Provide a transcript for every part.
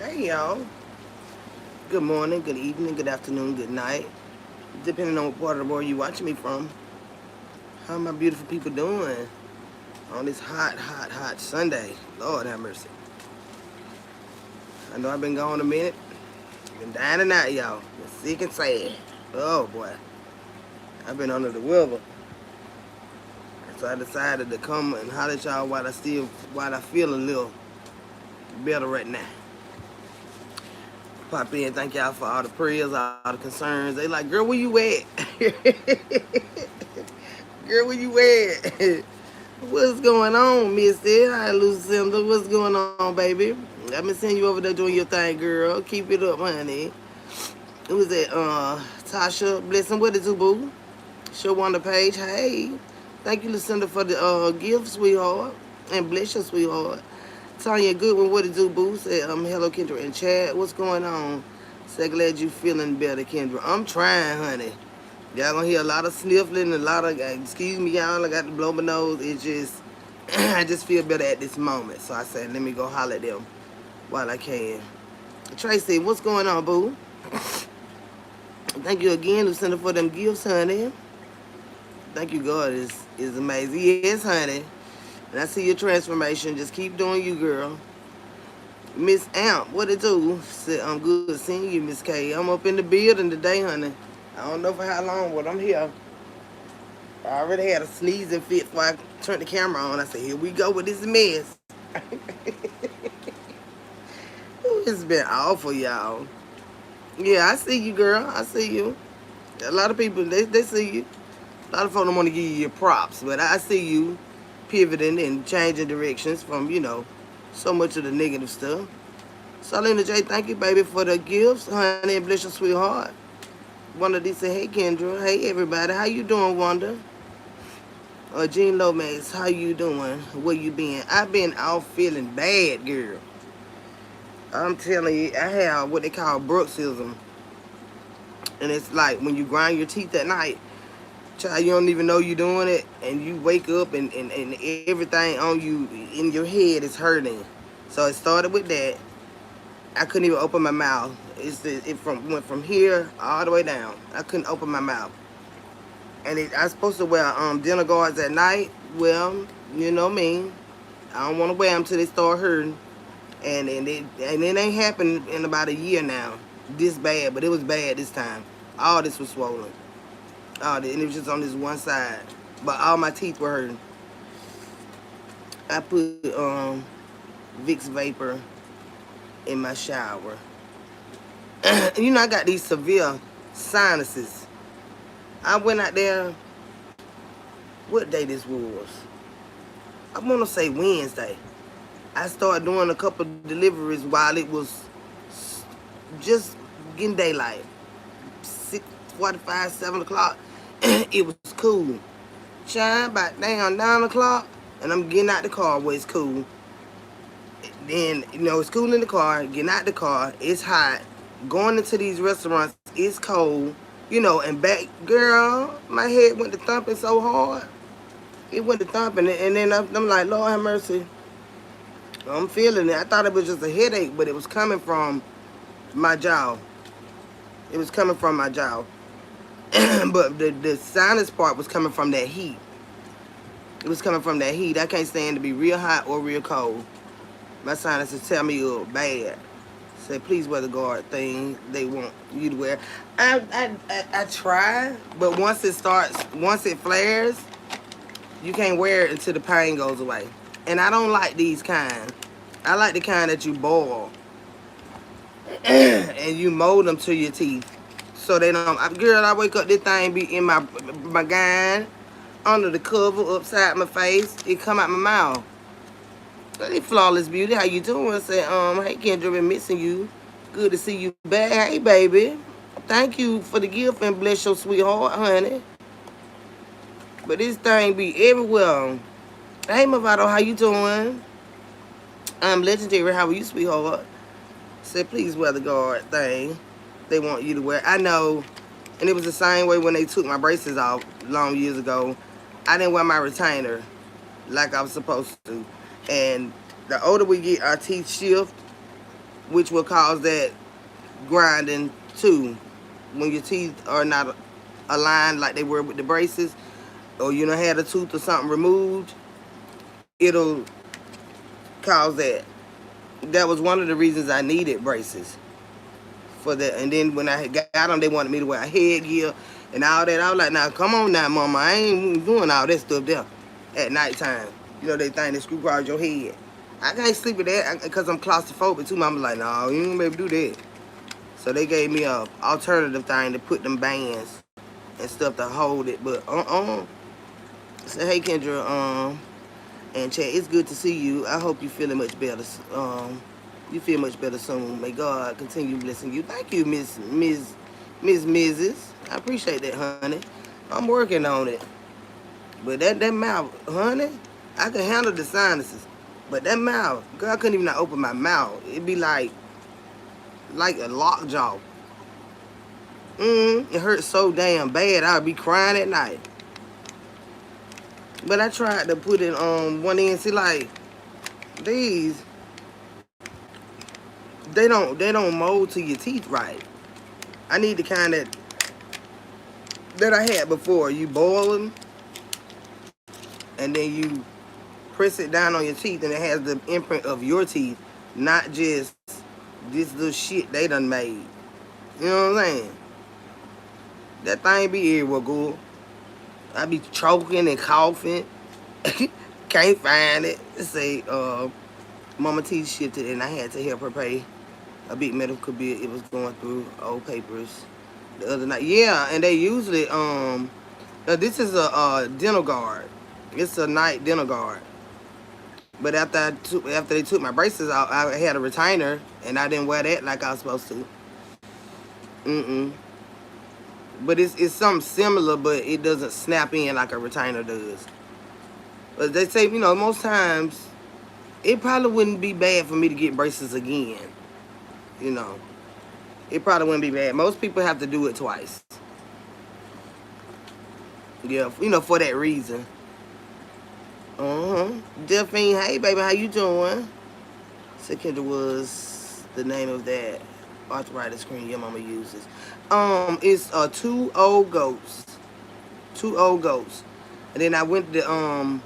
Hey y'all. Good morning, good evening, good afternoon, good night. Depending on what part of the world you're watching me from. How my beautiful people doing on this hot Sunday? Lord have mercy. I know I've been gone a minute. Been dying tonight, y'all. Been sick and sad. Oh boy. I've been under the weather. So I decided to come and holler at y'all while I feel a little better right now. Pop in, thank y'all for all the prayers, all the concerns. They like, girl, where you at? Girl, where you at? What's going on, Missy? Hi, Lucinda. What's going on, baby? I've been seeing you over there doing your thing, girl. Keep it up, honey. Who was that? Tasha Blessing. What is it, boo? Show on the page. Hey. Thank you, Lucinda, for the gift, sweetheart. And bless you, sweetheart. Tanya Goodwin, what it do, boo? Said, hello, Kendra and Chad. What's going on? Say, glad you feeling better, Kendra. I'm trying, honey. Y'all gonna hear a lot of sniffling, a lot of, excuse me, y'all, I got to blow my nose. It just, I just feel better at this moment. So I said, let me go holler at them while I can. Tracy, what's going on, boo? Thank you again, Lucinda, for them gifts, honey. Thank you, God, is amazing. Yes, honey. And I see your transformation. Just keep doing you, girl. Miss Amp, what it do? Said, I'm good seeing you, Miss K. I'm up in the building today, honey. I don't know for how long, but I'm here. I already had a sneezing fit before I turned the camera on. I said, here we go with this mess. Ooh, it's been awful, y'all. Yeah, I see you, girl. I see you. A lot of people, they see you. A lot of folks don't want to give you your props, but I see you pivoting and changing directions from, so much of the negative stuff. Salina J, thank you, baby, for the gifts. Honey, and bless your sweetheart. Wanda D said, hey, Kendra. Hey, everybody. How you doing, Wanda? Jean Lomax, how you doing? Where you been? I've been out feeling bad, girl. I'm telling you, I have what they call bruxism. And it's like when you grind your teeth at night, child, you don't even know you're doing it, and you wake up and everything on you in your head is hurting. So it started with that. I couldn't even open my mouth. Went from here all the way down. I couldn't open my mouth. And I was supposed to wear dinner guards at night. Well, you know me. I don't want to wear them till they start hurting. And it ain't happened in about a year now. This bad, but it was bad this time. All this was swollen. And it was just on this one side. But all my teeth were hurting. I put Vicks Vapor in my shower. I got these severe sinuses. I went out there, what day this was? I want to say Wednesday. I started doing a couple of deliveries while it was just getting daylight. 6:45, 7 o'clock. It was cool. Shine about down 9 o'clock, and I'm getting out the car where it's cool. Then, it's cool in the car, getting out the car, it's hot. Going into these restaurants, it's cold. And back, girl, my head went to thumping so hard. It went to thumping, and then I'm like, Lord have mercy. I'm feeling it. I thought it was just a headache, but it was coming from my jaw. It was coming from my jaw. But the sinus part was coming from that heat. It was coming from that heat. I can't stand to be real hot or real cold. My sinuses tell me bad. Say, please wear the guard thing they want you to wear. I try, but once it flares, you can't wear it until the pain goes away. And I don't like these kind. I like the kind that you boil and you mold them to your teeth. So they don't. Girl, I wake up, this thing be in my gown, under the cover, upside my face. It come out my mouth. Hey, Flawless Beauty, how you doing? I said, hey, Kendra, been missing you. Good to see you back. Hey, baby. Thank you for the gift and bless your sweetheart, honey. But this thing be everywhere. Hey, Movado, how you doing? I'm Legendary. How are you, sweetheart? Said, please wear the guard thing they want you to wear. I know, and it was the same way when they took my braces off long years ago. I didn't wear my retainer like I was supposed to. And the older we get, our teeth shift. which will cause that grinding too. When your teeth are not aligned like they were with the braces, or you know had a tooth or something removed, it'll cause that. That was one of the reasons I needed braces for that. And then when I got them, they wanted me to wear a headgear and all that. I was like, now come on now, mama, I ain't doing all that stuff there at nighttime. You know, they think they screw across your head. I can't sleep with that because I'm claustrophobic too. Mama like, no, you ain't able to do that. So they gave me a alternative thing to put them bands and stuff to hold it. But So hey Kendra, and Chad, it's good to see you. I hope you feeling much better. You feel much better soon. May God continue blessing you. Thank you, Mrs. I appreciate that, honey. I'm working on it. But that mouth, honey, I can handle the sinuses. But that mouth, girl, I couldn't even open my mouth. It'd be like a lockjaw. It hurt so damn bad. I'd be crying at night. But I tried to put it on one end. See, like these, they don't mold to your teeth right. I need the kind that I had before. You boil them, and then you press it down on your teeth, and it has the imprint of your teeth, not just this little shit they done made. You know what I'm saying? That thing be everywhere, good. I be choking and coughing. Can't find it. Say, Mama T shifted, and I had to help her pay a big medical bill. It was going through old papers the other night. Yeah, and they usually this is a dental guard. It's a night dental guard. But after they took my braces out, I had a retainer, and I didn't wear that like I was supposed to. But it's something similar, but it doesn't snap in like a retainer does. But they say, you know, most times it probably wouldn't be bad for me to get braces again. You know, it probably wouldn't be bad. Most people have to do it twice. Yeah, you know, for that reason. Delphine, hey baby, how you doing? Kendra was the name of that arthritis cream your mama uses. It's two old goats. And then I went to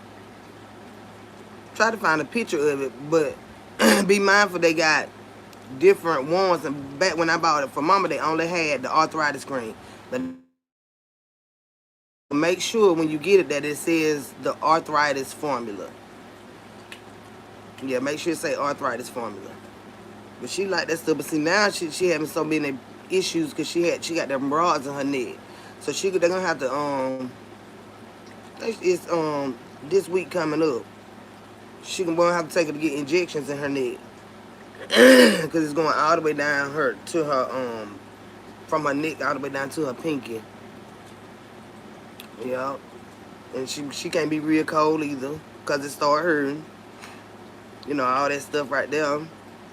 try to find a picture of it, but be mindful they got different ones. And back when I bought it for mama, they only had the arthritis cream. But make sure when you get it that it says the arthritis formula. Yeah, make sure it say arthritis formula. But she like that stuff. But see, now she having so many issues because she got them rods in her neck. So they're gonna have to it's this week coming up. She gonna have to take her to get injections in her neck because it's going all the way down to her from her neck all the way down to her pinky. Yeah, and she can't be real cold either because it start hurting. You know, all that stuff right there.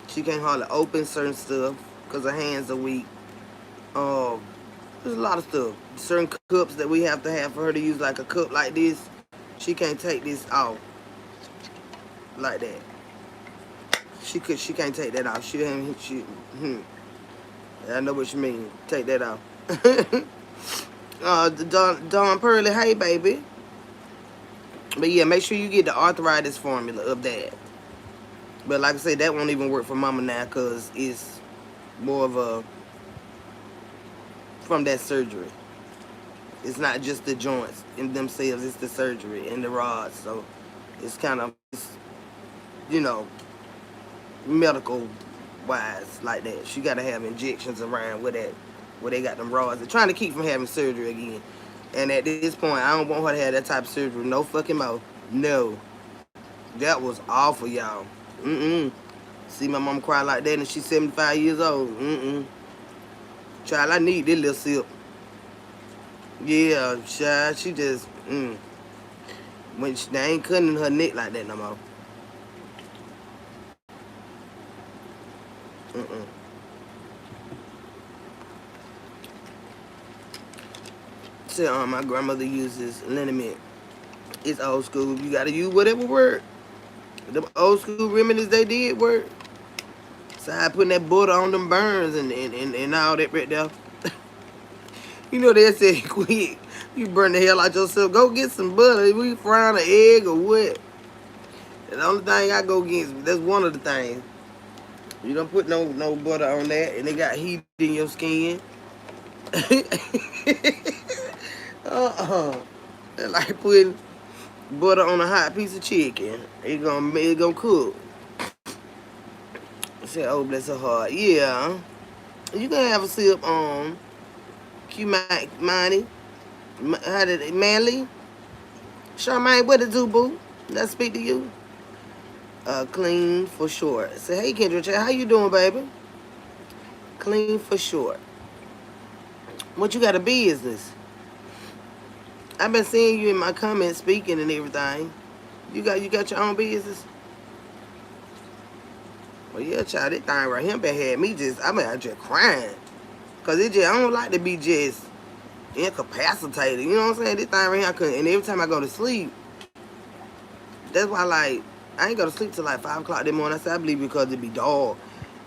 She can't hardly open certain stuff because her hands are weak. There's a lot of stuff. Certain cups that we have to have for her to use, like a cup like this. She can't take this off like that. She can't take that off. I know what you mean. Take that off. Dawn Pearly, hey baby. But yeah, make sure you get the arthritis formula of that. But like I said, that won't even work for mama now because it's more of a from that surgery. It's not just the joints in themselves, it's the surgery and the rods. So it's kind of, you know, medical wise like that. She got to have injections around where they got them rods. They're trying to keep from having surgery again. And at this point, I don't want her to have that type of surgery. No fucking more. No. That was awful, y'all. See my mom cry like that and she's 75 years old. Child, I need this little sip. Yeah, child, she just, when they ain't cutting her neck like that no more. So, my grandmother uses liniment. It's old school. You gotta use whatever word. The old school remedies they did work. Start putting that butter on them burns and all that right there. You know they said quick. You burn the hell out yourself. Go get some butter. We frying an egg or what? And the only thing I go get, that's one of the things. You don't put no butter on that, and it got heat in your skin. uh-uh. It's like putting butter on a hot piece of chicken. It gonna cook. I said, oh bless her heart. Yeah. You gonna have a sip Q Money. How did it Manly? Charmaine, what it do, boo? Let's speak to you. Clean for short. Say, hey Kendra, how you doing, baby? Clean for short. What you got a business? I've been seeing you in my comments speaking and everything. You got your own business? Well, yeah, child, this thing right here had me just crying. Cause I don't like to be just incapacitated. You know what I'm saying? This thing right here, I couldn't, and every time I go to sleep, that's why like I ain't go to sleep till like 5 o'clock that morning. I said I believe because it be dark,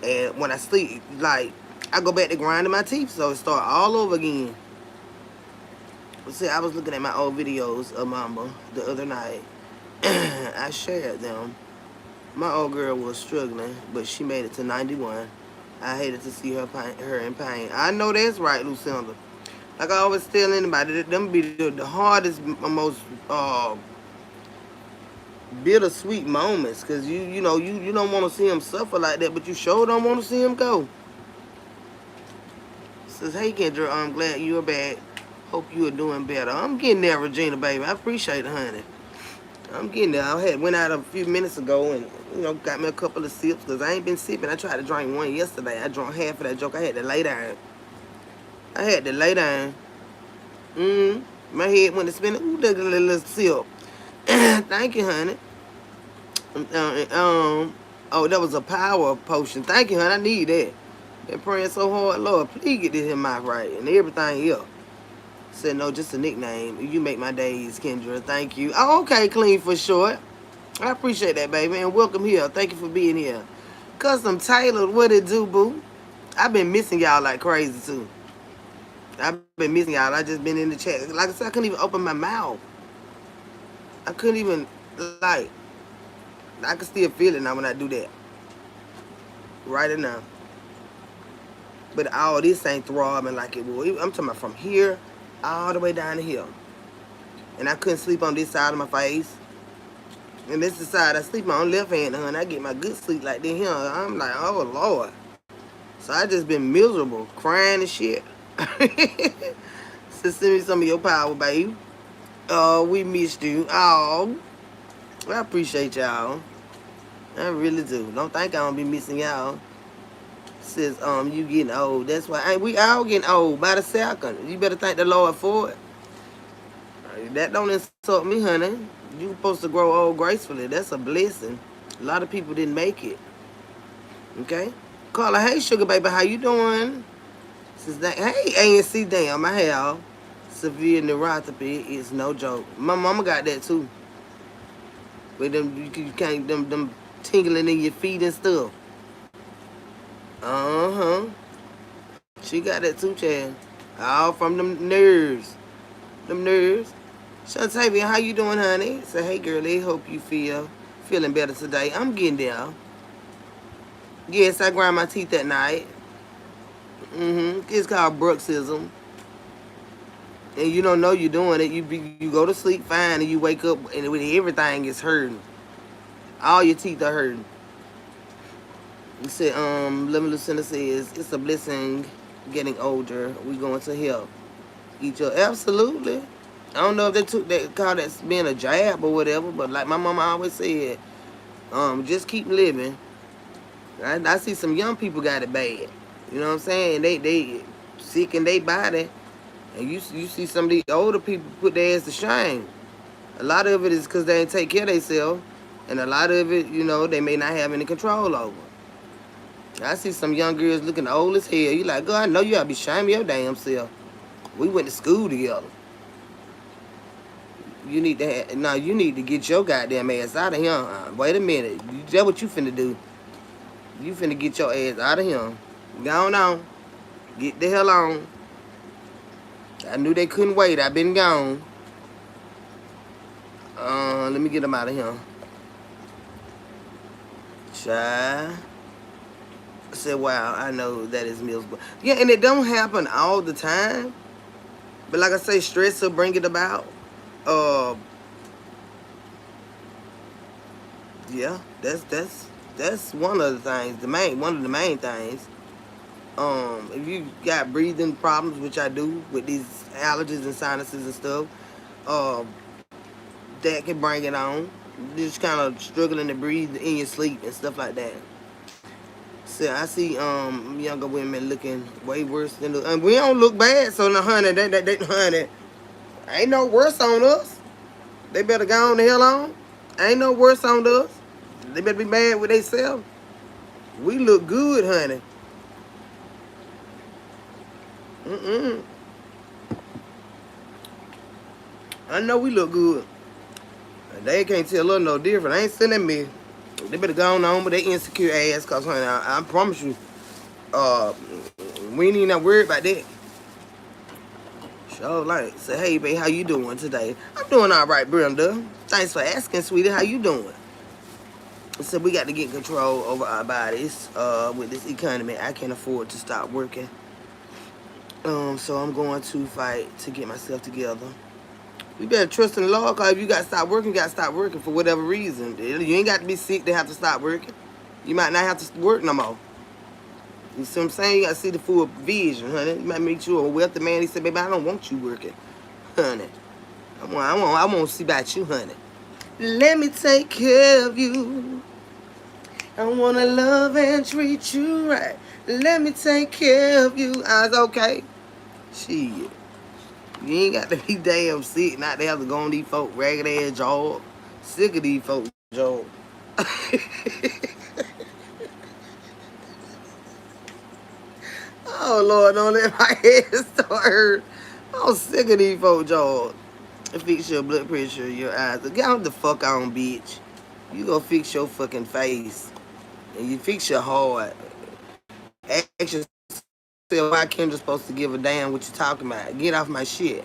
and when I sleep, like I go back to grinding my teeth, so it start all over again. See, I was looking at my old videos of Mama the other night. I shared them. My old girl was struggling, but she made it to 91. I hated to see her in pain. I know that's right, Lucinda. Like I always tell anybody, them be the hardest, most bittersweet moments, cause you know you don't want to see them suffer like that, but you sure don't want to see them go. Says, hey Kendra, I'm glad you're back. Hope you are doing better. I'm getting there, Regina, baby. I appreciate it, honey. I'm getting there. I went out a few minutes ago and, got me a couple of sips because I ain't been sipping. I tried to drink one yesterday. I drank half of that joke. I had to lay down. My head went to spinning. Ooh, that little sip. Thank you, honey. Oh, that was a power potion. Thank you, honey. I need that. Been praying so hard. Lord, please get this in my right and everything else. Said, no, just a nickname. You make my days, Kendra. Thank you. Oh, okay, Clean for short. I appreciate that, baby. And welcome here. Thank you for being here. Custom Tailored, what it do, boo? I've been missing y'all like crazy, too. I've been missing y'all. I just been in the chat. Like I said, I couldn't even open my mouth. I couldn't even, like, I can still feel it now when I do that. Right now. But all this ain't throbbing like it will. I'm talking about from here all the way down the hill. And I couldn't sleep on this side of my face. And this is the side I sleep on left hand, honey. I get my good sleep like this here. I'm like, oh, Lord. So I just been miserable, crying and shit. So send me some of your power, babe. Oh, we missed you. Oh, I appreciate y'all. I really do. Don't think I don't be missing y'all. Says, you getting old. That's why we all getting old by the second. You better thank the Lord for it. That don't insult me, honey. You supposed to grow old gracefully. That's a blessing. A lot of people didn't make it. Okay? Carla, hey, sugar baby, how you doing? Says that, hey, ANC, damn, I have severe neuropathy. It's no joke. My mama got that too. With them, you can't, them tingling in your feet and stuff. Uh-huh. She got that too, Chad. All from them nerves. Them nerves. Shantavia, how you doing, honey? Say, hey, girlie, hope you feeling better today. I'm getting there. Yes, I grind my teeth at night. It's called bruxism. And you don't know you're doing it. You go to sleep fine and you wake up and everything is hurting. All your teeth are hurting. You said, Lemon Lucinda says, it's a blessing getting older. We going to help each other. Absolutely. I don't know if they took that, call that being a jab or whatever, but like my mama always said, just keep living. I see some young people got it bad. You know what I'm saying? They sick in their body. And you see some of these older people put their ass to shame. A lot of it is because they ain't take care of themselves. And a lot of it, they may not have any control over. I see some young girls looking old as hell. You like, girl, I know you ought to be shaming your damn self. We went to school together. You need to get your goddamn ass out of here. Wait a minute. That's what you finna do. You finna get your ass out of here. Go on. Get the hell on. I knew they couldn't wait. I been gone. Let me get them out of here. Child. I said, wow, I know that is Mills. Yeah, and it don't happen all the time. But like I say, stress will bring it about. Yeah, that's one of the things. One of the main things. If you got breathing problems, which I do with these allergies and sinuses and stuff, that can bring it on. Just kind of struggling to breathe in your sleep and stuff like that. So I see younger women looking way worse than and we don't look bad. So the honey, honey, ain't no worse on us. They better go on the hell on. Ain't no worse on us. They better be mad with themselves. We look good, honey. I know we look good. They can't tell us no different. I ain't sending me. They better go on with their insecure ass, cause honey, I promise you, we ain't even not worried about that. So like, say, hey babe, how you doing today? I'm doing all right, Brenda. Thanks for asking, sweetie. How you doing? So we got to get control over our bodies. With this economy, I can't afford to stop working. So I'm going to fight to get myself together. You better trust in the Lord, because if you got to stop working, you got to stop working for whatever reason. You ain't got to be sick to have to stop working. You might not have to work no more. You see what I'm saying? You got to see the full vision, honey. You might meet you a wealthy man. He said, baby, I don't want you working, honey. I want to see about you, honey. Let me take care of you. I want to love and treat you right. Let me take care of you. I was okay. Shit. You ain't got to be damn sick not to have to go on these folk ragged ass job. Sick of these folk job. Oh Lord, don't let my head start hurt. I'm sick of these folk jobs. Fix your blood pressure, your eyes. Get out the fuck on, bitch. You go fix your fucking face. And you fix your heart. Ask yourself why Kendra's supposed to give a damn what you talking about. Get off my shit.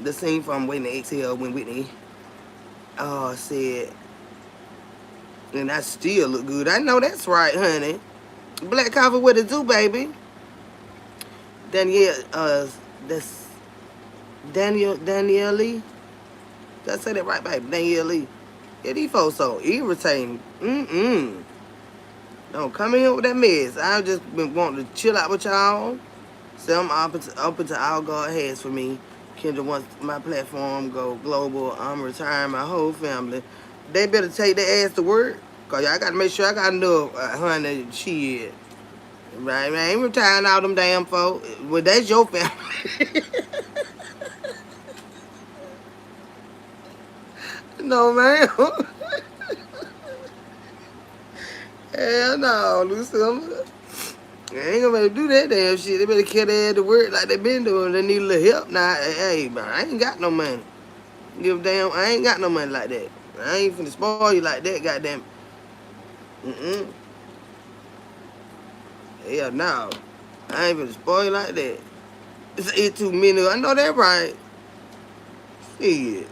The scene from Waiting to Exhale when Whitney said, and I still look good. I know that's right, honey. Black coffee, what it do, baby? That's Danielle Lee. Did I say that right, baby? Danielle Lee. Yeah, these folks so irritating. Don't come in here with that mess. I've just been wanting to chill out with y'all. So I'm open to all God has for me. Kendra wants my platform go global. I'm retiring my whole family. They better take their ass to work. Cause I gotta make sure I got enough honey shit. Right, man. I ain't retiring all them damn folks. Well, that's your family. No, man. Hell no, Lucy. They ain't gonna be able to do that damn shit. They better kill their ass to work like they been doing. They need a little help now. Hey, man, I ain't got no money. Give a damn. I ain't got no money like that. I ain't finna spoil you like that, goddamn. Hell no. I ain't finna spoil you like that. It's too many. I know that right. Shit.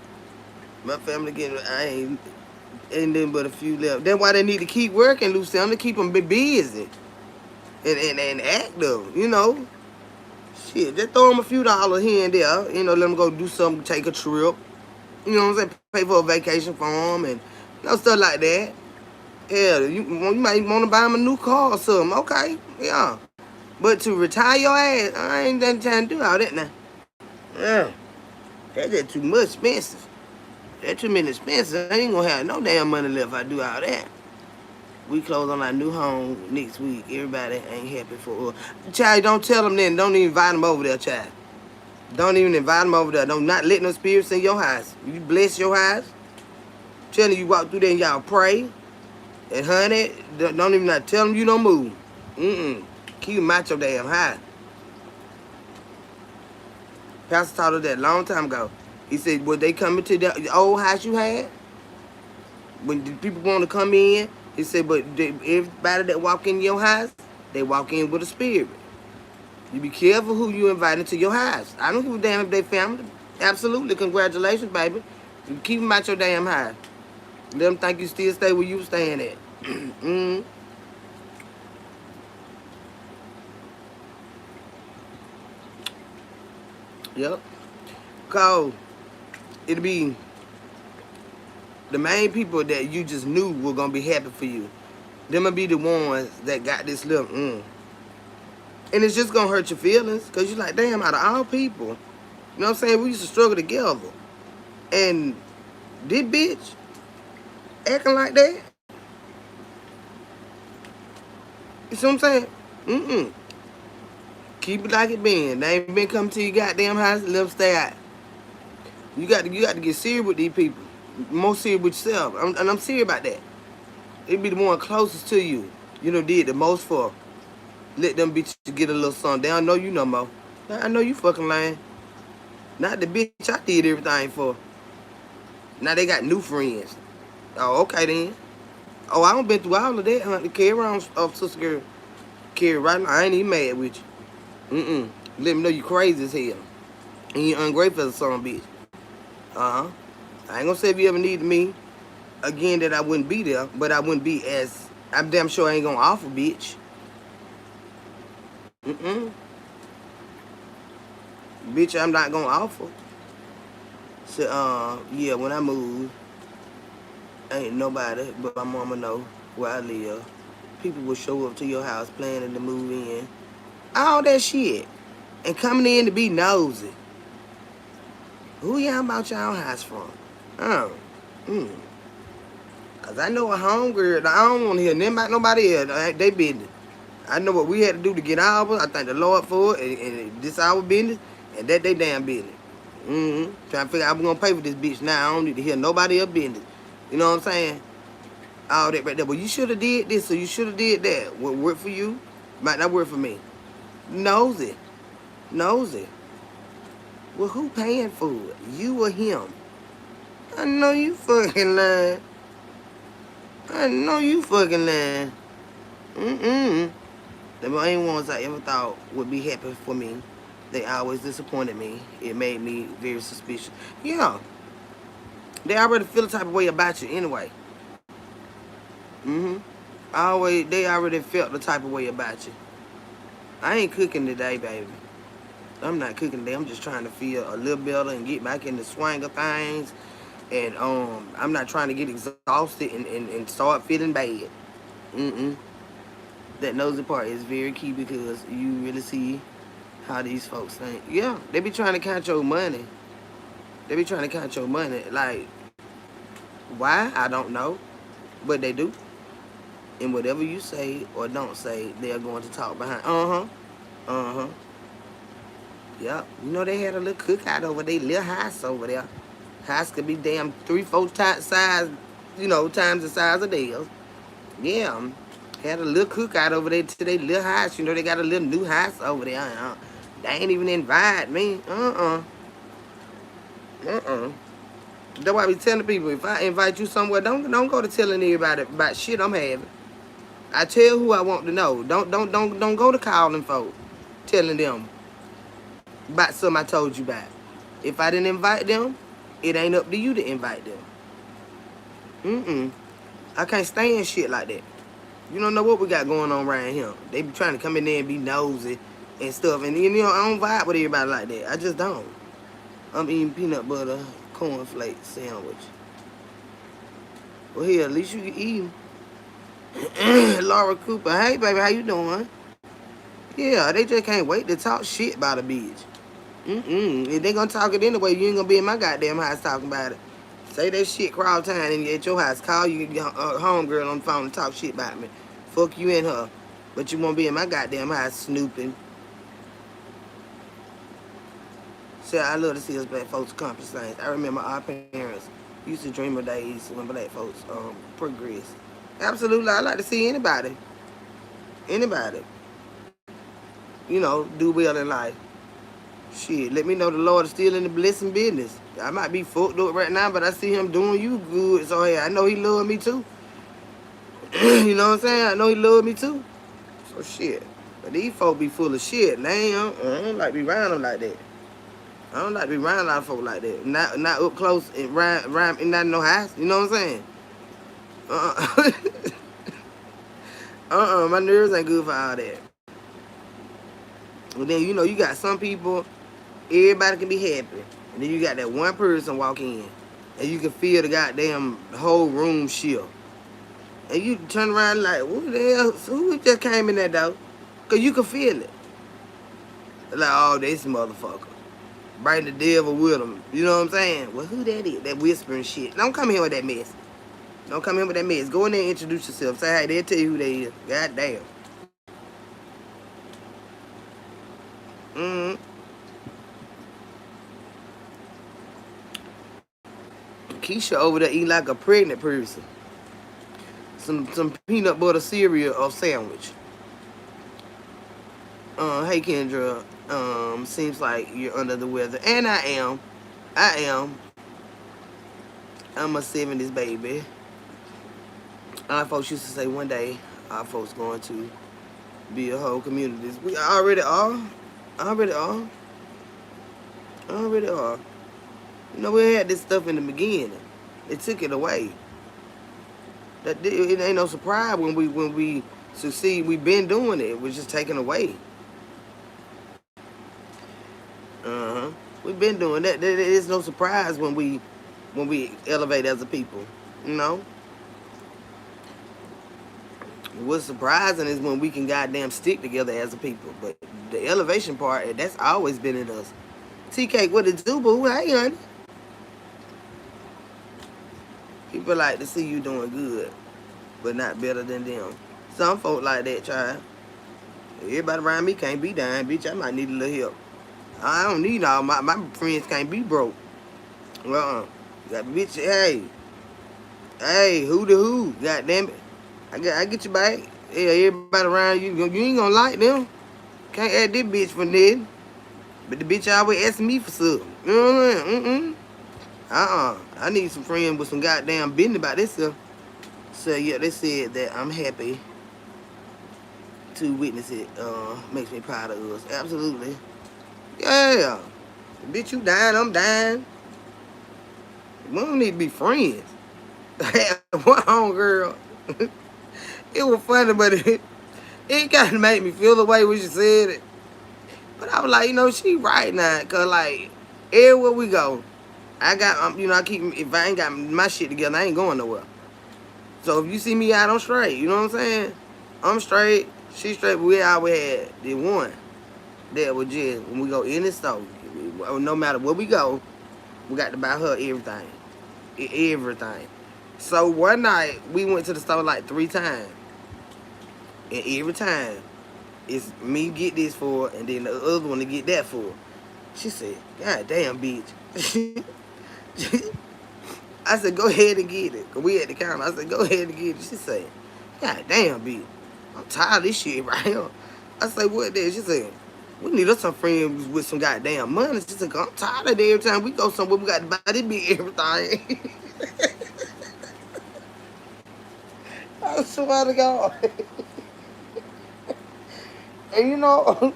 My family getting. I ain't nothing but a few left. That's why they need to keep working, Luciana, to keep them busy and active, you know. Shit, just throw them a few dollars here and there. You know, let them go do something, take a trip. You know what I'm saying? Pay for a vacation for them and stuff like that. Hell, you might want to buy them a new car or something. Okay, yeah. But to retire your ass, I ain't done trying to do all that now. Yeah. That's just too much expensive. That's too many expenses. I ain't gonna have no damn money left if I do all that. We close on our new home next week. Everybody ain't happy for us. Child, don't tell them then. Don't even invite them over there, child. Don't even invite them over there. Don't not let no spirits in your house. You bless your house. Telling you walk through there and y'all pray. And honey, don't even not tell them you don't move. Keep them out your damn house. Pastor taught us that a long time ago. He said, would they come into the old house you had? When the people want to come in, He said, but everybody that walk in your house, they walk in with a spirit. You be careful who you invite into your house. I don't give a damn if they family. Absolutely, congratulations, baby. You keep them out your damn house. Let them think you still stay where you staying at. mm. Yep. Cause it'll be the main people that you just knew were gonna be happy for you. Them will be the ones that got this little And it's just gonna hurt your feelings, cause you're like, damn, out of all people, you know what I'm saying? We used to struggle together. And this bitch acting like that. You see what I'm saying? Keep it like it been. They ain't been coming to your goddamn house, let them stay out. You got to get serious with these people. More serious with yourself. And I'm serious about that. It be the one closest to you. You know, did the most for. Let them bitches get a little something. They don't know you no more. I know you fucking lying. Not the bitch I did everything for. Now they got new friends. Oh, okay then. Oh, I done been through all of that, honey. Carry around, sister girl. Carry right now. I ain't even mad with you. Let me know you crazy as hell. And you ungrateful as a son of a bitch. I ain't gonna say if you ever needed me again that I wouldn't be there, but I wouldn't be as, I'm damn sure I ain't gonna offer, bitch. Bitch, I'm not gonna offer. So, yeah, when I move, ain't nobody but my mama know where I live. People will show up to your house planning to move in. All that shit. And coming in to be nosy. Who y'all about y'all house from? Cause I know a homegirl, I don't want to hear nothing about nobody else. They business. I know what we had to do to get ours. I thank the Lord for it. And this our business. And that they damn business. Trying to figure out how we gonna pay for this bitch now. I don't need to hear nobody else business. You know what I'm saying? All that right there. Well, you should have did this or you should have did that. What worked for you might not work for me. Nosy. Nosy. Well, who paying for it? You or him? I know you fucking lying. I know you fucking lying. The main ones I ever thought would be happy for me, they always disappointed me. It made me very suspicious. Yeah. They already feel the type of way about you anyway. They already felt the type of way about you. I ain't cooking today, baby. I'm not cooking today. I'm just trying to feel a little better and get back in the swing of things. And I'm not trying to get exhausted and start feeling bad. That nosy part is very key because you really see how these folks think. Yeah, they be trying to count your money. They be trying to count your money. Like, why? I don't know. But they do. And whatever you say or don't say, they're going to talk behind. Yep. You know they had a little cookout over there, little house over there. House could be damn 3-4 times size, times the size of theirs. Yeah. Had a little cookout over there to their little house. You know they got a little new house over there. They ain't even invite me. That's why I be telling people, if I invite you somewhere, don't go to telling everybody about shit I'm having. I tell who I want to know. Don't go to calling folks, telling them about something I told you about. If I didn't invite them, it ain't up to you to invite them. I can't stand shit like that. You don't know what we got going on around here. They be trying to come in there and be nosy and stuff. And, I don't vibe with everybody like that. I just don't. I'm eating peanut butter cornflake sandwich. Well, here, at least you can eat them. Laura Cooper. Hey, baby, how you doing? Yeah, they just can't wait to talk shit about a bitch. If they gonna talk it anyway, you ain't gonna be in my goddamn house talking about it. Say that shit crowd time and at your house. Call your homegirl on the phone and talk shit about me. Fuck you and her. But you won't be in my goddamn house snooping. So I love to see us black folks accomplish things. I remember our parents used to dream of days when black folks progress. Absolutely, I like to see anybody. Anybody. Do well in life. Shit, let me know the Lord is still in the blessing business. I might be fucked up right now, but I see him doing you good. So, hey, I know he love me too. You know what I'm saying? I know he love me too. So shit. But these folk be full of shit. They ain't, I don't like to be around them like that. I don't like to be around a lot of folk like that. Not up close and rhyme and not in no house. You know what I'm saying? Uh-uh. My nerves ain't good for all that. But then you know you got some people, everybody can be happy. And then you got that one person walk in and you can feel the goddamn whole room shift. And you turn around like, who the hell, who just came in that door? Cause you can feel it. Like, oh, this motherfucker. Bring the devil with them. You know what I'm saying? Well, who that is? That whispering shit. Don't come here with that mess. Don't come here with that mess. Go in there and introduce yourself. Say, hey, they'll tell you who they is. God damn. Mm-hmm. Keisha over there eating like a pregnant person. Some peanut butter cereal or sandwich. Hey Kendra. Seems like you're under the weather. And I am. I am. I'm a 70s baby. Our folks used to say one day our folks going to be a whole community. We already are. Already are. Already are. You know, we had this stuff in the beginning. They took it away. It ain't no surprise when we succeed. We've been doing it. We're just taken away. We've been doing that. There is no surprise when we elevate as a people. You know. What's surprising is when we can goddamn stick together as a people. But the elevation part, that's always been in us. TK, what it do, boo? Hey, honey. People like to see you doing good, but not better than them. Some folk like that, child. Everybody around me can't be dying, bitch. I might need a little help. I don't need all my friends can't be broke. Got bitch, hey, who the who? God damn it. I get you back. Yeah, everybody around you ain't gonna like them. Can't add this bitch for nothing. But the bitch always asking me for something. You know what I mean? I need some friends with some goddamn business about this stuff. So yeah, they said that I'm happy to witness it. Makes me proud of us. Absolutely. Yeah. Bitch, you dying, I'm dying. We don't need to be friends. One home girl. It was funny, but it kind of made me feel the way when she said it. But I was like, you know, she right now. Because, like, everywhere we go, I got, you know, if I ain't got my shit together, I ain't going nowhere. So if you see me out, I'm straight. You know what I'm saying? I'm straight. She straight. But we always had the one that was just, when we go in the store, no matter where we go, we got to buy her everything. Everything. So one night, we went to the store like 3 times. And every time, it's me get this for, and then the other one to get that for. She said, God damn, bitch. I said, go ahead and get it. Because we at the counter. I said, go ahead and get it. She said, God damn, bitch. I'm tired of this shit right here. I said, what that? She said, we need us some friends with some goddamn money. She said, I'm tired of it every time we go somewhere. We got to buy this bitch everything. I swear to God. And you know,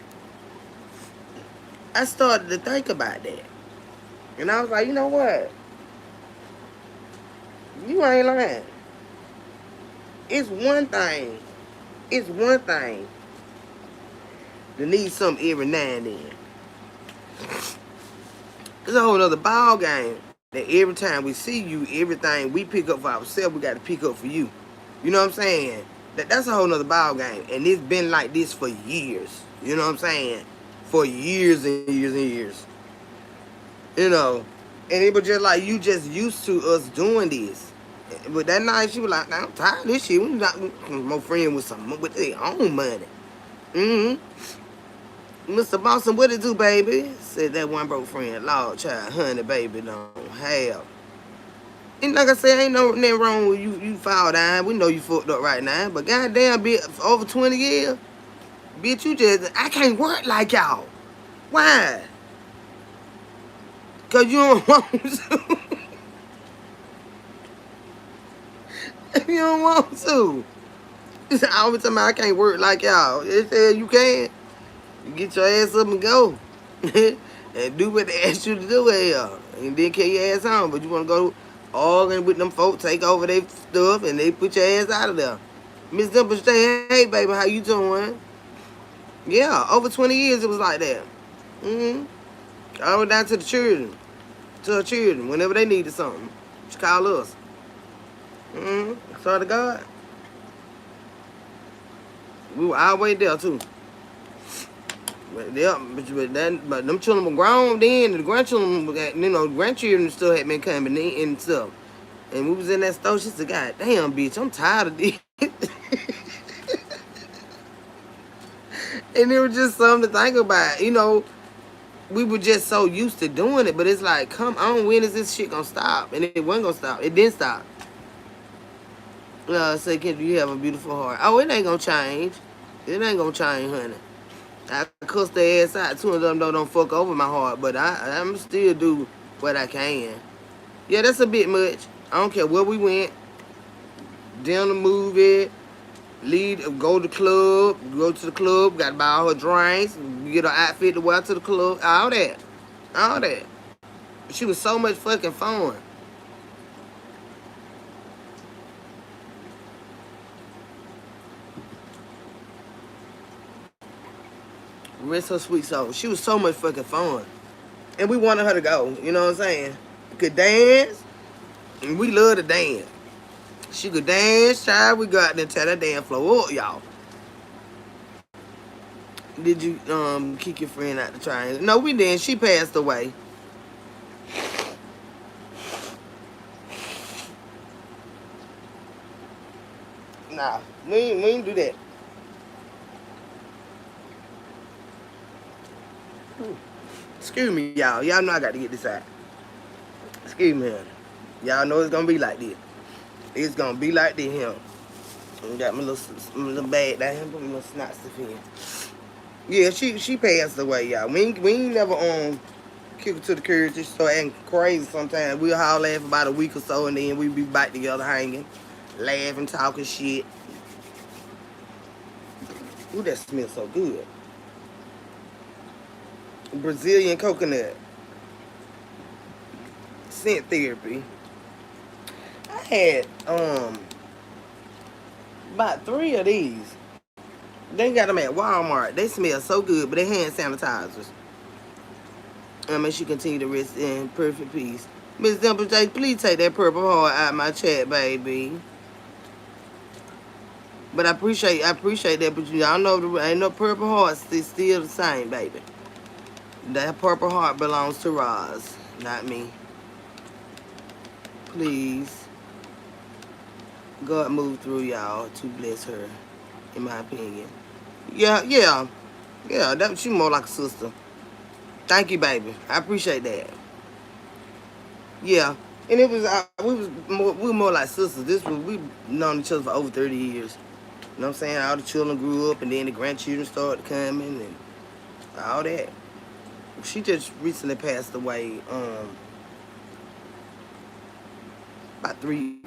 I started to think about that. And I was like, you know what? You ain't lying. It's one thing. It's one thing to need something every now and then. It's a whole nother ball game that every time we see you, everything we pick up for ourselves, we got to pick up for you. You know what I'm saying? That's a whole nother ball game. And it's been like this for years. You know what I'm saying? For years and years and years. You know, and it was just like you just used to us doing this. But that night she was like, nah, I'm tired of this shit. We not more friends with their own money. Mr. Boston, what it do, baby? Said that one broke friend, Lord child, honey, baby, don't have. And like I said, ain't nothing wrong with you fall down. We know you fucked up right now. But goddamn, bitch, for over 20 years, bitch, you just, I can't work like y'all. Why? Because you don't want to. You don't want to. All the time I can't work like y'all. They said you can. You get your ass up and go. And do what they ask you to do here. And then carry your ass home. But you want to go arguing with them folks, take over their stuff, and they put your ass out of there. Miss Dimple say, hey, baby, how you doing? Yeah, over 20 years it was like that. Mm-hmm. All the way down to the children. To her children, whenever they needed something. She call us. Mm-hmm. Swear to God. We were all the way there, too. But them children were grown then. The grandchildren, grandchildren still had been coming in and stuff. And we was in that store. She said, God damn, bitch, I'm tired of this. And it was just something to think about. We were just so used to doing it. But it's like, come on, when is this shit going to stop? And it wasn't going to stop. It didn't stop. Say, Kendra, you have a beautiful heart. Oh, it ain't going to change. It ain't going to change, honey. I cuss their ass out. Two of them don't fuck over my heart. But I'm still do what I can. Yeah, that's a bit much. I don't care where we went. Down the movie. Go to the club, gotta buy all her drinks, get her outfit to wear to the club, all that. She was so much fucking fun. Rest her sweet soul. She was so much fucking fun. And we wanted her to go, you know what I'm saying? Could dance, and we love to dance. She could dance, child. We go out there and tear that damn floor up, y'all. Did you kick your friend out the triangle? No, we didn't. She passed away. Nah, we ain't do that. Excuse me, y'all. Y'all know I got to get this out. Excuse me, honey. Y'all know it's gonna be like this. It's gonna be like this here. I got my little bag down here, put my little snot stuff in. Yeah, she passed away, y'all. We ain't never kick her to the curb. Just start acting crazy sometimes. We'll all laugh about a week or so, and then we be back together hanging, laughing, talking shit. Ooh, that smells so good. Brazilian coconut. Scent therapy. I had about 3 of these. They got them at Walmart. They smell so good, but they hand sanitizers. May she continue to rest in perfect peace. Miss Dimple J, please take that Purple Heart out of my chat, baby. But I appreciate that, but y'all know ain't no Purple Heart. It's still the same, baby. That Purple Heart belongs to Roz, not me. Please. God move through y'all to bless her, in my opinion. Yeah. She more like a sister. Thank you, baby. I appreciate that. Yeah. And it was we were more like sisters. We known each other for over 30 years. You know what I'm saying? All the children grew up, and then the grandchildren started coming, and all that. She just recently passed away. About 3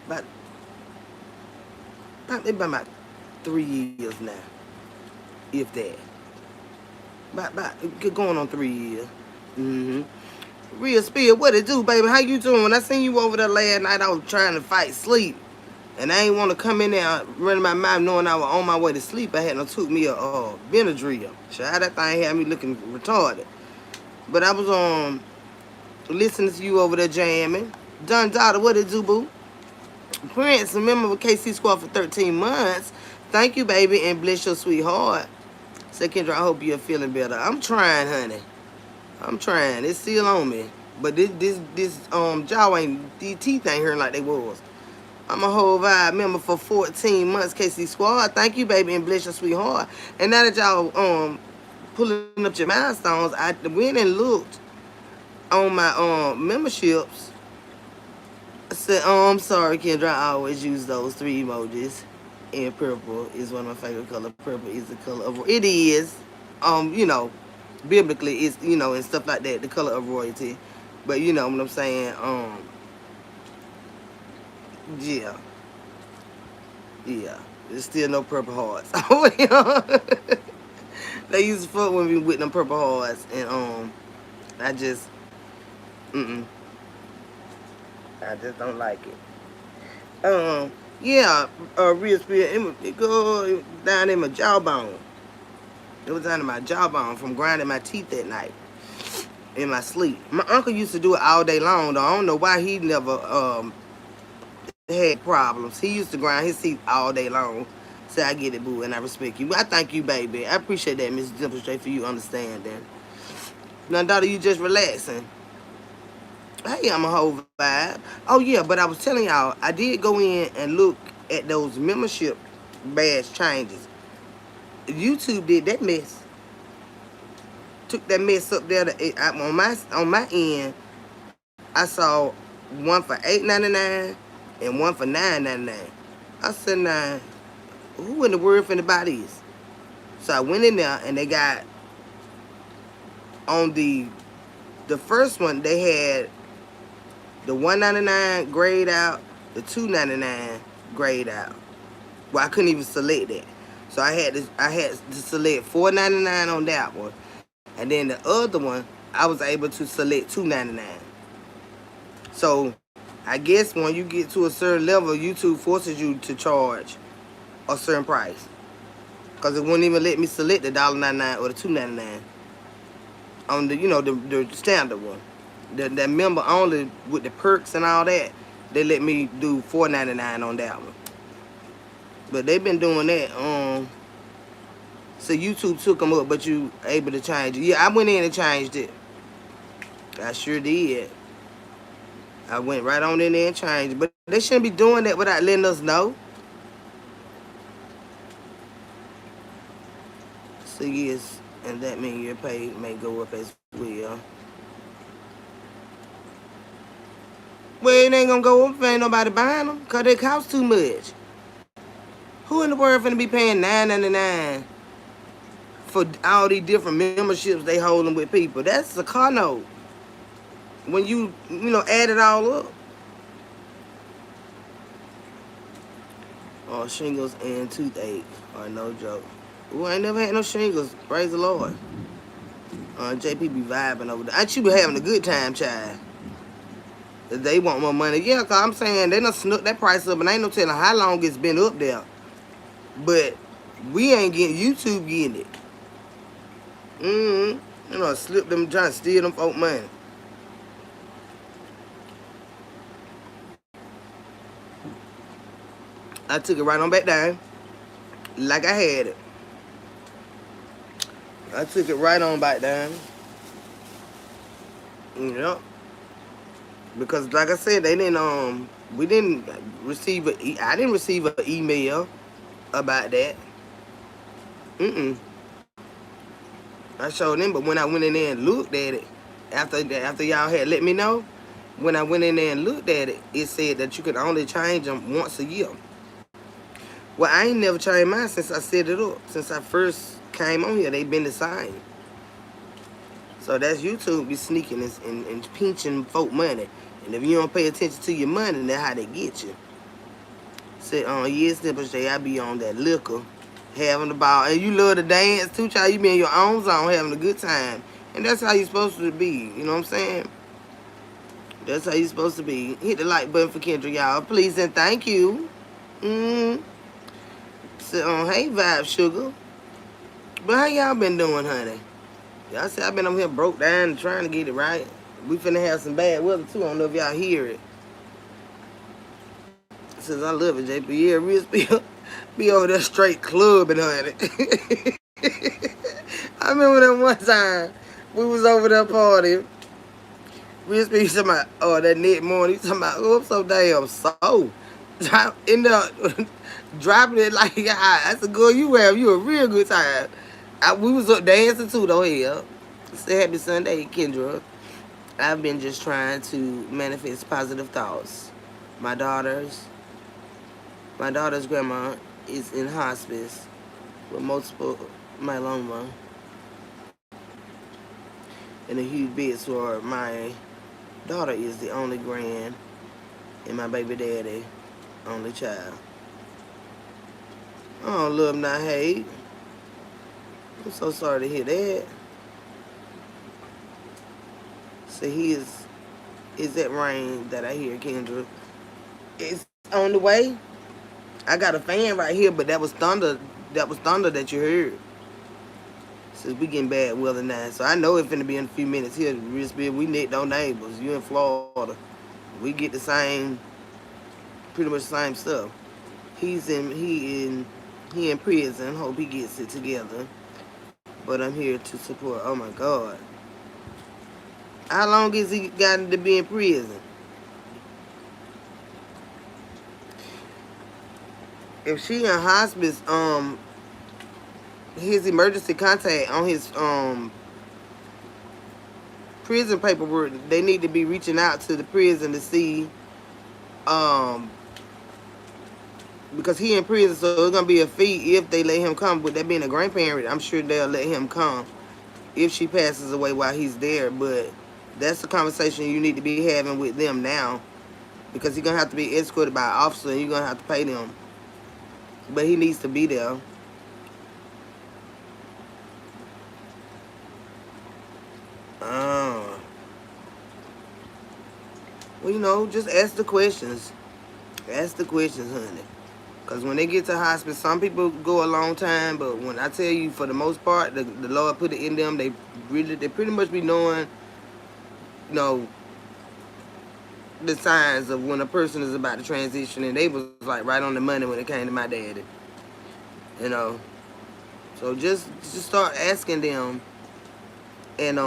years now, if that. About going on 3 years. Real Spirit, what it do, baby? How you doing? When I seen you over there last night, I was trying to fight sleep. And I ain't want to come in there running my mouth knowing I was on my way to sleep. I had took me a Benadryl. Child, that thing had me looking retarded. But I was listening to you over there jamming. Dun daughter, what it do, boo? Prince, a member of KC Squad for 13 months. Thank you, baby, and bless your sweetheart. Say, Kendra, I hope you're feeling better. I'm trying, honey. I'm trying. It's still on me. But this jaw ain't, these teeth ain't hurting like they was. I'm a whole vibe member for 14 months, KC Squad. Thank you, baby, and bless your sweetheart. And now that y'all pulling up your milestones, I went and looked on my memberships. I said, I'm sorry, Kendra. I always use those 3 emojis. And purple is one of my favorite colors. Purple is the color of, it is, biblically, it's, and stuff like that, the color of royalty. But you know what I'm saying? Yeah. There's still no Purple Hearts. Oh, yeah. They used to fuck with me with them Purple Hearts, and I just, mm-mm, I just don't like it. Yeah, real spirit, it go down in my jawbone. It was down in my jawbone from grinding my teeth that night in my sleep. My uncle used to do it all day long, though. I don't know why he never had problems. He used to grind his teeth all day long. Say, I get it, boo, and I respect you. I thank you, baby. I appreciate that, Mrs. Dimple Straight, for you understanding. Now, daughter, you just relaxing. Hey, I'm a whole vibe. Oh, yeah, but I was telling y'all, I did go in and look at those membership badge changes. YouTube did that mess. Took that mess up there. On my end, I saw one for $8.99 and one for $9.99. I said, nah, who in the world finna buy these? So I went in there and they got on the first one they had the $1.99 grayed out, the $2.99 grayed out. Well, I couldn't even select that, so I had to select $4.99 on that one, and then the other one I was able to select $2.99. So I guess when you get to a certain level, YouTube forces you to charge a certain price, because it wouldn't even let me select the $1.99 or the $2.99 on the the standard one. That member only with the perks and all that, they let me do $4.99 on that one. But they've been doing that. So YouTube took them up, but you able to change it. Yeah, I went in and changed it. I sure did. I went right on in there and changed it. But they shouldn't be doing that without letting us know. So yes, and that means your pay may go up as well. Well, it ain't gonna go up if ain't nobody buying them, cause they cost too much. Who in the world finna be paying $9.99 for all these different memberships they holding with people? That's a car note. When you add it all up. Oh, shingles and toothache are no joke. Ooh, I ain't never had no shingles. Praise the Lord. JP be vibing over there. Ain't you be having a good time, child? They want more money. Yeah, cause I'm saying they done snook that price up, and ain't no telling how long it's been up there. But we ain't getting YouTube getting it. Slip them, trying to steal them folk money. I took it right on back down, like I had it. I took it right on back down. Yep. Because like I said, they didn't we didn't receive I didn't receive an email about that. I showed them, but when I went in there and looked at it, after y'all had let me know, when I went in there and looked at it, it said that you could only change them once a year. Well, I ain't never changed mine since I set it up. Since I first came on here, they've been the same. So that's YouTube be sneaking and pinching folk money. And if you don't pay attention to your money, that's how they get you. Say, yes, Dimple J, I be on that liquor, having the ball. And you love to dance too, child. You be in your own zone, having a good time. And that's how you supposed to be. You know what I'm saying? That's how you supposed to be. Hit the like button for Kendra, y'all. Please and thank you. So, hey, Vibe Sugar. But how y'all been doing, honey? Y'all see, I've been over here broke down trying to get it right. We finna have some bad weather, too. I don't know if y'all hear it. Since I love it, JP. Yeah, real be over there straight clubbing, honey. I remember that one time we was over there partying. Real speak talking about, that next morning, he's talking about, I'm so damn so. End up dropping it like, I said, girl, you a real good time. We was up dancing too, though, here. Say happy Sunday, Kendra. I've been just trying to manifest positive thoughts. My daughter's grandma is in hospice with multiple myeloma and a huge bed sore. My daughter is the only grand and my baby daddy only child. Oh, love not hate. I'm so sorry to hear that. So is that rain that I hear, Kendra? It's on the way. I got a fan right here, but that was thunder. That was thunder that you heard. Since we getting bad weather now, so I know it's finna be in a few minutes here. We next door neighbors. You in Florida, we get the same, pretty much the same stuff. He's in he in he in prison. Hope he gets it together. But I'm here to support. Oh my God, how long has he gotten to be in prison? If she in hospice, his emergency contact on his prison paperwork, they need to be reaching out to the prison to see um because he in prison, so it's gonna be a fee if they let him come. With that being a grandparent, I'm sure they'll let him come if she passes away while he's there. But that's the conversation you need to be having with them now, because he's gonna have to be escorted by an officer, and you're gonna have to pay them. But he needs to be there. Uh, well, just ask the questions. Ask the questions, honey. Because when they get to hospice, some people go a long time, but when I tell you, for the most part, the Lord put it in them. They pretty much be knowing, you know, the signs of when a person is about to transition, and they was like right on the money when it came to my daddy. You know, so just start asking them, and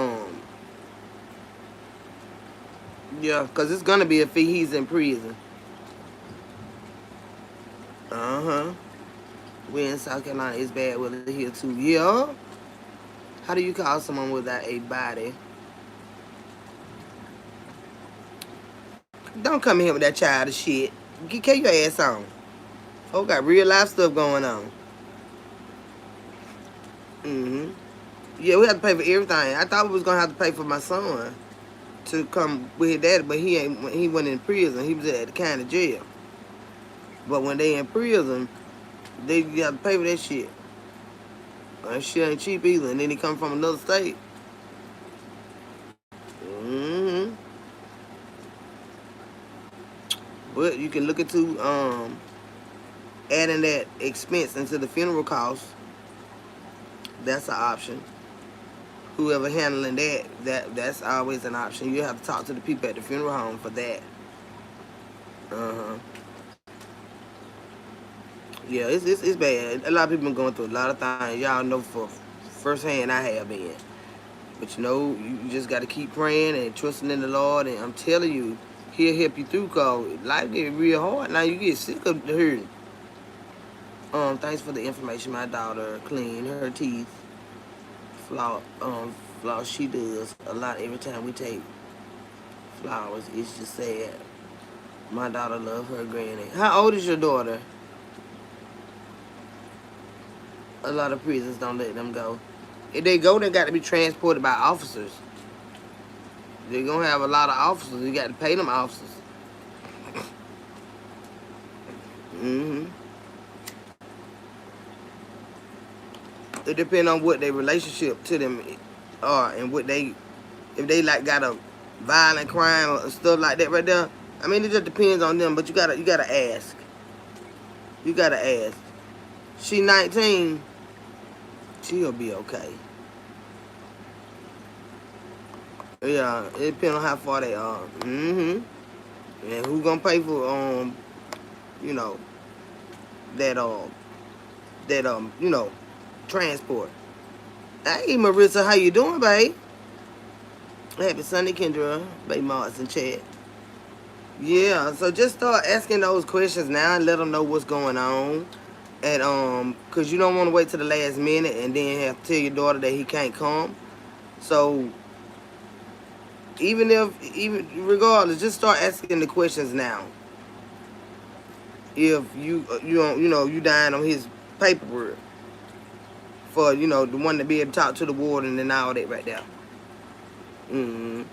yeah, because it's gonna be a fee. He's in prison. Uh-huh. We in South Carolina. It's bad weather here too. Yeah. How do you call someone without a body? Don't come in here with that childish shit. Get your ass on. Oh, got real life stuff going on. Mm-hmm. Yeah, we have to pay for everything. I thought we was gonna have to pay for my son to come with his daddy, but he ain't. He went in prison. He was at the county jail. But when they in prison, they got to pay for that shit. That shit ain't cheap either. And then he come from another state. Mm-hmm. But you can look into adding that expense into the funeral cost. That's an option. Whoever handling that's always an option. You have to talk to the people at the funeral home for that. Uh-huh. Yeah, it's bad. A lot of people been going through a lot of things. Y'all know for firsthand I have been. But you just got to keep praying and trusting in the Lord. And I'm telling you, He'll help you through. Cause life get real hard now. You get sick of the hurting. Thanks for the information. My daughter clean her teeth. Floss. She does a lot every time we take flowers. It's just sad. My daughter love her granny. How old is your daughter? A lot of prisons don't let them go. If they go, they got to be transported by officers. They're gonna have a lot of officers. You got to pay them officers. Mm-hmm. It depends on what their relationship to them are, and what if they like got a violent crime or stuff like that right there. I mean, it just depends on them. But you gotta ask. You gotta ask. She 19. She'll be okay. Yeah, it depends on how far they are. Mm-hmm. And who gonna pay for you know, that that transport. Hey Marissa, how you doing, babe? Happy Sunday, Kendra. Baby Marks in chat. Yeah, so just start asking those questions now and let them know what's going on. And cause you don't want to wait till the last minute and then have to tell your daughter that he can't come. So even regardless, just start asking the questions now. If you dying on his paperwork for the one to be able to talk to the warden and all that right there. Mm-hmm.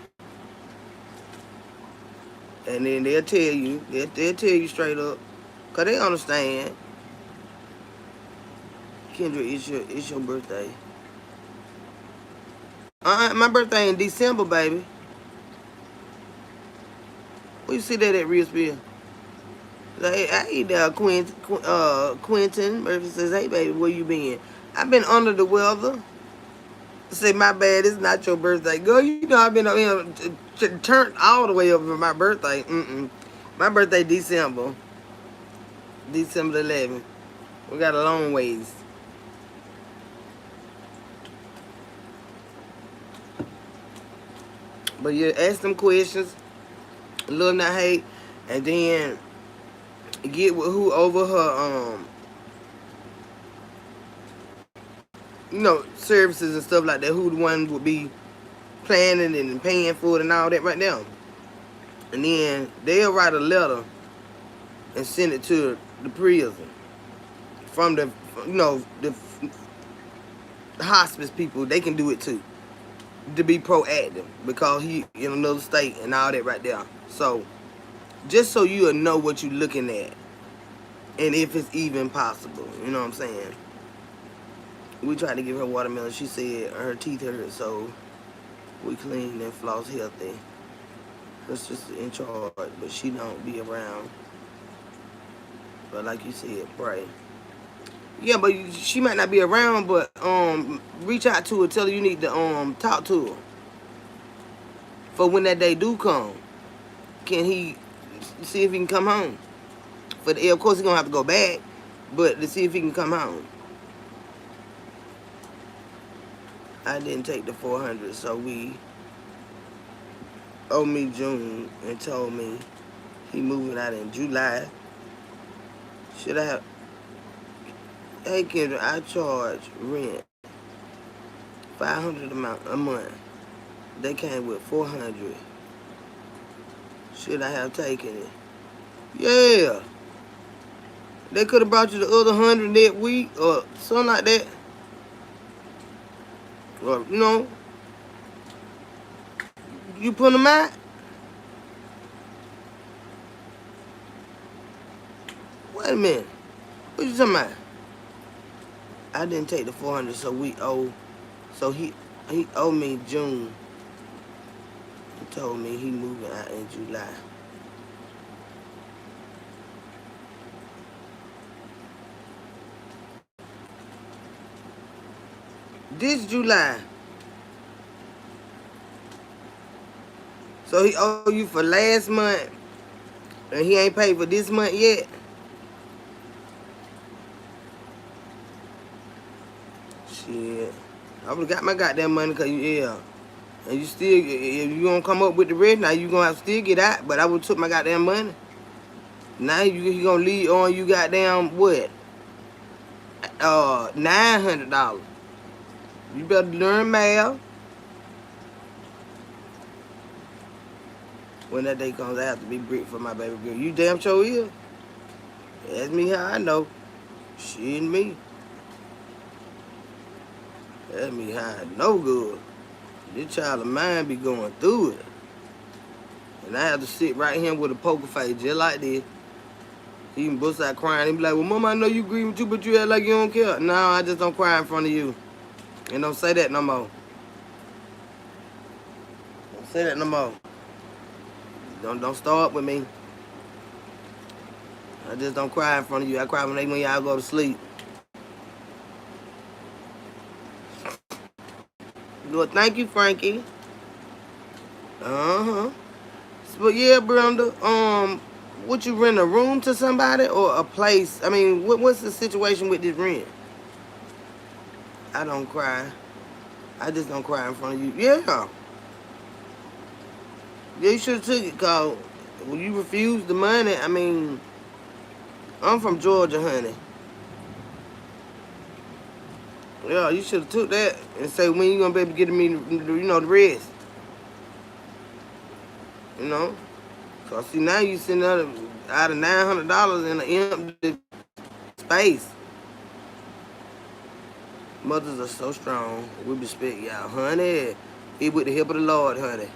And then they'll tell you straight up, cause they understand. Kendra, it's your birthday. My birthday in December, baby. Where you see that at Real Spill? Hey, there, Quentin Murphy says, hey, baby, where you been? I've been under the weather. Say, my bad, it's not your birthday. Girl, you know I've been turned all the way up for my birthday. My birthday, December 11th. We got a long ways. But you ask them questions, love not hate, and then get with who over her services and stuff like that, who the one would be planning and paying for it and all that right now. And then they'll write a letter and send it to the prison from the hospice people. They can do it too, to be proactive, because he in another state and all that right there. So just so you'll know what you're looking at and if it's even possible. You know what I'm saying? We tried to give her watermelon. She said her teeth hurt, so we clean and floss healthy. Her sister in charge, but she don't be around. But like you said, pray. Yeah, but she might not be around, but reach out to her, tell her you need to talk to her. For when that day do come, can he see if he can come home? Of course he's gonna have to go back, but to see if he can come home. I didn't take the 400, so we owed me June and told me he moving out in July. Should I have? Hey Kendra, I charge rent $500 a month. They came with 400. Should I have taken it? Yeah. They could have brought you the other 100 that week or something like that. Or, you put them out. Wait a minute. What you talking about? I didn't take the 400, so we owe. So he owed me June. He told me he moving out in July. This July. So he owe you for last month, and he ain't paid for this month yet. Shit. I would've got my goddamn money, cause and you still, if you gonna come up with the rest, now you gonna have to still get out. But I would've took my goddamn money. Now you gonna leave on you goddamn what? $900. You better learn math. When that day comes, I have to be brick for my baby girl. You damn sure is. Ask me how I know. She and me. Ask me how I know good. This child of mine be going through it. And I have to sit right here with a poker face just like this. He can bust out crying. He be like, well, Mama, I know you agree with you, but you act like you don't care. No, I just don't cry in front of you. And don't say that no more. Don't say that no more. Don't start with me. I just don't cry in front of you. I cry when y'all go to sleep. Well, thank you, Frankie. But yeah, Brenda, would you rent a room to somebody or a place? I mean, what's the situation with this rent? I don't cry. I just don't cry in front of you. Yeah. Yeah, you should have took it, cause when you refused the money, I mean, I'm from Georgia, honey. Yeah, you should have took that and say, when you gonna be able to get me, the rest. So see, now you sitting out of $900 in an empty space. Mothers are so strong. We respect y'all, honey. Be with the help of the Lord, honey.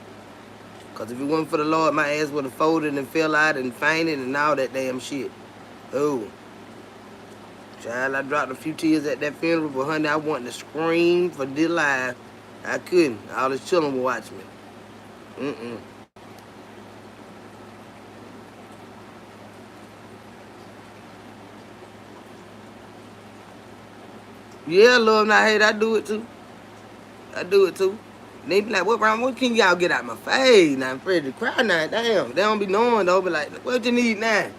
Because if it wasn't for the Lord, my ass would have folded and fell out and fainted and all that damn shit. Oh. Child, I dropped a few tears at that funeral, but honey, I wanted to scream for dear life. I couldn't. All the children were watching me. Mm-mm. Yeah, love, not hate. I do it too. I do it too. They be like, what wrong? What can y'all get out my face? Now I'm afraid to cry now. Damn. They don't be knowing though. Be like, what you need now?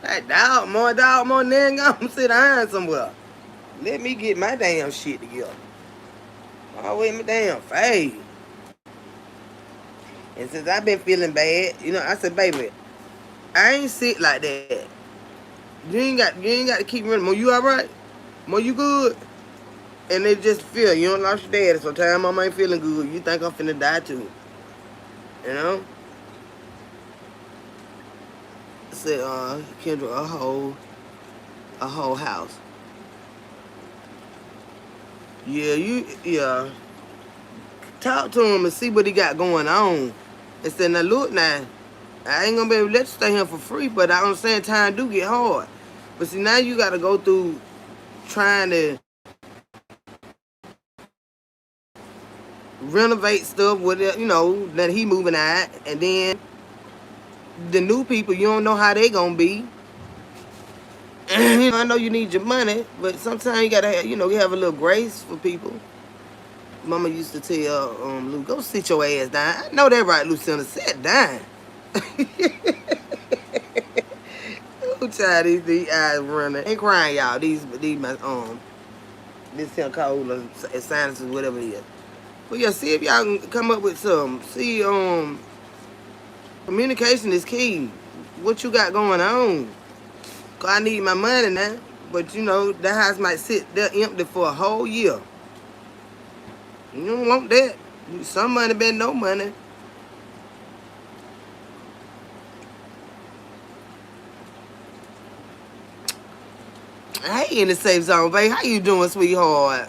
Like, dog, more nigga, gonna sit down somewhere. Let me get my damn shit together. Always my damn face. And since I've been feeling bad, I said, baby, I ain't sick like that. You ain't got to keep running. Mo, you all right? Mo, you good? And they just feel you don't lost your daddy. So time mama ain't feeling good. You think I'm finna die too? You know? I said, Kendra, a whole house. Yeah. Talk to him and see what he got going on. And said, now look now, I ain't gonna be able to let you stay here for free, but I understand time do get hard. But see, now you gotta go through trying to renovate stuff with it, that he moving out, and then the new people, you don't know how they gonna be. I know you need your money, but sometimes you gotta have, you have a little grace for people. Mama used to tell Lou, go sit your ass down. I know that right, Lucinda. Sit down. Ooh, child, these eyes running. Ain't crying, y'all. These my this here cold sinuses, whatever it is. But yeah, see if y'all can come up with some. See, communication is key. What you got going on? Cause I need my money now. But that house might sit there empty for a whole year. You don't want that. Some money better no money. Hey, in the safe zone, baby. How you doing, sweetheart?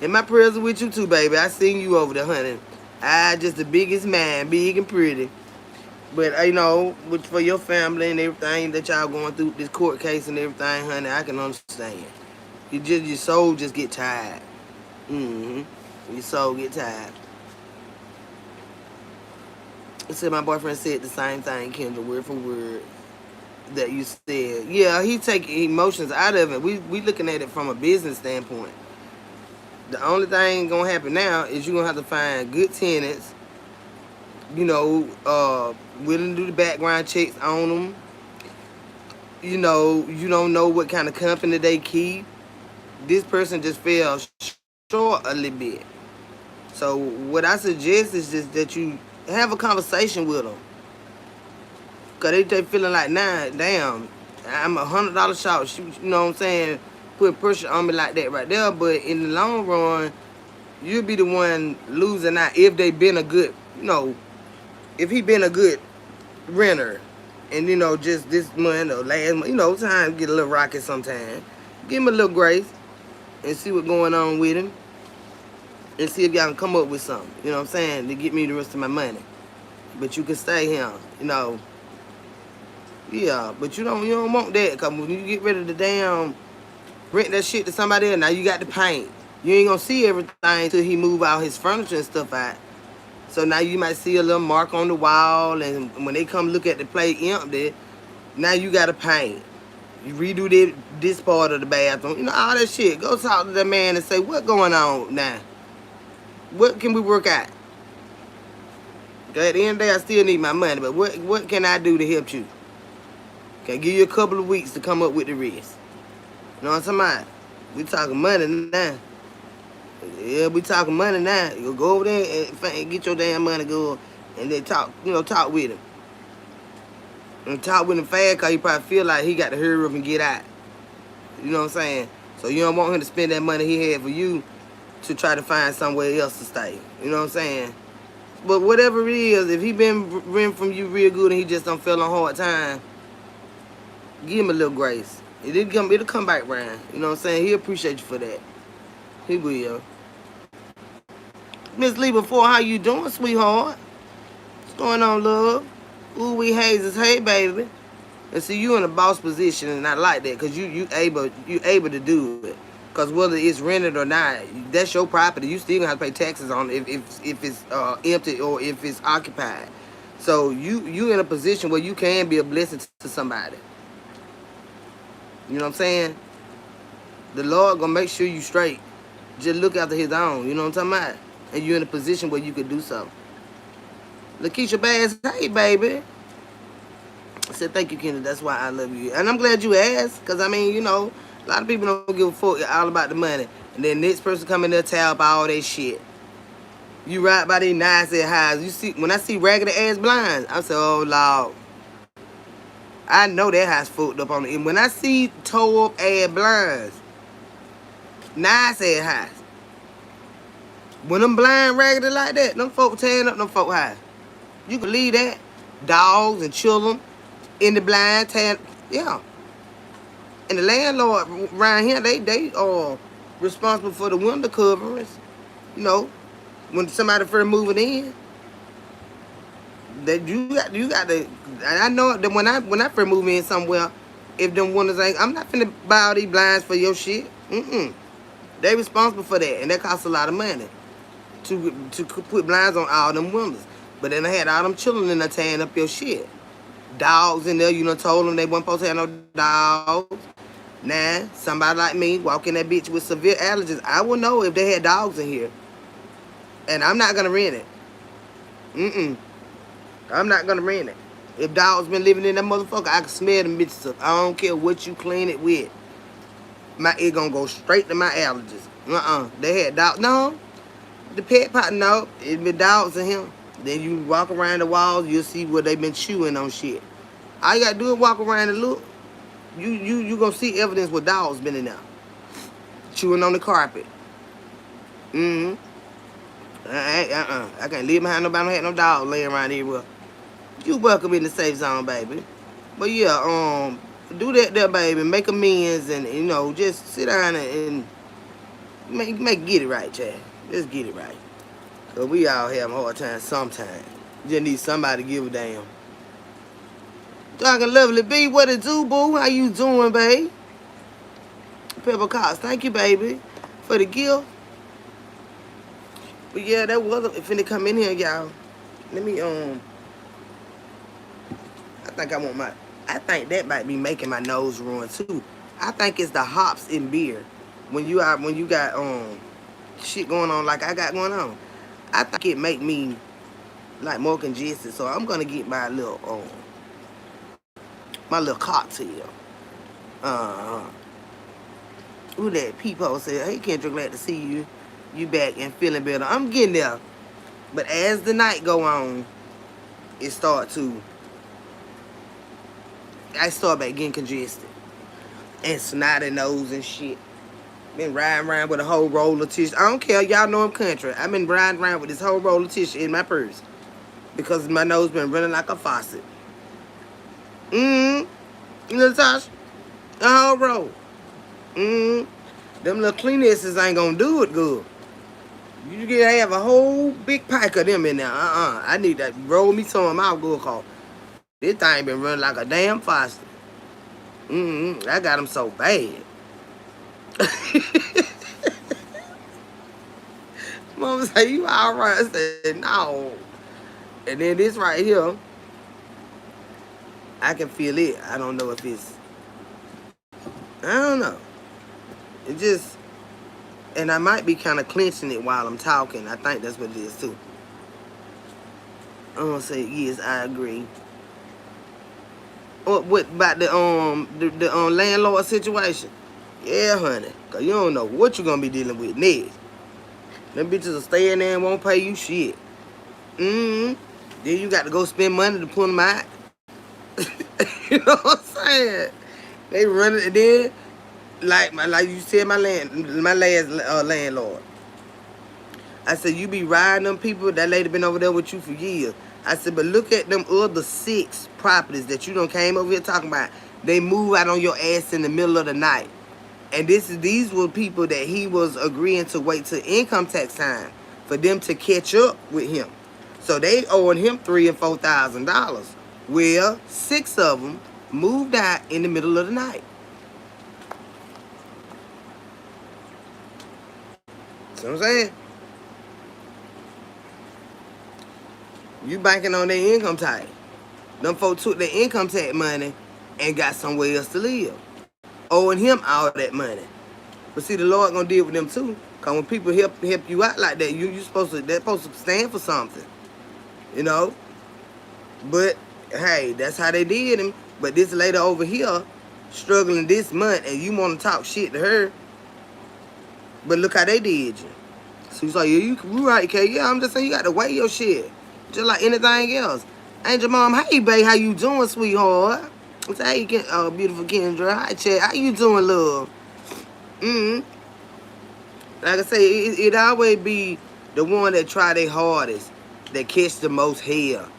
And my prayers are with you too, baby. I seen you over there, honey. I just the biggest man, big and pretty. But which for your family and everything that y'all going through this court case and everything, honey, I can understand. Your soul just get tired. Your soul get tired. I said my boyfriend said the same thing, Kendra, word for word, that you said. Yeah, he take emotions out of it. We looking at it from a business standpoint. The only thing gonna happen now is you're gonna have to find good tenants, willing to do the background checks on them. You don't know what kind of company they keep. This person just fell short a little bit. So what I suggest is just that you have a conversation with them. Because they feeling like, nah, damn, I'm $100 short. You know what I'm saying? Put pressure on me like that right there. But in the long run, you'll be the one losing out if they been a good, if he been a good renter. And, just this month or last month, time get a little rocky sometimes. Give him a little grace and see what's going on with him. And see if y'all can come up with something, you know what I'm saying, to get me the rest of my money. But you can stay here, Yeah, but you don't want that, because when you get rid of the damn, rent that shit to somebody else, now you got to paint. You ain't gonna see everything until he move out his furniture and stuff out. So now you might see a little mark on the wall, and when they come look at the place empty, now you got to paint. You redo this part of the bathroom, all that shit. Go talk to that man and say, what going on now? What can we work out? Okay, at the end of the day, I still need my money, but what can I do to help you? Okay, give you a couple of weeks to come up with the rest. You know what I'm talking about? We talking money now. Yeah, we talking money now. You go over there and get your damn money, go, and then talk with him. And talk with him fast, because he probably feel like he got to hurry up and get out. You know what I'm saying? So you don't want him to spend that money he had for you to try to find somewhere else to stay. You know what I'm saying? But whatever it is, if he been renting from you real good and he just don't feel a hard time, give him a little grace. It'll come back round. You know what I'm saying? He'll appreciate you for that. He will. Miss Lee, before, how you doing, sweetheart? What's going on, love? Ooh, we hazes, hey baby. And see, you in a boss position, and I like that because you able to do it. Because whether it's rented or not, that's your property. You still gonna have to pay taxes on it if it's empty or if it's occupied. So you in a position where you can be a blessing to somebody. You know what I'm saying? The Lord gonna make sure you straight. Just look after His own. You know what I'm talking about? And you in a position where you could do something. Lakeisha Bass, hey baby. I said, thank you, Kendra. That's why I love you. And I'm glad you asked. Because, I mean, a lot of people don't give a fuck all about the money. And then next person come in there tell about all that shit. You right by these nice ass highs. You see, when I see raggedy ass blinds, I say, oh, Lord. I know that house fucked up on it. And when I see toe up ass blinds, nice ass highs. When them blind raggedy like that, them folk tearing up them folk high. You can leave that. Dogs and children in the blind, yeah. And the landlord around here, they are responsible for the window coverings. You know, when somebody first moving in, that you got to. I know that when I first move in somewhere, if them windows ain't, I'm not finna buy all these blinds for your shit. They responsible for that, and that costs a lot of money to put blinds on all them windows. But then I had all them children in there tearing up your shit. Dogs in there, you done told them they wasn't supposed to have no dogs. Now, somebody like me walk in that bitch with severe allergies, I will know if they had dogs in here. And I'm not gonna rent it. I'm not gonna rent it. If dogs been living in that motherfucker, I can smell them bitches up. I don't care what you clean it with. It gonna go straight to my allergies. They had dogs. No. The pet pot, no. It been dogs in here. Then you walk around the walls, you'll see where they been chewing on shit. All you gotta do is walk around and look. You gonna see evidence where dogs been in there. Chewing on the carpet. I can't leave behind nobody who had no dog laying around here. Well, you welcome in the safe zone, baby. But yeah, do that there, baby. Make amends and, just sit down and get it right, Chad. Just get it right. Cause we all have a hard time sometimes. Just need somebody to give a damn. Talking Lovely B, what it do, boo? How you doing, babe? Pepper Cox, thank you, baby, for the gift. But yeah, that was finna come in here, y'all. Let me I think that might be making my nose run too. I think it's the hops in beer. When you got shit going on like I got going on. I think it make me like more congested. So I'm gonna get my little cocktail. Who that people said, hey Kendra, glad to see you. You back and feeling better. I'm getting there. But as the night go on, I start back getting congested. And snotty nose and shit. Been riding around with a whole roll of tissue. I don't care, y'all know I'm country. I've been riding around with this whole roll of tissue in my purse. Because my nose been running like a faucet. You know, Tasha? A whole roll. Them little Kleenexes ain't gonna do it good. You can have a whole big pack of them in there. I need to roll me some of them out good call. This thing been running like a damn faucet. I got them so bad. Mama say, you alright? I said, no. And then this right here, I can feel it. I don't know if it's, I don't know. It just, and I might be kind of clenching it while I'm talking. I think that's what it is too. I'm gonna say, yes, I agree. What about the landlord situation? Yeah, honey. Cause you don't know what you're gonna be dealing with next. Them bitches will stay in there and won't pay you shit. Then you got to go spend money to pull them out. You know what I'm saying? They run it, and then like you said, my last landlord. I said, you be riding them people. That lady been over there with you for years. I said, but look at them other 6 properties that you done came over here talking about. They move out on your ass in the middle of the night. And these were people that he was agreeing to wait till income tax time for them to catch up with him. So they owing him $3,000 and $4,000. Well, 6 of them moved out in the middle of the night. See what I'm saying? You banking on their income tax. Them folks took their income tax money and got somewhere else to live, owing him all that money. But see, the Lord gonna deal with them too. Cause when people help you out like that, you supposed to, they're supposed to stand for something, you know. But hey, that's how they did him. But this lady over here struggling this month, and you want to talk shit to her. But look how they did you. So he's like, yeah, you right, Kay. Yeah, I'm just saying you got to weigh your shit, just like anything else. Angel Mom, hey, babe, how you doing, sweetheart? I say, hey, beautiful Kendra. Hi, Chad. How you doing, love? Like I say, it always be the one that try their hardest that catch the most hell.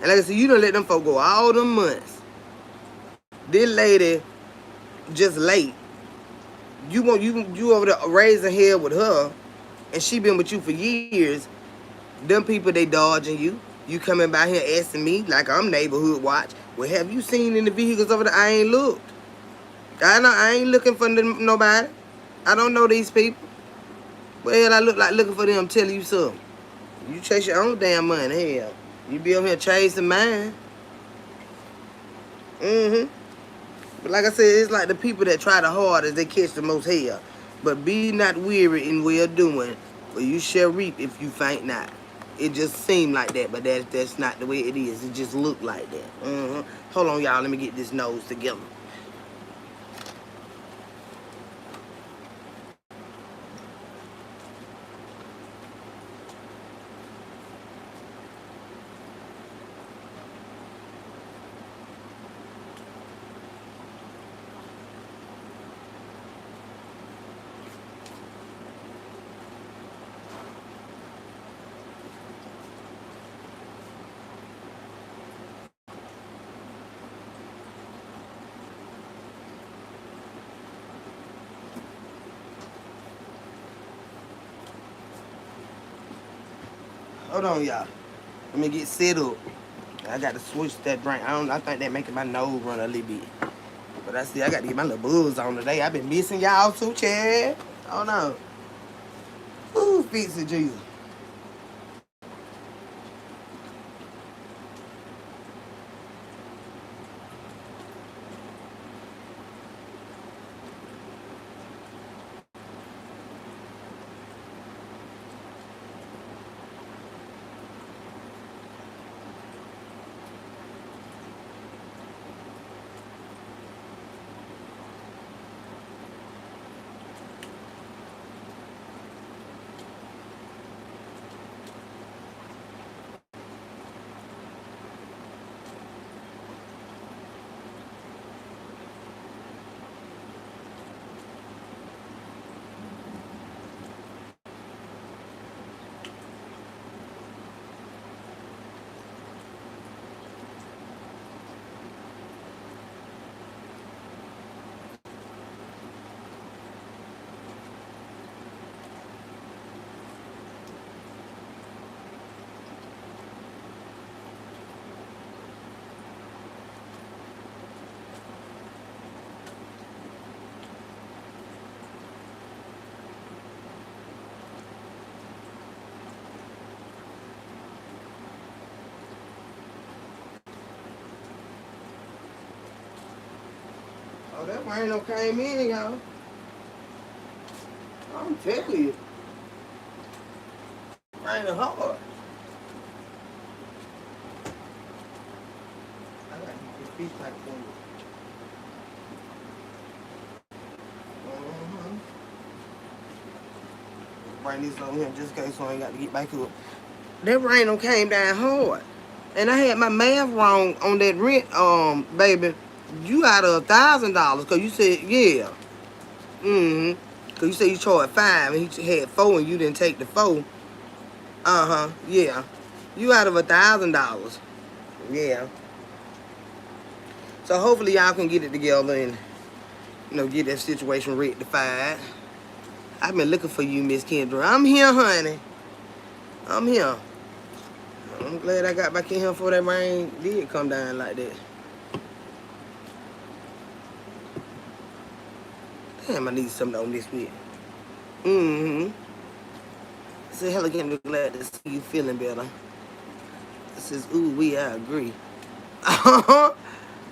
And like I said, you don't let them folk go all them months. This lady just late. You over there raising hell with her, and she been with you for years. Them people, they dodging you. You coming by here asking me like I'm neighborhood watch. Well, have you seen in the vehicles over there? I ain't looked. I ain't looking for nobody. I don't know these people. Well, I look like looking for them. Telling you something. You chase your own damn money. Hell, you be over here chasing mine. But like I said, it's like the people that try the hardest, they catch the most hell. But be not weary in well doing, for you shall reap if you faint not. It just seemed like that, but that's not the way it is. It just looked like that. Hold on, y'all. Let me get this nose together. Hold on, y'all. Let me get set up. I got to switch that drink. I think that making my nose run a little bit. But I got to get my little buzz on today. I've been missing y'all too, Chad. Oh no. Ooh, fix it, Jesus. Oh, that rain don't came in, y'all. I'm telling you. Raining hard. I gotta get this fish like for you. Bring this over here just in case so I ain't got to get back up. That rain don't came down hard. And I had my math wrong on that rent, baby. You out of $1,000 because you said, yeah. Because you said you charged 5 and he had 4 and you didn't take the 4. Yeah. You out of $1,000. Yeah. So hopefully y'all can get it together and, get that situation rectified. I've been looking for you, Miss Kendra. I'm here, honey. I'm here. I'm glad I got back in here before that rain did come down like that. Damn, I need something on this week. Mm-hmm. Say hell again, glad to see you feeling better. It says, ooh, I agree.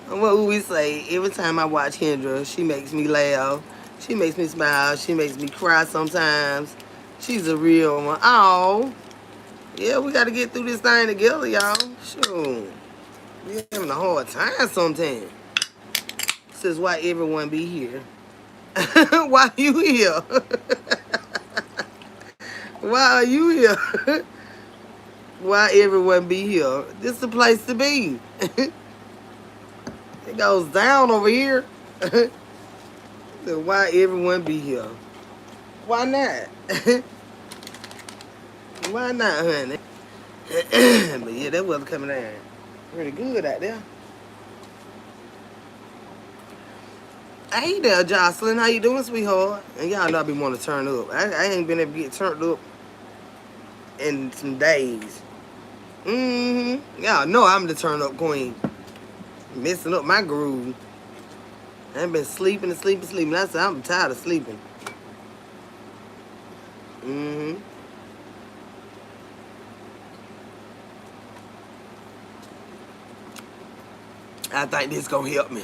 What would we say? Every time I watch Kendra, she makes me laugh. She makes me smile. She makes me cry sometimes. She's a real one. Oh, yeah, we got to get through this thing together, y'all. Sure. We're having a hard time sometimes. Says, why everyone be here? Why you here? Why are you here? Why everyone be here? This is the place to be. It goes down over here. So why everyone be here? Why not? Why not, honey? But yeah, that weather coming down pretty good out there. Hey there, Jocelyn. How you doing, sweetheart? And y'all know I be wanting to turn up. I ain't been able to get turned up in some days. Y'all know I'm the turn up queen. Messing up my groove. I've been sleeping and sleeping. I said I'm tired of sleeping. I think this gonna help me.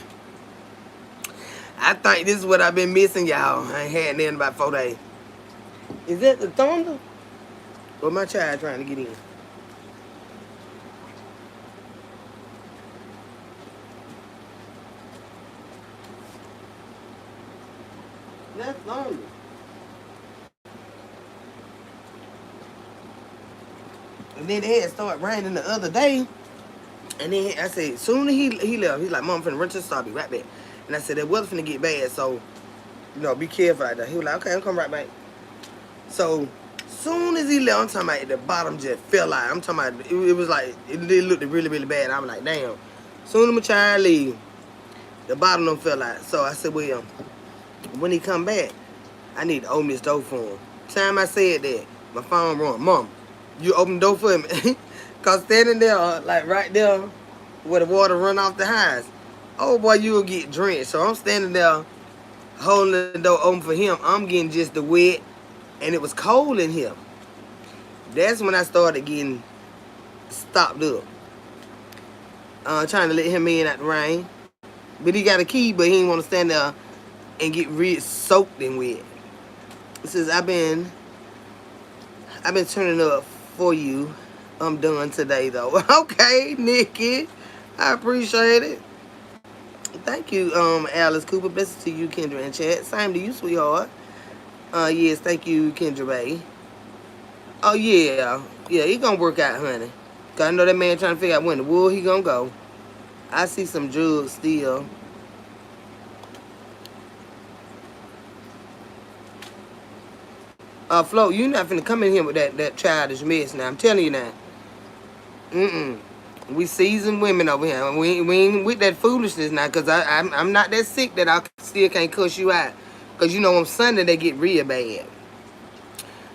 I think this is what I've been missing, y'all. I ain't had it in about 4 days. Is that the thunder? Or my child trying to get in? That's thunder. And then it had started raining the other day. And then I said, soon as he left, he's like, Mom, I'm finna run to the store, I'll be right back. And I said, that weather finna get bad, so, be careful out there. He was like, okay, I'll come right back. So, soon as he left, I'm talking about the bottom just fell out. I'm talking about, it was like, it looked really, really bad. I'm like, damn. Soon as my child leave, the bottom them fell out. So I said, well, when he come back, I need to open this door for him. Time I said that, my phone rung. Mom, you open the door for me? Cause standing there, like right there, where the water run off the highs, oh boy, you will get drenched. So I'm standing there, holding the door open for him. I'm getting just the wet, and it was cold in here. That's when I started getting stopped up. Trying to let him in at the rain. But he got a key, but he didn't want to stand there and get soaked and wet. It says, I've been turning up for you. I'm done today, though. Okay, Nikki. I appreciate it. Thank you, Alice Cooper. Blessings to you, Kendra, in chat. Same to you, sweetheart. Yes, thank you, Kendra Bay. Oh, yeah. Yeah, he gonna work out, honey. Cause I know that man trying to figure out when the wool he gonna go. I see some jugs still. Flo, you not finna come in here with that childish mess now. I'm telling you now. We seasoned women over here. We ain't with that foolishness now, because I'm not that sick that I still can't cuss you out. Because you know on Sunday they get real bad.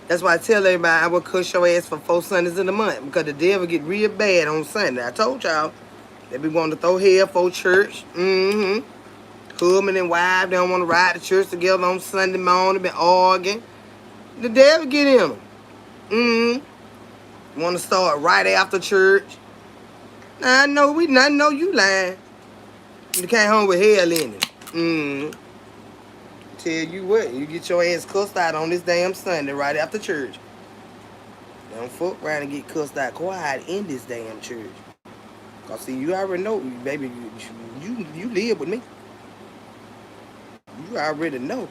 That's why I tell everybody I will cuss your ass for 4 Sundays in a month. Because the devil get real bad on Sunday. I told y'all. They be wanting to throw hell for church. Husband and wife, they don't want to ride to church together on Sunday morning. Been arguing. The devil get in them. Want to start right after church. Now, I know you lying. You came home with hell in it. Tell you what, you get your ass cussed out on this damn Sunday right after church. Don't fuck around and get cussed out quiet in this damn church. Cause see, you already know, baby, you live with me. You already know.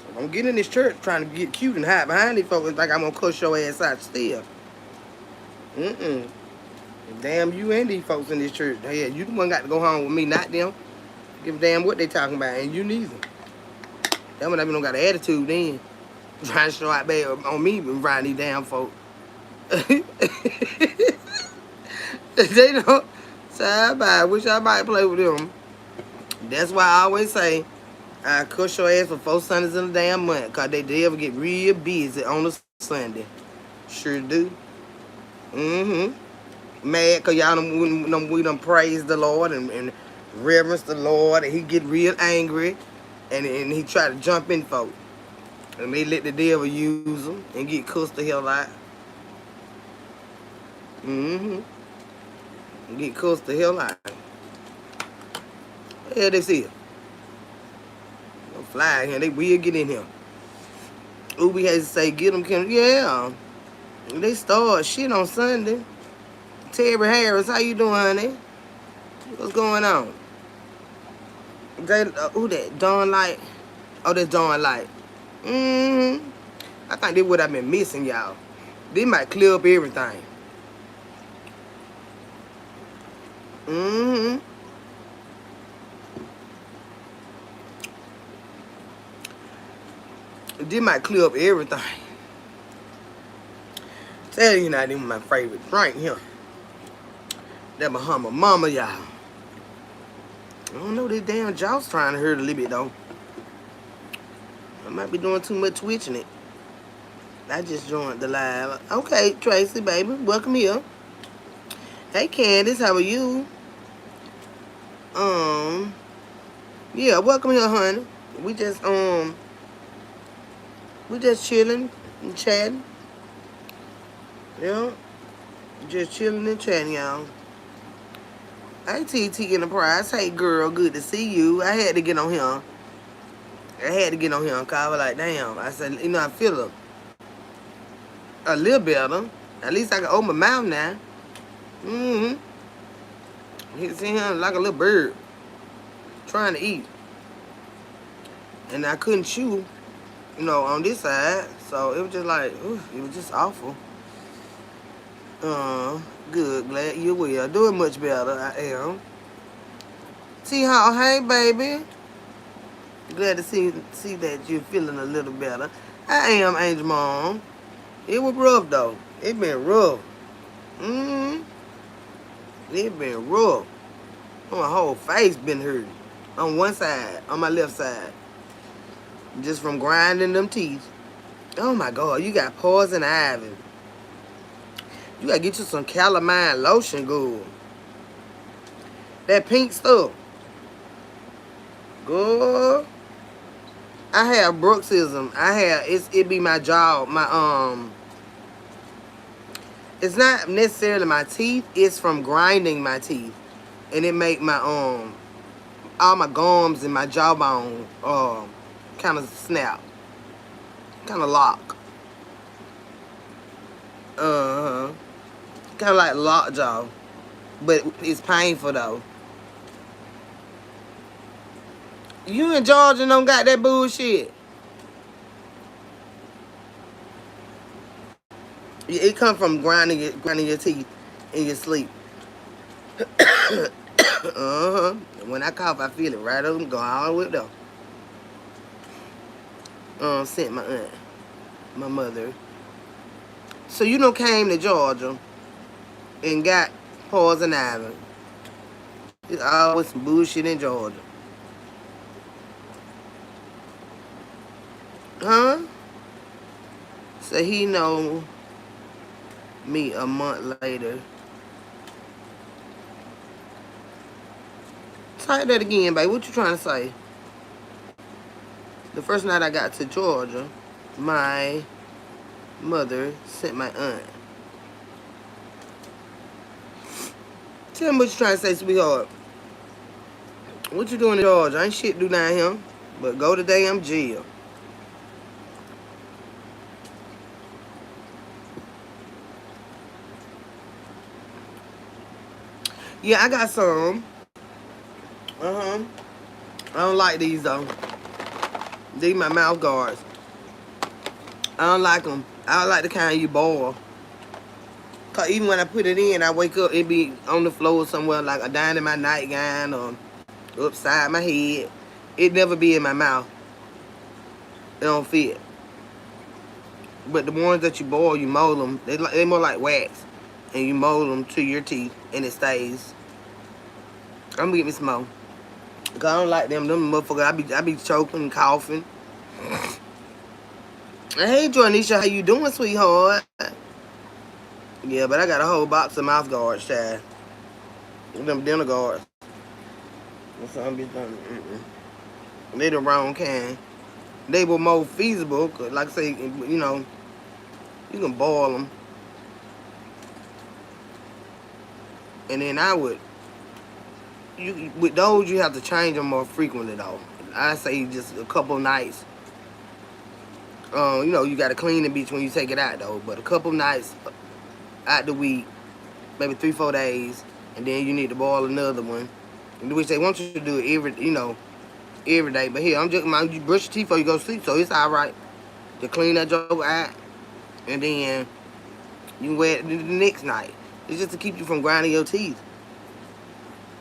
So don't get in this church trying to get cute and hide behind these folks like I'm gonna cuss your ass out still. Damn you and these folks in this church. Hey, you the one got to go home with me, not them. Give a damn what they talking about, and you neither. That one I don't got an attitude then. Trying to show out bad on me around these damn folks. They don't. So I wish I might play with them. That's why I always say I cuss your ass for 4 Sundays in a damn month, cause they ever get real busy on a Sunday. Sure do. Mm-hmm. Mad because y'all we done praise the Lord and reverence the Lord, and he get real angry, and he try to jump in folk. And they let the devil use them and get cussed the hell out. Mm-hmm. Get cussed the hell out. Yeah, this here. Don't fly in here. They will get in here. Ubi has to say, get them, Kim. Yeah. They start shit on Sunday. Terry Harris, how you doing, honey? What's going on? They, who that? Dawn Light? Oh, that's Dawn Light. Mm-hmm. I think they would have been missing, y'all. They might clear up everything. Mm-hmm. They might clear up everything. Tell you not even my favorite drink here. That Bahama Mama, y'all. I don't know, this damn jaw's trying to hurt a little bit, though. I might be doing too much twitching it. I just joined the live. Okay, Tracy, baby, welcome here. Hey, Candace, how are you? Yeah, welcome here, honey. We just chilling and chatting. Yeah, just chilling and chatting, y'all. Hey, TT Enterprise. Hey, girl, good to see you. I had to get on here. Cause I was like, damn. I said, you know, I feel a little better. At least I can open my mouth now. Mm-hmm. He see him like a little bird trying to eat. And I couldn't chew, you know, on this side. So it was just like, oof, it was just awful. Good, glad you will. Doing much better, I am. T-Hawk, hey, baby. Glad to see that you're feeling a little better. I am, Angel Mom. It was rough, though. It been rough. Mm-hmm. It been rough. My whole face been hurting. On one side, on my left side. Just from grinding them teeth. Oh, my God. You got poison ivy. You gotta get you some calamine lotion, good. That pink stuff. Good. I have bruxism. It be my jaw. It's not necessarily my teeth. It's from grinding my teeth. And it make my, all my gums and my jawbone, kind of snap. Kind of lock. Uh-huh. Kind of like lockjaw. But it's painful, though. You in Georgia don't got that bullshit. It come from grinding your teeth in your sleep. Uh-huh. When I cough, I feel it right up and go all the way up there. Sent my aunt, my mother. So you done came to Georgia and got poison ivy. It's always some bullshit in Georgia. Huh? So he know me a month later. Type that again, babe. What you trying to say? The first night I got to Georgia, my mother sent my aunt. Tell me what you trying to say, sweetheart. What you doing in Georgia? Ain't shit do down here, but go to damn jail. Yeah, I got some. I don't like these though. These my mouth guards. I don't like them. I don't like the kind you boil. Cause even when I put it in, I wake up, it be on the floor somewhere, like down in my nightgown or upside my head. It never be in my mouth. It don't fit. But the ones that you boil, you mold them. They more like wax, and you mold them to your teeth, and it stays. I'm gonna get me some more. Cause I don't like them motherfuckers. I be choking and coughing. Hey, Jornisha, how you doing, sweetheart? Yeah, but I got a whole box of mouth guards, child. Them dinner guards. Some bitch done. They the wrong kind. They were more feasible, cause like I say, you can boil them, and then I would. You with those you have to change them more frequently though. I say just a couple nights. You got to clean the bitch when you take it out though. But a couple nights out the week, maybe 3-4 days, and then you need to boil another one. Which they want you to do it every day. But here I'm just you brush your teeth before you go to sleep, so it's all right to clean that joke out, and then you wear it the next night. It's just to keep you from grinding your teeth.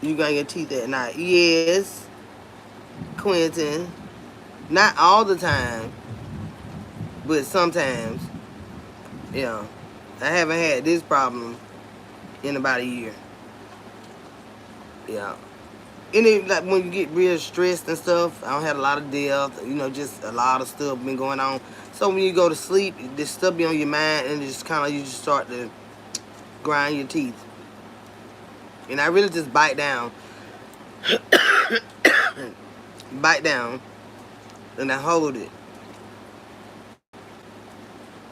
You grind your teeth at night. Yes, Quentin. Not all the time, but sometimes. Yeah. I haven't had this problem in about a year. Yeah. And it, like when you get real stressed and stuff, I don't have a lot of death, just a lot of stuff been going on. So when you go to sleep, this stuff be on your mind and it's kind of you just start to grind your teeth. And I really just bite down. Bite down. And I hold it.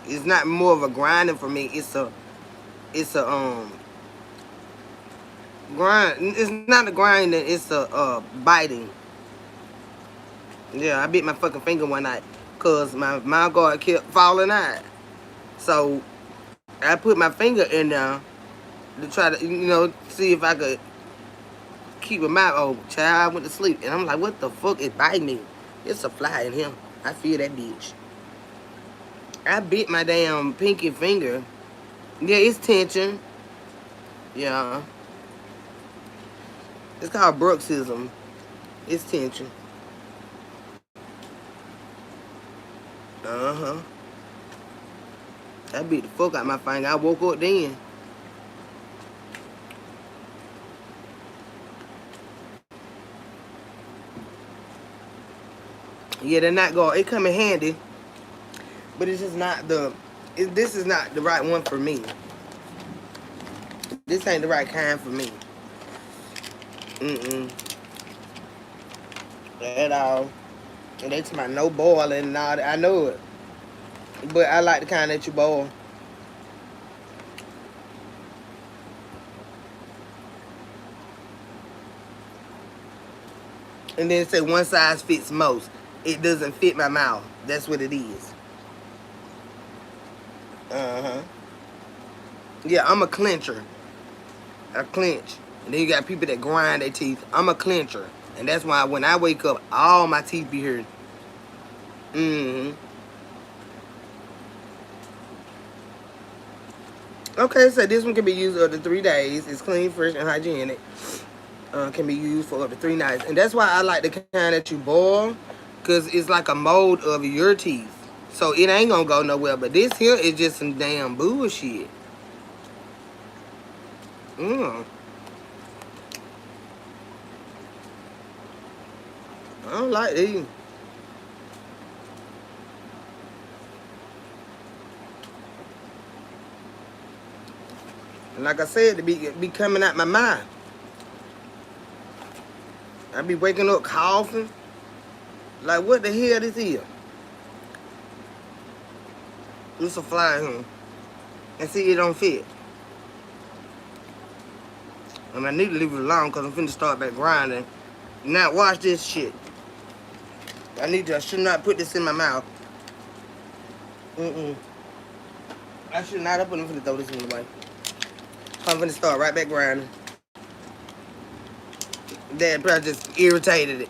It's not more of a grinding for me. It's a grind. It's not a grinding. It's a biting. Yeah, I bit my fucking finger one night because my mouth guard kept falling out. So I put my finger in there to try to, see if I could keep my mouth open. Child, I went to sleep and I'm like, what the fuck is biting me? It's a fly in here. I feel that bitch. I bit my damn pinky finger. Yeah, it's tension. Yeah. It's called bruxism. It's tension. Uh-huh. I beat the fuck out my finger. I woke up then. Yeah, they're not going. It come in handy, but it's just not this is not the right one for me. This ain't the right kind for me. At all. And they tell me no boiling and all that. I know it, but I like the kind that you boil. And then say one size fits most. It doesn't fit my mouth. That's what it is. Uh-huh. Yeah, I'm a clencher. I clench. And then you got people that grind their teeth. I'm a clencher. And that's why when I wake up, all my teeth be hurting. Okay, so this one can be used up to 3 days. It's clean, fresh, and hygienic. Can be used for up to 3 nights. And that's why I like the kind that you boil. Because it's like a mold of your teeth. So it ain't going to go nowhere. But this here is just some damn bullshit. I don't like these. And like I said, it be coming out my mind. I be waking up coughing. Like, what the hell this is? It's a fly here. And see, it don't fit. And I need to leave it alone because I'm finna start back grinding. Now, watch this shit. I should not put this in my mouth. I should not have put it. I'm finna throw this one away. I'm finna start right back grinding. That probably just irritated it.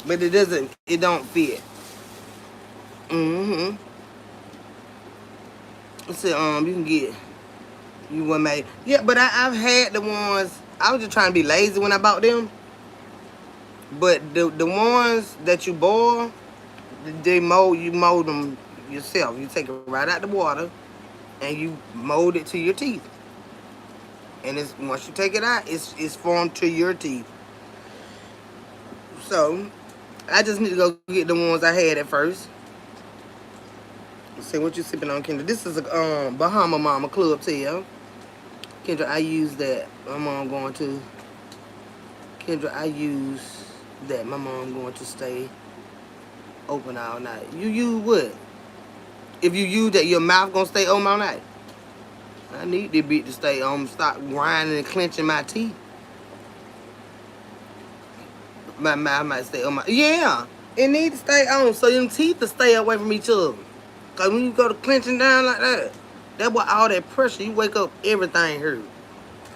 But it don't fit. So, you can get, you one made. Yeah, but I've had the ones, I was just trying to be lazy when I bought them. But the ones that you boil, you mold them yourself. You take it right out the water and you mold it to your teeth. And once you take it out, it's formed to your teeth. So I just need to go get the ones I had at first. Let's see what you sipping on, Kendra. This is a Bahama Mama Club tail. Kendra, I use that. My mom going to. Kendra, I use that. My mom going to stay open all night. You use what? If you use that, your mouth gonna stay open all night. I need this bitch to stay on. Stop grinding and clenching my teeth. My mouth might stay on my. Yeah, it need to stay on so them teeth to stay away from each other. Cause when you go to clenching down like that, that's what all that pressure. You wake up, everything hurt.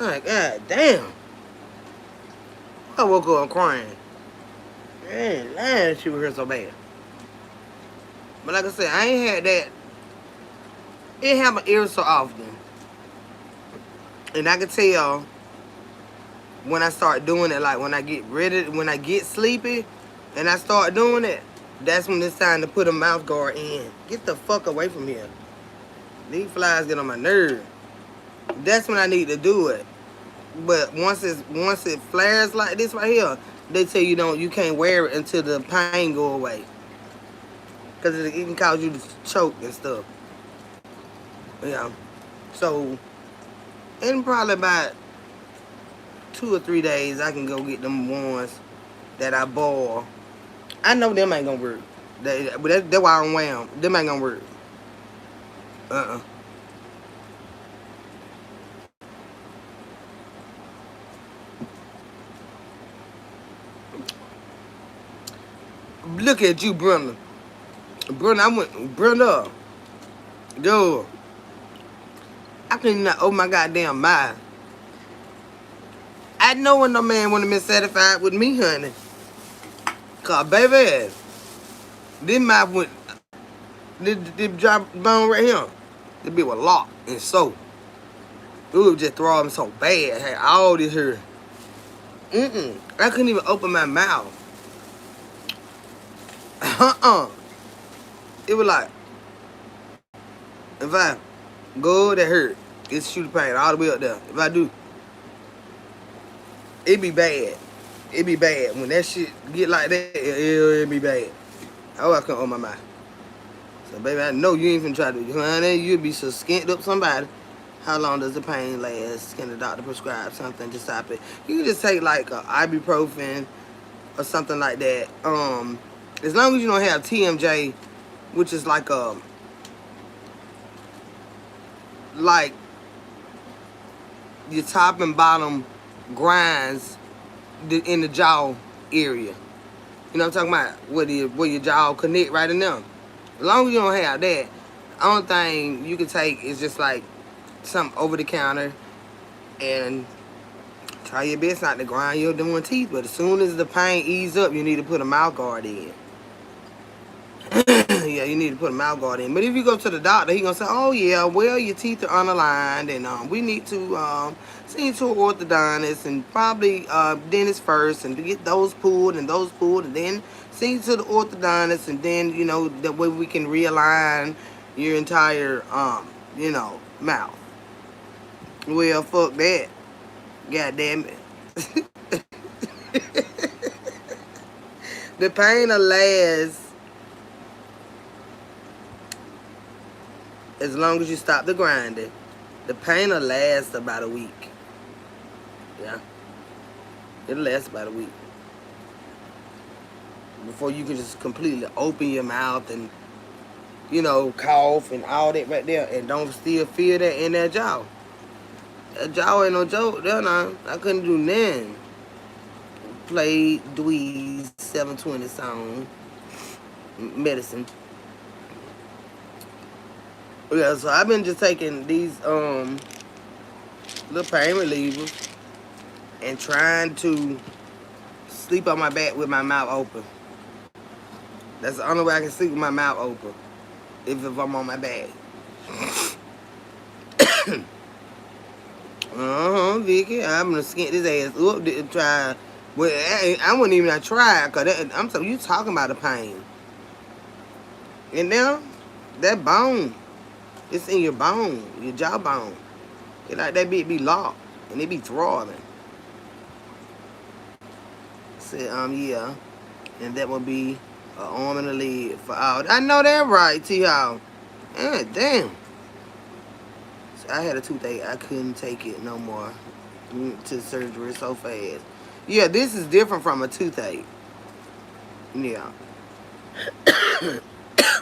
Like, God damn. I woke up crying. Man, that shit was hurt so bad. But like I said, I ain't had that. It happen every so often. And I can tell when I start doing it, like when I get ready, when I get sleepy and I start doing it, that's when it's time to put a mouth guard in. Get the fuck away from here. These flies get on my nerve. That's when I need to do it. But once it flares like this right here, they tell you can't wear it until the pain go away. Cause it can cause you to choke and stuff. Yeah. So in probably about 2 or 3 days, I can go get them ones that I boil. I know them ain't gonna work. But that's why I don't wear them. Them ain't gonna work. Look at you, Brenda. Brenda. Yo. I couldn't not open my goddamn mouth. I know when no man wanna be satisfied with me, honey. Cause baby, this mouth went, this drop bone right here, this bitch was locked and so. It was just throbbing so bad. Had all this here. I couldn't even open my mouth. It was like, if I go, that hurt. It's shoot the pain all the way up there. If I do, it be bad. It be bad. When that shit get like that, it be bad. Oh, I couldn't open my mouth. So, baby, I know you ain't finna try to, honey, you'd be so skint up somebody. How long does the pain last? Can the doctor prescribe something to stop it? You can just take like a ibuprofen or something like that. As long as you don't have TMJ, which is like your top and bottom grinds in the jaw area. You know what I'm talking about? Where your jaw connect right in there. As long as you don't have that, the only thing you can take is just like something over the counter and try your best not to grind your doing teeth. But as soon as the pain ease up, you need to put a mouth guard in. Yeah, you need to put a mouth guard in. But if you go to the doctor, he gonna say, oh yeah, well, your teeth are unaligned and we need to send you to an orthodontist and probably dentist first and to get those pulled and then send you to the orthodontist and then, that way we can realign your entire, mouth. Well, fuck that. God damn it. The pain will last as long as you stop the grinding. The pain will last about a week. Yeah. It'll last about a week. Before you can just completely open your mouth and, cough and all that right there and don't still feel that in that jaw. That jaw ain't no joke. There now. I couldn't do nothing. Played Dwee's 720 song. Medicine. Yeah, so I've been just taking these little pain relievers and trying to sleep on my back with my mouth open. That's the only way I can sleep with my mouth open. If I'm on my back. Vicky, I'm gonna skint this ass up to try. Well, I wouldn't even try, cause I'm so you talking about the pain. And now that bone, it's in your bone, your jawbone. It like that bitch be locked and it be throbbing. Said yeah, and that would be an arm and a leg for all. I know that right, T-Haw. Damn. So I had a toothache. I couldn't take it no more. To surgery so fast. Yeah, this is different from a toothache. Yeah.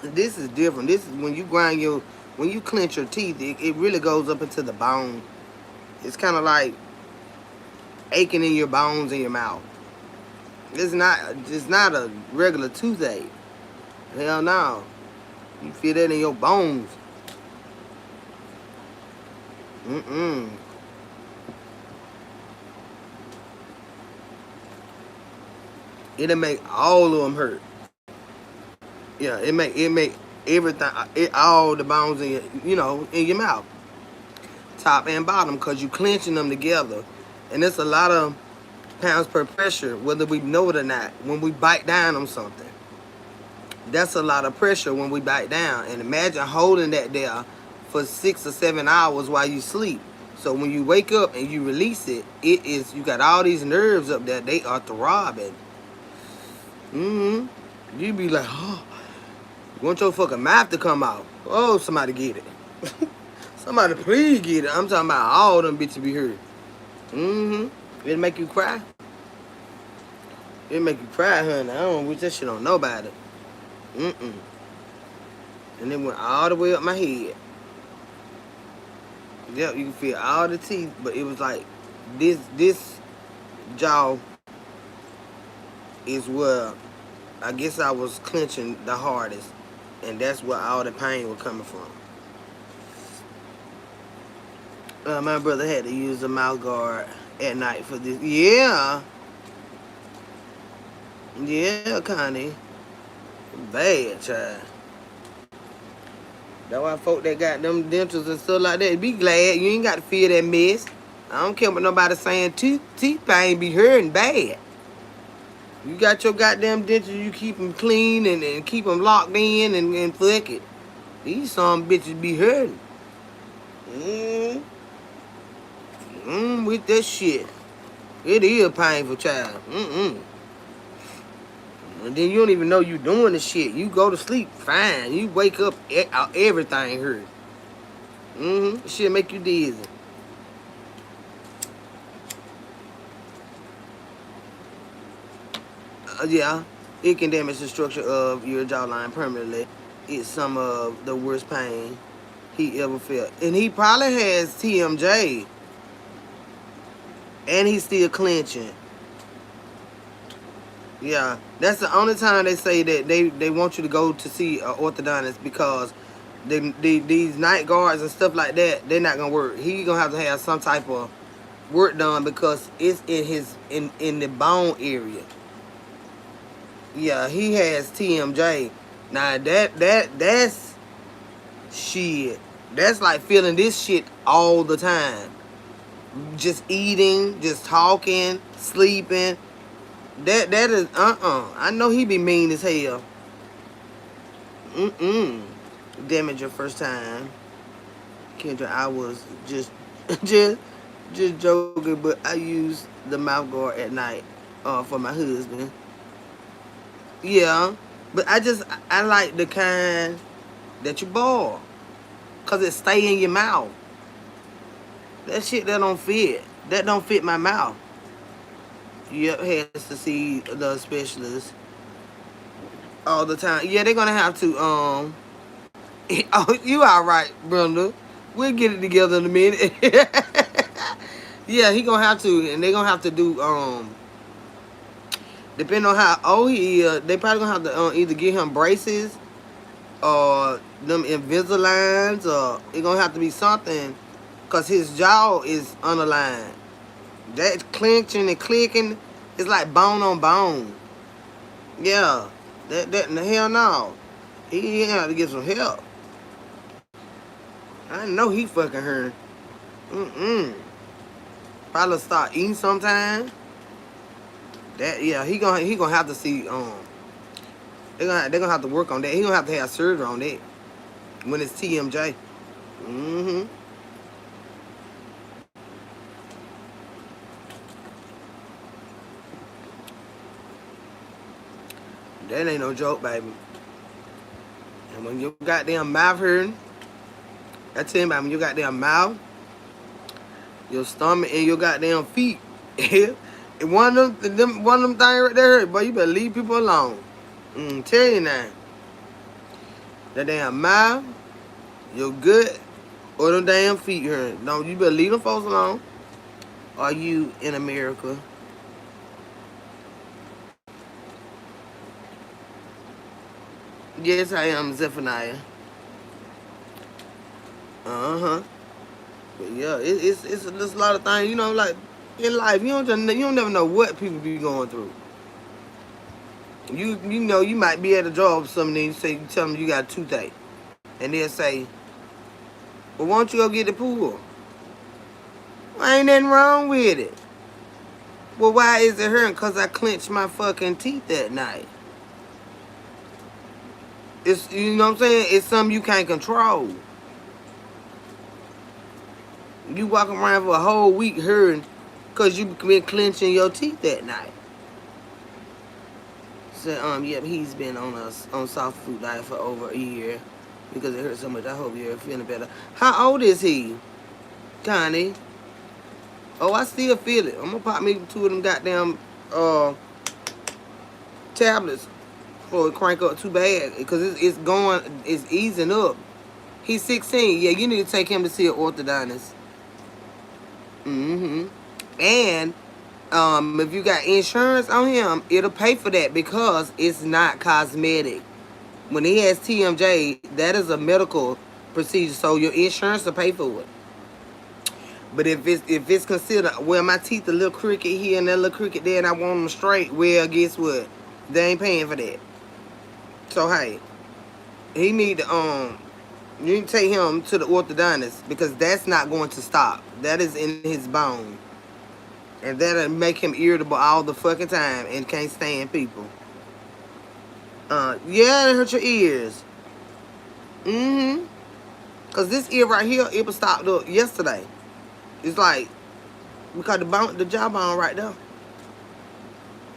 This is different. This is when you when you clench your teeth, it really goes up into the bone. It's kind of like aching in your bones in your mouth. It's not a regular toothache. Hell no. You feel that in your bones. Mm-mm. It'll make all of them hurt. Yeah, it make everything, all the bones in in your mouth, top and bottom, cause you clenching them together, and it's a lot of pounds per pressure, whether we know it or not. When we bite down on something, that's a lot of pressure when we bite down. And imagine holding that there for 6 or 7 hours while you sleep. So when you wake up and you release it, you got all these nerves up there. They are throbbing. You be like, oh, you want your fucking mouth to come out. Oh, somebody get it. Somebody please get it. I'm talking about all them bitches be hurt. It'll make you cry. It'll make you cry, honey. I don't wish that shit on nobody. And it went all the way up my head. Yep, you can feel all the teeth, but it was like this jaw is where I guess I was clenching the hardest, and that's where all the pain was coming from. My brother had to use a mouth guard at night for this. Yeah. Yeah, Connie. Bad, child. That's why folk that got them dentals and stuff like that, be glad you ain't got to feel that mess. I don't care what nobody saying. Teeth pain be hurting bad. You got your goddamn dentures, you keep them clean and keep them locked in and fuck it. These some bitches be hurting. With that shit. It is painful, child. And then you don't even know you doing the shit. You go to sleep fine. You wake up, everything hurt. Shit make you dizzy. Yeah, it can damage the structure of your jawline permanently. It's some of the worst pain he ever felt. And he probably has TMJ. And he's still clenching. Yeah, that's the only time they say that they want you to go to see an orthodontist, because these night guards and stuff like that, they're not gonna work. He gonna have to have some type of work done because it's in the bone area. Yeah, he has TMJ. Now that's shit. That's like feeling this shit all the time. Just eating, just talking, sleeping. That is I know he be mean as hell. Damage your first time. Kendra, I was just just joking, but I use the mouth guard at night for my husband. Yeah. But I like the kind that you boil. Cause it stay in your mouth. That shit that don't fit. That don't fit my mouth. Yep, has to see the specialist all the time. Yeah, they're gonna have to oh, you alright, Brenda. We'll get it together in a minute. Yeah, he gonna have to, and they gonna have to do depending on how old he is, they probably gonna have to either get him braces or them Invisaligns, or it gonna have to be something, cause his jaw is unaligned. That clenching and clicking is like bone on bone. Yeah, that hell no. He have to get some help. I know he fucking hurt. Probably start eating sometime. That yeah, he gonna have to see they're gonna have to work on that. He gonna have to have surgery on that when it's TMJ. That ain't no joke, baby. And when your goddamn mouth hurting, I tell you about when your goddamn mouth, your stomach, and your goddamn feet. And one of them things right there, boy, you better leave people alone. Tell you now. That damn mouth, your gut, or them damn feet hurt. No, you better leave them folks alone. Are you in America? Yes, I am, Zephaniah. Uh-huh. But yeah, it's a lot of things, you know, like in life, you don't never know what people be going through. You know, you might be at a job or something, and you tell them you got a toothache, and they'll say, "Well, why don't you go get the pool?" Well, ain't nothing wrong with it. Well, why is it hurting? Cause I clenched my fucking teeth that night. It's, you know what I'm saying? It's something you can't control. You walking around for a whole week hurting because you been clenching your teeth that night. So, yep, he's been on soft food diet for over a year because it hurt so much. I hope you're feeling better. How old is he, Connie? Oh, I still feel it. I'm gonna pop me two of them goddamn tablets before it crank up too bad because it's easing up. He's 16. Yeah, you need to take him to see an orthodontist. And if you got insurance on him, it'll pay for that because it's not cosmetic. When he has TMJ, that is a medical procedure, so your insurance will pay for it. But if it's considered, well, my teeth a little crooked here and that little crooked there, and I want them straight, well, guess what? They ain't paying for that. So hey, he need to you need to take him to the orthodontist because that's not going to stop. That is in his bone. And that'll make him irritable all the fucking time and can't stand people. Yeah, it hurt your ears. Cause this ear right here, it was stopped up yesterday. It's like, because the jawbone right there.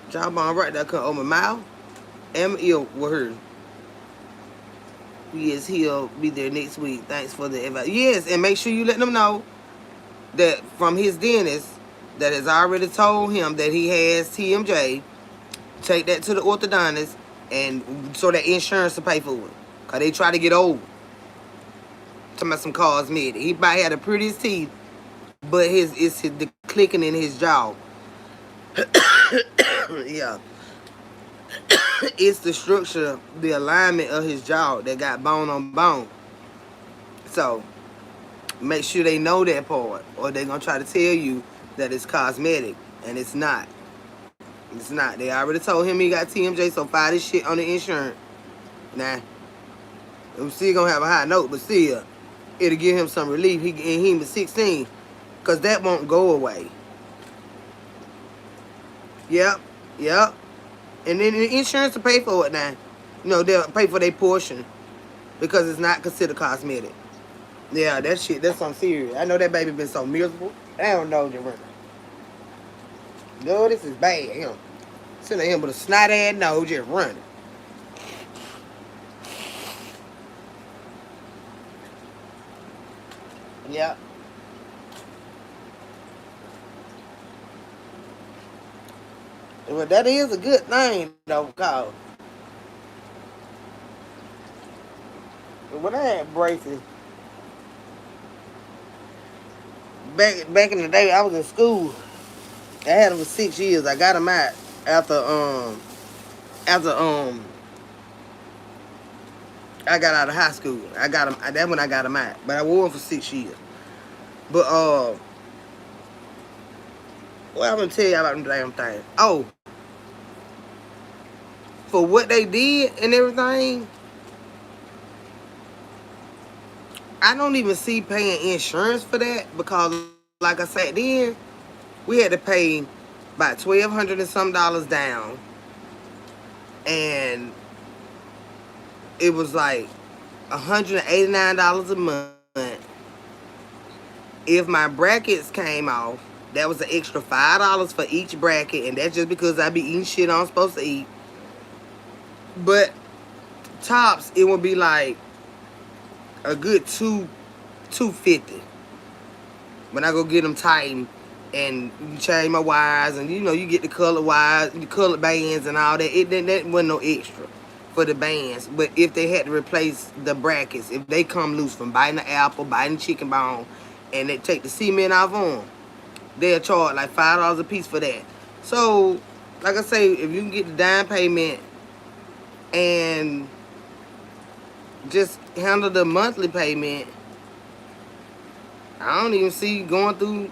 Jawbone right there come over my mouth and my ear will hurt. Yes, he'll be there next week. Thanks for the advice. Yes, and make sure you let them know that from his dentist that has already told him that he has TMJ, take that to the orthodontist and so that insurance will pay for it. Cause they try to get old. Talking about some cosmetic. He might have the prettiest teeth, but the clicking in his jaw. Yeah. It's the structure, the alignment of his jaw that got bone on bone. So make sure they know that part, or they're gonna try to tell you that it's cosmetic, and it's not. It's not. They already told him he got TMJ, so file this shit on the insurance. Nah, I'm still gonna have a high note, but still, it'll give him some relief. He was 16, cause that won't go away. Yep. And then the insurance will pay for it now. You know, they'll pay for their portion because it's not considered cosmetic. Yeah, that shit, that's something serious. I know that baby been so miserable. I don't know, Jerome. No, this is bad. Him sitting at him with a snot ass nose just running. Yeah. Well, that is a good thing, though, cause when I had braces, back in the day, I was in school. I had them for 6 years. I got them out after I got out of high school. I got them. That's when I got them out. But I wore them for 6 years. But what I'm gonna tell you about them damn things. Oh, for what they did and everything, I don't even see paying insurance for that because, like I said, then we had to pay about $1,200 and some dollars down, and it was like $189 a month. If my brackets came off, that was an extra $5 for each bracket, and that's just because I be eating shit I'm supposed to eat. But tops, it would be like a good $250 when I go get them tightened and you change my wires and you get the color wires, the color bands and all that. That wasn't no extra for the bands. But if they had to replace the brackets, if they come loose from biting the apple, biting the chicken bone, and they take the cement off on them, they'll charge like $5 a piece for that. So, like I say, if you can get the down payment and just handle the monthly payment, I don't even see going through.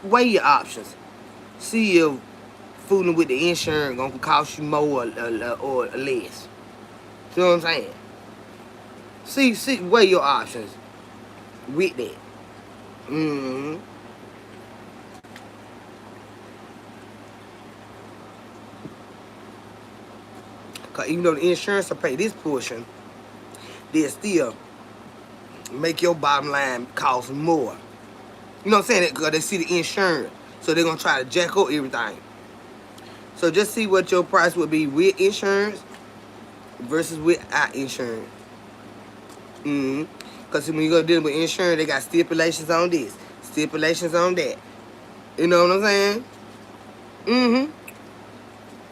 Weigh your options. See if fooling with the insurance gonna cost you more or less. You know what I'm saying? See, weigh your options with that. Cause even though the insurance will pay this portion, they still make your bottom line cost more. You know what I'm saying? Because they see the insurance. So they're going to try to jack up everything. So just see what your price would be with insurance versus without insurance. Because when you go deal with insurance, they got stipulations on this, stipulations on that. You know what I'm saying?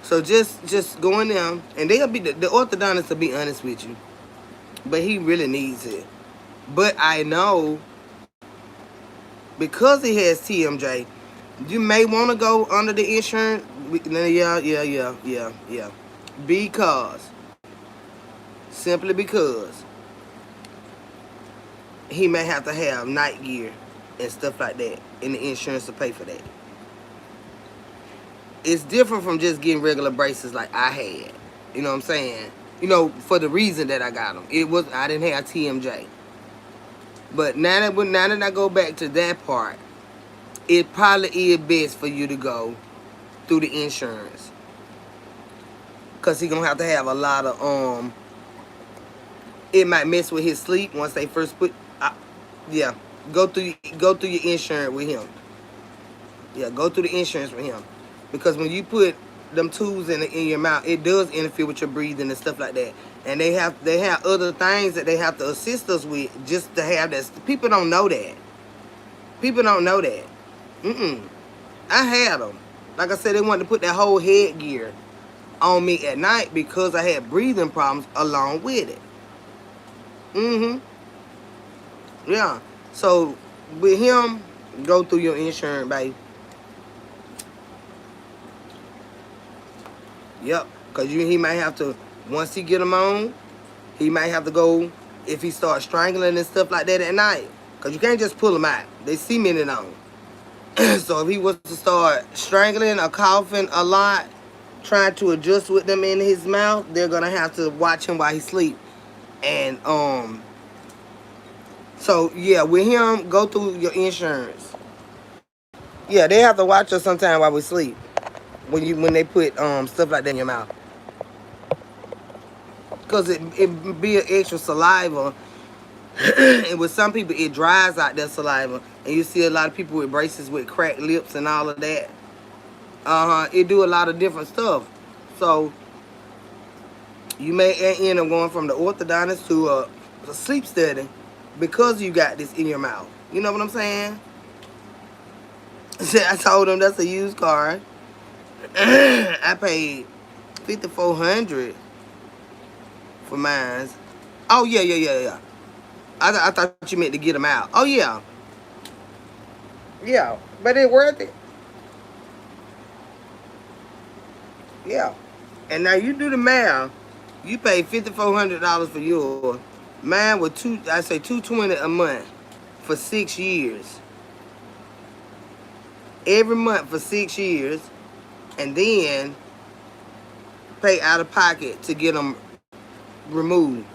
So just go in there, and they'll be the orthodontist will be honest with you. But he really needs it. But I know because he has TMJ, you may want to go under the insurance. Yeah. Simply because he may have to have night gear and stuff like that, and the insurance will pay for that. It's different from just getting regular braces like I had. You know what I'm saying? For the reason that I got them. I didn't have TMJ. But now that I go back to that part, it probably is best for you to go through the insurance. Because he's going to have a lot of, it might mess with his sleep once they first put, go through your insurance with him. Yeah, go through the insurance with him. Because when you put them tools in your mouth, it does interfere with your breathing and stuff like that. And they have other things that they have to assist us with just to have that. People don't know that. I had them. Like I said, they wanted to put that whole headgear on me at night because I had breathing problems along with it. Yeah. So with him, go through your insurance, baby. Yep. Because he might have to, once he get them on, he might have to go, if he starts strangling and stuff like that at night. Because you can't just pull them out. They cemented on. So if he was to start strangling or coughing a lot, trying to adjust with them in his mouth, they're going to have to watch him while he sleep. And, so, yeah, with him, go through your insurance. Yeah, they have to watch us sometime while we sleep. When they put stuff like that in your mouth. Because it be an extra saliva. And with some people, it dries out their saliva. And you see a lot of people with braces with cracked lips and all of that. It do a lot of different stuff. So, you may end up going from the orthodontist to a sleep study because you got this in your mouth. You know what I'm saying? I told them that's a used car. I paid $5,400 for mine. Oh, yeah. I thought you meant to get them out. Oh, yeah. Yeah, but it's worth it. Yeah. And now you do the math. You pay $5,400 for yours. Mine was $220 a month for 6 years. Every month for 6 years. And then pay out of pocket to get them removed.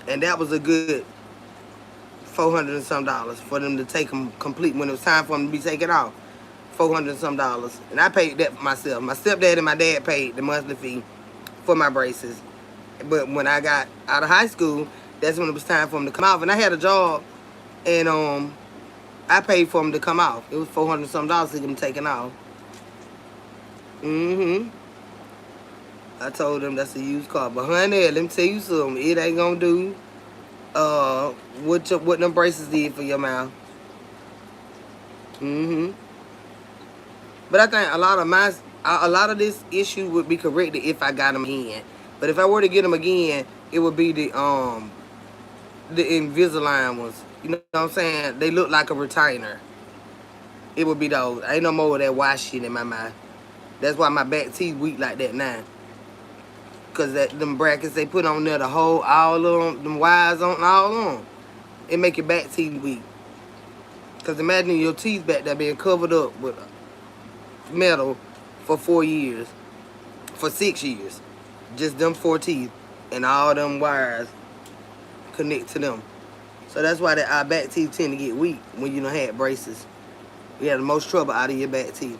And that was a good $400 and some for them to take them complete when it was time for them to be taken off. $400 and some. And I paid that for myself. My stepdad and my dad paid the monthly fee for my braces. But when I got out of high school, that's when it was time for them to come off. And I had a job, and I paid for them to come off. It was $400 and some to get them taken off. I told them that's a used car. But honey, let me tell you something. It ain't gonna do what them braces did for your mouth. Mm-hmm. But I think a lot of this issue would be corrected if I got them again. But if I were to get them again, it would be the Invisalign ones. You know what I'm saying? They look like a retainer. It would be those. Ain't no more of that wash shit in my mouth. That's why my back teeth weak like that now. Cause them brackets they put on there, the whole all of them wires on all of them, it make your back teeth weak. Cause imagine your teeth back there being covered up with metal for 4 years, for 6 years, just them 4 teeth and all them wires connect to them. So that's why our back teeth tend to get weak when you don't have braces. You have the most trouble out of your back teeth.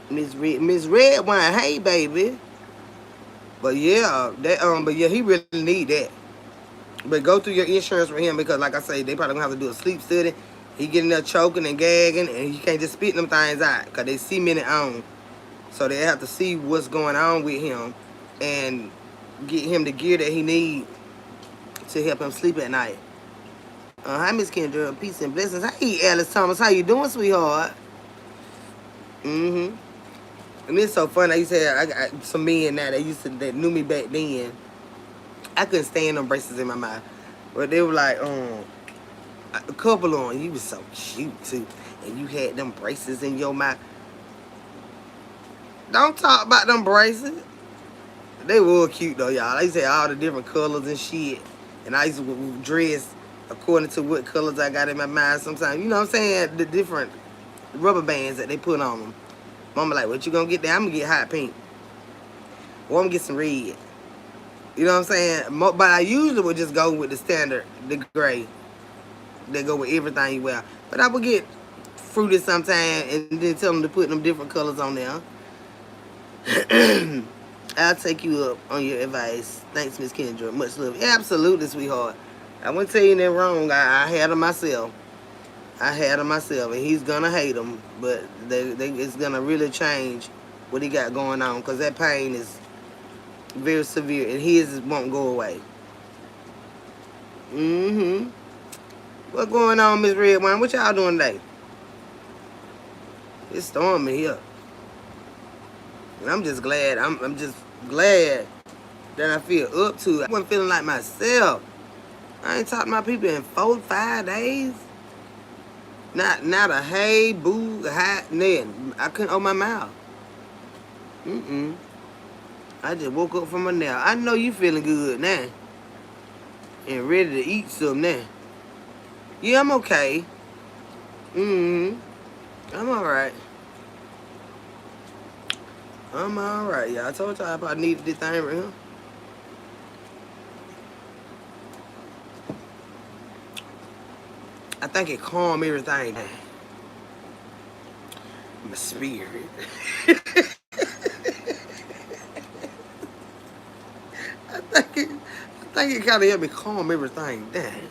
Miss Red Wine, hey baby. But yeah, but yeah, he really need that. But go through your insurance with him because, like I say, they probably gonna have to do a sleep study. He getting there choking and gagging, and you can't just spit them things out because they cemented on. So they have to see what's going on with him and get him the gear that he need to help him sleep at night. Hi, Miss Kendra. Peace and blessings. Hey, Alice Thomas. How you doing, sweetheart? Mm-hmm. And it's so funny. You said I got some men now that knew me back then. I couldn't stand them braces in my mouth. But they were like, a couple on. You was so cute too. And you had them braces in your mouth. Don't talk about them braces. They were cute though, y'all. They said all the different colors and shit. And I used to dress according to what colors I got in my mouth sometimes. You know what I'm saying? The different rubber bands that they put on them. Mama like, what you gonna get there? I'm gonna get hot pink. Or I'm gonna get some red. You know what I'm saying? But I usually would just go with the standard, the gray. They go with everything you wear. But I would get fruity sometime and then tell them to put them different colors on there. I'll take you up on your advice. Thanks, Miss Kendra. Much love. Absolutely, sweetheart. I wouldn't tell you nothing wrong. I had them myself. And he's gonna hate them, but it's gonna really change what he got going on because that pain is very severe and his won't go away. Mm-hmm. What's going on, Miss Redwine? What y'all doing today? It's storming here. And I'm just glad. I'm just glad that I feel up to it. I wasn't feeling like myself. I ain't talked to my people in 4-5 days. Not a hey, boo, hi, nothing. I couldn't open my mouth. I just woke up from a nap. I know you feeling good now. And ready to eat something now. Yeah, I'm okay. I'm alright. I'm alright, y'all. I told y'all I probably needed this thing right here. I think it calmed everything down. My spirit. I think it kind of helped me calm everything down.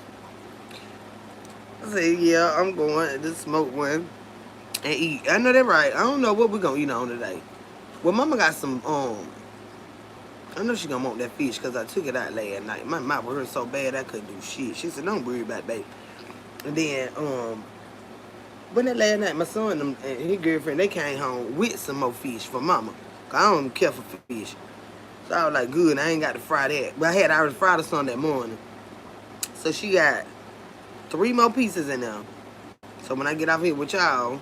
I said, yeah, I'm going to smoke one and eat. I know that right. I don't know what we're going to eat on today. Well, Mama got some, I know she going to want that fish because I took it out last night. My mouth hurt so bad I couldn't do shit. She said, don't worry about it, baby. And then, when that last night, my son and his girlfriend, they came home with some more fish for Mama. Because I don't care for fish. So I was like, good, I ain't got to fry that. But I had already fried the son that morning. So she got 3 more pieces in there. So when I get off here with y'all,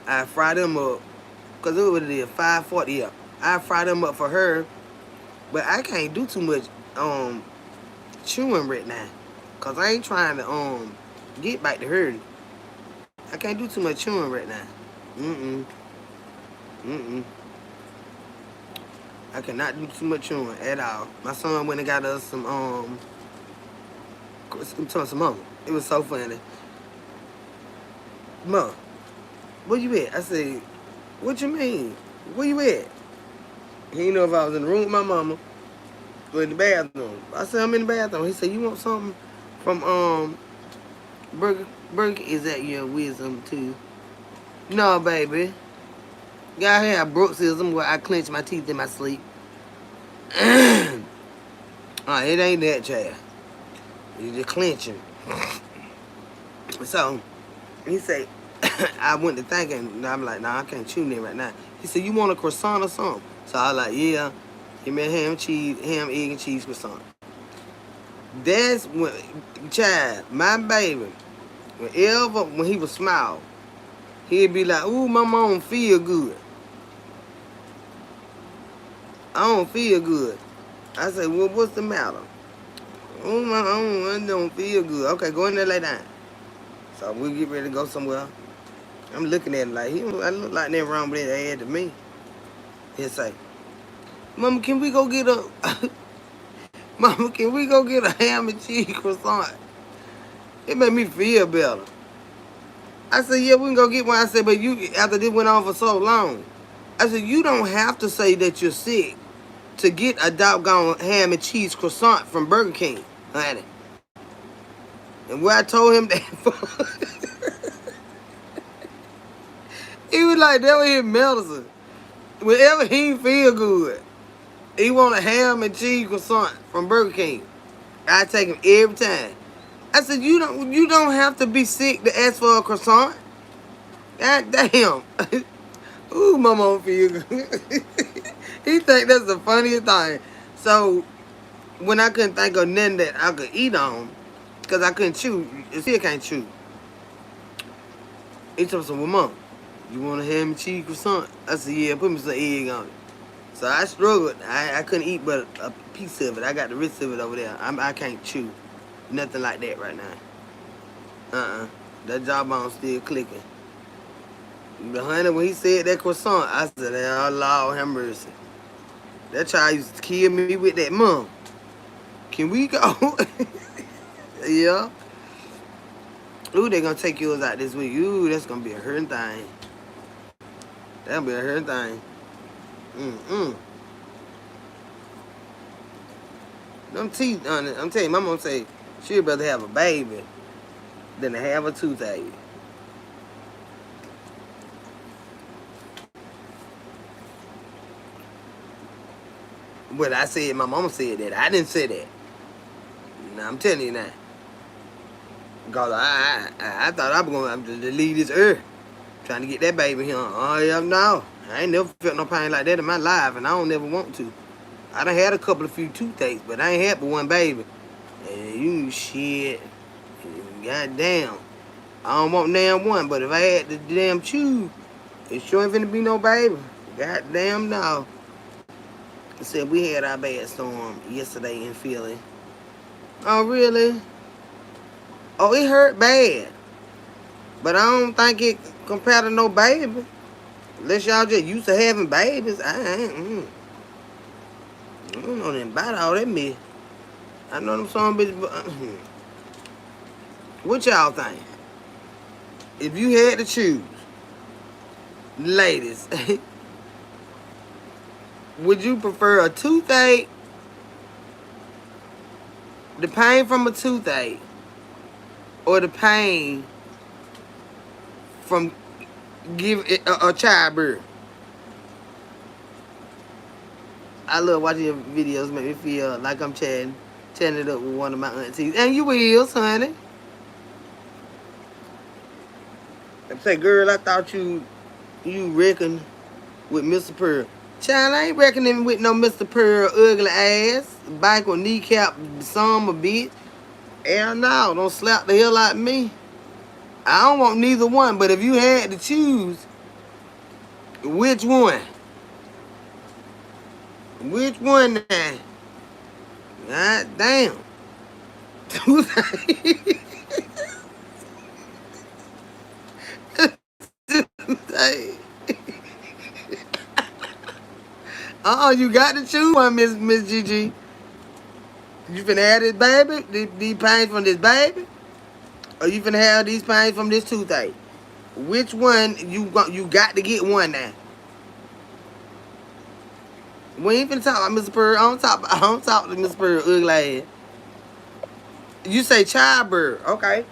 I fry them up. Because it was 5:40 yeah. I fry them up for her. But I can't do too much chewing right now. Because I ain't trying to get back to her. I can't do too much chewing right now. I cannot do too much chewing at all. My son went and got us some mama. It was so funny. Mom, where you at? I said, what you mean? Where you at? He didn't know if I was in the room with my mama or in the bathroom. I said, I'm in the bathroom. He said, you want something from Burger? Is that your wisdom too? No, baby. Got here, bruxism where I clench my teeth in my sleep. It ain't that, child. You just clenching. So he say, I went to thinking, and I'm like, nah, I can't chew that right now. He said, you want a croissant or something? So I was like, yeah. Give me a ham, egg, and cheese croissant. That's when, child, my baby, when he was small, he'd be like, ooh, my mom don't feel good. I don't feel good. I said, well, what's the matter? Oh, my mom, I don't feel good. Okay, go in there, lay down. So we get ready to go somewhere. I'm looking at him like, I look like that wrong with that head to me. He'll say, Mama, can we go get a, Mama, can we go get a ham and cheese croissant? It made me feel better. I said, yeah, we can go get one. I said, but you, after this went on for so long, I said, you don't have to say that you're sick to get a doggone ham and cheese croissant from Burger King, honey. And where I told him that, he was like, that was his medicine. Whenever he feel good, he want a ham and cheese croissant from Burger King. I take him every time. I said, you don't have to be sick to ask for a croissant. God damn. Ooh, my mom feel good. He think that's the funniest thing. So when I couldn't think of nothing that I could eat on, because I couldn't chew, you still can't chew. He told me, well, Mom, you want a ham and cheese croissant? I said, yeah, put me some egg on it. So I struggled. I couldn't eat but a piece of it. I got the rest of it over there. I can't chew. Nothing like that right now. That jawbone still clicking. But honey, when he said that croissant, I said, oh, Lord have mercy. That child used to kill me with that, Mom. Can we go? Yeah. Ooh, they gonna take yours out this week. Ooh, that's gonna be a hurting thing. That'll be a hurting thing. Them teeth on it. I'm telling you, my mom say she'd rather have a baby than to have a toothache. But I said, my mama said that. I didn't say that. Now I'm telling you now. Because I thought I was going to leave this earth. Trying to get that baby here. Oh, yeah, no. I ain't never felt no pain like that in my life, and I don't never want to. I done had a few toothaches, but I ain't had but one baby. And you shit. God damn. I don't want damn one, but if I had the damn chew, it sure ain't finna be no baby. God damn no. I said we had our bad storm yesterday in Philly. Oh, really? Oh, it hurt bad. But I don't think it compared to no baby. Unless y'all just used to having babies. I don't know nothing about all that mess. I know them some bitches. What y'all think? If you had to choose, ladies, would you prefer a toothache, the pain from a toothache, or the pain from a childbirth? I love watching your videos. Make me feel like I'm chatting it up with one of my aunties. And you will, honey. I say, girl, I thought you reckoned with Mr. Pearl. Child, I ain't reckoning with no Mr. Pearl ugly ass. Bike or kneecap some a bitch. Hell no, don't slap the hell out of me. I don't want neither one, but if you had to choose, which one? Which one now? God damn. You got to choose one, Miss Gigi. You finna have this baby, these pains from this baby, or you finna have these pains from this toothache? Which one you got to get one now? We ain't finna talk about Mr. Pearl. I don't talk to Mr. Pearl ugly ass. You say childbirth, okay?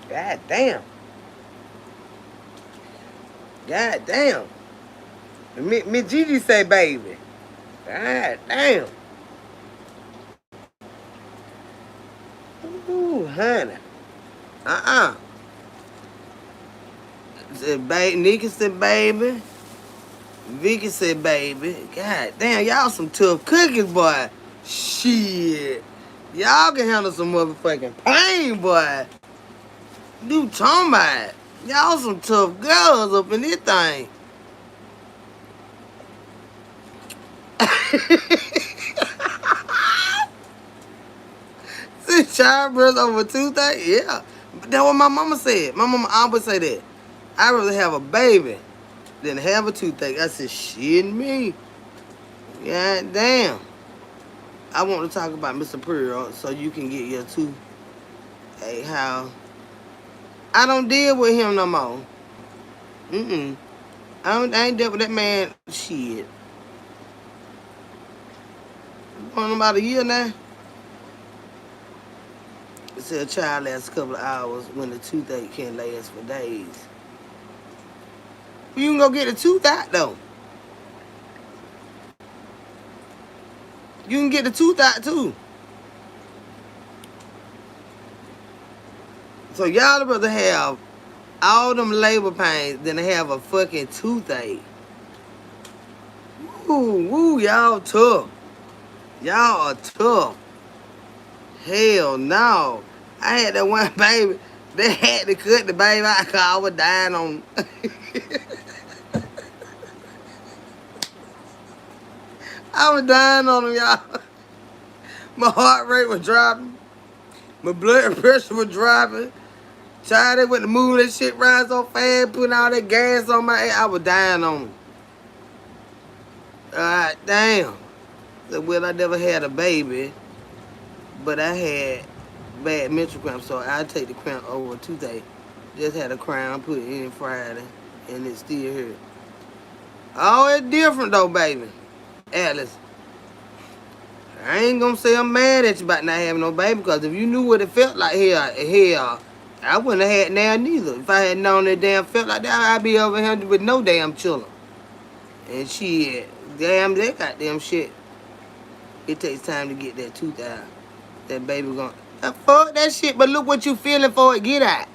God damn. God damn. Miss Gigi say baby. God damn. Ooh, honey. Uh-uh. Said baby. Nikki said baby. Vicky said baby. God damn, y'all some tough cookies, boy. Shit. Y'all can handle some motherfucking pain, boy. You talking about? Y'all some tough girls up in this thing. See, childbirth over 2 things? Yeah. That's what my mama said. My mama always say that. I'd rather have a baby than have a toothache. I said, shit me. God damn. I want to talk about Mr. Pearl so you can get your toothache. How I don't deal with him no more. I ain't dealt with that man. Shit. On about a year now. It said a child lasts a couple of hours when the toothache can last for days. You can go get the tooth out though. You can get the tooth out too. So y'all would rather have all them labor pains than to have a fucking toothache. Woo, y'all tough. Y'all are tough. Hell no. I had that one baby. They had to cut the baby out because I was dying on. I was dying on them, y'all. My heart rate was dropping. My blood pressure was dropping. Child, they went to move that shit around so fast, putting all that gas on my head. I was dying on them. God damn. Well, I never had a baby, but I had bad menstrual cramps, so I take the cramp over toothache. Just had a crown, put it in Friday, and it still hurt. Oh, it's different though, baby. Atlas, I ain't gonna say I'm mad at you about not having no baby, because if you knew what it felt like here, I wouldn't have had now neither. If I had known it damn felt like that, I'd be over here with no damn children. And shit, damn, that goddamn shit. It takes time to get that tooth out. That baby gonna fuck that shit, but look what you feeling for it, get out.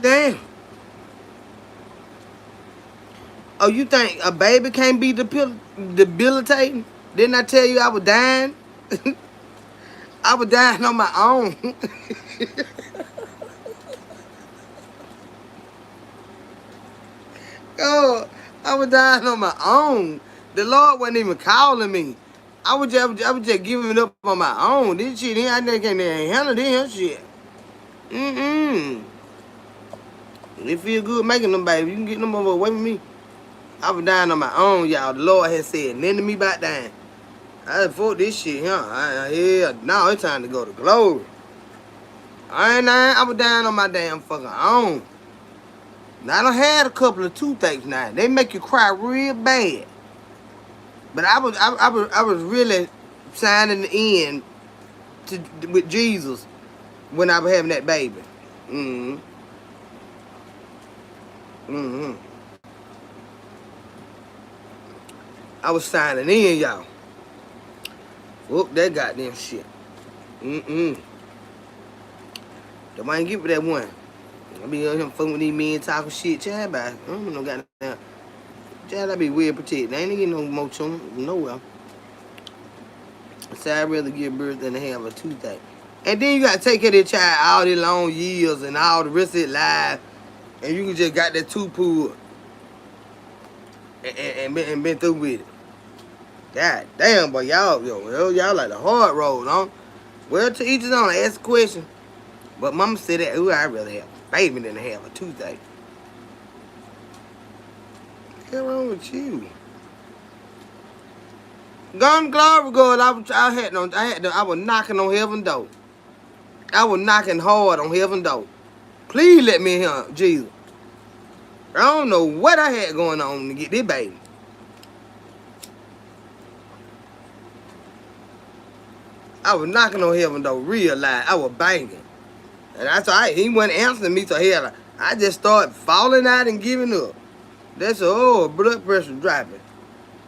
Damn. Oh, you think a baby can't be debilitating? Didn't I tell you I was dying? I was dying on my own. Oh, I was dying on my own. The Lord wasn't even calling me. I was just giving it up on my own. This shit, I can't handle this shit. It feel good making them baby. You can get them over away from me. I was dying on my own, y'all. The Lord had said nothing to me about dying. I said, fuck this shit, huh? Yeah, now it's time to go to glory. I was dying on my damn fucking own. Now, I done had a couple of toothaches now. They make you cry real bad. But I was really signing the end with Jesus when I was having that baby. I was signing in, y'all. Whoop, that goddamn shit. Don't mind give me that one. I be on him fucking with these men talking shit, child, by. I don't know goddamn. Child, I be weird protected. I ain't getting no more children nowhere. So I'd rather give birth than to have a toothache. And then you gotta take care of that child all these long years and all the rest of its life. And you can just got that tooth pulled and been through with it. God damn, boy, y'all like the hard road, huh? Well, to each his own. I ask a question. But mama said that, ooh, I'd rather have a baby than to have a toothache. What's wrong with you? Gone glory God, I was knocking on heaven's door. I was knocking hard on heaven's door. Please let me hear Jesus. I don't know what I had going on to get this baby. I was knocking on heaven's door, real loud. I was banging. And that's all right. He wasn't answering me, so hell, I just started falling out and giving up. That's blood pressure dropping.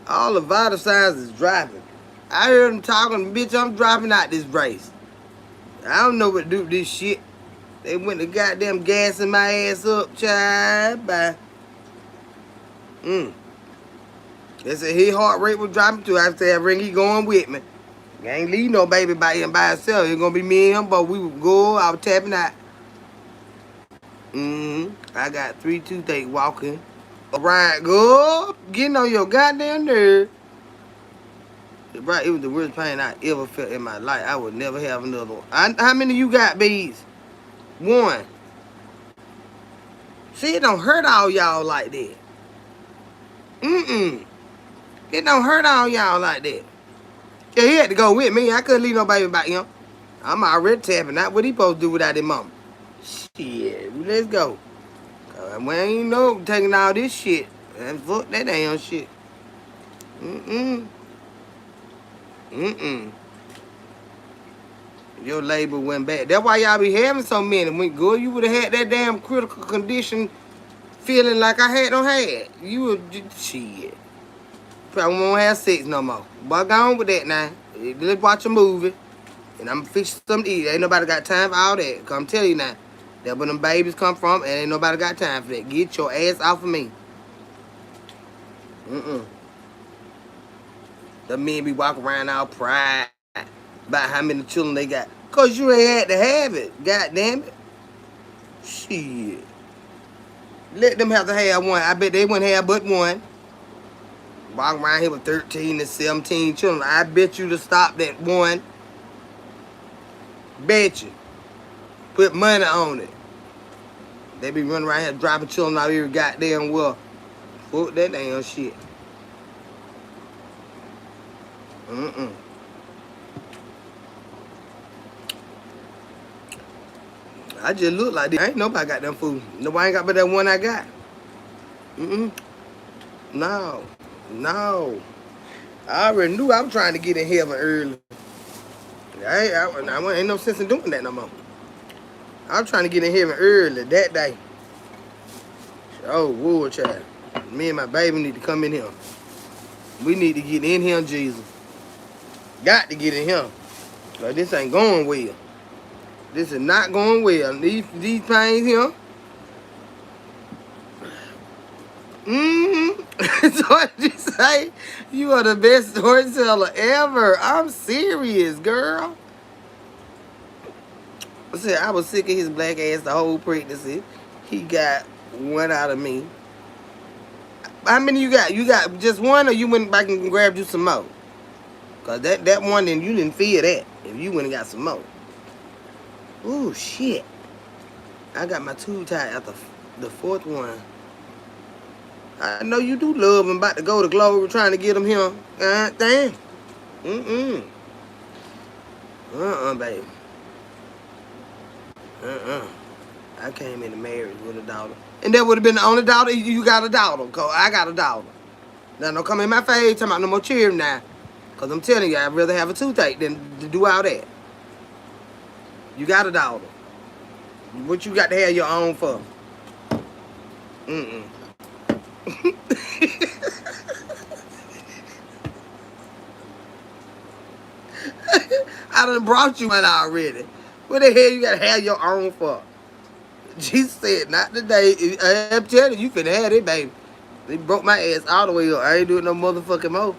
All the vital signs is dropping. I heard him talking, bitch, I'm dropping out this race. I don't know what to do with this shit. They went to goddamn gassing my ass up, child. Bye. They said his heart rate was dropping too. I said, Ring, he going with me. I ain't leave no baby by him by himself. It's gonna be me and him, but we would go. I was tapping out. I got 3 toothache walking. Alright, go. Getting on your goddamn nerve. Right, it was the worst pain I ever felt in my life. I would never have another one. How many you got, bees? 1. See, it don't hurt all y'all like that. It don't hurt all y'all like that. Yeah, he had to go with me. I couldn't leave no baby by him. I'm already tapping out. What he supposed to do without his mama? Shit, let's go. We ain't no taking all this shit. And fuck that damn shit. Your label went bad. That's why y'all be having so many. When good, you would have had that damn critical condition feeling like I don't have. You would shit. Probably won't have sex no more. But go on with that now. Let's watch a movie. And I'm fixing something to eat. Ain't nobody got time for all that. Cause I'm telling you now. That's where them babies come from, and ain't nobody got time for that. Get your ass off of me. The men be walking around all pride about how many children they got. Cause you ain't had to have it. God damn it. Shit. Let them have to have one. I bet they wouldn't have but one. Walking around here with 13 and 17 children. I bet you to stop that one. Bet you. Put money on it. They be running around here dropping children out here goddamn well. Fuck that damn shit. I just look like this. Ain't nobody got them food. Nobody ain't got but that one I got. No. I already knew I was trying to get in heaven early. Ain't no sense in doing that no more. I'm trying to get in heaven early that day. Oh, whoa, child. Me and my baby need to come in here. We need to get in here, Jesus. Got to get in here. Cause this ain't going well. This is not going well. These pains here. So what you say? You are the best storyteller ever. I'm serious, girl. I said I was sick of his black ass the whole pregnancy. He got one out of me. How many you got? You got just one, or you went back and grabbed you some more? Cause that one, then you didn't feel that. If you went and got some more. Ooh, shit. I got my tube tied after the 4th one. I know you do love him. About to go to Glory trying to get him here. God damn. Baby. I came into marriage with a daughter. And that would have been the only daughter. You got a daughter. Cause I got a daughter. Now don't come in my face talking about no more cheering now. Cause I'm telling you, I'd rather have a toothache than to do all that. You got a daughter. What you got to have your own for? I done brought you one already. What the hell you got to have your own for? Jesus said, not today. I'm telling you, finna have it, baby. They broke my ass all the way up. I ain't doing no motherfucking more.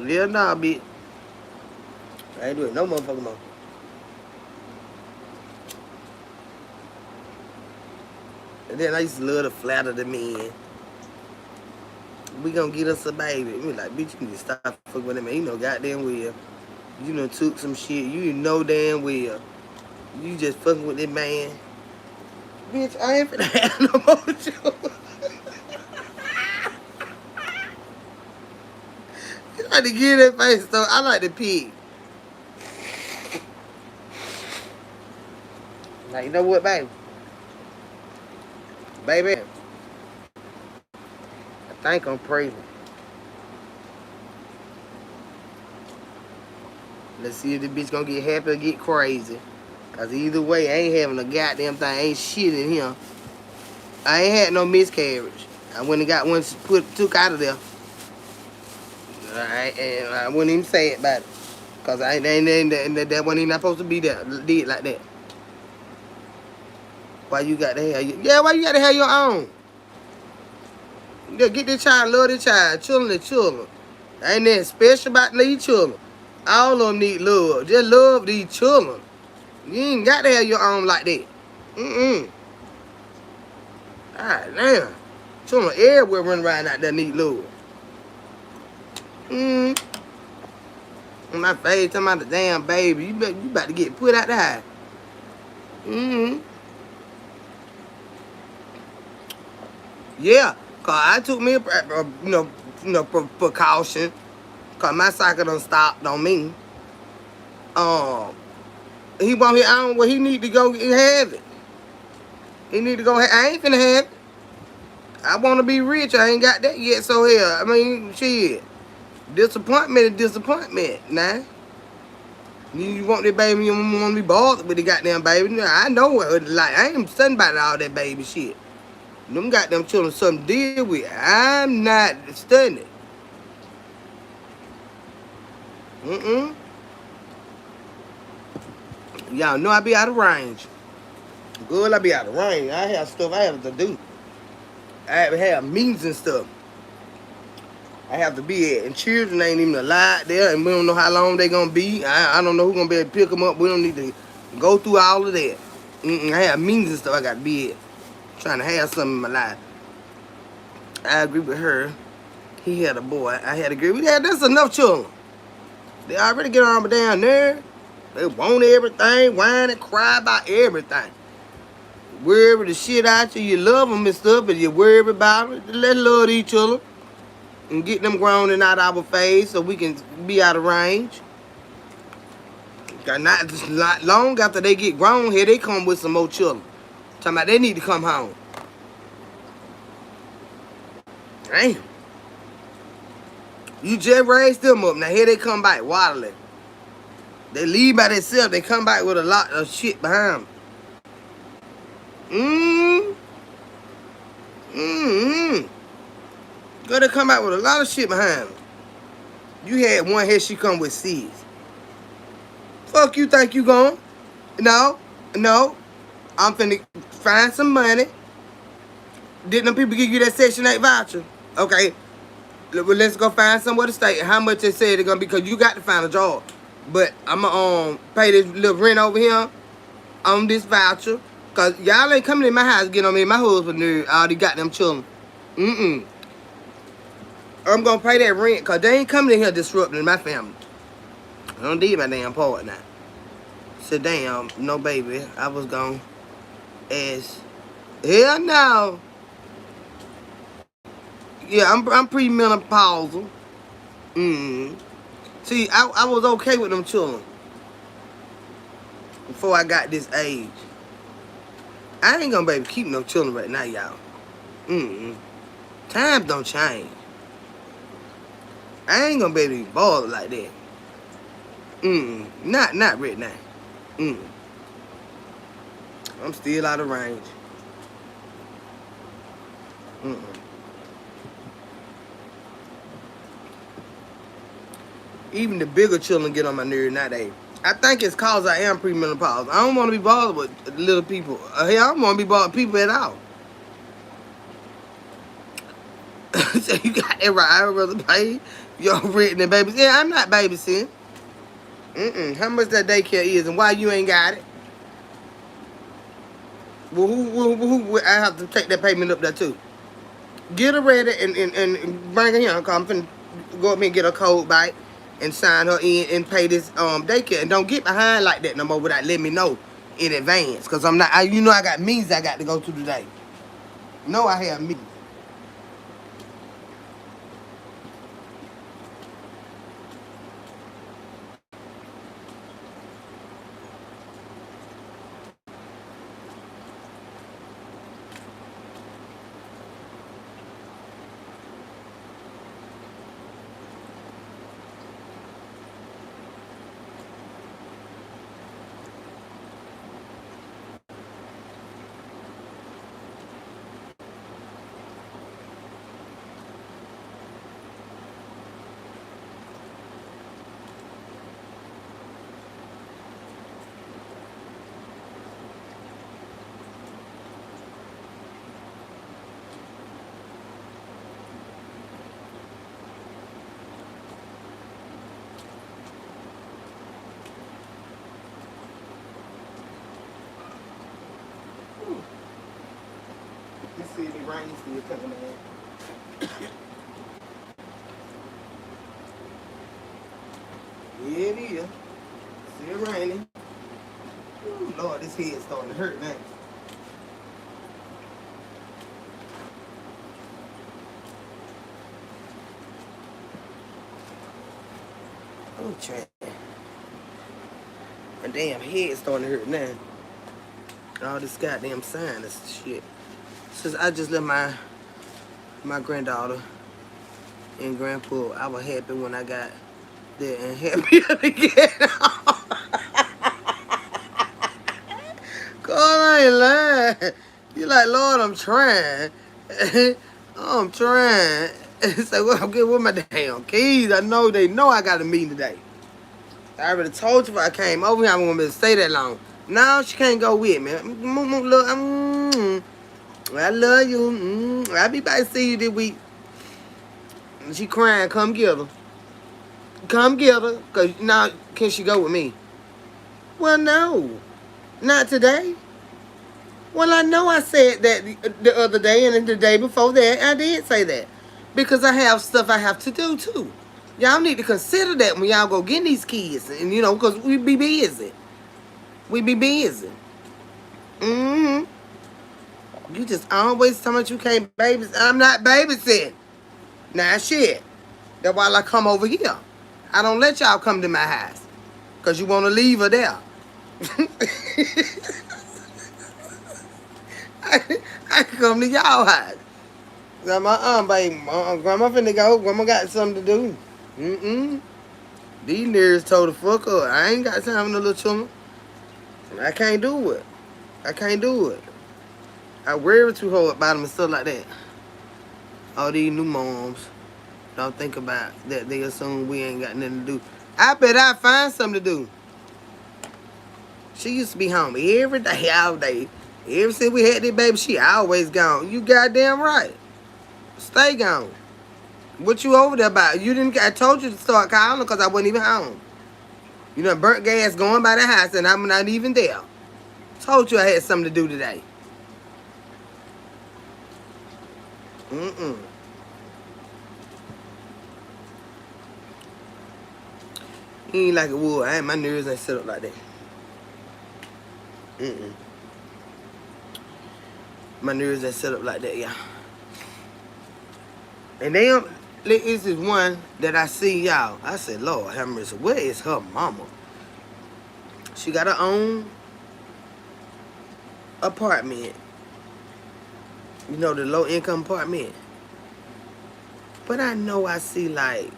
Yeah, nah, bitch. I ain't doing no motherfucking more. And then I used to love to flatter the men. We gonna get us a baby. We like, bitch, you need to stop fucking with that man. You know goddamn well. You done took some shit. You know damn well. You just fucking with that man. Bitch, I ain't finna have no more children. You like to get that face though. I like to pig. Now you know what, baby? Baby, I think I'm pregnant. Let's see if the bitch gonna get happy or get crazy. Cause either way, I ain't having a goddamn thing. Ain't shit in here. I ain't had no miscarriage. I went and got one took out of there. And I wouldn't even say it about it. Cause I ain't that wasn't even supposed to be there. Did like that. Why you got to have why you got to have your own? Yeah, get this child, love this child, children. Ain't nothing special about these children. All of them need love. Just love these children. You ain't got to have your own like that. God damn. Children everywhere running around out there need love. On my face, talking about the damn baby. You about to get put out the house. Yeah, cause I took me precaution. Cause my cycle done stopped on me. He want his own. Well, he need to go and have it. He need to go. I ain't finna have it. I want to be rich. I ain't got that yet. So here, I mean, shit. Disappointment is disappointment. Nah. You want that baby, you don't want to be bothered with the goddamn baby. I know what like. I ain't studying about all that baby shit. Them goddamn children something to deal with. I'm not studying it. Y'all know I be out of range. Good, I be out of range. I have stuff I have to do. I have meetings and stuff I have to be at. And children ain't even alive there, and we don't know how long they gonna be. I don't know who's gonna be able to pick them up. We don't need to go through all of that. I have meetings and stuff I got to be at. Trying to have something in my life. I agree with her. He had a boy. I had to agree with that. That's enough children. They already get on down there. They want everything, whine and cry about everything. Worry the shit out you. You love them and stuff, but you worry about it. Let's love each other and get them grown and out our face so we can be out of range. Not long after they get grown, here they come with some more children. Talking about they need to come home. Damn. You just raised them up. Now here they come back waddling. They leave by themselves. They come back with a lot of shit behind them. Gonna come out with a lot of shit behind them. You had one here, she come with seeds. Fuck you think you going? No. I'm finna find some money. Didn't them people give you that Section 8 voucher? Okay. Well, let's go find somewhere to stay. How much they said they're gonna be, because you got to find a job. But I'm gonna pay this little rent over here on this voucher. Cause y'all ain't coming in my house getting on me. My husband knew all these goddamn children. I'm gonna pay that rent cause they ain't coming in here disrupting my family. I don't need my damn part now. So damn, no baby. I was gone as hell no. Yeah, I'm premenopausal. See, I was okay with them children before I got this age. I ain't gonna be able to keep no children right now, y'all. Times don't change. I ain't gonna be able to be bothered like that. Not right now. I'm still out of range. Even the bigger children get on my nerves nowadays. I think it's cause I am premenopausal. I don't want to be bothered with little people. Hell, I don't want to be bothered with people at all. So you got that right. I'd rather pay your rent than babysitting. Yeah, I'm not babysitting. How much that daycare is and why you ain't got it? Well, who I have to take that payment up there too. Get her ready and bring her here. Cause I'm finna go up here and get a code bite and sign her in and pay this daycare. And don't get behind like that no more without letting me know in advance. Cause I'm not, I got meetings I got to go to today. No, I have meetings. rain still coming in. Yeah, it is. Still raining. Ooh, Lord, this head's starting to hurt now. Oh, trying. My damn head's starting to hurt now. All this goddamn sinus shit. Since I just left my granddaughter and grandpa, I was happy when I got there and happy again. God, I ain't lying. You like, Lord, I'm trying. I'm trying. So well, I'm getting with my damn keys. I know they know I got a meeting today. I already told you if I came over here, I wasn't going to stay that long. Now she can't go with me. I love you. I'll be back to see you this week. She crying. Come get her. Come get her. Because now, can she go with me? Well, no. Not today. Well, I know I said that the other day and the day before that. I did say that. Because I have stuff I have to do, too. Y'all need to consider that when y'all go get these kids. And, you know, because we be busy. We be busy. Mm-hmm. You just always tell me you can't babysit. I'm not babysitting. Nah, shit. That's why I come over here. I don't let y'all come to my house. Because you want to leave her there. I can come to y'all house. Now my baby. Grandma finna go. Grandma got something to do. Mm-mm. These nerds told the fuck up. I ain't got time for no little chumma. I can't do it. I can't do it. I worry too hard about them and stuff like that. All these new moms don't think about that. They assume we ain't got nothing to do. I bet I find something to do. She used to be home every day, all day. Ever since we had this baby, she always gone. You goddamn right. Stay gone. What you over there about? You didn't. I told you to start calling because I wasn't even home. You done burnt gas going by the house and I'm not even there. Told you I had something to do today. Mm-mm. You ain't like it would. My nerves ain't set up like that. Mm-mm. My nerves ain't set up like that, y'all. And this is one that I see, y'all. I said, Lord have mercy, where is her mama? She got her own apartment. You know, the low income apartment. But I know I see like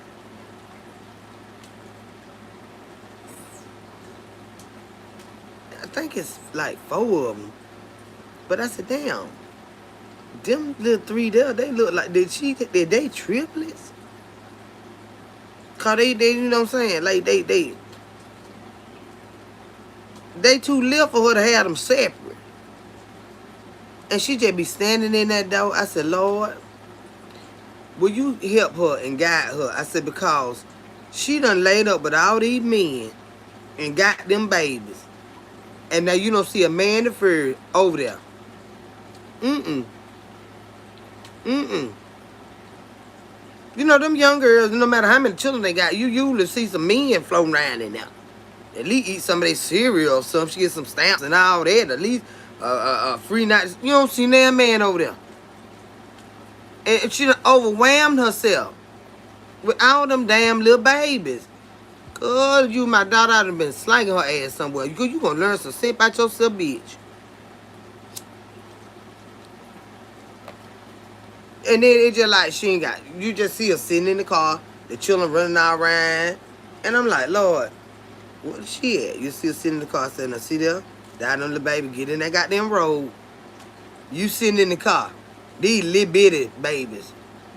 I think it's like 4 of them. But I said, damn, them little 3 there, they look like, did they triplets? Cause they, you know what I'm saying? Like they too little for her to have them separate. And she just be standing in that door. I said, Lord, will you help her and guide her? I said, because she done laid up with all these men and got them babies. And now you don't see a man to fur over there. Mm-mm. Mm-mm. You know, them young girls, no matter how many children they got, you usually see some men floating around in there. At least eat some of their cereal or something. She get some stamps and all that. At least free nights. You don't see that man over there. And she done overwhelmed herself with all them damn little babies. God, you, my daughter, I'd have been slanging her ass somewhere. You gonna learn some sense about yourself, bitch. And then it just like she ain't got. You just see her sitting in the car, the children running all around, and I'm like, Lord, where's she at? You see her sitting in the car, saying, "See there, down on the baby, get in that goddamn road." You sitting in the car, these little bitty babies,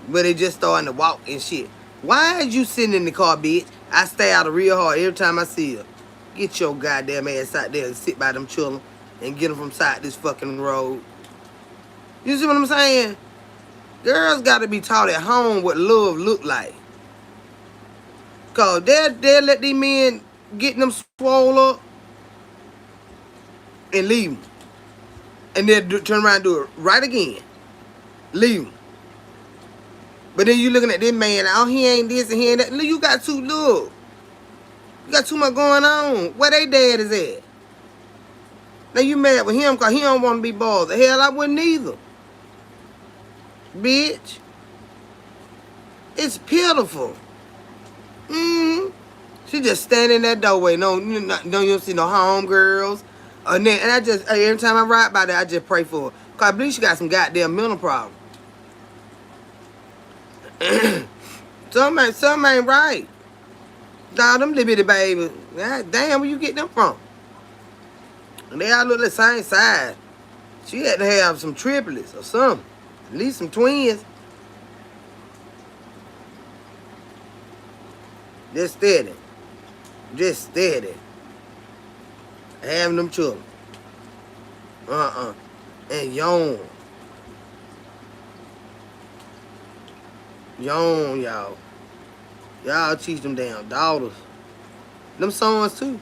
but they just starting to walk and shit. Why is you sitting in the car, bitch? I stay out of real hard every time I see her. Get your goddamn ass out there and sit by them children and get them from side this fucking road. You see what I'm saying? Girls got to be taught at home what love look like. Because they'll let these men get them swole up and leave them. And they'll turn around and do it right again. Leave him. But then you looking at this man, oh, he ain't this and he ain't that. Look, you got You got too much going on. Where they dad is at? Now you mad with him because he don't want to be bothered. Hell, I wouldn't either. Bitch. It's pitiful. She just standing in that doorway. No, you don't see no homegirls. And I just, every time I ride by there, I just pray for her. Because I believe she got some goddamn mental problem. Something ain't right. Dog, them little bitty babies. God damn, where you get them from? And they all look the same size. She had to have some triplets or something. At least some twins. Just steady. Just steady. Having them children. And young. Young, y'all. Y'all teach them damn daughters. Them sons too.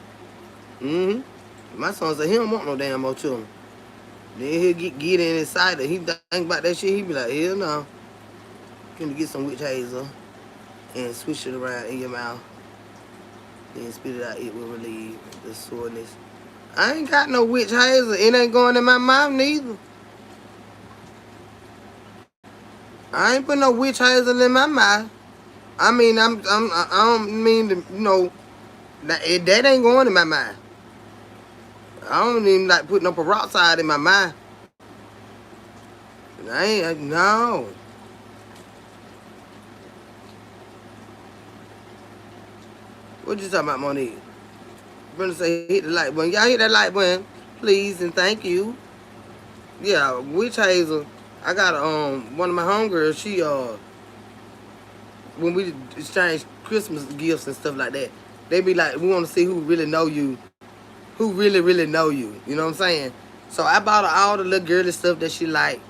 My son said he don't want no damn more children. Then he'll get in inside it. He think about that shit. He be like, hell no. Can get some witch hazel and swish it around in your mouth. Then spit it out. It will relieve the soreness. I ain't got no witch hazel. It ain't going in my mouth neither. I ain't put no witch hazel in my mouth. I mean, I don't mean to, that ain't going in my mind. I don't even like putting up a peroxide in my mind. No. What you talking about, Monique? Brenda say hit the like button. Y'all hit that like button, please and thank you. Yeah, witch hazel. I got one of my homegirls. She when we exchange Christmas gifts and stuff like that, they be like, we want to see who really know you, who really know you. You know what I'm saying? So I bought her all the little girly stuff that she liked,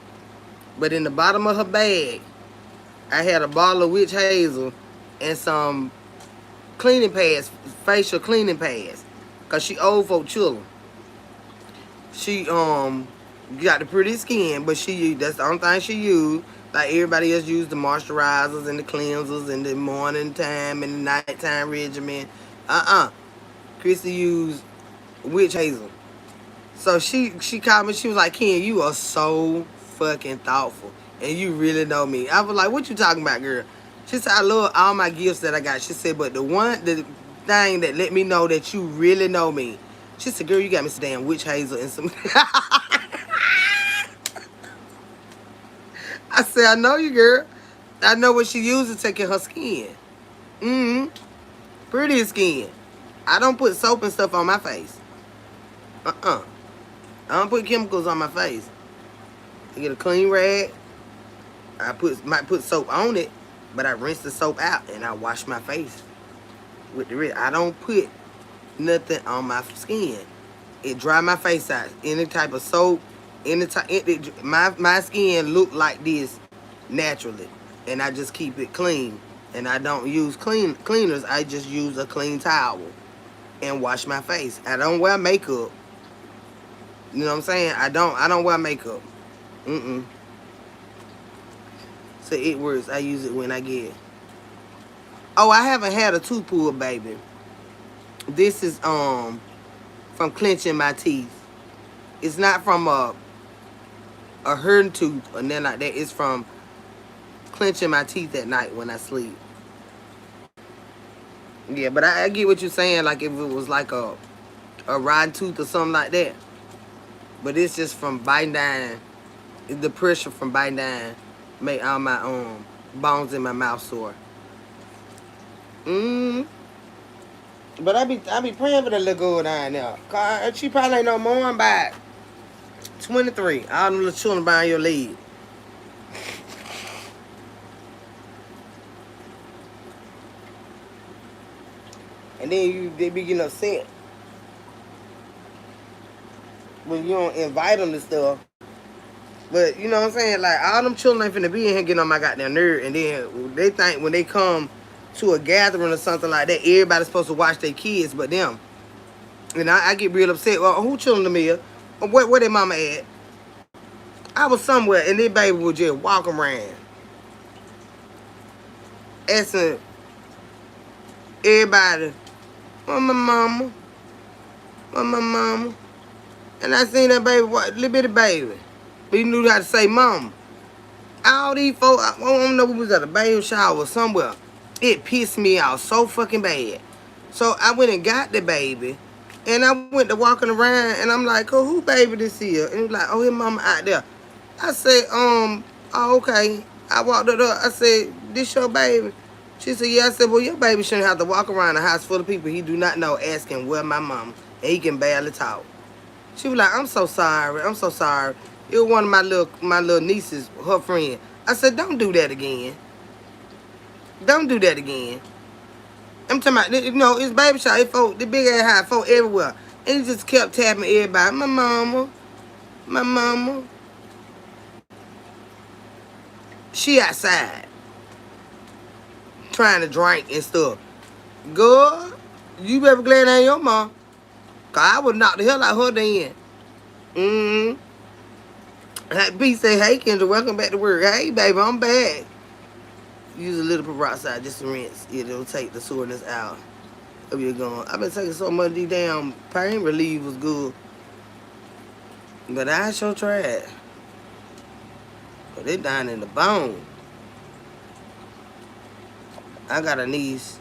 but in the bottom of her bag, I had a bottle of witch hazel and some cleaning pads, facial cleaning pads, cause she old folk children. She got the pretty skin, but that's the only thing she used. Like everybody else used the moisturizers and the cleansers in the morning time and the nighttime regimen. Chrissy used witch hazel. So she called me. She was like, Ken, you are so fucking thoughtful, and you really know me. I was like, what you talking about, girl? She said, I love all my gifts that I got. She said, but the thing that let me know that you really know me. She said, girl, you got me some damn witch hazel and some. I said, I know you, girl. I know what she used to take care of her skin. Pretty skin. I don't put soap and stuff on my face. I don't put chemicals on my face. I get a clean rag. I might put soap on it, but I rinse the soap out and I wash my face with the rinse. I don't put nothing on my skin. It dry my face out. Any type of soap, my skin look like this naturally, and I just keep it clean. And I don't use cleaners. I just use a clean towel and wash my face. I don't wear makeup. You know what I'm saying? I don't wear makeup. So it works. I use it when I get. Oh, I haven't had a tooth pull, baby. This is from clenching my teeth. It's not from a hurting tooth or nothing like that. It's from clenching my teeth at night when I sleep. Yeah, but I get what you're saying. Like if it was like a rotten tooth or something like that. But it's just from biting down. The pressure from biting down make all my bones in my mouth sore. But I be praying for that little girl down there. Cause she probably ain't no more than about 23. All them little children behind your leg. And then they be getting upset when you don't invite them to stuff. But you know what I'm saying? Like all them children ain't finna be in here getting on my goddamn nerve. And then they think when they come to a gathering or something like that, everybody's supposed to watch their kids but them. And I get real upset. Well, who children to me? Where their mama at? I was somewhere and this baby was just walking around asking everybody, "Where my mama? Where my mama?" And I seen that baby, little bitty baby, but he knew how to say mama. All these folks, I don't know who was at a baby shower or somewhere. It pissed me off so fucking bad. So I went and got the baby, and I went to walking around, and I'm like, "Oh, who baby this here?" And he's like, "Oh, his mama out there." I said, "Oh, okay." I walked up there. I said, "This your baby?" She said, "Yeah." I said, "Well, your baby shouldn't have to walk around a house full of people he do not know asking where my mama, and he can barely talk." She was like, "I'm so sorry. I'm so sorry." It was one of my little nieces, her friend. I said, "Don't do that again. Don't do that again." I'm talking about, you know, it's baby shower. It folk, the big ass high folk everywhere. And he just kept tapping everybody. My mama. My mama. She outside. Trying to drink and stuff. Girl, you better glad I ain't your mom. Cause I would knock the hell out of her then. B say, "Hey Kendra, welcome back to work." "Hey baby, I'm back." Use a little peroxide just to rinse. It'll take the soreness out of your gum. I've been taking so much of these damn pain relief was good. But I sure tried. But they down in the bone. I got a niece.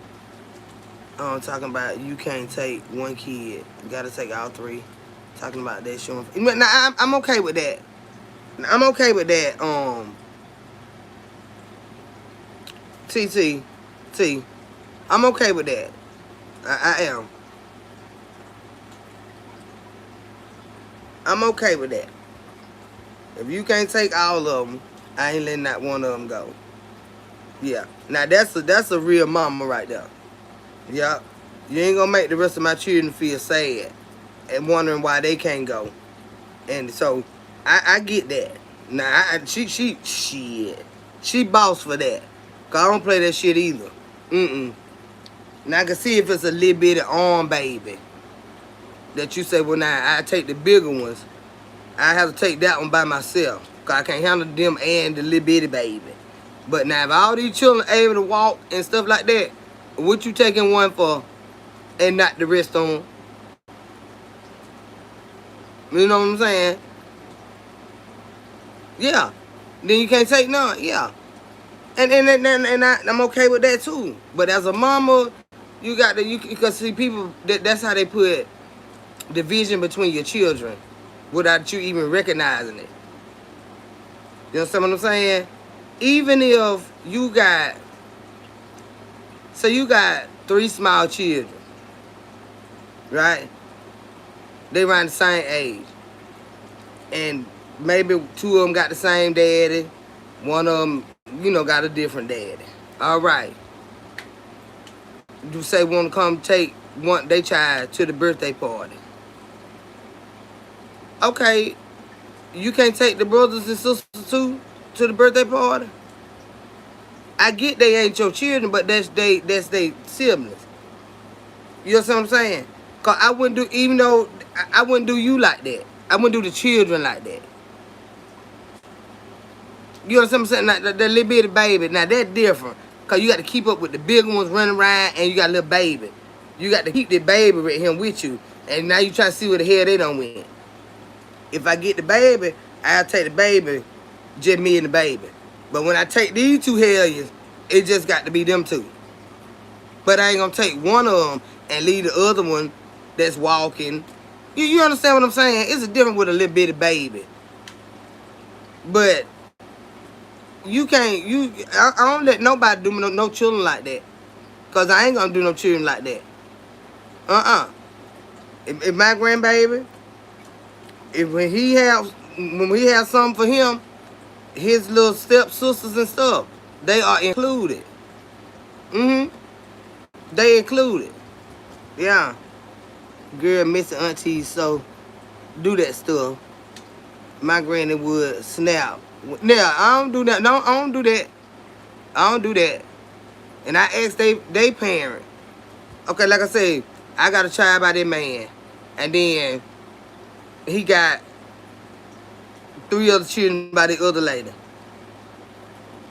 Talking about you can't take one kid. You gotta take all three. Talking about that showing. Now I'm okay with that. I'm okay with that. T. I'm okay with that. I am. I'm okay with that. If you can't take all of them, I ain't letting that one of them go. Yeah. Now that's a real mama right there. Yeah. You ain't gonna make the rest of my children feel sad and wondering why they can't go. And so I get that. Now she boss for that. Cause I don't play that shit either. Now I can see if it's a little bitty arm baby that you say, well, now I take the bigger ones. I have to take that one by myself. Cause I can't handle them and the little bitty baby. But now if all these children are able to walk and stuff like that, what you taking one for and not the rest on them? You know what I'm saying? Yeah. Then you can't take none. Yeah. And I'm okay with that too. But as a mama, you got to, you can see people, that's how they put division between your children without you even recognizing it. You understand what I'm saying? Even if you got, so you got 3 small children, right? They around the same age. And maybe 2 of them got the same daddy. One of them, you know, got a different daddy. All right. You say want to come take they child to the birthday party. Okay, you can't take the brothers and sisters too to the birthday party? I get they ain't your children, but that's they siblings. You know what I'm saying? Cause I wouldn't do, even though I wouldn't do you like that. I wouldn't do the children like that. You know what I'm saying? Like the little bitty baby. Now that's different. Cause you got to keep up with the big ones running around, and you got a little baby. You got to keep the baby right here with you. And now you try to see where the hell they done went. If I get the baby, I'll take the baby, just me and the baby. But when I take these 2 hellions, it just got to be them 2. But I ain't gonna take one of them and leave the other one that's walking. You understand what I'm saying? It's a difference with a little bitty baby. But you can't, I don't let nobody do no children like that. Cause I ain't gonna do no children like that. If my grandbaby, when we have something for him, his little stepsisters and stuff, they are included. They included. Yeah. Girl, missing aunties, so do that stuff. My granny would snap. Now, I don't do that. No, I don't do that. I don't do that. And I asked they parent. Okay, like I said, I got a child by that man. And then he got 3 other children by the other lady.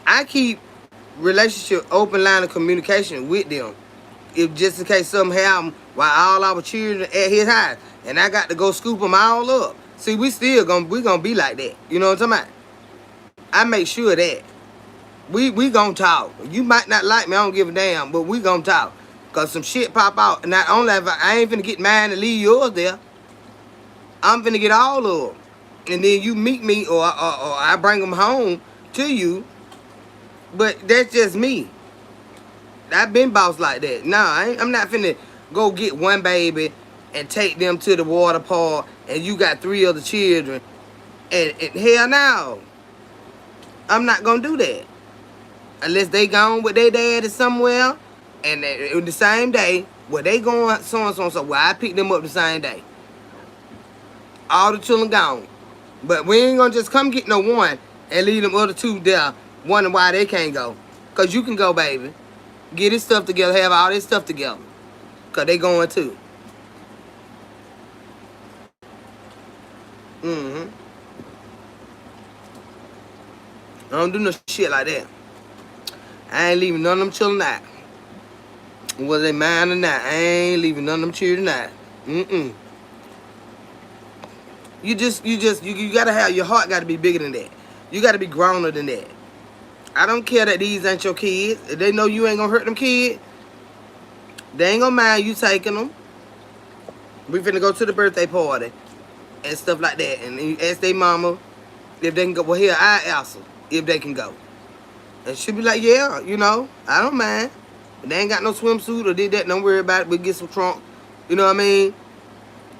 I keep relationship open line of communication with them. If just in case something happen while all our children at his house, and I got to go scoop them all up. See, we gonna be like that. You know what I'm talking about? I make sure that we gonna talk. You might not like me, I don't give a damn, but we gonna talk. Cause some shit pop out. Not only if I ain't finna get mine and leave yours there, I'm finna get all of them. And then you meet me or I bring them home to you. But that's just me. I've been boss like that. Nah, I'm not finna go get one baby and take them to the water park and you got 3 other children. And hell no. I'm not gonna do that. Unless they gone with their daddy somewhere and the same day, where they going so well, I pick them up the same day. All the children gone. But we ain't gonna just come get no one and leave them other 2 there wondering why they can't go. Cause you can go, baby. Get this stuff together, have all this stuff together. Cause they going too. I don't do no shit like that. I ain't leaving none of them children out. Whether they mine or not, I ain't leaving none of them children out. You gotta have, your heart gotta be bigger than that. You gotta be growner than that. I don't care that these ain't your kids. If they know you ain't gonna hurt them kids, they ain't gonna mind you taking them. We finna go to the birthday party and stuff like that. And you ask their mama if they can go. Well, here, I ask her if they can go. And she'll be like, yeah, you know, I don't mind. But they ain't got no swimsuit or did that, don't worry about it. We'll get some trunk. You know what I mean?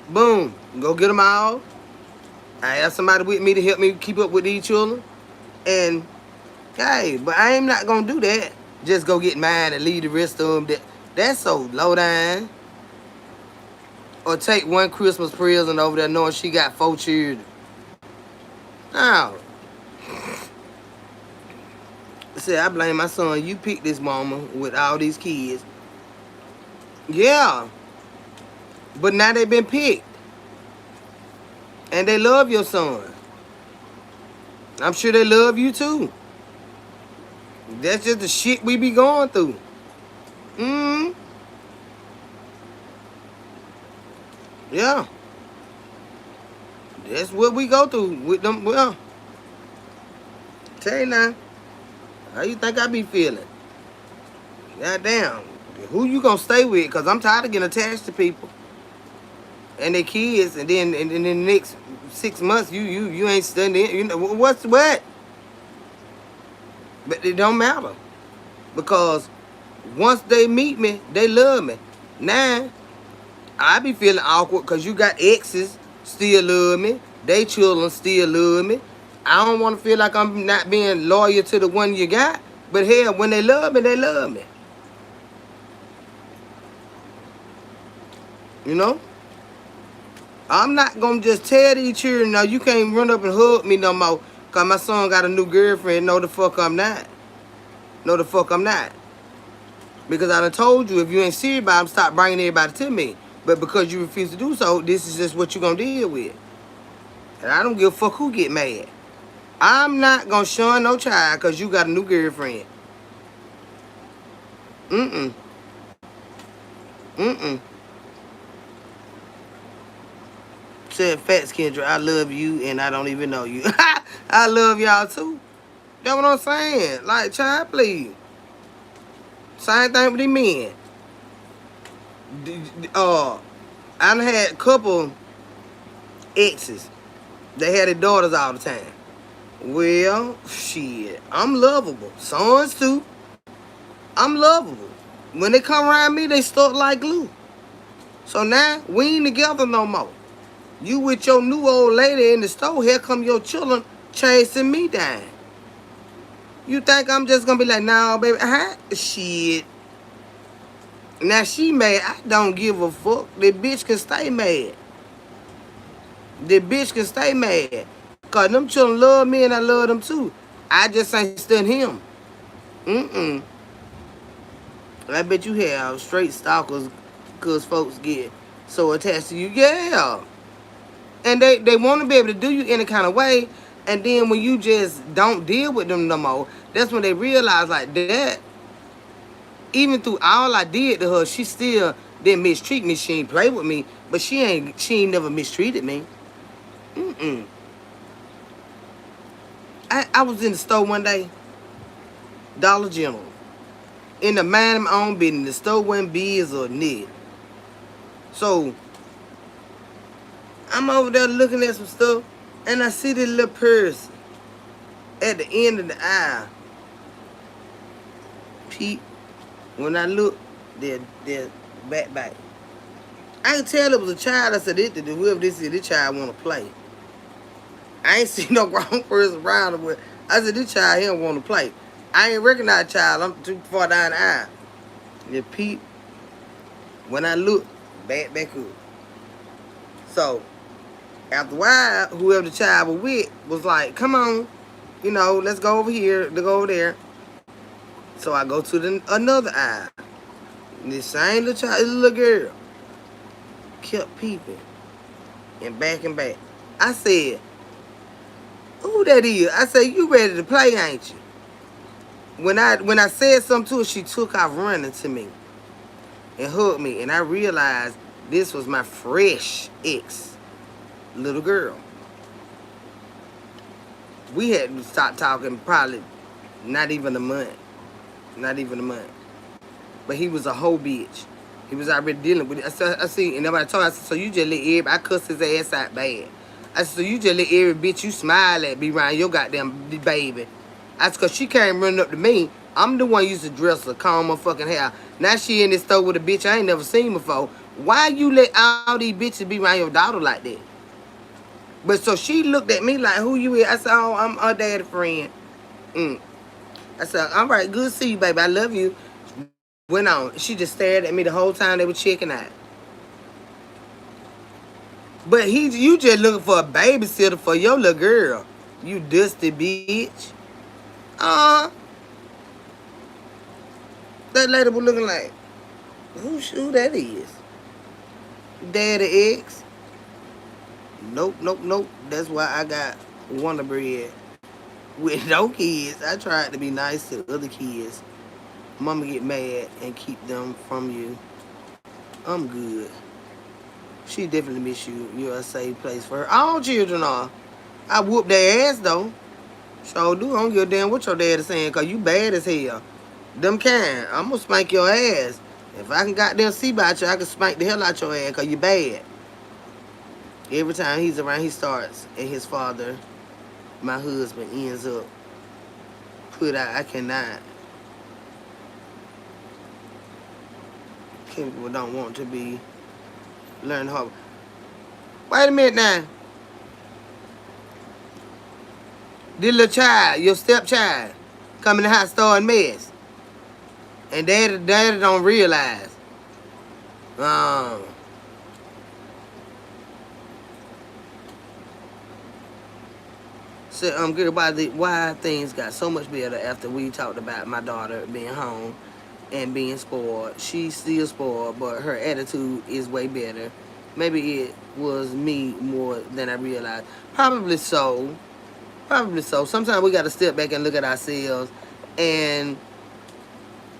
Boom. Go get them all. I have somebody with me to help me keep up with these children. And, hey, but I ain't not going to do that. Just go get mine and leave the rest of them. That's so low down. Or take one Christmas present over there knowing she got 4 children. No. See, I blame my son. You picked this mama with all these kids. Yeah. But now they been picked. And they love your son. I'm sure they love you too. That's just the shit we be going through. Yeah. That's what we go through with them. Well, tell you now. How you think I be feeling? Goddamn. Who you gonna stay with? Because I'm tired of getting attached to people. And their kids. And then in the next 6 months, you ain't studying. You know, what's what? But it don't matter. Because once they meet me, they love me. Now, I be feeling awkward because you got exes still love me. They children still love me. I don't want to feel like I'm not being loyal to the one you got. But hell, when they love me, they love me. You know? I'm not going to just tell these children, no, you can't run up and hug me no more because my son got a new girlfriend. No, the fuck I'm not. No, the fuck I'm not. Because I done told you, if you ain't serious about them, stop bringing everybody to me. But because you refuse to do so, this is just what you're going to deal with. And I don't give a fuck who get mad. I'm not going to shun no child because you got a new girlfriend. Said Fats Kendra, I love you and I don't even know you. I love y'all too. That's what I'm saying. Like, child, please. Same thing with the men. I done had a couple exes. They had their daughters all the time. Well, shit, I'm lovable. Sons too. I'm lovable. When they come around me, they stuck like glue. So now, we ain't together no more. You with your new old lady in the store, here come your children chasing me down. You think I'm just gonna be like, nah, baby, shit. Now she mad, I don't give a fuck. The bitch can stay mad. The bitch can stay mad. Cause them children love me and I love them too. I just ain't studying him. I bet you have straight stalkers cause folks get so attached to you. Yeah. And they want to be able to do you any kind of way. And then when you just don't deal with them no more, that's when they realize like that. Even through all I did to her, she still didn't mistreat me. She ain't play with me, but she ain't never mistreated me. Mm-mm. I was in the store one day, Dollar General, in the mind of my own business. The store wasn't biz or nit. So I'm over there looking at some stuff, and I see this little person at the end of the aisle. Pete, when I look, they're back. I could tell it was a child. I said, whoever this is, this child want to play. I ain't seen no grown person around him. But I said, this child, he don't want to play. I ain't recognize the child. I'm too far down the aisle. And Pete, when I look, back up. So, after a while, whoever the child was with was like, come on, let's go over here, to go over there. So I go to another aisle. And this same little child, this little girl, kept peeping and back. I said, who that is? I said, you ready to play, ain't you? When I said something to her, she took off running to me and hugged me. And I realized this was my fresh ex little girl. We had to stop talking probably not even a month. But he was a whole bitch. He was already dealing with it. I see, and nobody told me, I said, so you just let everybody, I cussed his ass out bad. I said, so you just let every bitch you smile at be around your goddamn baby. I said, because she came running up to me. I'm the one used to dress her, comb her fucking hair. Now she in this store with a bitch I ain't never seen before. Why you let all these bitches be around your daughter like that? But so she looked at me like, who you is? I said, oh, I'm her daddy friend. I said, all right, good to see you, baby. I love you. Went on. She just stared at me the whole time they were checking out. But you just looking for a babysitter for your little girl. You dusty bitch. That lady was looking like, who that is? Daddy ex? Nope. That's why I got Wonder Bread with no kids. I tried to be nice to other kids. Mama get mad and keep them from you. I'm good. She definitely miss you. You're a safe place for her. All children are. I whoop their ass though. So do. I don't give a damn what your dad is saying, cause you bad as hell. Them kind. I'm gonna spank your ass. If I can goddamn see about you, I can spank the hell out your ass, cause you bad. Every time he's around, he starts, and his father, my husband, ends up put out. I cannot. People don't want to be learn how. Wait a minute now. This little child, your stepchild, come in the house throwing mess. And daddy don't realize. So good about why things got so much better after we talked about my daughter being home and being spoiled. She's still spoiled, but her attitude is way better. Maybe it was me more than I realized. Probably so. Sometimes we got to step back and look at ourselves, and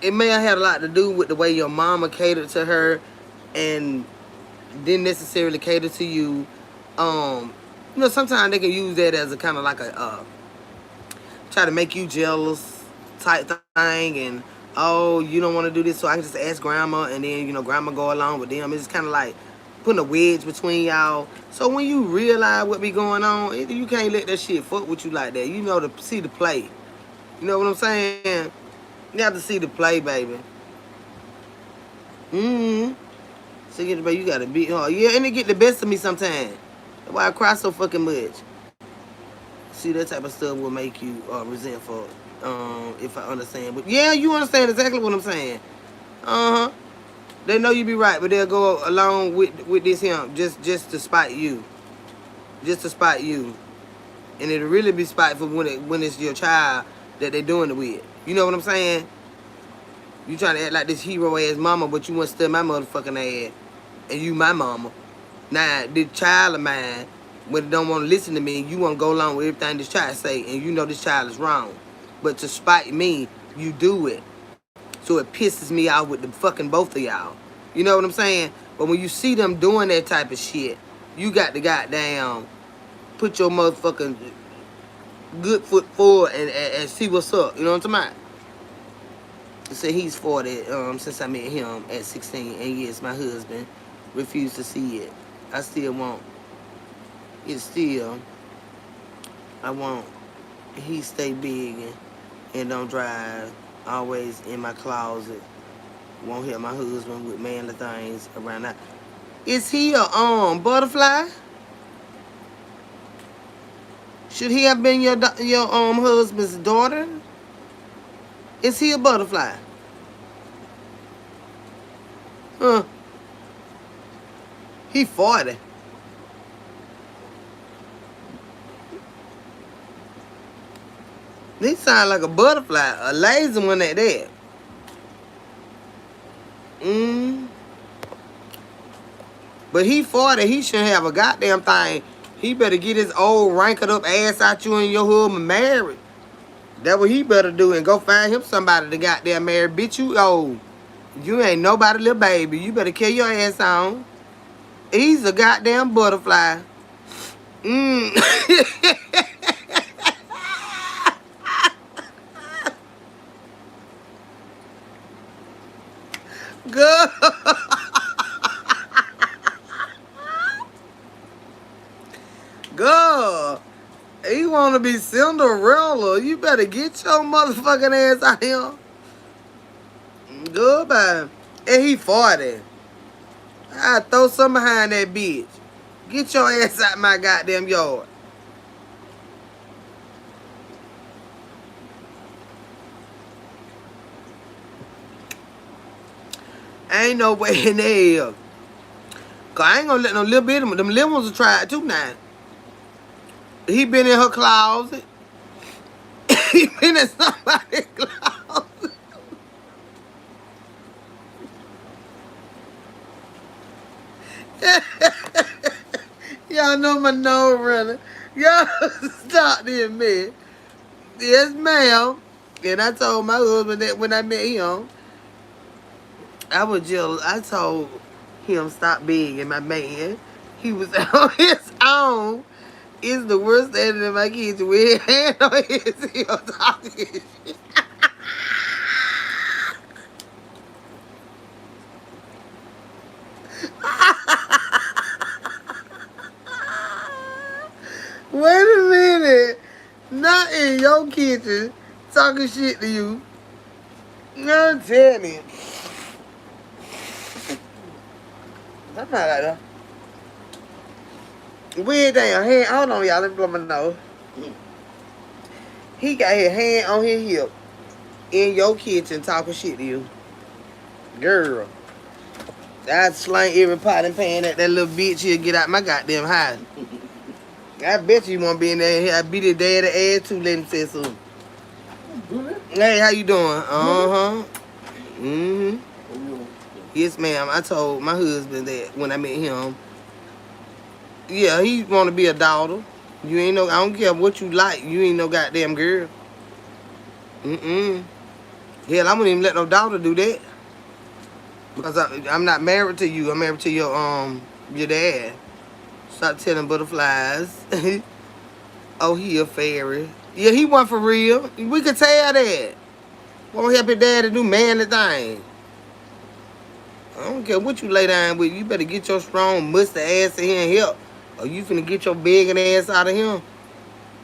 it may have had a lot to do with the way your mama catered to her and didn't necessarily cater to you. Sometimes they can use that as a kind of like a try to make you jealous type thing, and oh, you don't want to do this, so I can just ask grandma, and then grandma go along with them. It's kind of like putting a wedge between y'all. So when you realize what be going on, you can't let that shit fuck with you like that. To see the play. You know what I'm saying? You have to see the play, baby. So you gotta beat her. Yeah, and it get the best of me sometimes. That's why I cry so fucking much. See, that type of stuff will make you resentful. If I understand. But yeah, you understand exactly what I'm saying. They know you be right, but they'll go along with this him just to spite you. Just to spite you. And it'll really be spiteful when it's your child that they're doing it with. You know what I'm saying? You trying to act like this hero ass mama, but you want to steal my motherfucking ass. And you my mama. Now, this child of mine when they don't want to listen to me, you want to go along with everything this child say, and you know this child is wrong. But to spite me, you do it. So it pisses me off with the fucking both of y'all. You know what I'm saying? But when you see them doing that type of shit, you got to goddamn put your motherfucking good foot forward and see what's up. You know what I'm talking about? So he's 40 since I met him at 16. And yes, my husband refused to see it. I still want it still. I want he stay big and don't drive. Always in my closet. Won't help my husband with manly things around that. Is he a butterfly? Should he have been your husband's daughter? Is he a butterfly? Huh? He 40. He sound like a butterfly, a lazy one at that. But he 40, he shouldn't have a goddamn thing. He better get his old wrinkled up ass out you and your husband married. That's what he better do and go find him somebody to goddamn marry. Bitch, you old. You ain't nobody little baby. You better kill your ass on. He's a goddamn butterfly. Good. Good. He want to be Cinderella. You better get your motherfucking ass out here. Goodbye. And he 40. I throw something behind that bitch. Get your ass out my goddamn yard. Ain't no way in hell. Cause I ain't gonna let no little bit of them little ones try it too now. He been in her closet. He been in somebody's closet. Y'all know my nose running. Y'all stop this, man. Yes, ma'am. And I told my husband that when I met him, I told him stop begging my man. He was on his own. It's the worst standing in my kitchen with his hand on his heel talking shit. Wait a minute. Not in your kitchen talking shit to you. I'm telling you. That's not like that. Weird damn hand. Hold on, y'all. Let me blow my nose. He got his hand on his hip in your kitchen talking shit to you. Girl. I'd slang every pot and pan that little bitch here get out my goddamn house. I bet you won't be in there. I beat his daddy ass too, let him say so. Hey, how you doing? Uh-huh. Mm-hmm. Yes, ma'am. I told my husband that when I met him. Yeah, he want to be a daughter. You ain't no, I don't care what you like. You ain't no goddamn girl. Hell, I wouldn't even let no daughter do that. Because I'm not married to you. I'm married to your dad. Stop telling butterflies. Oh, he a fairy. Yeah, he wasn't for real. We could tell that. Won't help your dad to do manly things. I don't care what you lay down with. You better get your strong, musty ass in here and help. Or you finna get your begging ass out of him.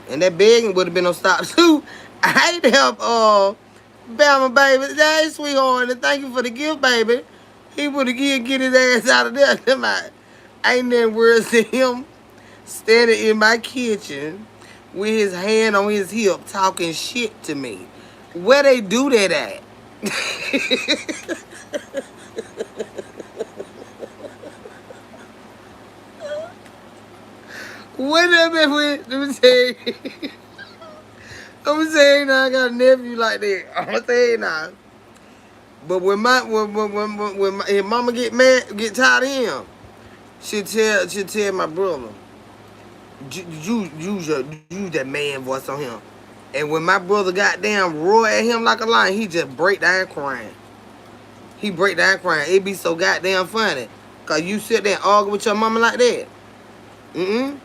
And that begging would have been no stop too. I hate to help Bama baby. Hey, sweetheart, and thank you for the gift, baby. He would have get his ass out of there. Ain't nothing worse than him standing in my kitchen with his hand on his hip talking shit to me. Where they do that at? What up with? Let me tell you. I'm saying now I got a nephew like that. I'm gonna tell you now. But when his mama get mad, get tired of him, she'll tell my brother. Use that man voice on him. And when my brother goddamn roar at him like a lion, he just break down crying. He break down crying. It be so goddamn funny. Cause you sit there and argue with your mama like that. And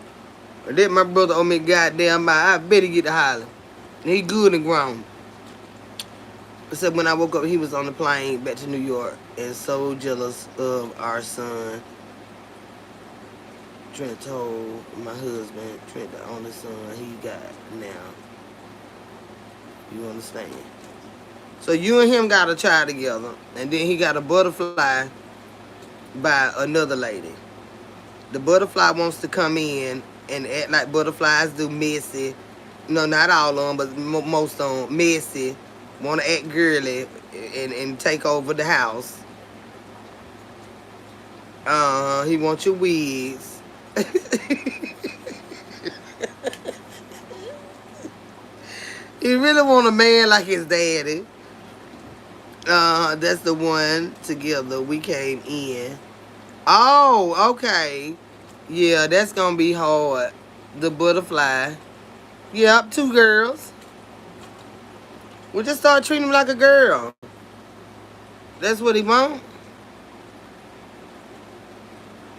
then my brother owe me goddamn by. I bet he get to holler. And he good and grown. Except when I woke up, he was on the plane back to New York. And so jealous of our son. Trent told my husband, Trent the only son he got now. You understand? So you and him got a child together. And then he got a butterfly by another lady. The butterfly wants to come in and act like butterflies do, messy. No, not all of them, but most of them messy. Want to act girly and take over the house. He wants your wigs. He really want a man like his daddy. That's the one together we came in. Oh, okay. Yeah, that's gonna be hard. The butterfly. Yep, 2 girls. We just start treating him like a girl. That's what he want.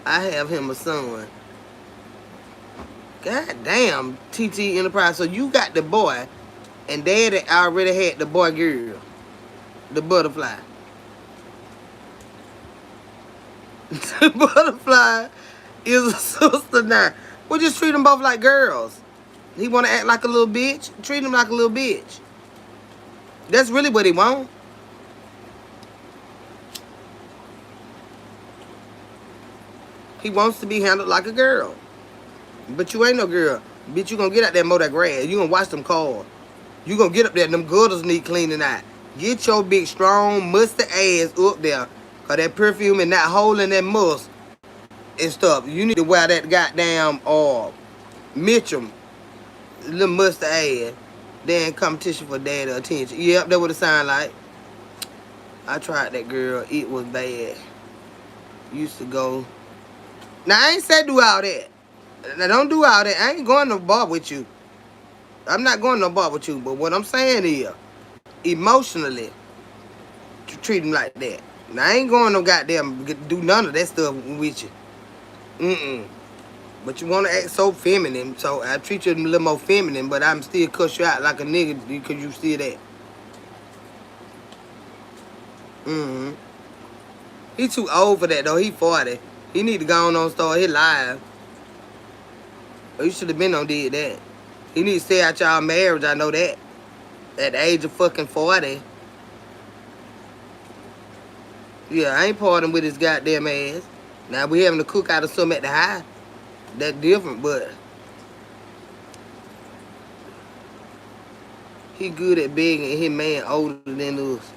I have him a son. God damn, TT Enterprise. So you got the boy, and daddy already had the boy girl. The butterfly. The butterfly is a sister now. We just treat them both like girls. He want to act like a little bitch. Treat him like a little bitch. That's really what he want. He wants to be handled like a girl. But you ain't no girl. Bitch, you gonna get out there and mow that grass. You gonna wash them cars. You gonna get up there and them gutters need cleaning out. Get your big, strong, musty ass up there. Cause that perfume and that hole in that must and stuff. You need to wear that goddamn Mitchum, little musty ass. Then competition for daddy attention. Yep, that what it sound like. I tried that, girl. It was bad. Used to go. Now, I ain't said do all that. Now, don't do all that. I ain't going to the bar with you. I'm not going to no bar with you. But what I'm saying is, emotionally, to treat him like that. Now, I ain't going no goddamn do none of that stuff with you. But you want to act so feminine, so I treat you a little more feminine, but I'm still cuss you out like a nigga because you still that. He too old for that, though. He 40. He need to go on start his live. Or you should have been on did that. He need to stay out y'all marriage, I know that. At the age of fucking 40. Yeah, I ain't partying with his goddamn ass. Now we having to cook out of something at the house. That's different, but he good at begging and his man older than us.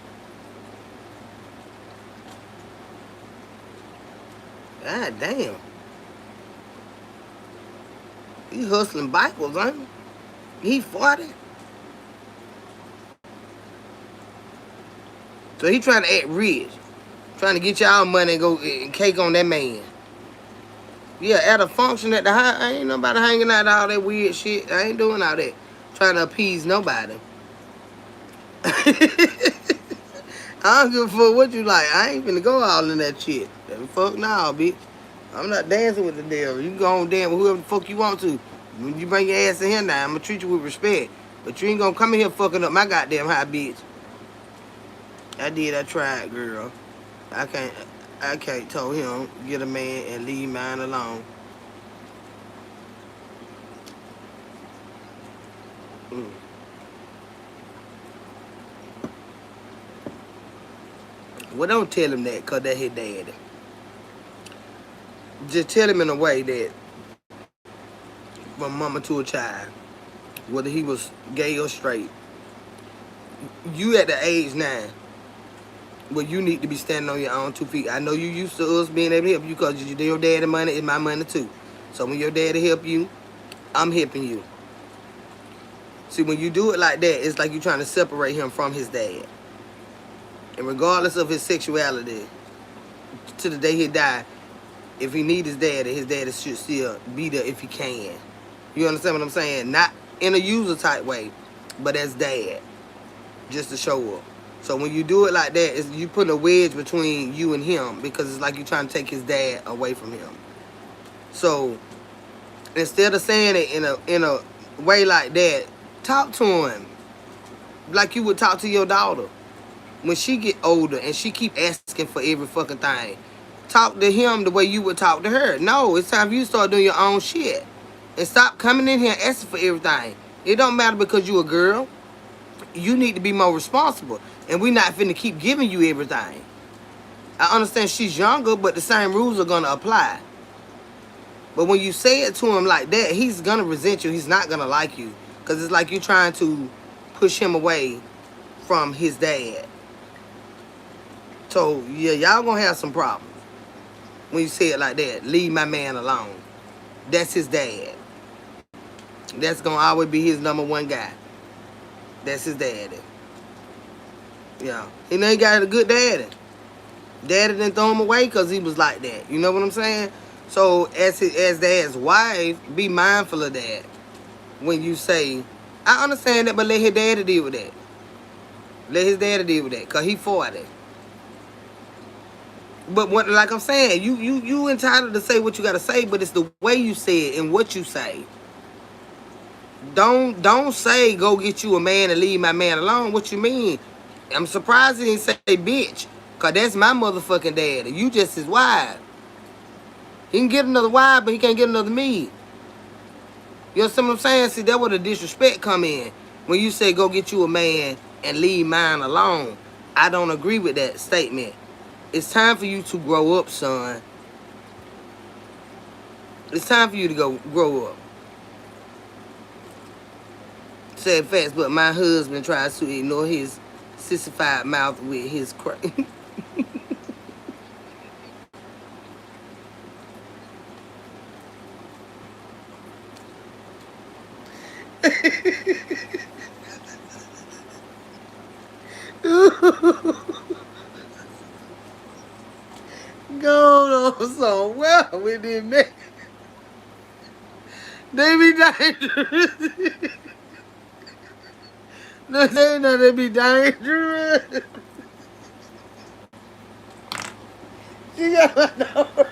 God damn. He hustling Bibles, ain't he? He 40. So he trying to act rich. Trying to get y'all money and go and cake on that man. Yeah, at a function at the house, I ain't nobody hanging out all that weird shit. I ain't doing all that. Trying to appease nobody. I don't give a fuck what you like. I ain't finna go all in that shit. Fuck nah, bitch. I'm not dancing with the devil. You can go on dance with whoever the fuck you want to. When you bring your ass in here now, I'm gonna treat you with respect. But you ain't gonna come in here fucking up my goddamn high, bitch. I tried, girl. I can't tell him, get a man and leave mine alone. Well, don't tell him that, cause that's his daddy. Just tell him in a way that from mama to a child, whether he was gay or straight, you at the age now where you need to be standing on your own 2 feet. I know you used to us being able to help you because your daddy money is my money too. So when your daddy help you, I'm helping you. See, when you do it like that, it's like you're trying to separate him from his dad. And regardless of his sexuality, to the day he die, if he need his daddy should still be there if he can. You understand what I'm saying? Not in a user type way, but as dad, just to show up. So when you do it like that, it's you putting a wedge between you and him because it's like you trying to take his dad away from him. So instead of saying it in a way like that, talk to him like you would talk to your daughter when she get older and she keep asking for every fucking thing. Talk to him the way you would talk to her. No, it's time for you to start doing your own shit and stop coming in here asking for everything. It don't matter because you a girl. You need to be more responsible, and we not finna keep giving you everything. I understand she's younger, but the same rules are gonna apply. But when you say it to him like that, he's gonna resent you. He's not gonna like you because it's like you're trying to push him away from his dad. So yeah, y'all gonna have some problems when you say it like that. Leave my man alone. That's his dad. That's gonna always be his number one guy. That's his daddy. Yeah, he ain't got a good daddy. Daddy didn't throw him away because he was like that. You know what I'm saying? So as dad's wife, be mindful of that. When you say, I understand that, but let his daddy deal with that. Let his daddy deal with that, cause he 40. But what, like I'm saying, you entitled to say what you gotta say, but it's the way you say it and what you say. Don't say go get you a man and leave my man alone. What you mean? I'm surprised he didn't say bitch, cause that's my motherfucking daddy. You just his wife. He can get another wife, but he can't get another me. You understand what I'm saying? See, that's where the disrespect come in. When you say go get you a man and leave mine alone. I don't agree with that statement. It's time for you to grow up, son. It's time for you to go grow up. Said facts, but my husband tries to ignore his sissified mouth with his crazy. Go on so well with this man. They be dangerous. No, they be dangerous. She got my number.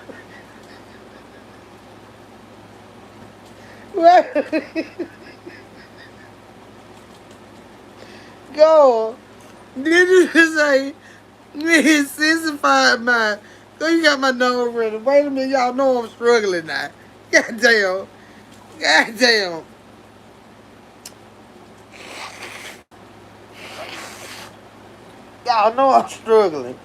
Go. Did you just say his sissified mind? So you got my number ready. Wait a minute, y'all know I'm struggling now. God damn. God damn. Y'all know I'm struggling.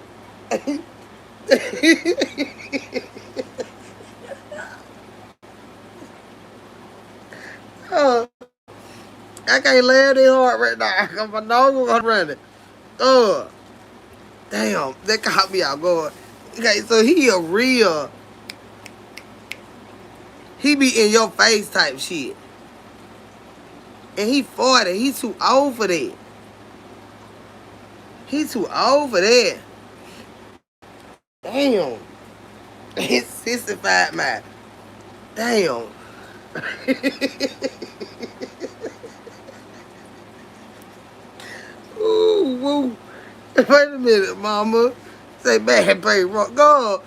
Oh, I can't laugh that hard right now. Cause my nose was gonna run it. Damn, that caught me out going. Okay, so he be in your face type shit. And he 40, he too old for that. He too old for that. Damn. His 65 man. Damn. Ooh, woo. Wait a minute, mama. Say bad pay wrong. Go.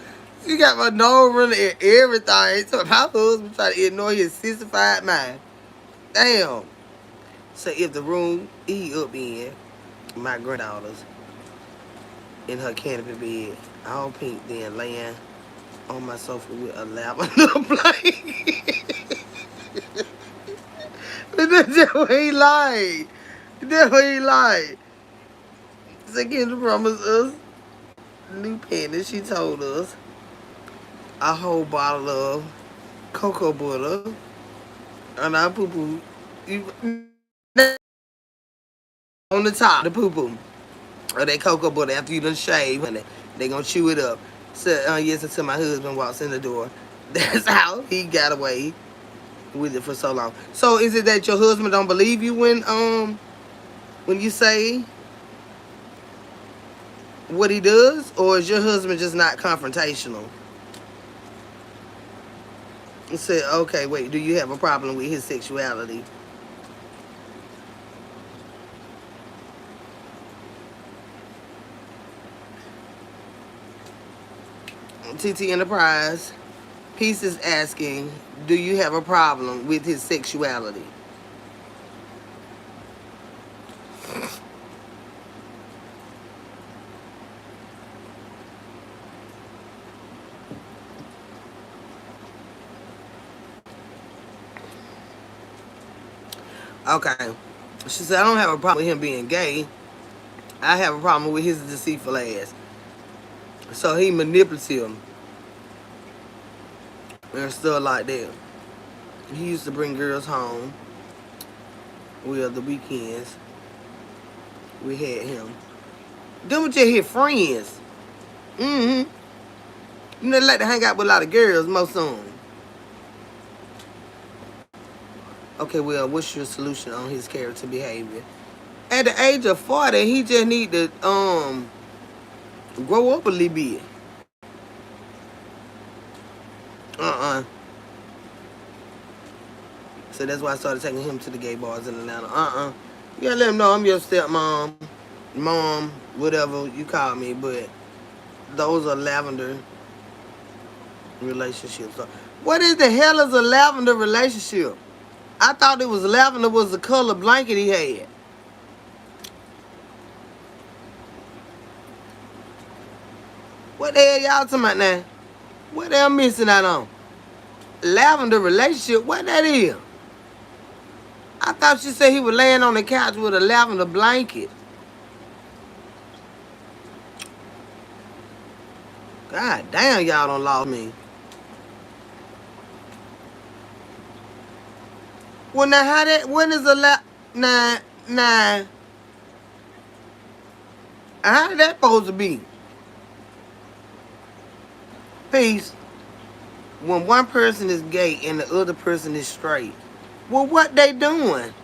You got my nose running and everything. So my husband try to ignore his 65 mind. Damn. So if the room he up in, my granddaughter's in her canopy bed, all pink, then laying on my sofa with a lavender blanket. That's what he like. That's what he like. Second promised us new panties. She told us a whole bottle of cocoa butter and our poo poo on the top, the poo poo or that cocoa butter after you done shave, and they gonna chew it up. So yes, until my husband walks in the door. That's how he got away with it for so long. So is it that your husband don't believe you when you say what he does, or is your husband just not confrontational? Said, okay, wait, do you have a problem with his sexuality? TT Enterprise. Peace is asking, do you have a problem with his sexuality? Okay. She said, I don't have a problem with him being gay. I have a problem with his deceitful ass. So he manipulative and stuff like that. He used to bring girls home. Well, the weekends we had him. Them were just his friends. Mm-hmm. You know, they like to hang out with a lot of girls most of them. Okay, well, what's your solution on his character behavior? At the age of 40, he just need to grow up a little bit. Uh-uh. So that's why I started taking him to the gay bars in Atlanta. Uh-uh. You gotta let him know I'm your stepmom, mom, whatever you call me, but those are lavender relationships. So what is the hell is a lavender relationship? I thought it was lavender was the color blanket he had. What the hell y'all talking about now? What the hell missing out on? Lavender relationship? What that is? I thought you said he was laying on the couch with a lavender blanket. God damn, y'all don't lost me. Well, now how that? When is a nah? How that supposed to be? Peace. When one person is gay and the other person is straight, well, what they doing?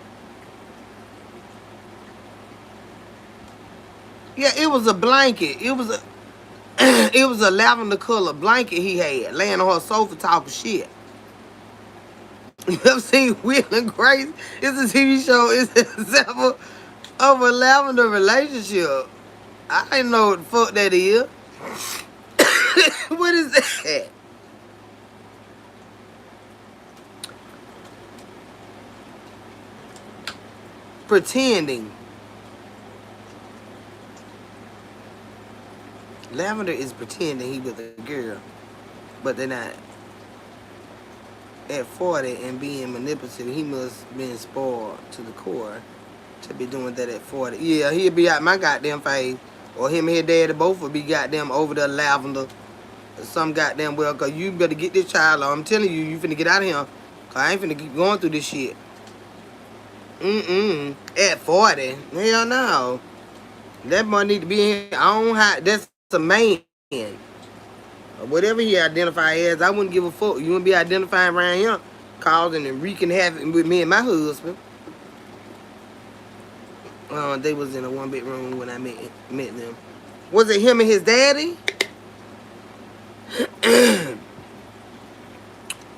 Yeah, it was a blanket. It was a it was a lavender color blanket he had laying on her sofa talking shit. You ever seen Will and Grace? It's a TV show. It's an example of a lavender relationship. I didn't know what the fuck that is. What is that? Pretending. Lavender is pretending he was a girl, but they're not. At 40 and being manipulative, he must have been spoiled to the core to be doing that at 40. Yeah, he'll be out my goddamn face. Or him and his daddy both would be goddamn over the lavender. Some goddamn well, cause you better get this child on. I'm telling you, you finna get out of here. Cause I ain't finna keep going through this shit. At 40. Hell no. That boy need to be in his own house. That's a man. Or whatever he identify as, I wouldn't give a fuck. You wouldn't be identifying around him, causing and wreaking havoc with me and my husband. They was in a one bedroom when I met them. Was it him and his daddy?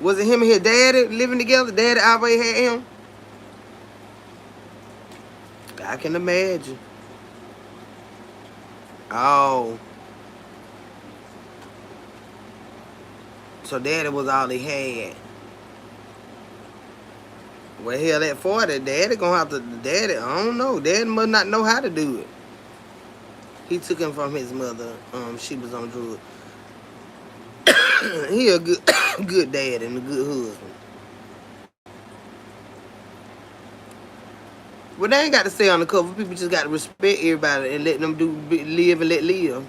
Was it him and his daddy living together? Daddy always had him? I can imagine. Oh. So daddy was all he had. Well, hell, at 40, daddy gonna have to, daddy, I don't know. Daddy must not know how to do it. He took him from his mother. She was on drugs. He a good, good dad and a good husband. Well, they ain't got to stay on the cover. People just got to respect everybody and let them live and let live.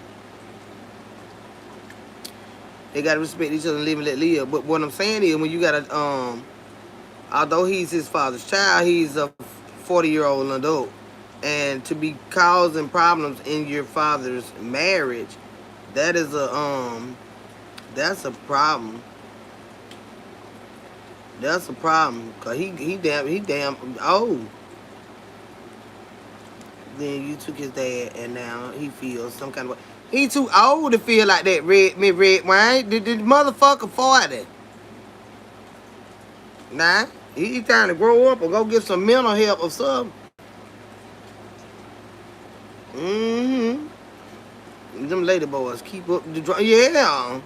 They got to respect each other and live and let live. But what I'm saying is, when you got to, although he's his father's child, he's a 40-year-old adult. And to be causing problems in your father's marriage, that is that's a problem. That's a problem. Cause he damn old. Then you took his dad and now he feels some kind of way. He too old to feel like that red wine. The motherfucker 40. Nah, he trying to grow up or go get some mental help or something. Mm-hmm. Them lady boys keep up the drama. Yeah.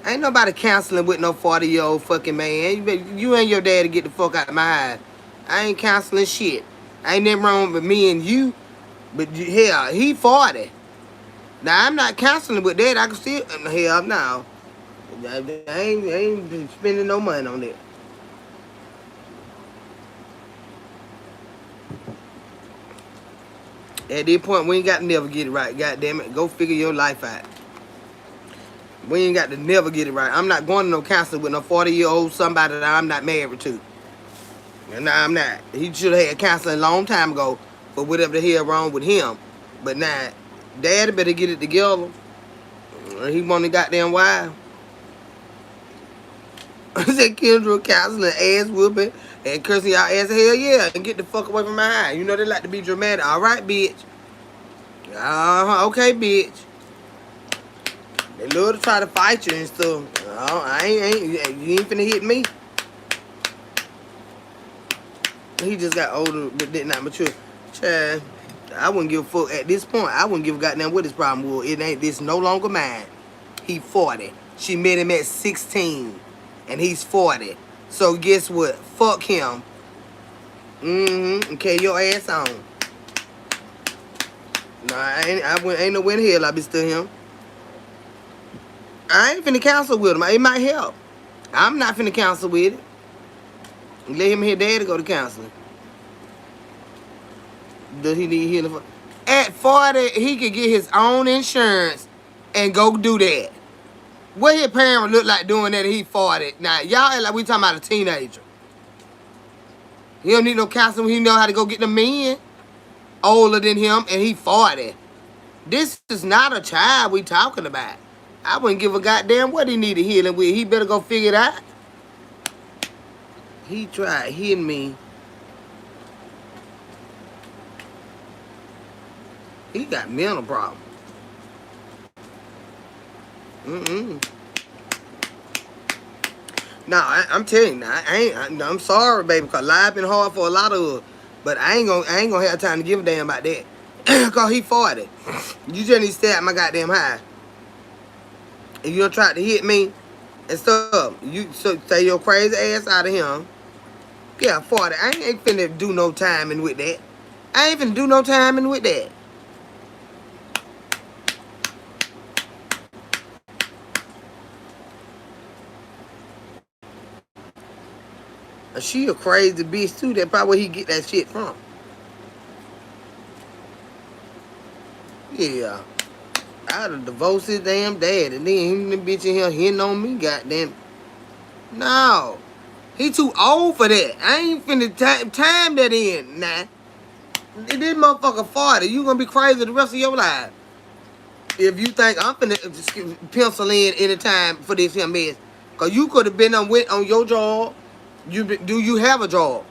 Ain't nobody counseling with no 40-year-old fucking man. You and your daddy get the fuck out of my house. I ain't counseling shit. Ain't nothing wrong with me and you. But hell, he 40. Now, I'm not counseling with that. I can still, hell, no. I ain't spending no money on that. At this point, we ain't got to never get it right. God damn it. Go figure your life out. We ain't got to never get it right. I'm not going to no counseling with no 40-year-old somebody that I'm not married to. No, I'm not. He should have had counseling a long time ago for whatever the hell wrong with him. But now, Daddy better get it together. He want to goddamn wife. Said Kendra counseling, ass whooping, and cursing y'all ass. Hell yeah, and get the fuck away from my eye. You know they like to be dramatic. All right, bitch. Okay, bitch. They love to try to fight you and stuff. You ain't finna hit me. He just got older, but did not mature. Child, I wouldn't give a fuck at this point. I wouldn't give a goddamn what his problem was. It ain't this no longer mine. He 40. She met him at 16, and he's 40. So guess what? Fuck him. Okay, your ass on. Nah, ain't no in hell I be still him. I ain't finna counsel with him. It might help. I'm not finna counsel with it. Let him and his daddy go to counseling. Does he need healing? At 40, he could get his own insurance and go do that. What his parents look like doing that? He 40. Now y'all act like we talking about a teenager. He don't need no counseling. He know how to go get the men older than him, and he 40. This is not a child we talking about. I wouldn't give a goddamn what he needed healing with. He better go figure it out. He tried hitting me. He got mental problems. No, I'm telling you, I'm sorry, baby, cause life been hard for a lot of us. But I ain't gonna have time to give a damn about that. Cause he 40. You just need to stay at my goddamn high. If you don't try to hit me and stuff, you so say your crazy ass out of him. Yeah, 40. I ain't finna do no timing with that. I ain't finna do no timing with that. She a crazy bitch too. That's probably where he get that shit from. Yeah. I'd have divorced his damn dad, and then him and the bitch in here hitting on me, goddamn. No. He too old for that. I ain't finna time that in, nah. This motherfucker 40. You gonna be crazy the rest of your life. If you think I'm finna just pencil in any time for this here mess. Cause you could have been on your job. Do you have a job?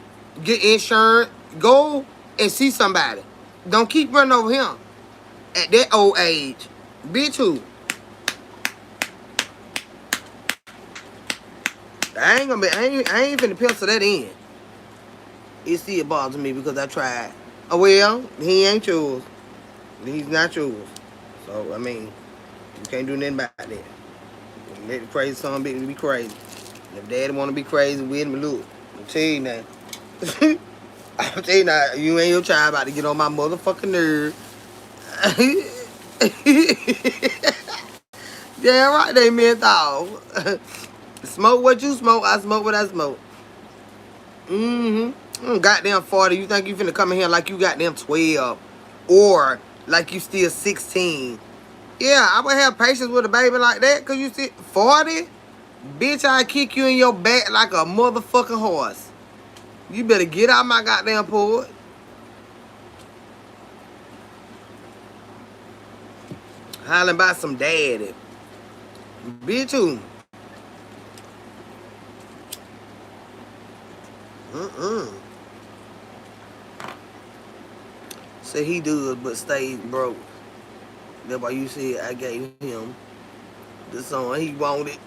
Get insurance. Go and see somebody. Don't keep running over him at that old age. Bitch who? I ain't finna pencil that in. It still bothers me because I tried. Oh well, he ain't yours. He's not yours. So I mean, you can't do nothing about that. Let the crazy son be crazy. If daddy wanna be crazy with me, look. I'm tell you now. I'm tell you now, you ain't your child about to get on my motherfucking nerve. Damn right they meant off. Smoke what you smoke, I smoke what I smoke. Goddamn 40, you think you finna come in here like you goddamn 12. Or like you still 16. Yeah, I would have patience with a baby like that, cause you see 40? Bitch, I kick you in your back like a motherfucking horse. You better get out my goddamn porch. Hollering about some daddy. Bitch who? Say he does, but stay broke. That's why you said I gave him the song he wanted.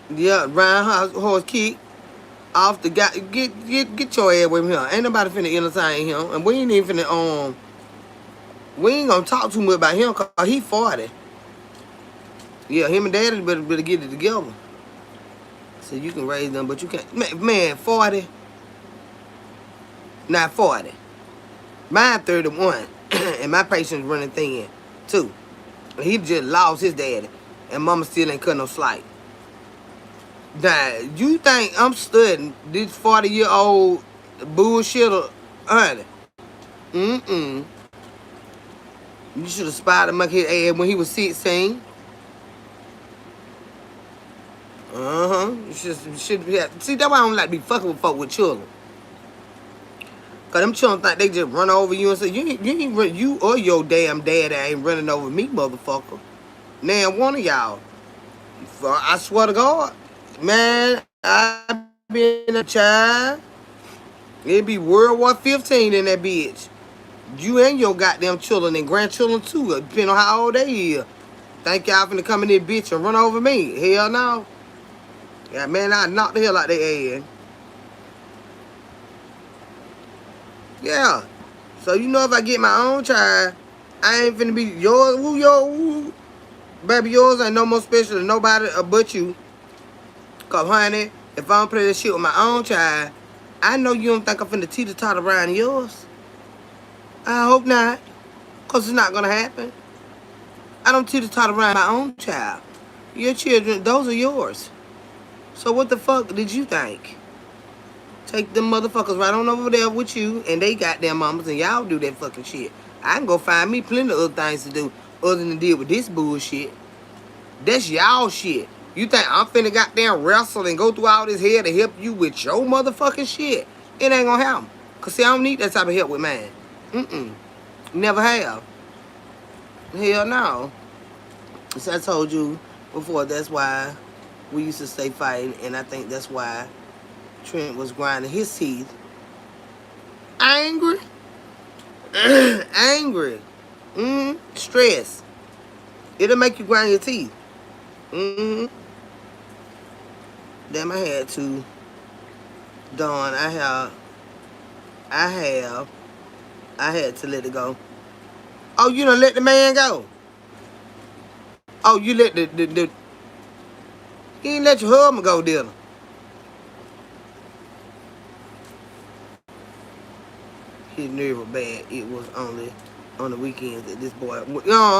Yeah, round horse kick off the guy. Get your ass with him. Ain't nobody finna entertain him, and we ain't even finna we ain't gonna talk too much about him cause he 40. Yeah, him and daddy better get it together. So you can raise them, but you can't. Man 40, not 40. Mine 31, and my patience running thin too. He just lost his daddy, and mama still ain't cut no slack. Now, you think I'm studying this 40-year-old bullshitter, honey? Mm-mm. You should have spotted his ass when he was 16. You should have. See, that's why I don't like to be fucking with folk with children. Cause them children think they just run over you and say, you or your damn dad ain't running over me, motherfucker. Now, one of y'all. I swear to God, man, I been a child. It'd be World War 15 in that bitch. You and your goddamn children and grandchildren too, depending on how old they is. Think y'all finna come in this bitch and run over me? Hell no. Yeah, man, I knocked the hell out their ass. Yeah. So you know if I get my own child, I ain't finna be yours. Baby, yours ain't no more special than nobody but you. Cause honey, if I don't play this shit with my own child, I know you don't think I'm finna teeter-totter around yours. I hope not. Cause it's not gonna happen. I don't teeter-totter around my own child. Your children, those are yours. So what the fuck did you think? Take them motherfuckers right on over there with you and they got their mamas and y'all do that fucking shit. I can go find me plenty of other things to do other than deal with this bullshit. That's y'all shit. You think I'm finna goddamn wrestle and go through all this hell to help you with your motherfucking shit? It ain't gonna happen. Cause see, I don't need that type of help with mine. Never have. Hell no. So I told you before, that's why we used to stay fighting, and I think that's why Trent was grinding his teeth. Angry. Angry. Stress. It'll make you grind your teeth. Damn, I had to. Dawn, I had to let it go. Oh, you done let the man go? Oh, you let the you ain't let your husband go, did he? His nerve was bad. It was only on the weekends that this boy,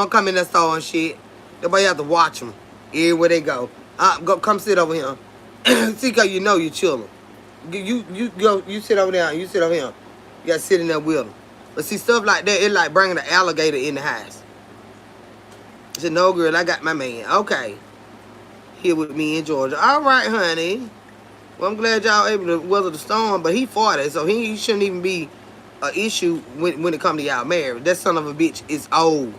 come in that store and shit. Nobody have to watch him everywhere they go. Go, come sit over here. See, cause you know you're chilling. You sit over there. You sit over here. You gotta sit in there with him. But see, stuff like that, it like bringing the alligator in the house. I said, no, girl, I got my man. Okay. Here with me in Georgia. All right, honey. Well, I'm glad y'all able to weather the storm, but he 40, so he shouldn't even be an issue when it come to y'all married. That son of a bitch is old.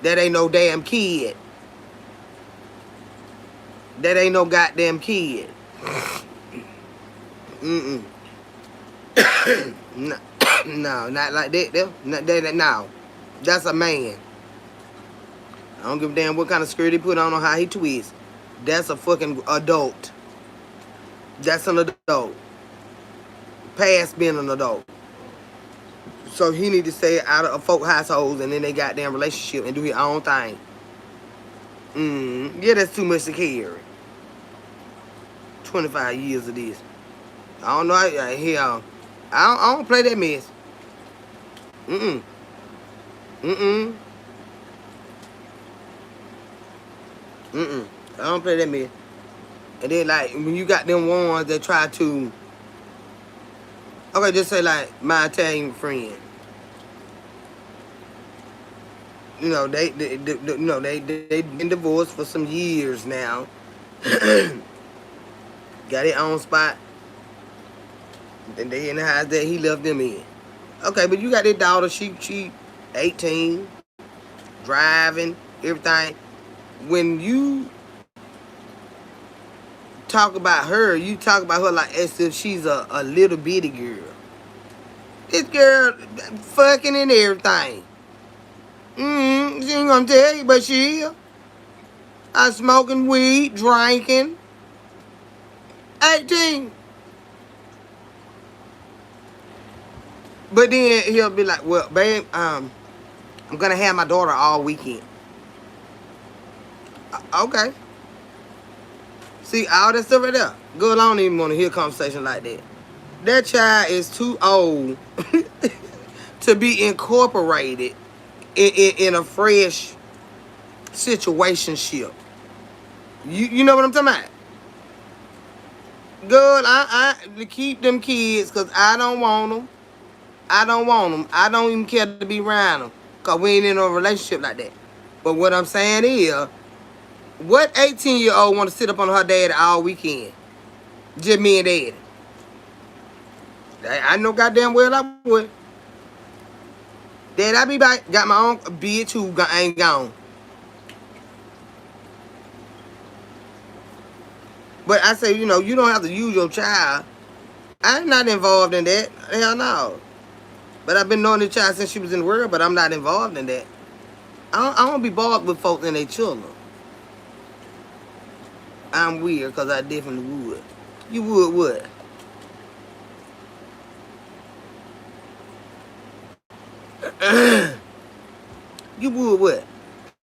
That ain't no damn kid. That ain't no goddamn kid. No, not like that. No, that's a man. I don't give a damn what kind of skirt he put on or how he twists. That's a fucking adult. That's an adult. Past being an adult. So he need to stay out of folk households and then they goddamn relationship and do his own thing. Yeah, that's too much to carry. 25 years of this. I don't know. I don't play that mess. I don't play that mess. And then like when you got them ones that try to, okay, just say like my Italian friend. You know they been divorced for some years now. Got their own spot. And they in the house that he left them in. Okay, but you got their daughter. She 18, driving, everything. When you talk about her, you talk about her like as if she's a little bitty girl. This girl fucking and everything. She ain't gonna tell you, but she is. Smoking weed, drinking, 18. But then he'll be like, well, babe, I'm gonna have my daughter all weekend. Okay. See, all that stuff right there. Girl, I don't even want to hear a conversation like that. That child is too old to be incorporated in a fresh situationship. You know what I'm talking about? Girl, I to keep them kids because I don't want them. I don't want them. I don't even care to be around them because we ain't in a relationship like that. But what I'm saying is, what 18-year-old want to sit up on her daddy all weekend? Just me and daddy. I know goddamn well I would. Dad, I be back. Got my own bitch who ain't gone. But I say, you know, you don't have to use your child. I'm not involved in that. Hell no. But I've been knowing the child since she was in the world, but I'm not involved in that. I don't be bothered with folks and their children. I'm weird because I definitely would. You would what? You would what?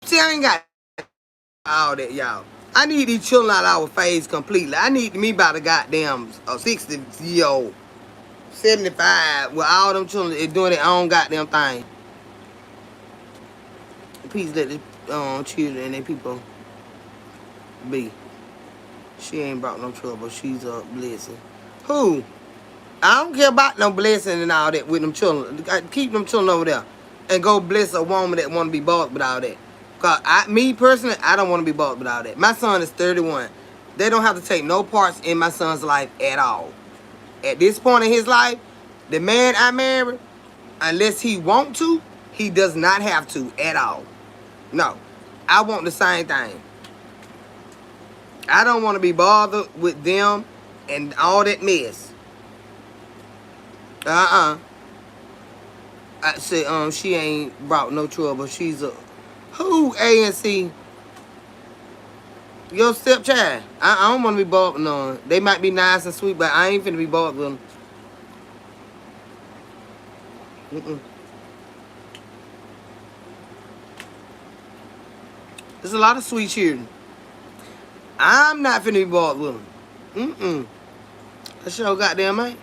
See, I ain't got all that, y'all. I need these children out of our phase completely. I need me about a goddamn 60-year-old, 75, with all them children doing their own goddamn thing. Please let the children and their people be. She ain't brought no trouble. She's a blessing. Who? I don't care about no blessing and all that with them children. Keep them children over there. And go bless a woman that want to be bought with all that. Because me personally, I don't want to be bought with all that. My son is 31. They don't have to take no parts in my son's life at all. At this point in his life, the man I married, unless he want to, he does not have to at all. No. I want the same thing. I don't want to be bothered with them and all that mess. I said, she ain't brought no trouble. She's a who? ANC? Your stepchild. I don't want to be bothered with none. They might be nice and sweet, but I ain't finna be bothered with them. There's a lot of sweet children. I'm not finna be bothered with them. That show goddamn mate.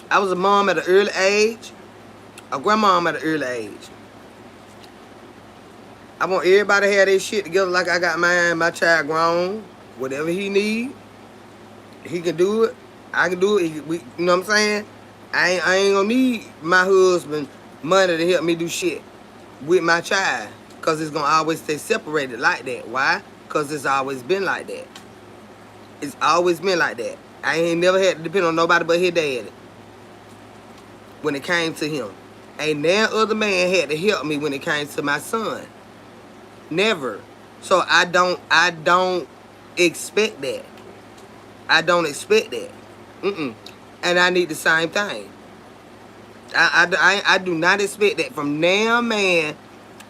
I was a mom at an early age. A grandmom at an early age. I want everybody to have their shit together like I got mine. My child grown. Whatever he need, he can do it. I can do it. You know what I'm saying? I ain't gonna need my husband money to help me do shit with my child. Because it's gonna always stay separated like that. Why? Because it's always been like that. It's always been like that. I ain't never had to depend on nobody but his daddy when it came to him. Ain't no other man had to help me when it came to my son. Never. So I don't expect that. I don't expect that. And I need the same thing. I do not expect that from no man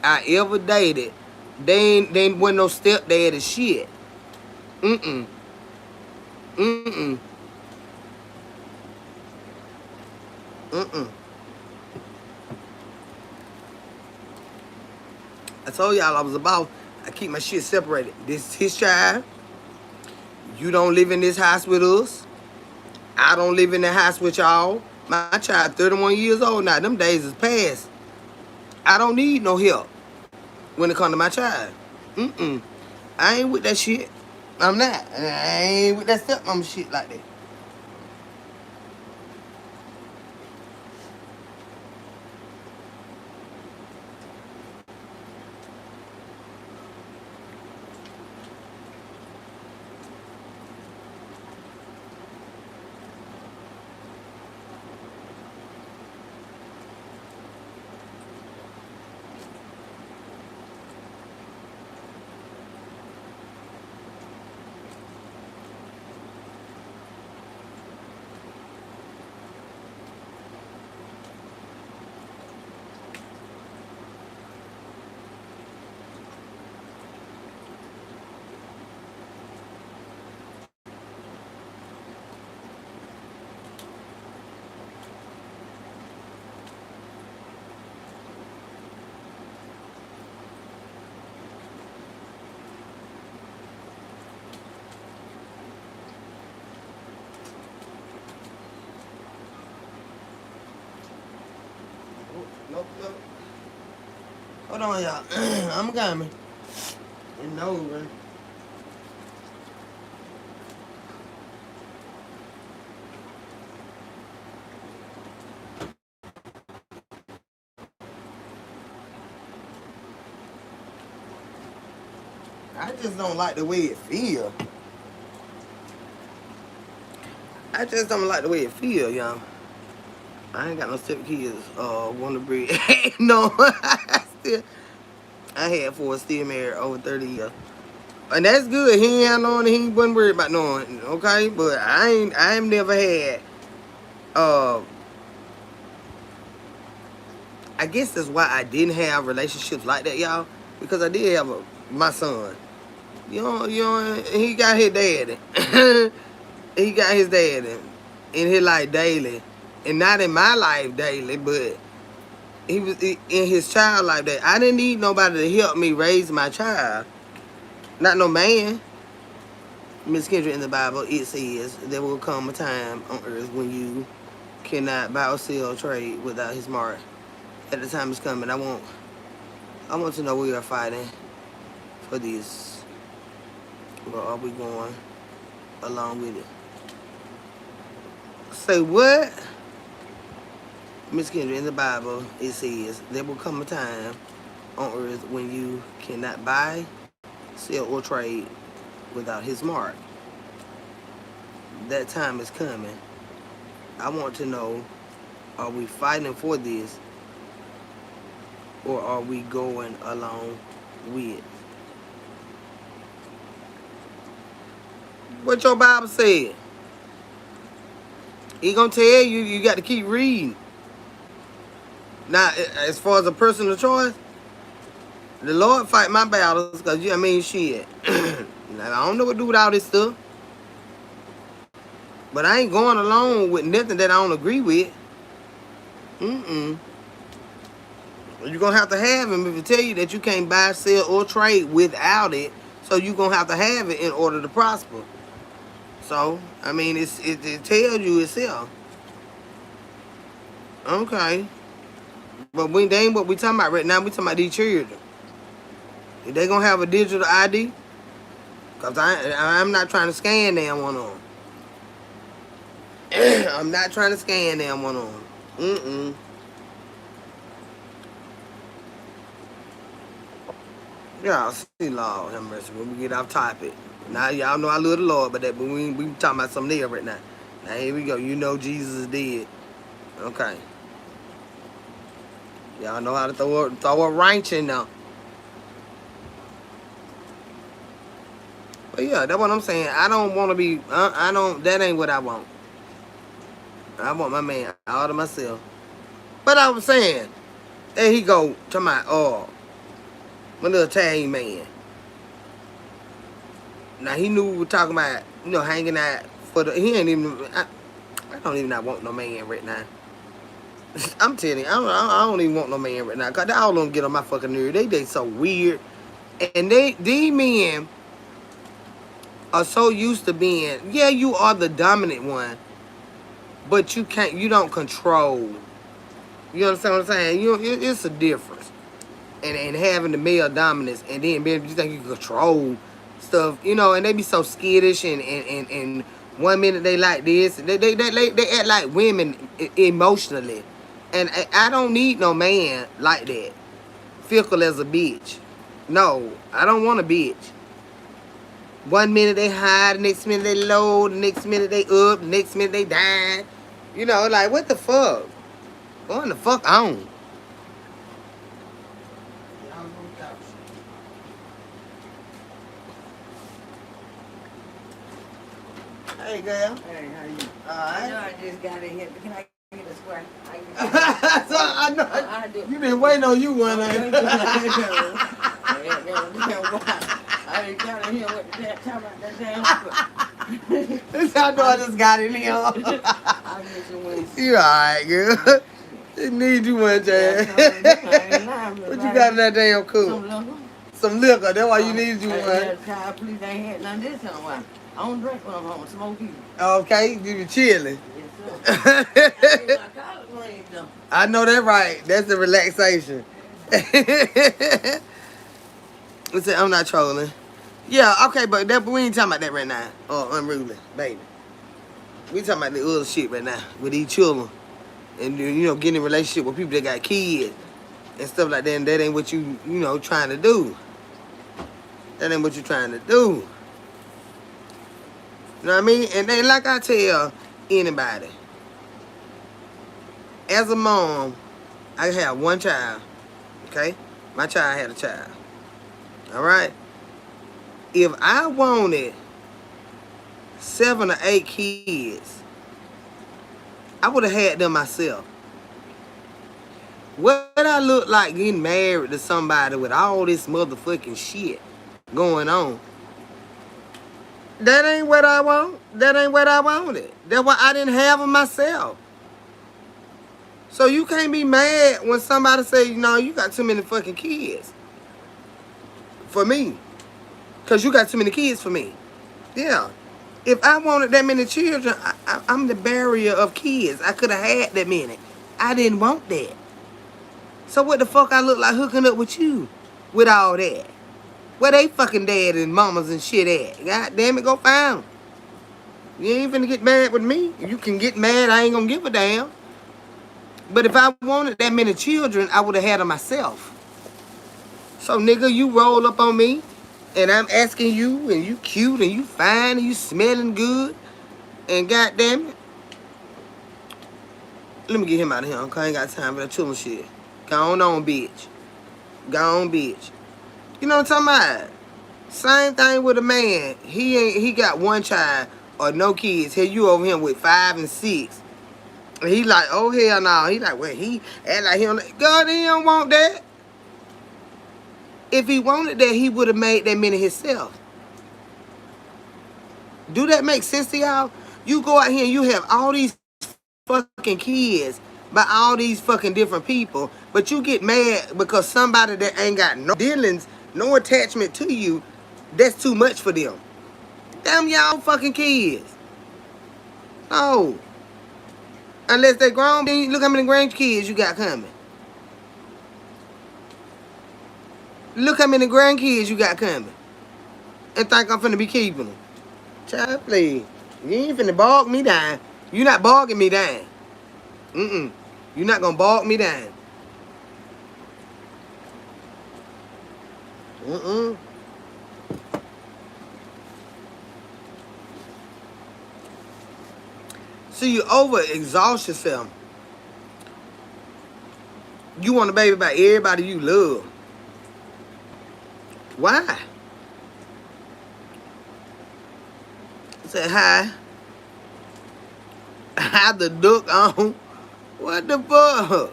I ever dated. They ain't wasn't no stepdad or shit. I told y'all I was about. I keep my shit separated. This is his child. You don't live in this house with us. I don't live in the house with y'all. My child 31 years old now. Them days is past. I don't need no help when it comes to my child. I ain't with that shit. I'm not. I ain't with that stepmom shit like that. Hold on, y'all. I'm coming. It's over. I just don't like the way it feel. I just don't like the way it feel, y'all. I ain't got no step kids. Want to breed? No, still. I had 4 still married over 30 years, and that's good. He ain't knowing. He wasn't worried about knowing. Okay, but I ain't never had. Uh, I guess that's why I didn't have relationships like that, y'all. Because I did have my son. He got his daddy. He got his daddy in his life daily, and not in my life daily, but he was in his child life that I didn't need nobody to help me raise my child. Not no man. Miss Kendra, in the Bible, it says there will come a time on earth when you cannot buy or sell or trade without his mark. At the time is coming. I want to know we are fighting for this. But are we going along with it? Say what? Miss Kendra, in the Bible, it says there will come a time on earth when you cannot buy, sell, or trade without his mark. That time is coming. I want to know, are we fighting for this, or are we going along with what your Bible said? He gonna tell you, you got to keep reading. Now, as far as a personal choice, the Lord fight my battles, because, shit. Now, I don't know what to do with all this stuff. But I ain't going along with nothing that I don't agree with. You're going to have him if he tell you that you can't buy, sell, or trade without it. So you're going to have it in order to prosper. So, it tells you itself. Okay. But they ain't what we talking about right now. We talking about these children. If they going to have a digital ID, because I'm not trying to scan them one on. I'm not trying to scan them one on. Yeah, see, Lord have mercy. When we get off topic. Now, y'all know I love the Lord, but we talking about something there right now. Now, here we go. You know Jesus is dead. Okay. Y'all know how to throw a wrench in now. But yeah, that's what I'm saying. I don't want to be, that ain't what I want. I want my man all to myself. But I was saying, there he go, to my little Italian man. Now, he knew we were talking about, hanging out he ain't even, I don't even not want no man right now. I'm telling you, I don't even want no man right now. Because all of them get on my fucking nerve. They so weird. And these men are so used to being, yeah, you are the dominant one, but you don't control. You understand what I'm saying? It's a difference. And having the male dominance and then being, you think you can control stuff, and they be so skittish and 1 minute they like this, they act like women emotionally. And I don't need no man like that. Fickle as a bitch. No, I don't want a bitch. 1 minute they high, the next minute they low, the next minute they up, the next minute they down. Like, what the fuck? Going the fuck on? Hey, girl. Hey, how you? Alright. I know I just got in here. Can I get a square? So I know. You been waiting on you one. I didn't got in here with the damn time about that damn square. This how I know I just got in here. I'll get some wings. You alright, girl. It need you one, Chad. What you got in that damn cool? Some liquor. Some liquor. That's why you need you one. Please, I ain't had none of this in a while. I don't drink when I'm home. Smoke you. Okay, you be chilling. Yes, sir. I need my collard greens, though. I know that right. That's the relaxation. I said, I'm not trolling. Yeah, okay, but we ain't talking about that right now. Oh, unruly, baby. We talking about the other shit right now with these children. And, getting in a relationship with people that got kids and stuff like that. And that ain't what trying to do. That ain't what you're trying to do. You know what I mean? And then, like I tell anybody, as a mom, I have one child, okay? My child had a child, all right? If I wanted 7 or 8 kids, I would have had them myself. What I look like getting married to somebody with all this motherfucking shit going on? That ain't what I want. That ain't what I wanted. That's why I didn't have them myself. So you can't be mad when somebody say, no, you got too many fucking kids for me. Because you got too many kids for me. Yeah. If I wanted that many children, I'm the barrier of kids. I could have had that many. I didn't want that. So what the fuck I look like hooking up with you with all that? Where they fucking dad and mamas and shit at? God damn it, go find them. You ain't finna get mad with me. You can get mad, I ain't gonna give a damn. But if I wanted that many children, I would have had them myself. So nigga, you roll up on me, and I'm asking you, and you cute, and you fine, and you smelling good, and goddamn it. Let me get him out of here, okay? I ain't got time for that children shit. Go on, bitch. Go on, bitch. You know what I'm talking about? Same thing with a man. He got one child or no kids. Here you over here with 5 and 6. And he like, oh hell no. He like, well, he act like he don't. God, he don't want that. If he wanted that, he would have made that many himself. Do that make sense to y'all? You go out here and you have all these fucking kids by all these fucking different people, but you get mad because somebody that ain't got no dealings, no attachment to you, that's too much for them. Damn y'all fucking kids. No. Unless they grown, then look how many grandkids you got coming. Look how many grandkids you got coming. And think I'm finna be keeping them. Child, please. You ain't finna bog me down. You not bogging me down. Mm-mm. You not gonna bog me down. Mm-mm. See, you overexhaust yourself. You want a baby by everybody you love. Why? Say hi. Have the duck on. What the fuck?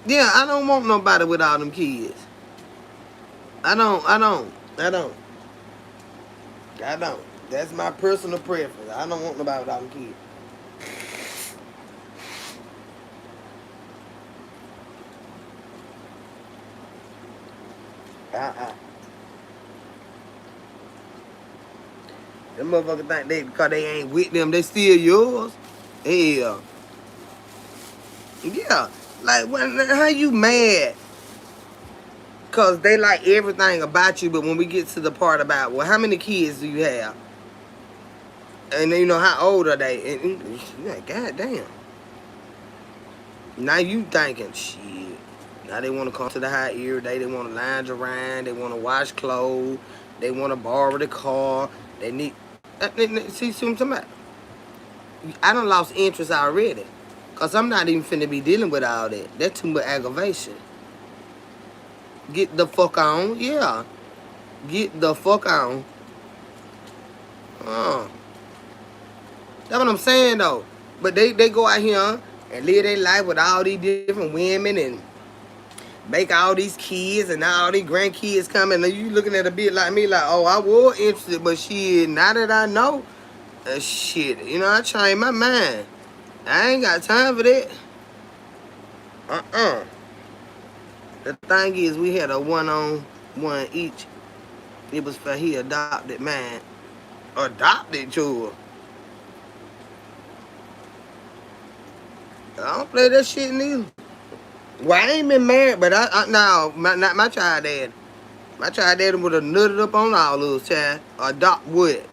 Yeah, I don't want nobody with all them kids. I don't. That's my personal preference. I don't want nobody with all them kids. Them motherfuckers think because they ain't with them, they still yours. Hell. Yeah. Like, how you mad? Because they like everything about you, but when we get to the part about, well, how many kids do you have? And then, how old are they? And you're like, God damn. Now you thinking, shit. Now they want to come to the high ear day. They want to lounge around. They want to wash clothes. They want to borrow the car. They need... See what I'm talking about? I done lost interest already. Because I'm not even finna be dealing with all that. That's too much aggravation. Get the fuck on. Yeah. Get the fuck on. That's what I'm saying, though. But they go out here and live their life with all these different women and make all these kids and now all these grandkids coming. And you looking at a bit like me like, oh, I was interested, but shit, now that I know, shit, I changed my mind. I ain't got time for that. The thing is, we had a one-on-one each. It was for he adopted mine. Adopted children. I don't play that shit neither. Well, I ain't been married, but no, not my child dad. My child daddy would have nutted up on all those child. Adopt what?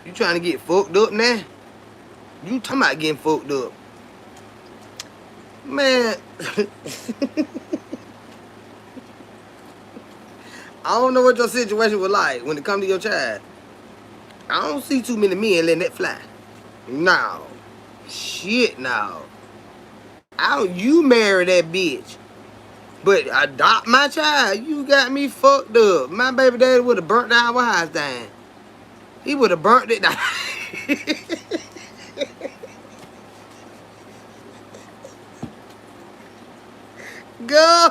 You trying to get fucked up now? You talking about getting fucked up? Man, I don't know what your situation was like when it come to your child. I don't see too many men letting that fly. No. Shit, no. You marry that bitch. But adopt my child, you got me fucked up. My baby daddy would have burnt our house down. He would have burnt it down. Go.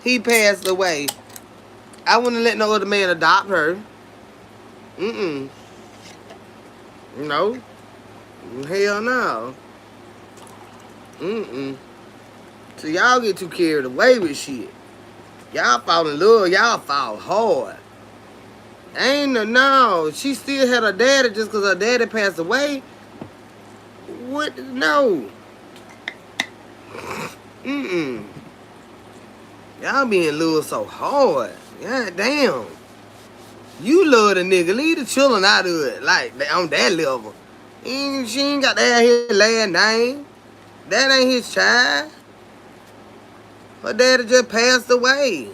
He passed away. I wouldn't let no other man adopt her. Mm-mm. No. Hell no. Mm-mm. So y'all get too carried away with shit. Y'all fall in love. Y'all fall hard. No. She still had her daddy just because her daddy passed away. What? No. Mm-mm. Y'all be in love so hard. God damn. You love the nigga. Leave the children out of it. Like, on that level. She ain't got to have his last name. That ain't his child. Her daddy just passed away.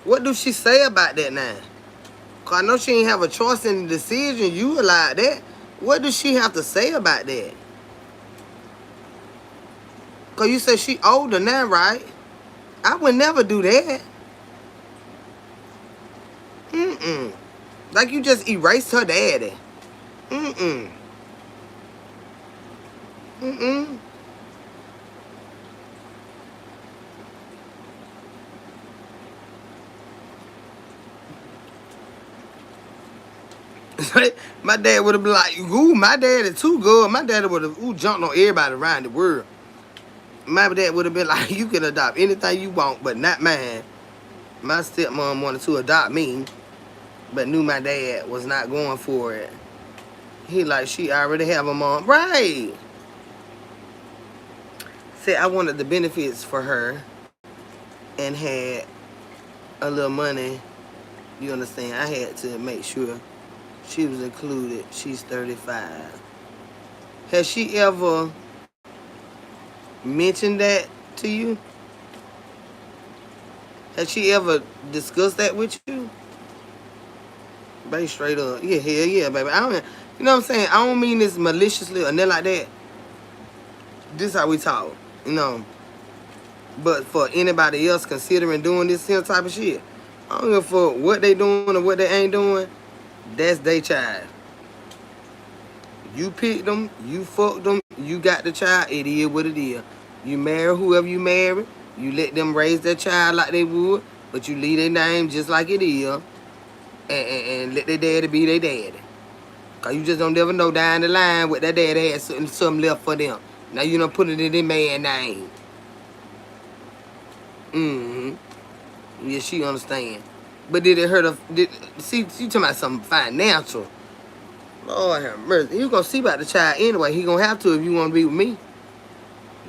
What do she say about that now? Cause I know she ain't have a choice in the decision. You allowed that. What does she have to say about that? Cause you said she older now, right? I would never do that. Mm-mm. Like you just erased her daddy. Mm-mm. Mm-mm. My dad would have been like, ooh, my daddy too good. My daddy would have jumped on everybody around the world. My dad would have been like, you can adopt anything you want, but not mine. My stepmom wanted to adopt me, but knew my dad was not going for it. He like, she already have a mom. Right. Said I wanted the benefits for her and had a little money. You understand? I had to make sure she was included. She's 35. Has she ever mentioned that to you? Has she ever discussed that with you? Baby, straight up. Yeah, hell yeah, baby. I don't, you know what I'm saying? I don't mean this maliciously or nothing like that. This how we talk, you know. But for anybody else considering doing this here type of shit, I don't give a fuck what they doing or what they ain't doing. That's their child. You picked them, you fucked them, you got the child, it is what it is. You marry whoever you marry, you let them raise their child like they would, but you leave their name just like it is, and let their daddy be their daddy. Cause you just don't never know down the line what that daddy had something left for them. Now you done put it in their man name. Mm-hmm. Yeah, she understand. But did it hurt her? See, you talking about something financial. Lord have mercy. You gonna see about the child anyway. He gonna have to if you wanna be with me.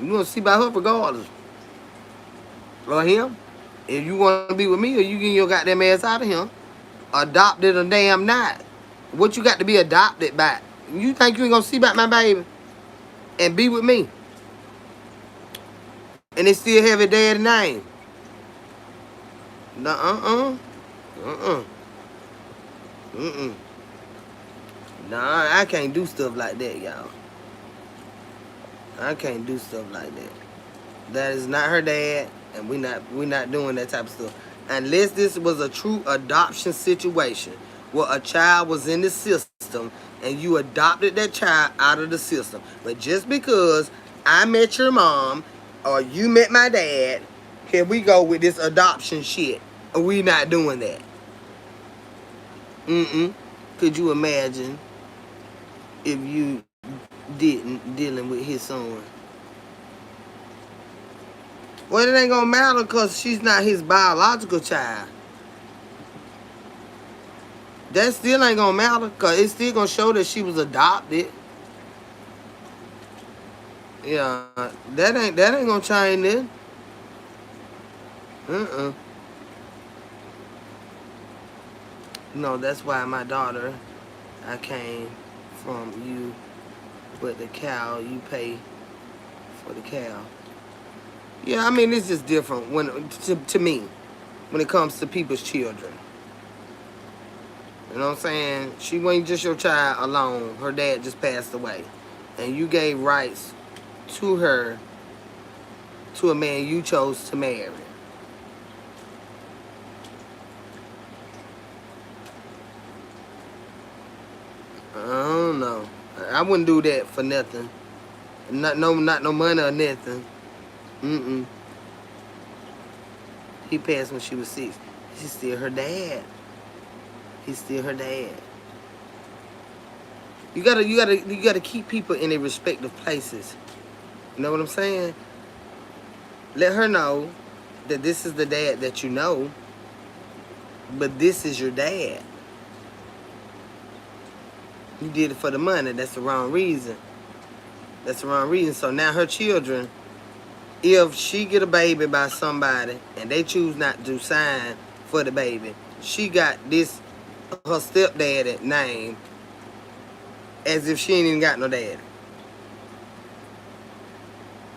You gonna see about her regardless. Or him. If you wanna be with me or you getting your goddamn ass out of him. Adopted or damn not. What you got to be adopted by? You think you ain't gonna see about my baby and be with me? And they still have a daddy name. No, Nah, I can't do stuff like that, y'all. I can't do stuff like that. That is not her dad, and we not doing that type of stuff. Unless this was a true adoption situation where a child was in the system and you adopted that child out of the system. But just because I met your mom or you met my dad, here we go with this adoption shit. We not doing that. Could you imagine if you didn't dealing with his son? Well, it ain't gonna matter because she's not his biological child. That still ain't gonna matter, cause it's still gonna show that she was adopted. Yeah, that ain't gonna change it. No, that's why my daughter, I came from you, but the cow you pay for the cow. Yeah, I mean it's just different when to me when it comes to people's children. You know what I'm saying? She wasn't just your child alone. Her dad just passed away, and you gave rights to her to a man you chose to marry. I don't know. I wouldn't do that for nothing. Not no money or nothing. Mm-mm. He passed when she was 6. She's still her dad. He's still her dad. You gotta keep people in their respective places. You know what I'm saying? Let her know that this is the dad that you know, but this is your dad. You did it for the money. That's the wrong reason. That's the wrong reason. So now her children, if she get a baby by somebody and they choose not to sign for the baby, she got this her stepdaddy name as if she ain't even got no daddy.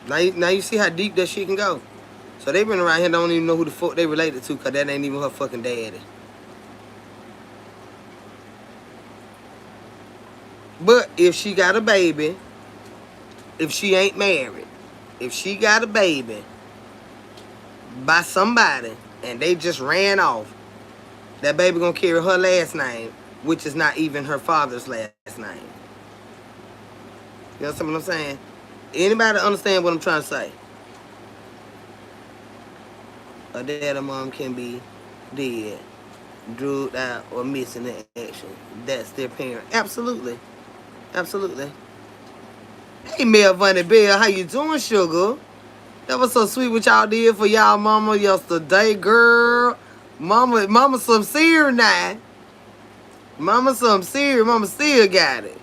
Now you see how deep that shit can go. So they been around here don't even know who the fuck they related to, cause that ain't even her fucking daddy. But if she got a baby, if she ain't married, if she got a baby by somebody and they just ran off, that baby gonna carry her last name, which is not even her father's last name. You know what I'm saying? Anybody understand what I'm trying to say? A dad or mom can be dead, drugged out, or missing in action. That's their parent. Absolutely. Absolutely. Hey, Mel Bunny Bell, how you doing, sugar? That was so sweet what y'all did for y'all mama yesterday, girl. Mama some serious now. Mama some serious. Mama still got it.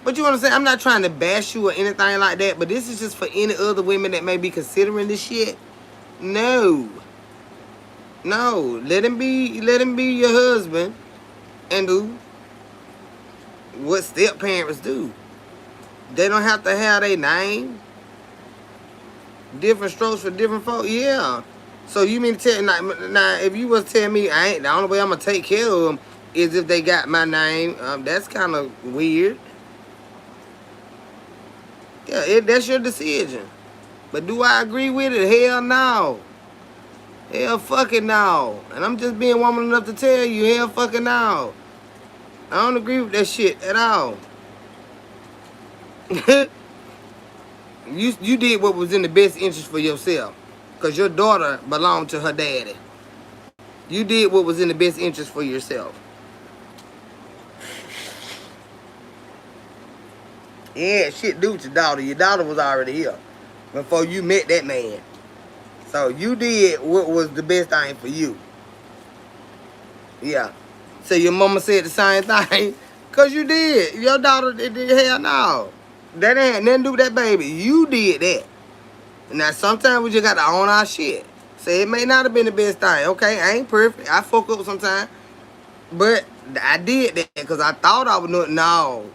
But you understand, I'm not trying to bash you or anything like that, but this is just for any other women that may be considering this shit. No. No. Let him be your husband and do what step parents do. They don't have to have their name. Different strokes for different folks. Yeah. So you mean to tell now if you was to tell me I ain't the only way I'm gonna take care of them is if they got my name, that's kind of weird. Yeah, that's your decision. But do I agree with it? Hell no. Hell fucking no. And I'm just being woman enough to tell you, hell fucking no. I don't agree with that shit at all. You did what was in the best interest for yourself. Because your daughter belonged to her daddy. You did what was in the best interest for yourself. Yeah, shit do with your daughter. Your daughter was already here before you met that man. So you did what was the best thing for you. Yeah. So your mama said the same thing. Because you did. Your daughter did hell no. That ain't nothing to do with that baby. You did that. Now, sometimes we just got to own our shit. Say it may not have been the best thing. Okay, I ain't perfect. I fuck up sometimes. But I did that because I thought I would do it. No.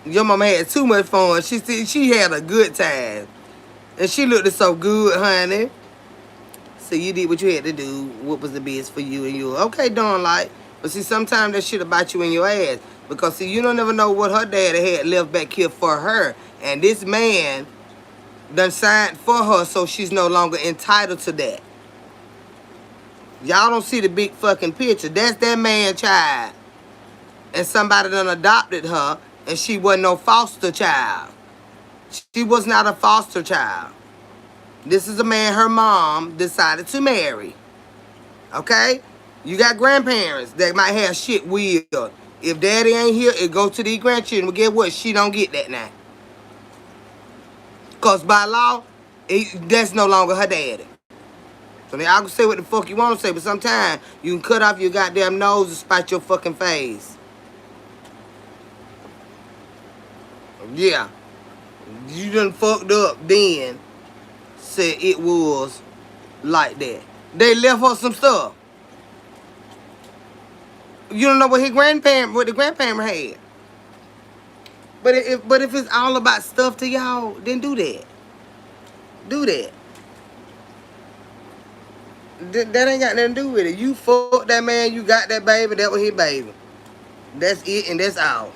Your mama had too much fun. She had a good time. And she looked so good, honey. So you did what you had to do. What was the best for you and you. Okay, darn light. But see, sometimes that shit'll bite you in your ass. Because see, you don't never know what her daddy had left back here for her. And this man done signed for her, so she's no longer entitled to that. Y'all don't see the big fucking picture. That's that man's child. And somebody done adopted her, and she wasn't no foster child. She was not a foster child. This is a man her mom decided to marry. Okay? You got grandparents that might have shit weird. If daddy ain't here, it goes to these grandchildren. But guess what? She don't get that now. Because by law, that's no longer her daddy. So y'all can say what the fuck you want to say, but sometimes you can cut off your goddamn nose and spite your fucking face. Yeah. You done fucked up then. Said it was like that. They left her some stuff. You don't know what the grandparent had. But if it's all about stuff to y'all, then do that. Do that. That ain't got nothing to do with it. You fucked that man, you got that baby, that was his baby. That's it and that's all.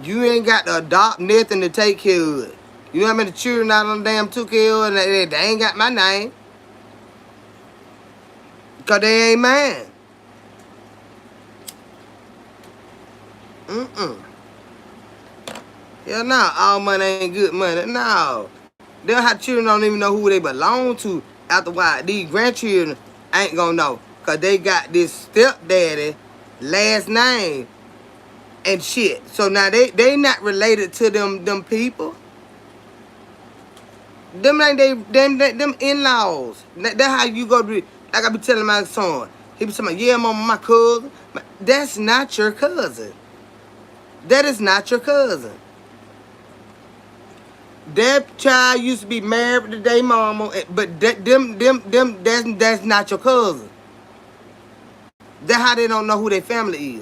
You ain't got to adopt nothing to take care of it. You know how many children out on the damn took care of and they ain't got my name. Because they ain't mine. Hell no, all money ain't good money. No. They'll have children don't even know who they belong to after a while. These grandchildren ain't gonna know. Because they got this stepdaddy last name and shit. So now they not related to them people. Them ain't them in-laws. That's how you go to, like I be telling my son. He be saying, yeah, mama, my cousin. That's not your cousin. That is not your cousin. That child used to be married to their mama, but that's not your cousin. That's how they don't know who their family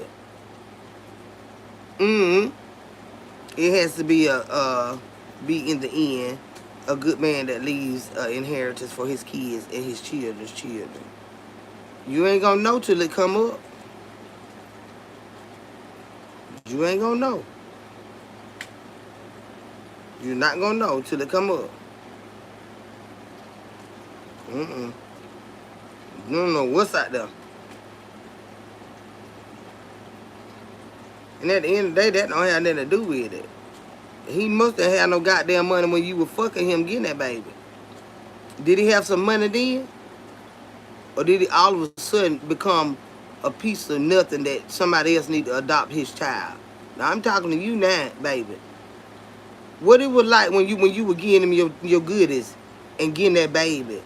is. It has to be be in the end a good man that leaves inheritance for his kids and his children's children. You ain't gonna know till it come up. You ain't gonna know. You're not gonna know till it come up. You don't know what's out there. And at the end of the day, that don't have nothing to do with it. He must have had no goddamn money when you were fucking him getting that baby. Did he have some money then? Or did he all of a sudden become a piece of nothing that somebody else need to adopt his child? Now I'm talking to you now, baby. What it was like when you were giving him your goodies and getting that baby,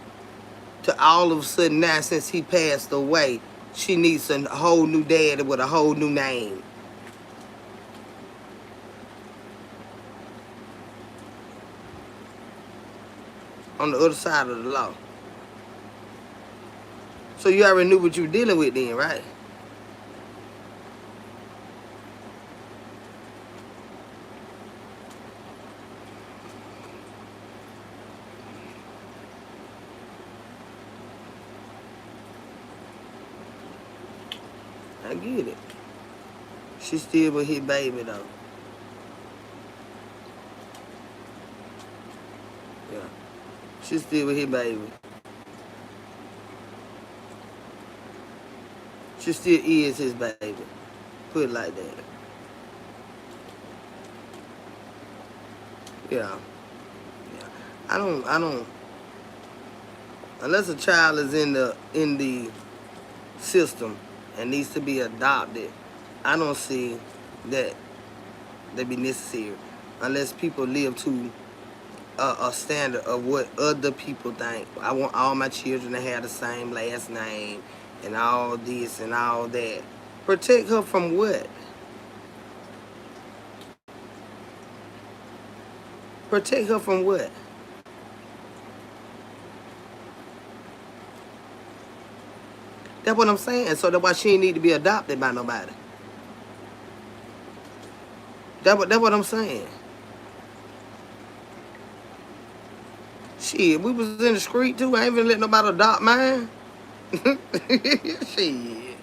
to all of a sudden now since he passed away, she needs a whole new daddy with a whole new name. On the other side of the law. So you already knew what you were dealing with then, right? I get it. She still with his baby though. Yeah. She still with his baby. She still is his baby. Put it like that. Yeah. Yeah. I don't unless a child is in the system and needs to be adopted, I don't see that be necessary unless people live to a standard of what other people think. I want all my children to have the same last name and all this and all that. Protect her from what? Protect her from what? That's what I'm saying. So that's why she ain't need to be adopted by nobody. That's what I'm saying. Shit, we was in the street too. I ain't even let nobody adopt mine. Shit.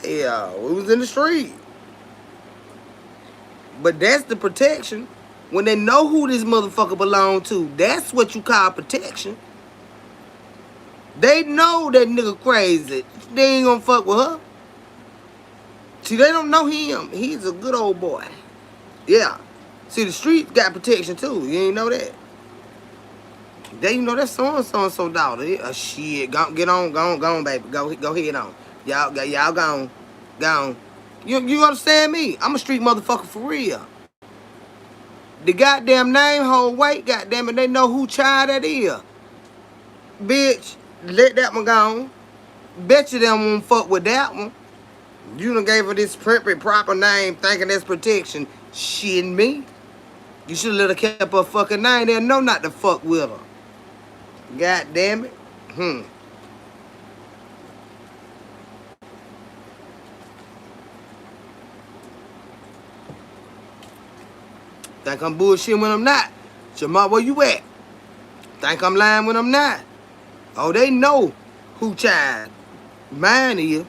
Yeah, we was in the street. But that's the protection. When they know who this motherfucker belong to, that's what you call protection. They know that nigga crazy. They ain't gonna fuck with her. See, they don't know him. He's a good old boy. Yeah. See, the street got protection too. You ain't know that. They know that so-and-so daughter. Shit. Go on, baby. Go ahead on. Y'all gone. You understand me? I'm a street motherfucker for real. The goddamn name hold weight, goddamn it. They know who child that is. Bitch, Let that one go. Bet you them won't fuck with that one. You done gave her this proper name thinking that's protection. Shitting me. You should have let her kept her fucking name there. Know not to fuck with her. God damn it. Think I'm bullshitting when I'm not. Jamal, where you at? Think I'm lying when I'm not. Oh, they know who child. Mine is.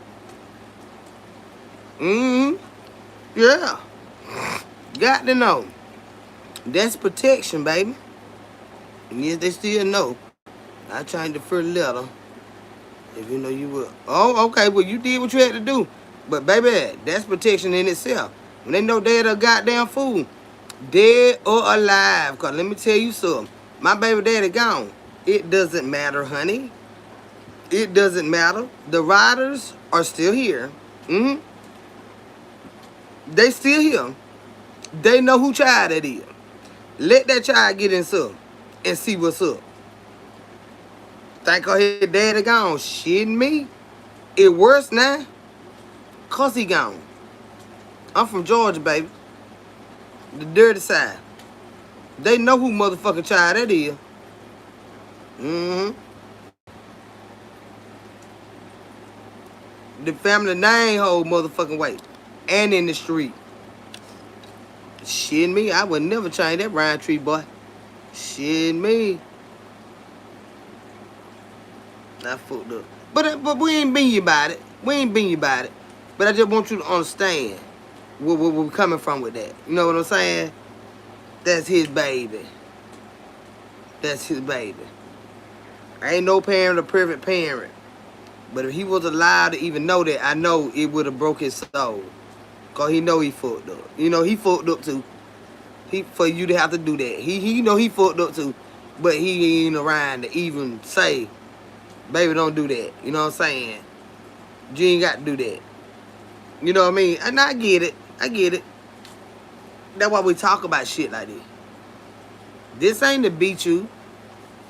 Yeah. Got to know. That's protection, baby. And yes, they still know. I changed the first letter. If you know you will. Oh, okay. Well, you did what you had to do. But, baby, that's protection in itself. When they know they're a goddamn fool, dead or alive. Because let me tell you something. My baby daddy gone. It doesn't matter, honey. It doesn't matter. The riders are still here. They still here. They know who child that is. Let that child get in some and see what's up. Think her daddy gone. Shitting me. It worse now. Cause he gone. I'm from Georgia, baby. The dirty side. They know who motherfucking child that is. The family name hold motherfucking weight. And in the street. Shitting me. I would never change that Ryan Tree, boy. Shitting me. I fucked up. But we ain't been you about it. We ain't been you about it. But I just want you to understand where we're coming from with that. You know what I'm saying? That's his baby. That's his baby. I ain't no parent a perfect parent. But if he was alive to even know that, I know it would have broke his soul. Because he know he fucked up. You know, he fucked up too. For you to have to do that. He know he fucked up too. But he ain't around to even say, baby, don't do that. You know what I'm saying? You ain't got to do that. You know what I mean? And I get it. I get it. That's why we talk about shit like this. This ain't to beat you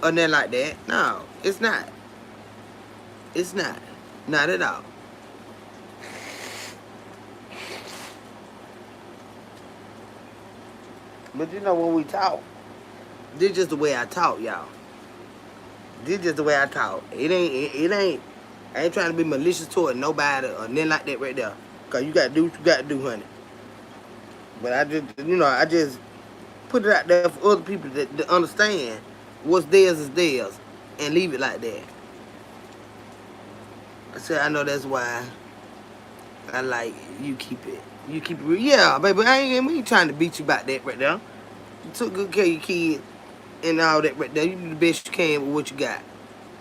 or nothing like that. No, it's not. It's not. Not at all. But you know when we talk, this just the way I talk, y'all. This just the way I talk. It ain't. I ain't trying to be malicious toward nobody or nothing like that right there. Cause you gotta do what you gotta do, honey. But I just put it out there for other people to understand what's theirs is theirs and leave it like that. I said I know that's why I like you keep it. You keep it real. Yeah, baby, we ain't trying to beat you about that right there. You took good care of your kids and all that right there. You do the best you can with what you got.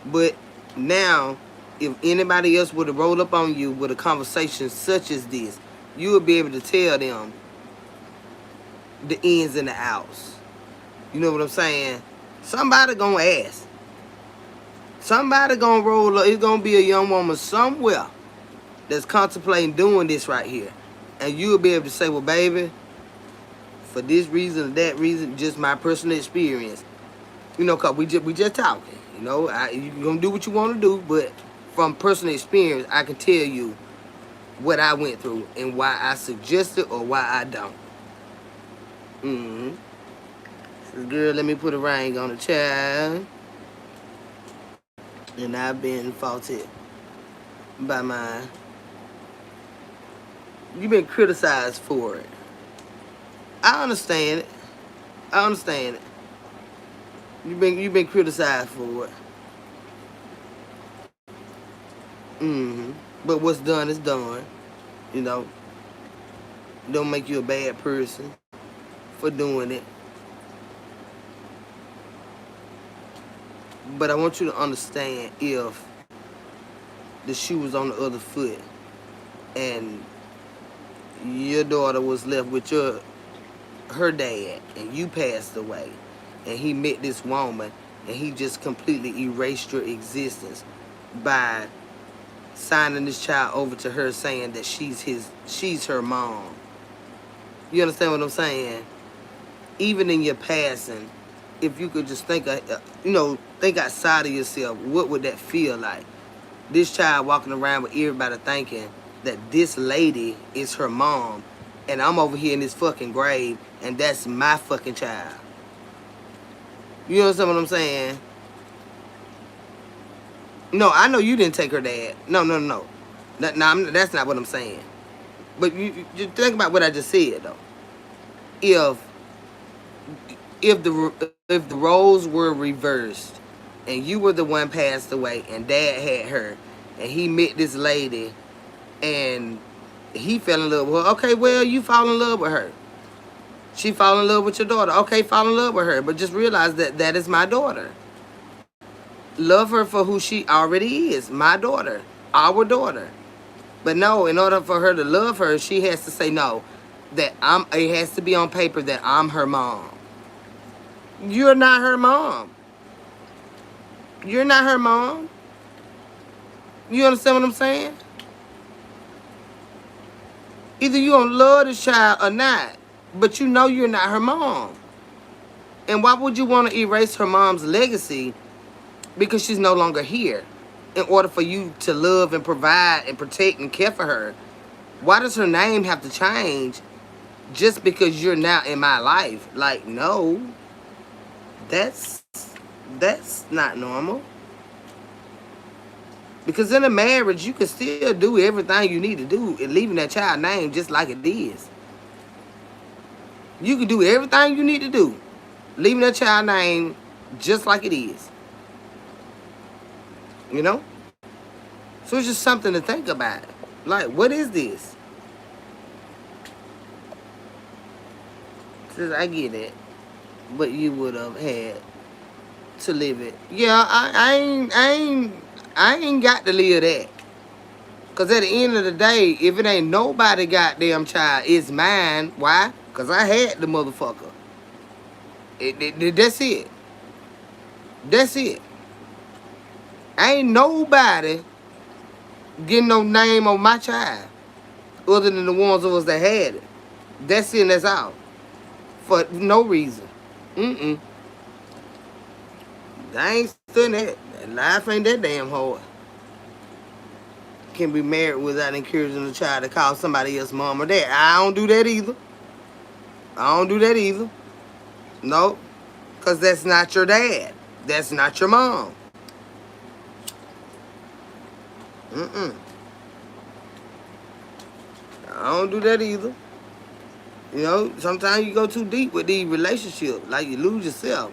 But now, if anybody else would have rolled up on you with a conversation such as this, you would be able to tell them the ins and the outs. You know what I'm saying? Somebody gonna ask. Somebody gonna roll up. It's gonna be a young woman somewhere that's contemplating doing this right here. And you'll be able to say, well, baby, for this reason or that reason, just my personal experience. You know, cause we just talking. You know, you gonna do what you want to do, but from personal experience, I can tell you what I went through and why I suggest it or why I don't. So, girl, let me put a ring on the child. And I've been faulted by mine. You've been criticized for it. I understand it. I understand it. You've been criticized for it. But what's done is done. You know. Don't make you a bad person for doing it. But I want you to understand, if the shoe was on the other foot and your daughter was left with her dad and you passed away and he met this woman and he just completely erased your existence by signing this child over to her, saying that she's her mom. You understand what I'm saying? Even in your passing, if you could just think, think outside of yourself, what would that feel like? This child walking around with everybody thinking that this lady is her mom, and I'm over here in this fucking grave, and that's my fucking child. You understand what I'm saying? No, I know you didn't take her dad. No, no, no. That's not what I'm saying. But you think about what I just said though. If if the roles were reversed, and you were the one passed away, and Dad had her, and he met this lady, and he fell in love with her. Okay, well, you fall in love with her. She fall in love with your daughter. Okay, fall in love with her, but just realize that that is my daughter. Love her for who she already is, my daughter, our daughter. But no, in order for her to love her, she has to say no. That it has to be on paper that I'm her mom. You're not her mom. You're not her mom. You understand what I'm saying? Either you gonna love this child or not, but you know you're not her mom. And why would you want to erase her mom's legacy because she's no longer here? In order for you to love and provide and protect and care for her, why does her name have to change just because you're now in my life? Like, no, that's not normal. Because in a marriage, you can still do everything you need to do and leaving that child name just like it is. You can do everything you need to do, leaving that child name just like it is. You know? So it's just something to think about. Like, what is this? Says, I get it, but you would have had to live it. Yeah, I ain't got to live that. Cause at the end of the day, if it ain't nobody goddamn child, it's mine. Why? Cause I had the motherfucker. That's it. That's it. Ain't nobody getting no name on my child other than the ones of us that had it. That's it and that's out. For no reason. I ain't studying that. Life ain't that damn hard. Can be married without encouraging the child to call somebody else mom or dad. I don't do that either. I don't do that either. Nope. Because that's not your dad. That's not your mom. I don't do that either. You know, sometimes you go too deep with these relationships. Like you lose yourself.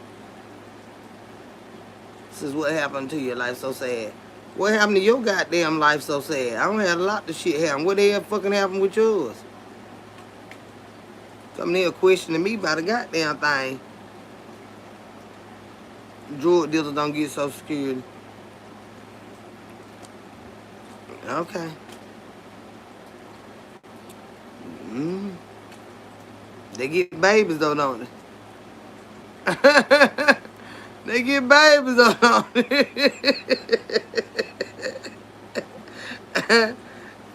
This is what happened to your life so sad. What happened to your goddamn life so sad? I don't have a lot of shit happen. What the hell fucking happened with yours? Coming here questioning me about a goddamn thing. Drug dealers don't get Social Security. Okay. They get babies though, don't they? They get babies though, don't they?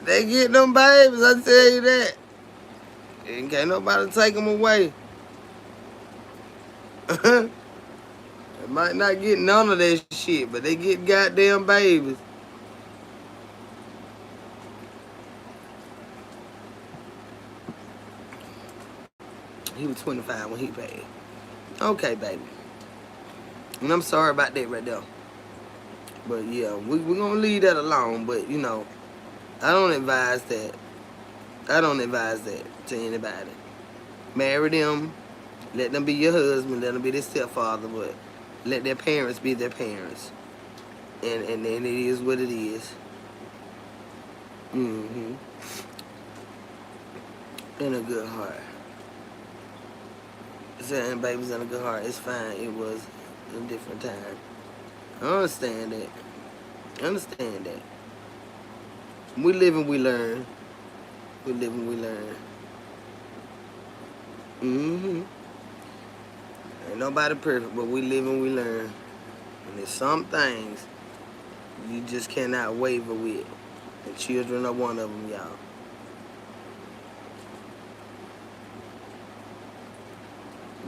They get them babies, I tell you that. And can't nobody take them away. They might not get none of that shit, but they get goddamn babies. He was 25 when he paid. Okay, baby. And I'm sorry about that right there. But yeah, we're going to leave that alone. But, you know, I don't advise that. I don't advise that to anybody. Marry them. Let them be your husband. Let them be their stepfather. But let their parents be their parents. And then it is what it is. In a good heart. Saying babies in a good heart. It's fine. It was a different time. I understand that. I understand that. We live and we learn. We live and we learn. Ain't nobody perfect, but we live and we learn. And there's some things you just cannot waver with. And children are one of them, y'all.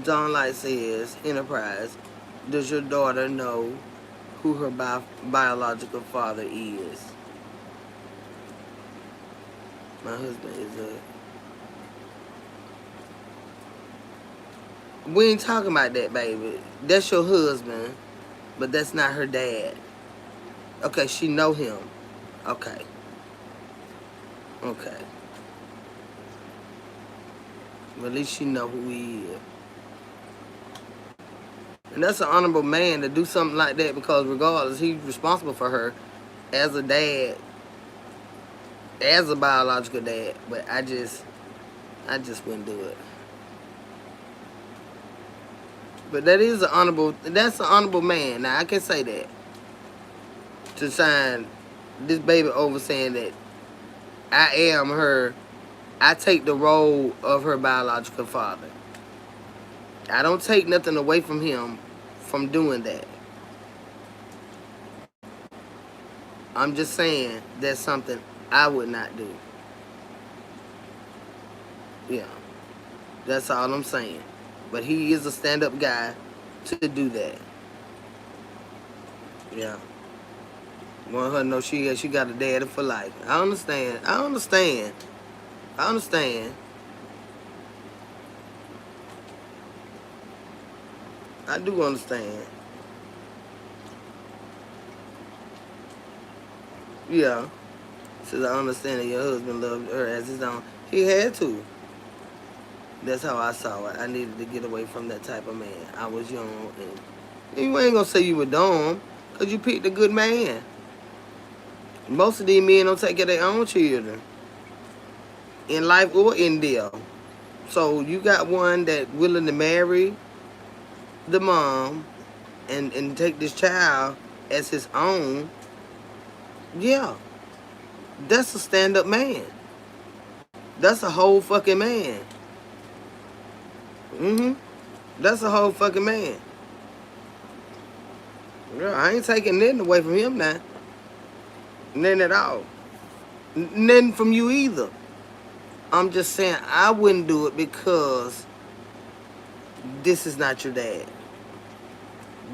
Dawn Light says, Enterprise, does your daughter know who her biological father is? My husband is a... We ain't talking about that, baby. That's your husband, but that's not her dad. Okay, she know him. Okay. Okay. But at least she know who he is. And that's an honorable man to do something like that, because regardless, he's responsible for her as a dad, as a biological dad. But I just wouldn't do it. But that's an honorable man. Now I can say that. To sign this baby over saying that I take the role of her biological father. I don't take nothing away from him from doing that. I'm just saying that's something I would not do. Yeah. That's all I'm saying. But he is a stand-up guy to do that. Yeah. Want her to know she got a daddy for life. I understand. I do understand. Yeah. Says I understand that your husband loved her as his own. He had to. That's how I saw it. I needed to get away from that type of man. I was young, and you ain't gonna say you were dumb, cause you picked a good man. Most of these men don't take care of their own children, in life or in death. So you got one that willing to marry the mom and take this child as his own. Yeah, that's a stand-up man. That's a whole fucking man. That's a whole fucking man. Girl, I ain't taking nothing away from him now. Nothing at all. Nothing from you either. I'm just saying I wouldn't do it because this is not your dad.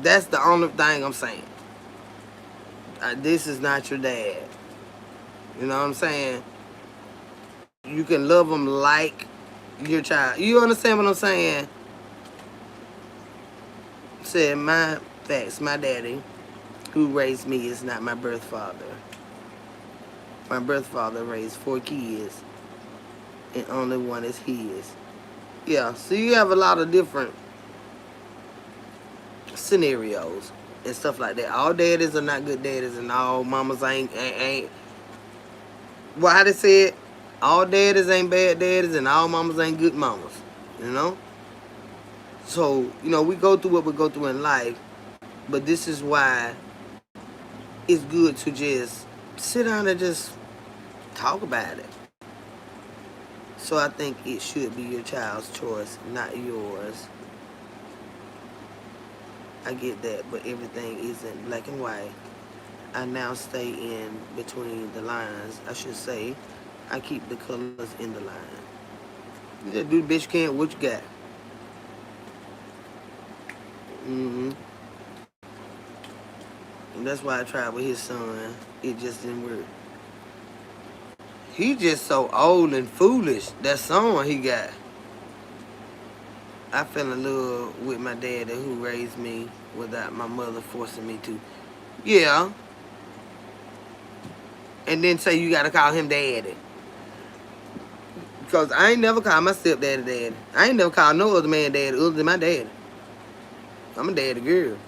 That's the only thing I'm saying. This is not your dad. You know what I'm saying? You can love him like your child. You understand what I'm saying? Said my daddy who raised me is not my birth father. My birth father raised 4 kids and only one is his. Yeah, so you have a lot of different scenarios and stuff like that. All daddies are not good daddies, and all mamas ain't. Well, how they said, all daddies ain't bad daddies, and all mamas ain't good mamas. You know. So we go through what we go through in life, but this is why it's good to just sit down and just talk about it. So I think it should be your child's choice, not yours. I get that, but everything isn't black and white. I now stay in between the lines. I should say, I keep the colors in the line. You just do the best you can, what you got. And that's why I tried with his son. It just didn't work. He just so old and foolish. That son he got. I fell in love with my daddy who raised me without my mother forcing me to. Yeah. And then say you gotta call him daddy. Because I ain't never called my stepdaddy daddy. I ain't never called no other man daddy other than my daddy. I'm a daddy girl.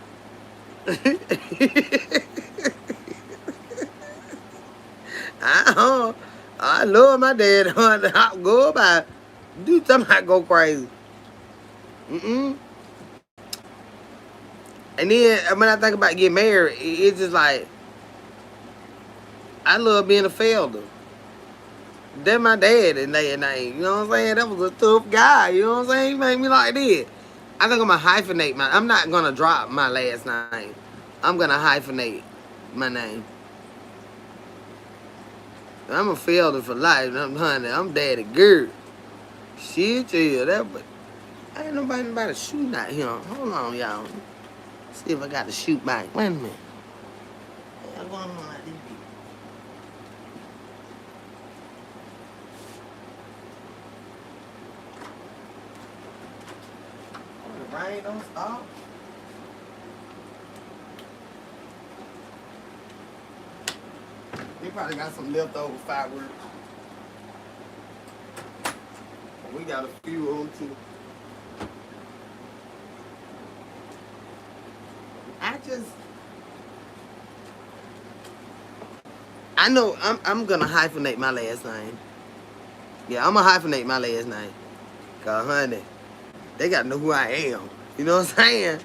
I love my daddy. I go about do something I go crazy. And then when I think about getting married, it's just like I love being a felder. That's my dad and that name. You know what I'm saying? That was a tough guy. You know what I'm saying? He made me like this. I think I'm gonna hyphenate I'm not gonna drop my last name. I'm gonna hyphenate my name. I'm a felder for life. I'm daddy girl. Shit, yeah, that. But Ain't nobody shooting at him. Hold on, y'all. See if I got the shoot back. Wait a minute. What's going on like this? The rain don't stop. They probably got some leftover fireworks. We got a few of them too. I know I'm gonna hyphenate my last name. Yeah, I'm gonna hyphenate my last name. Cause honey, they gotta know who I am. You know what I'm saying?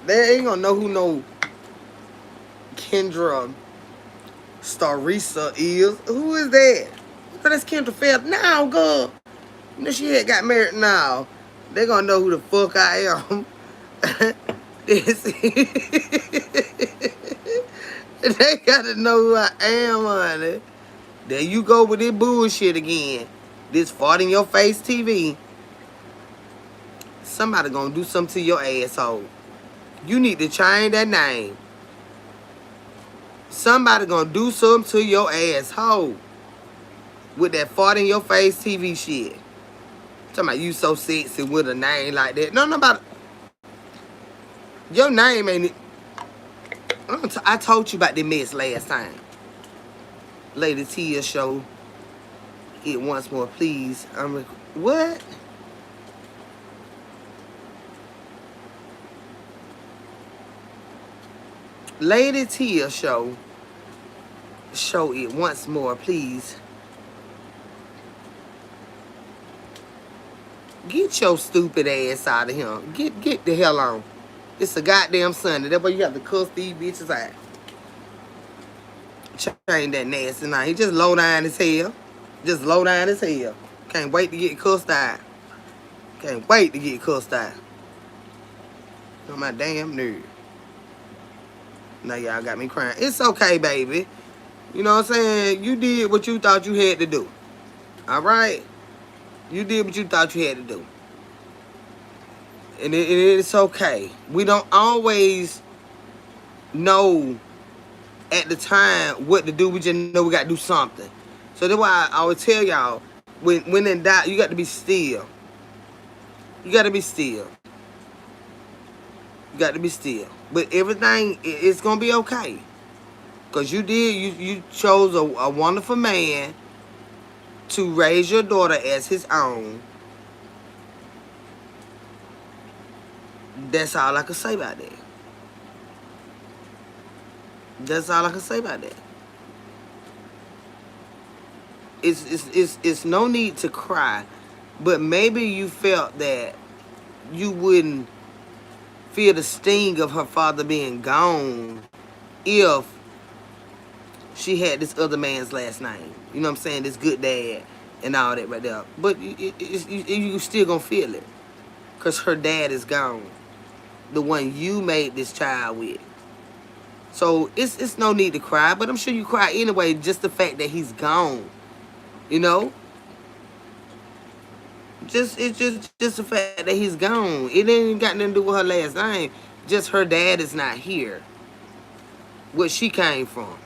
They ain't gonna know who no Kendra Starisa is. Who is that? Oh, that's Kendra Phelps. Now, girl. You know she had got married now. They gonna know who the fuck I am. They gotta know who I am, honey. There you go with this bullshit again. This fart in your face TV. Somebody gonna do something to your asshole. You need to change that name. Somebody gonna do something to your asshole. With that fart in your face TV shit. Talking about you so sexy with a name like that. No, nobody. Your name ain't it. I told you about the mess last time. Lady Tia show it once more, please. What? Lady Tia show it once more, please. Get your stupid ass out of here. Get the hell on. It's a goddamn Sunday. That's why you have to cuss these bitches out. Change that nasty name. He just low down as hell. Just low down as hell. Can't wait to get cussed out. Can't wait to get cussed out. On my damn nerve. Now y'all got me crying. It's okay, baby. You know what I'm saying? You did what you thought you had to do. Alright? You did what you thought you had to do. And it's okay. We don't always know at the time what to do. We just know we got to do something. So that's why I would tell y'all, when in doubt, you got to be still. You got to be still. You got to be still. But everything, it's going to be okay. Because you chose a wonderful man to raise your daughter as his own. That's all I can say about that. That's all I can say about that. It's no need to cry, but maybe you felt that you wouldn't feel the sting of her father being gone if she had this other man's last name. You know what I'm saying? This good dad and all that right there. But you still gonna feel it. Because her dad is gone. The one you made this child with. So it's no need to cry. But I'm sure you cry anyway. Just the fact that he's gone. You know? It's just the fact that he's gone. It ain't got nothing to do with her last name. Just her dad is not here. Where she came from.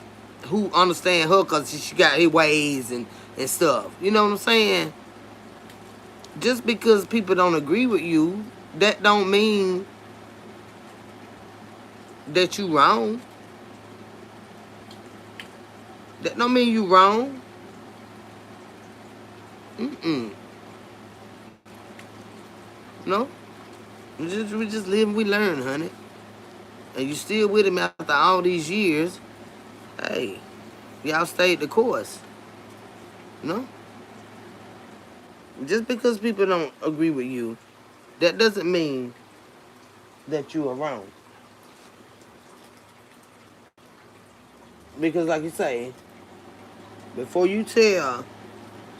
Who understand her because she got her ways and stuff. You know what I'm saying? Just because people don't agree with you, that don't mean that you wrong. That don't mean you wrong. No? We just live and we learn, honey. And you still with him after all these years. Hey, y'all stayed the course. No? Just because people don't agree with you, that doesn't mean that you are wrong. Because like you say, before you tell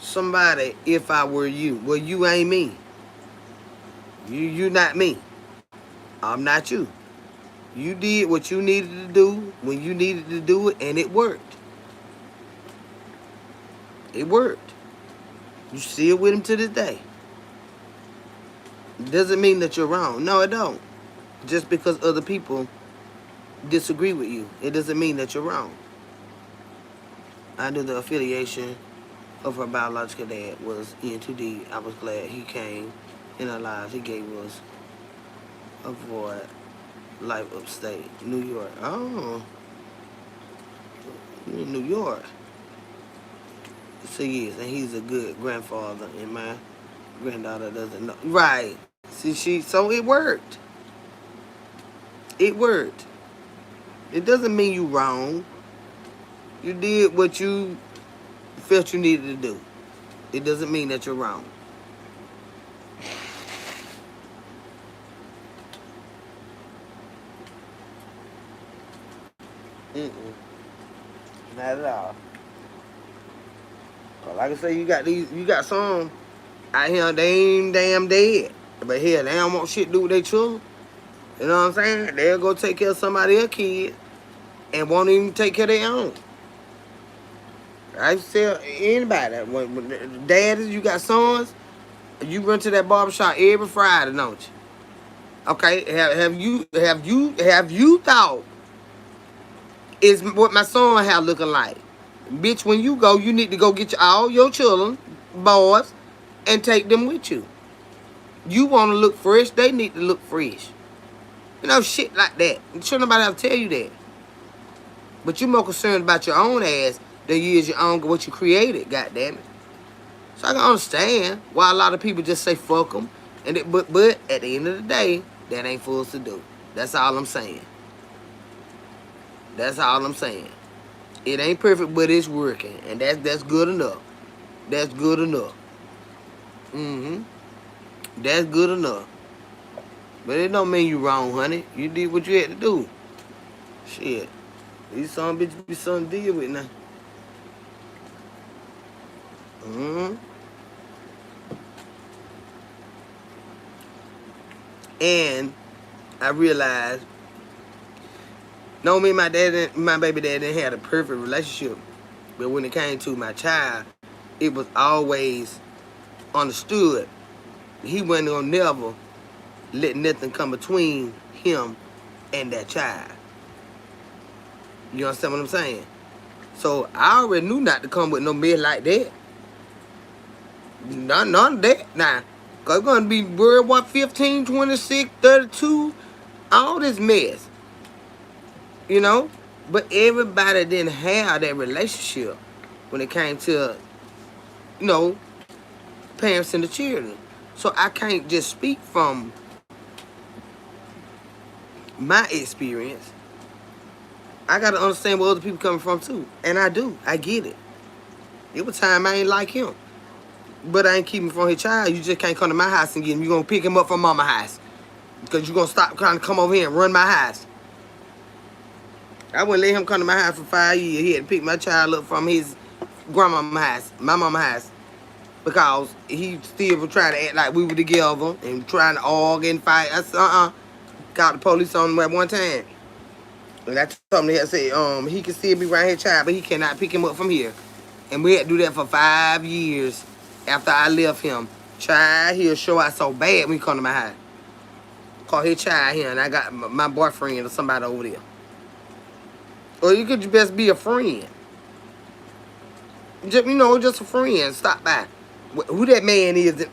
somebody if I were you, well, you ain't me. You not me. I'm not you. You did what you needed to do when you needed to do it, and it worked. It worked. You still with him to this day. Doesn't mean that you're wrong. No, it don't. Just because other people disagree with you, it doesn't mean that you're wrong. I knew the affiliation of her biological dad was N2D. I was glad he came in our lives. He gave us a void life upstate, New York. Oh, in New York. So yes, and he's a good grandfather, and my granddaughter doesn't know. Right. See, so it worked. It worked. It doesn't mean you wrong. You did what you felt you needed to do. It doesn't mean that you're wrong. Mm-mm. Not at all. Well, like I say, you got some out here, they ain't damn dead. But hell, they don't want shit to do with their children. You know what I'm saying? They'll go take care of somebody else's kid and won't even take care of their own. I tell anybody, when daddies, you got sons, you run to that barbershop every Friday, don't you? Okay, have you thought is what my son have looking like? Bitch, when you go, you need to go get all your children, boys, and take them with you. You want to look fresh, they need to look fresh. You know, shit like that. Shouldn't nobody have to tell you that. But you more concerned about your own ass than you is your own, what you created, goddammit. So I can understand why a lot of people just say fuck them. But at the end of the day, that ain't for us to do. That's all I'm saying. That's all I'm saying. It ain't perfect, but it's working. And that's good enough. That's good enough. Mm-hmm. That's good enough. But it don't mean you wrong, honey. You did what you had to do. Shit. These son bitches be something to deal with now. Mm-hmm. And I realized, no, me and my baby dad didn't have a perfect relationship. But when it came to my child, it was always understood. He wasn't gonna never let nothing come between him and that child. You understand what I'm saying? So I already knew not to come with no man like that. None of that. Now, cause it's gonna be World War 15, 26, 32, all this mess. You know? But everybody didn't have that relationship when it came to, you know, parents and the children. So I can't just speak from my experience. I gotta understand where other people coming from too. And I do. I get it. It was time I ain't like him. But I ain't keeping from his child. You just can't come to my house and get him. You gonna pick him up from mama's house. Because you gonna stop trying to come over here and run my house. I wouldn't let him come to my house for 5 years. He had to pick my child up from his grandmama's house, my mama's house. Because he still was trying to act like we were together and trying to argue and fight. I said, Called the police on him at one time. And I told him, I said, he can still be around his child, but he cannot pick him up from here. And we had to do that for 5 years after I left him. Child, he'll show out so bad when he come to my house. Call his child here, and I got my boyfriend or somebody over there. Or you could best be a friend. Just, just a friend. Stop by. Who that man is. It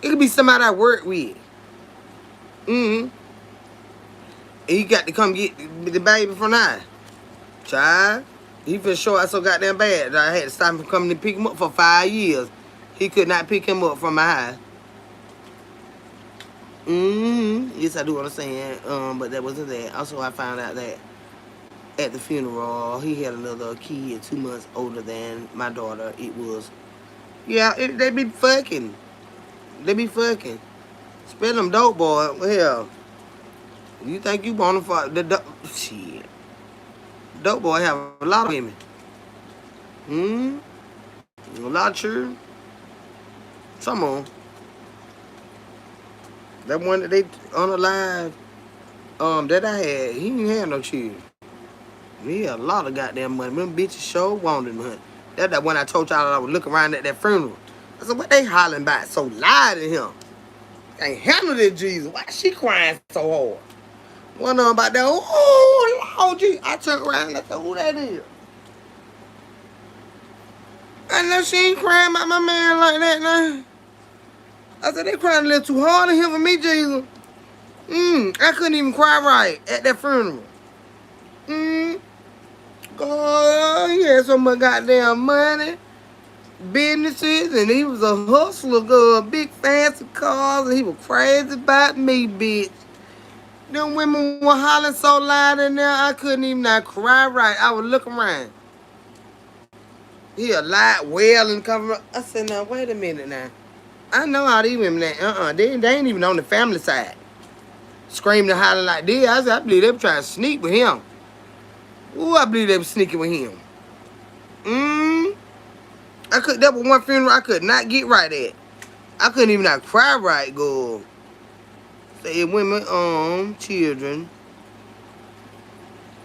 could be somebody I work with. Mm-hmm. And he got to come get the baby from now. Child. He feel sure I so goddamn bad that I had to stop him from coming to pick him up for 5 years. He could not pick him up from my house. Mm-hmm. Yes, I do understand. But that wasn't that. Also, I found out that at the funeral, he had another kid 2 months older than my daughter. It was, yeah, they be fucking. They be fucking. Spend them dope, boy. Well, hell, you think you want to fuck the dope? Shit. Dope boy have a lot of women. A lot of children. Some of them. That one that they unalive, that I had, he didn't have no children. He had a lot of goddamn money. Them bitches sure wanted him, honey. That's that one I told y'all I was looking around at that funeral. I said, what they hollering about so loud in him? Can't handle it, Jesus. Why she crying so hard? One of them about that, oh, Lord, Jesus. I turned around and I said, who that is? I know she ain't crying about my man like that now. I said, they crying a little too hard in here for me, Jesus. I couldn't even cry right at that funeral. God, he had so much goddamn money, businesses, and he was a hustler, girl. Big fancy cars, and he was crazy about me, bitch. Them women were hollering so loud in there, I couldn't even not cry right. I would look around. He a light well and cover up. I said, now, wait a minute now. I know how these women that, they ain't even on the family side. Screaming and hollering like this. I said, I believe they were trying to sneak with him. Ooh, I believe they were sneaking with him. That was one funeral I could not get right at. I couldn't even not cry right, girl. Say women, children.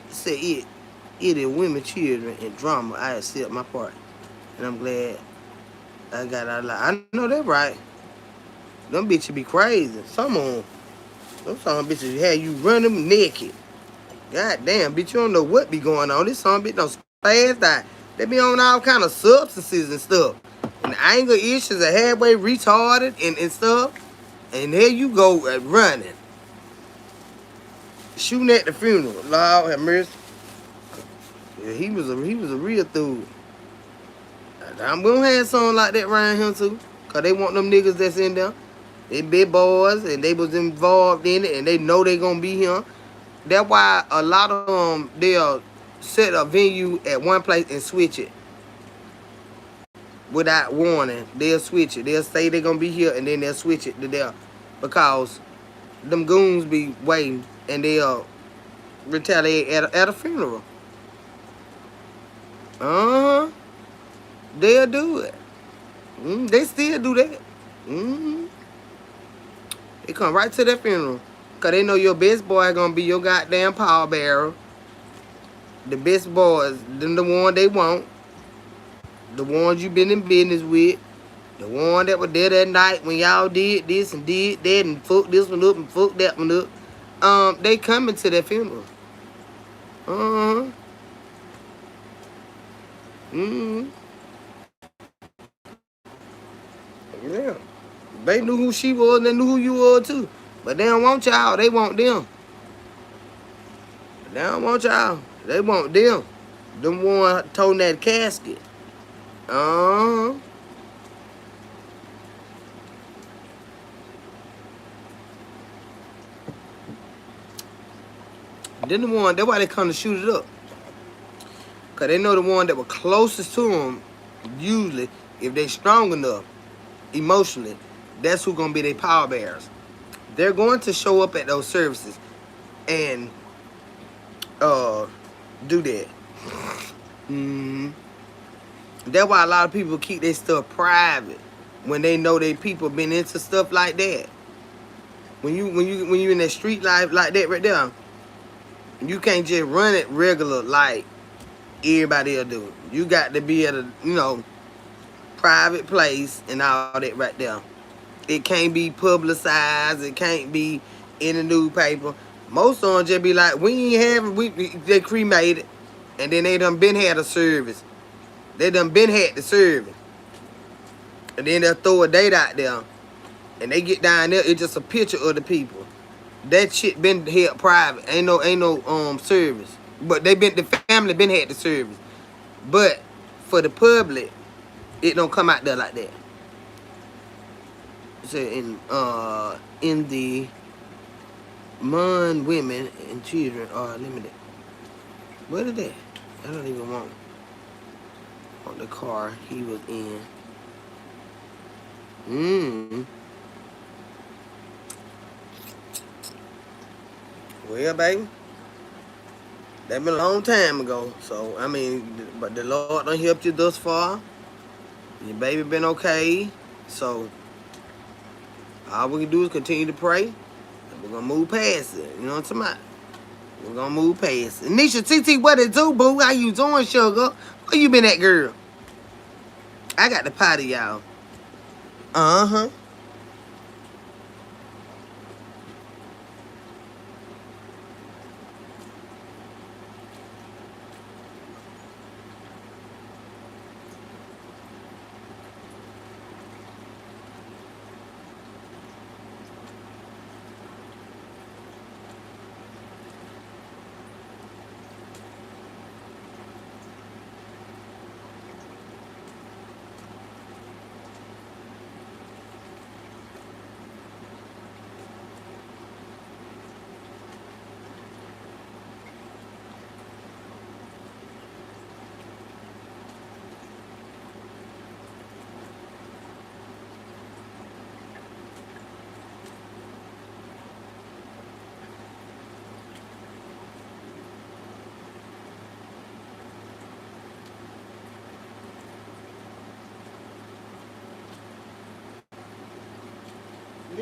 Say it is women, children, and drama. I accept my part. And I'm glad I got out of line. I know that right. Them bitches be crazy. Some of them. Some bitches had you running naked. God damn, bitch, you don't know what be going on. This some bitch don't spaz out. They be on all kind of substances and stuff. And anger issues are halfway retarded and stuff. And here you go running. Shooting at the funeral. Lord have mercy. Yeah, he was a real dude. We don't have something like that around here too. Cause they want them niggas that's in there. They big boys and they was involved in it and they know they gonna be here. That's why a lot of them, they'll set a venue at one place and switch it. Without warning, they'll switch it. They'll say they're gonna be here and then they'll switch it to there. Because them goons be waiting and they'll retaliate at a funeral. They'll do it. They still do that. They come right to that funeral. Because they know your best boy gonna be your goddamn pallbearer. The best boys, them the one they want. The ones you been in business with. The one that was there that night when y'all did this and did that and fucked this one up and fucked that one up. They coming to that funeral. Yeah. They knew who she was and they knew who you were too. But they don't want y'all. They want them. They don't want y'all. They want them. Them one toting that casket. Then the one, that's why they come to shoot it up. Because they know the one that was closest to them, usually, if they strong enough, emotionally, that's who going to be their power bearers. They're going to show up at those services and do that. That's why a lot of people keep their stuff private when they know their people been into stuff like that. When you in that street life like that right there, you can't just run it regular like everybody else do. You got to be at a private place and all that right there. It can't be publicized. It can't be in the newspaper. Most of them just be like, we ain't having, they cremated, and then they done been had a service. They done been had the service. And then they'll throw a date out there. And they get down there, it's just a picture of the people. That shit been held private. Ain't no service. But the family been had the service. But for the public, it don't come out there like that. So in the men, women, and children are limited. What is that? I don't even want the car he was in. Well, baby, that been a long time ago. So, I mean, but the Lord done helped you thus far. Your baby been okay. So, all we can do is continue to pray. And we're going to move past it. You know what I'm talking about? We're going to move past it. Nisha, TT, what it do, boo? How you doing, sugar? Where you been at, girl? I got the potty, y'all.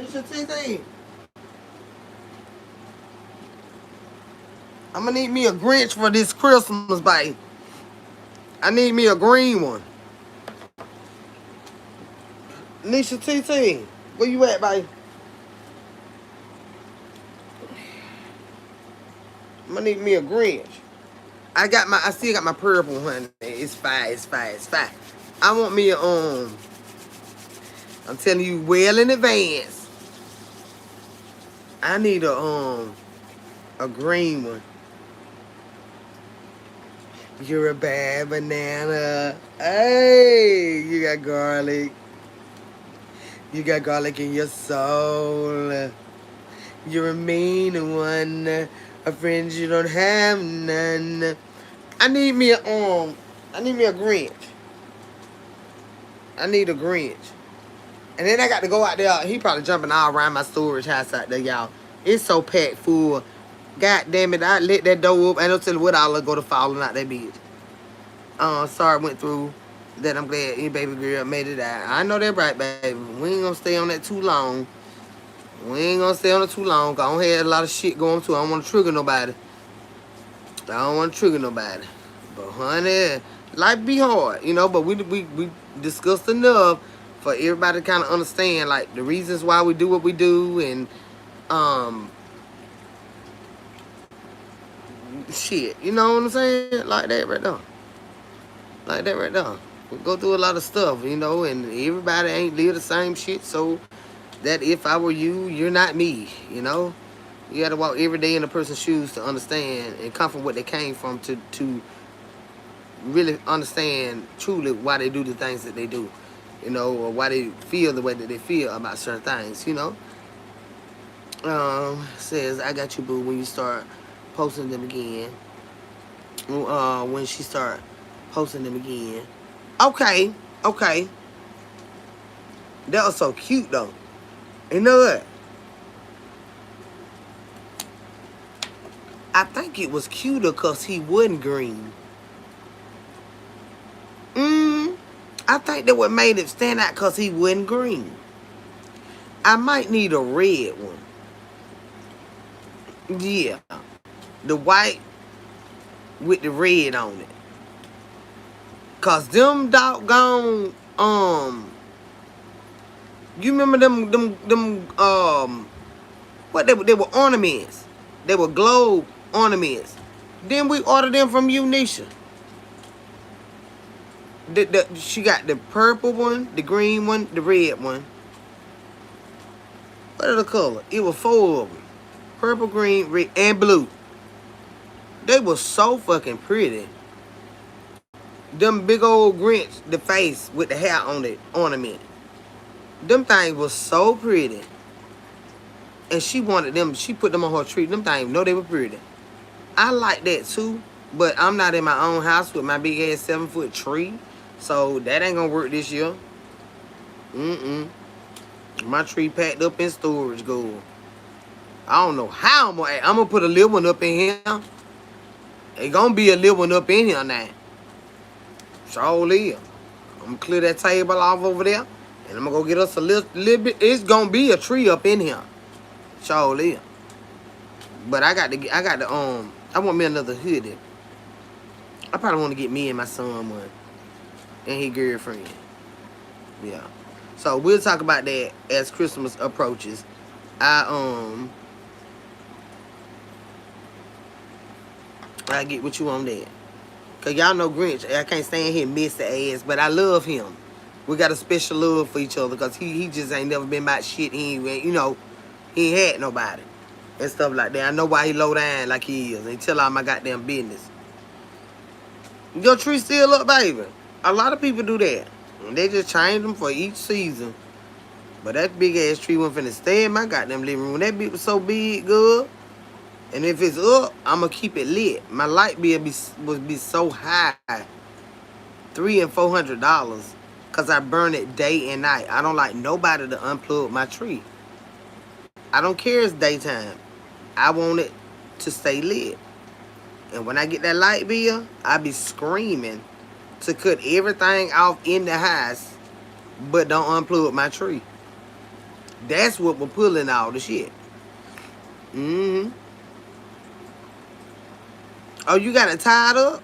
Nisha TT. I'm gonna need me a Grinch for this Christmas, babe. I need me a green one. Nisha TT, where you at, babe? I'm gonna need me a Grinch. I still got my purple, honey. It's fine, it's fine, it's fine. I want me a, I'm telling you well in advance. I need a green one. You're a bad banana. Hey, you got garlic. You got garlic in your soul. You're a mean one. A friend you don't have none. I need me a Grinch. I need a Grinch. And then I got to go out there. He probably jumping all around my storage house out there, y'all. It's so packed full. God damn it, I lit that door up. I don't tell you what I'll go to falling out that bitch. Sorry I went through that. I'm glad your baby girl made it out. I know that right, baby. We ain't gonna stay on that too long. We ain't gonna stay on it too long. Cause I don't have a lot of shit going to. I don't want to trigger nobody. But honey, life be hard, you know. But we discussed enough for everybody to kind of understand like the reasons why we do what we do and shit. You know what I'm saying? Like that right there. Like that right there. We go through a lot of stuff, you know, and everybody ain't live the same shit. So that if I were you, you're not me, you know. You gotta walk every day in a person's shoes to understand and come from what they came from to really understand truly why they do the things that they do, you know, or why they feel the way that they feel about certain things, you know. Says, I got you, boo, when you start posting them again. When she start posting them again. Okay, okay. That was so cute, though. You know what? I think it was cuter because he wasn't green. I think that what made it stand out because he wasn't green. I might need a red one. Yeah. The white with the red on it. Cause them doggone, you remember them what they were ornaments. They were globe ornaments. Then we ordered them from you, Nisha. She got the purple one, the green one, the red one. What are the color? It was 4 of them. Purple, green, red, and blue. They were so fucking pretty. Them big old Grinch, the face with the hair on it, ornament. Them things was so pretty. And she wanted them, she put them on her tree. Them things, know they were pretty. I like that too, but I'm not in my own house with my big ass 7-foot tree. So that ain't gonna work this year. My tree packed up in storage, girl. I don't know how I'm gonna put a little one up in here. It gonna be a little one up in here now. Surely. I'm gonna clear that table off over there. And I'm gonna go get us a little bit. It's gonna be a tree up in here. Surely. But I want me another hoodie. I probably want to get me and my son one. And his girlfriend. Yeah. So we'll talk about that as Christmas approaches. I get with you on that. Cause y'all know Grinch, I can't stand him miss the ass, but I love him. We got a special love for each other because he just ain't never been about shit. He ain't, you know, he ain't had nobody and stuff like that. I know why he low down like he is. And tell all my goddamn business. Your tree still up, baby. A lot of people do that. And they just change them for each season. But that big ass tree wasn't finna stay in my goddamn living room. That bitch was so big, good. And if it's up, I'ma keep it lit. My light bill would be so high, $300 and $400, cause I burn it day and night. I don't like nobody to unplug my tree. I don't care it's daytime. I want it to stay lit. And when I get that light bill, I be screaming to cut everything off in the house, but don't unplug my tree. That's what we're pulling all the shit. Mm-hmm. Oh, you got it tied up?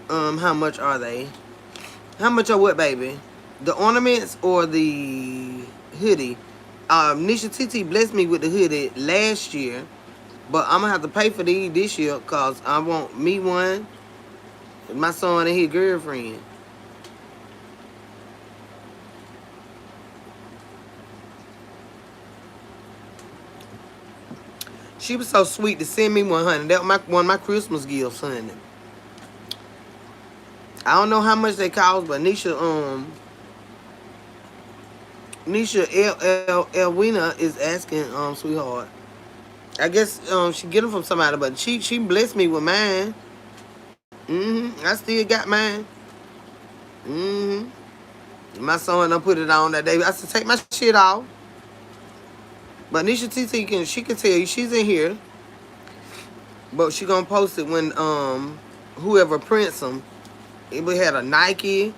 How much are they? How much are what, baby? The ornaments or the hoodie? Nisha Titi blessed me with the hoodie last year, but I'm gonna have to pay for these this year because I want me one, my son and his girlfriend. She was so sweet to send me 100. That was one of my Christmas gifts, honey. I don't know how much they cost, but Nisha Elwina is asking, sweetheart. I guess she get them from somebody, but she blessed me with mine. I still got mine. My son done put it on that day. I said, take my shit off. But Nisha TT she can tell you she's in here. But she gonna post it when whoever prints them. It had a Nike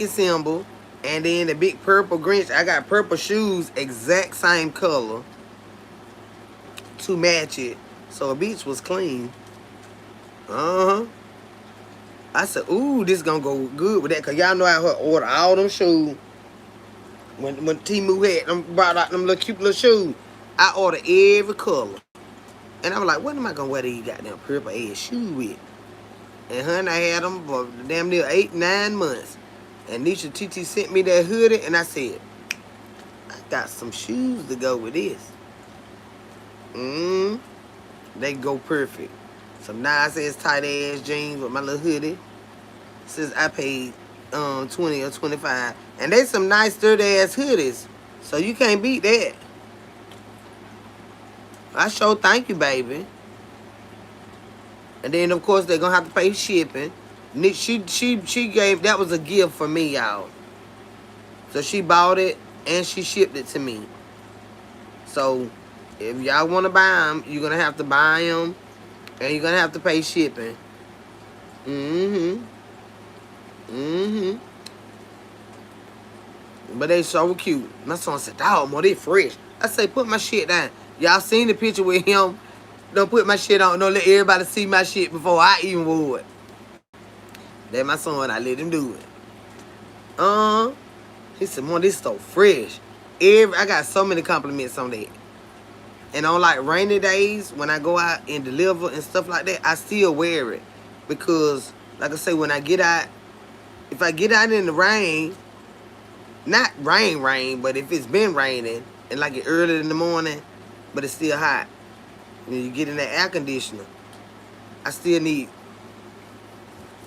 symbol, and then the big purple Grinch. I got purple shoes, exact same color to match it. So a beach was clean. I said, ooh, this gonna go good with that, cause y'all know I order all them shoes. When Temu had them brought out them little cute little shoes, I ordered every color. And I was like, what am I gonna wear these goddamn purple ass shoes with? And honey, I had them for damn near 8-9 months. And Nisha TT sent me that hoodie, and I said, I got some shoes to go with this. They go perfect. Some nice ass tight ass jeans with my little hoodie. Since I paid 20 or 25. And they some nice sturdy ass hoodies. So you can't beat that. I sure thank you, baby. And then of course they're gonna have to pay shipping. She gave, that was a gift for me, y'all. So she bought it and she shipped it to me. So if y'all wanna buy them, you're gonna have to buy them and you're gonna have to pay shipping. But they so cute. My son said, dog, more they fresh. I say, put my shit down. Y'all seen the picture with him. Don't put my shit on. Don't let everybody see my shit before I even wore it. That my son, I let him do it. He said, more this so fresh. I got so many compliments on that. And on like rainy days, when I go out and deliver and stuff like that, I still wear it. Because, like I say, when I get out, if I get out in the rain, not rain, but if it's been raining, and like it early in the morning, but it's still hot, and you get in that air conditioner, I still need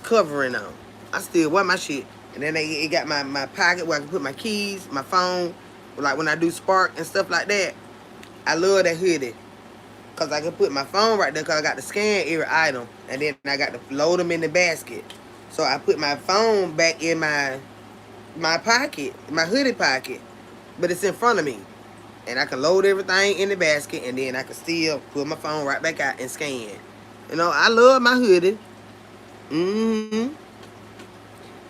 covering on. I still wear my shit. And then it got my pocket where I can put my keys, my phone, like when I do Spark and stuff like that. I love that hoodie. Because I can put my phone right there because I got to scan every item. And then I got to load them in the basket. So I put my phone back in my pocket, my hoodie pocket. But it's in front of me. And I can load everything in the basket. And then I can still put my phone right back out and scan. You know, I love my hoodie.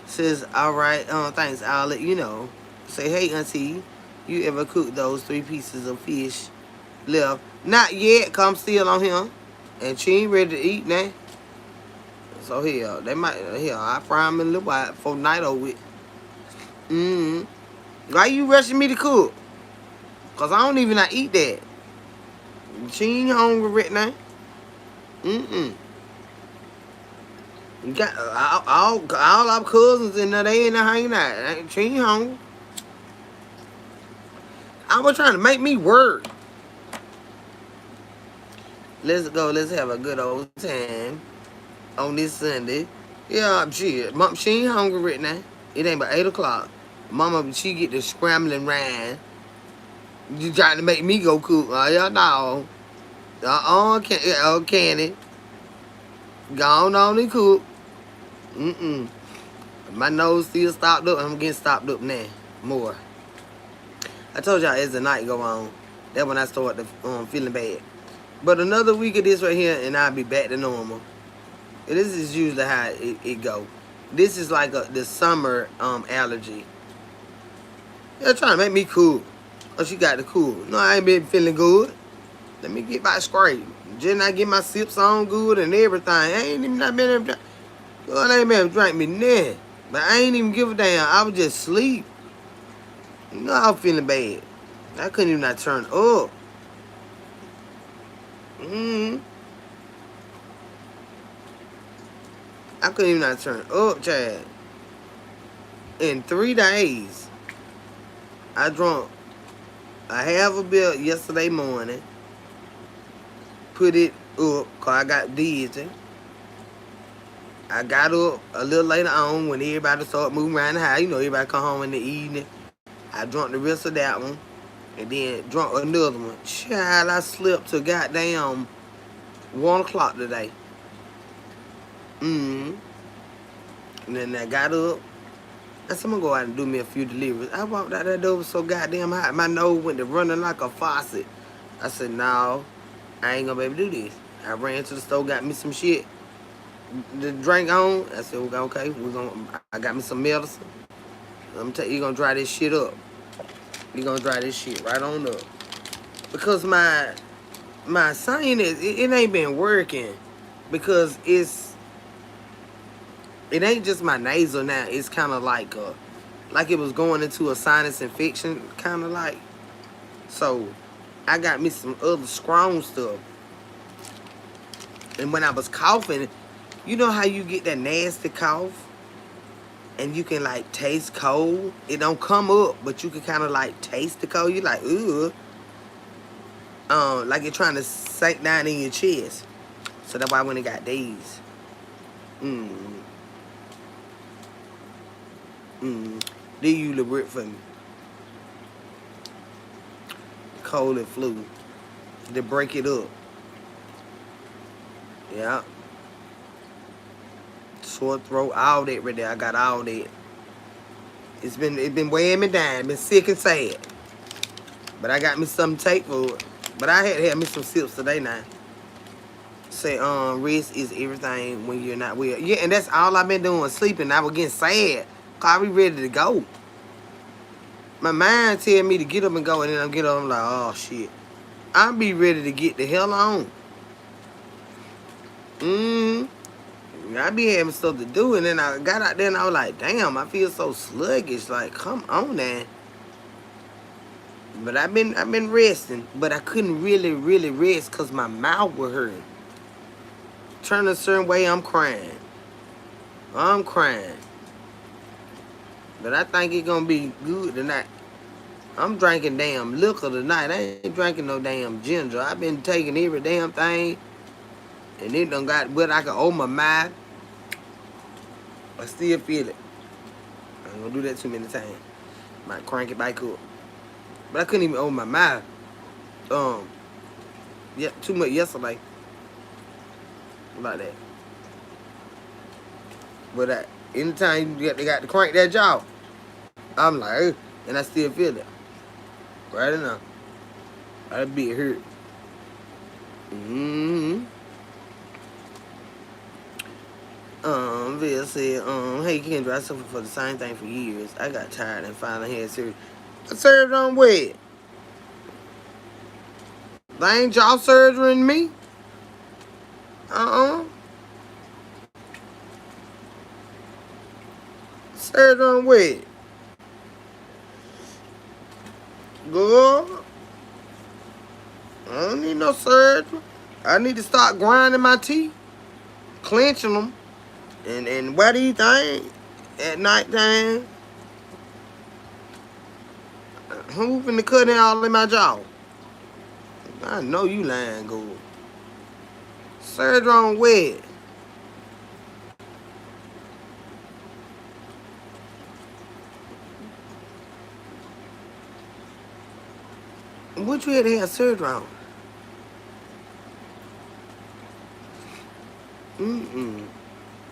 Says, all right, thanks, I'll let you know. Say, hey, auntie, you ever cook those 3 pieces of fish left? Not yet, cause I'm still on here. And she ain't ready to eat now. So here, they might, I fry them in a little while for night over with. Why you rushing me to cook? Cause I don't even not eat that. She ain't hungry right now. You got all our cousins in there, they in there hanging out. She ain't hungry. I was trying to make me work. Let's go. Let's have a good old time on this Sunday. Yeah, shit. Mom, she ain't hungry right now. It ain't but 8 o'clock. Mama, she get the scrambling round. You trying to make me go cook? Oh, yeah, no. Candy. Go on and cook. My nose still stopped up. I'm getting stopped up now. More. I told y'all as the night go on, that's when I start feeling bad. But another week of this right here, and I'll be back to normal. And this is usually how it go. This is like the summer allergy. They're trying to make me cool. Oh, she got the cool. No, I ain't been feeling good. Let me get my scrape. Just not get my sips on good and everything. I ain't even not been able to. Girl, I ain't been able to drink me nothing. But I ain't even give a damn. I was just asleep. You know I was feeling bad. I couldn't even not turn up. I couldn't even not turn up, Chad. In 3 days, I drunk a half a beer yesterday morning. Put it up, cause I got dizzy. I got up a little later on when everybody started moving around the house. You know, everybody come home in the evening. I drunk the rest of that one. And then drunk another one. Child, I slept till goddamn 1 o'clock today. And then I got up. I said, I'm gonna go out and do me a few deliveries. I walked out that door, was so goddamn hot. My nose went to running like a faucet. I said, no, I ain't gonna be able to do this. I ran to the store, got me some shit to drink on. I said, okay, I got me some medicine. I'm tell you, you're gonna dry this shit up. You're gonna dry this shit right on up. Because my sinus, it ain't been working. Because it ain't just my nasal now. It's kind of like it was going into a sinus infection, kind of like. So I got me some other strong stuff. And when I was coughing, you know how you get that nasty cough? And you can like taste cold. It don't come up, but you can kind of like taste the cold. You like, ugh. Like you're trying to sink down in your chest. So that's why I went and got these. They use the Brit for me. Cold and flu. To break it up. Yeah. Sore throat, all that right there. I got all that. It's been weighing me down. Been sick and sad. But I got me something to take for it. But I had me some sips today now. Say, rest is everything when you're not well. Yeah, and that's all I've been doing, sleeping. I was getting sad. Cause I be ready to go. My mind tell me to get up and go, and then I get up, I'm like, oh shit. I be ready to get the hell on. I be having stuff to do, and then I got out there and I was like, damn, I feel so sluggish. Like, come on now. But I've been resting, but I couldn't really rest because my mouth was hurting. Turn a certain way, I'm crying. I'm crying. But I think it's gonna be good tonight. I'm drinking damn liquor tonight. I ain't drinking no damn ginger. I've been taking every damn thing. And it done got what I can open my mouth. I still feel it. I ain't gonna do that too many times. Might crank it back up. But I couldn't even open my mouth. Yeah, too much yesterday. About that. But anytime they got to crank that jaw, I'm like, ugh, and I still feel it. Right enough. That be hurt. Bill said, hey Kendra, I suffered for the same thing for years. I got tired and finally had surgery. I served on what? They ain't jaw surgery in me? Surgery on what? Girl, I don't need no surgery. I need to start grinding my teeth, clenching them, and wear these things at nighttime. Who finna cut in all in my jaw? I know you lying good. Surgery on what? What you had to have surgery on?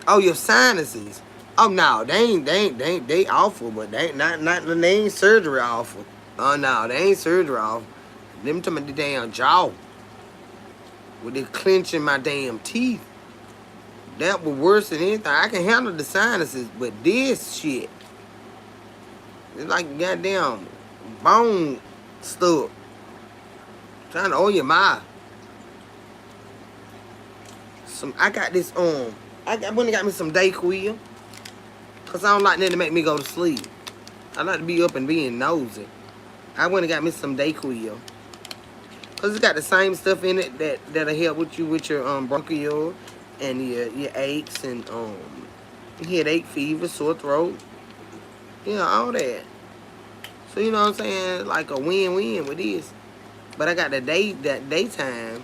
Oh, your sinuses. Oh no, they awful, but they ain't surgery awful. Oh no, they ain't surgery awful. Them to my damn jaw. With it clenching my damn teeth. That was worse than anything. I can handle the sinuses, but this shit, it's like goddamn bone stuck. Trying to own your mouth. I got this I went and got me some Dayquil. Cause I don't like nothing to make me go to sleep. I like to be up and being nosy. I went and got me some Dayquil. Cause it's got the same stuff in it that'll help with you with your bronchial and your aches and headache, fever, sore throat. You know, all that. So you know what I'm saying? Like a win-win with this. But I got that daytime.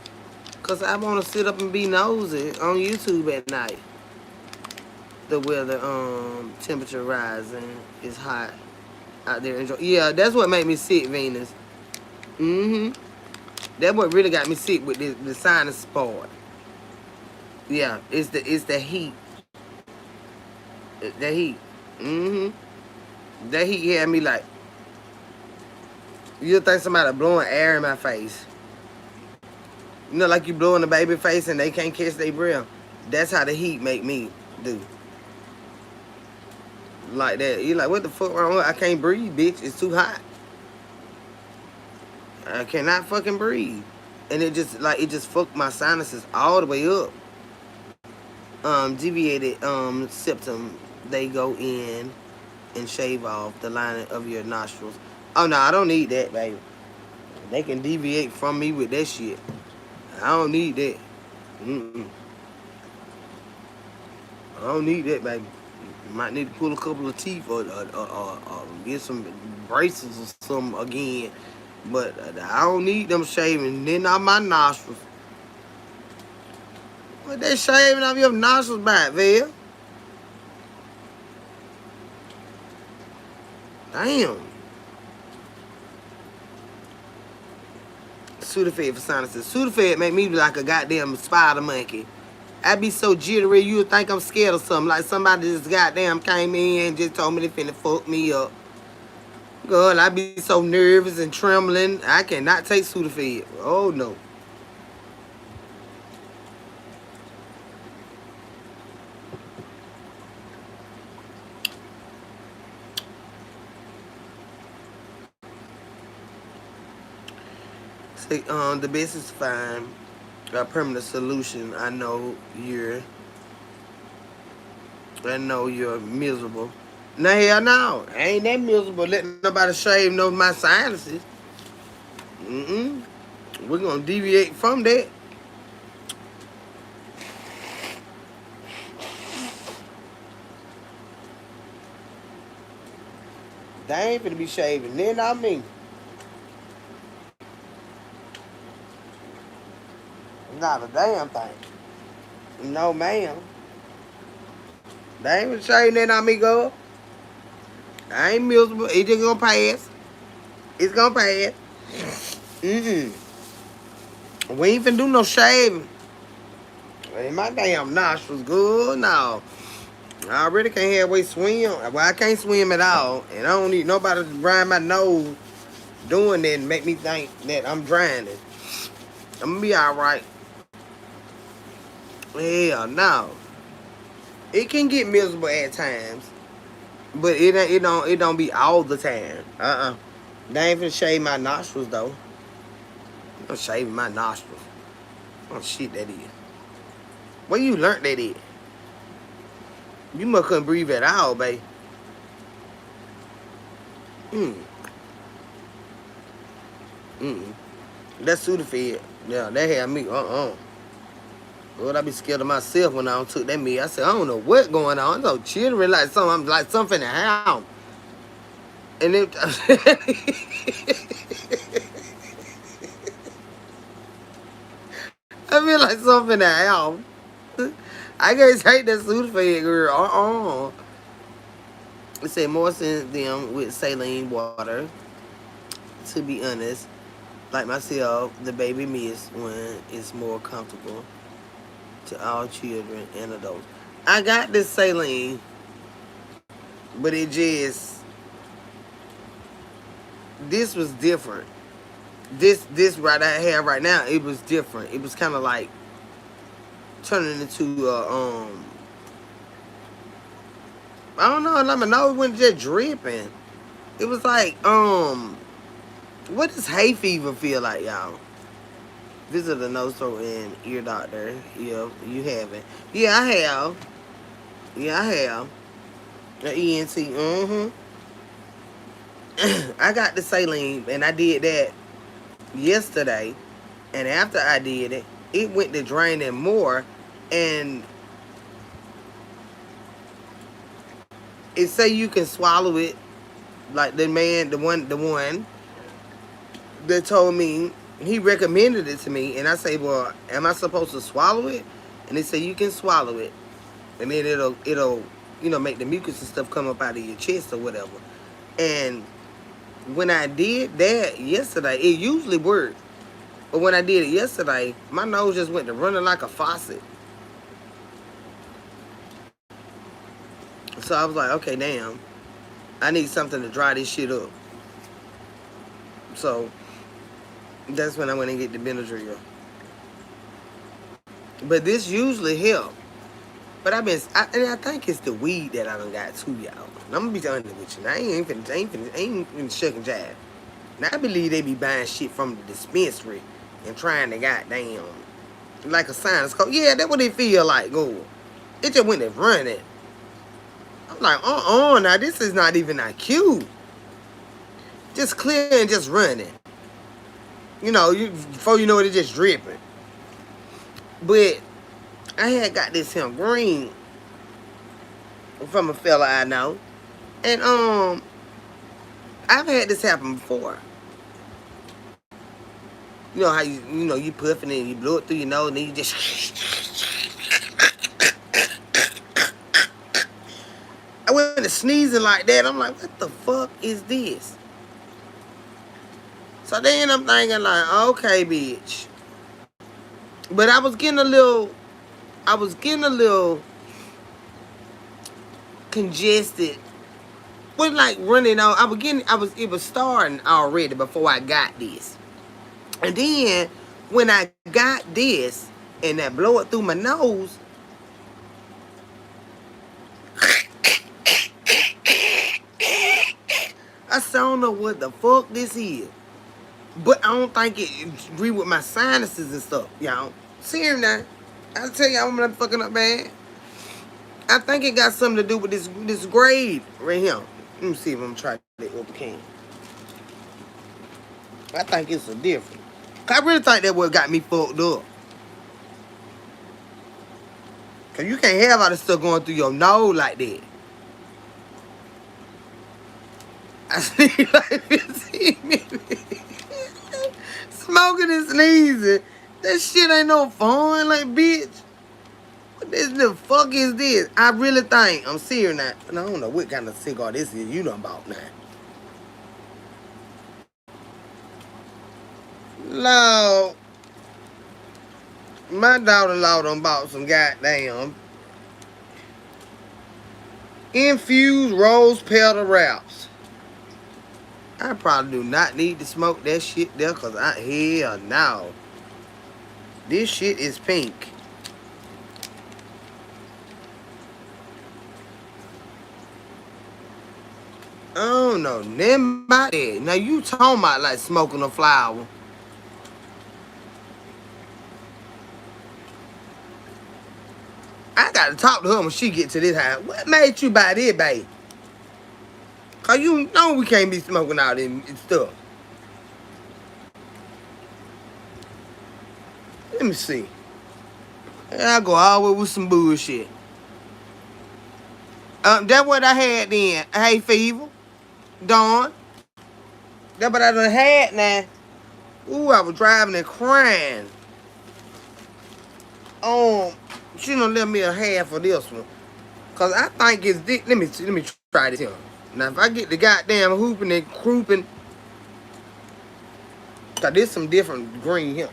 Cause I wanna sit up and be nosy on YouTube at night. The weather temperature rising. It's hot out there. Yeah, that's what made me sick, Venus. That's what really got me sick with the sinus part. Yeah, it's the heat. The heat. That heat had me like, you'll think somebody blowing air in my face. You know, like you blowing the baby face and they can't catch their breath. That's how the heat make me do. Like that. You're like, what the fuck wrong with? I can't breathe, bitch. It's too hot. I cannot fucking breathe. And it just fucked my sinuses all the way up. Deviated septum, they go in and shave off the lining of your nostrils. Oh no, I don't need that, baby. They can deviate from me with that shit. I don't need that. I don't need that, baby. You might need to pull a couple of teeth or get some braces or something again. But I don't need them shaving. Then not my nostrils. What they shaving off your nostrils back, Vel? Damn. Sudafed for sinuses. Sudafed make me like a goddamn spider monkey. I be so jittery, you would think I'm scared of something. Like somebody just goddamn came in and just told me they finna fuck me up. Girl, I be so nervous and trembling. I cannot take Sudafed. Oh no. Say, the best is fine. A permanent solution. I know you're miserable. No, hell no. I ain't that miserable letting nobody shave no my sinuses. We're gonna deviate from that. They ain't finna be shaving. Then not me. Not a damn thing. No, ma'am. They ain't finna shave that on me, girl. I ain't miserable. It's just gonna pass. It's gonna pass. We ain't finna do no shaving. Ain't my damn nostrils good? No. I already can't halfway swim. Well, I can't swim at all. And I don't need nobody to grind my nose doing that and make me think that I'm drowning. I'm gonna be alright. Hell no. It can get miserable at times. But it don't be all the time. They ain't finna shave my nostrils though. I'm shaving my nostrils. Oh shit, that is. Where you learned that is? You must couldn't breathe at all, babe. That's Sudafed. Yeah, that had me. Lord, I be scared of myself when I don't took that meat. I said, I don't know what's going on. I'm so chilling like something in the house. And it I feel like something in the house. I guess hate that Sudafed, girl. It said moisten them with saline water. To be honest, like myself, the baby mist one is more comfortable to all children and adults. I got this saline, but this was different. This right I have right now, it was different. It was kind of like turning into I don't know, like my nose went just dripping. It was like What does hay fever feel like, y'all? Visit a nose, throat, and ear doctor. Yeah, you haven't. Yeah, I have. Yeah, I have. The ENT. I got the saline, and I did that yesterday. And after I did it, it went to draining more. And it say you can swallow it. Like the one that told me, he recommended it to me, and I say, well, am I supposed to swallow it? And they say you can swallow it, and then it'll make the mucus and stuff come up out of your chest or whatever. And when I did that yesterday, it usually worked, but when I did it yesterday, my nose just went to running like a faucet. So I was like, okay, damn, I need something to dry this shit up. So that's when I went and get the Benadryl. But this usually help. But and I think it's the weed that I done got too, y'all. I'm gonna be honest with you. Now, I ain't finna shuck and jive. Now I believe they be buying shit from the dispensary and trying to goddamn like a sinus cold. Yeah, that's what it feel like. Go. It just went to run it. I'm like, now this is not even that cute. Just clear and just run it. Before you know it, just dripping. But I had got this hemp green from a fella I know. And I've had this happen before. You know how you puffing and you blow it through your nose and then you just I went to sneezing like that. I'm like, what the fuck is this? So then I'm thinking like, okay, bitch. But I was getting a little congested. Wasn't like running on. It was starting already before I got this. And then when I got this and that blow it through my nose, I said, I don't know what the fuck this is. But I don't think it agree with my sinuses and stuff, y'all. See here now. I'll tell y'all I'm not fucking up bad. I think it got something to do with this grade right here. Let me see if I'm trying to get up can. I think it's a different. I really think that what got me fucked up. Cause you can't have all this stuff going through your nose like that. I see like this. Smoking and sneezing. That shit ain't no fun, like, bitch. What the fuck is this? I really think, I'm serious now. And I don't know what kind of cigar this is you done bought now. Lord. My daughter-in-law done bought some goddamn infused rose petal wraps. I probably do not need to smoke that shit there, cause hell no. This shit is pink. I don't know nothing about that. Now you talking about like smoking a flower. I gotta talk to her when she get to this house. What made you buy this, babe? Cause you know we can't be smoking all this stuff. Let me see. I go all the way with some bullshit. That's what I had then. Hay fever. Dawn. That's what I done had now. Ooh, I was driving and crying. She done left me a half of this one. Cause I think it's this. Let me try this here. Now if I get the goddamn hooping and crouping, cause there's some different green here.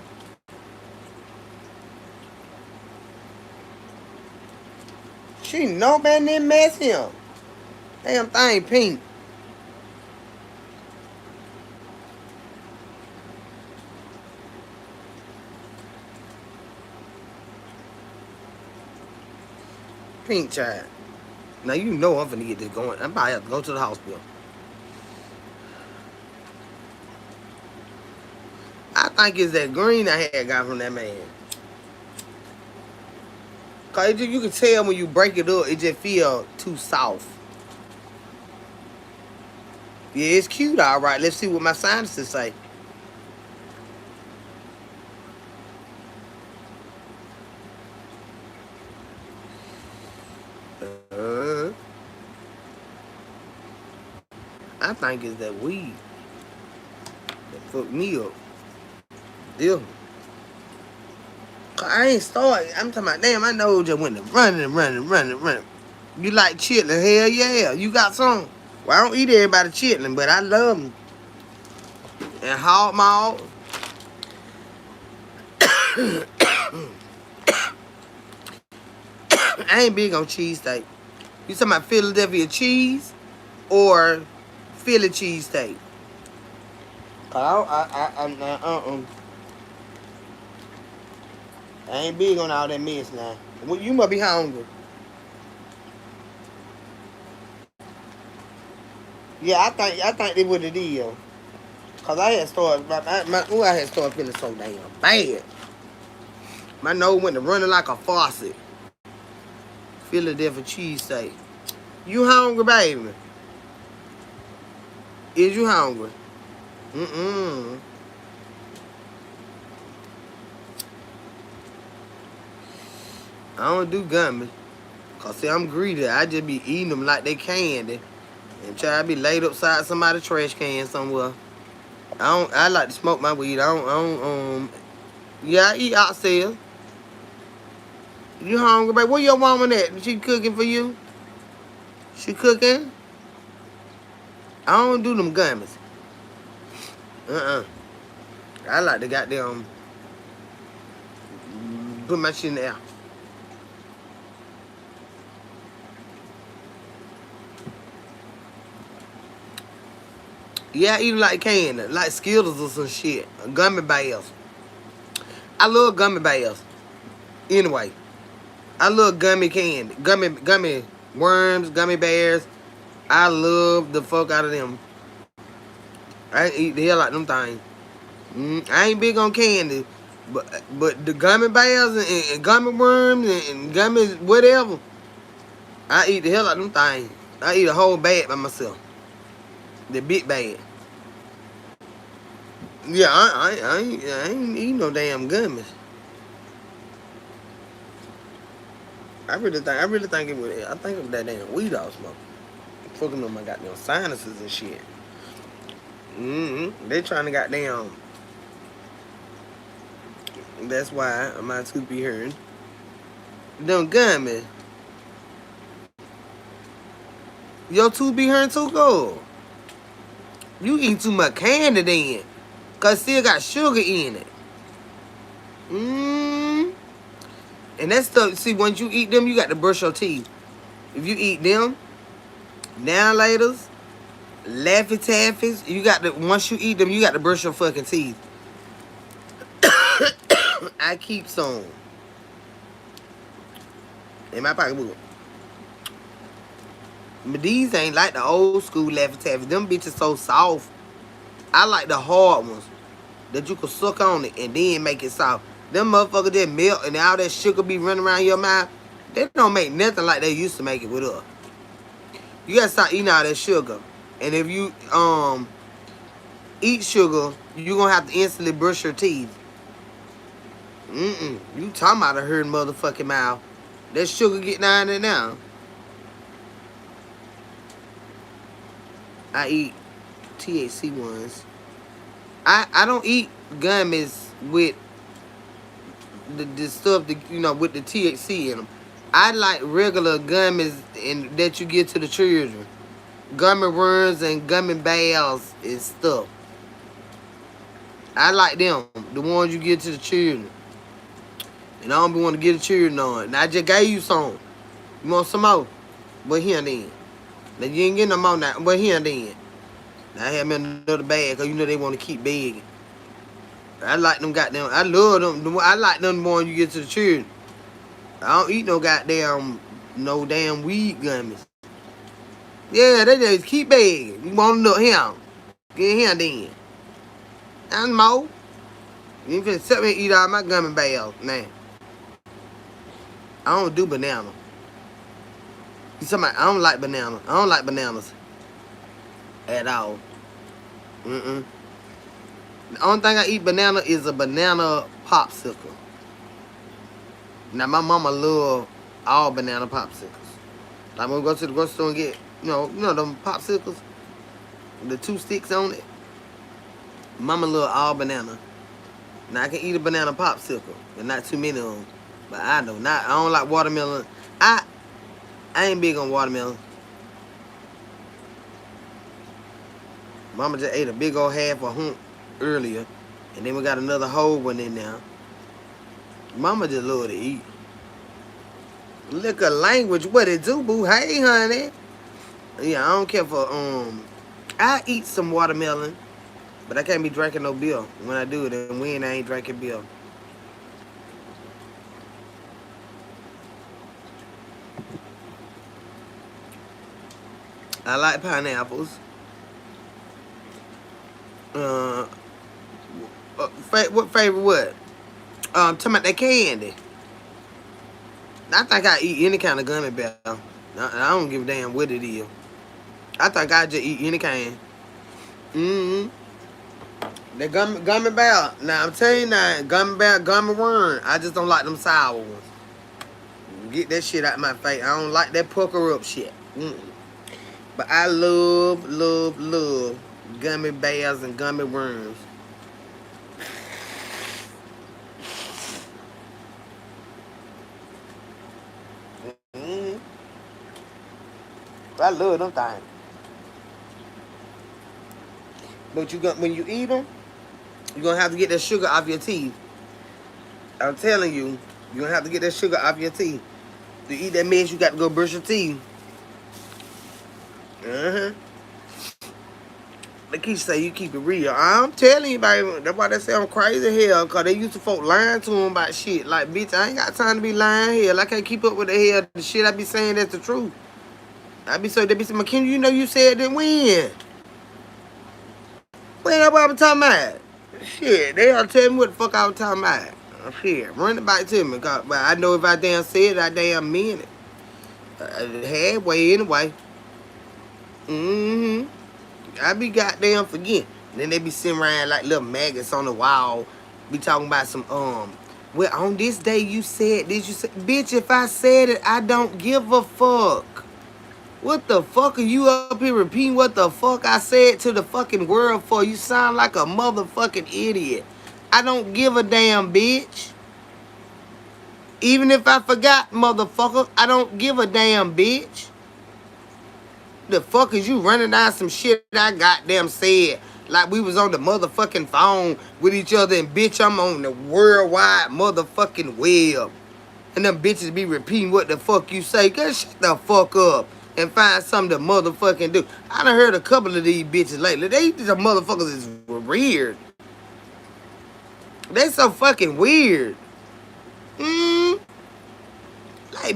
She know better than mess him. Damn thing pink. Pink child. Now you know I'm finna get this going. I'm about to have to go to the hospital. I think it's that green I had got from that man. Cause you can tell when you break it up, it just feel too soft. Yeah, it's cute, all right. Let's see what my sinuses say. I think it's that weed that fucked me up. Deal. I ain't started. I'm talking about, damn, my nose just went to running. You like chitlin? Hell yeah. You got some? Well, I don't eat everybody chitlin, but I love them. And hog maw. I ain't big on cheesesteak. You talking about Philadelphia cheese or Philly cheesesteak? I ain't big on all that mess now. Well, you must be hungry. Yeah, I think they what it is. Cause I had started, I had started feeling so damn bad. My nose went to running like a faucet. Philadelphia cheesesteak. You hungry, baby? Is you hungry? I don't do gummies. Cause see, I'm greedy. I just be eating them like they candy. And try to be laid upside somebody's trash can somewhere. I like to smoke my weed. Yeah, I eat outside. You hungry, baby? Where your woman at? She cooking for you? She cooking? I don't do them gummies. I like to goddamn put my shit in the air. Yeah, I eat them like candy, like Skittles or some shit. Gummy bears. I love gummy bears. Anyway, I love gummy candy, gummy worms, gummy bears. I love the fuck out of them. I eat the hell out of them things. I ain't big on candy, but the gummy bears and gummy worms and gummy whatever, I eat the hell out of them things. I eat a whole bag by myself. The big bag. Yeah, I ain't eating no damn gummies. I really think it would. I think it was that damn weed I was smoking. Fucking on my goddamn sinuses and shit. They trying to goddamn. That's why my tooth be hurting. Them gummies. Your tooth be hurting too, good. You eat too much candy then. Cause still got sugar in it. And that stuff, see, once you eat them, you got to brush your teeth. If you eat them, now laters, Laffy Taffies, you got to, once you eat them, you got to brush your fucking teeth. I keep some in my pocketbook. But these ain't like the old school Laffy Taffies. Them bitches so soft. I like the hard ones that you can suck on it and then make it soft. Them motherfuckers that melt and all that sugar be running around your mouth, they don't make nothing like they used to make it with us. You gotta stop eating all that sugar. And if you eat sugar, you gonna have to instantly brush your teeth. You talking about a hurting motherfucking mouth. That sugar get down there now. I eat THC ones. I don't eat gummies with the stuff that, you know, with the THC in them. I like regular gummies that you get to the children. Gummy worms and gummy bears and stuff. I like them. The ones you get to the children. And I don't be want to get the children on. And I just gave you some. You want some more? But here then. Now you ain't getting no more now. But here then. Now I have me another bag because you know they want to keep begging. I like them goddamn. I love them. I like them more when you get to the children. I don't eat no goddamn, no damn weed gummies. Yeah, they just keep begging. You want to look here. Get here then. And more. You finna sit me and eat all my gummy bears, man. I don't do banana. You talking about, I don't like banana. I don't like bananas at all. Mm-mm. The only thing I eat banana is a banana popsicle. Now my mama love all banana popsicles. Like when we go to the grocery store and get, you know them popsicles, the 2 sticks on it. Mama love all banana. Now I can eat a banana popsicle, but not too many of them. But I do not. I don't like watermelon. I ain't big on watermelon. Mama just ate a big old half a hump earlier, and then we got another whole one in there. Mama just love to eat. Liquor language, what it do, boo? Hey, honey. Yeah, I don't care for I eat some watermelon, but I can't be drinking no beer when I do it. And when I ain't drinking beer. I like pineapples. What favorite what? Talking about that candy. I think I eat any kind of gummy bear. I don't give a damn what it is. I think I just eat any kind. The gummy bear. Now I'm telling you now, gummy bear, gummy worm. I just don't like them sour ones. Get that shit out of my face. I don't like that pucker up shit. But I love gummy bears and gummy worms. I love them things. But when you eat them, you're gonna have to get that sugar off your teeth. I'm telling you, you're gonna have to get that sugar off your teeth. To eat that mess, you got to go brush your teeth. They keep say you keep it real. I'm telling you, baby. That's why they say I'm crazy hell. Because they used to folk lying to them about shit. Like, bitch, I ain't got time to be lying hell. I can't keep up with the hell. The shit I be saying that's the truth. They be saying, McKinney, you know you said that when? When that what I'm talking about? Shit, they all tell me what the fuck I was talking about. Shit, run it back to me. But I know if I damn said it, I damn mean it. Halfway anyway. I be goddamn forgetting. Then they be sitting around like little maggots on the wall. Be talking about some, well, on this day you said this, you said, bitch, if I said it, I don't give a fuck. What the fuck are you up here repeating what the fuck I said to the fucking world for? You sound like a motherfucking idiot. I don't give a damn, bitch. Even if I forgot, motherfucker, I don't give a damn, bitch. The fuck is you running down some shit I goddamn said? Like we was on the motherfucking phone with each other and bitch, I'm on the worldwide motherfucking web. And them bitches be repeating what the fuck you say. Girl, shut the fuck up and find something to motherfucking do. I done heard a couple of these bitches lately. These motherfuckers is weird. They so fucking weird. Like,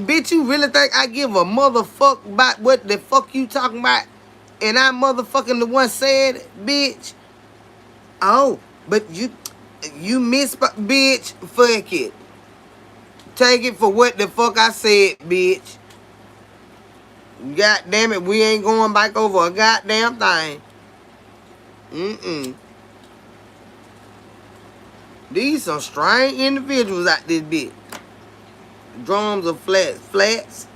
bitch, you really think I give a motherfuck about what the fuck you talking about? And I motherfucking the one said it, bitch. Oh, but you miss, bitch, fuck it. Take it for what the fuck I said, bitch. God damn it, we ain't going back over a goddamn thing. These some strange individuals out this bitch. Drums are flats.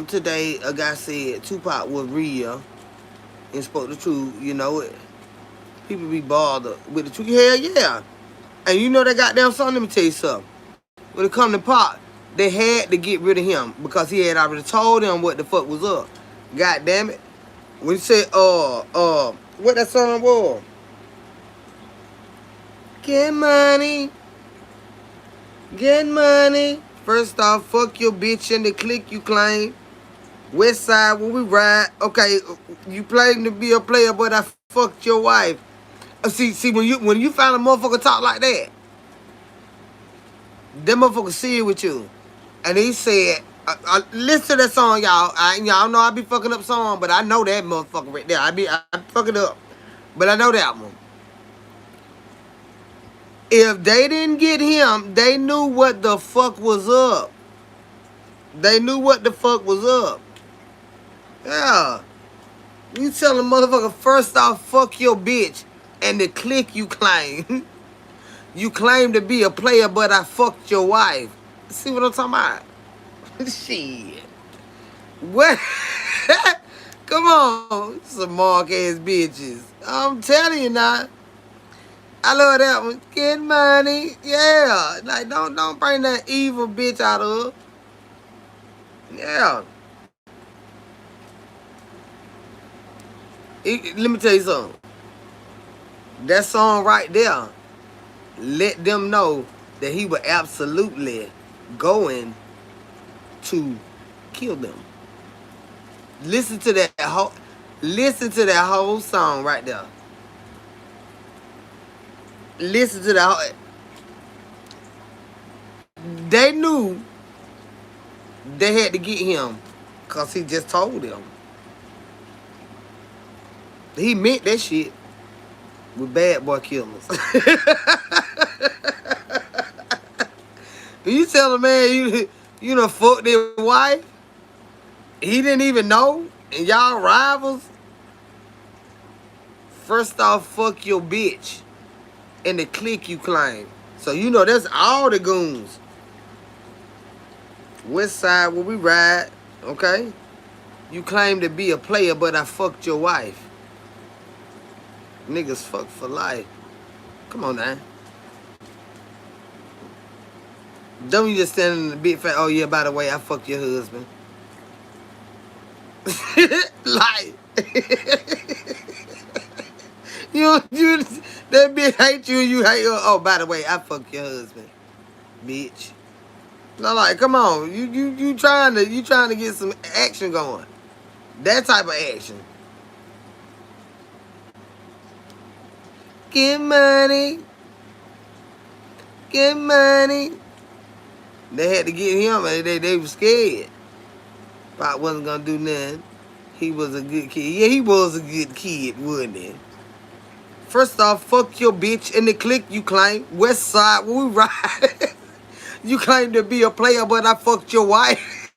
Today a guy said Tupac was real and spoke the truth. You know it. People be bothered with the truth. Hell yeah. And you know that goddamn son, let me tell you something. When it come to Pac, they had to get rid of him because he had already told them what the fuck was up. God damn it. When he said, what that song was? Get money. Get money. First off, fuck your bitch and the clique you claim. West side when we ride. Okay, you claim to be a player, but I fucked your wife. See, when you find a motherfucker talk like that, motherfucker see it with you. And he said, listen to that song, y'all. Y'all know I be fucking up song, but I know that motherfucker right there. I fuck it up. But I know that one. If they didn't get him, they knew what the fuck was up. They knew what the fuck was up. Yeah. You tell a motherfucker, first off, fuck your bitch. And the clique you claim. You claim to be a player, but I fucked your wife. See what I'm talking about? Shit. What? Come on. Some mark ass bitches. I'm telling you now. I love that one. Get money. Yeah. Like, don't bring that evil bitch out of her. Yeah. Let me tell you something. That song right there let them know that he was absolutely going to kill them. Listen to that whole song right there. Listen to that whole, they knew they had to get him because he just told them. He meant that shit with Bad Boy Killers. You tell a man you done fucked their wife, he didn't even know, and y'all rivals. First off, fuck your bitch and the clique you claim. So you know that's all the goons. West side where we ride, okay? You claim to be a player, but I fucked your wife. Niggas fuck for life. Come on now. Don't you just stand in the big fat, oh yeah, by the way, I fucked your husband. Like, you that bitch hate you and you hate her. Oh, by the way, I fucked your husband. Bitch. No, like, come on. You trying to get some action going. That type of action. Get money. Get money. They had to get him, and they were scared. Pop wasn't gonna do nothing. He was a good kid. Yeah, he was a good kid, wasn't he? First off, fuck your bitch and the clique you claim. West side, where we ride. You claim to be a player, but I fucked your wife.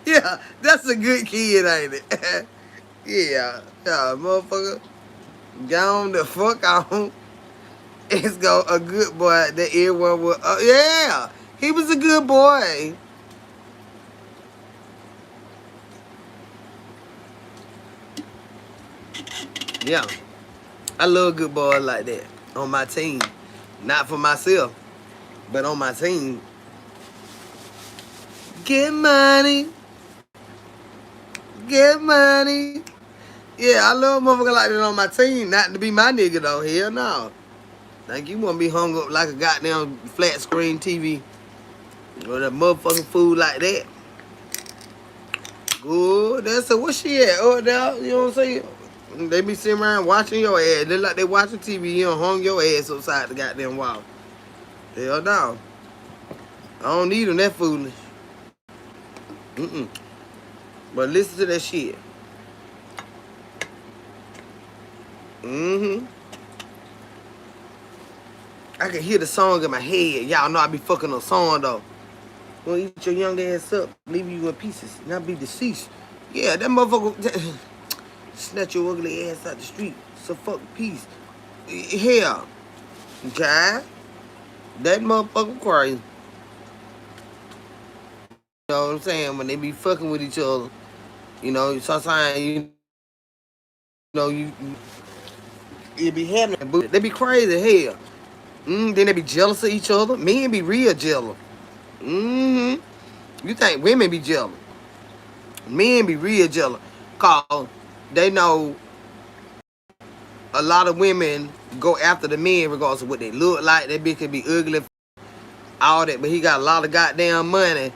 Yeah, that's a good kid, ain't it? Yeah, motherfucker. Gone the fuck on. It's go a good boy that everyone will. Yeah, he was a good boy. Yeah, I love good boys like that on my team. Not for myself, but on my team. Get money. Get money. Yeah, I love motherfucker like that on my team. Not to be my nigga though. Hell no. Think you want to be hung up like a goddamn flat screen TV or that motherfucking food like that. Good. That's a what she at? Oh, there. You know what I'm saying? They be sitting around watching your ass. They like they watching TV. You don't hung your ass upside the goddamn wall. Hell no. I don't need them that foolish. But listen to that shit. I can hear the song in my head. Y'all know I be fucking on song though. Gonna eat your young ass up, leave you in pieces, not be deceased. Yeah, that motherfucker snatch your ugly ass out the street. So fuck peace. Hell, guy, that motherfucker crazy. You know what I'm saying? When they be fucking with each other, you know, sometimes you it be happening. They be crazy hell. Then they be jealous of each other. Men be real jealous. You think women be jealous? Men be real jealous. Cause they know a lot of women go after the men regardless of what they look like. That bitch can be ugly, all that, but he got a lot of goddamn money.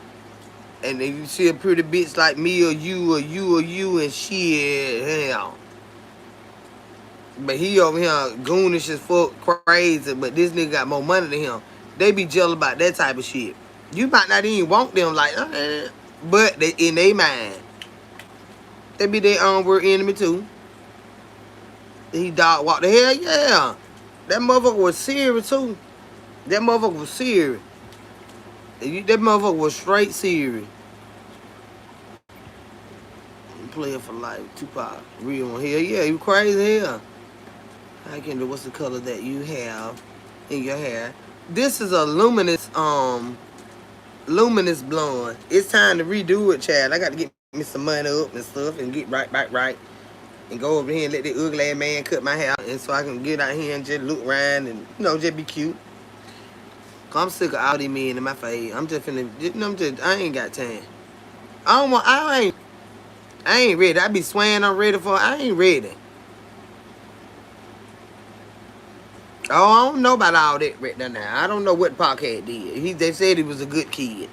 And if you see a pretty bitch like me or you and shit, hell. But he over here goonish as fuck, crazy, but this nigga got more money than him. They be jealous about that type of shit. You might not even want them like, but they in their mind. They be their own worst enemy too. He dog walk the hell, yeah. That motherfucker was serious too. That motherfucker was serious. That motherfucker was straight serious. Player for life, Tupac, real one here. Yeah, you crazy here. I can do. What's the color that you have in your hair? This is a luminous blonde. It's time to redo it, child. I got to get me some money up and stuff and get right, and go over here and let the ugly ass man cut my hair, and so I can get out here and just look around and just be cute. Cause I'm sick of all these men in my face. I'm just finna. I ain't got time. I don't want. I ain't ready. I be swearing I'm ready for. I ain't ready. Oh, I don't know about all that right now. I don't know what Parkhead did. They said he was a good kid.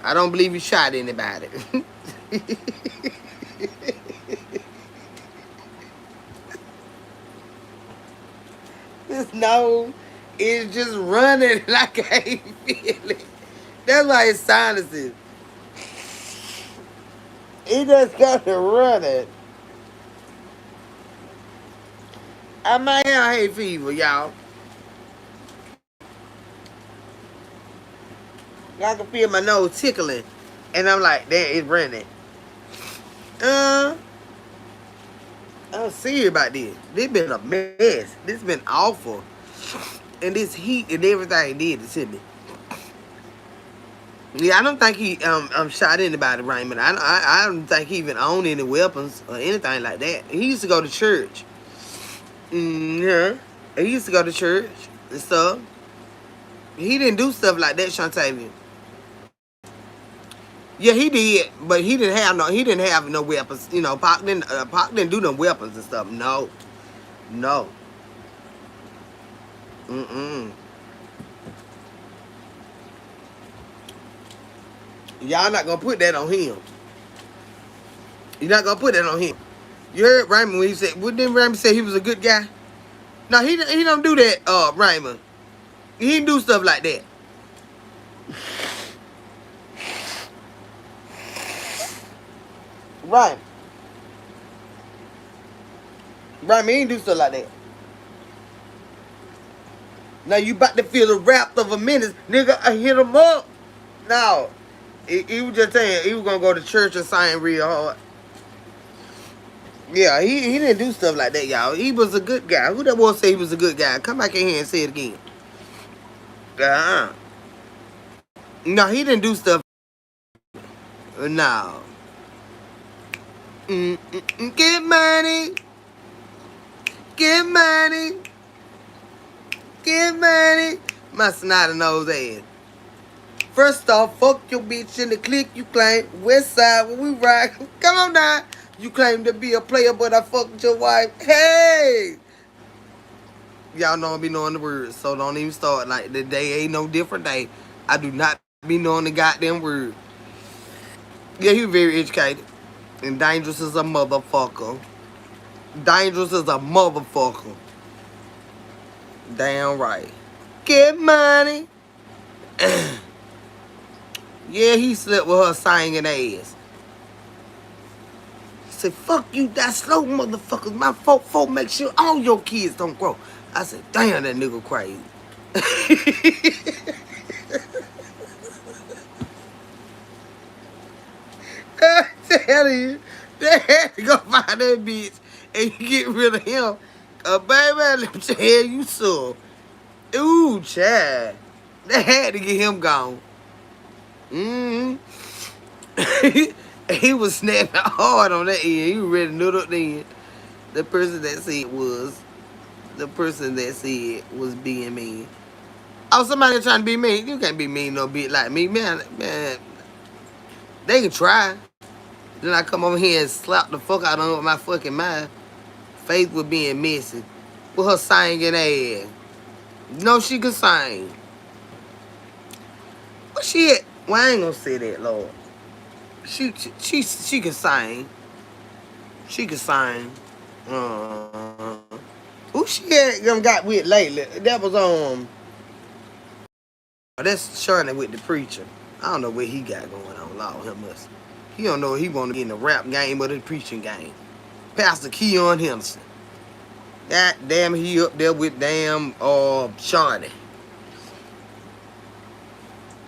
I don't believe he shot anybody. His nose is just running like I ain't feel it. That's why his sinuses. He just got to run it. I might have hay fever, y'all. I can feel my nose tickling. And I'm like, damn, it's running. I'm serious about this. This been a mess. This been awful. And this heat and everything did it to me. Yeah, I don't think he shot anybody, Raymond. I don't think he even owned any weapons or anything like that. He used to go to church. Yeah. He used to go to church and stuff. He didn't do stuff like that, Shantavian. Yeah, he did, but he didn't have no weapons. You know, Pac didn't do no weapons and stuff. No. Mm-mm. Y'all not gonna put that on him. You're not gonna put that on him. You heard Raymond when he said, didn't Raymond say he was a good guy? No, he don't do that, Raymond. He didn't do stuff like that. Right. Raymond, he didn't do stuff like that. Now you about to feel the wrath of a menace. Nigga, I hit him up. No. He was just saying he was gonna go to church and sign real hard. Yeah, he didn't do stuff like that, y'all. He was a good guy. Who that was say he was a good guy? Come back in here and say it again. No, he didn't do stuff. No. Get money. Get money. Get money. My snotty nose ass. First off, fuck your bitch in the clique you claim. West side when we ride. Come on now. You claim to be a player, but I fucked your wife. Hey! Y'all know I be knowing the words, so don't even start. Like, the day ain't no different day. I do not be knowing the goddamn word. Yeah, he was very educated. And dangerous as a motherfucker. Dangerous as a motherfucker. Damn right. Get money. Yeah, he slept with her singing ass. He said, fuck you, that slow motherfuckers. My folk make sure all your kids don't grow. I said, damn, that nigga crazy. I tell you, they had to go find that bitch and get rid of him. Baby, let me tell you so. Ooh, child. They had to get him gone. He was snapping hard on that end. He was ready to nut up then. The person that was being mean. Oh, somebody trying to be mean. You can't be mean no bitch like me, man. They can try. Then I come over here and slap the fuck out of them with my fucking mind. Faith was being messy. With her singing ass. No, she can sing. But she at? Well, I ain't gonna say that, Lord. She can sing. She can sing. Who she had got with lately? That was that's Shawnee with the preacher. I don't know what he got going on. Lord, him must. He don't know if he want to get in the rap game or the preaching game. Pastor Keon Henderson. God damn, he up there with damn Shawnee.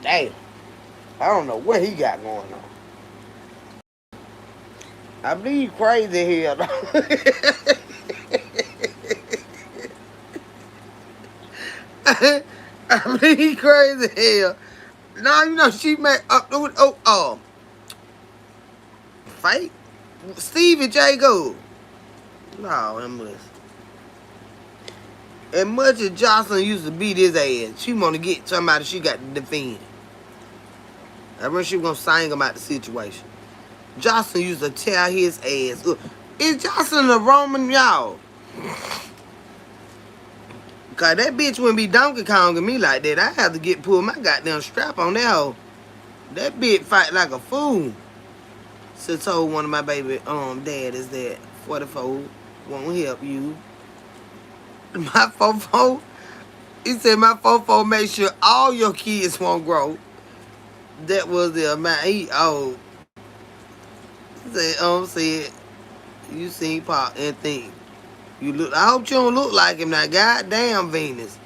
Damn. I don't know what he got going on. I believe crazy here. I believe crazy hell. No, you know she made fight Stevie J Gold. No, as much as Jocelyn used to beat his ass, she wanna get somebody she got to defend. I remember she was gonna sing about the situation. Jocelyn used to tear his ass up. Is Jocelyn a Roman, y'all? Cause that bitch wouldn't be Donkey Konging me like that. I have to pull my goddamn strap on that hoe. That bitch fight like a fool. So told one of my baby daddies that 44 won't help you. My 44, he said my 44 make sure all your kids won't grow. That was the amount he owed. Said you seen Pop and think you look. I hope you don't look like him now. Goddamn Venus.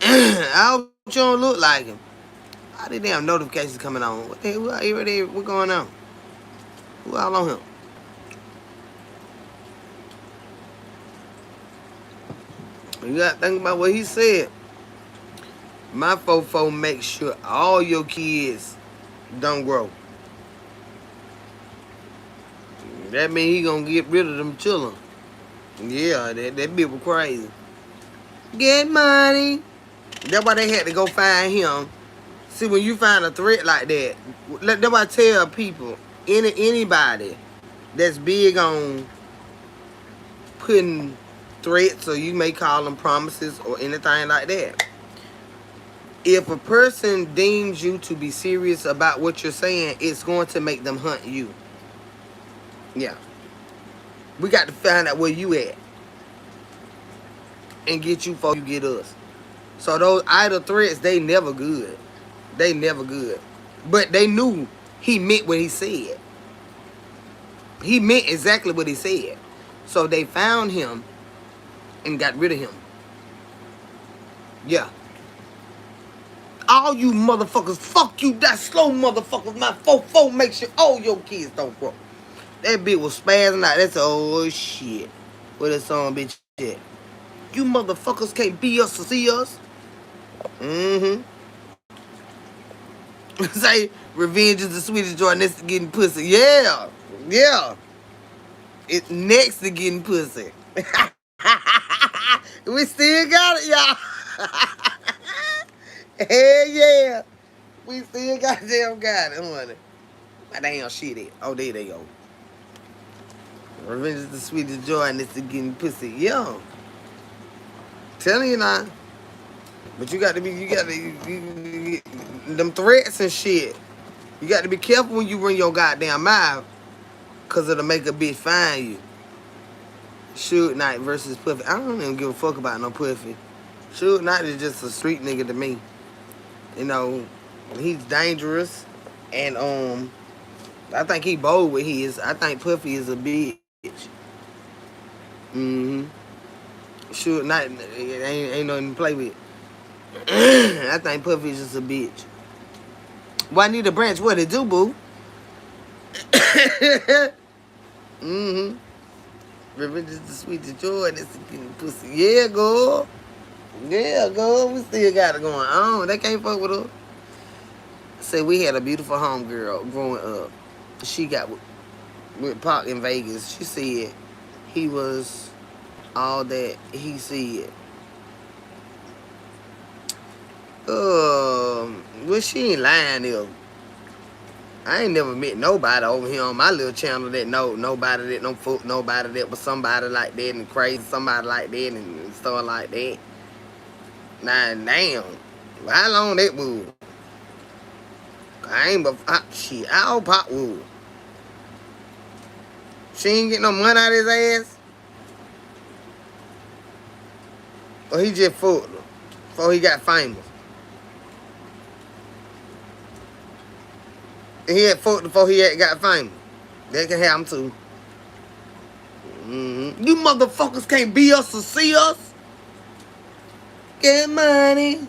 I hope you don't look like him. All these damn notifications coming on. What the hell? What going on? Who all on him? You gotta think about what he said. My fofo make sure all your kids don't grow. That mean he gonna get rid of them children. Yeah, that bitch was crazy. Get money. That's why they had to go find him. See, when you find a threat like that, that's why I tell people, anybody that's big on putting threats, or you may call them promises or anything like that. If a person deems you to be serious about what you're saying, it's going to make them hunt you. Yeah. We got to find out where you at and get you before you get us. So those idle threats, they never good. They never good. But they knew he meant what he said. He meant exactly what he said. So they found him and got rid of him. Yeah. All you motherfuckers, fuck you, that slow motherfuckers. My 4-4 make sure all your kids don't grow. That bitch was spazzing out. That's oh shit. Where that song bitch at? You motherfuckers can't be us to see us. Mm-hmm. Say revenge is the sweetest joy next to getting pussy. Yeah. Yeah. It's next to getting pussy. We still got it, y'all. Hell yeah. We still goddamn got it, honey. My damn shit it. Oh, there they go. Revenge is the sweetest joy and it's the getting pussy. Yeah. Telling you now. But you got to them threats and shit. You got to be careful when you run your goddamn mouth. Cause it'll make a bitch find you. Suge Knight versus Puffy. I don't even give a fuck about no Puffy. Suge Knight is just a street nigga to me. You know, he's dangerous. And I think he bold with his. I think Puffy is a bitch. Mm-hmm. Suge Knight ain't nothing to play with. I think Puffy is just a bitch. Juanita Branch, what it do, boo? Mm-hmm. Revenge is the sweetest joy and it's getting pussy. Yeah, girl. Yeah, girl. We still got it going on. They can't fuck with her. Say we had a beautiful homegirl growing up. She got with Pac in Vegas. She said he was all that he said. Well, she ain't lying though. I ain't never met nobody over here on my little channel that know nobody that don't fuck nobody that was somebody like that and crazy somebody like that and stuff like that. Nah, damn. How long that was? I ain't but shit. How old Pop was? She ain't get no money out of his ass? Or he just fucked her before he got famous? He had fucked before he got famous. That can happen too. You motherfuckers can't be us or see us. Get money.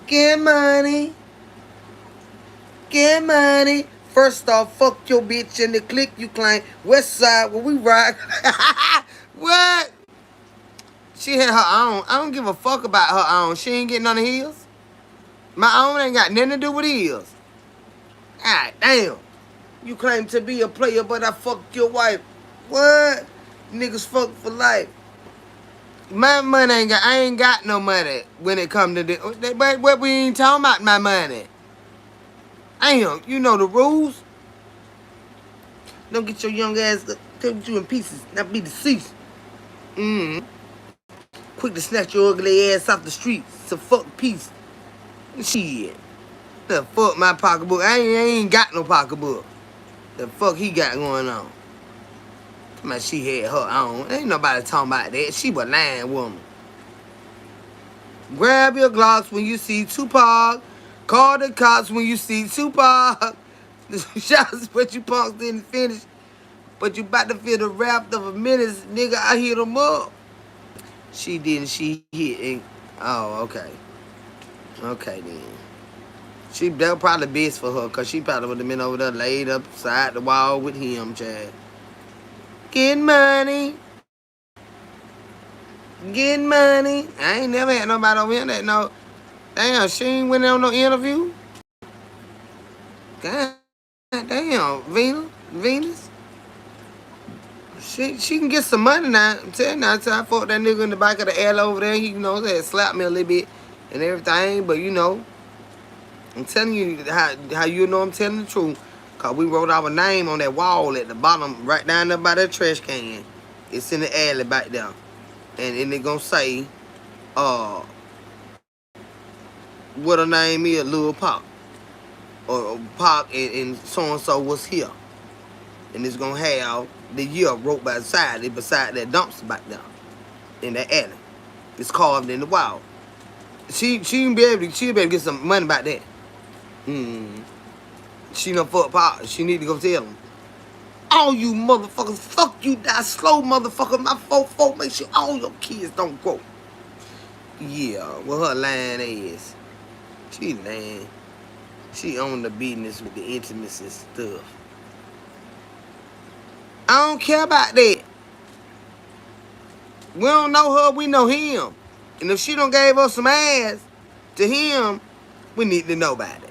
Get money. Get money. First off, fuck your bitch in the clique you claim. West side where we rock. What? She had her own. I don't give a fuck about her own. She ain't getting none of his. My own ain't got nothing to do with his. God damn. You claim to be a player, but I fucked your wife. What? Niggas fuck for life. My money ain't got. I ain't got no money when it come to this. But we ain't talking about my money. Damn, you know the rules. Don't get your young ass cut you in pieces, not be deceased. Quick to snatch your ugly ass off the streets. It's a fuck piece. Shit. The fuck my pocketbook. I ain't got no pocketbook. The fuck he got going on? Man, she had her own. Ain't nobody talking about that. She was a lying woman. Grab your Glocks when you see Tupac. Call the cops when you see Tupac. The shots, but you punks didn't finish. But you about to feel the wrath of a menace, nigga. I hit him up. She didn't. She hit. Oh, okay. Okay then. That was probably best for her, cause she probably would have been over there laid up side the wall with him, Chad. Getting money. Getting money. I ain't never had nobody over here that know. Damn, she ain't went on no interview. God damn, Venus. She can get some money now. I'm telling you now, I fought that nigga in the back of the alley over there. He, had slapped me a little bit and everything, but I'm telling you how you know I'm telling the truth. Cause we wrote our name on that wall at the bottom, right down there by that trash can. It's in the alley back there. And they gonna say, what her name is, Lil Pop. Or Pop and so-and-so was here. And it's gonna have the year wrote by the side, beside that dumpster back there. In that alley. It's carved in the wall. She'll be able to get some money about that. She done fuck Pop. She need to go tell him. All you motherfuckers, fuck you, die slow, motherfucker. My folk make sure all your kids don't grow. Yeah, what her line is. She lying. She on the business with the intimacy stuff. I don't care about that. We don't know her, we know him. And if she done gave us some ass to him, we need to know about it.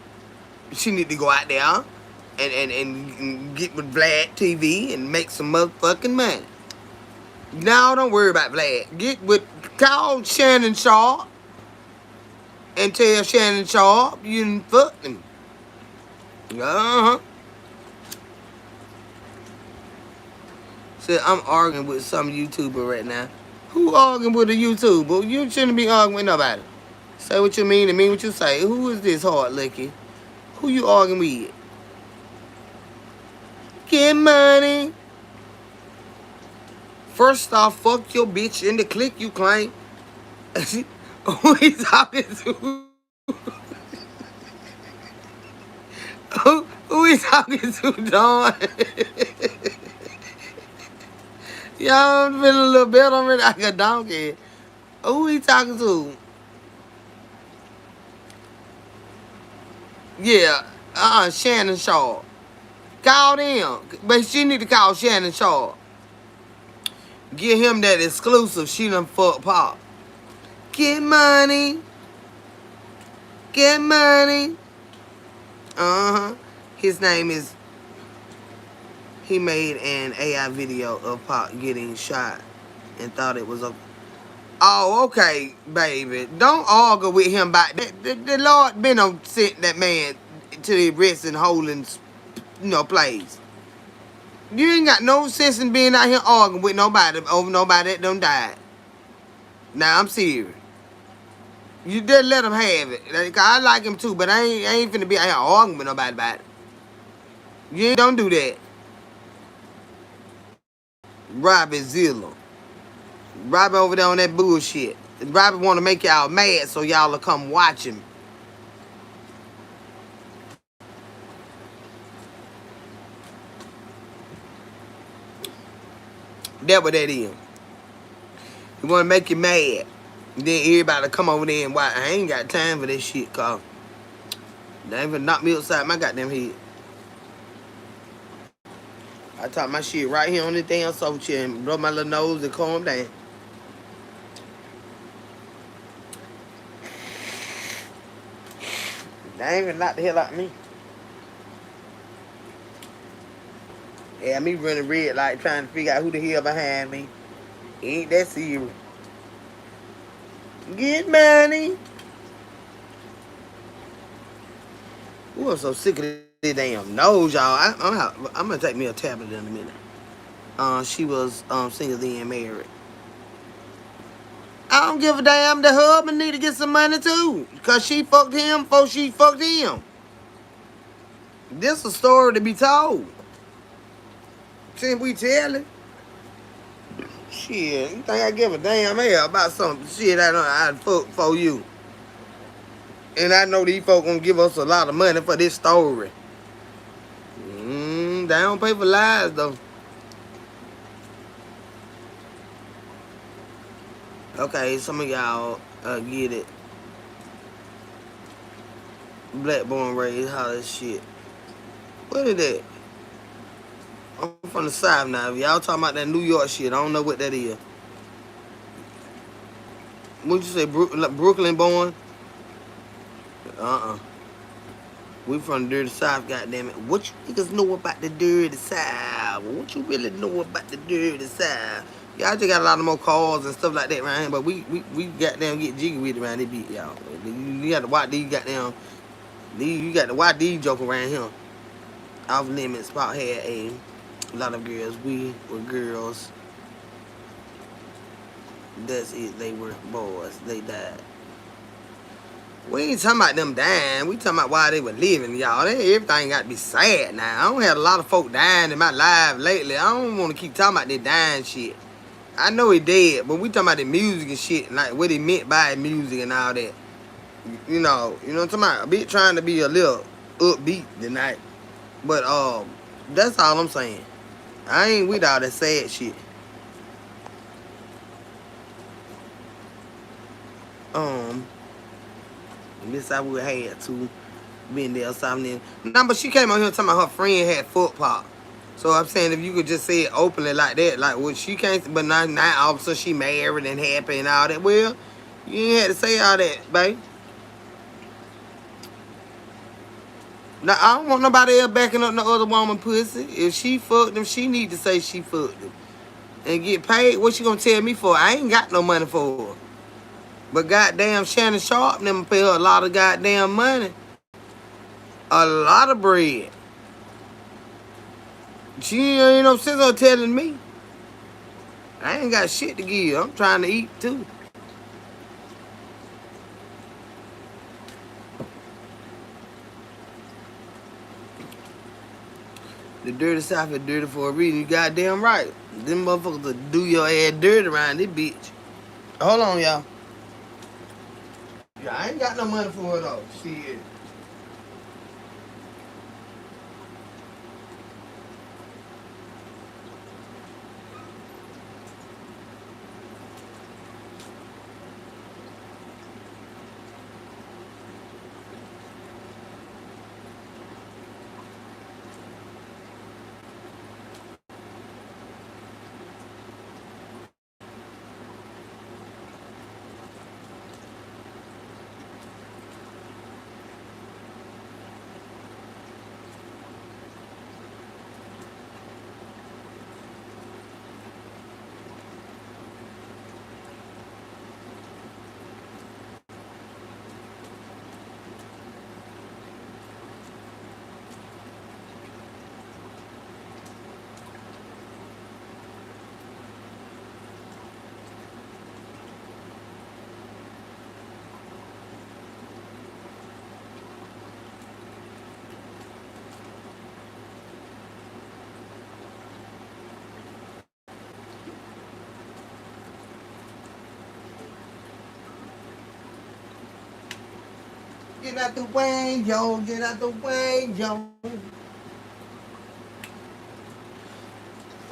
She need to go out there and get with Vlad TV and make some motherfucking money. Now don't worry about Vlad. Call Shannon Sharp and tell Shannon Sharp you done fucked him. So I'm arguing with some YouTuber right now. Who arguing with a YouTuber? You shouldn't be arguing with nobody. Say what you mean and mean what you say. Who is this hard licky? Who you arguing with? Get money. First off, fuck your bitch in the clique you claim. Who he talking to? Who he talking to, Dawn? Y'all been a little bit on me like a donkey. Who he talking to? Yeah, Shannon Shaw. Call them. But she need to call Shannon Shaw. Give him that exclusive. She done fuck Pop. Get money. Get money. His name is... He made an AI video of Pop getting shot and thought it was a... Oh, okay, baby. Don't argue with him about that. The Lord been on sent that man to the arrest and holding, place. You ain't got no sense in being out here arguing with nobody over nobody that done died. Now, I'm serious. You just let him have it. I like him too, but I ain't finna be out here arguing with nobody about it. You don't do that. Robbie Zilla. Robbie over there on that bullshit. Robbie want to make y'all mad so y'all will come watch him. That what that is. You want to make you mad. Then everybody come over there and watch. I ain't got time for this shit, cause they ain't gonna knock me upside my goddamn head. I talk my shit right here on the damn sofa chair and rub my little nose and calm down. They ain't even knock the hell out of me. Yeah, me running red light trying to figure out who the hell behind me. Ain't that serious. Get money. Ooh, I'm so sick of this damn nose, y'all. I'm gonna take me a tablet in a minute. She was single then married. I don't give a damn. The husband need to get some money too, cause she fucked him before she fucked him. This a story to be told. Since we tell it, shit, you think I give a damn hell about some shit I'd fuck for you? And I know these folk gonna give us a lot of money for this story. They don't pay for lies though. Okay, some of y'all get it. Black born raised, how this shit. What is that? I'm from the South now. If y'all talking about that New York shit, I don't know what that is. What you say, Brooklyn born? We from the dirty South, goddammit. What you niggas know about the dirty South? What you really know about the dirty South? Y'all just got a lot of more cars and stuff like that around here, but we goddamn get jiggy with it around this beat, y'all. You got to watch these goddamn, you got to watch these joke around here. Off limits, Spot had a lot of girls. We were girls. That's it. They were boys. They died. We ain't talking about them dying. We talking about why they were living, y'all. Everything got to be sad now. I don't have a lot of folk dying in my life lately. I don't want to keep talking about that dying shit. I know he dead, but we talking about the music and shit, like what he meant by music and all that. You know what I'm talking about? A bit trying to be a little upbeat tonight. But that's all I'm saying. I ain't with all that sad shit. This I would have to been there or something. No, but she came out here talking about her friend had foot pop. So I'm saying if you could just say it openly like that, like well she can't, but not all of a sudden she married and happy and all that. Well, you ain't had to say all that, babe. Now I don't want nobody else backing up no other woman pussy. If she fucked them, she need to say she fucked them and get paid. What she gonna tell me for? I ain't got no money for her. But goddamn Shannon Sharp them pay her a lot of goddamn money. A lot of bread. She ain't no sense of telling me. I ain't got shit to give. I'm trying to eat too. The dirty South is dirty for a reason. You goddamn right. Them motherfuckers will do your ass dirty around this bitch. Hold on, y'all. Yeah, I ain't got no money for it though. Shit. Get out the way, yo. Get out the way, yo.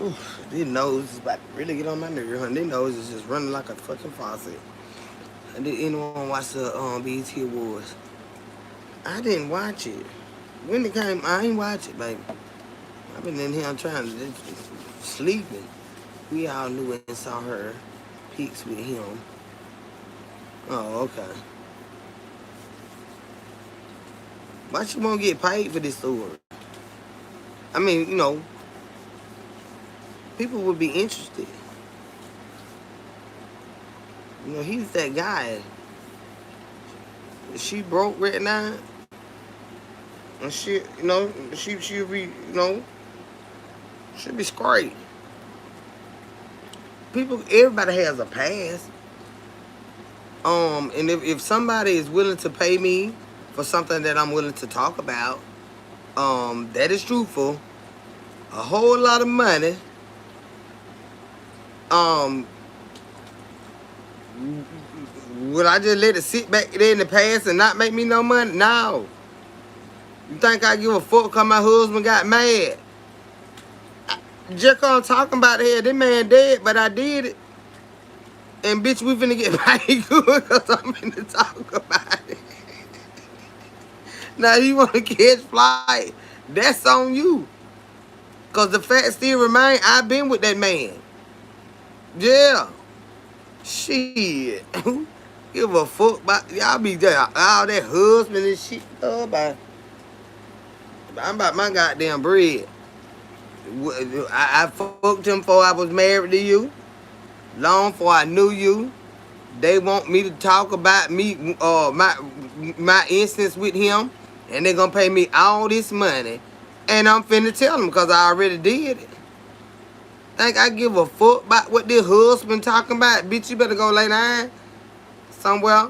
Oof. Their nose is about to really get on my nerve, honey. Their nose is just running like a fucking faucet. And did anyone watch the BET Awards? I didn't watch it. When it came, I ain't watch it, baby. I've been in here trying to sleeping. We all knew and saw her pics with him. Oh, okay. Why she won't get paid for this story? I mean, people would be interested. He's that guy. She broke right now, and she'll be, she'll be straight. Everybody has a past. And if somebody is willing to pay me for something that I'm willing to talk about, that is truthful, a whole lot of money, would I just let it sit back there in the past and not make me no money? No. You think I give a fuck because my husband got mad? Just on talking about it here, this man dead, but I did it. And bitch, we finna get paid good because I'm finna talk about it. Now you wanna catch flight, that's on you. Cause the fact still remain, I've been with that man. Yeah. Shit. Give a fuck about y'all be there. All that husband and shit. Oh, I'm about my goddamn bread. I fucked him before I was married to you. Long before I knew you. They want me to talk about me, my instance with him, and they gonna pay me all this money, and I'm finna tell them because I already did it. Think I give a fuck about what this husband talking about? Bitch, you better go lay down somewhere.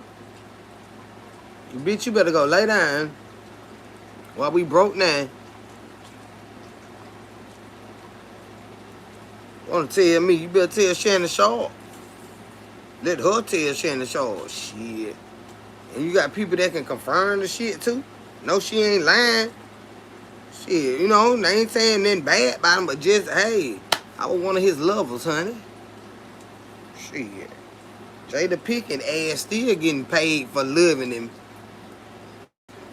Bitch, you better go lay down while we broke now. Want to tell me? You better tell Shannon Sharp. Let her tell Shannon Sharp. Shit. And you got people that can confirm the shit too. No, she ain't lying. Shit, they ain't saying nothing bad about him, but just, hey, I was one of his lovers, honey. Shit. Jada Pinkett ass still getting paid for loving him.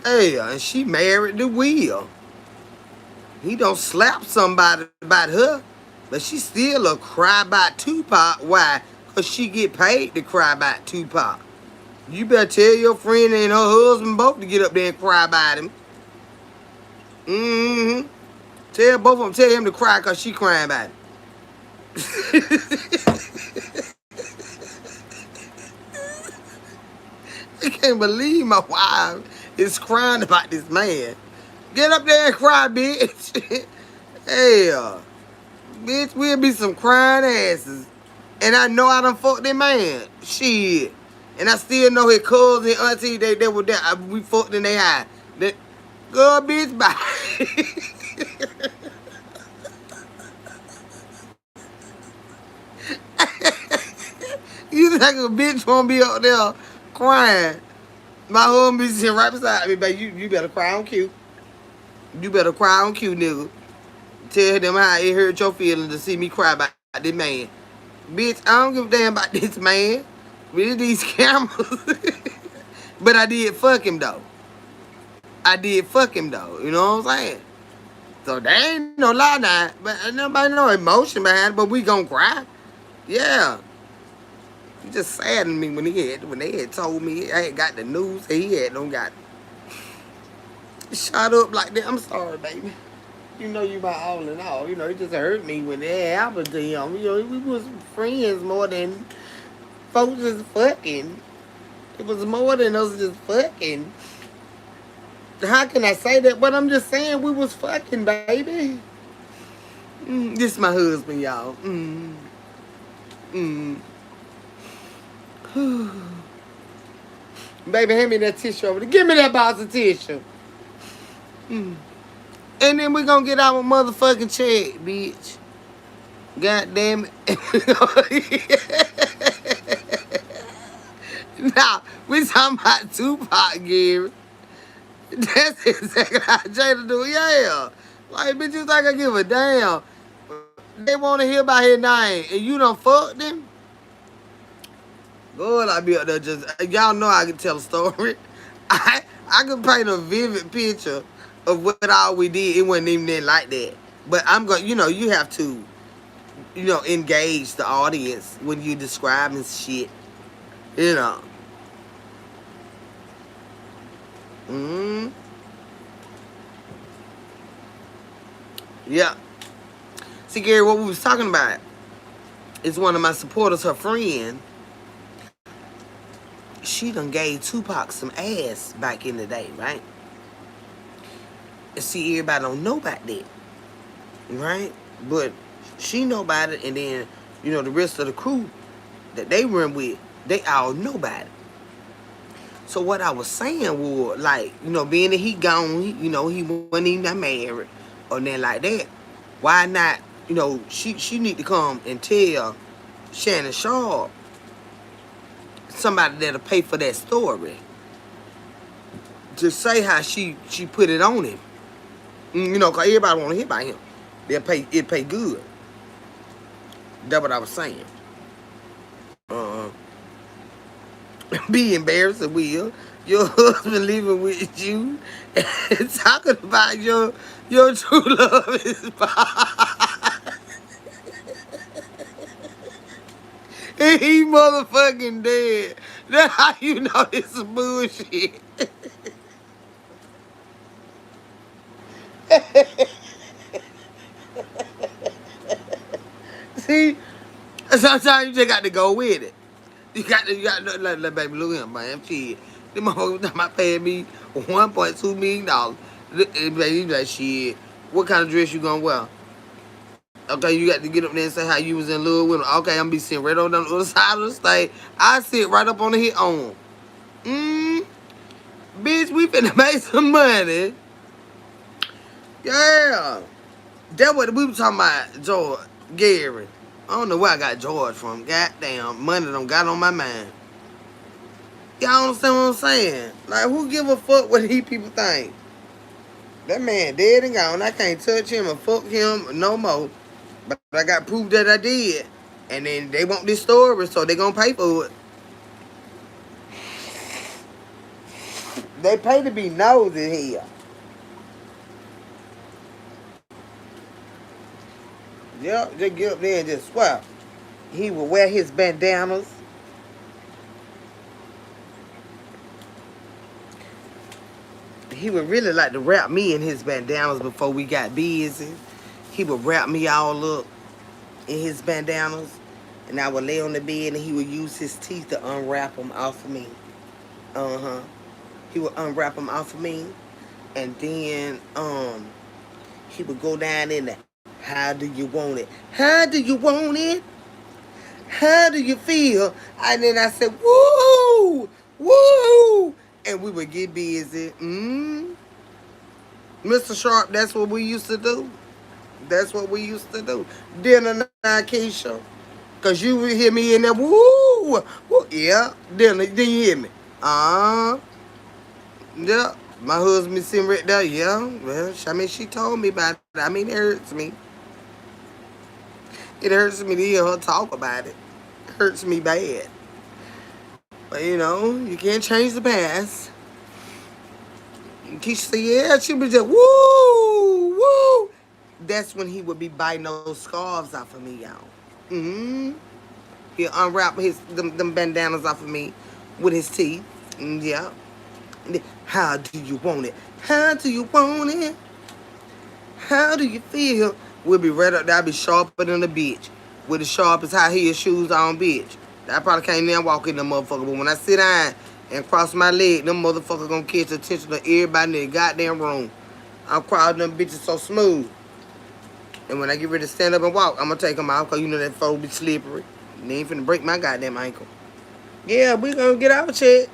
Hey, and she married to Will. He don't slap somebody about her, but she still a cry about Tupac. Why? Because she get paid to cry about Tupac. You better tell your friend and her husband both to get up there and cry about him. Mm-hmm. Tell both of them, tell him to cry because she crying about him. I can't believe my wife is crying about this man. Get up there and cry, bitch. Hell. Bitch, we'll be some crying asses. And I know I done fucked that man. Shit. And I still know his cousins and auntie, they were there. We fucked in their eye. Girl, bitch, bye. You think a bitch won't be up there crying? My husband be sitting right beside me, baby. You better cry on cue. You better cry on cue, nigga. Tell them how it hurt your feelings to see me cry about this man. Bitch, I don't give a damn about this man. With these cameras. But I did fuck him, though. You know what I'm saying? So there ain't no lie now. But nobody no emotion behind it, but we gonna cry. Yeah. It just saddened me when they had told me I had got the news that he had don't got it. Shut up like that. I'm sorry, baby. You know you my all in all. It just hurt me when that happened to him. We was friends more than folks just fucking. It was more than us just fucking. How can I say that? But I'm just saying we was fucking, baby. This is my husband, y'all. Baby, hand me that tissue over there. Give me that box of tissue. And then we gonna get our motherfucking check, bitch. God damn it. Now, we talking about Tupac, Gary. That's exactly how Jada do. Yeah. Like, bitch, you think I give a damn. They want to hear about his name, and you done fucked them. Good, I be up there just y'all know I can tell a story. I can paint a vivid picture of what all we did. It wasn't even then like that. But I'm going. You have to engage the audience when you describing shit. You know. Mm. Yeah. See, Gary, what we was talking about is one of my supporters, her friend. She done gave Tupac some ass back in the day, right? And see, everybody don't know about that, right? But she know about it, and then the rest of the crew that they run with, they all know about it. So what I was saying was, like, being that he gone, he wasn't even that married or nothing like that. Why not? She need to come and tell Shannon Sharpe, somebody that'll pay for that story, to say how she put it on him. Cause everybody want to hear about him. It pay good. That's what I was saying. Be embarrassed, Will. Your husband leaving with you and talking about your true love is and he motherfucking dead. That's how you know this is bullshit. See, sometimes you just got to go with it. You got to let baby look at him, man. Shit. Them motherfuckers might pay me $1.2 million. Baby, like, shit, what kind of dress you gonna wear? Okay, you got to get up there and say how you was in love with him. Okay, I'm gonna be sitting right on the other side of the stage. I sit right up on the hit on. Bitch, we finna make some money. Yeah. That's what we were talking about, George, Gary. I don't know where I got George from. Goddamn, money done got on my mind. Y'all understand what I'm saying? Like, who give a fuck what these people think? That man dead and gone. I can't touch him or fuck him no more. But I got proof that I did. And then they want this story, so they gonna pay for it. They pay to be nosy here. Yep, just get up there and just swear. He would wear his bandanas. He would really like to wrap me in his bandanas before we got busy. He would wrap me all up in his bandanas. And I would lay on the bed and he would use his teeth to unwrap them off of me. He would unwrap them off of me. And then he would go down in there. How do you want it? How do you want it? How do you feel? And then I said, woo! Woo! And we would get busy. Mr. Sharpe, that's what we used to do. That's what we used to do. Dinner night, Keisha. Because you would hear me in there, woo! Woo! Yeah, dinner. Then you hear me. Yeah. My husband sitting right there. Yeah. Well, I mean, she told me about it. I mean, it hurts me. It hurts me to hear her talk about it. It hurts me bad. But, you can't change the past. Keisha said, yeah, she was just, woo, woo. That's when he would be biting those scarves off of me, y'all. He'll unwrap them bandanas off of me with his teeth. Yeah. How do you want it? How do you want it? How do you feel? We'll be right up there. I'll be sharper than a bitch. With the sharpest high heel shoes on, bitch. I probably can't even walk in the motherfucker. But when I sit down and cross my leg, them motherfuckers gonna catch the attention of everybody in the goddamn room. I'm crowding them bitches so smooth. And when I get ready to stand up and walk, I'm gonna take them out because that phone be slippery. And they ain't finna break my goddamn ankle. Yeah, we gonna get our check.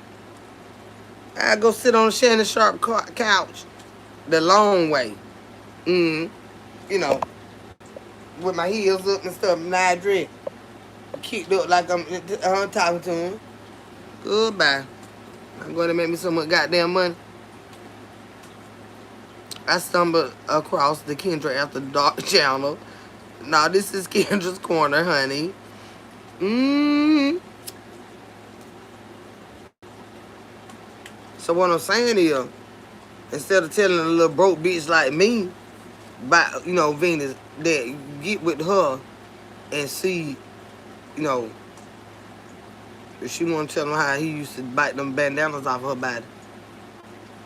I go sit on the Shannon Sharpe couch the long way. With my heels up and stuff, night dress. Kicked up like I'm talking to him. Goodbye. I'm going to make me so much goddamn money. I stumbled across the Kendra After Dark channel. No, this is Kendra's Corner, honey. Mm. So what I'm saying is, instead of telling a little broke bitch like me about, Venus, that get with her and see, you know, if she want to tell him how he used to bite them bandanas off her body.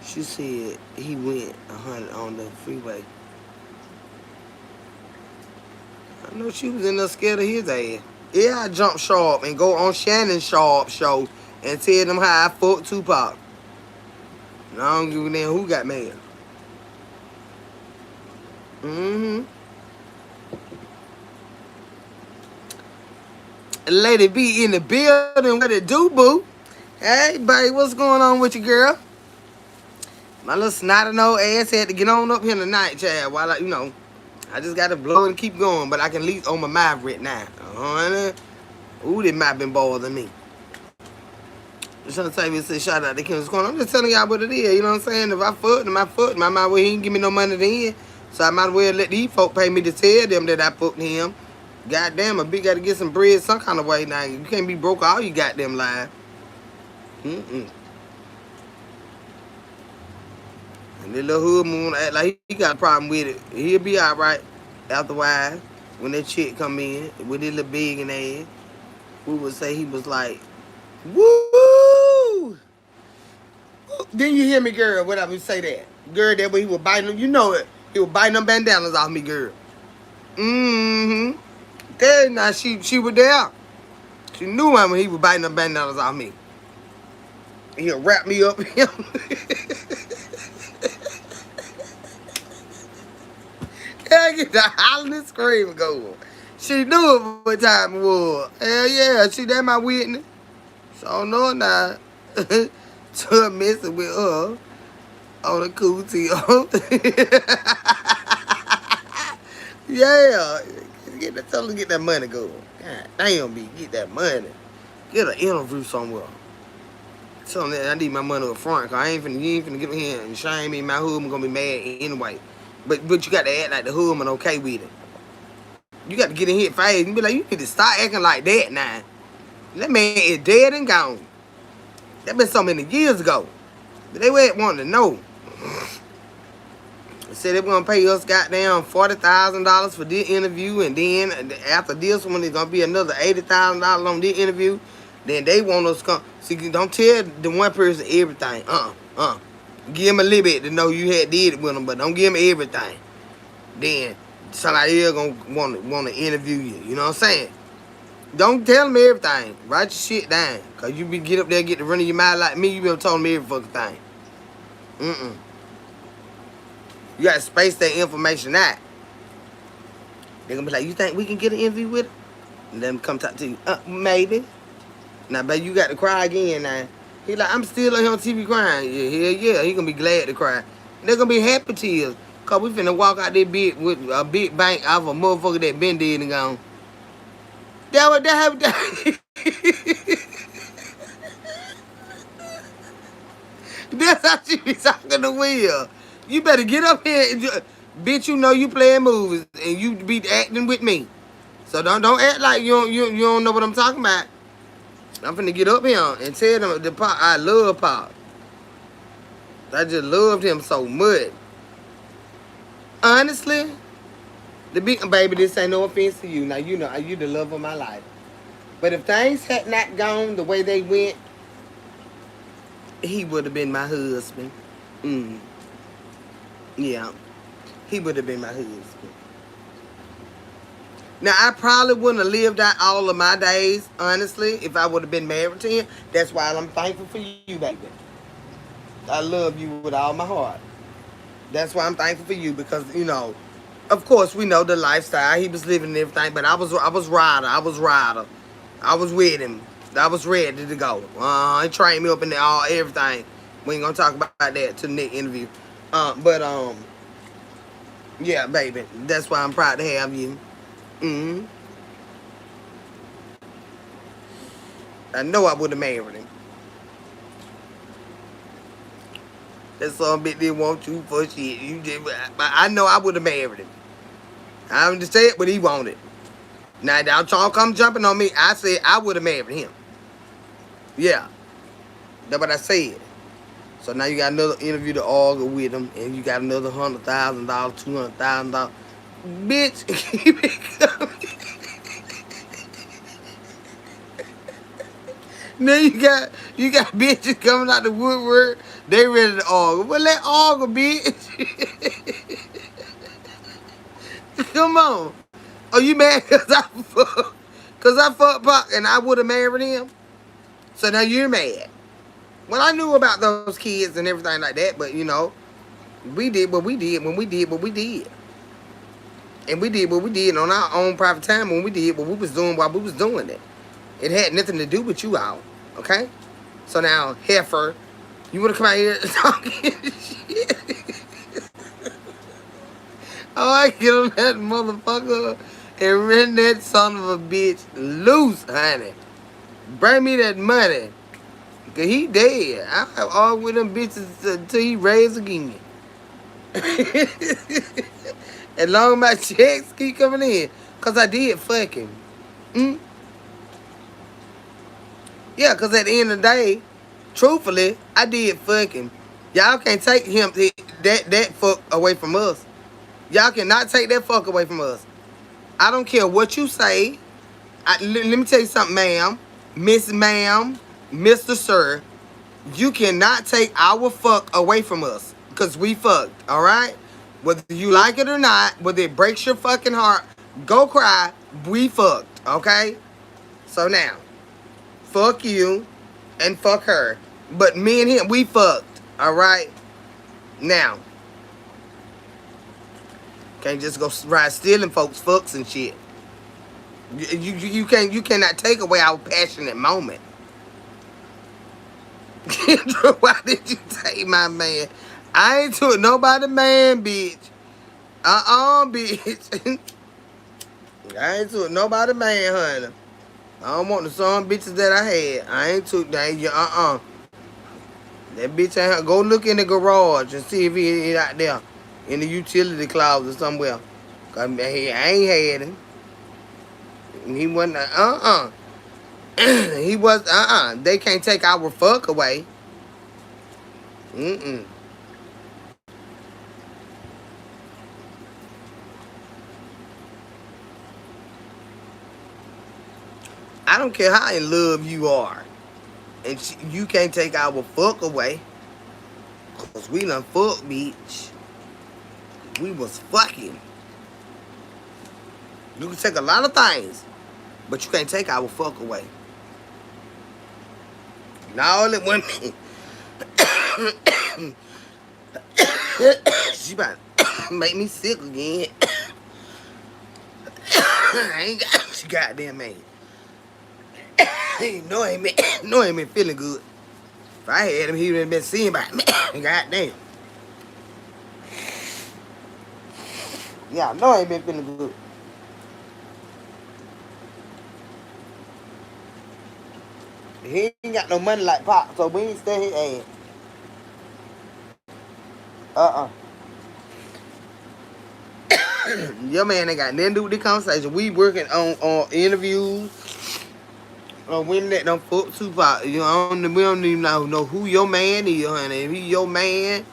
She said he went 100 on the freeway. I know she was in there scared of his ass. Yeah, I jump Sharp and go on Shannon Sharp show and tell them how I fucked Tupac. And I don't give a damn who got mad. Mm-hmm. Lady B in the building. What it do, boo? Hey, buddy, what's going on with you, girl? My little snotty nose ass had to get on up here tonight, child. While I just got to blow and keep going, but I can at least on my mouth right now. Ooh, that might been bothering me. Just trying to tell you, say shout out to Kim's Corner. I'm just telling y'all what it is. You know what I'm saying? If I fucked him, I fucked him. I might well he ain't give me no money then. So I might as well let these folk pay me to tell them that I fucked him. Goddamn, a bitch got to get some bread some kind of way now. You can't be broke all you goddamn life. Mm-mm. And the little hood moon act like he got a problem with it. He'll be all right afterwards when that chick come in with his little big and ass. We would say he was like, woo! Didn't you hear me, girl? What I would say that? Girl, that way he was biting them. You know it. He was biting them bandanas off me, girl. Mm-hmm. There, now she was there. She knew when he was biting them bandanas off me. He'll wrap me up. I get the hollering and screaming going. She knew what time it was. Hell yeah, she that my witness. So no now. To messing with her on a cool deal. Yeah. Tell her to get that money going. God damn me, get that money. Get an interview somewhere. Tell them that I need my money up front, cause you ain't finna get in here and shame me. My husband gonna be mad anyway. But you got to act like the husband okay with it. You got to get in here fast and be like, you need to start acting like that now. That man is dead and gone. That been so many years ago. But they were wanting to know. They said they were gonna pay us goddamn $40,000 for this interview, and then after this one, it's gonna be another $80,000 on this interview. Then they want us to come. See, don't tell the one person everything. Give him a little bit to know you had did it with him, but don't give him everything. Then somebody else gonna want to interview you. You know what I'm saying? Don't tell him everything. Write your shit down, cause you be get up there, get to running your mouth like me. You be telling me every fucking thing. You gotta space that information out. They gonna be like, you think we can get an interview with him? And then come talk to you. Maybe. Now, baby, you got to cry again now. He like, I'm still on TV crying. Yeah. He gonna be glad to cry. They're gonna be happy tears. Cause we finna walk out there big with a big bank off a motherfucker that been dead and gone. That's how she be talking to Will. You better get up here and bitch, you know you playing movies and you be acting with me. So don't act like you don't know what I'm talking about. I'm finna get up here and tell them the Pop. I love Pop. I just loved him so much. Honestly, the big baby, this ain't no offense to you. Now you know you the love of my life. But if things had not gone the way they went, he would have been my husband. Yeah, he would have been my husband. Now, I probably wouldn't have lived out all of my days, honestly, if I would have been married to him. That's why I'm thankful for you, baby. I love you with all my heart. That's why I'm thankful for you because, of course, we know the lifestyle. He was living and everything, but I was rider. I was with him. I was ready to go. He trained me up in everything. We ain't going to talk about that to the next interview. Yeah, baby. That's why I'm proud to have you. I know I would have married him. That son bitch didn't want you for shit. But I know I would have married him. I understand what he wanted. Now, y'all trying to come jumping on me. I said I would have married him. Yeah, that's what I said. So now you got another interview to argue with him, and you got another $100,000, $200,000. Bitch, keep it coming. Now you got bitches coming out the woodwork. They ready to argue. Well, let argue, bitch. Come on. Are you mad cause I fucked Pac and I would have married him? So now you're mad. Well, I knew about those kids and everything like that, but you know, we did what we did when we did what we did. And we did what we did on our own private time when we did what we was doing while we was doing it. It had nothing to do with you all. Okay? So now, heifer, you wanna come out here and talk shit? Oh, I get on that motherfucker and rent that son of a bitch loose, honey. Bring me that money. Cause he dead. I have all with them bitches until he raised again. As long as my checks keep coming in. Cause I did fuck him. Mm? Yeah, cause at the end of the day, truthfully, I did fuck him. Y'all can't take him that fuck away from us. Y'all cannot take that fuck away from us. I don't care what you say. Let me tell you something, ma'am. Miss Ma'am, Mr. Sir. You cannot take our fuck away from us. Because we fucked, alright? Whether you like it or not, whether it breaks your fucking heart, go cry. We fucked, okay? So now, fuck you and fuck her. But me and him, we fucked, alright? Now, can't just go ride stealing folks' fucks and shit. You cannot take away our passionate moment. Kendra, why did you take my man? I ain't took nobody man, bitch. Bitch. I ain't took nobody man, honey. I don't want the some bitches that I had. I ain't took that. That bitch ain't. Go look in the garage and see if he is out there in the utility closet somewhere. Cause I ain't had him. He wasn't. He was. They can't take our fuck away. I don't care how in love you are. And you can't take our fuck away. Cause we done fuck, bitch. We was fucking. You can take a lot of things, but you can't take our fuck away. Not all at one minute. She about to make me sick again. I ain't got you goddamn man. No, I ain't been feeling good. If I had him, he would have been seeing by me. Goddamn. Yeah, I know I ain't been feeling good. He ain't got no money like Pop, so we ain't stay his ass. Your man ain't got nothing to do with this conversation. We working on interviews. We let them fuck too far. You know, we don't even know who your man is, honey. If he your man,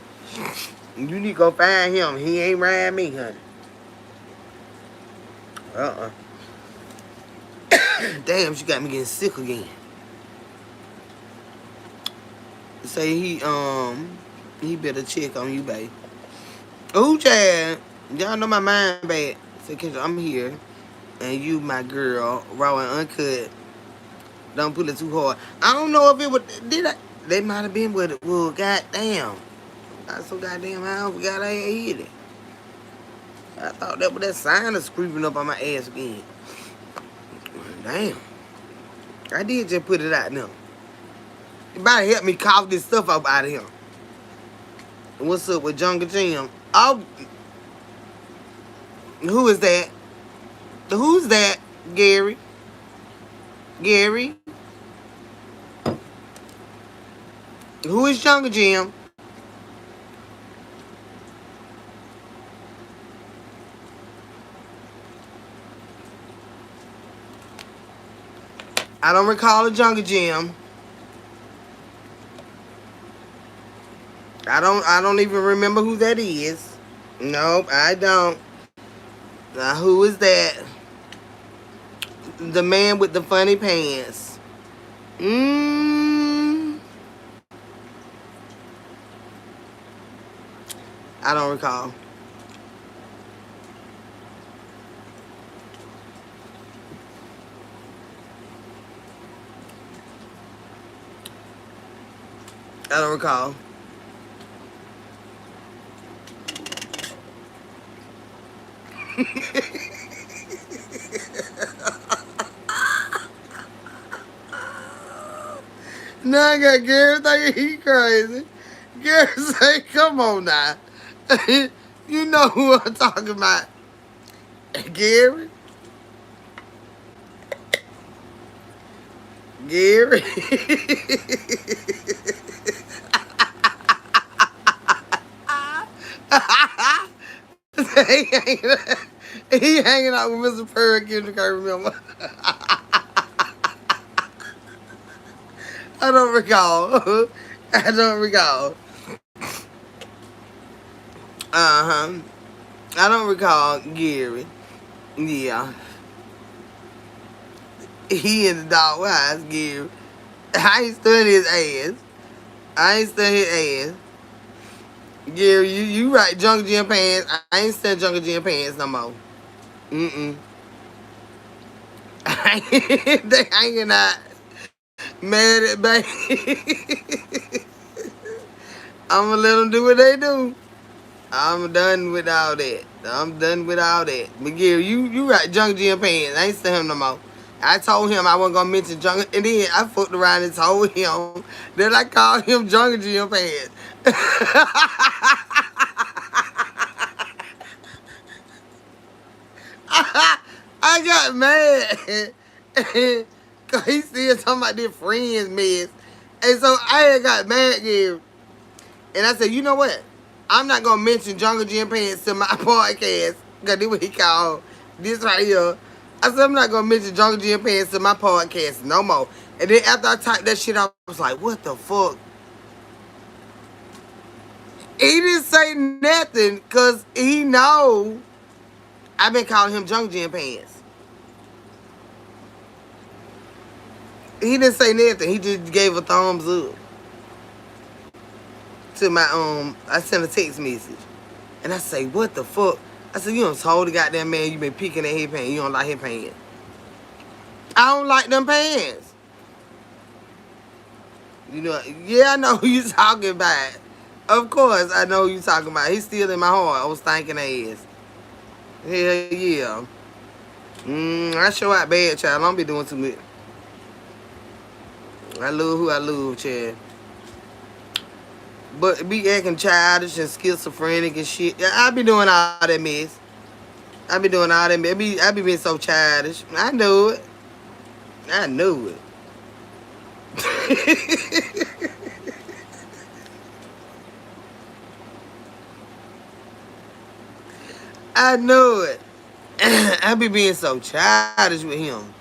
you need to go find him. He ain't riding me, honey. Damn, she got me getting sick again. Say he better check on you, babe. Oh, Chad. Y'all know my mind bad. Say, Kendra, I'm here. And you, my girl, raw and uncut. Don't pull it too hard. I don't know if it would. Did I? They might have been with it. Well, goddamn. I so goddamn high, I forgot I ain't hit it. I thought that was that sinus creeping up on my ass again. Damn. I did just put it out now. You better help me cough this stuff up out of here. What's up with Jungle Jim? Oh, who is that? Who's that, Gary? Gary? Who is Jungle Jim? I don't recall a jungle gym. I don't even remember who that is. Nope, I don't. Now who is that? The man with the funny pants. Mmm. I don't recall. I don't recall. Now I got Gary thinking he crazy. Gary say, come on now. You know who I'm talking about. Gary? Gary? he hanging out with Mr. Perkins, I can't remember. I don't recall. I don't recall. Uh-huh. I don't recall Gary. Yeah. He in the dog house, Gary. I ain't studying his ass. I ain't studying his ass. Gary, you right, Jungle Gym pants. I ain't studying Jungle Gym pants no more. Mm-mm. They hanging out mad at me. I'ma let them do what they do. I'm done with all that. I'm done with all that. But Gary, you right, Jungle Gym pants. I ain't studying him no more. I told him I wasn't gonna mention Jungle, and then I fucked around and told him that I called him Jungle Gym pants. I got mad. Cause he still talking about their friends mess. And so I had got mad, Gary. And I said, you know what? I'm not gonna mention Jungle Gym pants to my podcast. Cause this what he called this right here. I said, I'm not gonna mention Jungle Gym pants to my podcast no more. And then after I typed that shit out, I was like, what the fuck? He didn't say nothing cause he know I've been calling him Jungle Gym pants. He didn't say nothing. He just gave a thumbs up to my I sent a text message. And I say, what the fuck? I said, you done told the goddamn man you been picking at his pants. You don't like his pants. I don't like them pants. You know, yeah, I know who you talking about. Of course, I know who you talking about. He's still in my heart. I was thinking ass. Hell yeah. I show out bad, child. I don't be doing too much. I love who I love, child. But be acting childish and schizophrenic and shit. Yeah, I be doing all that mess. I be doing all that mess. I be being so childish. I knew it. I knew it. I knew it. I be being so childish with him.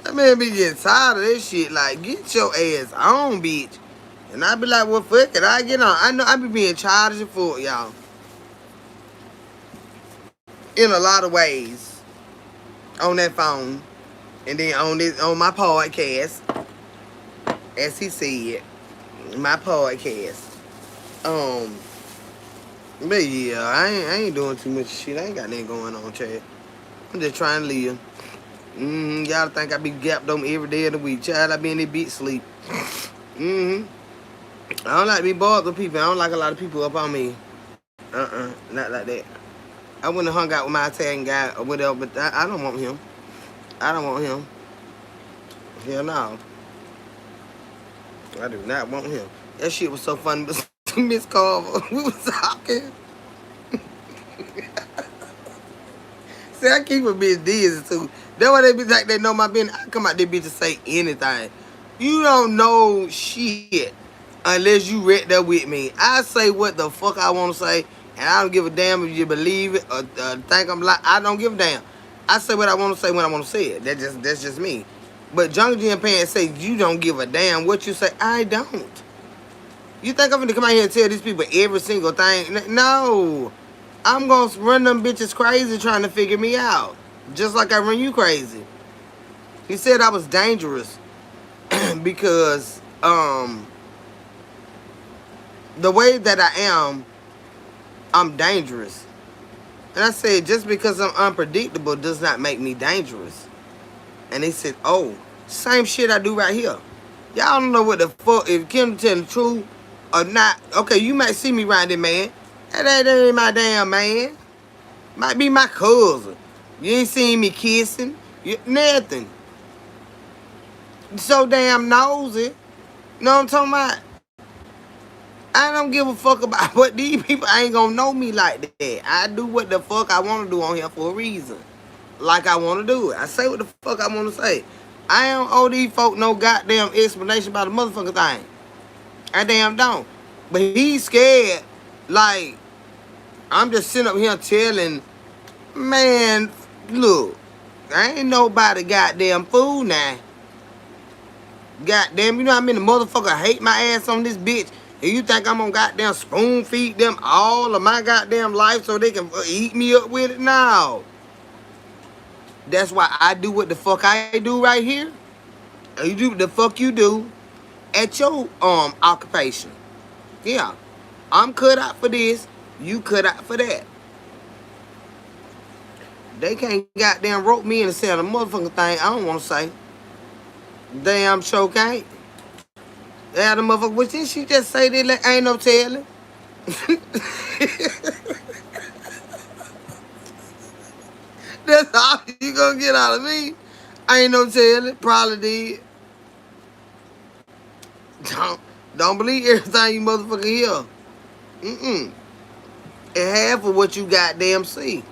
That man be getting tired of this shit. Like, get your ass on, bitch. And I be like, well, fuck it. I get on. I know I be being childish and full, y'all. In a lot of ways. On that phone. And then on my podcast. As he said. My podcast. But yeah, I ain't doing too much shit. I ain't got nothing going on, Chad. I'm just trying to live. Y'all think I be gapped on every day of the week. Child, I be in this bitch sleep. I don't like to be bothered with people. I don't like a lot of people up on me. Not like that. I wouldn't have hung out with my Italian guy or whatever, but I don't want him. I don't want him. Hell no. I do not want him. That shit was so funny. Miss Carver, we was talking. See, I keep a bitch dizzy too. That's why they be like they know my business. I come out there bitch to say anything. You don't know shit unless you right there with me. I say what the fuck I want to say, and I don't give a damn if you believe it or think I'm like. I don't give a damn. I say what I want to say when I want to say it. That's just me. But Jungle Jim Pants say you don't give a damn what you say. I don't. You think I'm gonna come out here and tell these people every single thing? No. I'm gonna run them bitches crazy trying to figure me out. Just like I run you crazy. He said I was dangerous because the way that I am, I'm dangerous. And I said just because I'm unpredictable does not make me dangerous. And he said, oh, same shit I do right here. Y'all don't know what the fuck, if Kim tell the truth or not. Okay, you might see me around there, man. That ain't my damn man. Might be my cousin. You ain't seen me kissing. Nothing. So damn nosy. Know what I'm talking about? I don't give a fuck about what these people ain't gonna know me like that. I do what the fuck I want to do on here for a reason. Like I want to do it. I say what the fuck I want to say. I don't owe these folk no goddamn explanation about the motherfucking thing. I damn don't. But he's scared. Like, I'm just sitting up here telling, man, look, I ain't nobody goddamn fool now. Goddamn, you know how many motherfuckers hate my ass on this bitch? And you think I'm gonna goddamn spoon feed them all of my goddamn life so they can eat me up with it? No. That's why I do what the fuck I do right here. And you do what the fuck you do at your occupation. Yeah. I'm cut out for this, you cut out for that. They can't goddamn rope me and say a motherfucking thing I don't wanna say. Damn sure can't. Yeah, the motherfucker, what did she just say that like, ain't no telling? That's all you gonna get out of me. Ain't no telling. Probably did. Don't believe everything you motherfucker hear. And half of what you goddamn see.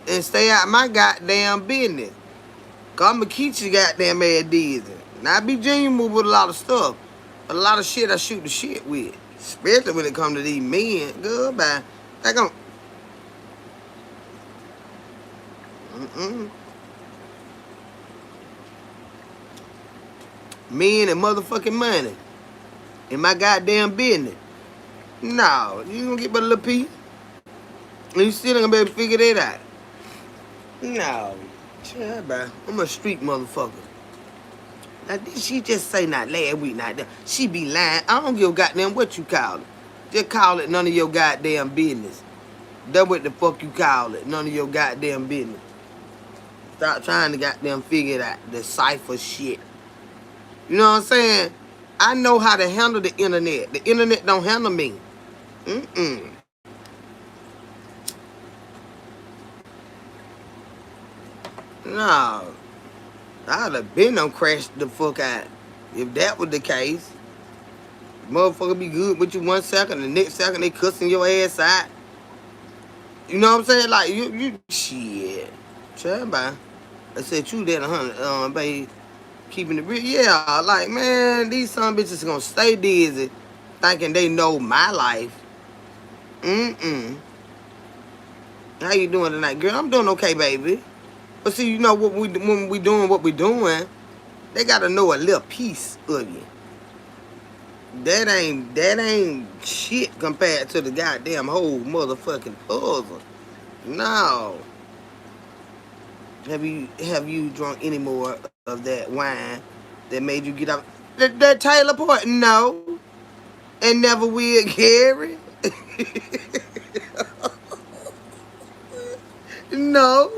And stay out my goddamn business. Cause I'ma keep your goddamn ass dizzy. Now I be genuine with a lot of stuff. A lot of shit I shoot the shit with. Especially when it come to these men. Goodbye. Like I'm... Men and motherfucking money. In my goddamn business. No. You gonna get but a little piece. And you still ain't gonna be able to figure that out. No. Chill, bro. I'm a street motherfucker. Now, did she just say not last week, not that? She be lying. I don't give a goddamn what you call it. Just call it none of your goddamn business. That's what the fuck you call it. None of your goddamn business. Stop trying to goddamn figure it out. Decipher shit. You know what I'm saying? I know how to handle the internet. The internet don't handle me. No. I'd have been on crashed the fuck out. If that was the case. Motherfucker be good with you 1 second, the next second they cussing your ass out. You know what I'm saying? Like, you shit. Try by. I said you that 100, baby. Keeping it real. Yeah, like, man, these son bitches gonna stay dizzy thinking they know my life. How you doing tonight, girl? I'm doing okay, baby. But see, you know what when we doing what we doing, they gotta know a little piece of you. That ain't shit compared to the goddamn whole motherfucking puzzle. No. Have you drunk any more of that wine that made you get up? That Taylor Port? No. And never will, Gary. No.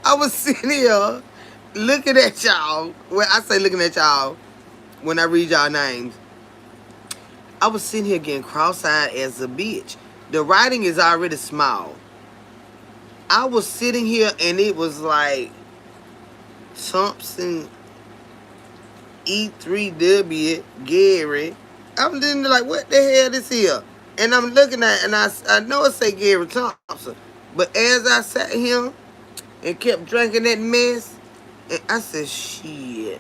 I was sitting here looking at y'all. Well, I say looking at y'all when I read y'all names. I was sitting here getting cross-eyed as a bitch. The writing is already small. I was sitting here and it was like Thompson E3W Gary. I'm looking like, what the hell is here? And I'm looking at it and I know it say Gary Thompson. But as I sat here and kept drinking that mess, and I said, shit.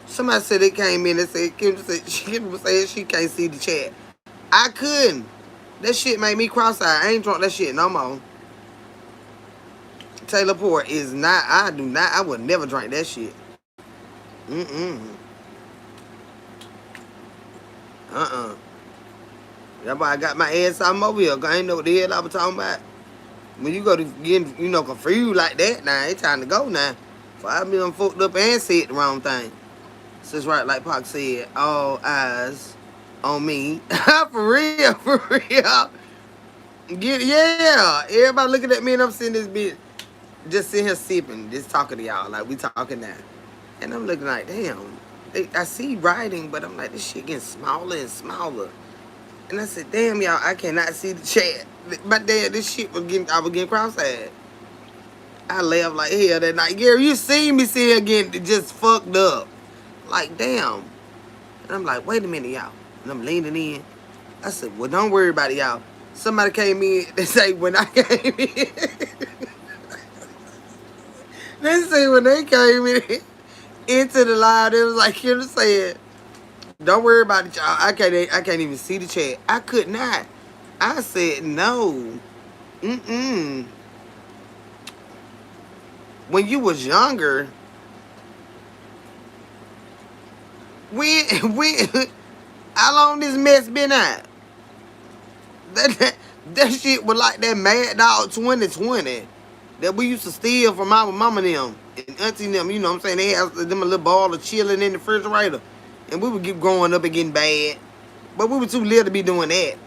Somebody said they came in and said, Kim said she can't see the chat. I couldn't. That shit made me cross-eyed. I ain't drunk that shit no more. Taylor Port is not. I would never drink that shit. Mm-mm. Uh-uh. That's why I got my ass out over here. 'Cause I ain't know what the hell I was talking about. When you go to get, confused like that, now it's time to go now. For I be done fucked up and said the wrong thing. So it's right, like Pac said, all eyes on me. For real, for real. Yeah. Everybody looking at me and I'm sitting this bitch, just sitting here sipping, just talking to y'all like we talking now. And I'm looking like, damn. I see writing, but I'm like, this shit getting smaller and smaller. And I said, damn, y'all, I cannot see the chat. But damn, this shit I was getting cross-eyed. I laughed like hell that night. Gary, you see me see again, just fucked up. Like, damn. And I'm like, wait a minute, y'all. And I'm leaning in. I said, well, don't worry about it, y'all. Somebody came in, they say when I came in. They say when they came in into the live, they was like, you said, don't worry about it, y'all. I can't even see the chat. I could not. I said no. Mm-mm. When you was younger, when how long this mess been out? That shit was like that Mad Dog 2020 that we used to steal from our mama them and auntie them. You know what I'm saying? They had them a little ball of chilling in the refrigerator. And we would keep growing up and getting bad. But we were too little to be doing that.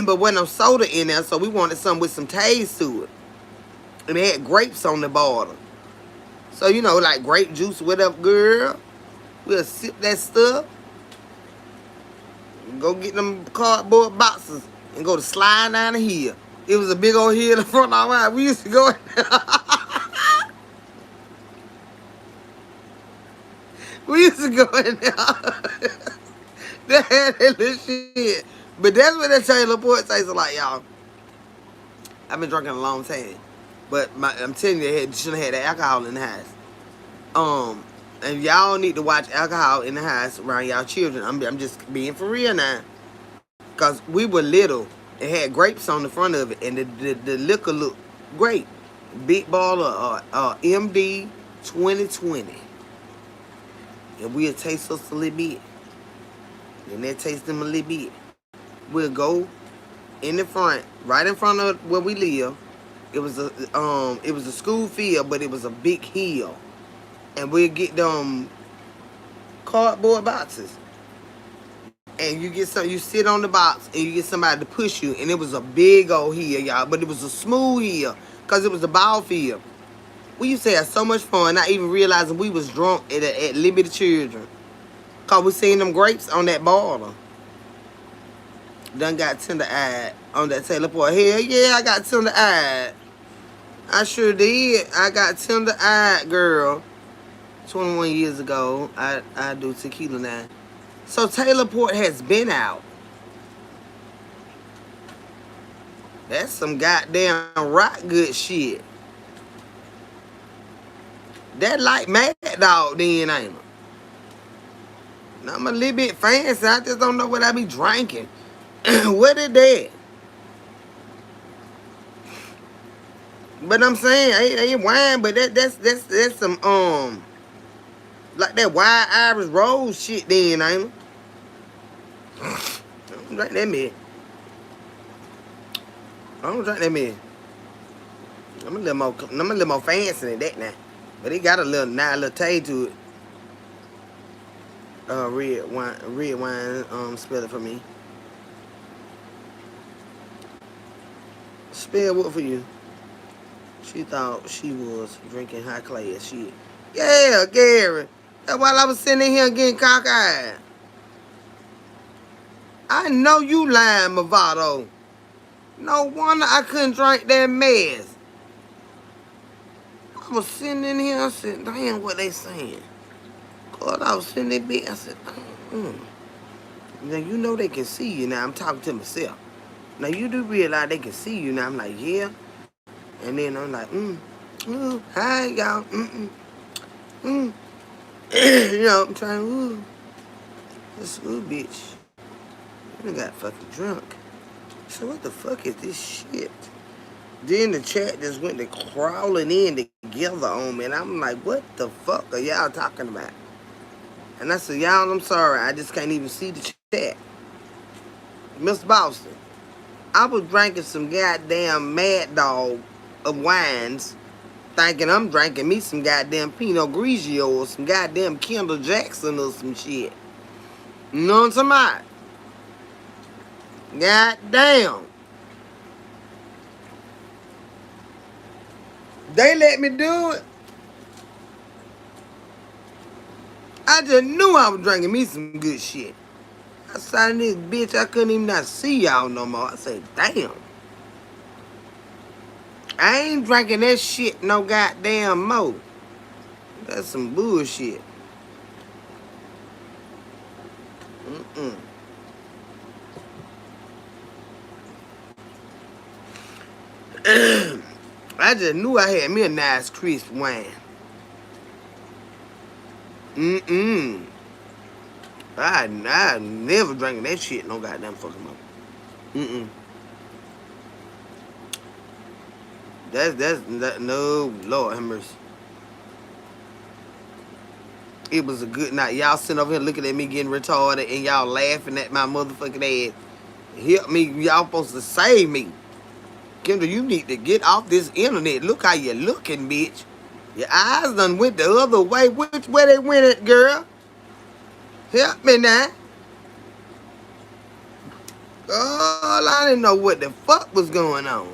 But wasn't no soda in there, so we wanted something with some taste to it. And they had grapes on the bottom. So, like grape juice, whatever, girl. We'll sip that stuff. Go get them cardboard boxes and go to slide down the hill. It was a big old hill in front of our house. We used to go in there. We used to go in there. They had that little shit. But that's what that Taylor Port tastes like, y'all. I've been drinking a long time. But I'm telling you, they shouldn't have had the alcohol in the house. And y'all need to watch alcohol in the house around y'all children. I'm just being for real now. Because we were little. It had grapes on the front of it. And the liquor looked great. Big ball of MD 2020. And we'll taste us a little bit. And they'll taste them a little bit. We'll go in the front, right in front of where we live. It was a school field, but it was a big hill. And we'll get them cardboard boxes. And you sit on the box and you get somebody to push you. And it was a big old hill, y'all. But it was a smooth hill because it was a ball field. We used to have so much fun, not even realizing we was drunk at Liberty Children. Because we seen them grapes on that bottle. Done got tender-eyed on that Taylor Port. Hell yeah, I got tender-eyed. I sure did. I got tender-eyed, girl. 21 years ago, I do tequila now. So Taylor Port has been out. That's some goddamn rock good shit. That like Mad Dog then, ain't it? Now, I'm a little bit fancy. I just don't know what I be drinking. What is that? But I'm saying, ain't wine, but that's some like that Wild Irish Rose shit then, ain't it? I don't drink that man. I don't drink that man. I'm a little more fancy than that now. But it got a little taste to it. Red wine, spell it for me. Spell what for you? She thought she was drinking high class shit. Yeah, Gary. That's while I was sitting in here getting cockeyed. I know you lying, Movado. No wonder I couldn't drink that mess. I was sitting in here, I said, damn, what they saying? Cause I was sitting there, I said, Now, you know they can see you now. I'm talking to myself. Now, you do realize they can see you now. I'm like, yeah. And then I'm like, hi, y'all. I'm trying, this bitch. I got fucking drunk. So what the fuck is this shit? Then the chat just went to crawling in together on me. And I'm like, what the fuck are y'all talking about? And I said, y'all, I'm sorry. I just can't even see the chat. Mr. Boston, I was drinking some goddamn Mad Dog of wines, thinking I'm drinking me some goddamn Pinot Grigio or some goddamn Kendall Jackson or some shit. You know what I'm talking about? Goddamn. They let me do it. I just knew I was drinking me some good shit. I saw this bitch, I couldn't even not see y'all no more. I said, damn. I ain't drinking that shit no goddamn more. That's some bullshit. Mm-mm. I just knew I had me a nice crisp wine. Mm-mm. I never drank that shit no goddamn fucking more. Mm-mm. No, Lord have mercy. It was a good night. Y'all sitting over here looking at me getting retarded and y'all laughing at my motherfucking ass. Help me. Y'all supposed to save me. Kendall, you need to get off this internet. Look how you looking, bitch. Your eyes done went the other way. Which way they went it, girl? Help me now. Oh, I didn't know what the fuck was going on.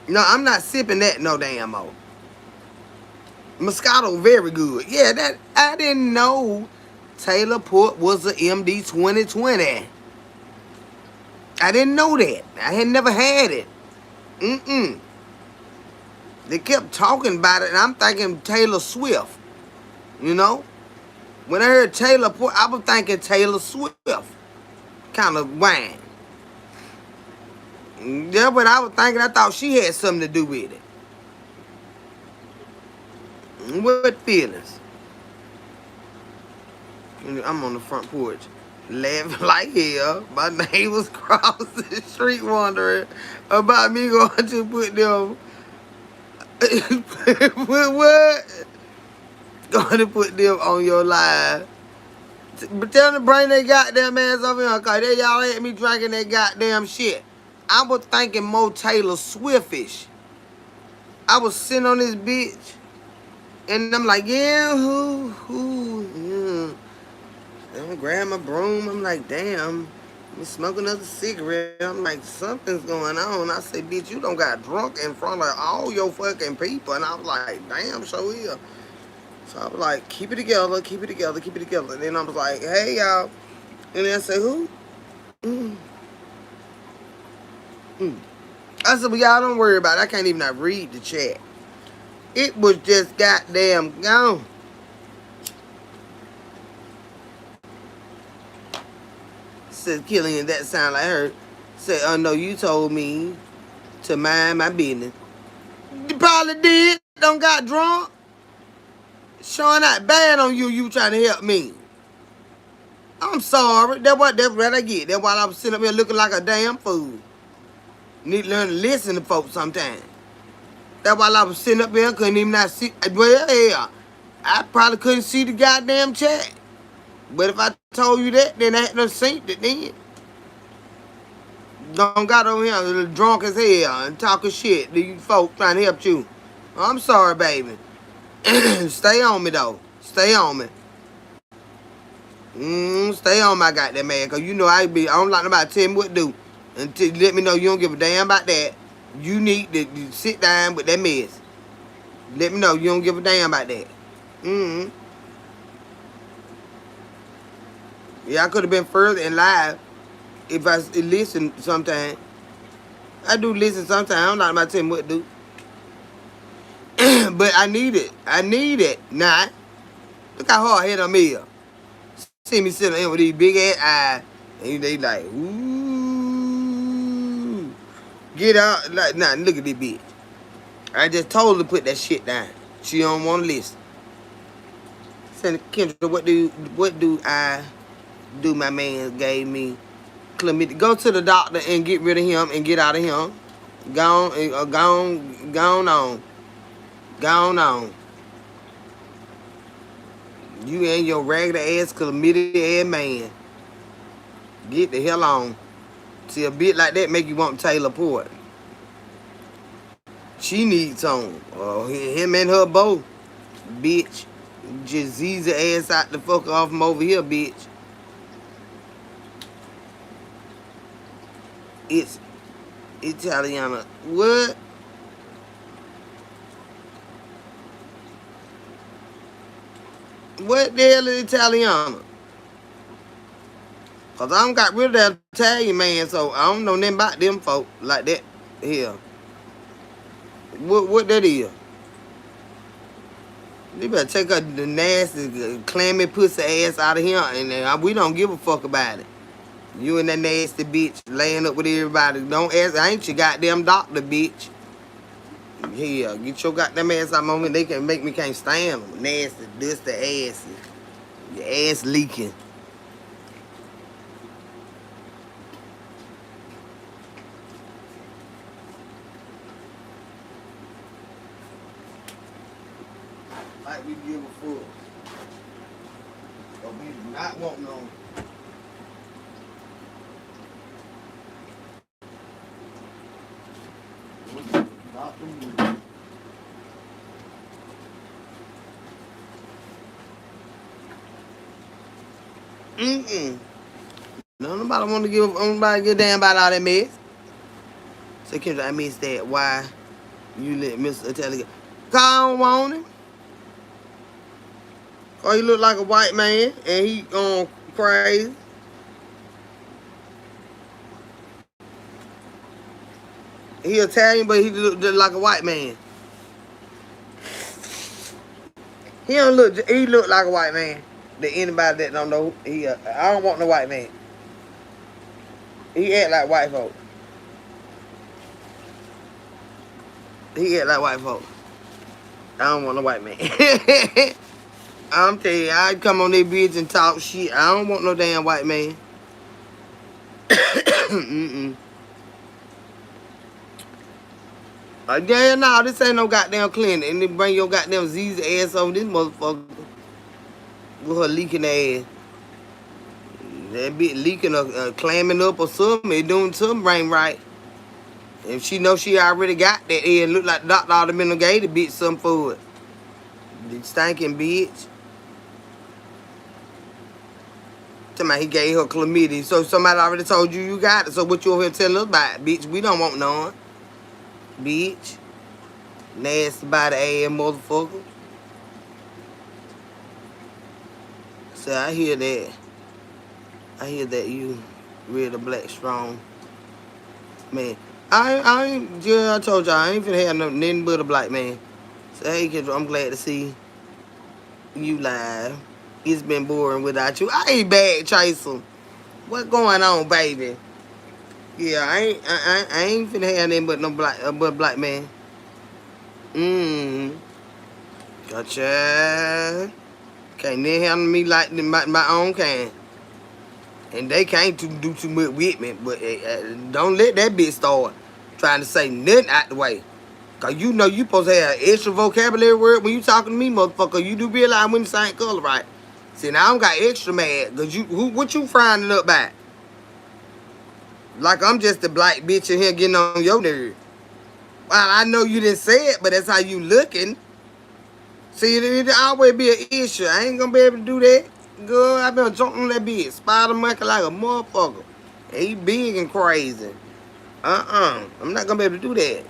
No, I'm not sipping that no damn more. Moscato very good. Yeah, that I didn't know Taylor Port was a MD 2020. I didn't know that. I had never had it. Mm-mm. They kept talking about it, and I'm thinking Taylor Swift. You know? When I heard Taylor Port, I was thinking Taylor Swift kind of wine. That's what I was thinking. I thought she had something to do with it. What feelings? I'm on the front porch, laughing like hell. My neighbors crossing the street wondering about me going to put them. What? Going to put them on your live. But tell them to bring their goddamn ass over here, cause they y'all had me drinking that goddamn shit. I was thinking more Taylor Swiftish. I was sitting on this bitch, and I'm like, yeah, yeah. I'm grabbing my broom. I'm like, damn, I'm smoking another cigarette. I'm like, something's going on. I said, bitch, you don't got drunk in front of all your fucking people. And I was like, damn, so here. So I was like, keep it together, keep it together, keep it together. And then I was like, hey, y'all. And then I said, who? I said, well, y'all don't worry about it. I can't even not read the chat. It was just goddamn gone. Said Killian, that sound like her. Said, oh no, you told me to mind my business. You probably did. Don't got drunk. Showing out bad on you. You trying to help me. I'm sorry. That's what I get. That's why I was sitting up here looking like a damn fool. Need to learn to listen to folks sometimes. That's why I was sitting up here, couldn't even not see. Well, hell, I probably couldn't see the goddamn chat. But if I told you that, then I had to seen it then. Don't got over here drunk as hell and talking shit. These folks trying to help you. I'm sorry, baby. Stay on me, though. Stay on me. Stay on my goddamn man, because you know I don't like nobody tell me what to do. Until you let me know you don't give a damn about that. You need to sit down with that mess. Let me know you don't give a damn about that. Yeah, I could have been further in live if I listened sometime. I do listen sometimes. I don't like nobody tell me what to do. But I need it. I need it. Nah. Look how hard head I'm here. See me sitting in with these big ass eyes. And they like, ooh. Get out. Like, nah, look at this bitch. I just told her to put that shit down. She don't want to listen. Said, Kendra, what do I do? My man gave me chlamydia. Go to the doctor and get rid of him and get out of him. Gone, gone on. Gone on. You and your regular ass committed ass man. Get the hell on. See, a bit like that make you want Taylor Port. She needs some. Him and her both. Bitch. Just Z's the ass out the fuck off from over here, bitch. It's Italiana. What? What the hell is Italiana? Cause I don't got rid of that Italian man, so I don't know nothing about them folk like that here. What that is? You better take her the nasty, clammy pussy ass out of here, and we don't give a fuck about it. You and that nasty bitch laying up with everybody. Don't ask. I ain't your goddamn doctor, bitch. Yeah, get your goddamn ass out of me. They can make me can't stand them. Nasty, dusty assy. Your ass leaking. Like we give a fuck. But we do not want no. No, nobody want to give a damn about all that mess. So Kendra, I missed that. Why you let Mr. Telly go? Cause I don't want him. Or he look like a white man and he crazy. He Italian, but he look just like a white man. He look like a white man. To anybody that don't know, I don't want no white man. He act like white folk. He act like white folk. I don't want no white man. I'm telling you, I come on this bitch and talk shit. I don't want no damn white man. Yeah, no, this ain't no goddamn clinic. And then bring your goddamn Z's ass over this motherfucker with her leaking ass. That bitch leaking or clamming up or something. It doing something ain't right. If she know she already got that ass, look like Dr. Alderman gave the bitch something for it. The stinking bitch. Somebody he gave her chlamydia. So somebody already told you got it. So what you over here telling us about, bitch? We don't want none. Bitch. Nasty body ass motherfucker. So I hear that. I hear that you really black strong. Man. I told y'all I ain't finna have nothing but a black man. So hey Kendra, I'm glad to see you live. It's been boring without you. I ain't bad, Chaser. What going on, baby? Yeah, I ain't finna have nothing but no black man. Gotcha. Can't they handle me like my own kind. And they can't do too much with me. But don't let that bitch start trying to say nothing out the way. Cause you know you supposed to have extra vocabulary word when you talking to me, motherfucker. You do realize we the same color, right? See, now I don't got extra mad. Cause what you frying up by? Like I'm just a black bitch in here getting on your nerve. Well, I know you didn't say it, but that's how you looking. See, it'll always be an issue. I ain't gonna be able to do that. Girl, I been jumping on that bitch. Spider monkey like a motherfucker. And he big and crazy. I'm not gonna be able to do that.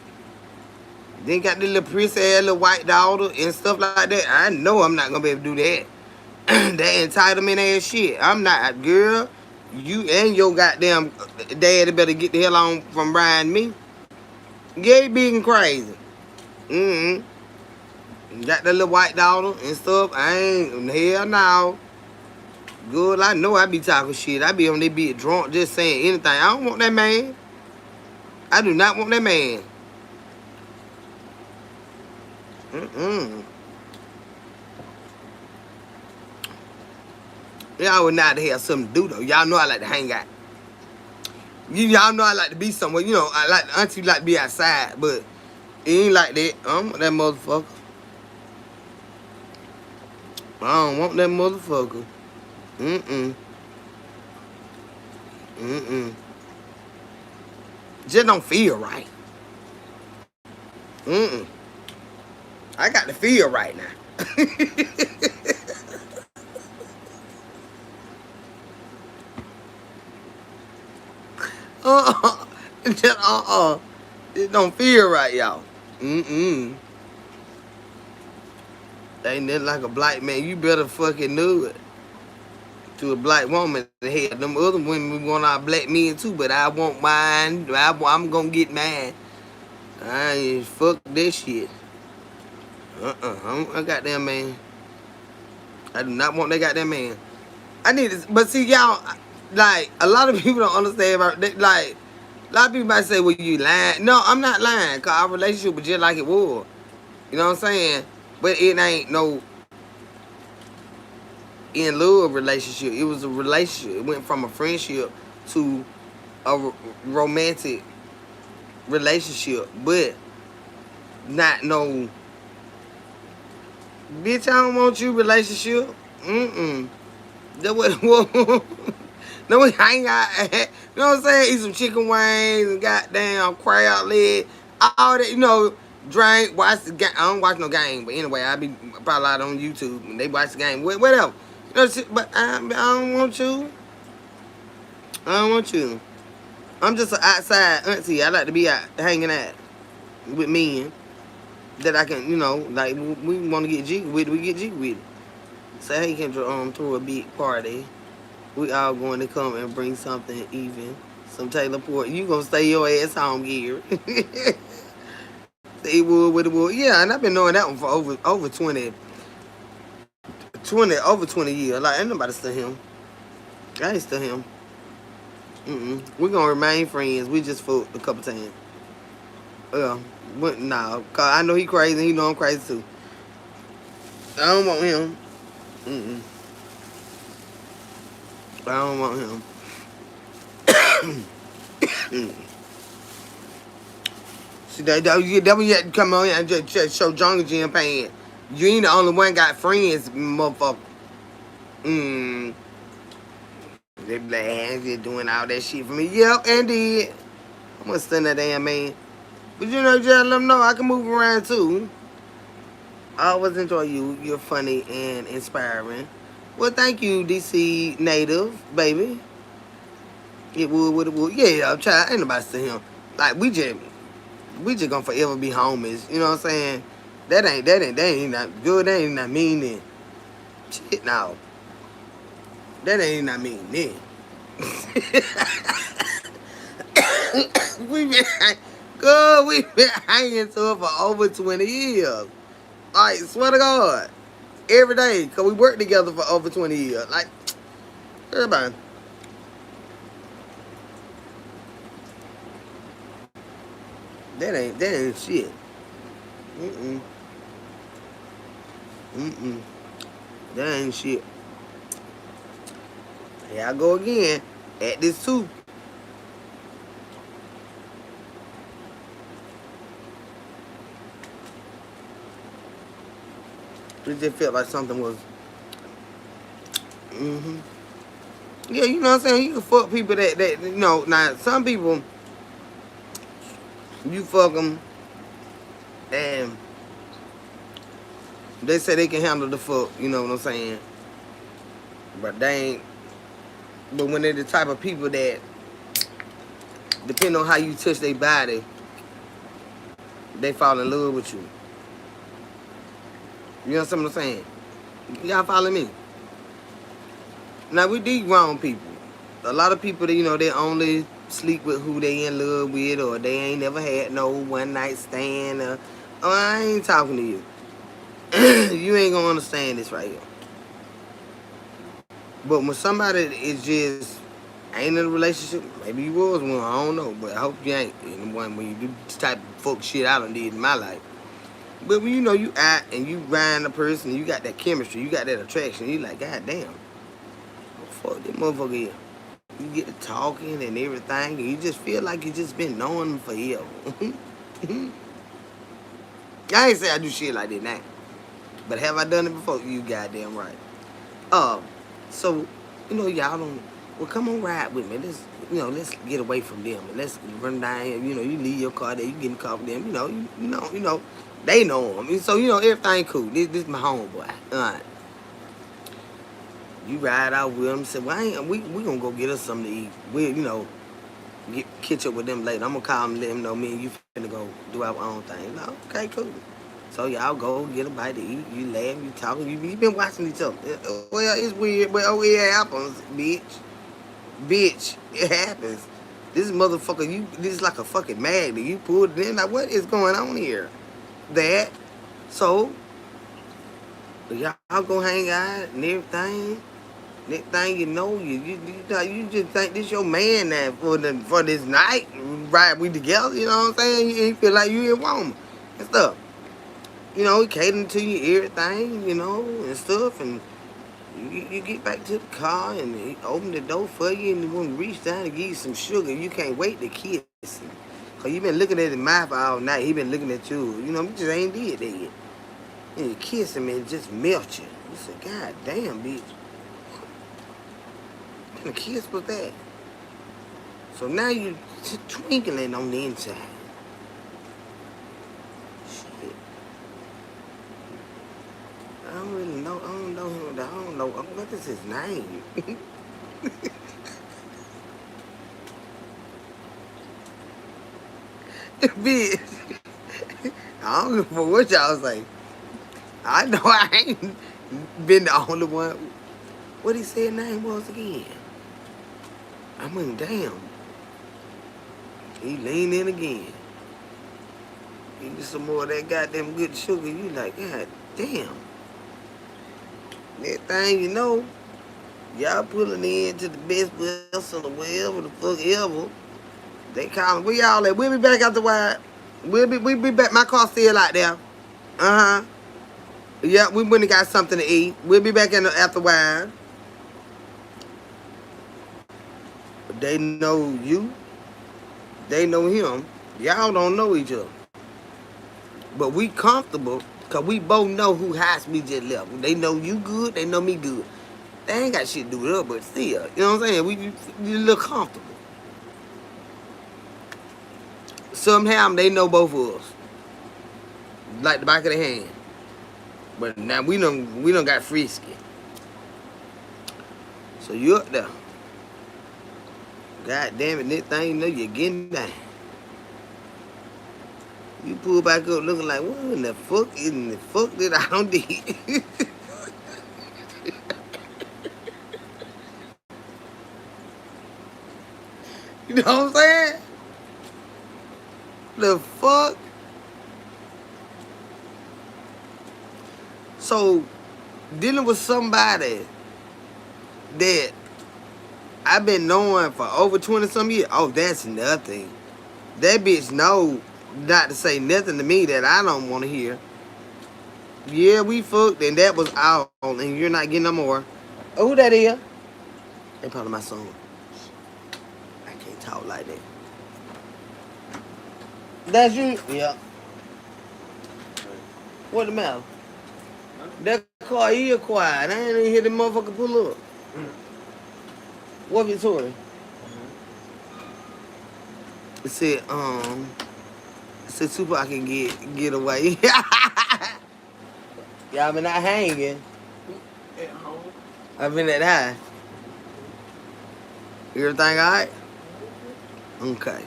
Then got the little prissy ass little white daughter and stuff like that. I know I'm not gonna be able to do that. That entitlement ass shit. I'm not, girl. You and your goddamn daddy better get the hell on from riding me. Yeah, he big and crazy. Got the little white daughter and stuff. I ain't, hell no. Good, I know I be talking shit. I be on that bitch drunk just saying anything. I don't want that man. I do not want that man. Y'all would not have something to do though. Y'all know I like to hang out. Y'all know I like to be somewhere. You know, I like auntie like to be outside, but it ain't like that. I don't want that motherfucker. I don't want that motherfucker. Mm-mm. Mm-mm. Just don't feel right. Mm-mm. I got to feel right now. uh-uh. Just uh-uh. It don't feel right, y'all. Mm-mm. Ain't nothing like a black man. You better fucking know it. To a black woman. Hell, them other women want our black men too, but I want mine. I'm gonna get mine. I ain't fuck this shit. I got that man. I do not want that goddamn man. I need this, but see y'all, like a lot of people don't understand about that. Like a lot of people might say, "Well, you lying." No, I'm not lying. Cause our relationship was just like it was. You know what I'm saying? But it ain't no in love relationship. It was a relationship. It went from a friendship to a romantic relationship, but not no bitch. I don't want you relationship. Mm. That what? No, I ain't got. You know what I'm saying? Eat some chicken wings and goddamn crab leg, all that. You know, drink, watch the game. I don't watch no game, but anyway, I be probably out on YouTube and they watch the game. Whatever. You know, but I don't want you. I don't want you. I'm just an outside auntie. I like to be out hanging out with men that I can, you know, like we want to get jiggy with it, we get jiggy with it. Say, hey, Kendra, throw a big party. We all going to come and bring something even. Some Taylor Port. You gonna stay your ass home, Gary. Say wood with the wood. Yeah, and I've been knowing that one for over 20 years. Like ain't nobody still him. I ain't still him. We gonna remain friends. We just fought a couple times. Yeah. Nah, cause I know he crazy. He know I'm crazy too. I don't want him. I don't want him. See that when you had to come on here and just show Jungle Jim paying. You ain't the only one got friends, motherfucker. They black just doing all that shit for me. Yep, indeed. I'm gonna send that damn man. But you know, just let them know I can move around too. I always enjoy you. You're funny and inspiring. Well, thank you, DC native, baby. It would, with it would. Yeah, I'm trying. Ain't nobody see him. Like we just gonna forever be homies. You know what I'm saying? That ain't not good. That ain't not mean then. Shit, no. That ain't not mean then. we been good. We been hanging to it for over 20 years. Like, swear to God, every day, cause we worked together for over 20 years. Like, everybody. That ain't shit. Mm-mm. Mm-mm. That ain't shit. Here I go again. At this too. It just felt like something was. Yeah, you know what I'm saying? You can fuck people that you know, now some people, you fuck them and they say they can handle the fuck, you know what I'm saying? But they ain't, but when they're the type of people that, depending on how you touch their body, they fall in love with you. You know what I'm saying? Y'all follow me? Now we these grown people. A lot of people that you know they only sleep with who they in love with, or they ain't never had no one night stand. Oh, I ain't talking to you. You ain't gonna understand this right here. But when somebody is just ain't in a relationship, maybe you was one, I don't know, but I hope you ain't in one when you do this type of fuck shit I done did in my life. But when you know you out and you find a person, you got that chemistry, you got that attraction, you like, God damn, fuck this motherfucker here. You get to talking and everything, and you just feel like you just been knowing them forever. I ain't say I do shit like that now, but have I done it before? You goddamn right. Um, so y'all don't. Well, come on, ride with me. Let's get away from them and let's run down here. You leave your car there. You get in the car with them. They know them. So everything cool. This my homeboy. All right. You ride out with them. Say, well, we gonna go get us something to eat. Catch up with them later. I'm gonna call them and let them know me and you finna go do our own thing. No, okay, cool. So y'all go get a bite to eat. You laugh, you talking. You been watching each other. Well, it's weird, but it happens, bitch. Bitch, it happens. This motherfucker, this is like a fucking magnet. You pulled it in. Like, what is going on here? That. So, y'all go hang out and everything. Next thing you know, you just think this your man now for this night. Right, we together, you know what I'm saying? You feel like you in woman and stuff. He catering to you everything, and stuff, and you get back to the car and he open the door for you and when he reach down and give you some sugar, you can't wait to kiss him. Cause you been looking at his mouth all night, he been looking at you. You just ain't did that yet. And you kiss him and it just melt you. You say, God damn, bitch. What kind of kiss was that? So now you twinkling on the inside. Shit. I don't really know. I don't know him. I don't know. What is his name? Bitch. I don't give a fuck what y'all say. I know I ain't been the only one. What he said name was again? I mean, damn. He leaned in again. Give you some more of that goddamn good sugar. You like, God damn. Next thing you know, y'all pulling in to the best vessel or wherever the fuck ever. They calling, where y'all at? We'll be back out the wide. We'll be back. My car's still out there. Uh-huh. Yeah, we went and got something to eat. We'll be back in the after wide. They know you. They know him. Y'all don't know each other. But we comfortable because we both know who house we just left. They know you good. They know me good. They ain't got shit to do with us, but still. You know what I'm saying? We a little comfortable. Somehow they know both of us. Like the back of the hand. But now we done got frisky. So you up there. God damn it, next thing you know, you're getting down. You pull back up looking like, what in the fuck did I don't do? You know what I'm saying? The fuck? So, dealing with somebody that I've been knowing for over 20-some years, oh, that's nothing. That bitch know not to say nothing to me that I don't want to hear. Yeah, we fucked, and that was all, and you're not getting no more. Oh, who that is? They probably my son. I can't talk like that. That's you? Yeah. What the matter? That car is quiet. I ain't even hear the motherfucker pull up. What Victoria? It said, Tupac can get away. Y'all been out hanging. At home. I've been at high. Everything alright? Okay.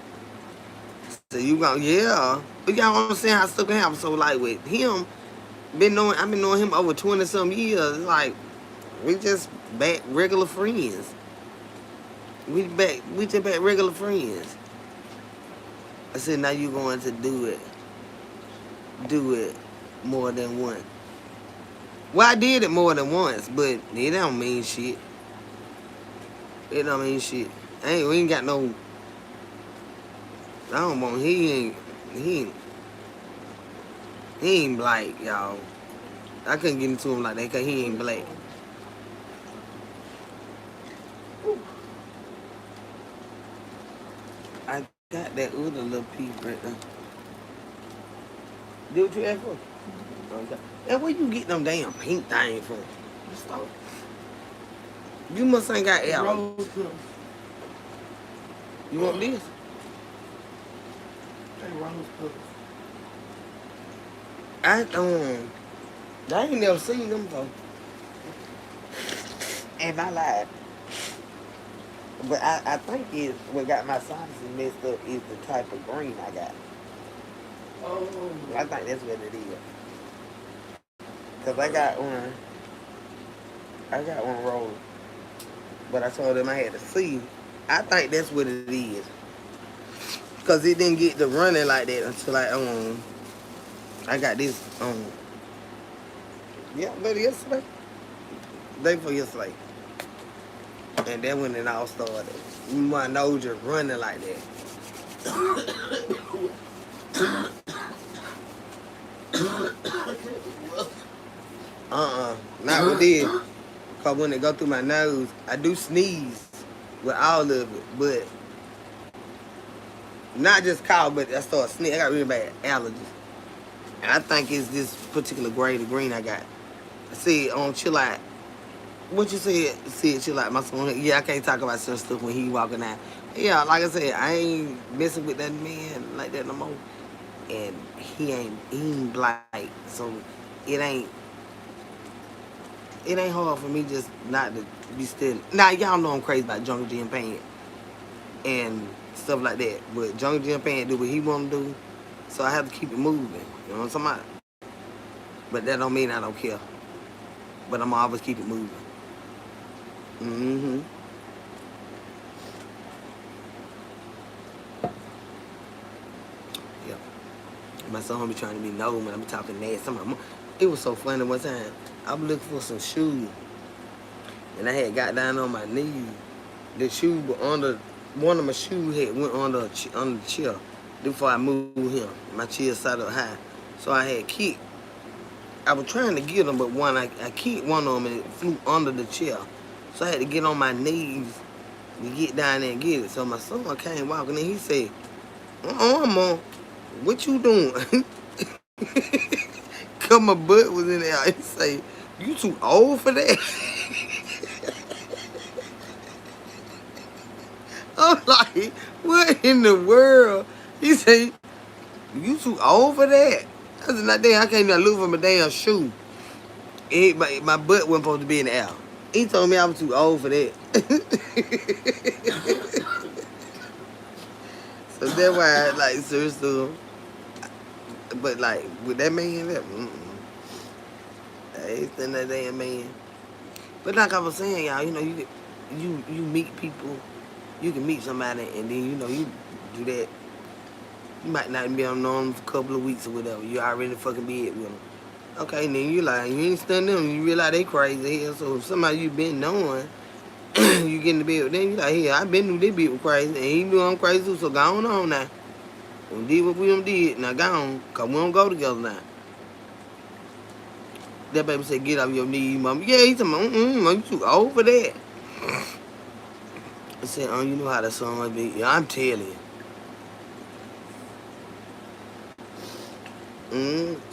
So you gonna, yeah. But y'all understand how stuff can happen. So like with him, I've been knowing him over 20-some years. Like, we just back regular friends. We just back regular friends. I said, now you going to do it more than once. Well, I did it more than once, but it don't mean shit. It don't mean shit. We ain't got no. I don't want. He ain't black, y'all. I couldn't get into him like that because he ain't black. got that other little piece right there. Did what you asked for? Okay. And where you get them damn pink things from? The store. You must ain't got allergies. Rose petals. You want this? They rose petals. I ain't never seen them though. In my life. But I think it's what got my sinuses messed up is the type of green I got. Oh. I think that's what it is. Cause I got one roll. But I told them I had to see. I think that's what it is. Cause it didn't get to running like that until I got this yeah, maybe yesterday. Day before yesterday. And then when it all started. My nose just running like that. Not with this. Cause when it go through my nose, I do sneeze with all of it, but not just cough, but I start sneezing. I got really bad allergies. And I think it's this particular grade of green I got. I see on Chill Out. What you said Chill Out, my son. Yeah, I can't talk about certain stuff when he walking out. Yeah, like I said, I ain't messing with that man like that no more. And he ain't black, so it ain't hard for me just not to be still. Now y'all know I'm crazy about Jungle Jim Payne and stuff like that, but Jungle Jim Payne do what he want to do, so I have to keep it moving. You know what I'm talking about? But that don't mean I don't care. But I'm always keep it moving. Mm-hmm. Yeah. My son be trying to be nosy when I'm talking nasty. It was so funny one time. I was looking for some shoes, and I had got down on my knees. The shoe was under one of my shoes had went under the chair before I moved him. My chair sat up high, so I had kicked. I was trying to get them, but I kicked one of them and it flew under the chair. So I had to get on my knees to get down there and get it. So my son came walking and he said, Mom, what you doing? Cause my butt was in there. He say, you too old for that? I'm like, what in the world? He say, you too old for that? I said, not damn, I can't even look for my damn shoe. My butt wasn't supposed to be in the air. He told me I was too old for that. So that's why I like seriously. But like with that man, I ain't seen that damn man. But like I was saying, y'all, you know, you meet people, you can meet somebody, and then you know you do that. You might not be on them for a couple of weeks or whatever. You already fucking be it with them. Okay, and then you like, you ain't studying them. You realize they crazy hell. So if somebody you been knowing, you get in the bed with them, you like, hey, I been knew this bitch was crazy, and he knew I'm crazy too, so go on now. We did what we done did, now go on, cause we don't go together now. That baby said, get off your knees, mama. Yeah, he said, mom, you too old for that. I said, you know how the song must be. Yeah, I'm telling you.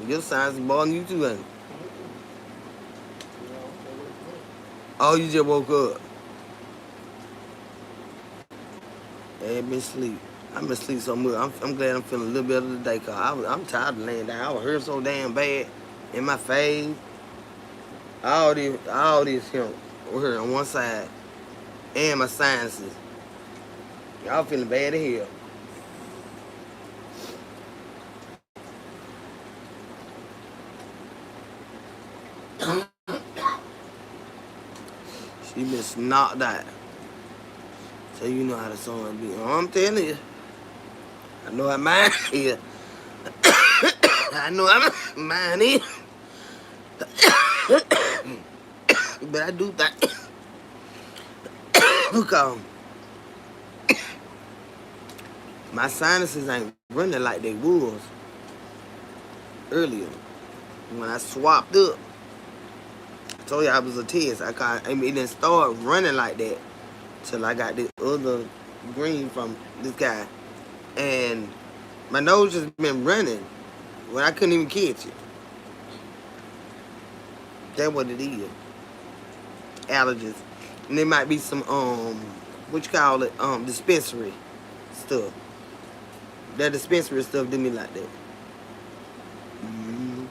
Your signs bothering you too, ain't it? Oh, you just woke up. I ain't been asleep. I've been asleep so much. I'm glad I'm feeling a little better today, cause I'm tired of laying down. I was hurt so damn bad in my face. All this here hurt on one side, and my sinuses. Y'all feeling bad as hell. She been knocked out. So you know how the song be. Oh, I'm telling you. I know how mine is. I know how mine is. But I do think. Because my sinuses ain't running like they was earlier. When I swapped up, I told you I was a test. It didn't start running like that till I got this other green from this guy. and my nose just been running when I couldn't even catch it. That's what it is. Allergies. And there might be some what you call it, dispensary stuff. That dispensary stuff do me like that. Mm-hmm.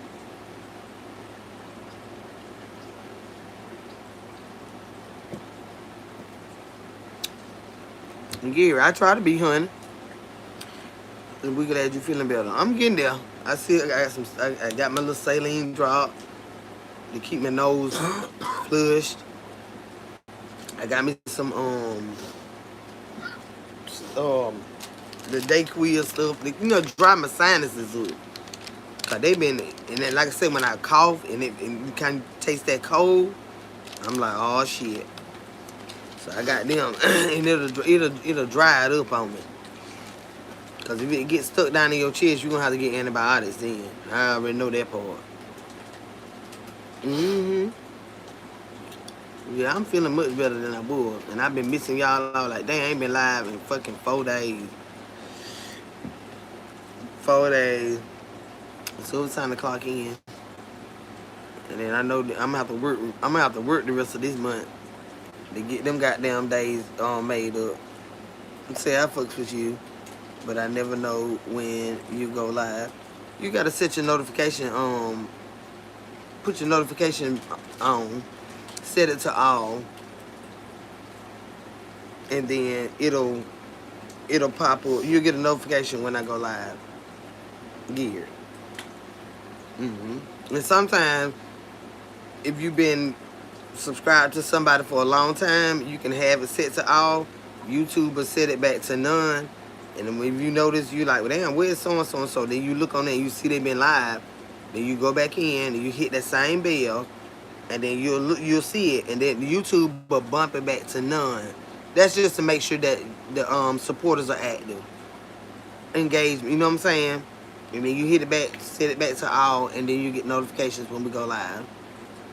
Gary, I try to be, honey. And we glad you feeling better. I'm getting there. I got my little saline drop to keep my nose flushed. I got me some the Dayquil stuff, dry my sinuses up. Cause they been, and then like I said, when I cough and you kind of taste that cold, I'm like, oh shit. So I got them, and it'll dry it up on me. Cause if it gets stuck down in your chest, you're gonna have to get antibiotics then. I already know that part. Yeah, I'm feeling much better than I was, and I've been missing y'all all. Like, dang, I ain't been live in fucking 4 days. 4 days. So it's time to clock in. And then I know that I'm gonna have to work the rest of this month to get them goddamn days made up. Say I fucks with you, but I never know when you go live. You gotta set your notification put your notification on, set it to all, and then it'll pop up. You'll get a notification when I go live. Geared. And sometimes, if you've been subscribed to somebody for a long time, you can have it set to all. YouTube will set it back to none. And then if you notice, you like, well, damn, where's so-and-so and so? Then you look on there and you see they been live. Then you go back in and you hit that same bell. And then you'll see it. And then YouTube will bump it back to none. That's just to make sure that the supporters are active. Engagement, you know what I'm saying? And then you hit it back, set it back to all, and then you get notifications when we go live.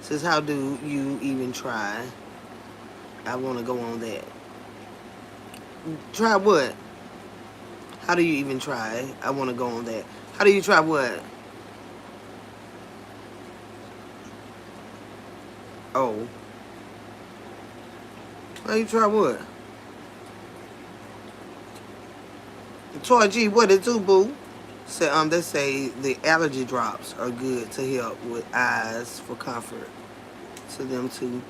Says, how do you even try? I want to go on that. Try what? How do you even try? I want to go on that. How do you try what? Oh. How you try what? Toy G, what it do, boo? So, they say the allergy drops are good to help with eyes for comfort. To them too.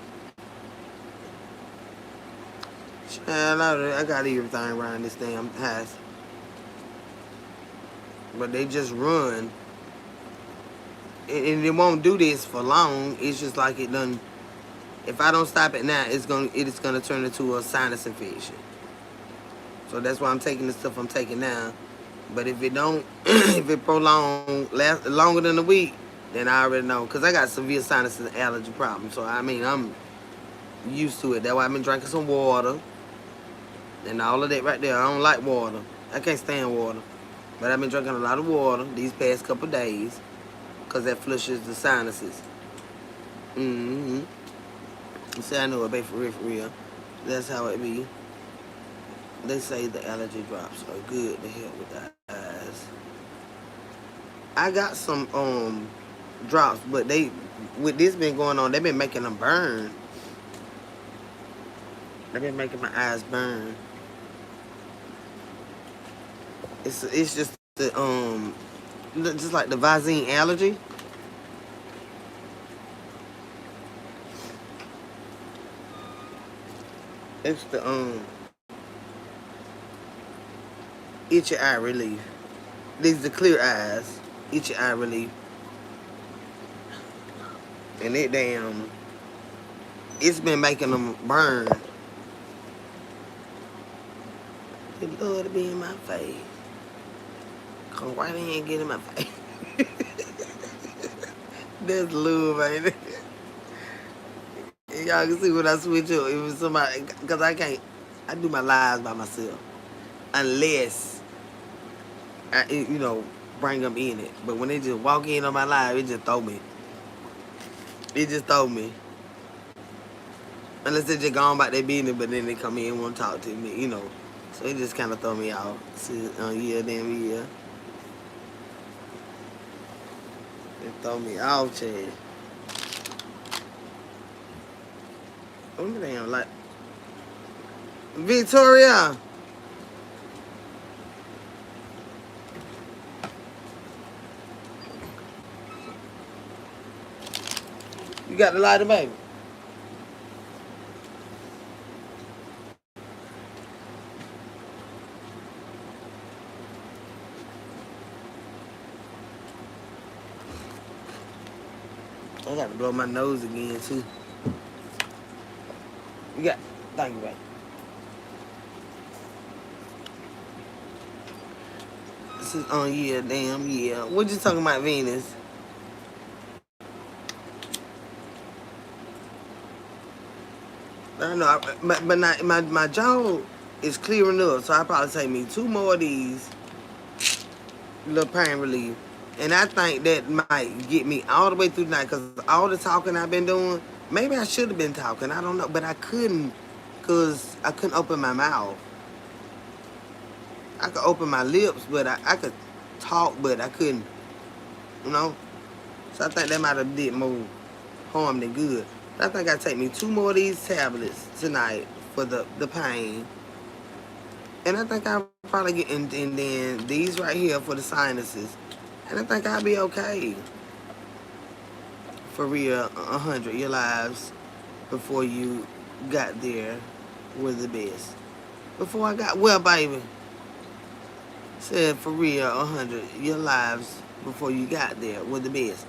I got everything around this damn house. But they just run. And it won't do this for long. It's just like it done. If I don't stop it now, it is gonna turn into a sinus infection. So that's why I'm taking the stuff I'm taking now. But if it don't, if it last longer than a week, then I already know. Because I got severe sinus and allergy problems. So, I mean, I'm used to it. That's why I've been drinking some water. And all of that right there. I don't like water. I can't stand water. But I've been drinking a lot of water these past couple days. Because that flushes the sinuses. You see, I know it be for real. That's how it be. They say the allergy drops are good to help with the eyes. I got some drops, but with this been going on, they've been making them burn. They've been making my eyes burn. It's just the just like the Visine allergy. It's the itchy eye relief. These are the clear eyes, itchy eye relief. And it's been making them burn. They love to be in my face. Come right in and get in my face. That's love, ain't it? Y'all can see when I switch up. If it's somebody, because I do my lives by myself. Unless I, bring them in it. But when they just walk in on my live, it just throw me. It just throw me. Unless they just gone about their business, but then they come in and want to talk to me, So it just kind of throw me off. See, yeah, damn yeah. It throw me off, Chad. Oh, damn, like. Victoria. You got the lighter, baby? I got to blow my nose again, too. You got. Thank you, baby. This is on yeah, damn yeah. What you talking about, Venus? I know, but not, my jaw is clearing up, so I probably take me 2 more of these little pain relief, and I think that might get me all the way through the night. Cause all the talking I've been doing, maybe I should have been talking. I don't know, but I couldn't, cause I couldn't open my mouth. I could open my lips, but I could talk, but I couldn't, you know. So I think that might have did more harm than good. I think I take me 2 more of these tablets tonight for the pain. And I think I'll probably get, and then these right here for the sinuses. And I think I'll be okay. For real, 100, your lives before you got there were the best. Before I got, well, baby, said for real, 100, your lives before you got there were the best.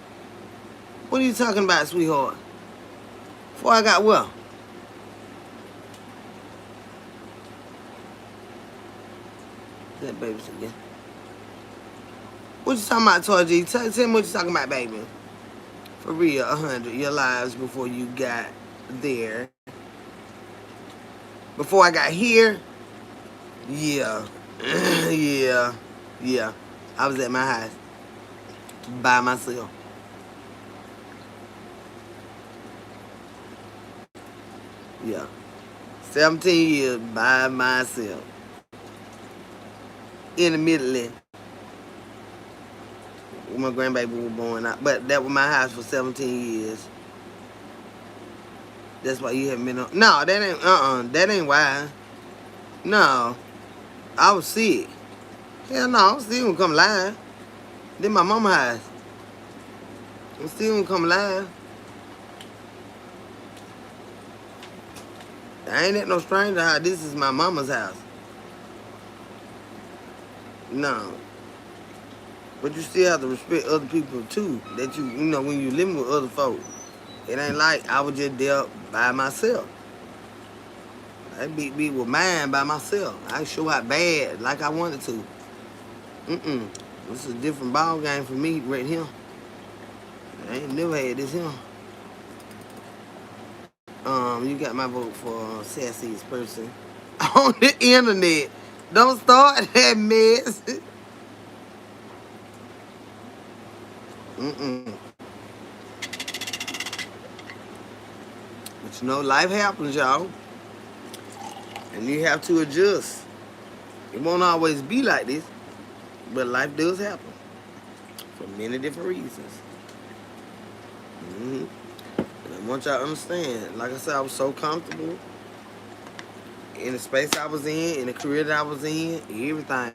What are you talking about, sweetheart? Before I got well. That baby's again. What you talking about, Toy G? Tell me what you talking about, baby. For real, 100, your lives before you got there. Before I got here, yeah. yeah. I was at my house by myself. Yeah. 17 years by myself. In the middle when my grandbaby was born. But that was my house for 17 years. That's why you haven't been on. No, that ain't, that ain't why. No. I was sick. Hell no, I still gonna come live. Then my mama house. I'm still gonna come live. I ain't at no stranger house. This is my mama's house. No. But you still have to respect other people too. That you know, when you living with other folk. It ain't like I was just there by myself. I beat me with mine by myself. I show out bad like I wanted to. This is a different ball game for me right here. I ain't never had this here. You got my vote for sassiest person on the internet. Don't start that mess. But you know, life happens, y'all. And you have to adjust. It won't always be like this, but life does happen for many different reasons. And I want y'all to understand, like I said, I was so comfortable in the space I was in the career that I was in, everything.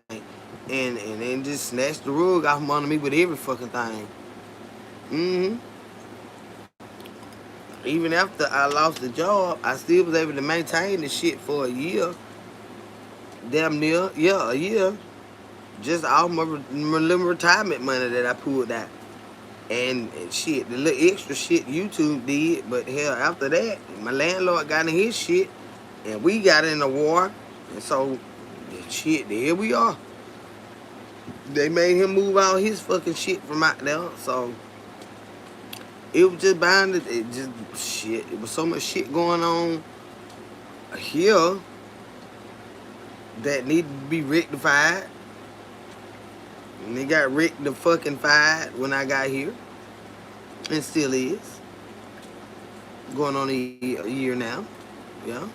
And then just snatched the rug off from under me with every fucking thing. Even after I lost the job, I still was able to maintain the shit for a year. Damn near, yeah, a year. Just all my little retirement money that I pulled out. And shit, the little extra shit YouTube did. But hell, after that, my landlord got in his shit. And we got in a war. And so, shit, here we are. They made him move all his fucking shit from out there. So, it was just bound to, it just, shit. It was so much shit going on here that needed to be rectified. And it got rectified when I got here. And still is. Going on a year now. Yeah.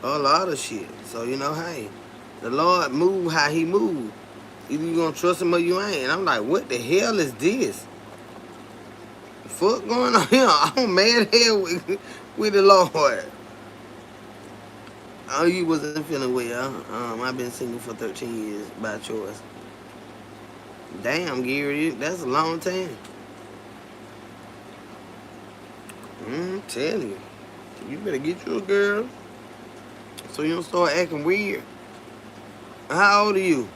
A lot of shit. So, you know, hey, the Lord move how he move. Either you gonna trust him or you ain't. And I'm like, what the hell is this? The fuck going on here? I'm mad hell with the Lord. Oh, you wasn't feeling well. I've been single for 13 years by choice. Damn, Gary, that's a long time. Tell you. You better get you a girl so you don't start acting weird. How old are you?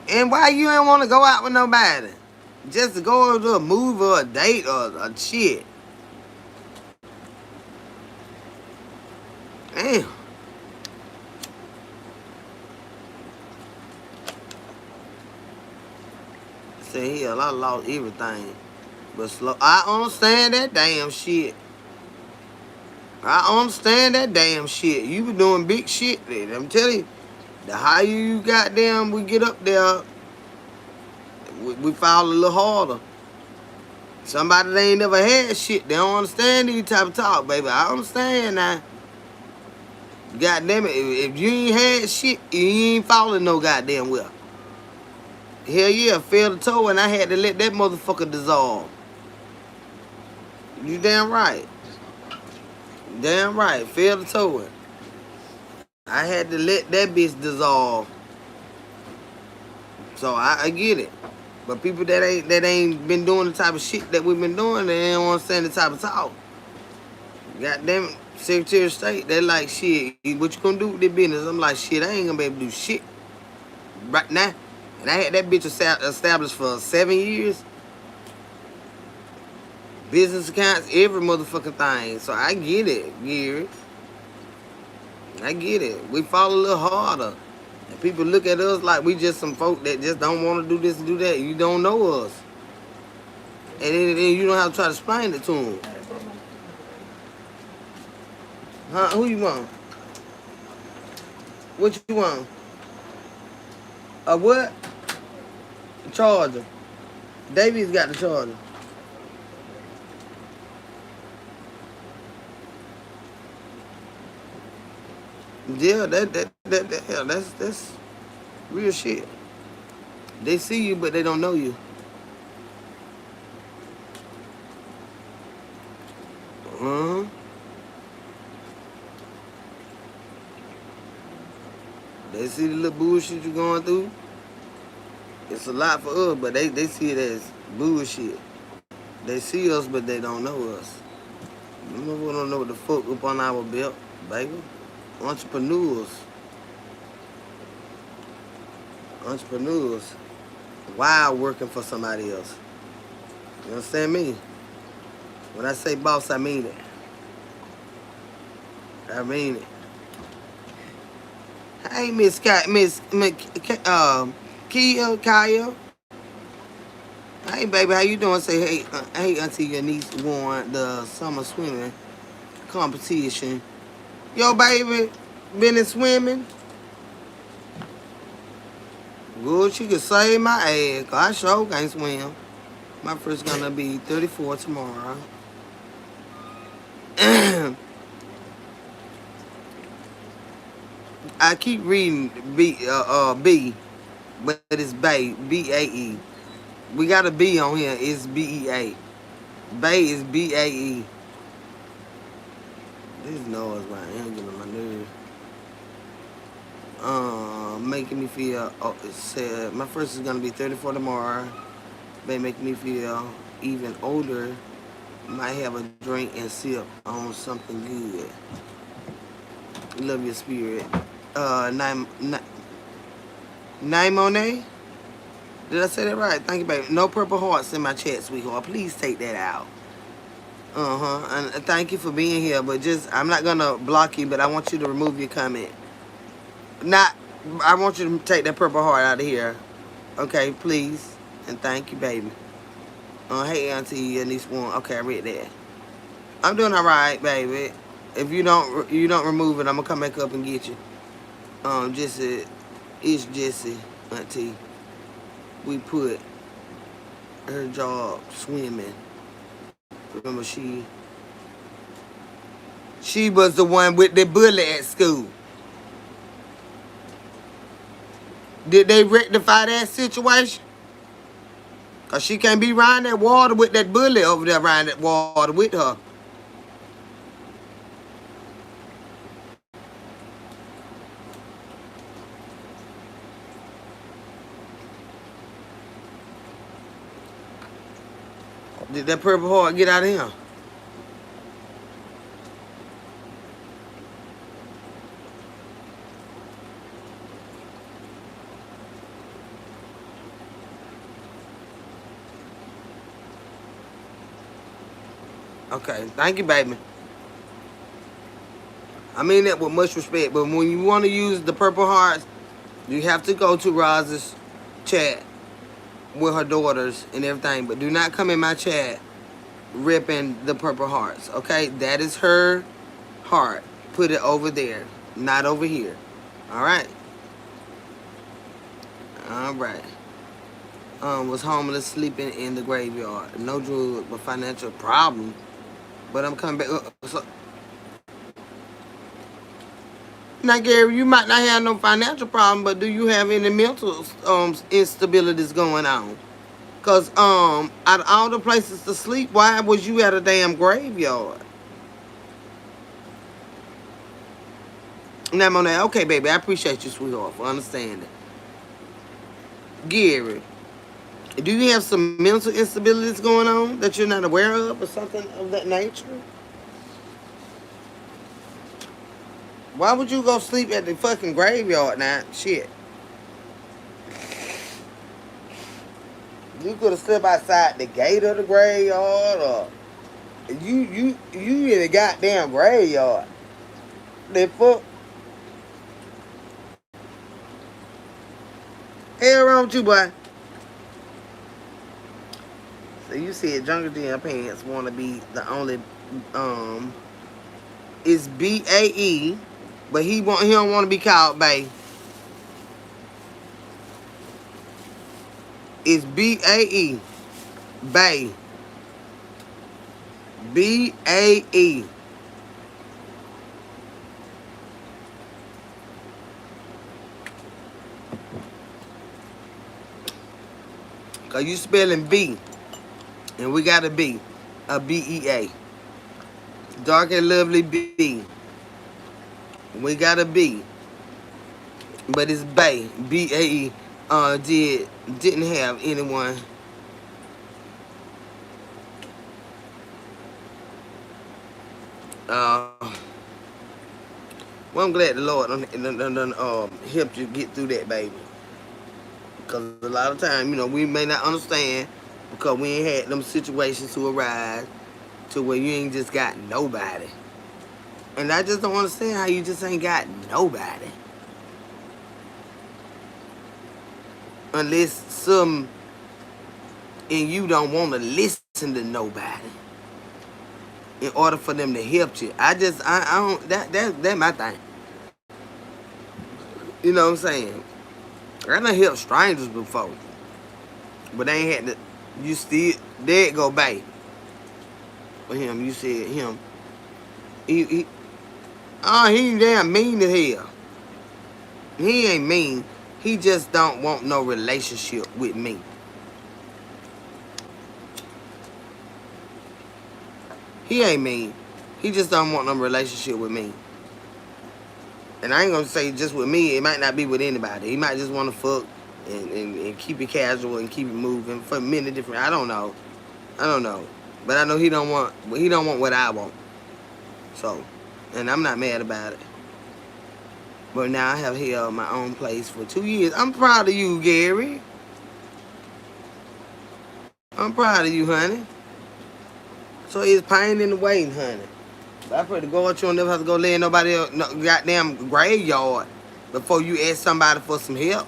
And why you ain't want to go out with nobody? Just to go to a movie or a date or a shit. Damn. Say, hell, I lost everything. But slow. I understand that damn shit. I understand that damn shit. You been doing big shit, man. I'm telling you, the higher you goddamn we get up there, we fall a little harder. Somebody that ain't never had shit, they don't understand these type of talk, baby. I understand now. God damn it, if you ain't had shit, you ain't falling no goddamn well. Hell yeah, fell the toe and I had to let that motherfucker dissolve. You damn right. Damn right, fell the toe. I had to let that bitch dissolve. So I get it. But people that ain't been doing the type of shit that we've been doing, they don't understand the type of talk. Goddamn it, Secretary of State, they like, shit, what you gonna do with this business? I'm like, shit, I ain't gonna be able to do shit right now. And I had that bitch established for 7 years. Business accounts, every motherfucking thing. So I get it, Gary. I get it. We fall a little harder. And people look at us like we just some folk that just don't want to do this and do that. You don't know us. And then you don't have to try to explain it to them. Huh? Who you want? What you want? A what? A charger. Davy's got the charger. Yeah, that's real shit. They see you, but they don't know you. Uh-huh. They see the little bullshit you're going through. It's a lot for us, but they see it as bullshit. They see us, but they don't know us. We don't know what the fuck up on our belt, baby. Entrepreneurs. Entrepreneurs. While working for somebody else. You understand me? When I say boss, I mean it. I mean it. Hey, Miss Kia, Kaya. Hey, baby, how you doing? Say, hey, auntie, your niece won the summer swimming competition. Yo, baby, been in swimming? Good, she could save my ass, 'cause I sure can't swim. My first gonna be 34 tomorrow. I keep reading B, but it's Bay, B-A-E. We got a B on here, it's B-E-A. Bay is B-A-E. This noise right here getting on my nerves. Making me feel, it said, my first is gonna be 34 tomorrow. They make me feel even older. Might have a drink and sip on something good. Love your spirit. Monet? Did I say that right? Thank you, baby. No purple hearts in my chat, sweetheart. Please take that out. And thank you for being here. But I'm not gonna block you, but I want you to remove your comment. I want you to take that purple heart out of here. Okay, please. And thank you, baby. Hey, auntie, your niece won. Okay, I read that. I'm doing all right, baby. If you don't remove it, I'm gonna come back up and get you. Jesse, it's Jesse, auntie. We put her job swimming. Remember, she She was the one with the bully at school. Did they rectify that situation? Because she can't be around that water with that bully over there around that water with her. Did that Purple Heart get out of him? Okay, thank you, baby. I mean that with much respect, but when you want to use the Purple Hearts, you have to go to Roz's chat with her daughters and everything, but do not come in my chat ripping the Purple Hearts, okay? That is her heart. Put it over there, not over here. All right? All right. Was homeless, sleeping in the graveyard. No drug, but financial problem. But I'm coming back. So, now, Gary, you might not have no financial problem, but do you have any mental instabilities going on? Because out of all the places to sleep, why was you at a damn graveyard? Now, Monet, okay, baby, I appreciate you, sweetheart, for understanding. Gary, do you have some mental instabilities going on that you're not aware of or something of that nature? Why would you go sleep at the fucking graveyard now? Shit. You could have slept outside the gate of the graveyard or you in the goddamn graveyard. The fuck? Hell wrong with you, boy? So you said Jungle Jam Pants want to be the only it's BAE, but he don't want to be called Bay. It's BAE, Bay, BAE. Cause you spelling B, and we got a B, a BEA. Dark and lovely B. We got a B, but it's Bay, BAE. Didn't have anyone. Well, I'm glad the Lord done helped you get through that, baby. Because a lot of time, we may not understand because we ain't had them situations to arise to where you ain't just got nobody. And I just don't understand how you just ain't got nobody. Unless some and you don't want to listen to nobody in order for them to help you. I don't, that's my thing. You know what I'm saying? I done helped strangers before. But they ain't had to, you still, there it go, babe. For him, you said him. He damn mean as hell. He ain't mean. He just don't want no relationship with me. He ain't mean. He just don't want no relationship with me. And I ain't gonna say just with me. It might not be with anybody. He might just want to fuck and keep it casual and keep it moving for many different. I don't know. But I know he don't want what I want. So, and I'm not mad about it. But now I have held my own place for 2 years. I'm proud of you, Gary. I'm proud of you, honey. So it's pain in the waiting, honey. But I pray to God you don't never have to go lay in nobody else goddamn graveyard before you ask somebody for some help.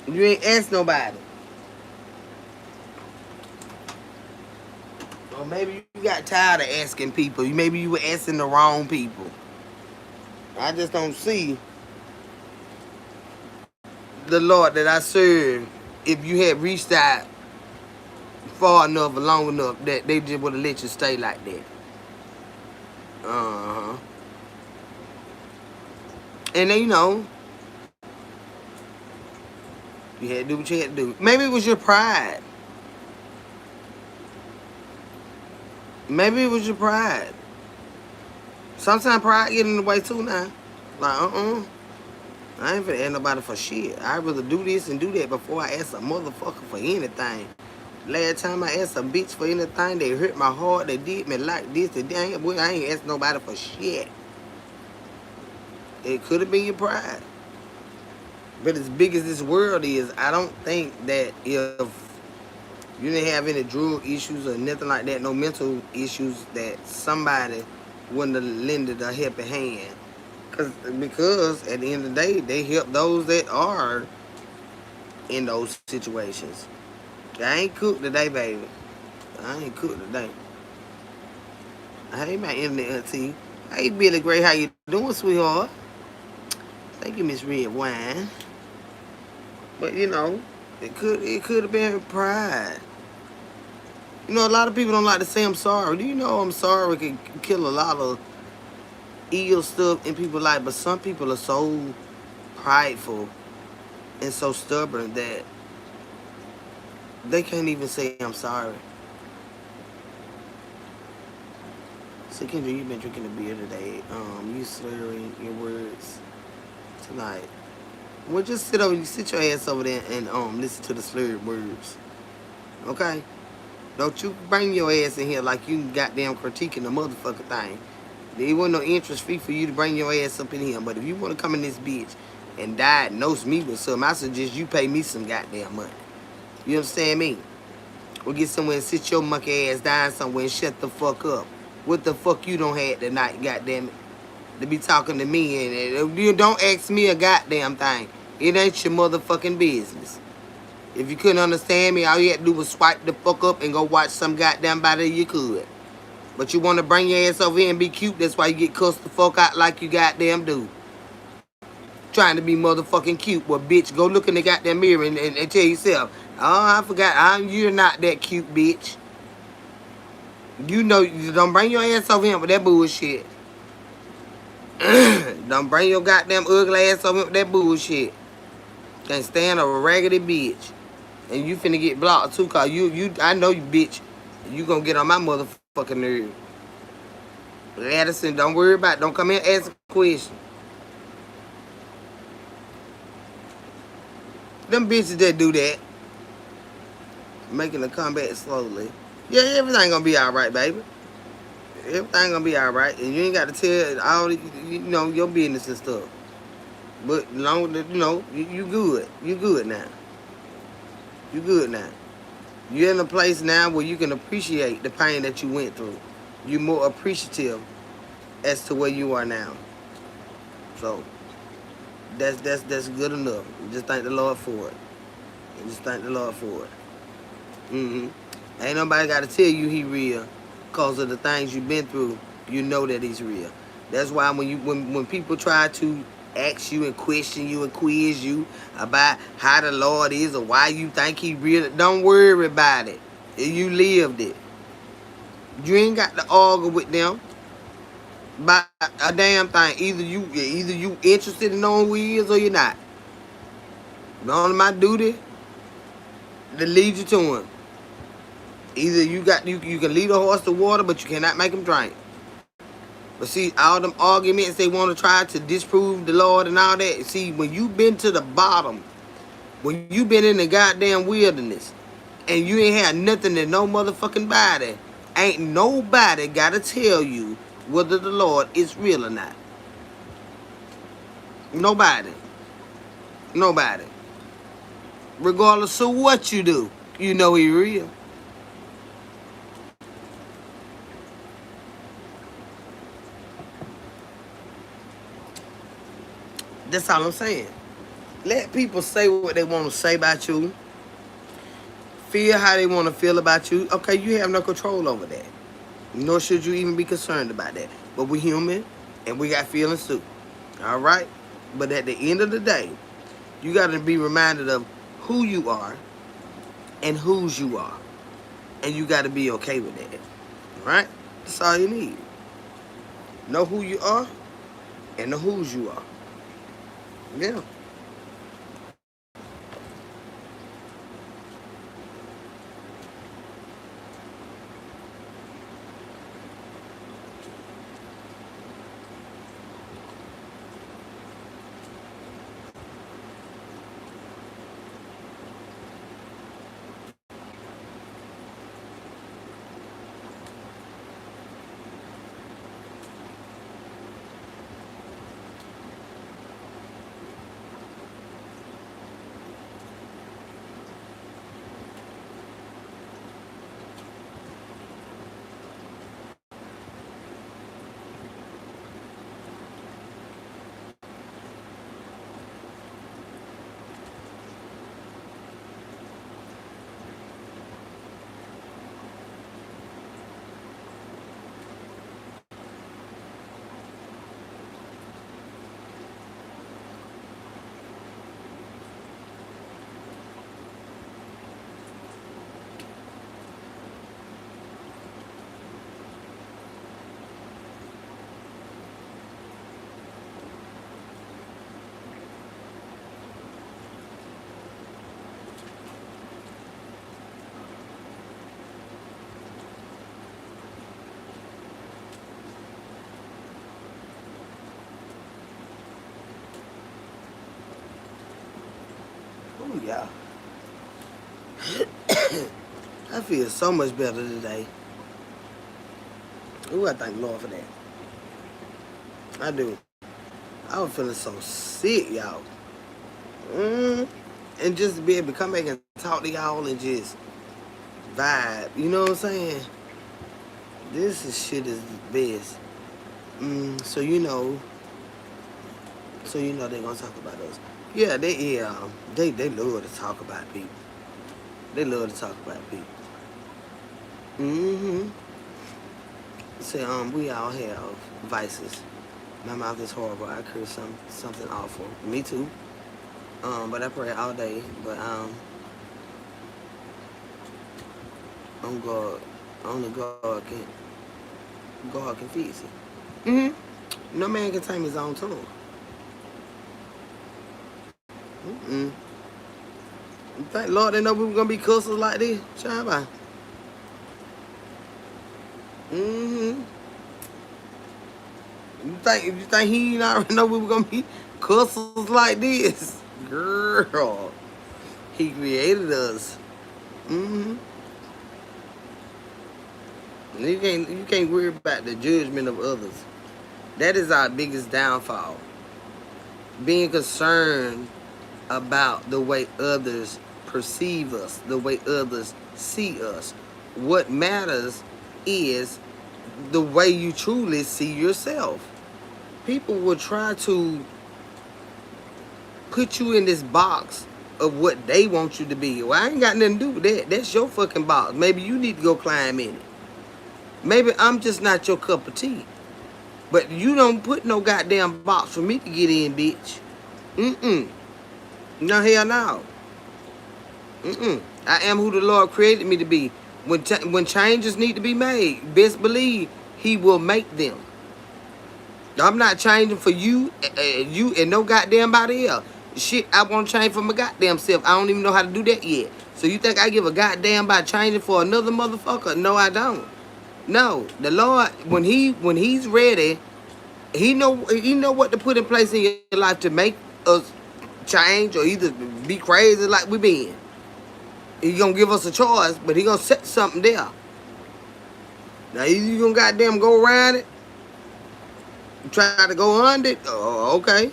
You ain't ask nobody. Or maybe you got tired of asking people. Maybe you were asking the wrong people. I just don't see the Lord that I serve if you had reached out far enough, long enough that they just would have let you stay like that. Uh huh. And then you had to do what you had to do. Maybe it was your pride. Maybe it was your pride. Sometimes pride get in the way too now. Like, I ain't finna ask nobody for shit. I'd rather do this and do that before I ask a motherfucker for anything. Last time I asked a bitch for anything, they hurt my heart, they did me like this, I ain't asked nobody for shit. It could have been your pride. But as big as this world is, I don't think that if you didn't have any drug issues or nothing like that, no mental issues, that somebody wouldn't have lended a helping hand. Because at the end of the day, they help those that are in those situations. I ain't cooked today, baby. I ain't cooked today. Hey, my internet auntie. Hey, Billy Gray, how you doing, sweetheart? Thank you, Miss Red Wine. But it could have been pride. A lot of people don't like to say I'm sorry. Do you know I'm sorry can kill a lot of ill stuff in people's life, but some people are so prideful and so stubborn that they can't even say I'm sorry. So Kendra, you've been drinking a beer today. You slurring your words tonight. Well, just sit your ass over there and listen to the slurred words. Okay? Don't you bring your ass in here like you goddamn critiquing the motherfucking thing. There wasn't no interest fee for you to bring your ass up in here. But if you want to come in this bitch and diagnose me with something, I suggest you pay me some goddamn money. You understand me? Or get somewhere and sit your monkey ass down somewhere and shut the fuck up. What the fuck you don't have tonight, goddamn it? To be talking to me and you don't ask me a goddamn thing. It ain't your motherfucking business. If you couldn't understand me, all you had to do was swipe the fuck up and go watch some goddamn body you could. But you want to bring your ass over here and be cute, that's why you get cussed the fuck out like you goddamn do. Trying to be motherfucking cute. Well, bitch, go look in the goddamn mirror and tell yourself, oh, I forgot, you're not that cute, bitch. You don't bring your ass over here with that bullshit. Don't bring your goddamn ugly ass over here with that bullshit. Can't stand a raggedy bitch. And you finna get blocked too, cause I know you, bitch. You gonna get on my motherfucking nerve. Addison, don't worry about it. Don't come here and ask a question. Them bitches that do that, making a comeback slowly. Yeah, everything gonna be alright, baby. Everything gonna be alright. And you ain't got to tell all your business and stuff. But long as you good. You good now. You good now. You're in a place now where you can appreciate the pain that you went through. You're more appreciative as to where you are now. So that's good enough. Just thank the Lord for it. Just thank the Lord for it. Ain't nobody got to tell you he real, cause of the things you've been through. You know that he's real. That's why when people try to ask you and question you and quiz you about how the Lord is or why you think he real, don't worry about it. You lived it. You ain't got to argue with them about a damn thing. Either you interested in knowing who he is or you're not. It's only my duty to lead you to him. Either you can lead a horse to water, but you cannot make him drink. But see, all them arguments they want to try to disprove the Lord and all that. See, when you been to the bottom, when you been in the goddamn wilderness, and you ain't had nothing to no motherfucking body, ain't nobody got to tell you whether the Lord is real or not. Nobody. Nobody. Regardless of what you do, you know he real. That's all I'm saying. Let people say what they want to say about you. Feel how they want to feel about you. Okay, you have no control over that. Nor should you even be concerned about that. But we're human, and we got feelings too. All right? But at the end of the day, you got to be reminded of who you are and whose you are. And you got to be okay with that. Right? That's all you need. Know who you are and know whose you are. Yeah. Oh, yeah. I feel so much better today. Ooh, I thank Lord for that. I do. I was feeling so sick, y'all. And just to be able to come back and talk to y'all and just vibe. You know what I'm saying? This is shit is the best. So you know. So you know they're gonna talk about us. Yeah, they love to talk about people. They love to talk about people. Say we all have vices. My mouth is horrible. I curse something awful. Me too. But I pray all day. But on God, only God can fix it. No man can tame his own tongue. You think Lord they know we were gonna be cussers like this? Shabba. You think he didn't already know we were gonna be cussers like this? Girl. He created us. You can't worry about the judgment of others. That is our biggest downfall. Being concerned about the way others perceive us, the way others see us. What matters is the way you truly see yourself. People will try to put you in this box of what they want you to be. Well, I ain't got nothing to do with that. That's your fucking box. Maybe you need to go climb in it. Maybe I'm just not your cup of tea. But you don't put no goddamn box for me to get in, bitch. No, hell no. I am who the Lord created me to be. When changes need to be made, best believe he will make them. I'm not changing for you and no goddamn body else. Shit, I want to change for my goddamn self. I don't even know how to do that yet. So you think I give a goddamn about changing for another motherfucker? No, I don't. No, the Lord, when he's ready, he know what to put in place in your life to make us change or either be crazy like we been. He gonna give us a choice, but he gonna set something there. Now you gonna goddamn go around it, try to go under it. Oh, okay.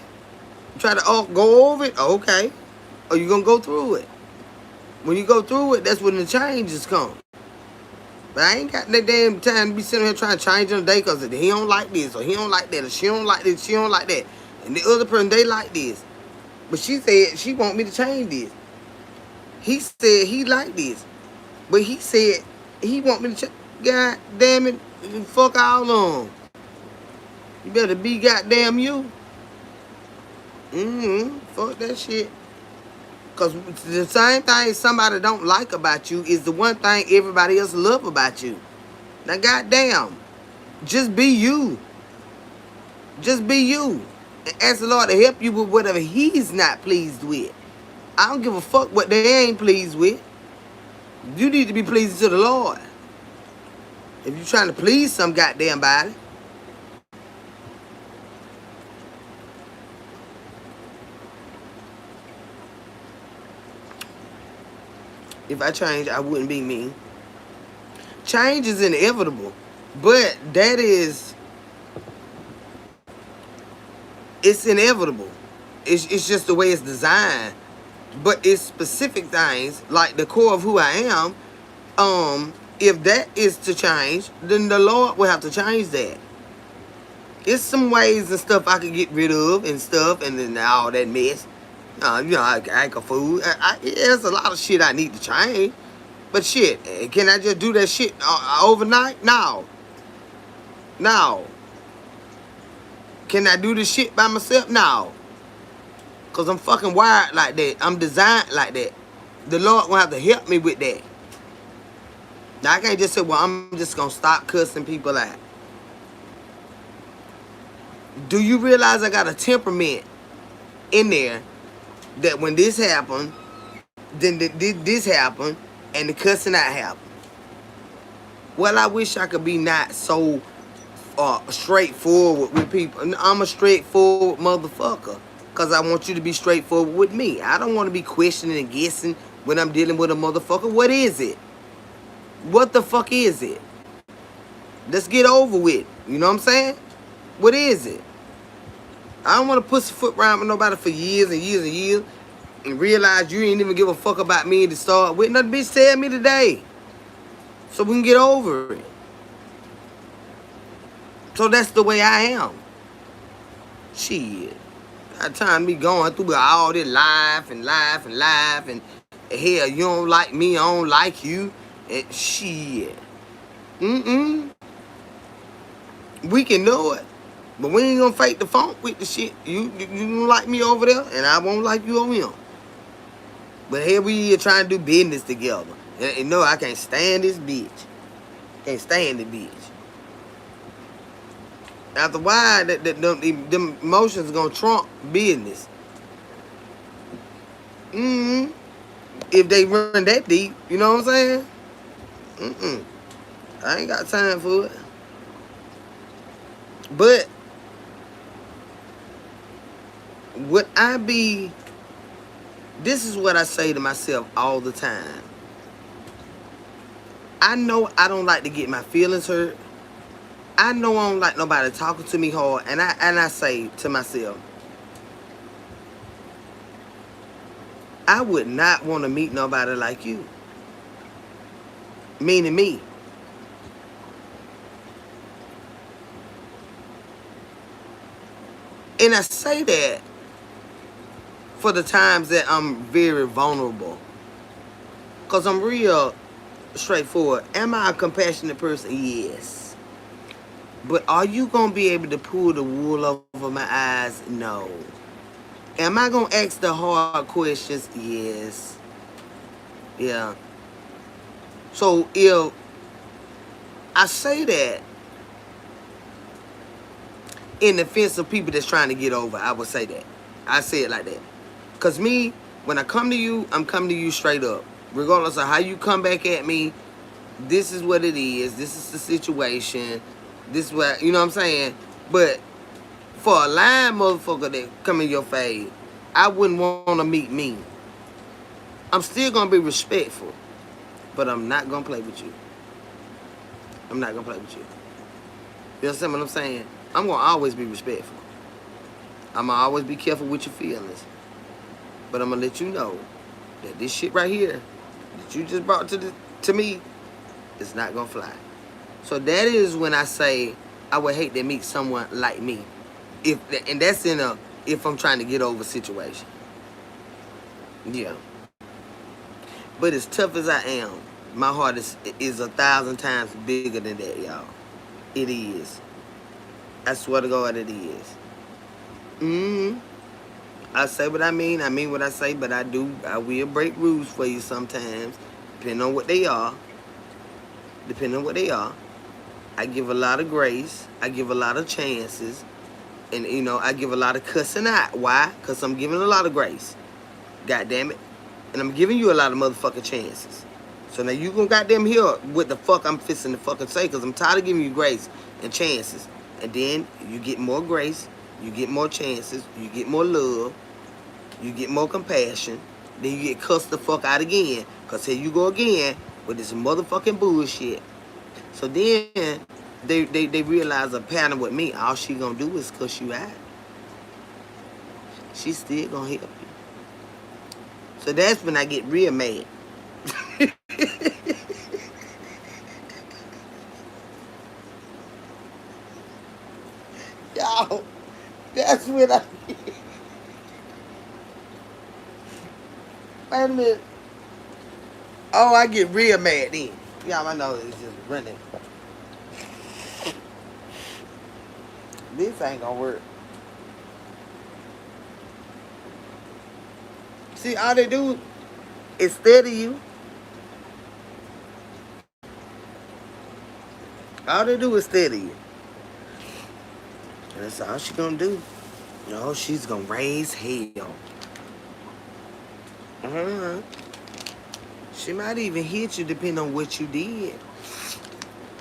Try to go over it. Okay. Or you gonna go through it. When you go through it, that's when the changes come. But I ain't got that damn time to be sitting here trying to change him today because he don't like this or he don't like that or she don't like this, she don't like that. And the other person, they like this. But she said she want me to change this. He said he like this. But he said he want me to change. God damn it. Fuck all on. You better be goddamn you. Fuck that shit. Because the same thing somebody don't like about you is the one thing everybody else love about you. Now, goddamn, just be you. Just be you. And ask the Lord to help you with whatever He's not pleased with. I don't give a fuck what they ain't pleased with. You need to be pleasing to the Lord. If you're trying to please some goddamn body. If I change, I wouldn't be me. Change is inevitable. But that is... It's inevitable. It's just the way it's designed. But it's specific things, like the core of who I am. If that is to change, then the Lord will have to change that. It's some ways and stuff I could get rid of and stuff, and then all that mess. I act a fool. There's a lot of shit I need to change. But shit, can I just do that shit overnight? No. No. Can I do this shit by myself? No. Because I'm fucking wired like that. I'm designed like that. The Lord gonna have to help me with that. Now, I can't just say, well, I'm just gonna stop cussing people out. Do you realize I got a temperament in there that when this happened, then this happened, and the cussing out happened? Well, I wish I could be not so straightforward with people. I'm a straightforward motherfucker because I want you to be straightforward with me. I don't want to be questioning and guessing when I'm dealing with a motherfucker. What is it? What the fuck is it? Let's get over with. You know what I'm saying? What is it? I don't want to pussyfoot around with nobody for years and years and years and realize you ain't even give a fuck about me to start with. Nothing bitch tell me today. So we can get over it. So that's the way I am. Shit. Got time to be going through all this life and hell, you don't like me, I don't like you. And shit. We can know it. But we ain't gonna fake the funk with the shit. You don't like me over there, and I won't like you over here. But here we are trying to do business together. And no, I can't stand this bitch. Can't stand the bitch. After a while, them emotions gonna trump business. If they run that deep, you know what I'm saying? I ain't got time for it. But would I be... This is what I say to myself all the time. I know I don't like to get my feelings hurt. I know I don't like nobody talking to me hard. And I say to myself, I would not want to meet nobody like you. Meaning me. And I say that for the times that I'm very vulnerable. Because I'm real straightforward. Am I a compassionate person? Yes. But are you going to be able to pull the wool over my eyes? No. Am I going to ask the hard questions? Yes. Yeah. So if I say that in defense of people that's trying to get over, I would say that. I say it like that. Because me, when I come to you, I'm coming to you straight up. Regardless of how you come back at me, this is what it is. This is the situation. This is what, you know what I'm saying? But for a lying motherfucker that come in your face, I wouldn't want to meet me. I'm still going to be respectful. But I'm not going to play with you. I'm not going to play with you. You understand what I'm saying? I'm going to always be respectful. I'm going to always be careful with your feelings. But I'm going to let you know that this shit right here that you just brought to me is not going to fly. So that is when I say I would hate to meet someone like me. And that's in a if I'm trying to get over a situation. Yeah. But as tough as I am, my heart is 1,000 times bigger than that, y'all. It is. I swear to God, it is. I say what I mean what I say, but I will break rules for you sometimes, depending on what they are. Depending on what they are. I give a lot of grace. I give a lot of chances. And, I give a lot of cussing out. Why? Because I'm giving a lot of grace. God damn it. And I'm giving you a lot of motherfucking chances. So now you gonna goddamn hear what the fuck I'm fixing to fucking say, because I'm tired of giving you grace and chances. And then you get more grace, you get more chances, you get more love, you get more compassion, then you get cussed the fuck out again. Because here you go again with this motherfucking bullshit. So then they realize a pattern with me. All she gonna do is cuss you out. She still gonna help you. So that's when I get real mad. Y'all, that's when I... Wait a minute. Oh, I get real mad then. Y'all, my nose is just running. This ain't gonna work. See, all they do is steady you. All they do is steady you. And that's all she gonna do. No, she's gonna raise hell. Uh-huh. She might even hit you depending on what you did.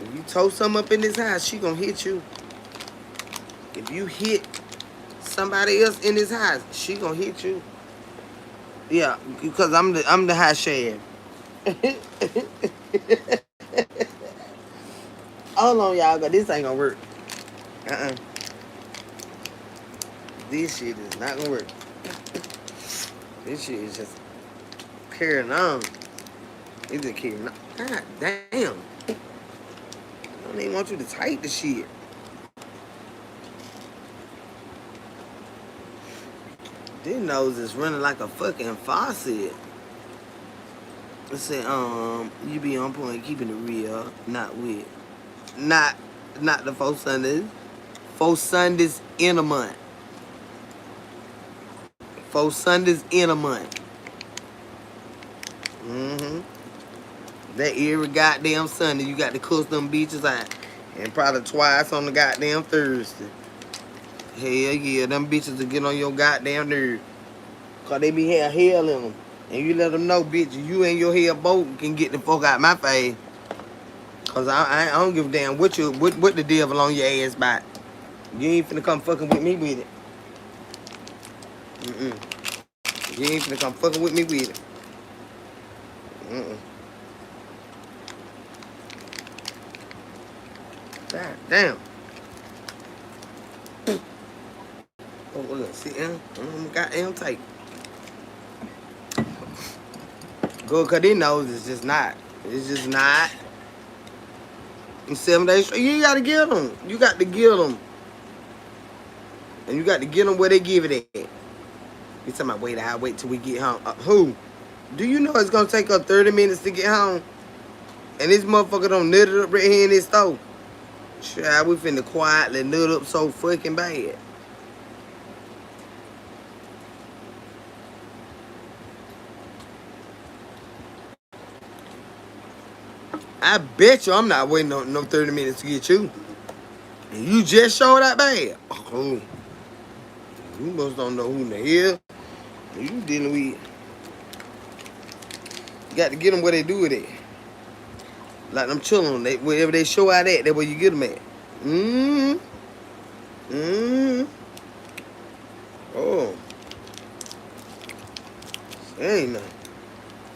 If you told something up in this house, she gonna hit you. If you hit somebody else in this house, she gonna hit you. Yeah, because I'm the high sheriff. Hold on, y'all, but this ain't gonna work. This shit is not gonna work. This shit is just carrying on. It's just carrying on. God damn. I don't even want you to type the shit. This nose is running like a fucking faucet. Let's say, you be on point, keeping it real, not the 4 Sundays. 4 Sundays in a month. 4 Sundays in a month. That every goddamn Sunday you got to cuss them bitches out. And probably twice on the goddamn Thursday. Hell yeah, them bitches will get on your goddamn nerve. Cause they be have hell in them. And you let them know, bitch, you and your hell both can get the fuck out my face. Cause I don't give a damn what the devil on your ass by. You ain't finna come fucking with me with it. You ain't finna come fucking with me with it. God damn. Oh, look, see, I'm goddamn tight. Good, cause they knows it's just not. It's just not. In 7 days, you gotta get them. You got to get them. And you got to get them where they give it at. You talking about wait till we get home. Who? Do you know it's gonna take us 30 minutes to get home? And this motherfucker don't nut it up right here in this stove. Child, we finna quietly nut up so fucking bad. I bet you I'm not waiting on no 30 minutes to get you. And you just showed that bad. Oh, you must don't know who in the hell you dealing with. You got to get them where they do it at. Like them children, wherever they show out at, that's where you get them at. Oh. That ain't nothing.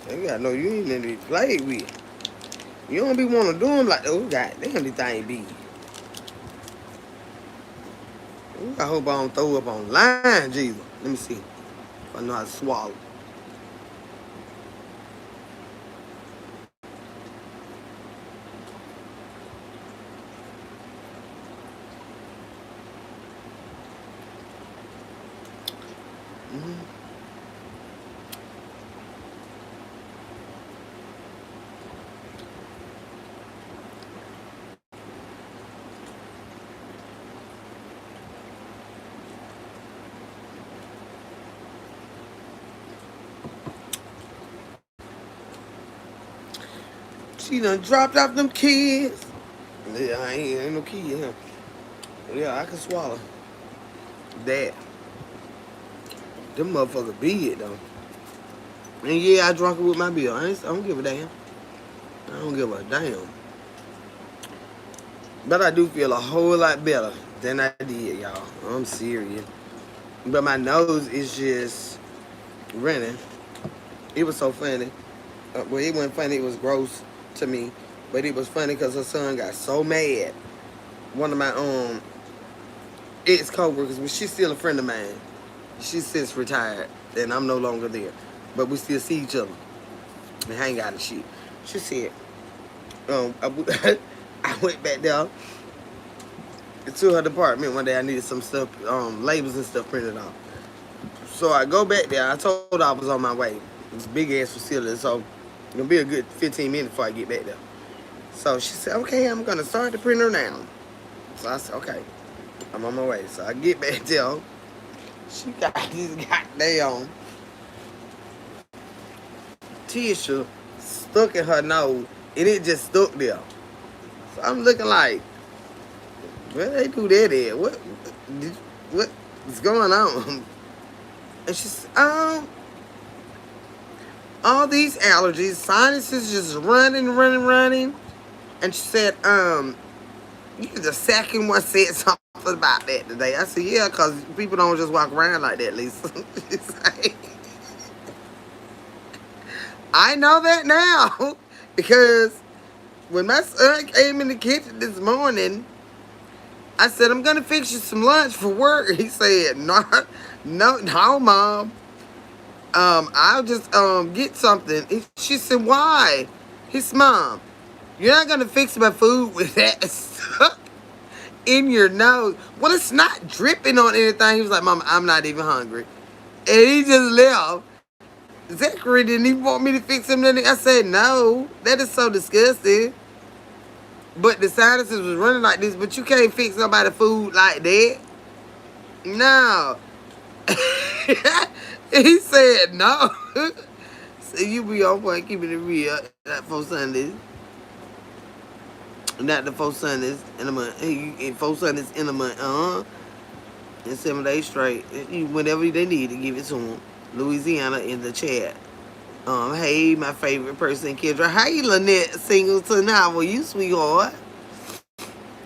They gotta know you ain't gonna be played with. You don't be wanna do them like, oh, goddamn, this thing be. Ooh, I hope I don't throw up online, Jesus. Let me see if I know how to swallow. She done dropped off them kids. Yeah, I ain't no kid here. Yeah, I can swallow that. Them motherfuckers big though. And yeah, I drunk it with my bill. I don't give a damn. I don't give a damn. But I do feel a whole lot better than I did, y'all. I'm serious. But my nose is just running. It was so funny. Well, it wasn't funny. It was gross to me. But it was funny because her son got so mad. One of my ex-co-workers, but she's still a friend of mine. She's since retired, and I'm no longer there. But we still see each other and hang out and shit. She said, I went back there to her department one day. I needed some stuff, labels and stuff printed off. So I go back there. I told her I was on my way. It's a big ass facility, so it'll be a good 15 minutes before I get back there. So she said, okay, I'm gonna start the printer now. So I said, okay, I'm on my way. So I get back there. She got this goddamn tissue stuck in her nose, and it just stuck there. So I'm looking like, where they do that at? What's going on? And she said, all these allergies, sinuses just running. And she said, you the second one said something about that today. I said, yeah, because people don't just walk around like that, Lisa. She's like, I know that now. Because when my son came in the kitchen this morning, I said, I'm going to fix you some lunch for work. He said, no, Mom. I'll just get something. She said, why? He said, Mom, you're not going to fix my food with that stuck in your nose. Well, it's not dripping on anything. He was like, Mom, I'm not even hungry. And he just left. Zachary didn't even want me to fix him anything. I said, no, that is so disgusting. But the sinuses was running like this, but you can't fix nobody's food like that. No. He said no. So you be on point keeping it real. Not for Sundays. Not the 4 Sundays in a month. 4 Sundays in a month. And 7 days straight. Whenever they need to give it to them. Louisiana in the chat. Hey, my favorite person, Kendra. Hey, Lynette Singleton. How are you, sweetheart?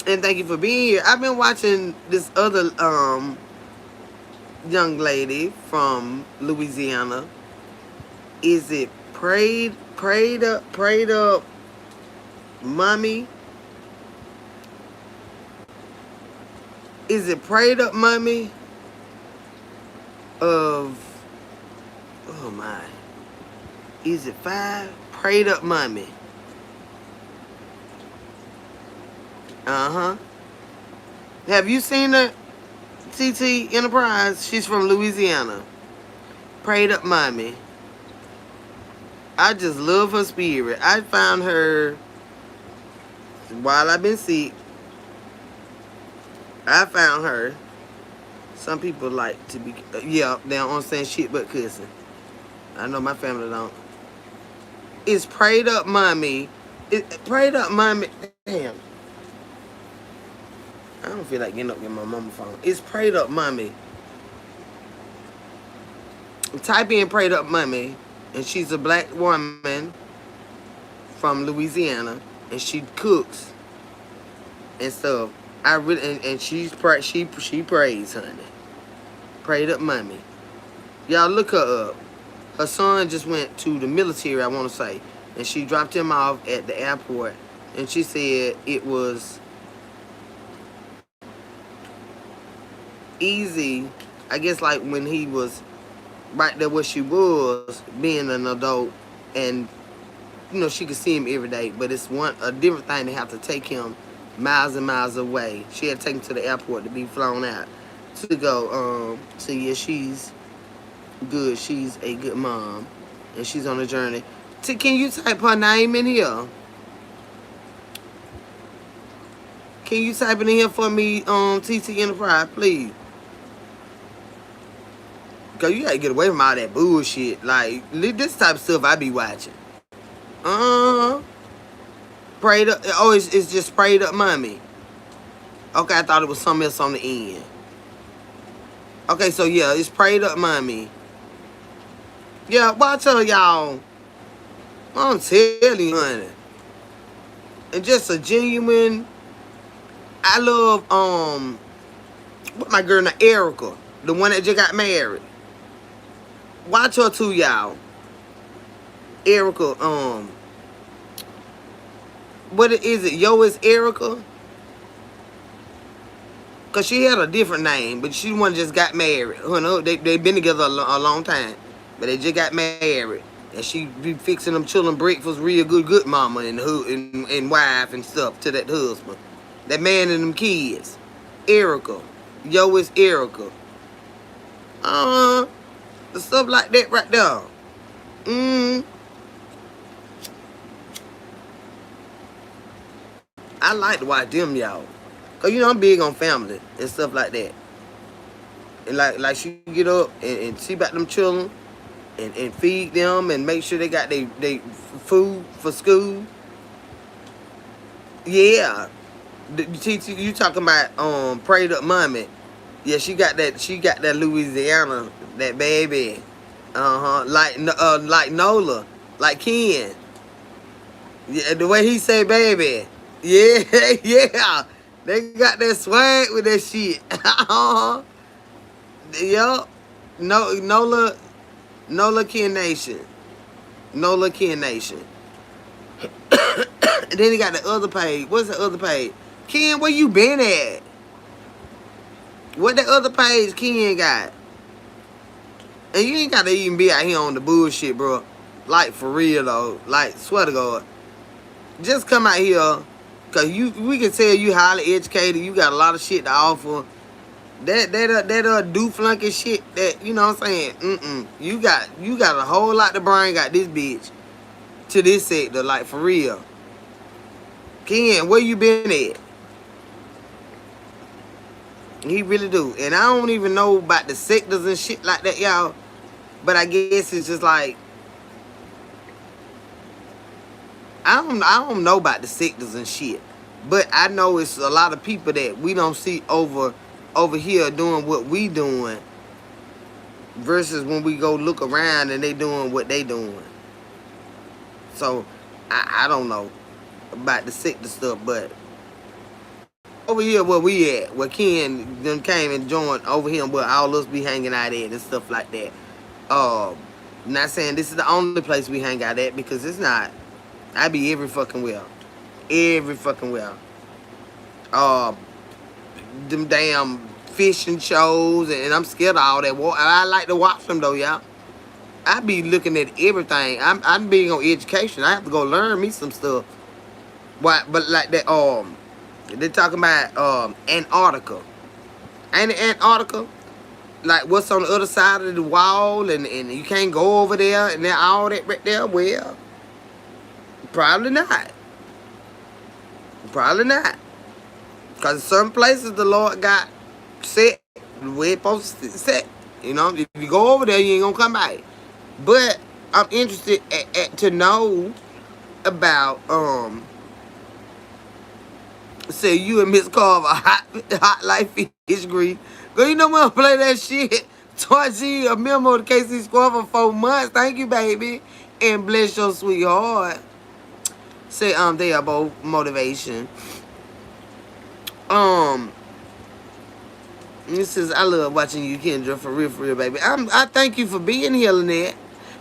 And thank you for being here. I've been watching this other young lady from Louisiana. Is it prayed up mommy? Is it prayed up mommy of, oh my, is it 5? Prayed up mommy. Have you seen her? TT Enterprise. She's from Louisiana. Prayed up mommy. I just love her spirit. I found her while I've been sick. I found her. Some people like to be, yeah, they don't understand shit but cussing. I know my family don't. It's prayed up mommy. Prayed up mommy. Damn. I don't feel like getting up with my mama's phone. It's prayed up mommy. Type in prayed up mommy. And she's a black woman from Louisiana. And she cooks and stuff. I really and she prays, honey. Prayed up mommy. Y'all look her up. Her son just went to the military, I want to say. And she dropped him off at the airport. And she said it was easy, I guess, like when he was right there where she was, being an adult, and you know she could see him every day, but it's a different thing to have to take him miles and miles away. She had to take him to the airport to be flown out to go. So yeah, she's good. She's a good mom, and she's on a journey. Can you type her name in here? Can you type it in here for me, TT Enterprise, please? Cause you gotta get away from all that bullshit. Like, this type of stuff I be watching. Prayed up. Oh, it's just sprayed up mommy. Okay, I thought it was something else on the end. Okay, so yeah, it's prayed up mommy. Yeah, well, I tell y'all, I'm telling you, honey. And just a genuine, I love, what my girl, Erica, the one that just got married. Watch her too, y'all. Erica, what is it? Yo, is Erica? Because she had a different name, but she one just got married. You know, they been together a long time, but they just got married. And she be fixing them children breakfast real good mama and wife and stuff to that husband. That man and them kids. Erica. Yo, it's Erica. Stuff like that right there. I like to watch them, y'all. Cause you know I'm big on family and stuff like that. And like she get up and see about them children and feed them and make sure they got they food for school. Yeah. You talking about prayed up mommy. Yeah, she got that Louisiana, that baby. Like Nola, like Ken. Yeah, the way he say baby. Yeah, yeah. They got that swag with that shit. Yup. Nola Ken Nation. Nola Ken Nation. And then he got the other page. What's the other page? Ken, where you been at? What the other page Ken got? And you ain't gotta even be out here on the bullshit, bro. Like, for real, though. Like, swear to God. Just come out here. Because we can tell you highly educated. You got a lot of shit to offer. That do flunky shit that, you know what I'm saying? You got a whole lot to bring out this bitch to this sector. Like, for real. Ken, where you been at? He really do. And I don't even know about the sectors and shit like that, y'all. But I guess it's just like, I don't know about the sectors and shit. But I know it's a lot of people that we don't see over here doing what we doing versus when we go look around and they doing what they doing. So I don't know about the sector stuff, but over here where we at, where Ken then came and joined over here where all us be hanging out at and stuff like that. Not saying this is the only place we hang out at, because it's not. I be every fucking well. Every fucking well. Them damn fishing shows, and I'm scared of all that. I like to watch them though, y'all. I be looking at everything. I'm big on education. I have to go learn me some stuff. But like that, they're talking about Antarctica. Ain't it Antarctica? Like what's on the other side of the wall, and you can't go over there, and then all that right there. Well, probably not. Probably not. Because some places the Lord got set the way it's supposed to set. You know, if you go over there, you ain't gonna come back. But I'm interested to know about say you and Miss Carver hot life fish grease. Girl, you know when I play that shit. Towards you a memo to KC Squad for 4 months. Thank you, baby. And bless your sweetheart. Say they are both motivation. This says I love watching you, Kendra, for real, baby. I thank you for being here, Lynette.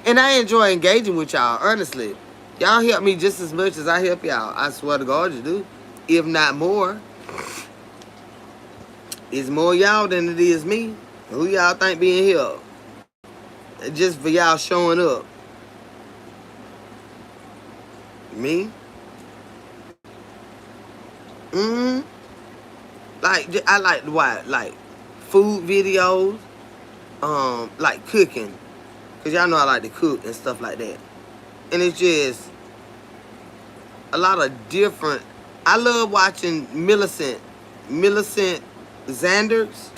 And I enjoy engaging with y'all, honestly. Y'all help me just as much as I help y'all. I swear to God you do. If not more. It's more y'all than it is me. Who y'all think being here? Just for y'all showing up. Me? Like, I like to watch, like, food videos, like cooking. Because y'all know I like to cook and stuff like that. And it's just a lot of different. I love watching Millicent Zanders.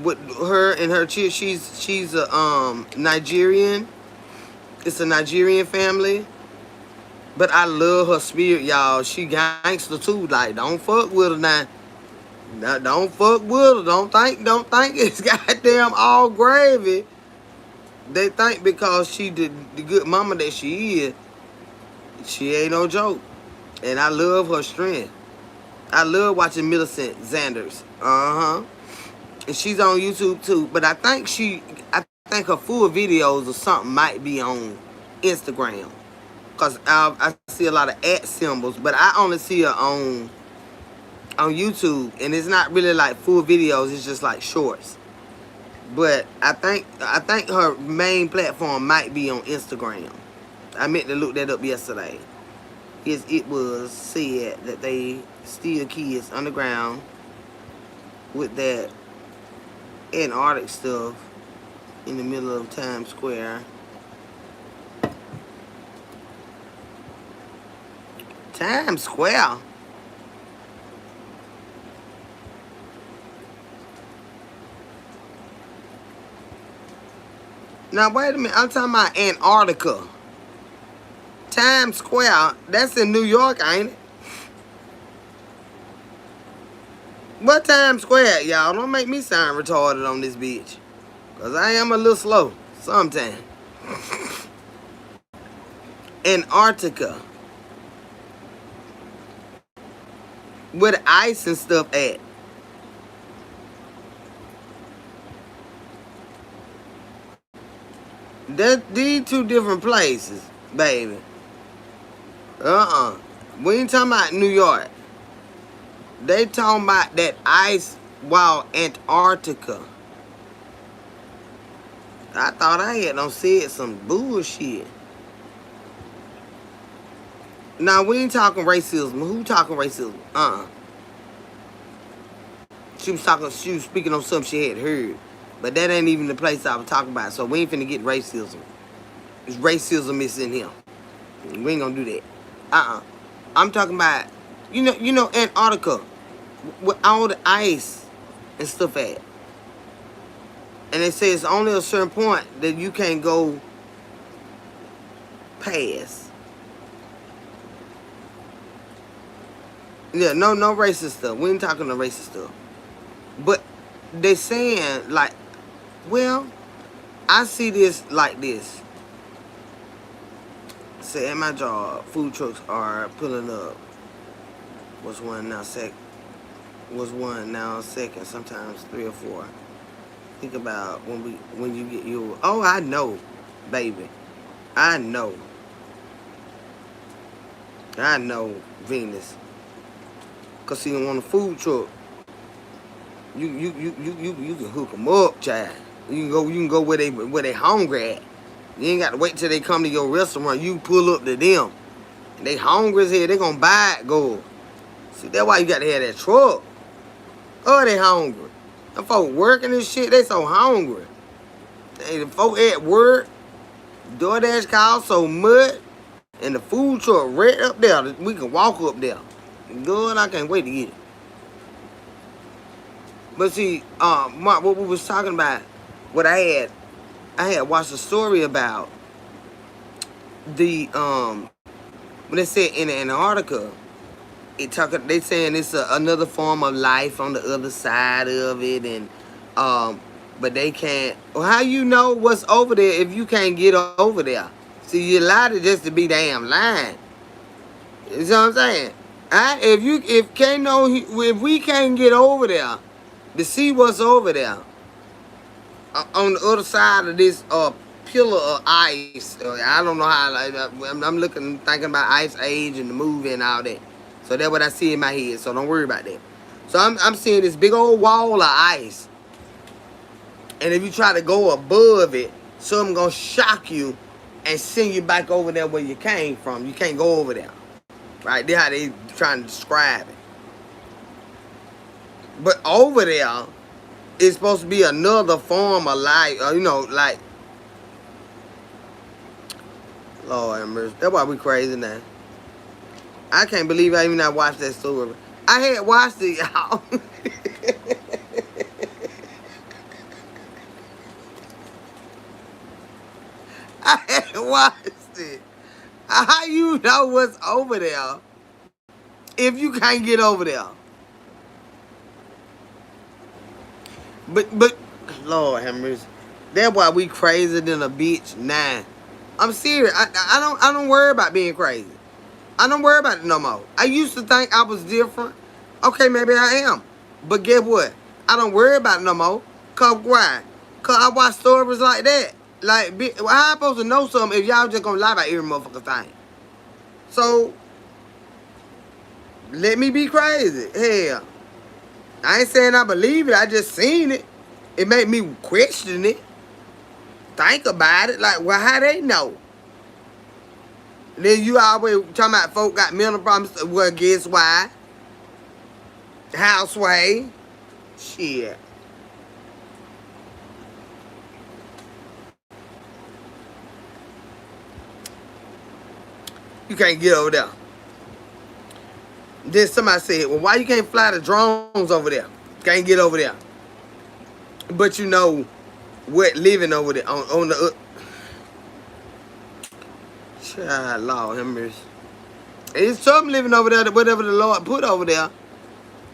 With her and her chick, she's a Nigerian. It's a Nigerian family. But I love her spirit, y'all. She gangster too. Like, don't fuck with her now. Don't fuck with her. Don't think it's goddamn all gravy. They think because she the good mama that she is, she ain't no joke. And I love her strength. I love watching Millicent Xanders. And she's on YouTube too. But I think her full videos or something might be on Instagram. Cause I see a lot of at symbols, but I only see her on YouTube, and it's not really like full videos. It's just like shorts. But I think her main platform might be on Instagram. I meant to look that up yesterday. Yes, it was said that they steal kids underground with that Antarctic stuff in the middle of Times Square. Times Square. Now wait a minute. I'm talking about Antarctica. Times Square. That's in New York, ain't it? What Times Square, y'all? Don't make me sound retarded on this bitch. Cause I am a little slow sometimes. Antarctica. Where the ice and stuff at. These two different places, baby. We ain't talking about New York. They talking about that ice wall Antarctica. I thought I had done said some bullshit. Now we ain't talking racism. Who talking racism? She was speaking on something she had heard. But that ain't even the place I was talking about. So we ain't finna get racism. It's racism is in here. We ain't gonna do that. I'm talking about, Antarctica with all the ice and stuff at. And they say it's only a certain point that you can't go past. Yeah, no racist stuff. We ain't talking no racist stuff. But they saying like, well, I see this like this. Say at my job, food trucks are pulling up. Was one now second, sometimes 3 or 4. Think about when you get your. Oh, I know, baby. I know, Venus. Cause see, on a food truck, you can hook them up, child. You can go where they hungry at. You ain't got to wait till they come to your restaurant. You pull up to them. And they hungry as hell. They gonna buy it, go. See, that's why you got to have that truck. Oh, they hungry. Them folk working and shit, they so hungry. The folk at work, DoorDash call so much, and the food truck right up there. We can walk up there. Good, I can't wait to get it. But see, Mark, what we was talking about, what I had watched a story about the when they said in Antarctica, they saying it's another form of life on the other side of it, and but they can't. Well, how you know what's over there if you can't get over there? See, you're allowed to just to be damn lying. You know what I'm saying? If we can't get over there to see what's over there on the other side of this pillar of ice. I don't know how. I'm thinking about Ice Age and the movie and all that. So that's what I see in my head. So don't worry about that. So I'm seeing this big old wall of ice, and if you try to go above it, something gonna shock you and send you back over there where you came from. You can't go over there. Right? That's how they trying to describe it. But over there, it's supposed to be another form of life. Like, Lord have mercy. That's why we crazy now. I can't believe I even not watched that story. I had watched it, y'all. I had watched it. How you know what's over there if you can't get over there? But Lord have mercy. That's why we crazier than a bitch now. I'm serious. I don't worry about being crazy. I don't worry about it no more. I used to think I was different. Okay, maybe I am. But guess what? I don't worry about it no more. Cause why? Cause I watch stories like that. Like, how I supposed to know something if y'all just gonna lie about every motherfucker thing? So, let me be crazy. Hell, I ain't saying I believe it. I just seen it. It made me question it. Think about it. Like, well, how they know? Then you always talking about folk got mental problems. Well, guess why? Houseway. Shit. You can't get over there. Then somebody said, well, why you can't fly the drones over there? Can't get over there. But you know what living over there on the child, Lord have mercy. It's something living over there, whatever the Lord put over there.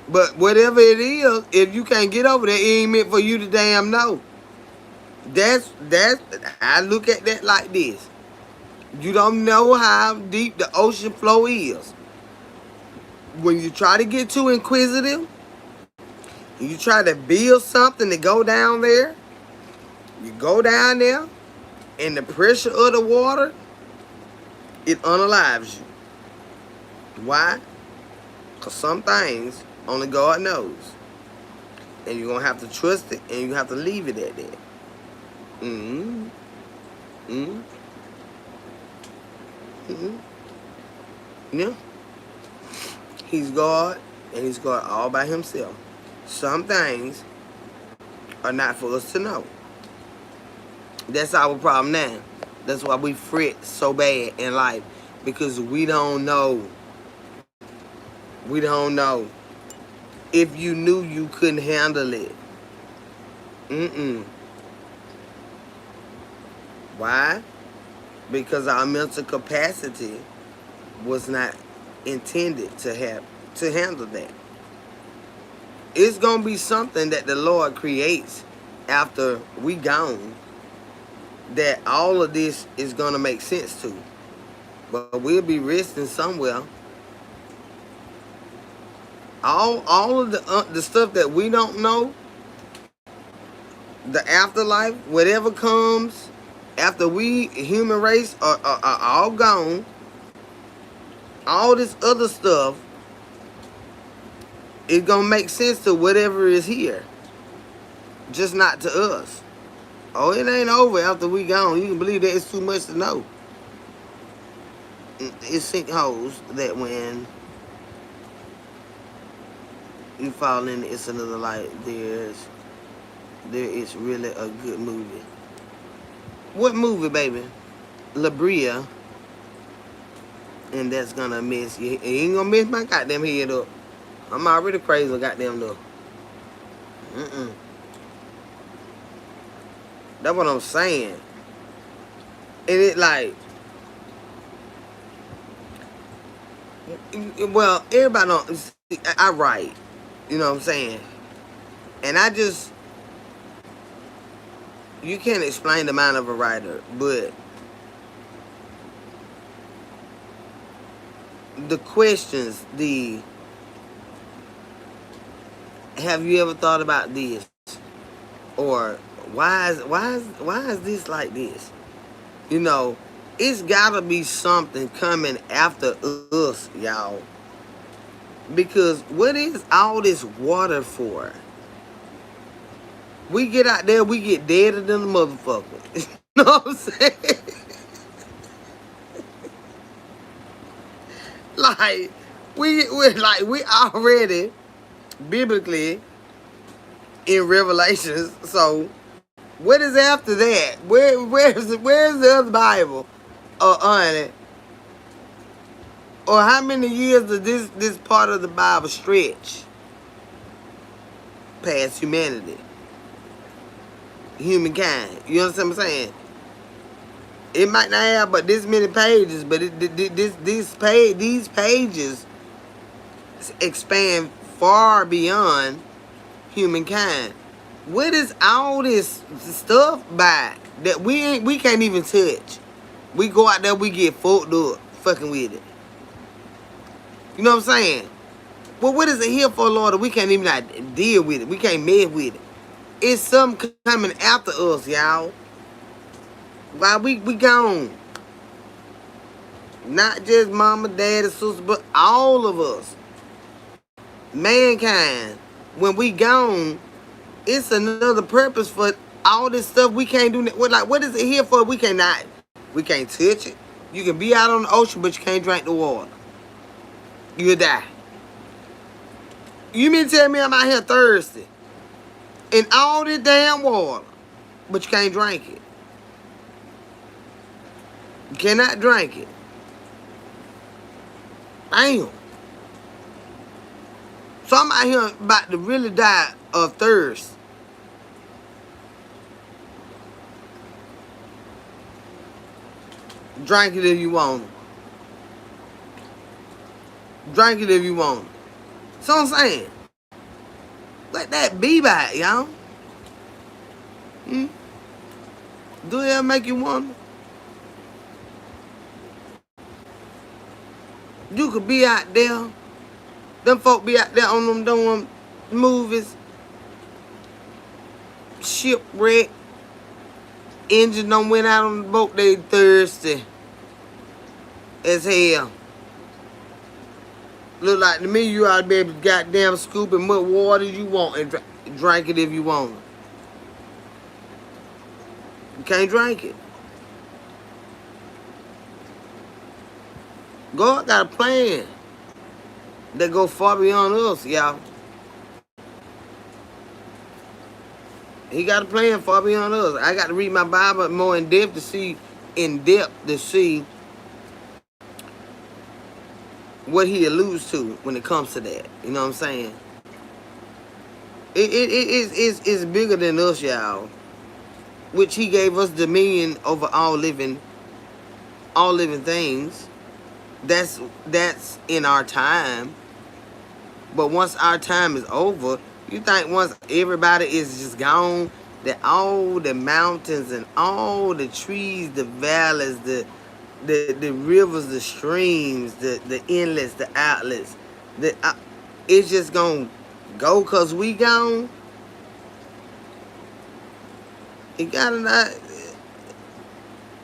But whatever it is, if you can't get over there, it ain't meant for you to damn know. That's I look at that like this. You don't know how deep the ocean flow is. When you try to get too inquisitive, you try to build something to go down there, you go down there, and the pressure of the water, it unalives you. Why? Because some things only God knows. And you're going to have to trust it, and you have to leave it at that. Mm-hmm. Mm-hmm. Mm-hmm. Yeah. He's God, and he's God all by himself. Some things are not for us to know. That's our problem now. That's why we fret so bad in life. Because we don't know. We don't know. If you knew, you couldn't handle it. Why? Because our mental capacity was not intended to handle that. It's gonna be something that the Lord creates after we gone that all of this is gonna make sense to. But we'll be resting somewhere. All of the stuff that we don't know, the afterlife, whatever comes after we human race are all gone, all this other stuff is gonna make sense to whatever is here, just not to us. Oh, it ain't over after we gone. You can believe that. It's too much to know. It's sinkholes that when you fall in It's Another Light, there is really a good movie. What movie, baby? La Brea. And that's gonna mess you. It ain't gonna mess my goddamn head up. I'm already crazy goddamn though. That's what I'm saying. And it like, well, everybody don't. I write. You know what I'm saying? And you can't explain the mind of a writer, but the questions, have you ever thought about this? Or why is this like this? You know, it's gotta be something coming after us, y'all. Because what is all this water for? We get out there, we get deader than a motherfucker. You know what I'm saying? Like, we already biblically in Revelations. So what is after that? Where's the other Bible on it? Or how many years does this part of the Bible stretch past humanity? Humankind. You understand what I'm saying? It might not have but this many pages, but these pages expand far beyond humankind. What is all this stuff by that we can't even touch? We go out there, we get fucked up fucking with it. You know what I'm saying? Well, what is it here for, Lord? That we can't even like deal with it. We can't mess with it. It's something coming after us, y'all. While we gone. Not just mama, daddy, sister, but all of us. Mankind. When we gone, it's another purpose for all this stuff we can't do. What is it here for? We can't touch it. You can be out on the ocean, but you can't drink the water. You'll die. You mean to tell me I'm out here thirsty in all this damn water, but you can't drink it? You cannot drink it. Damn. So I'm out here about to really die of thirst. Drink it if you want it. Drink it if you want it. So I'm saying, let that be by it, y'all. Do it ever make you wonder? You could be out there. Them folk be out there on them movies. Shipwreck. Engine done went out on the boat. They thirsty as hell. Look like to me you ought to be able to goddamn scoop and what water you want and drink it if you want it. You can't drink it. God got a plan that go far beyond us, y'all. He got a plan far beyond us. I got to read my Bible more in depth to see what he alludes to when it comes to that. You know what I'm saying? It's bigger than us, y'all. Which he gave us dominion over all living things. That's in our time. But once our time is over, you think once everybody is just gone, that all the mountains and all the trees, the valleys, the rivers, the streams, the inlets, the outlets, it's just gonna go cause we gone? It gotta not.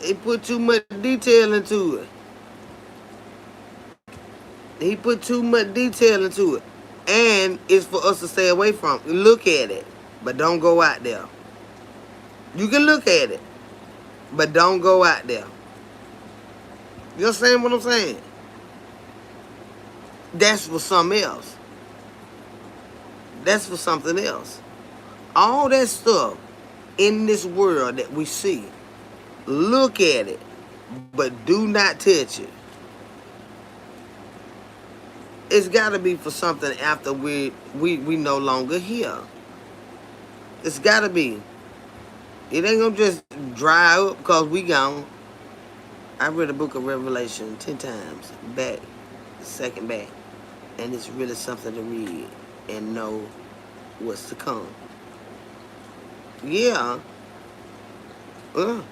It put too much detail into it. He put too much detail into it. And it's for us to stay away from. Look at it, but don't go out there. You can look at it, but don't go out there. You understand what I'm saying? That's for something else. That's for something else. All that stuff in this world that we see, look at it, but do not touch it. It's got to be for something after we no longer here. It's got to be. It ain't going to just dry up because we gone. I read the book of Revelation 10 times, back, second back. And it's really something to read and know what's to come. Yeah. But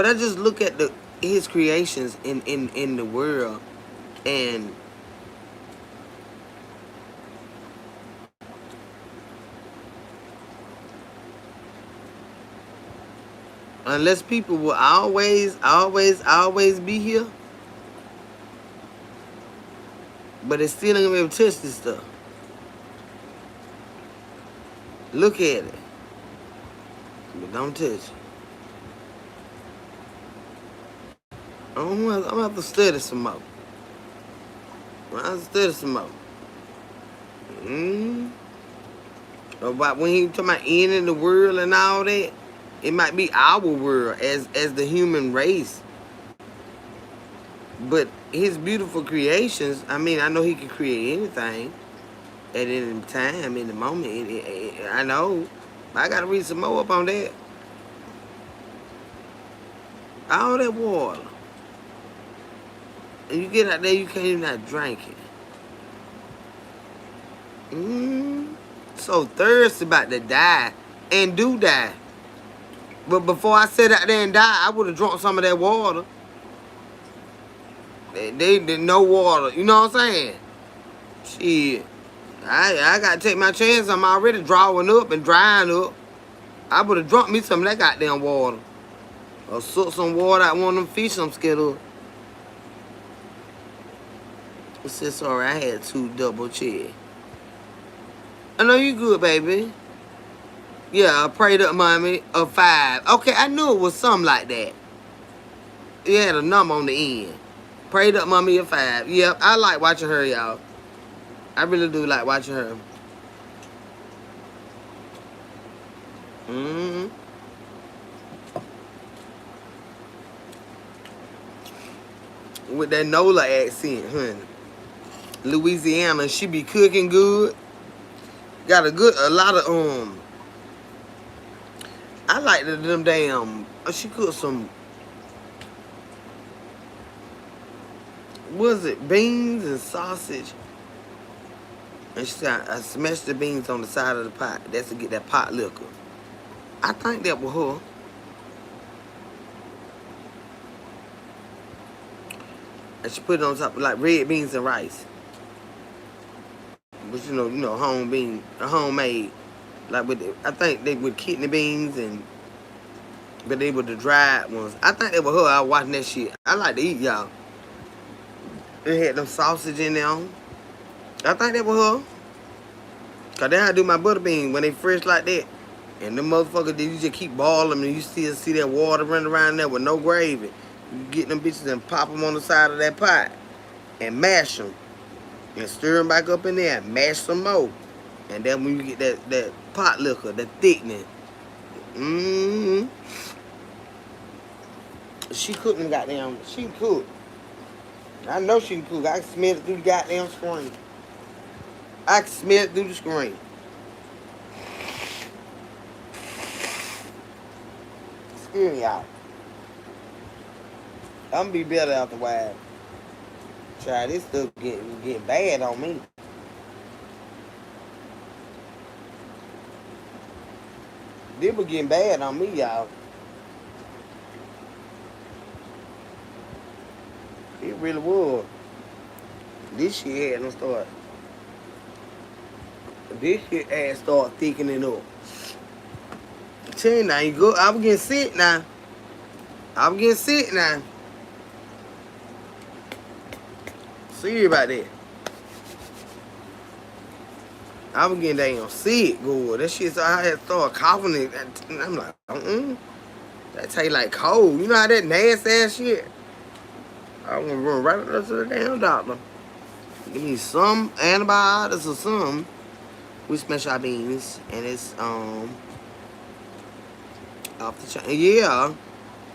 I just look at his creations in the world, and unless people will always be here, but they still ain't gonna be able to touch this stuff. Look at it, but don't touch it. I'm gonna have to study some more. About when he talking about ending the world and all that, it might be our world as the human race. But his beautiful creations, I mean, I know he can create anything at any time, in the moment. I know. But I gotta read some more up on that. All that water. And you get out there, you can't even not drink it. So thirsty about to die. And do die. But before I sit out there and die, I would have drunk some of that water. They didn't know water. You know what I'm saying? Shit. I got to take my chance. I'm already drawing up and drying up. I would have drunk me some of that goddamn water. Or suck some water out one of them fish I'm scared of. It's just alright. I had 2 double check. I know you good, baby. Yeah, I prayed up, mommy. A 5. Okay, I knew it was something like that. It had a number on the end. Prayed up, mommy, a 5. Yep, I like watching her, y'all. I really do like watching her. With that NOLA accent, honey. Louisiana, she be cooking good. Got a lot of, I like them damn, she cooked some, what is it, beans and sausage. And she said, I smashed the beans on the side of the pot. That's to get that pot liquor. I think that was her. And she put it on top of like red beans and rice. But you know, homemade. Like I think they with kidney beans but they were the dried ones. I think they were her. I was watching that shit. I like to eat, y'all. They had them sausage in there. I think they were her. Cause then I do my butter beans when they fresh like that. And them motherfuckers, you just keep boiling them and you still see that water running around there with no gravy. You get them bitches and pop them on the side of that pot. And mash them. And stir them back up in there and mash some more. And then when you get that pot liquor, the thickening. She cooked them goddamn, she cooked. I know she can cook. I can smell it through the goddamn screen. I can smell it through the screen. Excuse me, y'all. I'm gonna be better after a while. Try this stuff get bad on me. This was getting bad on me, y'all. It really was. This shit had to start. This shit had to start thickening up. Tell you now, you go. I'm getting sick now. I'm getting sick now. Serious about that. I was getting damn sick, good. That shit, so I had to start coughing it. And I'm like, that taste like cold. You know how that nasty ass shit? I want to run right up to the damn doctor. Give me some antibiotics or something. We smash our beans, and it's off the chain. Yeah,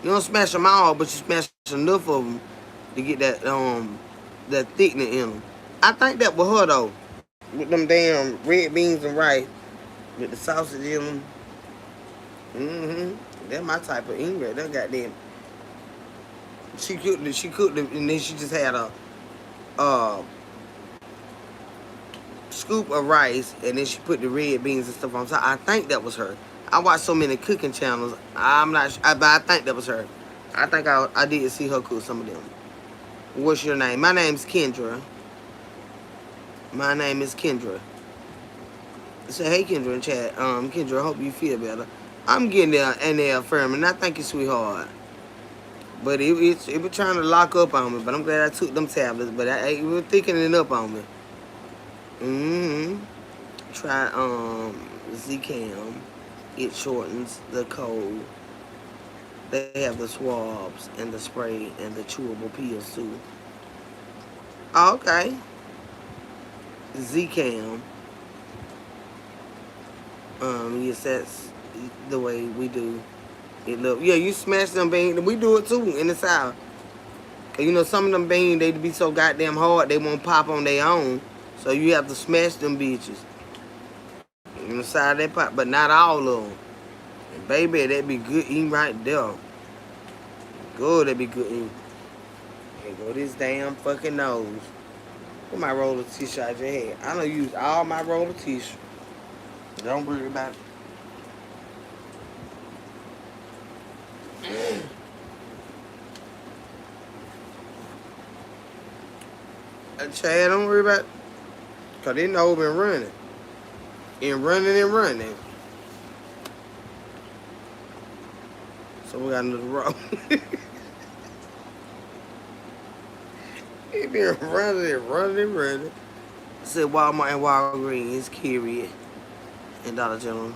you don't smash them all, but you smash enough of them to get that thickening in them. I think that was her though, with them damn red beans and rice, with the sausage in them. That's my type of eating. That goddamn. She cooked it, and then she just had a scoop of rice, and then she put the red beans and stuff on top. I think that was her. I watch so many cooking channels. I'm not sure, but I think that was her. I think I did see her cook some of them. What's your name? My name's Kendra. My name is Kendra. Say, hey, Kendra in chat. Kendra, I hope you feel better. I'm getting there and there firm, and I thank you, sweetheart. But it was trying to lock up on me, but I'm glad I took them tablets, but it was thickening up on me. Try Zcam. It shortens the cold. They have the swabs and the spray and the chewable pills too. Oh, okay. Zcam. Yes, that's the way we do it. Look, yeah, you smash them beans. We do it too in the South. You know, some of them beans, they be so goddamn hard, they won't pop on their own. So you have to smash them bitches on the side of that pot, but not all of them. And baby, that be good eating right there. Good, that be good. And go this damn fucking nose. Put my roll of tissue out your head. I done used all my roll of tissue. Don't worry about it. Chad, don't worry about it. Because they know been running. And running and running. So we got another row. He been running and running and running. Said Walmart and Walgreens, Keurig, and Dollar General.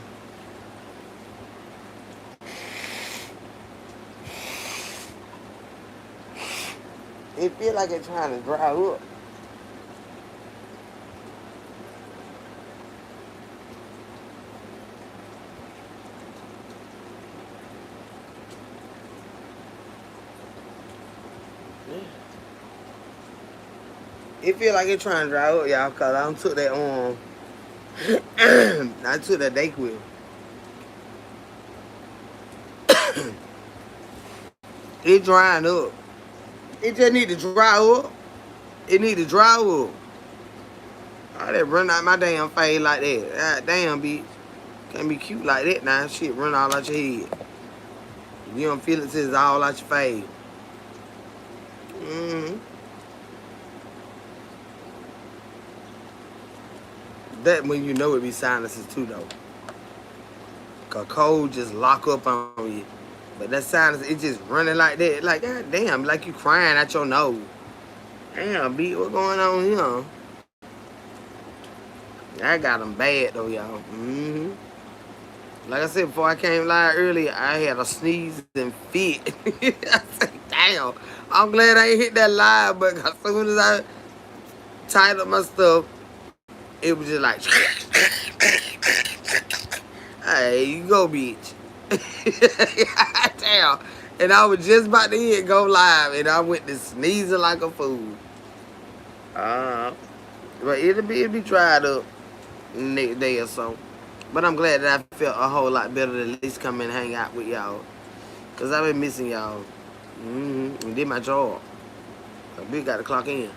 It feel like it's trying to dry up. It feel like it's trying to dry up, y'all, because I took that I took that Dayquil. It drying up. It just need to dry up. It need to dry up. I didn't run out my damn face like that. God damn, bitch. Can't be cute like that now. Shit run all out your head. You don't feel it till it's all out your face. Mm-hmm. That when you know it be sinuses too, though. Cause cold just lock up on you. But that sinus, it just running like that. Like, god damn, like you crying out your nose. Damn, B, what going on here? I got them bad, though, y'all. Mm-hmm. Like I said before I came live earlier, I had a sneeze and fit. I said, damn, I'm glad I ain't hit that live, but as soon as I tied up my stuff, it was just like, hey, you go, bitch. Damn. And I was just about to hit go live, and I went to sneezing like a fool. But it'll be dried up next day or so. But I'm glad that I felt a whole lot better to at least come and hang out with y'all. Because I've been missing y'all. Mm-hmm. And did my job. I big got to clock in.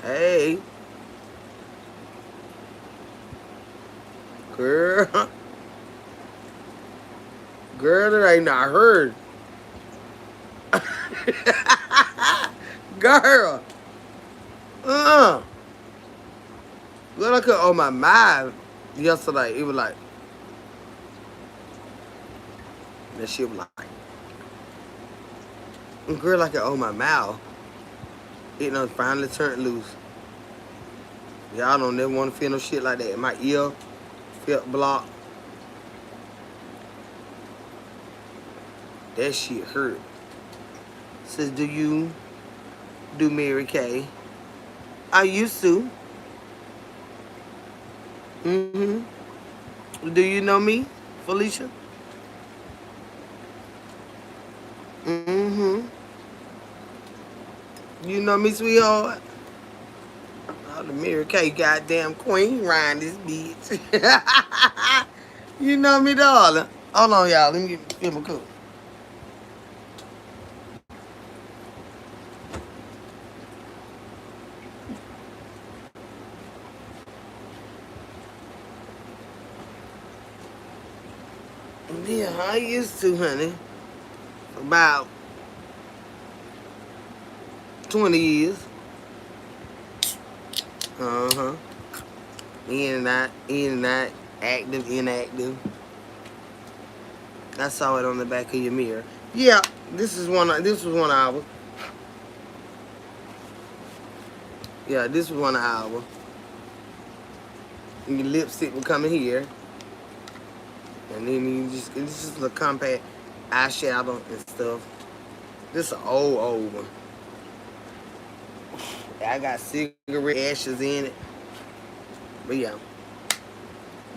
Hey. Girl. Girl, that ain't not heard. Girl. Girl, I could on my mind yesterday. It was like, that shit was like, girl, I could on my mouth. It done finally turned loose. Y'all don't never want to feel no shit like that. My ear felt blocked. That shit hurt. Says, do you do Mary Kay? I used to. Mm-hmm. Do you know me, Felicia? Mm-hmm. You know me, sweetheart? Oh, the Mary Kay goddamn queen riding this bitch. You know me, darling. Hold on, y'all. Let me get my cook. Yeah, I used to, honey. About 20 years. Uh-huh. In and out, active, inactive. I saw it on the back of your mirror. Yeah, this was 1 hour. Yeah, this was 1 hour. And your lipstick will come in here. And then it's just a compact eyeshadow and stuff. This is an old one. I got cigarette ashes in it. But yeah.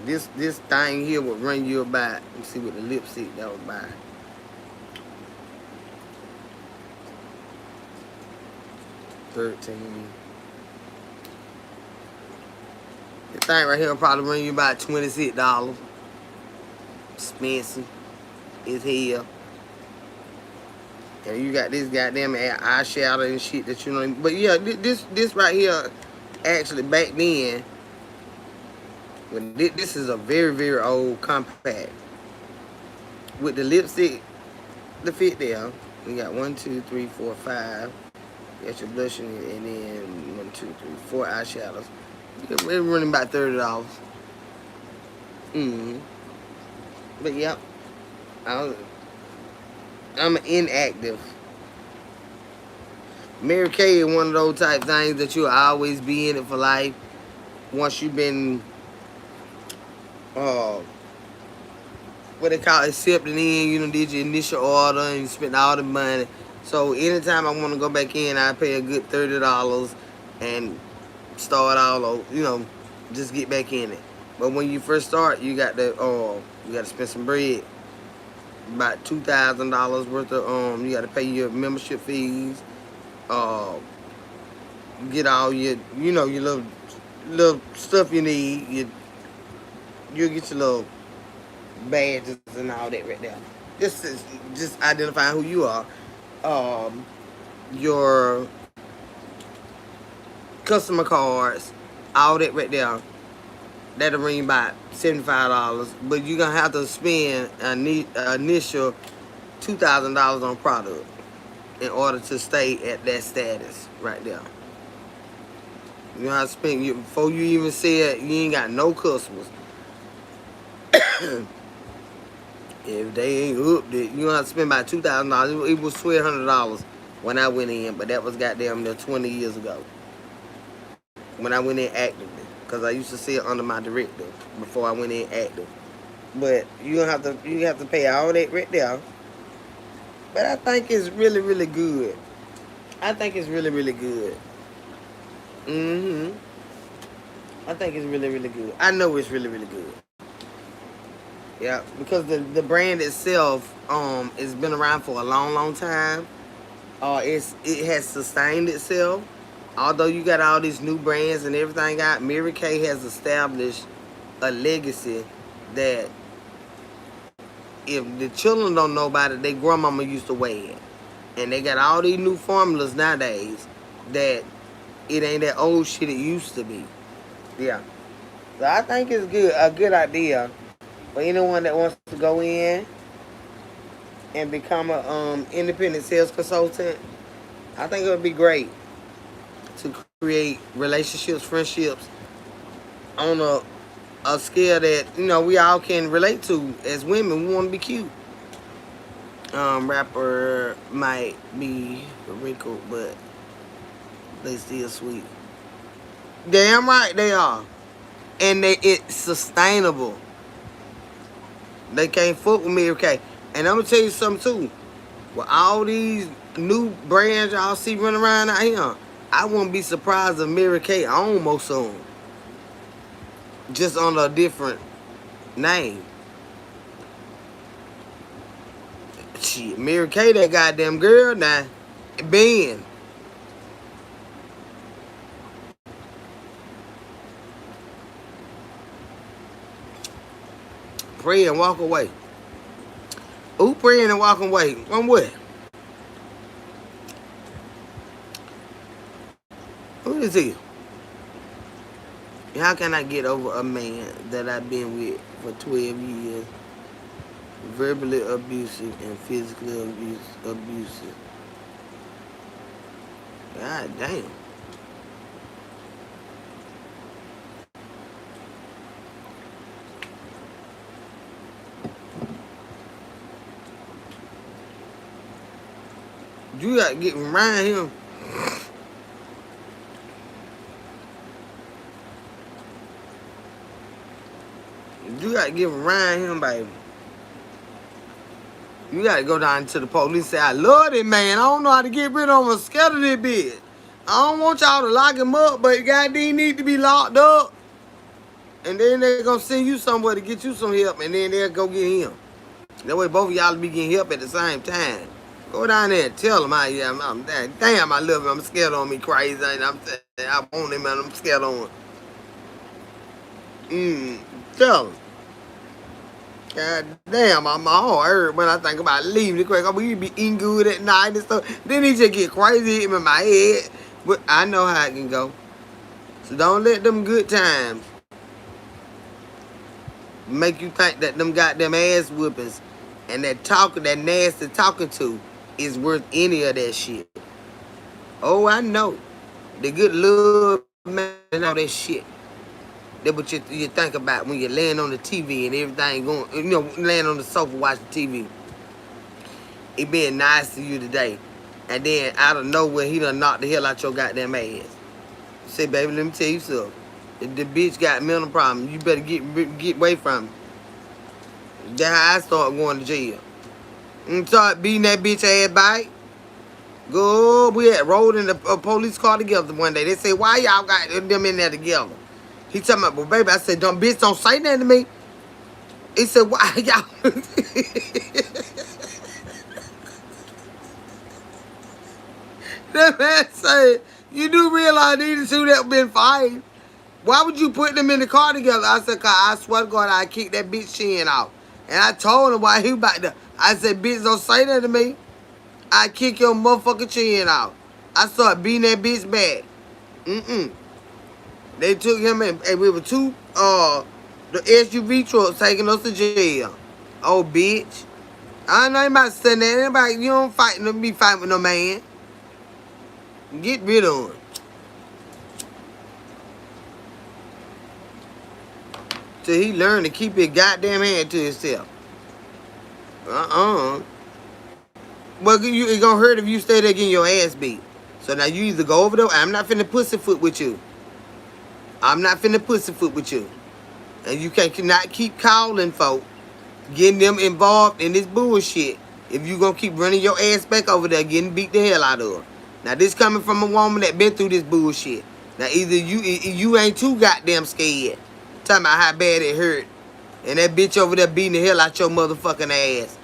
This thing here would run you about. Let me see what the lipstick that was by. $13. This thing right here will probably run you about $26. Expensive as hell. And you got this goddamn eyeshadow and shit that you know. But yeah, this right here, actually back then, when this is a very very old compact with the lipstick, the fit there. We got 1, 2, 3, 4, 5. You got your blush and then 1, 2, 3, 4 eyeshadows. We're running about $30. But yep, I'm inactive. Mary Kay is one of those type things that you'll always be in it for life. Once you've been, what they call it, accepted in, you know, did your initial order and you spent all the money. So anytime I want to go back in, I pay a good $30 and start all over, you know, just get back in it. But when you first start, you got to spend some bread, about $2,000 worth of you got to pay your membership fees. Get all your, you know, your little stuff you need. You'll get your little badges and all that right there. This is just identifying who you are. Your customer cards, all that right there. That'll ring about $75, but you're gonna have to spend an initial $2,000 on product in order to stay at that status right there. You know how to spend before you even said you ain't got no customers. If they ain't hooked it, you have to spend about $2,000. It was $1,200 when I went in, but that was goddamn near 20 years ago. When I went in actively, because I used to see it under my director before I went in active. But you have to pay all that right there. But I think it's really really good. I think it's really really good. I think it's really really good. I know it's really really good. Yeah, because the brand itself has been around for a long long time. It has sustained itself. Although you got all these new brands and everything out, Mary Kay has established a legacy that if the children don't know about it, their grandmama used to wear it. And they got all these new formulas nowadays that it ain't that old shit it used to be. Yeah. So I think it's a good idea for anyone that wants to go in and become a independent sales consultant. I think it would be great to create relationships, friendships on a scale that, you know, we all can relate to. As women, we want to be cute. Rapper might be wrinkled, but they still sweet. Damn right they are. And it's sustainable. They can't fuck with Mary Kay. And I'm going to tell you something too. With all these new brands y'all see running around out here, I wouldn't be surprised if Mary Kay almost soon. Just under a different name. Shit, Mary Kay, that goddamn girl now. Ben. Pray and walk away. Who praying and walking away? From what? Who is he? How can I get over a man that I've been with for 12 years, verbally abusive and physically abusive? God damn. You gotta get around him. You gotta get around him, baby. You gotta go down to the police and say, I love this man. I don't know how to get rid of him. I'm scared of this bitch. I don't want y'all to lock him up, but goddamn need to be locked up. And then they're gonna send you somewhere to get you some help, and then they'll go get him. That way both of y'all will be getting help at the same time. Go down there and tell him, damn, I love him. I'm scared on me crazy. And I want him and I'm scared on him. Tell him. God damn, I'm all hurt when I think about leaving the crack. We be eating good at night and stuff. Then he just get crazy in my head. But I know how it can go. So don't let them good times make you think that them goddamn ass whoopings and that talking, that nasty talking to is worth any of that shit. Oh, I know. The good love, man, and all that shit. That's what you think about when you're laying on the TV and everything going, laying on the sofa watching TV. He being nice to you today. And then out of nowhere, he done knocked the hell out your goddamn ass. Say, baby, let me tell you something. If the bitch got mental problems, you better get away from him. That's how I started going to jail. And start beating that bitch ass back. Go, we had rode in a police car together one day. They say, why y'all got them in there together? He talking about, well, baby, I said, bitch, don't say nothing to me. He said, why y'all? That man said, you do realize these two that been fighting. Why would you put them in the car together? I said, cause I swear to God, I kicked that bitch chin out. And I told him why he about to. I said, bitch, don't say that to me. I kick your motherfucking chin out. I started beating that bitch back. They took him and we were two, the SUV truck taking us to jail. Oh, bitch. I know anybody saying that. Anybody, you don't be fighting with no man. Get rid of him. Till he learned to keep his goddamn hand to himself. Well, it's gonna hurt if you stay there getting your ass beat. So now you either go over there. I'm not finna pussyfoot with you. I'm not finna pussyfoot with you. And you cannot keep calling folk, getting them involved in this bullshit. If you gonna keep running your ass back over there, getting beat the hell out of her. Now this coming from a woman that been through this bullshit. Now either you ain't too goddamn scared. Talking about how bad it hurt. And that bitch over there beating the hell out your motherfucking ass.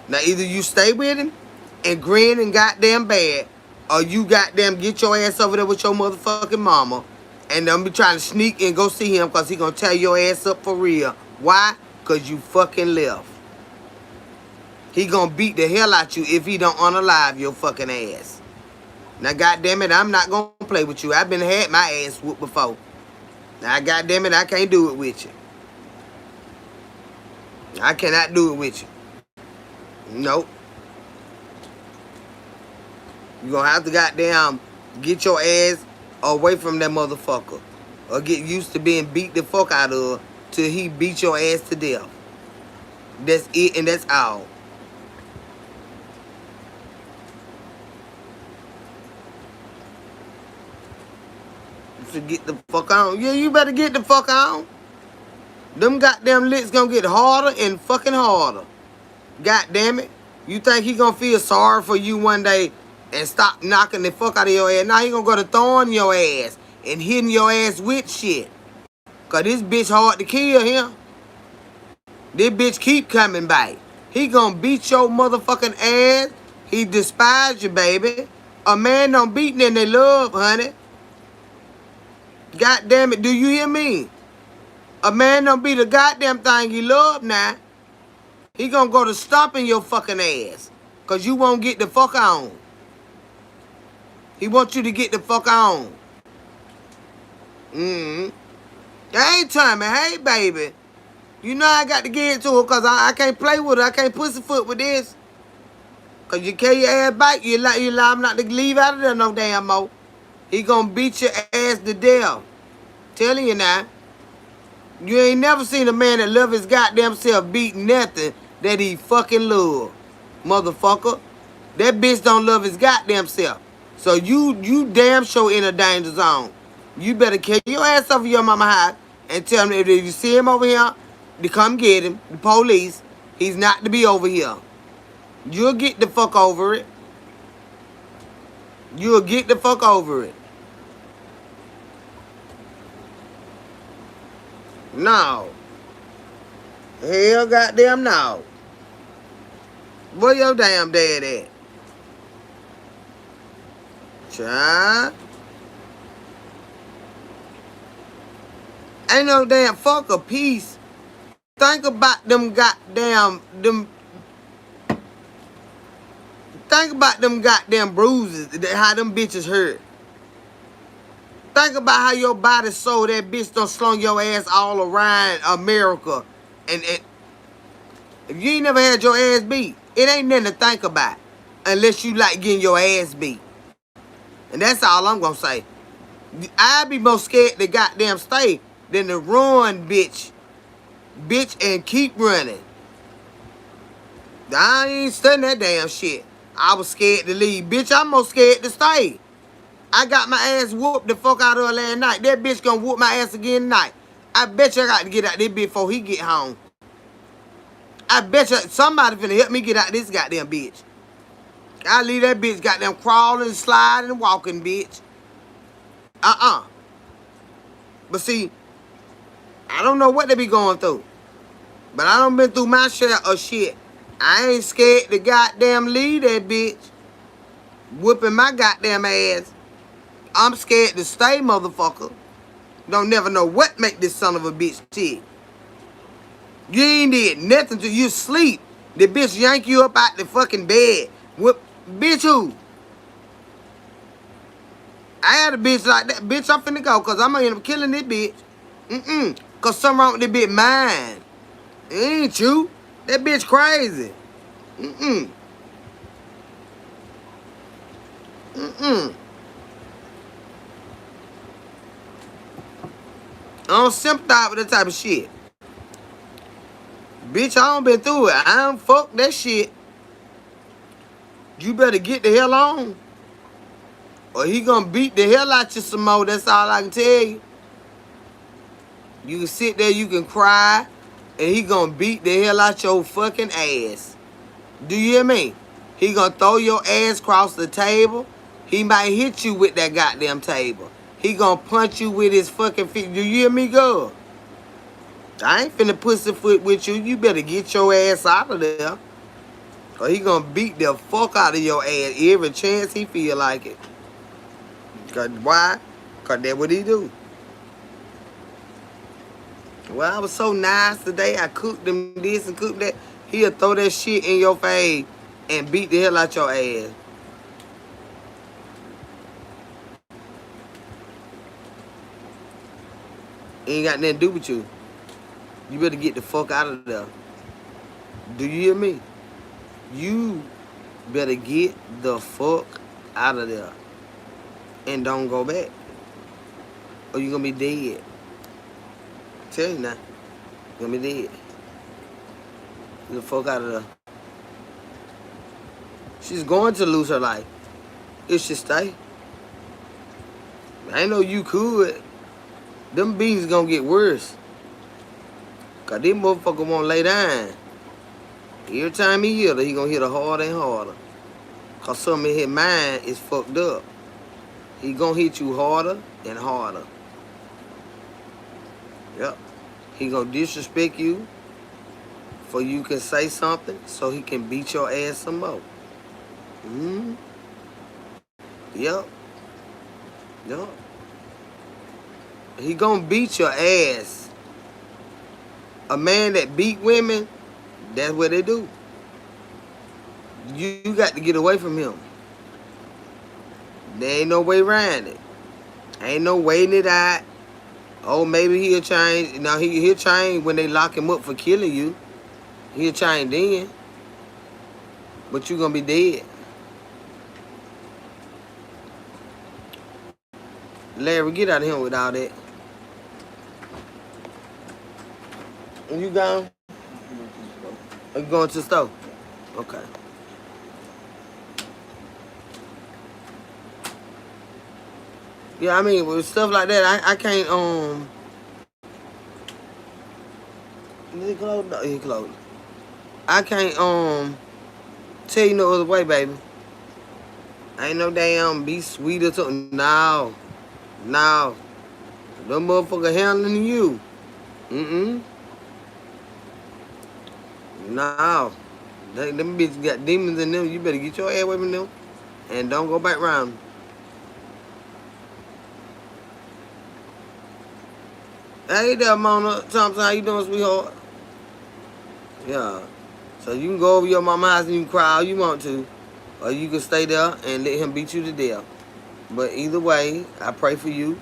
Now either you stay with him and grin and goddamn bad, or you goddamn get your ass over there with your motherfucking mama and don't be trying to sneak and go see him because he gonna tear your ass up for real. Why? Because you fucking left. He gonna beat the hell out you if he don't unalive your fucking ass. Now goddamn it, I'm not gonna play with you. I've been had my ass whooped before. Now goddamn it, I can't do it with you. I cannot do it with you. Nope. You gonna have to goddamn get your ass away from that motherfucker. Or get used to being beat the fuck out of till he beat your ass to death. That's it and that's all. To get the fuck on. Yeah, you better get the fuck on. Them goddamn licks gonna get harder and fucking harder. God damn it. You think he gonna feel sorry for you one day and stop knocking the fuck out of your ass? Now he gonna go to throwing your ass and hitting your ass with shit. Cause this bitch hard to kill him. This bitch keep coming back. He gonna beat your motherfucking ass. He despise you, baby. A man don't beat them they love, honey. God damn it, do you hear me? A man don't be the goddamn thing he love now. He gonna go to stomping your fucking ass. Cause you won't get the fuck on. He wants you to get the fuck on. Hey, Tommy, hey, baby. You know I got to get to her cause I can't play with her. I can't pussyfoot with this. Cause you carry your ass back, you allow him not to leave out of there no damn more. He gonna beat your ass to death. Telling you now. You ain't never seen a man that love his goddamn self beat nothing that he fucking love. Motherfucker. That bitch don't love his goddamn self. So you damn sure in a danger zone. You better carry your ass over your mama house and tell him if you see him over here, to come get him. The police. He's not to be over here. You'll get the fuck over it. You'll get the fuck over it. No. Hell goddamn no. Where your damn dad at? Child. Ain't no damn fuck a piece Think about them goddamn Think about them goddamn bruises, how them bitches hurt. Think about how your body so that bitch done slung your ass all around America. And if you ain't never had your ass beat, it ain't nothing to think about. Unless you like getting your ass beat. And that's all I'm gonna say. I'd be more scared to goddamn stay than to run, bitch, and keep running. I ain't studying that damn shit. I was scared to leave. Bitch, I'm more scared to stay. I got my ass whooped the fuck out of her last night. That bitch gonna whoop my ass again tonight. I bet you I got to get out this bitch before he get home. I bet you somebody finna help me get out this goddamn bitch. I leave that bitch goddamn crawling, sliding, walking, bitch. But see, I don't know what they be going through. But I done been through my share of shit. I ain't scared to goddamn leave that bitch whooping my goddamn ass. I'm scared to stay, motherfucker. Don't never know what make this son of a bitch tick. You ain't did nothing till you sleep. The bitch yank you up out the fucking bed. Whoop, bitch who? I had a bitch like that. Bitch, I'm finna go because I'm gonna end up killing this bitch. Because something wrong with this bitch mind. It ain't you. That bitch crazy. I don't sympathize with that type of shit. Bitch, I don't been through it. I don't fuck that shit. You better get the hell on. Or he gonna beat the hell out you some more. That's all I can tell you. You can sit there, you can cry, and he gonna beat the hell out your fucking ass. Do you hear me? He gonna throw your ass across the table. He might hit you with that goddamn table. He gonna punch you with his fucking feet. Do you hear me, girl? I ain't finna pussyfoot with you. You better get your ass out of there. Or he gonna beat the fuck out of your ass every chance he feel like it. Cause why? Cause that's what he do. Well, I was so nice today. I cooked him this and cooked that. He'll throw that shit in your face and beat the hell out your ass. Ain't got nothing to do with you. You better get the fuck out of there. Do you hear me? You better get the fuck out of there. And don't go back. Or you're gonna be dead. Tell you now. You're gonna be dead. Get the fuck out of there. She's going to lose her life. If she stay. I know you could. Them beans gonna get worse. Cause this motherfucker won't lay down. Every time he hit her, he gonna hit her harder and harder. Cause some of his mind is fucked up. He gonna hit you harder and harder. Yep. He gonna disrespect you for you can say something so he can beat your ass some more. Yep. Yep. He gonna beat your ass. A man that beat women, that's what they do. You got to get away from him. There ain't no way around it. Ain't no waiting it out. Oh, maybe he'll change. Now he'll change when they lock him up for killing you. He'll change then. But you gonna be dead. Larry, get out of here with all that. You gone? Are you going to the store? Okay. Yeah, I mean, with stuff like that, I can't, is it closed? No, it's closed. I can't, tell you no other way, baby. Ain't no damn be sweet or something. No. No. Them motherfucker handling you. No. Them bitches got demons in them. You better get your ass away from them. And don't go back round. Hey there, Mona Thompson. How you doing, sweetheart? Yeah. So you can go over your mama's house and you can cry all you want to. Or you can stay there and let him beat you to death. But either way, I pray for you.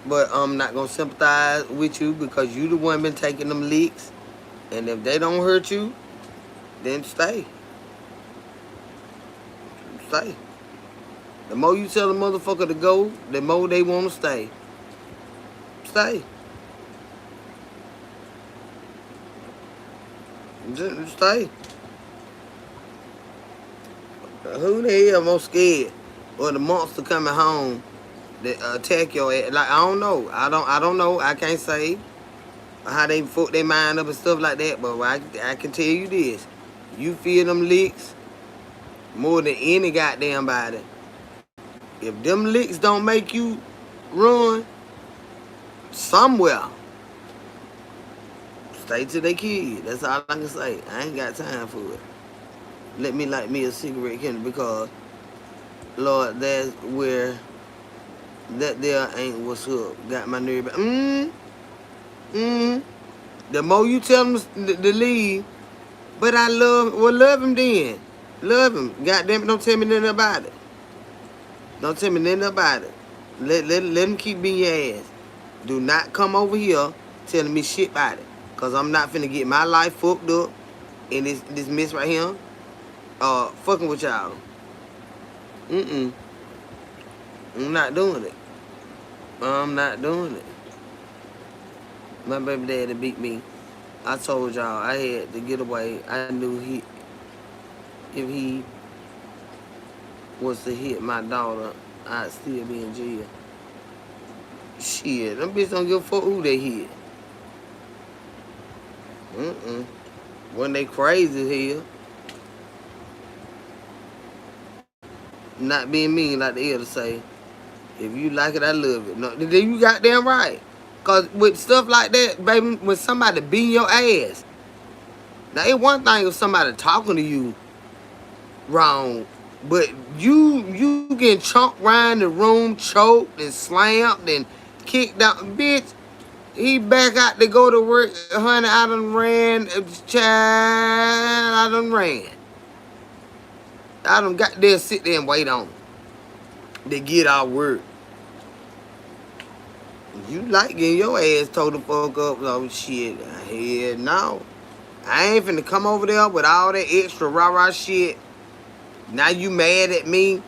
But I'm not gonna sympathize with you because you the one been taking them licks. And if they don't hurt you, then stay. Stay. The more you tell a motherfucker to go, the more they wanna stay. Stay. Just stay. Who the hell most scared? Or the monster coming home that attack your ass? Like, I don't know. I don't know. I can't say how they fuck their mind up and stuff like that. But I can tell you this: you feel them licks more than any goddamn body. If them licks don't make you run somewhere, stay till they kill you. That's all I can say. I ain't got time for it. Let me light me a cigarette, Kendra, because Lord, that's where that there ain't what's up. Got my nerve back. The more you tell them to leave, but I love him then. Love him. Goddamn it, don't tell me nothing about it. Don't tell me nothing about it. Let him keep being your ass. Do not come over here telling me shit about it. Cause I'm not finna get my life fucked up in this mess right here. Fucking with y'all. I'm not doing it. I'm not doing it. My baby daddy beat me. I told y'all I had to get away. I knew if he was to hit my daughter, I'd still be in jail. Shit, them bitches don't give a fuck who they hit. When they crazy as hell. Not being mean like the elder say. If you like it, I love it. No, then you goddamn right. Cause with stuff like that, baby, when somebody beating your ass. Now it's one thing if somebody talking to you wrong, but you getting chunked around the room, choked and slammed and kicked out, bitch. He back out to go to work, honey. I done ran, child. I done ran. I done got there, sit there and wait on them. They get our work. You like getting your ass told the fuck up, oh shit. Hell no. I ain't finna come over there with all that extra rah-rah shit. Now you mad at me?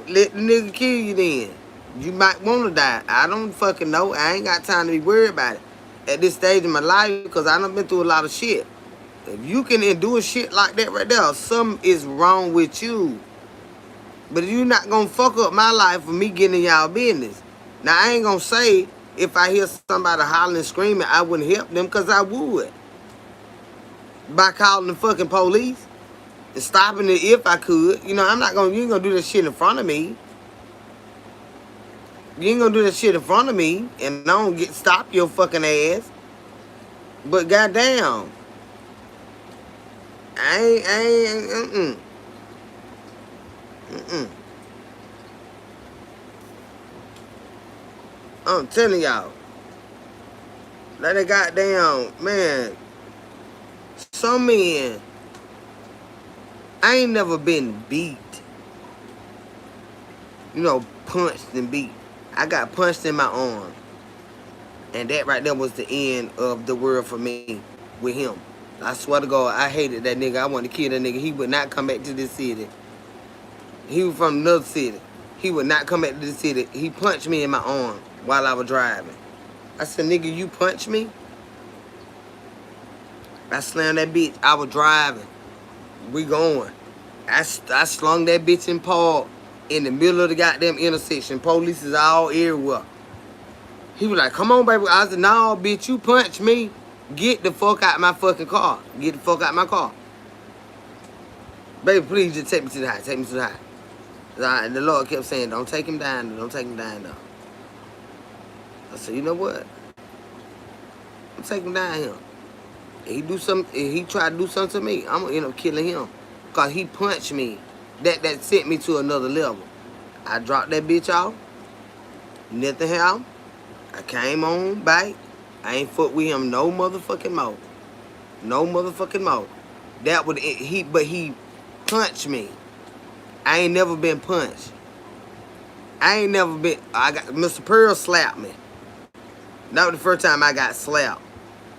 Let the nigga kill you then. You might wanna die. I don't fucking know. I ain't got time to be worried about it at this stage of my life because I done been through a lot of shit. If you can endure shit like that right there, something is wrong with you. But you not gonna fuck up my life for me getting in y'all business. Now I ain't gonna say if I hear somebody hollering and screaming, I wouldn't help them because I would. By calling the fucking police and stopping it if I could. You know, you ain't gonna do that shit in front of me. You ain't gonna do that shit in front of me and I don't stop your fucking ass. But goddamn. I'm telling y'all. Let it goddamn, man. Some men, I ain't never been beat. You know, punched and beat. I got punched in my arm. And that right there was the end of the world for me with him. I swear to God, I hated that nigga. I wanted to kill that nigga. He would not come back to this city. He was from another city. He would not come back to this city. He punched me in my arm while I was driving. I said, nigga, you punched me? I slammed that bitch. I was driving. We going. I slung that bitch in park in the middle of the goddamn intersection. Police is all everywhere. He was like, come on, baby. I said, no, bitch, you punched me. Get the fuck out of my fucking car. Get the fuck out of my car. Baby, please just take me to the house. Take me to the house. And the Lord kept saying, don't take him down. Don't take him down, though. I said, you know what? I'm taking him down here. If he tried to do something to me, I'm going to end up killing him. Because he punched me. That sent me to another level. I dropped that bitch off. Nothing happened. I came on back. I ain't fuck with him no motherfucking more. No motherfucking more. That would but he punched me. I ain't never been punched. I ain't never been. I got Mr. Pearl slapped me. That was the first time I got slapped.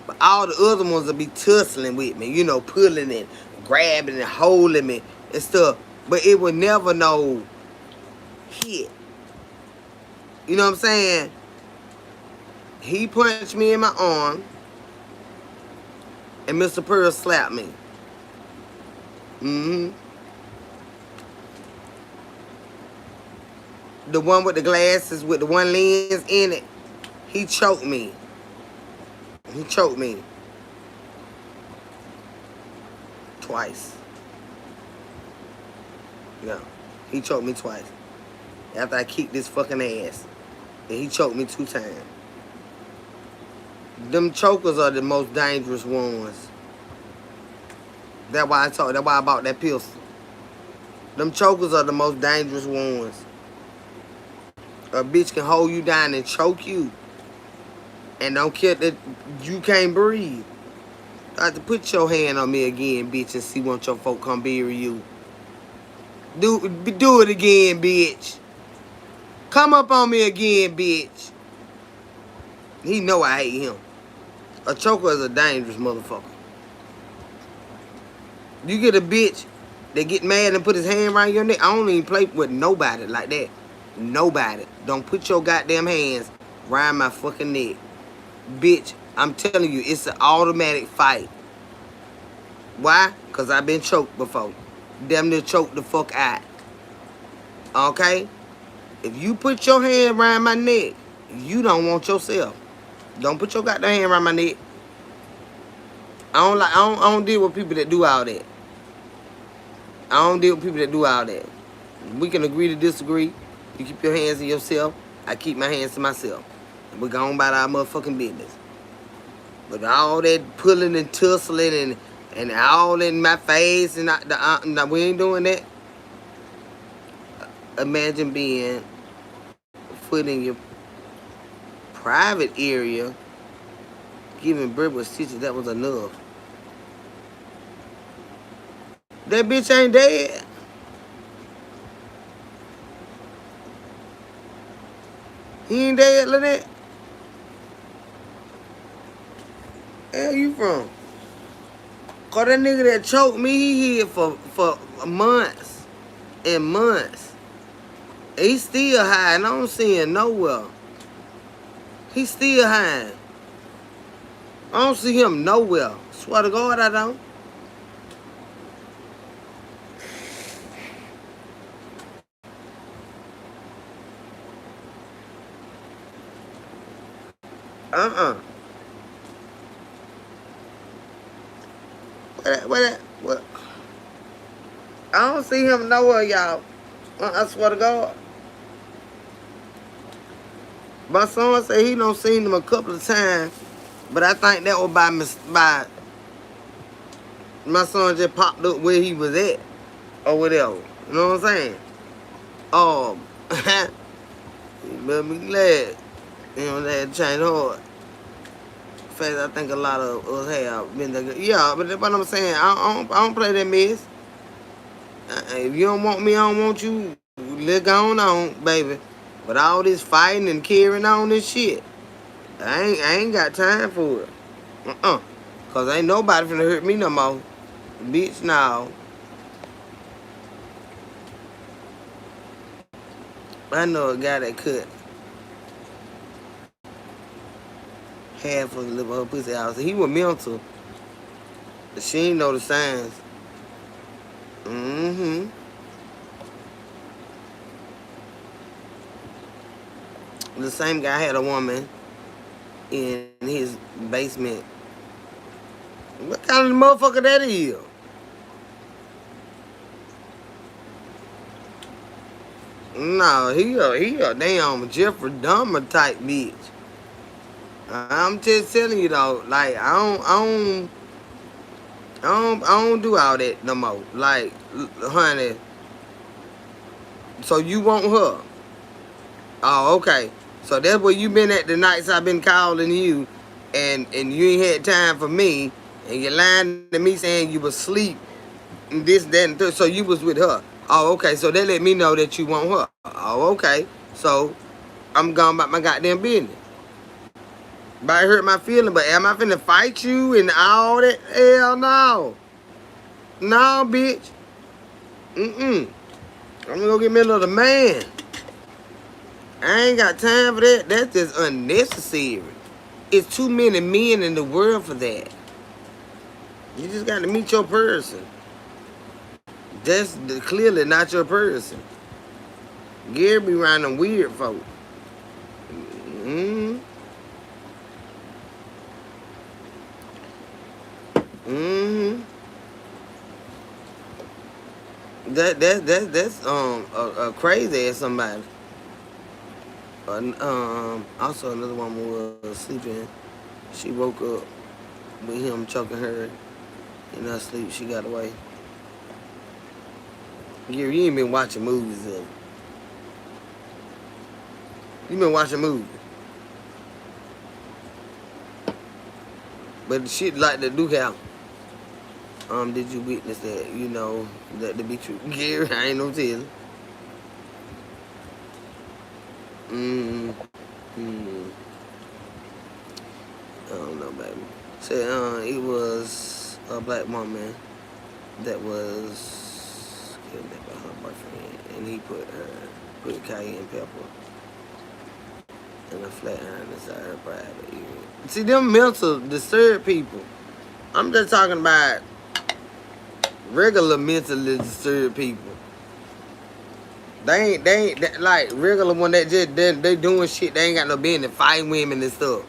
But all the other ones will be tussling with me, you know, pulling and grabbing and holding me and stuff. But it would never no hit. You know what I'm saying? He punched me in my arm, and Mr. Pearl slapped me. Mm-hmm. The one with the glasses with the one lens in it, he choked me. He choked me. Twice. Yeah. He choked me twice. After I kicked his fucking ass. And he choked me 2 times. Them chokers are the most dangerous ones. That's why I bought that pistol. Them chokers are the most dangerous ones. A bitch can hold you down and choke you. And don't care that you can't breathe. I have to put your hand on me again, bitch, and see once your folk come bury you. Do it again, bitch. Come up on me again, bitch. He know I hate him. A choker is a dangerous motherfucker. You get a bitch that get mad and put his hand around your neck. I don't even play with nobody like that. Nobody. Don't put your goddamn hands around my fucking neck. Bitch, I'm telling you, it's an automatic fight. Why? Because I've been choked before. Damn near choked the fuck out. Okay? If you put your hand around my neck, you don't want yourself. Don't put your goddamn hand around my neck. I don't deal with people that do all that. I don't deal with people that do all that. We can agree to disagree. You keep your hands to yourself. I keep my hands to myself. And we're going about our motherfucking business. But all that pulling and tussling and all in my face and we ain't doing that. Imagine being foot in your private area, giving birth with stitches. That was enough. That bitch ain't dead. He ain't dead, Lynette. Where you from? Cause that nigga that choked me, he hid for months and months. He still hiding. I don't see him nowhere. He still hiding. I don't see him nowhere. Swear to God, I don't. What? I don't see him nowhere, y'all. I swear to God. My son said he done seen him a couple of times, but I think that was by my son just popped up where he was at or whatever. You know what I'm saying? You better be glad. You know, they had to change hard. In fact, I think a lot of us have been there. Yeah, but that's what I'm saying. I don't play that mess. If you don't want me, I don't want you. Let go on, baby. But all this fighting and carrying on this shit, I ain't got time for it. Cause ain't nobody finna hurt me no more. Bitch, now. I know a guy that cut half of the lip of her pussy out. So he was mental. But she ain't know the signs. The same guy had a woman in his basement. What kind of motherfucker that is? No, he a damn Jeffrey Dahmer type bitch. I'm just telling you though, like I don't do all that no more. Like, honey. So you want her? Oh, okay. So that's where you been at the nights I've been calling you, and you ain't had time for me, And you're lying to me saying you was asleep and this, that, and third. So you was with her. Oh, okay. So they let me know that you want her. Oh, okay. So I'm going about my goddamn business. But it hurt my feeling. But am I finna fight you and all that? Hell no. No, bitch. I'm gonna go get me a little man. I ain't got time for that. That's just unnecessary. It's too many men in the world for that. You just got to meet your person. That's clearly not your person. Gary be around them weird folk. Mm-hmm. Mm-hmm. That's a crazy ass somebody. Also another woman was sleeping. She woke up with him choking her in her sleep. She got away. Gary, you ain't been watching movies, though. You been watching movies. But the shit like that do happen. Did you witness that? You know, that to be true. Gary, I ain't no telling. I don't know, baby. Said, it was a black woman that was kidnapped by her boyfriend, and he put cayenne pepper and a flat iron inside her private ear. See, them mental disturbed people. I'm just talking about regular mentally disturbed people. They ain't like regular one that just they doing shit. They ain't got no business fighting women and stuff.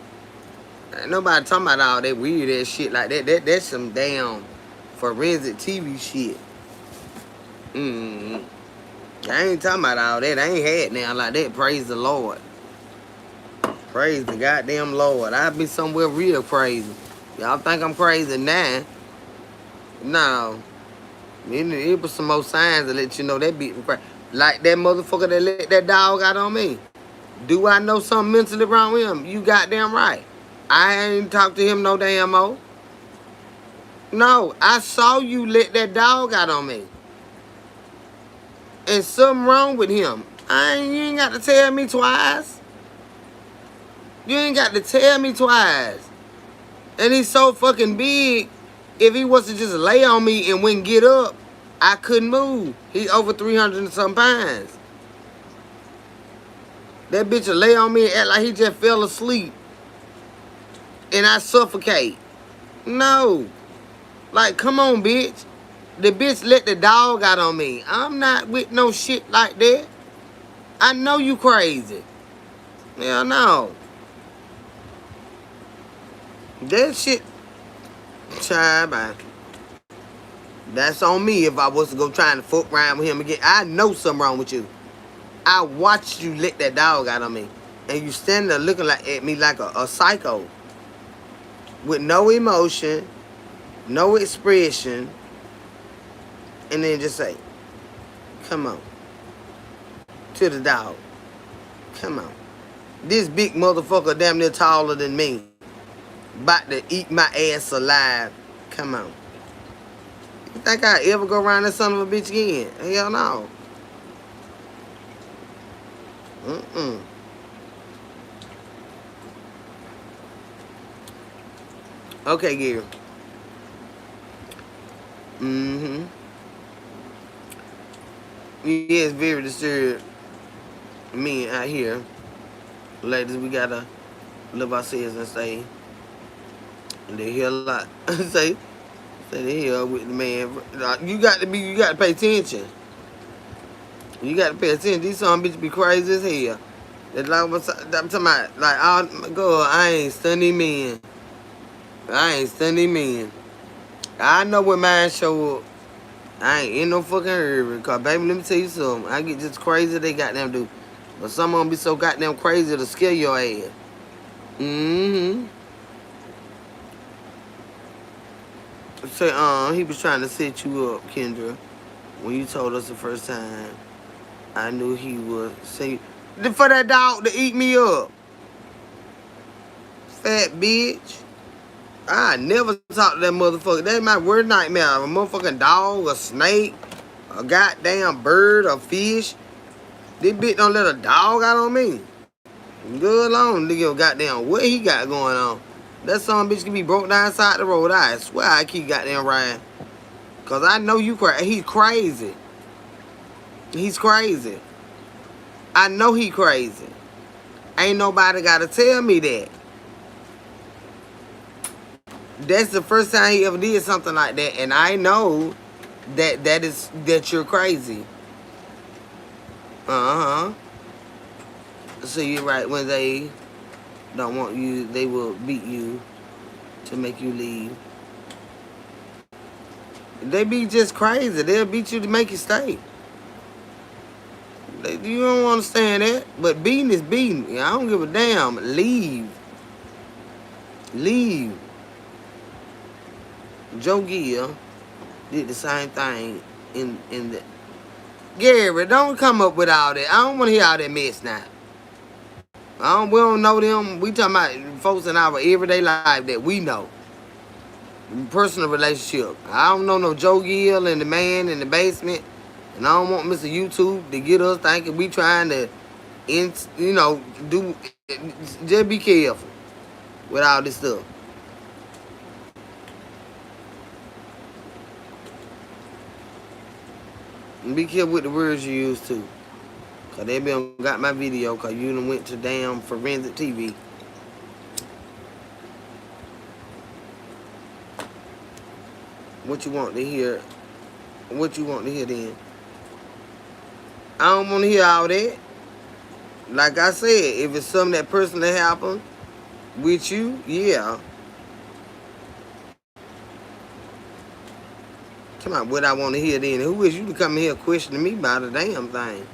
Ain't nobody talking about all that weird ass shit like that. That's some damn forensic TV shit. I ain't talking about all that. I ain't had now like that. Praise the Lord. Praise the goddamn Lord. I be somewhere real crazy. Y'all think I'm crazy now? No. It was some more signs to let you know that beat me crazy. Like that motherfucker that let that dog out on me. Do I know something mentally wrong with him? You goddamn right. I ain't talked to him no damn more. No, I saw you let that dog out on me. And something wrong with him. You ain't got to tell me twice. You ain't got to tell me twice. And he's so fucking big. If he was to just lay on me and wouldn't get up, I couldn't move. He over 300 and some pounds. That bitch will lay on me and act like he just fell asleep. And I suffocate. No. Like, come on, bitch. The bitch let the dog out on me. I'm not with no shit like that. I know you crazy. Hell no. That shit, child, man. That's on me if I was to go trying to fuck around with him again. I know something wrong with you. I watched you let that dog out on me. And you standing there looking at me like a psycho. With no emotion, no expression. And then just say, come on. To the dog. Come on. This big motherfucker damn near taller than me. About to eat my ass alive. Come on. You think I ever go around that son of a bitch again? Hell no. Okay, Gary. Yeah, it's very disturbed. Men out here. Ladies, we gotta live ourselves and say they hear a lot. say they hear with the man. You got to pay attention. You got to pay attention. These some bitches be crazy as hell. That's like I'm talking about. Like, oh, God, I ain't stunning men. I know when mine show up. I ain't in no fucking hurry. Cause baby, let me tell you something. I get just crazy they goddamn do. But some of them be so goddamn crazy to scare your ass. Say, he was trying to set you up, Kendra. When you told us the first time, I knew he would say for that dog to eat me up. Fat bitch. I never talk to that motherfucker. That's my worst nightmare. A motherfucking dog, a snake, a goddamn bird, a fish. This bitch don't let a dog out on me. Good long, nigga, goddamn, what he got going on? That son bitch can be broke down side the road. I swear I keep goddamn riding. Cause I know you crazy. He's crazy. He's crazy. I know he crazy. Ain't nobody gotta tell me that. That's the first time he ever did something like that, and I know that you're crazy. Uh-huh. So you're right, when they don't want you, they will beat you to make you leave. They be just crazy. They'll beat you to make you stay. You don't understand that. But beating is beating. I don't give a damn. Leave. Leave. Joe Gill did the same thing in the... Gary, don't come up with all that. I don't want to hear all that mess now. We don't know them. We talking about folks in our everyday life that we know. Personal relationship. I don't know no Joe Gill and the man in the basement. And I don't want Mr. YouTube to get us thinking we trying to, do... Just be careful with all this stuff. And be careful with the words you use too. Cause they been got my video cause you done went to damn Forensic TV. What you want to hear? What you want to hear then? I don't want to hear all that. Like I said, if it's something that personally happened with you, yeah. Come on, what I want to hear then. Who is you to come in here questioning me about a damn thing?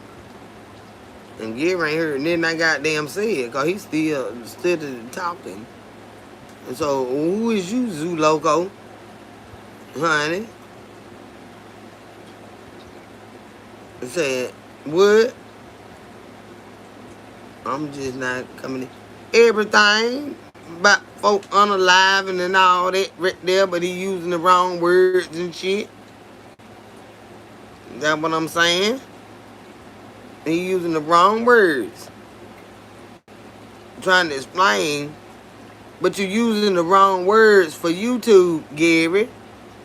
And Gary ain't heard nothing I goddamn said, cause he's still talking. And so who is you, Zoo Loco? Honey? I said, what? I'm just not coming in. Everything about folk unalive and all that right there, but he using the wrong words and shit. Is that what I'm saying? He using the wrong words. I'm trying to explain, but you're using the wrong words for YouTube, Gary.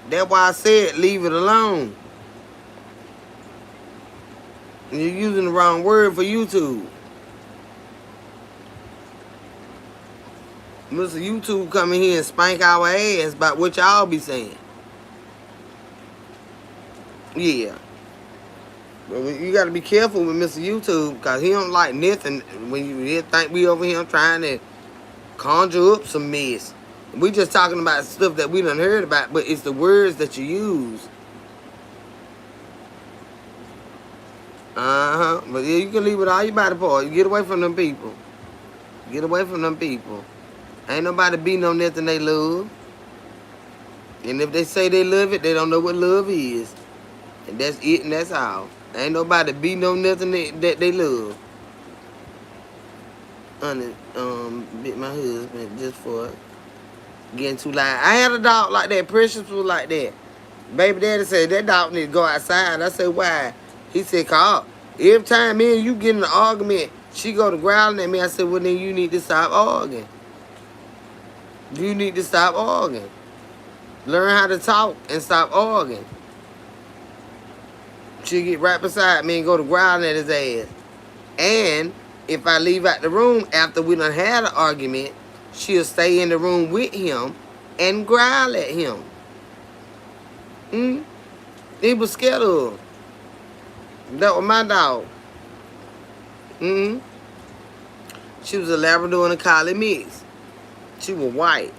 That's why I said leave it alone. You're using the wrong word for YouTube. Mr. YouTube come in here and spank our ass about what y'all be saying. Yeah. But you got to be careful with Mr. YouTube because he don't like nothing when you think we over here trying to conjure up some mess. We just talking about stuff that we done heard about, but it's the words that you use. But yeah, you can leave it all your body part. You get away from them people. Get away from them people. Ain't nobody beating on nothing they love. And if they say they love it, they don't know what love is. And that's it and that's all. Ain't nobody beating on nothing that they love. Honey, bit my husband just for getting too loud. I had a dog like that. Precious was like that. Baby daddy said that dog need to go outside. I said, why? He said, Carl, every time me and you get in an argument, she go to growling at me. I said, well, then you need to stop arguing. You need to stop arguing. Learn how to talk and stop arguing. She'll get right beside me and go to growling at his ass. And if I leave out the room after we done had an argument, she'll stay in the room with him and growl at him. He was scared of her. That was my dog. She was a Labrador and a Collie mix. She was white.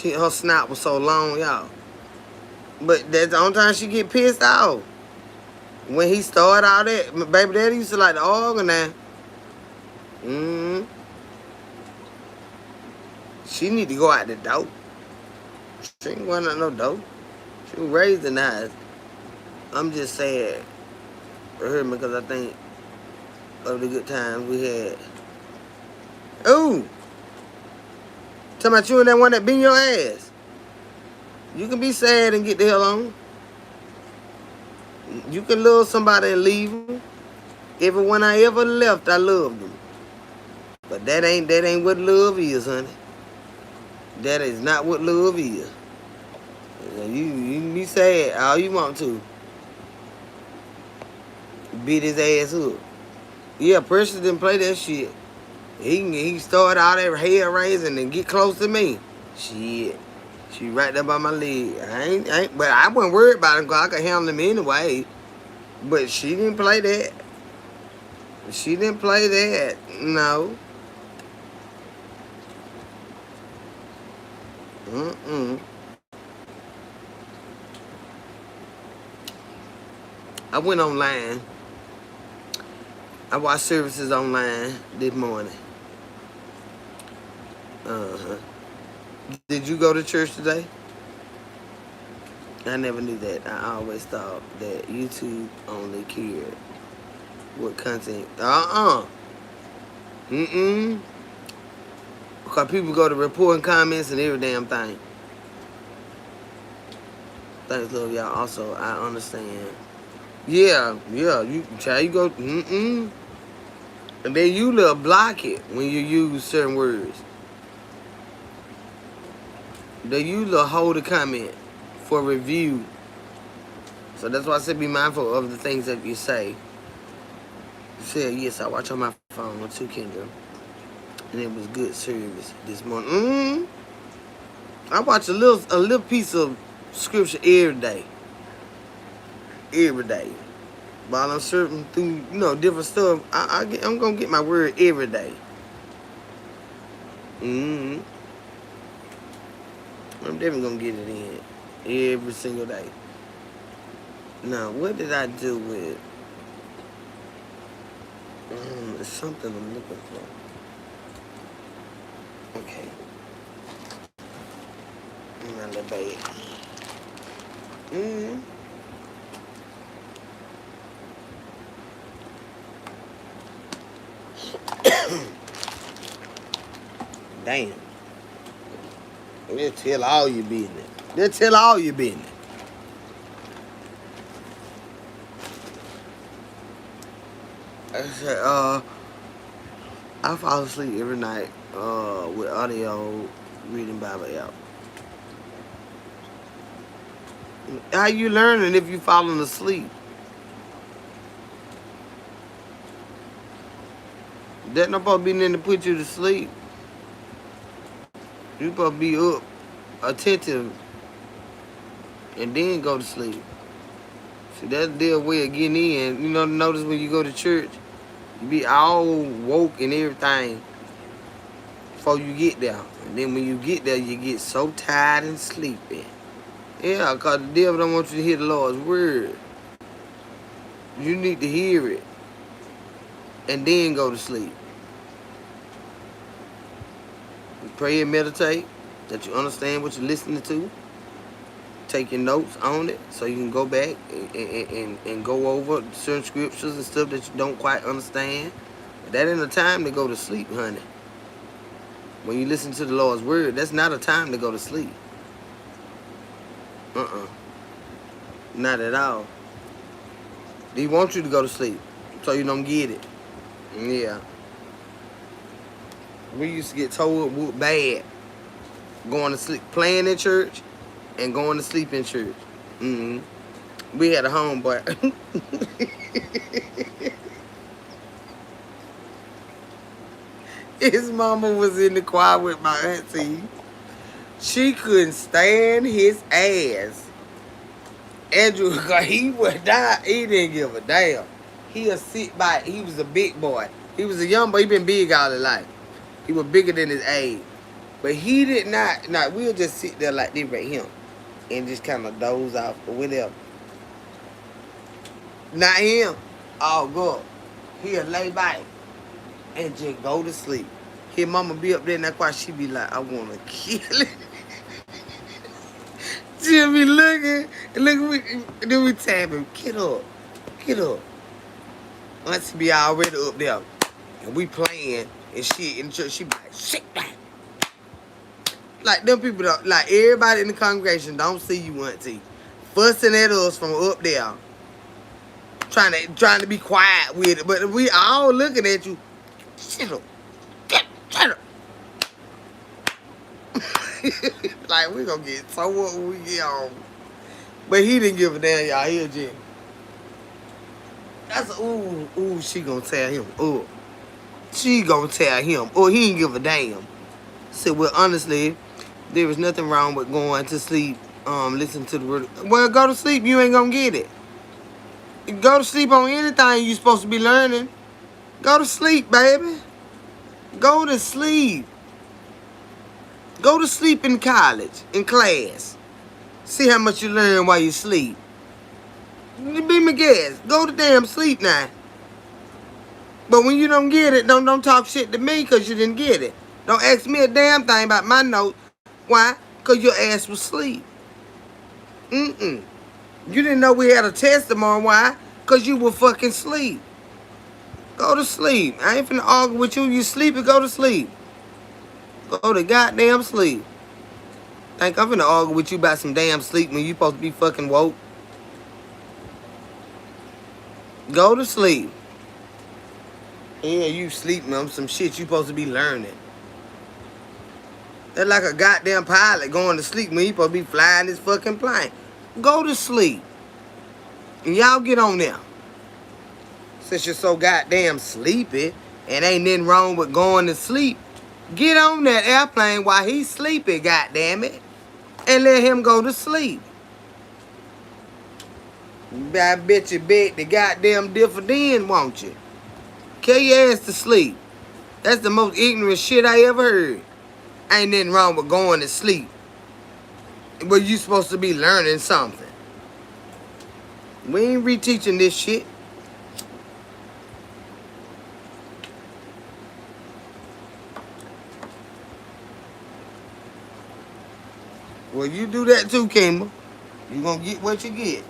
Her snout was so long, y'all. But that's the only time she get pissed off. When he started all that, my baby daddy used to like to argue now. She need to go out the door. She ain't going out no door. She was raised in the house. I'm just sad for her because I think of the good times we had. Ooh! Talking about you and that one that beat your ass. You can be sad and get the hell on. You can love somebody and leave them. Everyone I ever left, I loved them. But that ain't what love is, honey. That is not what love is. You can be sad all you want to. Beat his ass up. Yeah, Precious didn't play that shit. He started all that hair raising and get close to me. Shit. She right there by my leg. But I wasn't worried about him because I could handle him anyway. But she didn't play that. She didn't play that. No. I went online. I watched services online this morning. Did you go to church today? I never knew that. I always thought that YouTube only cared what content. Because people go to reporting comments and every damn thing. Thanks, love y'all. Also, I understand. Yeah. You try you go. And then you little block it when you use certain words. They use a hold a comment for review. So that's why I said be mindful of the things that you say. You said, yes, I watch on my phone too, Kendra. And it was good service this morning. I watch a little piece of scripture every day. Every day. While I'm surfing through, different stuff, I'm going to get my word every day. I'm definitely going to get it in every single day. Now, what did I do with? It's something I'm looking for. Okay. My little bag. Damn. They'll tell all your business. They'll tell all your business. I said, I fall asleep every night with audio reading Bible app. How you learning if you falling asleep? That not supposed to be in to put you to sleep. You supposed to be up, attentive, and then go to sleep. See, that's their way of getting in. Notice when you go to church, you be all woke and everything before you get there. And then when you get there, you get so tired and sleepy. Yeah, because the devil don't want you to hear the Lord's word. You need to hear it and then go to sleep. Pray and meditate, that you understand what you're listening to. Take your notes on it so you can go back and go over certain scriptures and stuff that you don't quite understand. But that ain't a time to go to sleep, honey. When you listen to the Lord's word, that's not a time to go to sleep. Not at all. He wants you to go to sleep so you don't get it. Yeah. We used to get told bad going to sleep, playing in church and going to sleep in church. We had a homeboy. His mama was in the choir with my auntie. She couldn't stand his ass. Andrew, he would die. He didn't give a damn. He'll sit by. He was a big boy. He was a young boy. He been big all his life. He was bigger than his age. But he did not. We'll just sit there like this right here and just kind of doze off or whatever. Not him. Oh, God. He'll lay back and just go to sleep. His mama be up there, and that's why she be like, I want to kill it. She'll be looking, and then we tap him. Get up. Get up. Let's be already up there. And we playing and shit in the church. She be like, shit back. Like them people don't, like everybody in the congregation don't see you, auntie. Fussing at us from up there. Trying to be quiet with it. But we all looking at you. Shut up. Shut up. Like we gonna get so what when we get home. But he didn't give a damn, y'all. He a G. That's ooh, she gonna tell him. Ooh. She gonna tell him. Oh, he ain't give a damn. So well honestly, there was nothing wrong with going to sleep, listen to the word. Well, go to sleep, you ain't gonna get it. Go to sleep on anything you supposed to be learning. Go to sleep, baby. Go to sleep. Go to sleep in college, in class. See how much you learn while you sleep. Be my guest. Go to damn sleep now. But when you don't get it, don't talk shit to me because you didn't get it. Don't ask me a damn thing about my note. Why? Because your ass was asleep. You didn't know we had a test tomorrow. Why? Because you were fucking asleep. Go to sleep. I ain't finna argue with you. You sleepy, go to sleep. Go to goddamn sleep. Think I'm finna argue with you about some damn sleep when you supposed to be fucking woke. Go to sleep. Yeah, you sleeping on some shit you supposed to be learning. That's like a goddamn pilot going to sleep when he supposed to be flying this fucking plane. Go to sleep. And y'all get on there. Since you're so goddamn sleepy and ain't nothing wrong with going to sleep, get on that airplane while he's sleepy, goddammit, and let him go to sleep. I bet you bet the goddamn dividend, won't you? Kill your ass to sleep. That's the most ignorant shit I ever heard. Ain't nothing wrong with going to sleep. But you supposed to be learning something. We ain't reteaching this shit. Well, you do that too, Kimber. You gonna get what you get.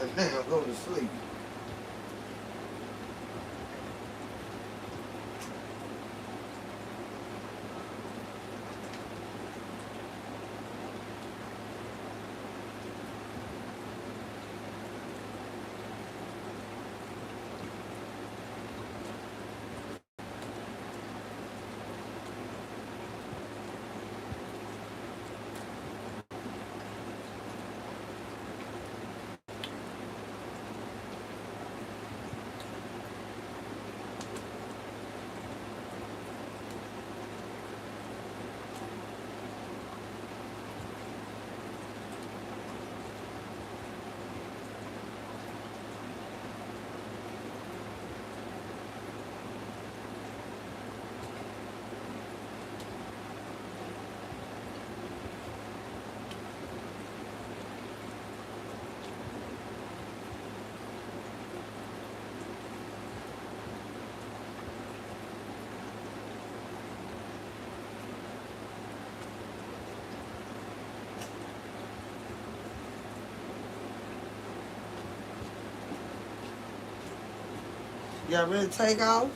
And now go to sleep. Y'all ready to take off?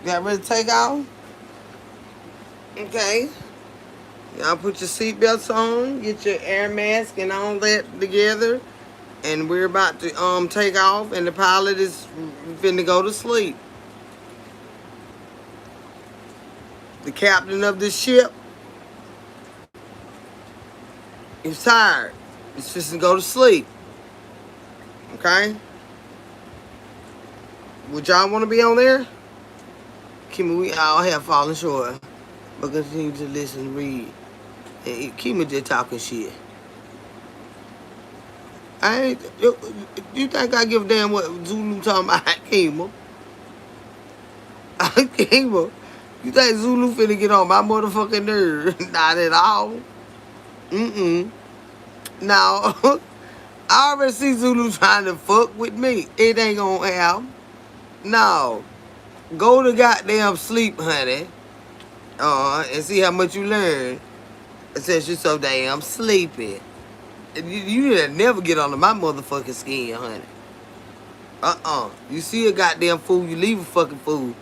Y'all ready to take off? Okay. Y'all put your seatbelts on, get your air mask and all that together. And we're about to take off and the pilot is finna go to sleep. The captain of this ship is tired. He's just to go to sleep. Okay? Would y'all want to be on there? Kimmy, we all have fallen short. But continue to listen and read. And Kimmy just talking shit. I ain't. You think I give a damn what Zulu talking about? Kimmy. Kimmy. You think Zulu finna get on my motherfucking nerve? Not at all. No. I already see Zulu trying to fuck with me. It ain't gonna happen. No. Go to goddamn sleep, honey. And see how much you learn. Since you're so damn sleepy. You never get under my motherfucking skin, honey. You see a goddamn fool, you leave a fucking fool.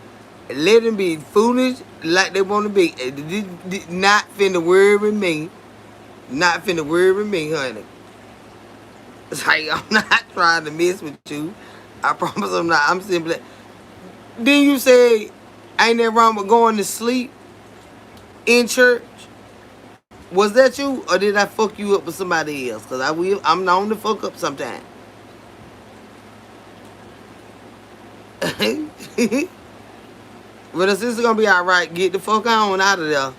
And let them be foolish like they want to be. Not finna worry me. Not finna worry me, honey. It's like, I'm not trying to mess with you. I promise I'm not. I'm simply. Then you say, ain't that wrong with going to sleep in church? Was that you, or did I fuck you up with somebody else? Cause I'm known to fuck up sometimes. But the sister gonna be all right. Get the fuck on out of there.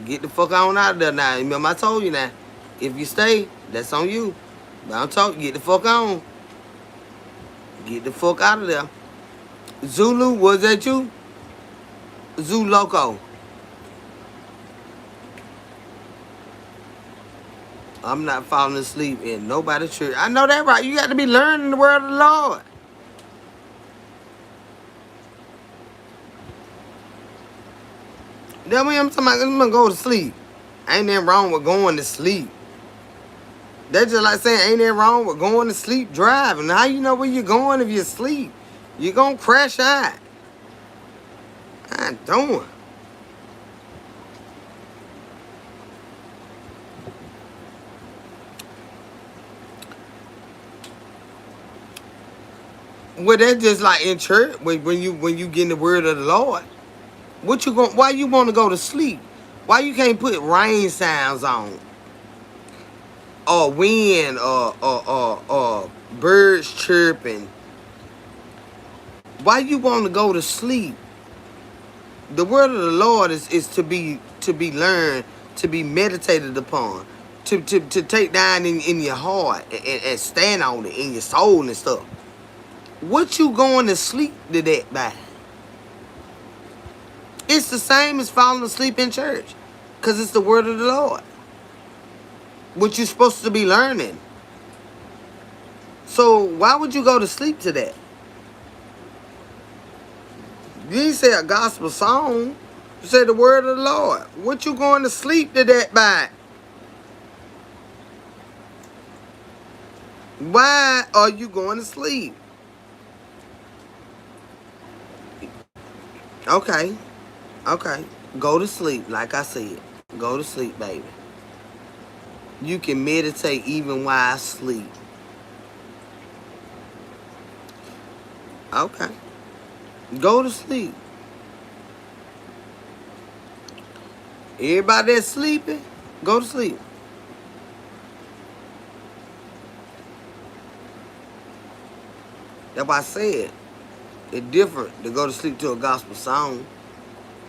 Get the fuck on out of there now. Remember I told you now. If you stay, that's on you. But I'm talking. Get the fuck on. Get the fuck out of there. Zulu, was that you? Zoo Loco. I'm not falling asleep in nobody's church. I know that right. You got to be learning the word of the Lord. That way I'm talking about, I'm going to go to sleep. Ain't nothing wrong with going to sleep. That's just like saying, ain't nothing wrong with going to sleep driving. How you know where you're going if you're asleep? You're going to crash out. I don't. Well, that's just like in church when you get in the word of the Lord. What you going? Why you want to go to sleep? Why you can't put rain sounds on, or wind, or birds chirping? Why you want to go to sleep? The word of the Lord is to be learned, to be meditated upon, to take down in your heart and stand on it in your soul and stuff. What you going to sleep to that by? It's the same as falling asleep in church. Because it's the word of the Lord. What you're supposed to be learning. So why would you go to sleep to that? You didn't say a gospel song. You said the word of the Lord. What you going to sleep to that by? Why are you going to sleep? Okay. Okay. Go to sleep, like I said. Go to sleep, baby. You can meditate even while asleep. Okay. Go to sleep. Everybody that's sleeping, go to sleep. That's why I said it's different to go to sleep to a gospel song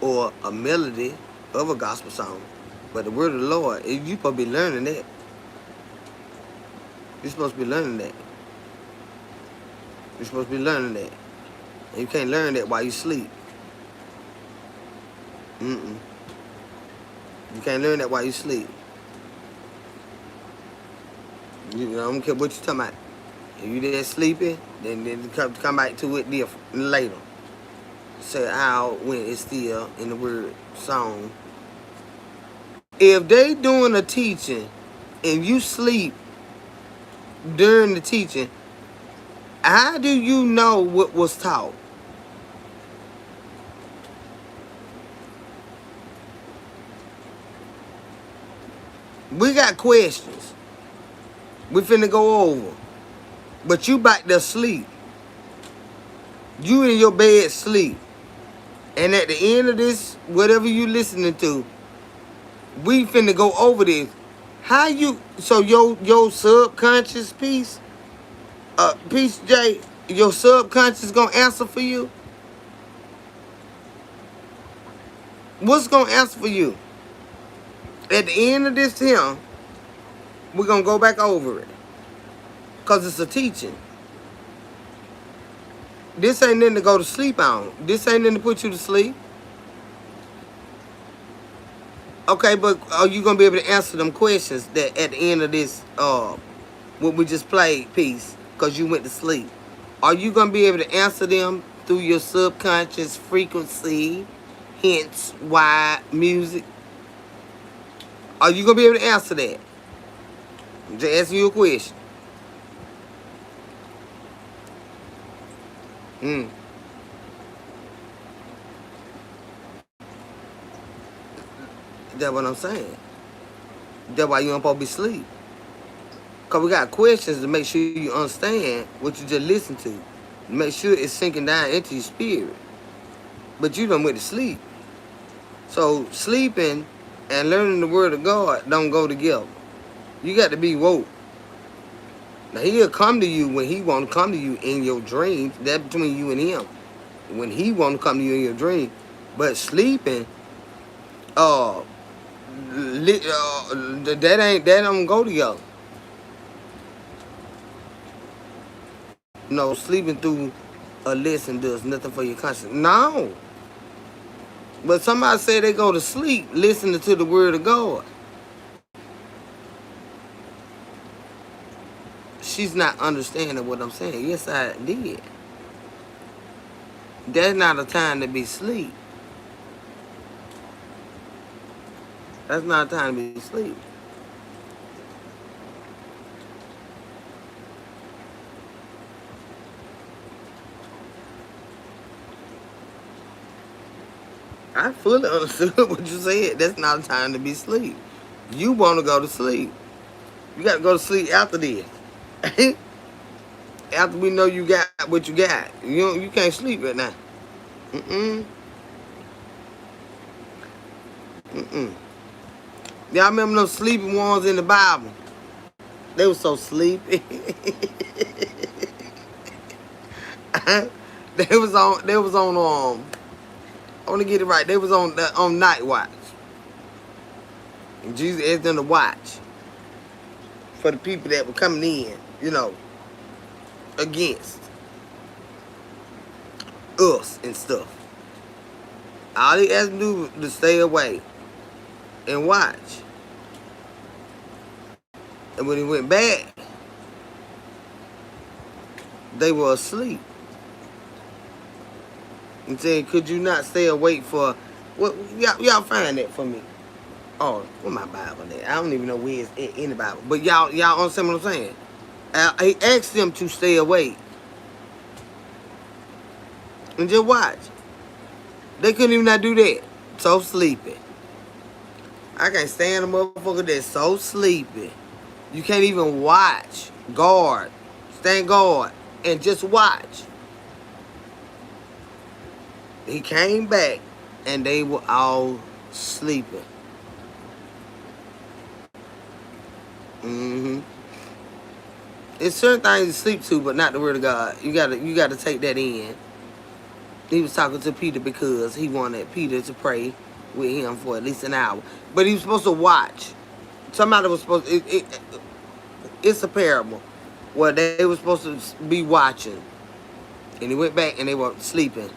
or a melody of a gospel song. But the word of the Lord, you supposed to be learning that. You're supposed to be learning that. You're supposed to be learning that. And you can't learn that while you sleep. You can't learn that while you sleep. You know, I don't care what you're talking about. If you there sleeping, then come back to it different later. Say how when it's still in the word song. If they doing a teaching and you sleep during the teaching, how do you know what was taught? We got questions. We finna go over. But you back there sleep. You in your bed sleep. And at the end of this, whatever you listening to, we finna go over this. How you, so your subconscious piece, piece J, your subconscious gonna answer for you? What's gonna answer for you? At the end of this here, we're gonna go back over it. Cause it's a teaching. This ain't nothing to go to sleep on. This ain't nothing to put you to sleep. Okay, but are you gonna be able to answer them questions that at the end of this what we just played piece, because you went to sleep? Are you gonna be able to answer them through your subconscious frequency, hence why music? Are you gonna be able to answer that? I'm just asking you a question. Mm. That's what I'm saying. That's why you don't supposed to be asleep. Because we got questions to make sure you understand what you just listened to. Make sure it's sinking down into your spirit. But you done went to sleep. So sleeping and learning the word of God don't go together. You got to be woke. Now he'll come to you when he want to come to you in your dreams. That's between you and him. When he want to come to you in your dream. But sleeping, uh, that don't go together. No, sleeping through a lesson does nothing for your conscience. No. But somebody say they go to sleep listening to the word of God. She's not understanding what I'm saying. Yes, I did. That's not a time to be asleep. That's not a time to be asleep. I fully understood what you said. That's not a time to be asleep. You want to go to sleep. You got to go to sleep after this. After we know you got what you got. You can't sleep right now. Mm-mm. Mm-mm. Y'all remember those sleeping ones in the Bible? They were so sleepy. They was on I want to get it right. They was on night watch. And Jesus asked them to watch for the people that were coming in, against us and stuff. All he asked them to do was to stay away and watch. And when he went back, they were asleep. And said, could you not stay awake for what? Y'all find that for me. Oh, where my Bible at? I don't even know where it's in the Bible. But y'all understand what I'm saying? He asked them to stay awake and just watch. They couldn't even not do that. So sleepy. I can't stand a motherfucker that's so sleepy. You can't even watch. Guard. Stand guard. And just watch. He came back and they were all sleeping. Mm-hmm. It's certain things to sleep to, but not the word of God. You gotta take that in. He was talking to Peter because he wanted Peter to pray with him for at least an hour. But he was supposed to watch. Somebody was supposed to, it's a parable where they were supposed to be watching. And he went back and they were sleeping.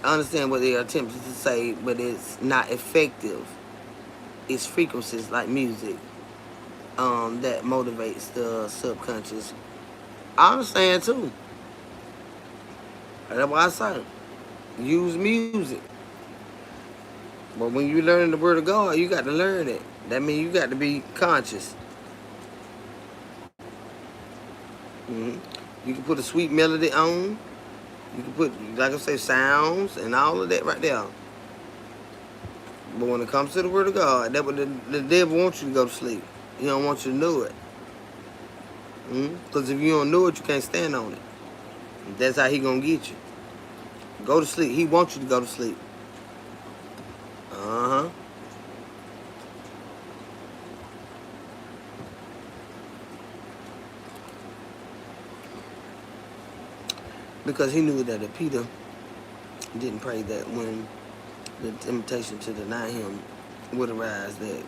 I understand what they are attempting to say, but it's not effective. It's frequencies like music that motivates the subconscious. I understand too. That's why I say use music. But when you learn the word of God, you got to learn it. That means you got to be conscious. Mm-hmm. You can put a sweet melody on. You can put, like I say, sounds and all of that right there. But when it comes to the word of God, that's what the devil wants you to go to sleep. He don't want you to know it. Because if you don't know it, you can't stand on it. That's how he gonna get you. Go to sleep. He wants you to go to sleep. Uh-huh. Because he knew that if Peter didn't pray, that when the temptation to deny him would arise, that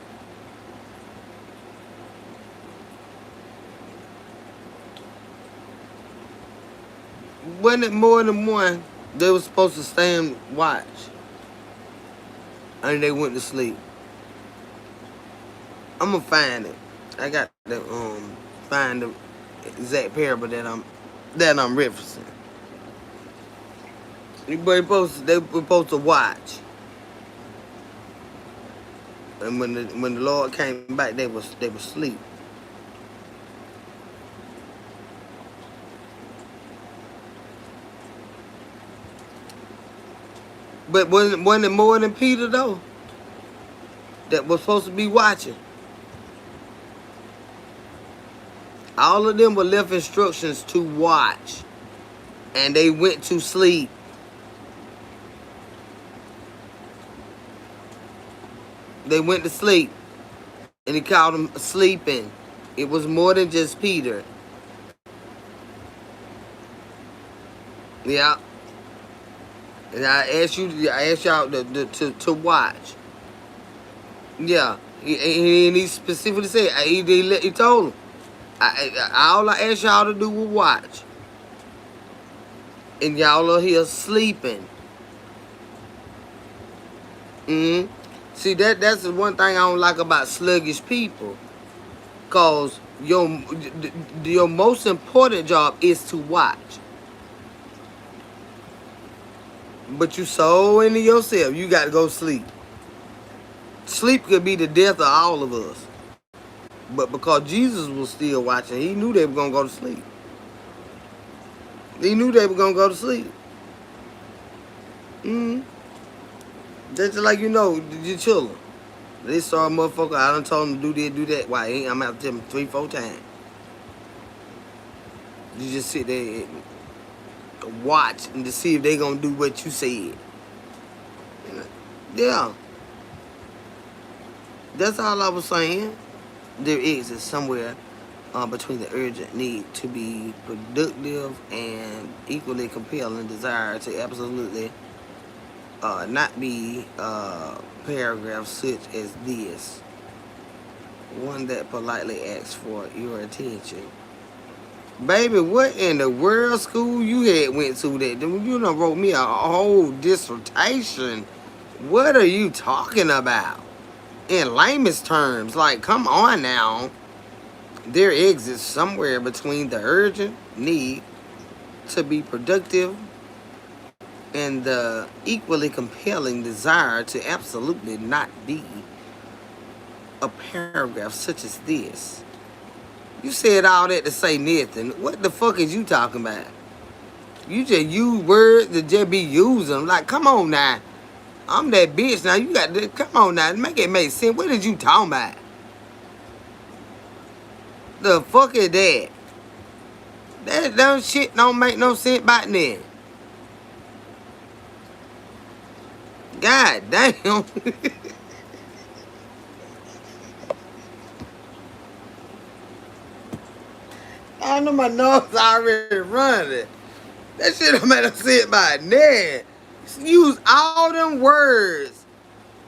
wasn't it more than one they were supposed to stay and watch, and they went to sleep. I'm gonna find it. I got to find the exact parable that I'm referencing. They were supposed to watch, and when the Lord came back, they were asleep. But wasn't it more than Peter though that was supposed to be watching? All of them were left instructions to watch, and they went to sleep. They went to sleep, and he called them sleeping. It was more than just Peter. Yeah. And I asked y'all to watch. Yeah. He specifically said, he told them, all I asked y'all to do was watch. And y'all are here sleeping. Mm-hmm. See, that's the one thing I don't like about sluggish people. Because your most important job is to watch. But you so into yourself, you got to go sleep. Sleep could be the death of all of us. But because Jesus was still watching, he knew they were going to go to sleep. He knew they were going to go to sleep. That's just like, your children. They saw a motherfucker, I done told them to do this, do that. Why? I'm out to tell them 3-4 times. You just sit there and watch and to see if they going to do what you said. Yeah. That's all I was saying. There exists somewhere between the urgent need to be productive and equally compelling desire to absolutely not be paragraphs such as this. One that politely asks for your attention. Baby, what in the world school you had went to that? You done wrote me a whole dissertation. What are you talking about? In lamest terms, like, come on now. There exists somewhere between the urgent need to be productive and the equally compelling desire to absolutely not be a paragraph such as this. You said all that to say nothing. What the fuck is you talking about? You just use words to just be using. Like, come on now. I'm that bitch now. You got to, come on now. Make it make sense. What is you talking about? The fuck is that? That shit don't make no sense about that. God damn. I know my nose already running. That shit don't make no sense about that. Use all them words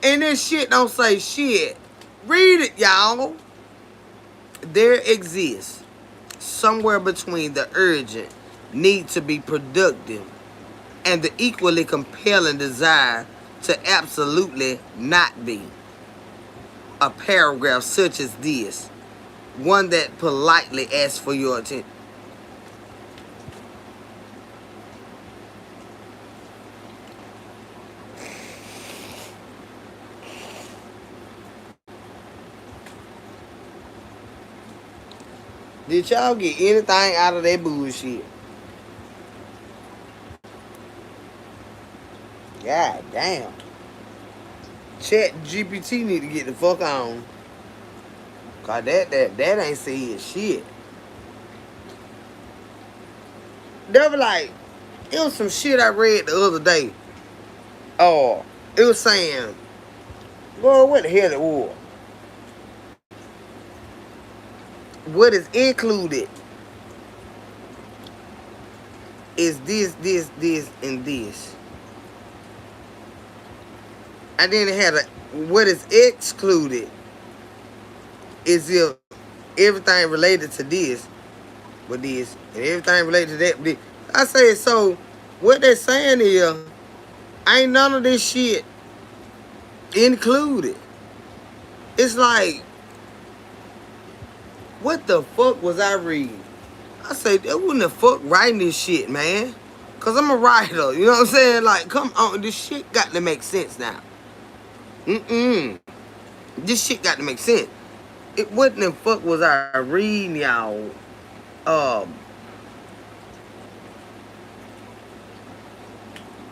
and this shit don't say shit. Read it, y'all. There exists somewhere between the urgent need to be productive and the equally compelling desire to absolutely not be a paragraph such as this. One that politely asks for your attention. Did y'all get anything out of that bullshit? God damn. Chat GPT need to get the fuck on. Cause that ain't saying shit. They were like, it was some shit I read the other day. Oh, it was saying, well, what the hell it was? What is included is this, and this. And then it had what is excluded is if everything related to this with this and everything related to that with this. I say, so what they're saying is ain't none of this shit included. It's like, what the fuck was I reading? I say, they wouldn't the fuck writing this shit, man. Cause I'm a writer, you know what I'm saying? Like, come on, this shit got to make sense now. This shit got to make sense. What the fuck was I reading, y'all?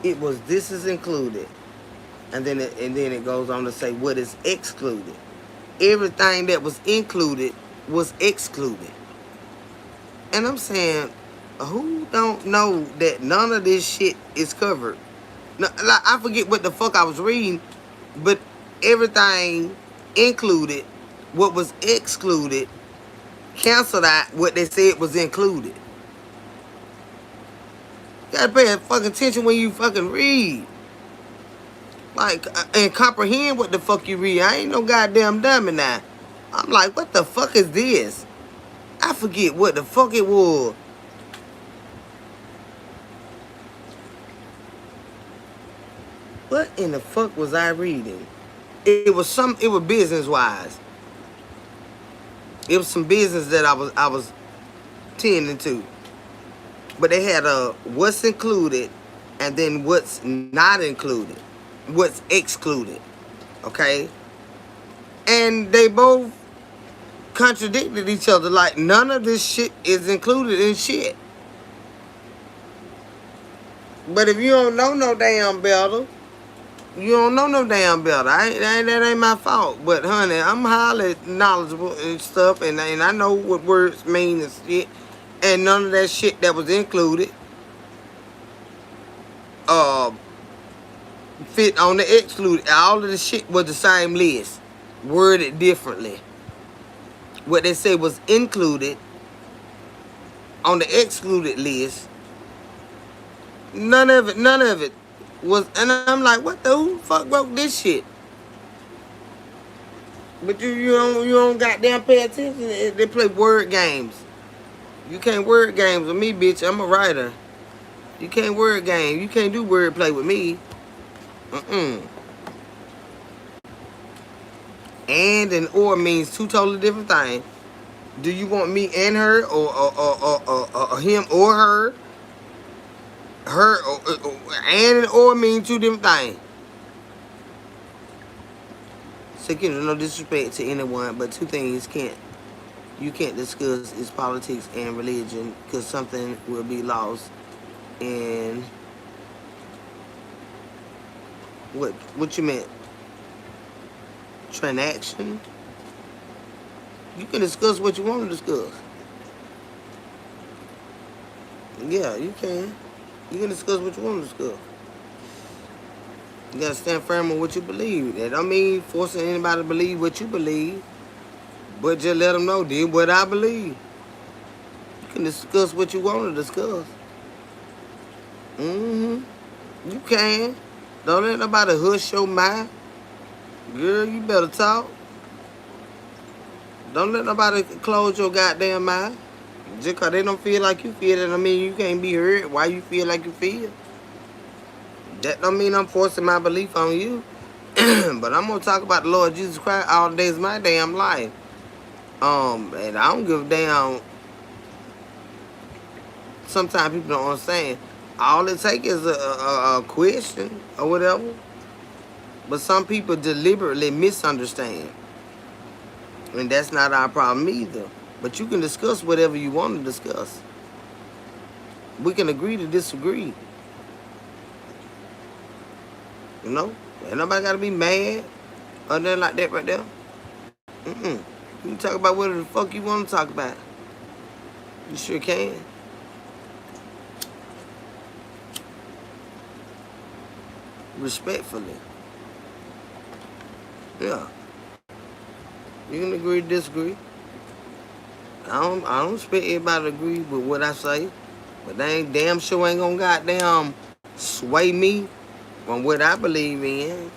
It was this is included. And then it goes on to say what is excluded. Everything that was included was excluded. And I'm saying, who don't know that none of this shit is covered? No, like, I forget what the fuck I was reading, but everything included, what was excluded, canceled out what they said was included. You gotta pay fucking attention when you fucking read. Like, and comprehend what the fuck you read. I ain't no goddamn dummy now. I'm like, what the fuck is this? I forget what the fuck it was. What in the fuck was I reading? It was business wise. It was some business that I was tending to. But they had a what's included and then what's not included. What's excluded. Okay? And they both contradicted each other. Like, none of this shit is included in shit. But if you don't know no damn better, you don't know no damn better. That ain't my fault. But, honey, I'm highly knowledgeable and stuff, and I know what words mean and shit. And none of that shit that was included fit on the excluded. All of the shit was the same list, worded differently. What they say was included on the excluded list, none of it was. And I'm like, what the fuck wrote this shit? But you don't goddamn pay attention. They play word games. You can't word games with me, bitch. I'm a writer. You can't word game. You can't do word play with me. And or means two totally different things. Do you want me and her, or him or her? Her and or mean two different things. So, you know, no disrespect to anyone, but two things you can't discuss is politics and religion, because something will be lost in what you meant? Transaction? You can discuss what you want to discuss. Yeah, you can. You can discuss what you want to discuss. You gotta stand firm on what you believe. That don't mean forcing anybody to believe what you believe, but just let them know, this what I believe. You can discuss what you want to discuss. You can. Don't let nobody hush your mouth. Girl, you better talk. Don't let nobody close your goddamn mouth. Just because they don't feel like you feel, that don't mean you can't be heard why you feel like you feel. That don't mean I'm forcing my belief on you. But I'm going to talk about the Lord Jesus Christ all the days of my damn life. And I don't give a damn. Sometimes people don't understand. All it takes is a question or whatever. But some people deliberately misunderstand. And that's not our problem either. But you can discuss whatever you want to discuss. We can agree to disagree. You know? Ain't nobody got to be mad or nothing like that right there. You can talk about whatever the fuck you want to talk about. You sure can. Respectfully. Yeah. You can agree to disagree. I don't expect everybody to agree with what I say. But they ain't damn sure ain't gonna goddamn sway me on what I believe in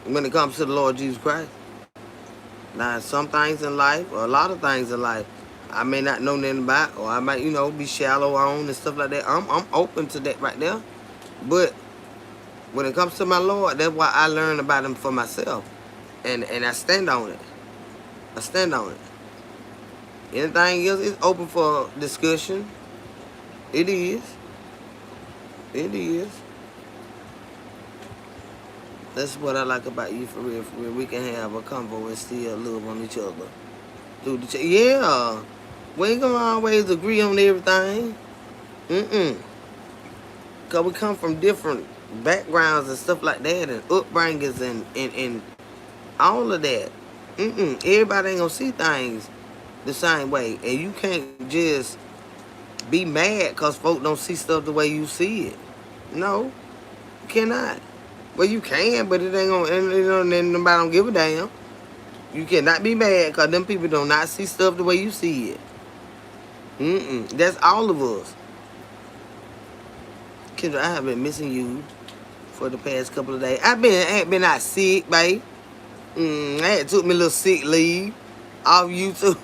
when it comes to the Lord Jesus Christ. Now, some things in life, or a lot of things in life, I may not know nothing about, or I might, be shallow on and stuff like that. I'm open to that right there. But when it comes to my Lord, that's why I learn about him for myself. And I stand on it. I stand on it. Anything else is open for discussion. It is. It is. That's what I like about you, for real, for real. We can have a convo and still love on each other. Yeah. We ain't gonna always agree on everything. Because we come from different backgrounds and stuff like that, and upbringings and all of that. Everybody ain't gonna see things the same way, and you can't just be mad because folk don't see stuff the way you see it. No, you cannot. Well, you can, but it ain't gonna, and, and nobody don't give a damn. You cannot be mad because them people do not see stuff the way you see it. That's all of us. Kendra, I have been missing you for the past couple of days. I ain't been out sick, babe. I had took me a little sick leave off YouTube.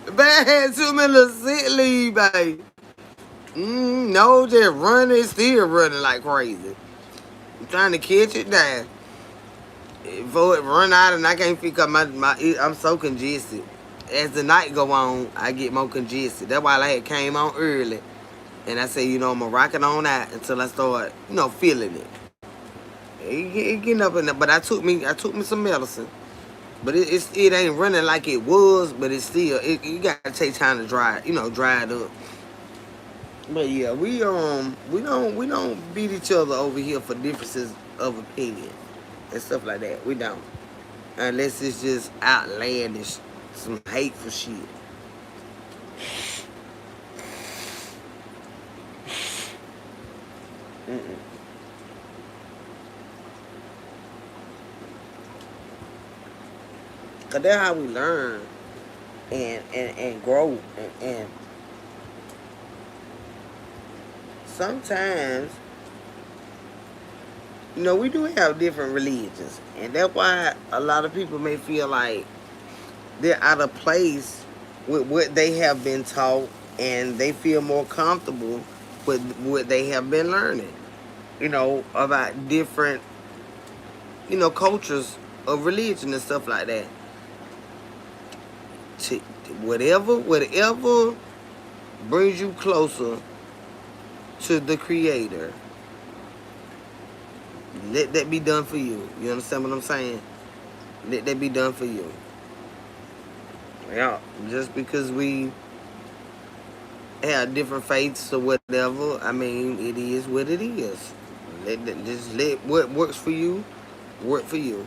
Babe, I had took me a little sick leave, babe. No, just running, still running like crazy. I'm trying to catch it down. Before it run out and I can't pick up I'm so congested. As the night go on, I get more congested. That's why I had came on early. And I say, I'm gonna rock it on out until I start, feeling it. It getting up in there, but I took me some medicine. But it ain't running like it was, but it's still you gotta take time to dry it up. But yeah, we don't beat each other over here for differences of opinion and stuff like that. We don't. Unless it's just outlandish, some hateful shit. Cause that's how we learn and grow and sometimes we do have different religions, and that's why a lot of people may feel like they're out of place with what they have been taught, and they feel more comfortable with what they have been learning, about different, cultures of religion and stuff like that. Whatever brings you closer to the Creator, let that be done for you. You understand what I'm saying? Let that be done for you. Yeah, just because we have different faiths or whatever, I mean, it is what it is. Just let what works for you work for you.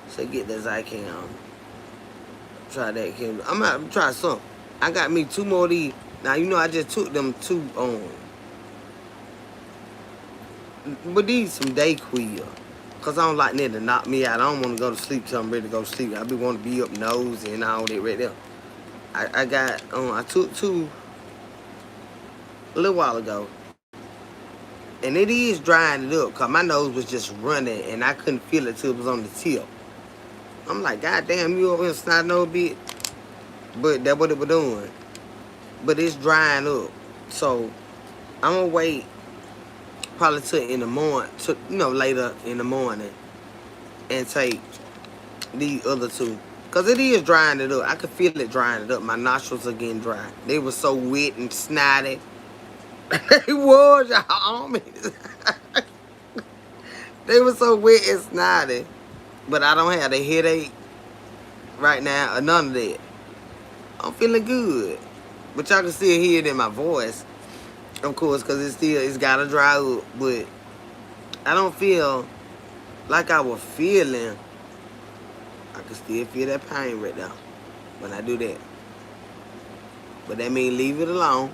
So get that Zycam. Try that, Kim. I'm gonna try some. I got me 2 more of these. Now I just took them 2 but these some Dayquil. Cause I don't like that to knock me out. I don't want to go to sleep till I'm ready to go to sleep. I be want to be up nosy and all that right there. I took 2 a little while ago. And it is drying it up, cause my nose was just running and I couldn't feel it till it was on the tip. I'm like, God damn, you over here snotting a bit. But that's what it was doing. But it's drying up. So I'm gonna wait probably till in the morning, later in the morning, and take these other 2. Cause it is drying it up. I could feel it drying it up. My nostrils are getting dry. They were so wet and snotty. They was, y'all. They were so wet and snotty. But I don't have a headache right now or none of that. I'm feeling good. But y'all can still hear it in my voice. Of course, because it's got to dry up. But I don't feel like I was feeling. I can still feel that pain right now when I do that. But that means leave it alone.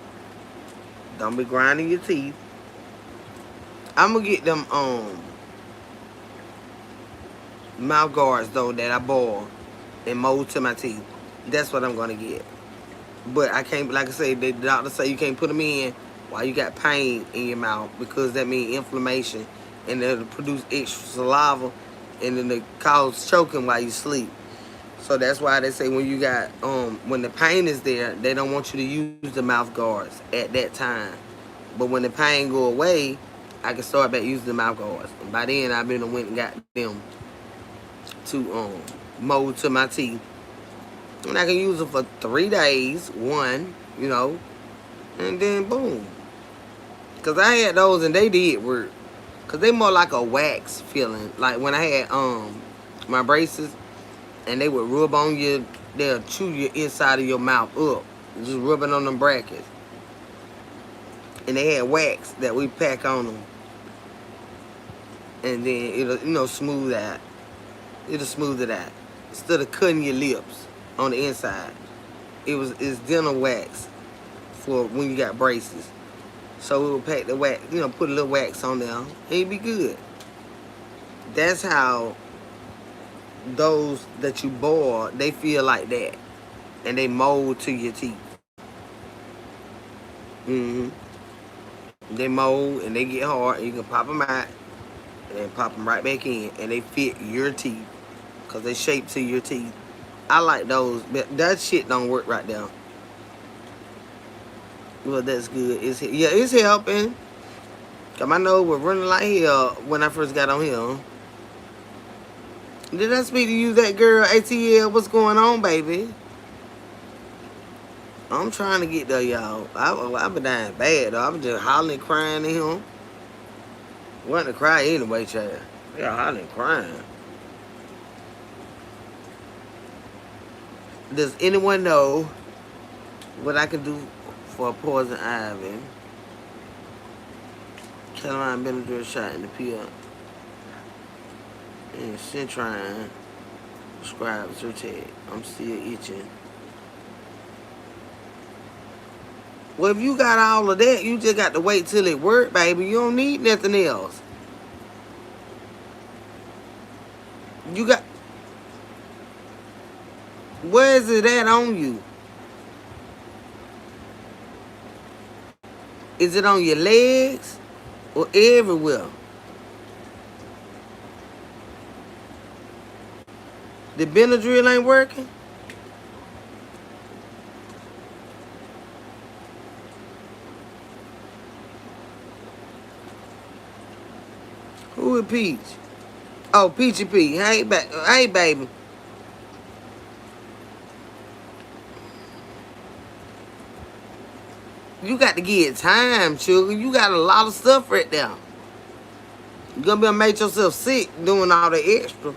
Don't be grinding your teeth. I'm going to get them mouth guards, though, that I boil and mold to my teeth. That's what I'm going to get. But I can't, like I say, the doctor say you can't put them in while you got pain in your mouth, because that means inflammation, and it'll produce extra saliva, and then it cause choking while you sleep. So that's why they say when you got when the pain is there, they don't want you to use the mouth guards at that time. But when the pain go away, I can start back using the mouth guards. And by then I've been went and got them to mold to my teeth. And I can use them for 3 days, and then boom. Because I had those and they did work. Cause they more like a wax feeling. Like when I had my braces and they would rub on you, they'll chew your inside of your mouth up. Just rubbing on them brackets. And they had wax that we pack on them. And then it'll, smooth out. It'll smooth it out. Instead of cutting your lips on the inside. It's dental wax for when you got braces. So we'll pack the wax, put a little wax on there. It'll be good. That's how those that you boil, they feel like that. And they mold to your teeth. They mold and they get hard. And you can pop them out and then pop them right back in. And they fit your teeth. Because they shape to your teeth. I like those. But that shit don't work right now. Well, that's good. It's helping. Cause my nose was running like hell when I first got on here. Did I speak to you, that girl, ATL? What's going on, baby? I'm trying to get there, y'all. I've been dying bad, though. I've been just hollering, crying in him. Wasn't to cry anyway, child. Yeah, hollering, crying. Does anyone know what I can do for a poison ivy? Calamine Benadryl shot in the pill. And Centrine prescribed Zyrtec. I'm still itching. Well, if you got all of that, you just got to wait till it work, baby. You don't need nothing else. You got... Where is it at on you? Is it on your legs or everywhere? The Benadryl ain't working? Who is Peach? Oh, Peachy P. Hey, baby. You got to get time, sugar. You got a lot of stuff right there. You're going to be make yourself sick doing all the extra.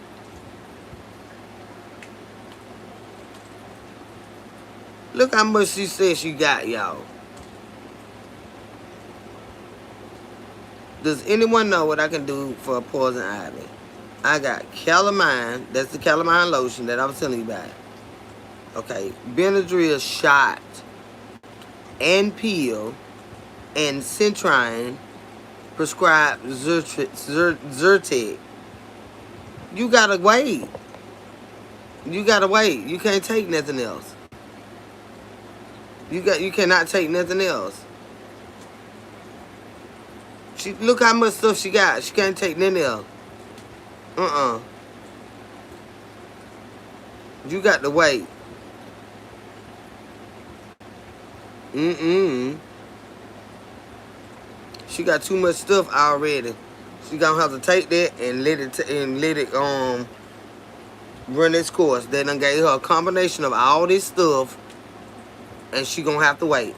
Look how much she said she got, y'all. Does anyone know what I can do for a poison ivy? I got calamine. That's the calamine lotion that I was telling you about. Okay. Benadryl shot and peel and Centrine prescribed Zyrtec. You gotta wait. You gotta wait. You can't take nothing else. You cannot take nothing else. Look how much stuff she got. She can't take nothing else. You got to wait. She got too much stuff already. She gonna have to take that and let it run its course. They done gave her a combination of all this stuff, and she gonna have to wait.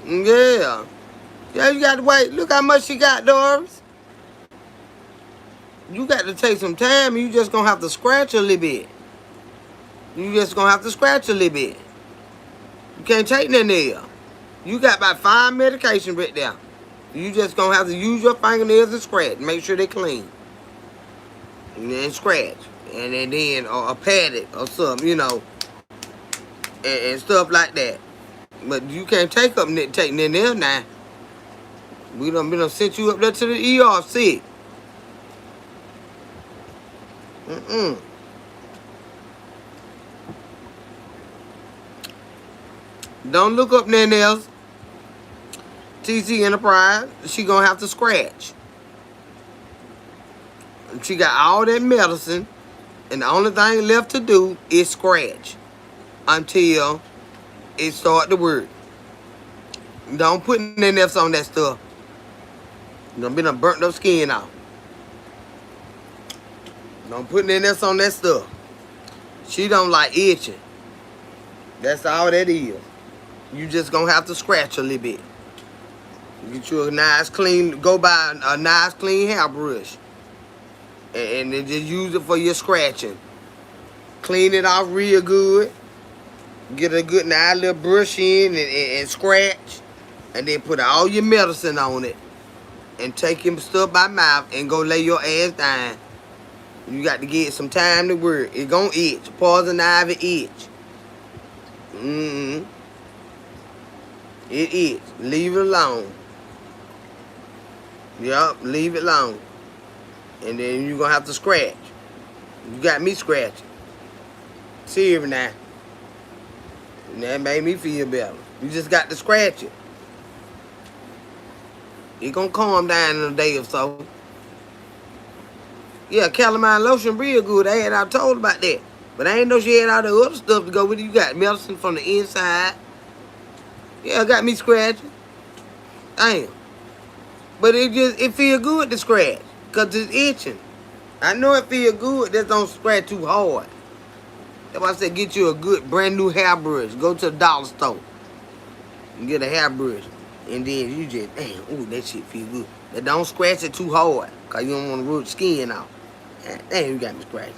Yeah, you got to wait. Look how much she got, Doris. You got to take some time. You just gonna have to scratch a little bit. You just gonna have to scratch a little bit. You can't take nothing there. You got about 5 medications right there. You just gonna have to use your fingernails and scratch. Make sure they clean. And then scratch. And then or pat it or something, and stuff like that. But you can't take nothing else now. We done sent you up there to the ER sick. Don't look up nothing else. TC Enterprise, she gonna have to scratch. She got all that medicine, and the only thing left to do is scratch until it start to work. Don't put nothing else on that stuff. You're gonna be done burnt up skin out. Don't put nothing else on that stuff. She don't like itching. That's all that is. You just gonna have to scratch a little bit. Get you a nice clean, go buy a nice clean hairbrush. And then just use it for your scratching. Clean it off real good. Get a good nice little brush in and scratch. And then put all your medicine on it. And take your stuff by mouth and go lay your ass down. You got to get some time to work. It gon' itch. Poison ivy itch. It itch. Leave it alone. Yup, leave it alone. And then you're gonna have to scratch. You got me scratching. See every now. And that made me feel better. You just got to scratch it. It gonna calm down in a day or so. Yeah, calamine lotion real good. I told about that. But I ain't know she had all the other stuff to go with it. You got medicine from the inside. Yeah, got me scratching. Damn. But it feel good to scratch. Because it's itching. I know it feel good. Just don't scratch too hard. That's why I said get you a good brand new hairbrush. Go to the dollar store. And get a hairbrush. And then you just, damn, ooh, that shit feel good. But don't scratch it too hard. Because you don't want to rub the skin off. Damn, you got me scratching.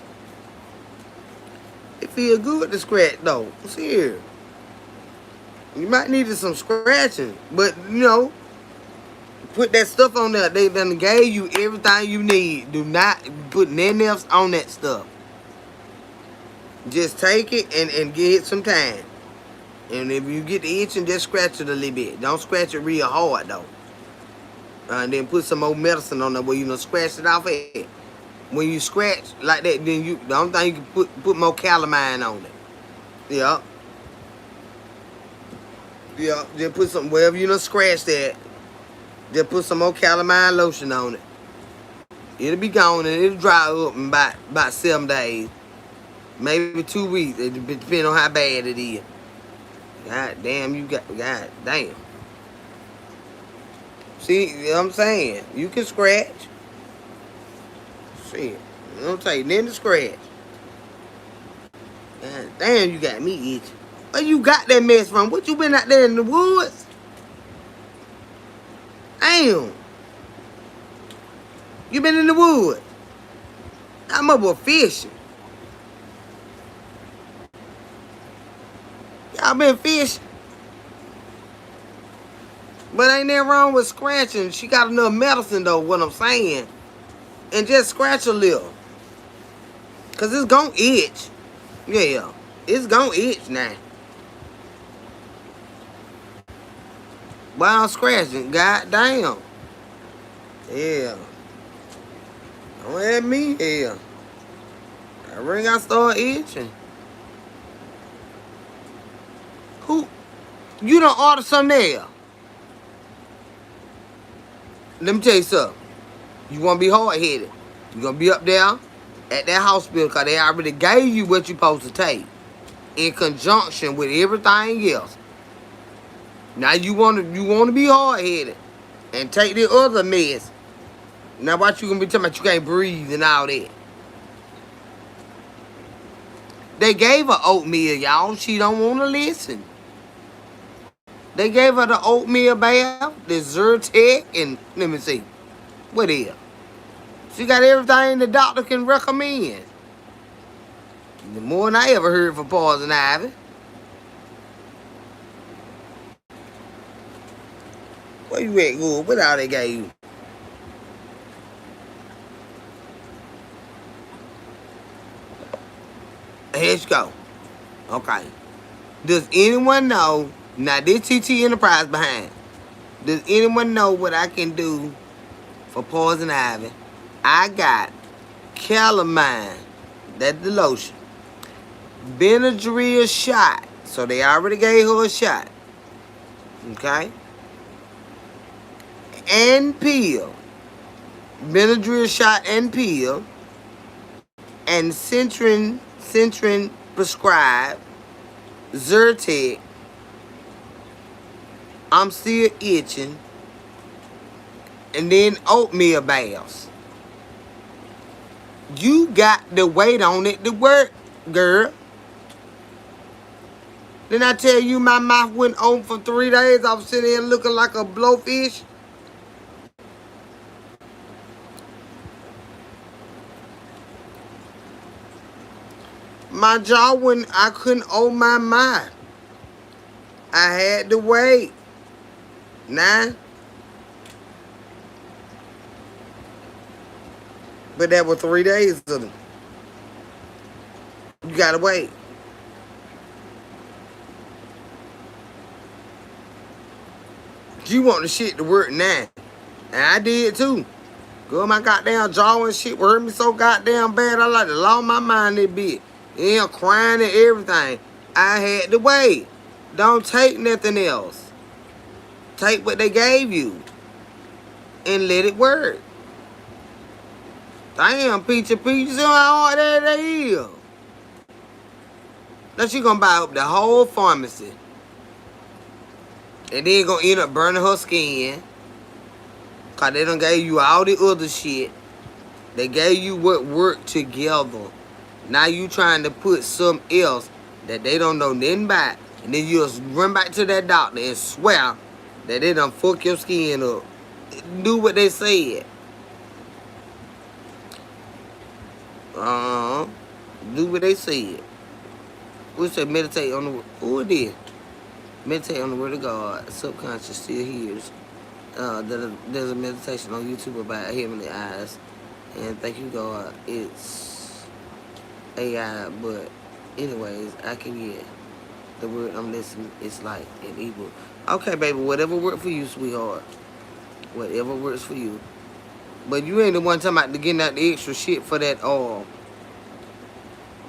It feel good to scratch, though. See here. You might need some scratching. But, you know, put that stuff on there. They done gave you everything you need. Do not put nothing else on that stuff. Just take it and give it some time. And if you get the itching, just scratch it a little bit. Don't scratch it real hard, though. And then put some more medicine on there where you scratch it off it. When you scratch like that, then the only thing you can put more calamine on it. Yeah. Yeah, just put some, wherever you scratch that, just put some more calamine lotion on it. It'll be gone and it'll dry up in about 7 days. Maybe 2 weeks. It depends on how bad it is. God damn, God damn. See, you know what I'm saying? You can scratch. See, it don't take nothing to scratch. God damn, you got me itching. Where you got that mess from? What you been out there in the woods? Damn. You been in the woods? I'm up fishing. Y'all been fishing. But ain't nothing wrong with scratching. She got enough medicine though, what I'm saying. And just scratch a little. Cause it's gonna itch. Yeah. It's gonna itch now. While I'm scratching, god damn. Yeah. Don't have me here. I ring I start itching. Who? You done order something there? Let me tell you something. You want to be hard-headed. You're going to be up there at that hospital because they already gave you what you're supposed to take in conjunction with everything else. Now you want to be hard-headed and take the other mess. Now watch you going to be talking about you can't breathe and all that. They gave her oatmeal, y'all. She don't want to listen. They gave her the oatmeal bath, the Zyrtec, and let me see. What is it? She got everything the doctor can recommend. The more than I ever heard for poison ivy. Where you at, good? What all they gave you? Here you go. Okay. Does anyone know? Now this TT Enterprise behind. Does anyone know what I can do for poison ivy? I got calamine. That's the lotion. Benadryl shot. So they already gave her a shot. Okay? And pill. Benadryl shot and pill. And Centrin prescribed. Zyrtec. I'm still itching. And then oatmeal baths. You got the weight on it to work, girl. Didn't I tell you my mouth went open for 3 days? I was sitting there looking like a blowfish. my jaw when I couldn't open my mouth. I had to wait. Nah. But that was 3 days of them. You gotta wait. You want the shit to work now. And I did too. Girl, my goddamn jaw and shit hurt me so goddamn bad. I like to lost my mind a bit. Yeah, crying and everything. I had to wait. Don't take nothing else. Take what they gave you. And let it work. Damn, Peachy, see how hard that is. Now she gonna buy up the whole pharmacy. And then gonna end up burning her skin. Cause they done gave you all the other shit. They gave you what worked together. Now you trying to put something else that they don't know nothing about. And then you just run back to that doctor and swear that they done fuck your skin up. Do what they said. Do what they said. We said meditate on the... Who it is? Meditate on the word of God. Subconscious still hears. There's a meditation on YouTube about heavenly eyes. And thank you, God. It's AI, but anyways, I can get the word I'm listening. It's like an ebook. Okay, baby, whatever works for you, sweetheart. Whatever works for you. But you ain't the one talking about getting out the extra shit for that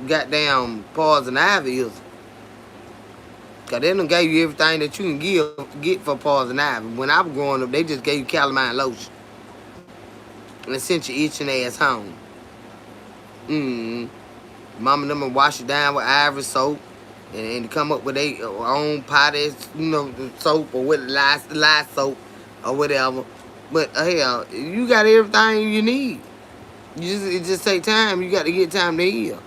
goddamn Poison Ivy is. Cause they done gave you everything that you can get for Poison Ivy. When I was growing up, they just gave you calamine lotion. And they sent you itching ass home. Mama and them would wash it down with Ivory soap. And come up with their own potty, soap or with lye soap or whatever. But hell, you got everything you need. It just take time. You got to get time to heal.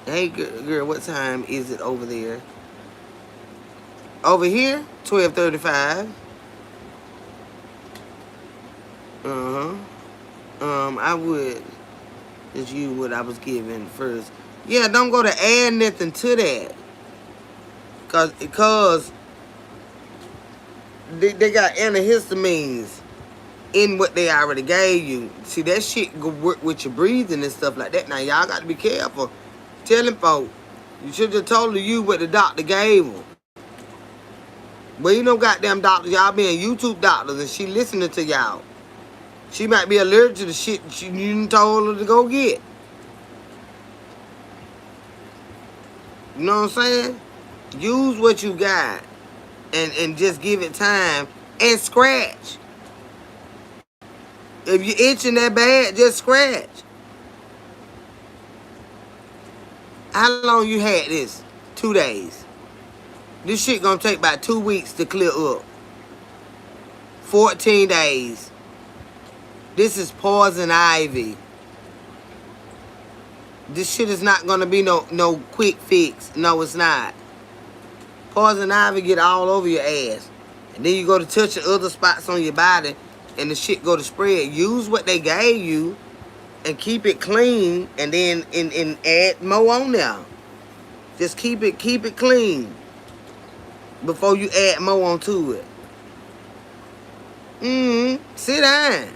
Hey, girl, what time is it over there? Over here, 12:35. I would just use what I was given first. Yeah, don't go to add nothing to that. Because they got antihistamines in what they already gave you. See, that shit go work with your breathing and stuff like that. Now, y'all got to be careful. Telling folks, you should have told you what the doctor gave them. But you know goddamn doctors, y'all being YouTube doctors and she listening to y'all. She might be allergic to the shit you told her to go get. You know what I'm saying? Use what you got and just give it time and scratch. If you're itching that bad, just scratch. How long you had this? 2 days. This shit gonna take about 2 weeks to clear up. 14 days. This is Poison Ivy. This shit is not gonna be no quick fix. No, it's not. Poison Ivy get all over your ass. And then you go to touch the other spots on your body and the shit go to spread. Use what they gave you and keep it clean and then and add more on there. Just keep it clean before you add more onto it. Sit down.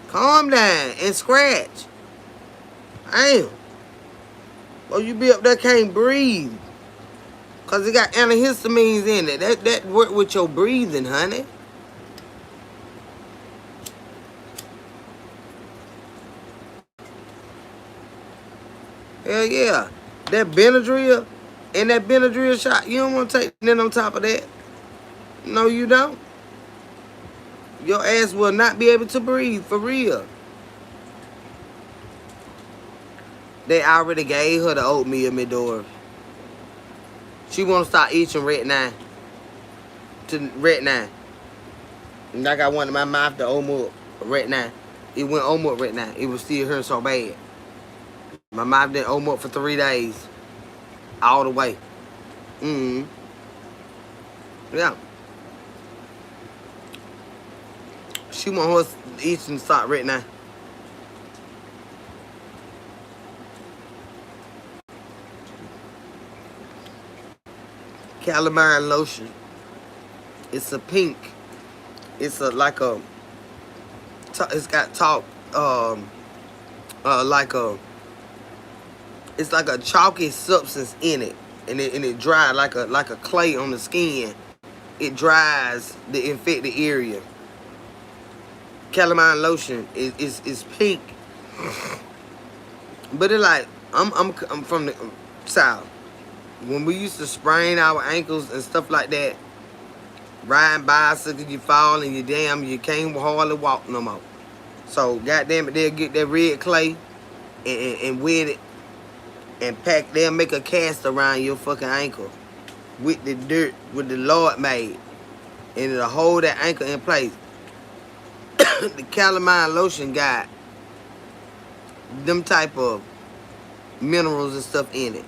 Calm down and scratch. Damn. Well, you be up there can't breathe. Cause it got antihistamines in it. That work with your breathing, honey. Hell yeah. That Benadryl and that Benadryl shot, you don't want to take nothing on top of that. No, you don't. Your ass will not be able to breathe, for real. They already gave her the oatmeal Midori. She want to start itching right now. And I got one in my mouth to open up right now. It went open up right now. It was still hurting so bad. My mouth didn't open up for 3 days. All the way. Yeah. She want her itching to start right now. calamine lotion. It's a pink. It's a like a. It's got talk. Like a. It's like a chalky substance in it, and it dries like a clay on the skin. It dries the infected area. Calamine lotion is pink, but it like I'm from the south. When we used to sprain our ankles and stuff like that, riding bicycle, you fall and you can't hardly walk no more. So goddamn it, they'll get that red clay and wet it and pack. They'll make a cast around your fucking ankle with the dirt with the Lord made, and it'll hold that ankle in place. The calamine lotion got them type of minerals and stuff in it.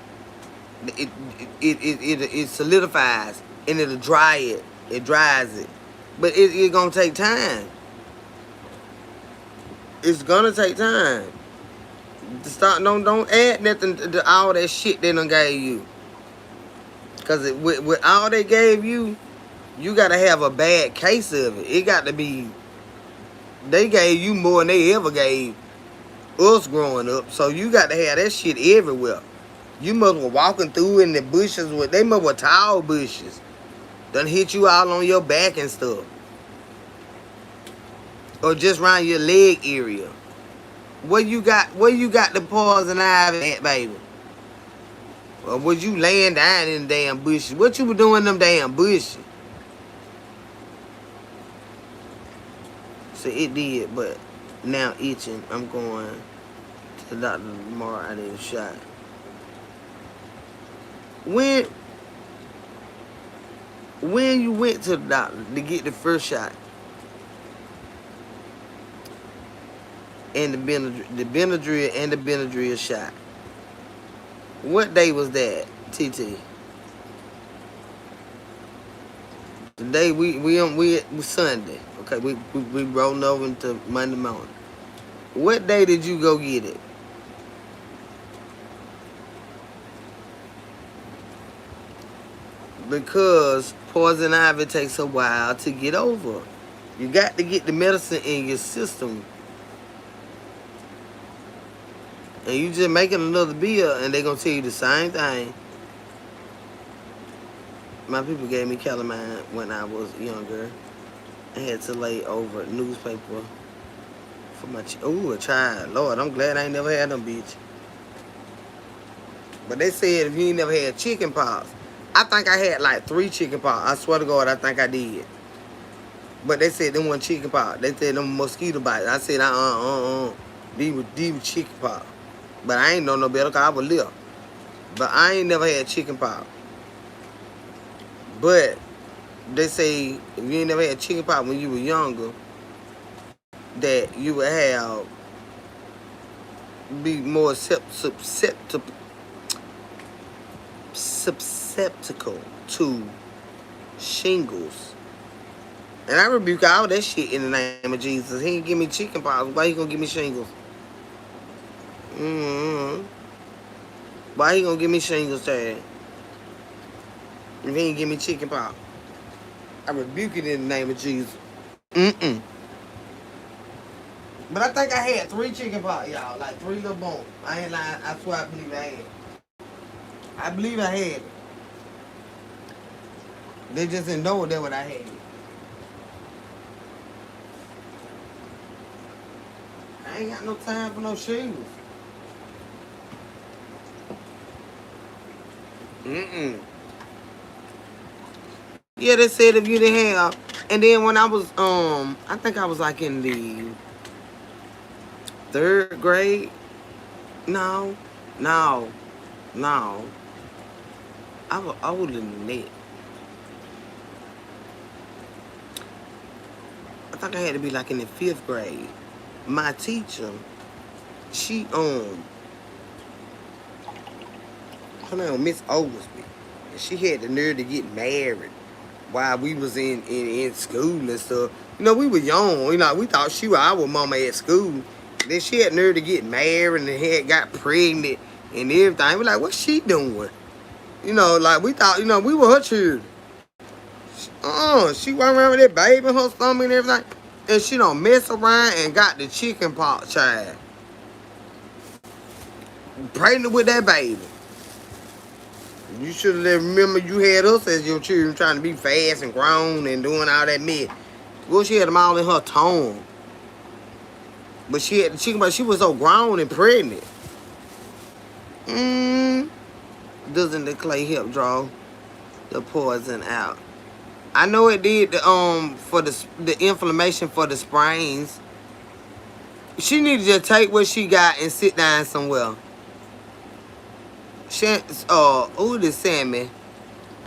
It solidifies and it'll dry it. It dries it, but it's gonna take time. It's gonna take time. To start, don't add nothing to all that shit they done gave you. Cause with all they gave you, you gotta have a bad case of it. It got to be. They gave you more than they ever gave us growing up, so you got to have that shit everywhere. You must be walking through in the bushes with they must be tall bushes. Done hit you all on your back and stuff, or just around your leg area. Where you got the poison ivy at, baby? Or was you laying down in the damn bushes? What you were doing in them damn bushes? So it did, but now itching. I'm going to the doctor tomorrow. I need a shot. When you went to the doctor to get the first shot and the Benadryl and the Benadryl shot, what day was that, TT? Today we Sunday. Okay, we rolling over into Monday morning. What day did you go get it? Because poison ivy takes a while to get over. You got to get the medicine in your system. And you just making another bill and they gonna tell you the same thing. My people gave me calamine when I was younger. I had to lay over newspaper for my a child. Lord, I'm glad I ain't never had them bitch. But they said if you ain't never had chicken pox, I think I had like 3 chicken pox. I swear to God, I think I did. But they said them wasn't chicken pox. They said them mosquito bites. I said these were chicken pox. But I ain't know no better because I was little. But I ain't never had chicken pox. But they say if you ain't never had chicken pox when you were younger, that you would be more susceptible to shingles. And I rebuke all that shit in the name of Jesus. He ain't give me chicken pox. Why he gonna give me shingles? Why he gonna give me shingles, Chad? If he ain't give me chicken pox. I rebuke it in the name of Jesus. But I think I had 3 chicken pox, y'all. Like 3 little bones. I ain't lying. I swear I believe I had it. I believe I had it. They just didn't know that what I had. I ain't got no time for no shingles. Yeah, they said if you didn't have, and then when I was I think I was like in the 3rd grade. No. I was older than that. I think I had to be like in the 5th grade. My teacher, she her name Miss Oglesby, and she had the nerve to get married while we was in school and stuff. You know, we were young. You know, we thought she was our mama at school. Then she had nerve to get married and had got pregnant and everything. We like, what's she doing? You know, like we thought, you know, we were her children. She went around with that baby in her stomach and everything. And she don't mess around and got the chicken pox, child. Pregnant with that baby. You should have remember you had us as your children trying to be fast and grown and doing all that mess. Well, she had them all in her tongue. But she had the chicken, but she was so grown and pregnant. Doesn't the clay help draw the poison out? I know it did for the inflammation for the sprains. She needed to take what she got and sit down somewhere. This Sammy.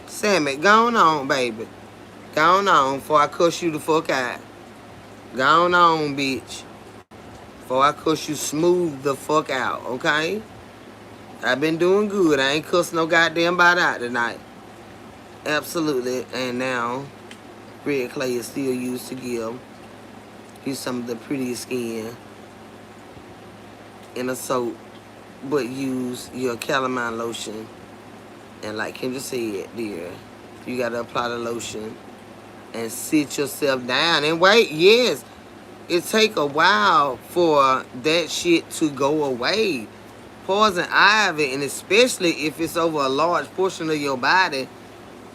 Sammy, go on, baby. Go on before I cuss you the fuck out. Go on, bitch. Before I cuss you smooth the fuck out, okay? I've been doing good. I ain't cussing no goddamn body out tonight. Absolutely. And now, red clay is still used to give you some of the prettiest skin in a soap, but use your calamine lotion. And like Kendra said, dear, you got to apply the lotion and sit yourself down and wait. Yes, it take a while for that shit to go away. Poison ivy, and especially if it's over a large portion of your body,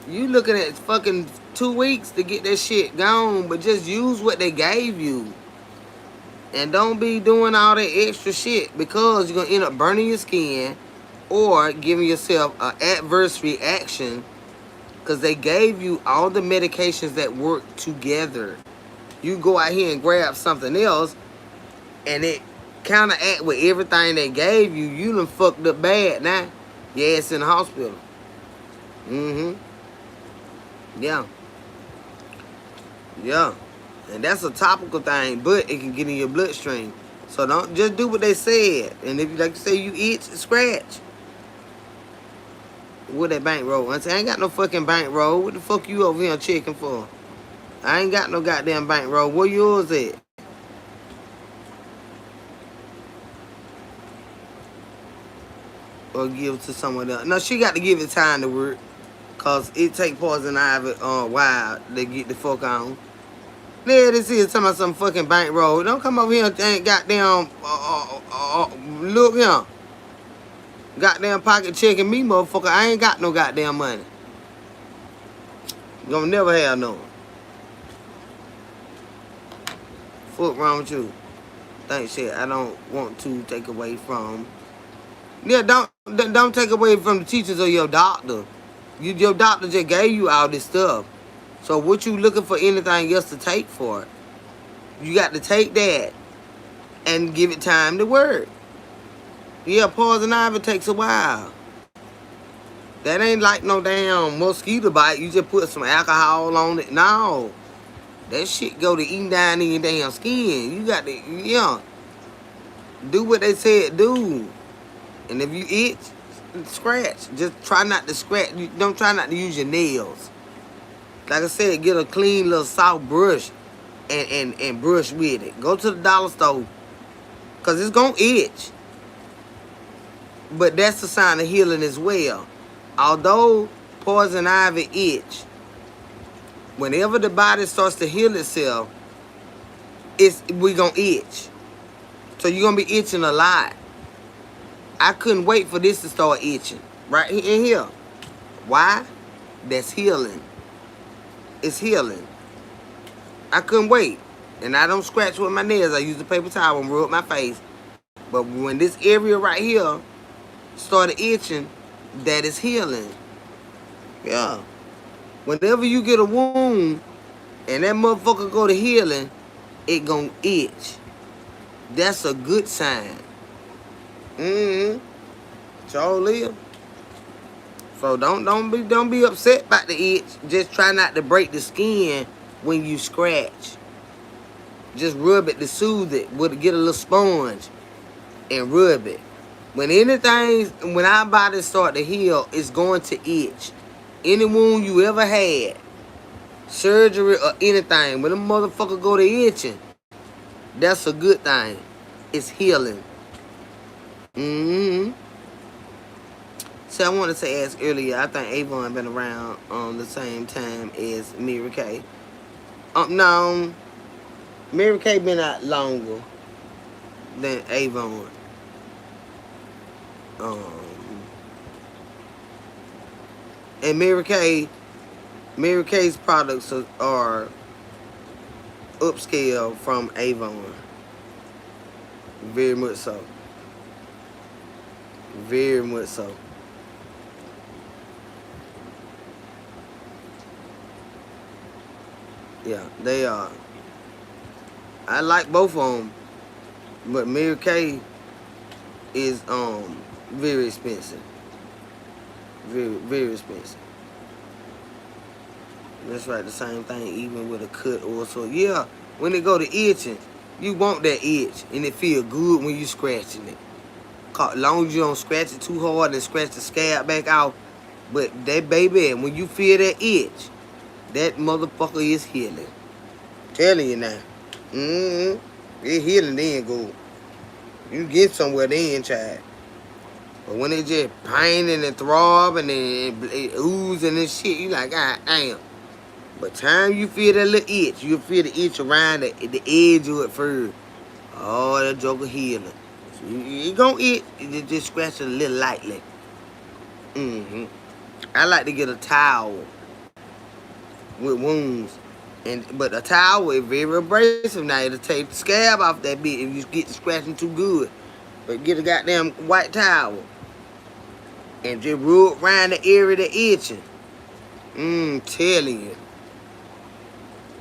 you looking at fucking 2 weeks to get that shit gone. But just use what they gave you. And don't be doing all that extra shit, because you're going to end up burning your skin or giving yourself an adverse reaction, because they gave you all the medications that work together. You go out here and grab something else and it counteract with everything they gave you. You done fucked up bad now. Yeah, it's in the hospital. Yeah. Yeah. And that's a topical thing, but it can get in your bloodstream. So don't just do what they said. And if you like to say you itch, scratch. What that bankroll? I ain't got no fucking bankroll. What the fuck you over here checking for? I ain't got no goddamn bankroll. Where yours at? Or give to someone else. No, she got to give it time to work. Cause it take poison ivy while to get the fuck on. There this is talking about some fucking bankroll. Don't come over here and ain't goddamn look here. Goddamn pocket checking me, motherfucker. I ain't got no goddamn money. Gonna never have no. Fuck wrong with you? Thanks shit. I don't want to take away from. Yeah, don't take away from the teachers or your doctor. Your doctor just gave you all this stuff. So what you looking for anything else to take for it? You got to take that and give it time to work. Yeah, poison ivy takes a while. That ain't like no damn mosquito bite. You just put some alcohol on it. No. That shit go to eating down in your damn skin. You got to, yeah. Do what they said do. And if you itch, scratch. Just try not to scratch. Don't try not to use your nails. Like I said, get a clean little soft brush and brush with it. Go to the dollar store. Because it's going to itch. But that's a sign of healing as well. Although poison ivy itch, whenever the body starts to heal itself, we going to itch. So you're going to be itching a lot. I couldn't wait for this to start itching. Right in here. Why? That's healing. It's healing. I couldn't wait. And I don't scratch with my nails. I use the paper towel and rub my face. But when this area right here started itching, that is healing. Yeah. Whenever you get a wound and that motherfucker go to healing, it gonna itch. That's a good sign. So live. So don't be upset about the itch. Just try not to break the skin when you scratch. Just rub it to soothe it. Get a little sponge and rub it. When our bodies start to heal, it's going to itch. Any wound you ever had, surgery or anything, when a motherfucker go to itching, that's a good thing. It's healing. So I wanted to ask earlier, I think Avon been around the same time as Mary Kay. No, Mary Kay been out longer than Avon. Um, and Mary Kay's products are upscale from Avon. Very much so. Very much so. Yeah, they are. I like both of them, but Mary Kay is very expensive. Very expensive. That's right. The same thing, even with a cut or so. Yeah, when it go to itching, you want that itch, and it feel good when you scratching it. As long as you don't scratch it too hard and scratch the scab back out. But that baby, when you feel that itch, that motherfucker is healing. Telling you now. It healing then good. You get somewhere then, child. But when it just paining and throbbing and it oozing and shit, you like, God damn. But time you feel that little itch, you feel the itch around the edge of it first. Oh, that joker healing. So you gonna itch, you just scratch it a little lightly. I like to get a towel with wounds. But a towel is very abrasive now. It'll take the scab off that bit if you get the scratching too good. But get a goddamn white towel and just rub around the area that itching. Telling you.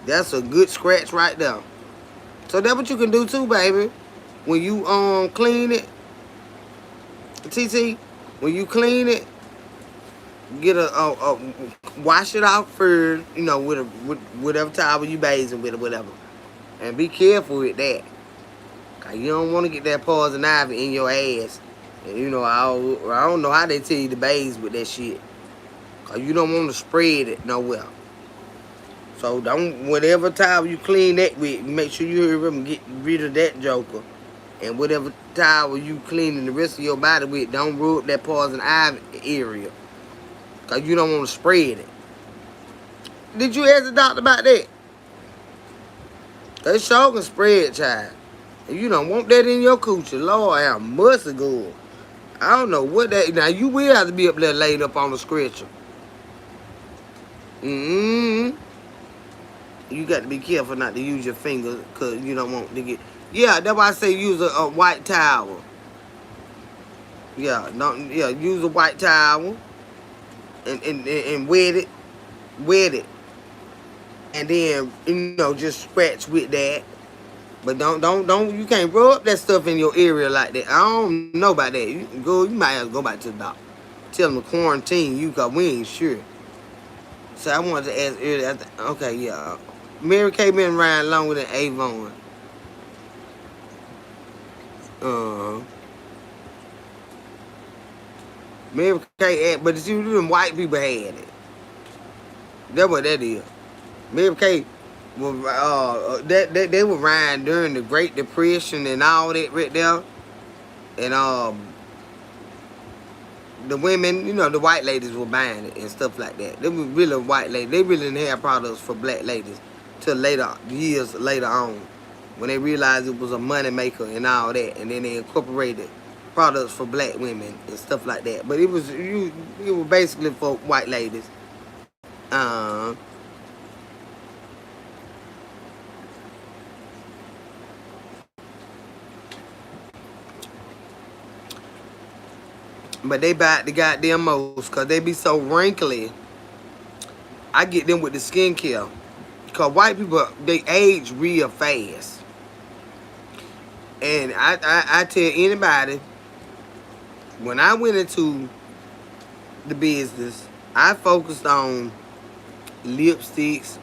That's a good scratch right there. So that's what you can do too, baby. When you clean it, TT, when you clean it, get a wash it out first, with whatever towel you bathing with or whatever. And be careful with that. Cause you don't want to get that poison ivy in your ass. And I don't know how they tell you to bathe with that shit. Cause you don't want to spread it nowhere. So whatever towel you clean that with, make sure you hurry up and get rid of that joker. And whatever towel you cleaning the rest of your body with, don't rub that poison ivy area. Cause you don't want to spread it. Did you ask the doctor about that? They sure can spread, child. And you don't want that in your coochie. Lord, how much it go. I don't know what that. Now you will have to be up there laid up on the stretcher. You got to be careful not to use your fingers, cause you don't want to get. Yeah, that's why I say use a white towel. Yeah, use a white towel and wet it, and then just scratch with that. But don't you can't rub that stuff in your area like that. I don't know about that. You might have to go back to the doctor. Tell them to quarantine you, cause we ain't sure. So I wanted to ask earlier. Okay, yeah. Mary Kay been around longer than Avon. Mary Kay, but it's you them white people had it. That's what that is. Mary Kay was they were around during the Great Depression and all that right there. And the women, the white ladies were buying it and stuff like that. They were really white ladies. They really didn't have products for black ladies till years later on, when they realized it was a money maker and all that, and then they incorporated products for black women and stuff like that. But it was basically for white ladies. But they buy the goddamn most because they be so wrinkly. I get them with the skincare. Because white people, they age real fast. And I tell anybody, when I went into the business, I focused on lipsticks,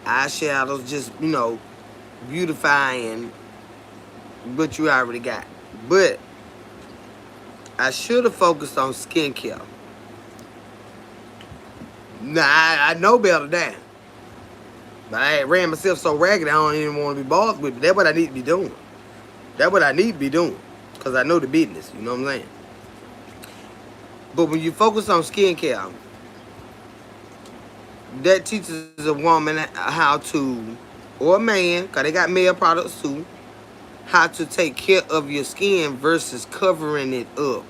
eyeshadows, just, beautifying what you already got. But I should have focused on skincare. Nah, I know better than that. But I ran myself so ragged I don't even want to be bothered with it. That's what I need to be doing. That's what I need to be doing. Because I know the business. You know what I'm saying? But when you focus on skincare, that teaches a woman how to, or a man, because they got male products too, how to take care of your skin versus covering it up.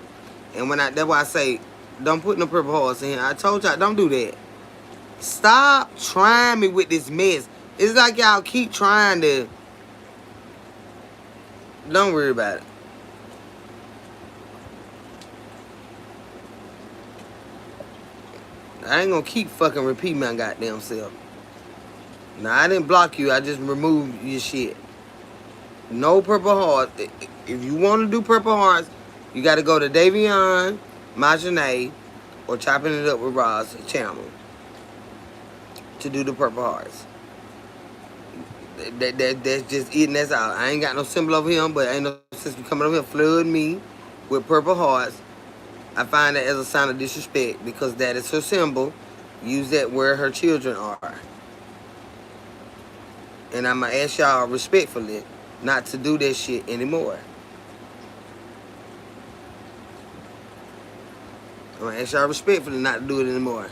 And that's why I say, don't put no purple hearts in here. I told y'all, don't do that. Stop trying me with this mess. It's like y'all keep trying to. Don't worry about it. I ain't gonna keep fucking repeating my goddamn self. Now, I didn't block you. I just removed your shit. No purple hearts. If you want to do purple hearts, you got to go to Davion, Majanae, or Chopping It Up with Roz channel to do the purple hearts. That's just it, and that's all. I ain't got no symbol over him, but ain't no sense you coming over here flooding me with purple hearts. I find that as a sign of disrespect because that is her symbol. Use that where her children are. And I'm going to ask y'all respectfully not to do that shit anymore. I'm going to ask y'all respectfully not to do it anymore.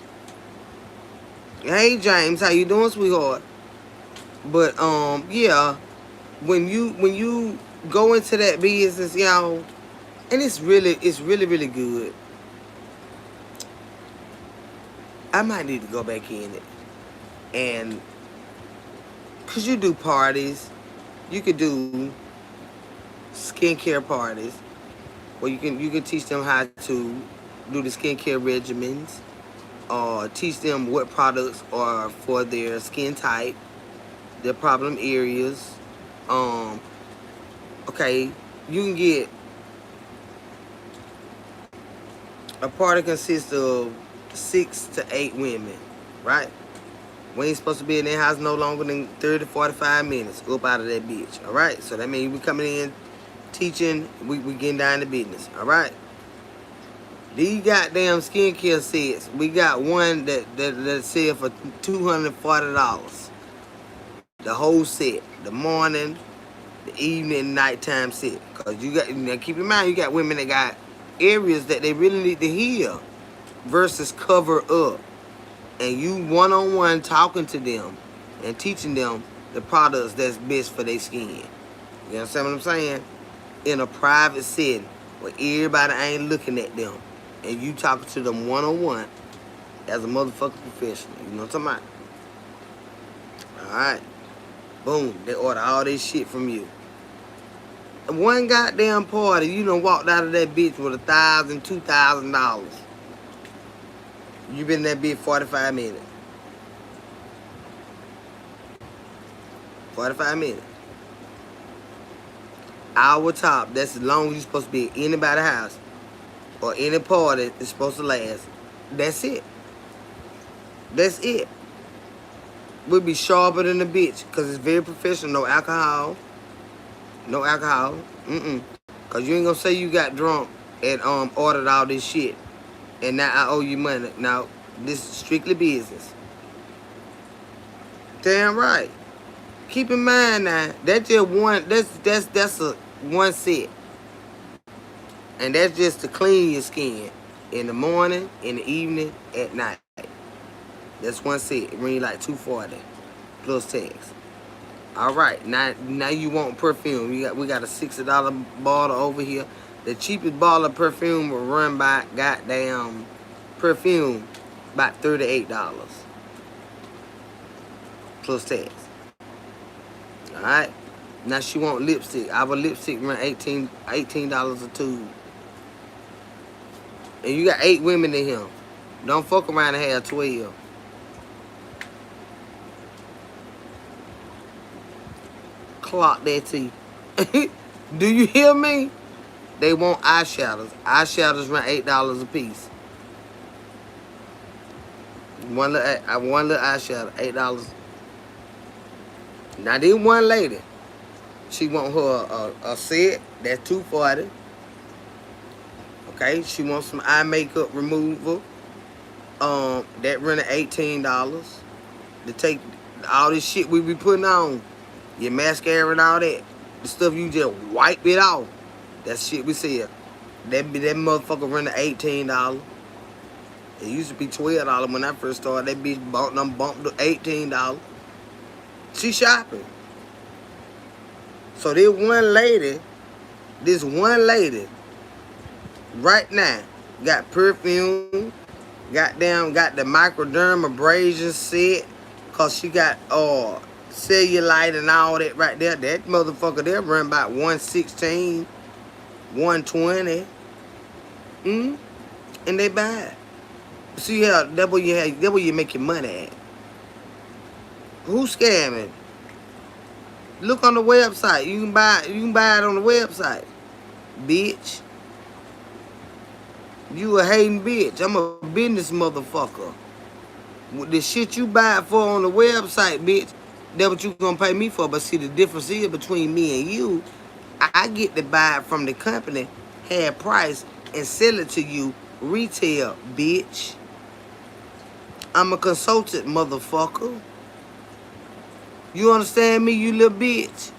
Hey, James, how you doing, sweetheart? But, yeah, when you go into that business, y'all, and it's really, really good. I might need to go back in it. And, because you do parties, you could do skincare parties, where you can teach them how to do the skincare regimens, or teach them what products are for their skin type, their problem areas. Okay, you can get a party consists of 6 to 8 women, right? We ain't supposed to be in their house no longer than 30 to 45 minutes up out of that bitch, all right? So that means we coming in, teaching, we getting down to business, all right? These goddamn skincare sets, we got one that sell for $240. The whole set, the morning, the evening, nighttime set. Cause you got, now keep in mind, you got women that got areas that they really need to heal versus cover up. And you one-on-one talking to them and teaching them the products that's best for their skin. You understand what I'm saying? In a private setting where everybody ain't looking at them. And you talking to them one-on-one as a motherfucking professional. You know what I'm talking about? Alright. Boom. They order all this shit from you. One goddamn party, you done walked out of that bitch with $1,000, $2,000. You been in that bitch 45 minutes. 45 minutes. Hour top. That's as long as you're supposed to be at anybody's house or any party that's supposed to last. That's it. That's it. We'll be sharper than a bitch because it's very professional. No alcohol. No alcohol. Because you ain't going to say you got drunk and ordered all this shit and now I owe you money. Now, this is strictly business. Damn right. Keep in mind now, that's just one, that's a one set. And that's just to clean your skin in the morning, in the evening, at night. That's one set. It ring like $240 plus tax. All right, now you want perfume. We got a $60 bottle over here. The cheapest bottle of perfume will run by goddamn perfume about $38 plus tax. All right. Now she want lipstick. Our lipstick run $18 a tube. And you got 8 women in here. Don't fuck around and have 12. Clock that T. Do you hear me? They want eyeshadows. Eyeshadows run $8 a piece. One little eyeshadow, $8. Now this one lady, she want her a set that's $240. Okay, she wants some eye makeup removal. That run at $18. To take all this shit we be putting on, your mascara and all that, the stuff you just wipe it off. That shit we sell. That motherfucker run at $18. It used to be $12 when I first started. That bitch bought them bumped to $18. She shopping. So this one lady, right now, got perfume, goddamn got the microdermabrasion set, cause she got cellulite and all that right there. That motherfucker there run about 116, 120. And they buy it. See how that where you make your money at. Who's scamming? Look on the website. You can buy it on the website. Bitch. You a hating bitch. I'm a business motherfucker. With the shit you buy it for on the website, bitch, that's what you gonna pay me for. But see, the difference is between me and you, I get to buy it from the company, half price, and sell it to you retail, bitch. I'm a consultant, motherfucker. You understand me, you little bitch?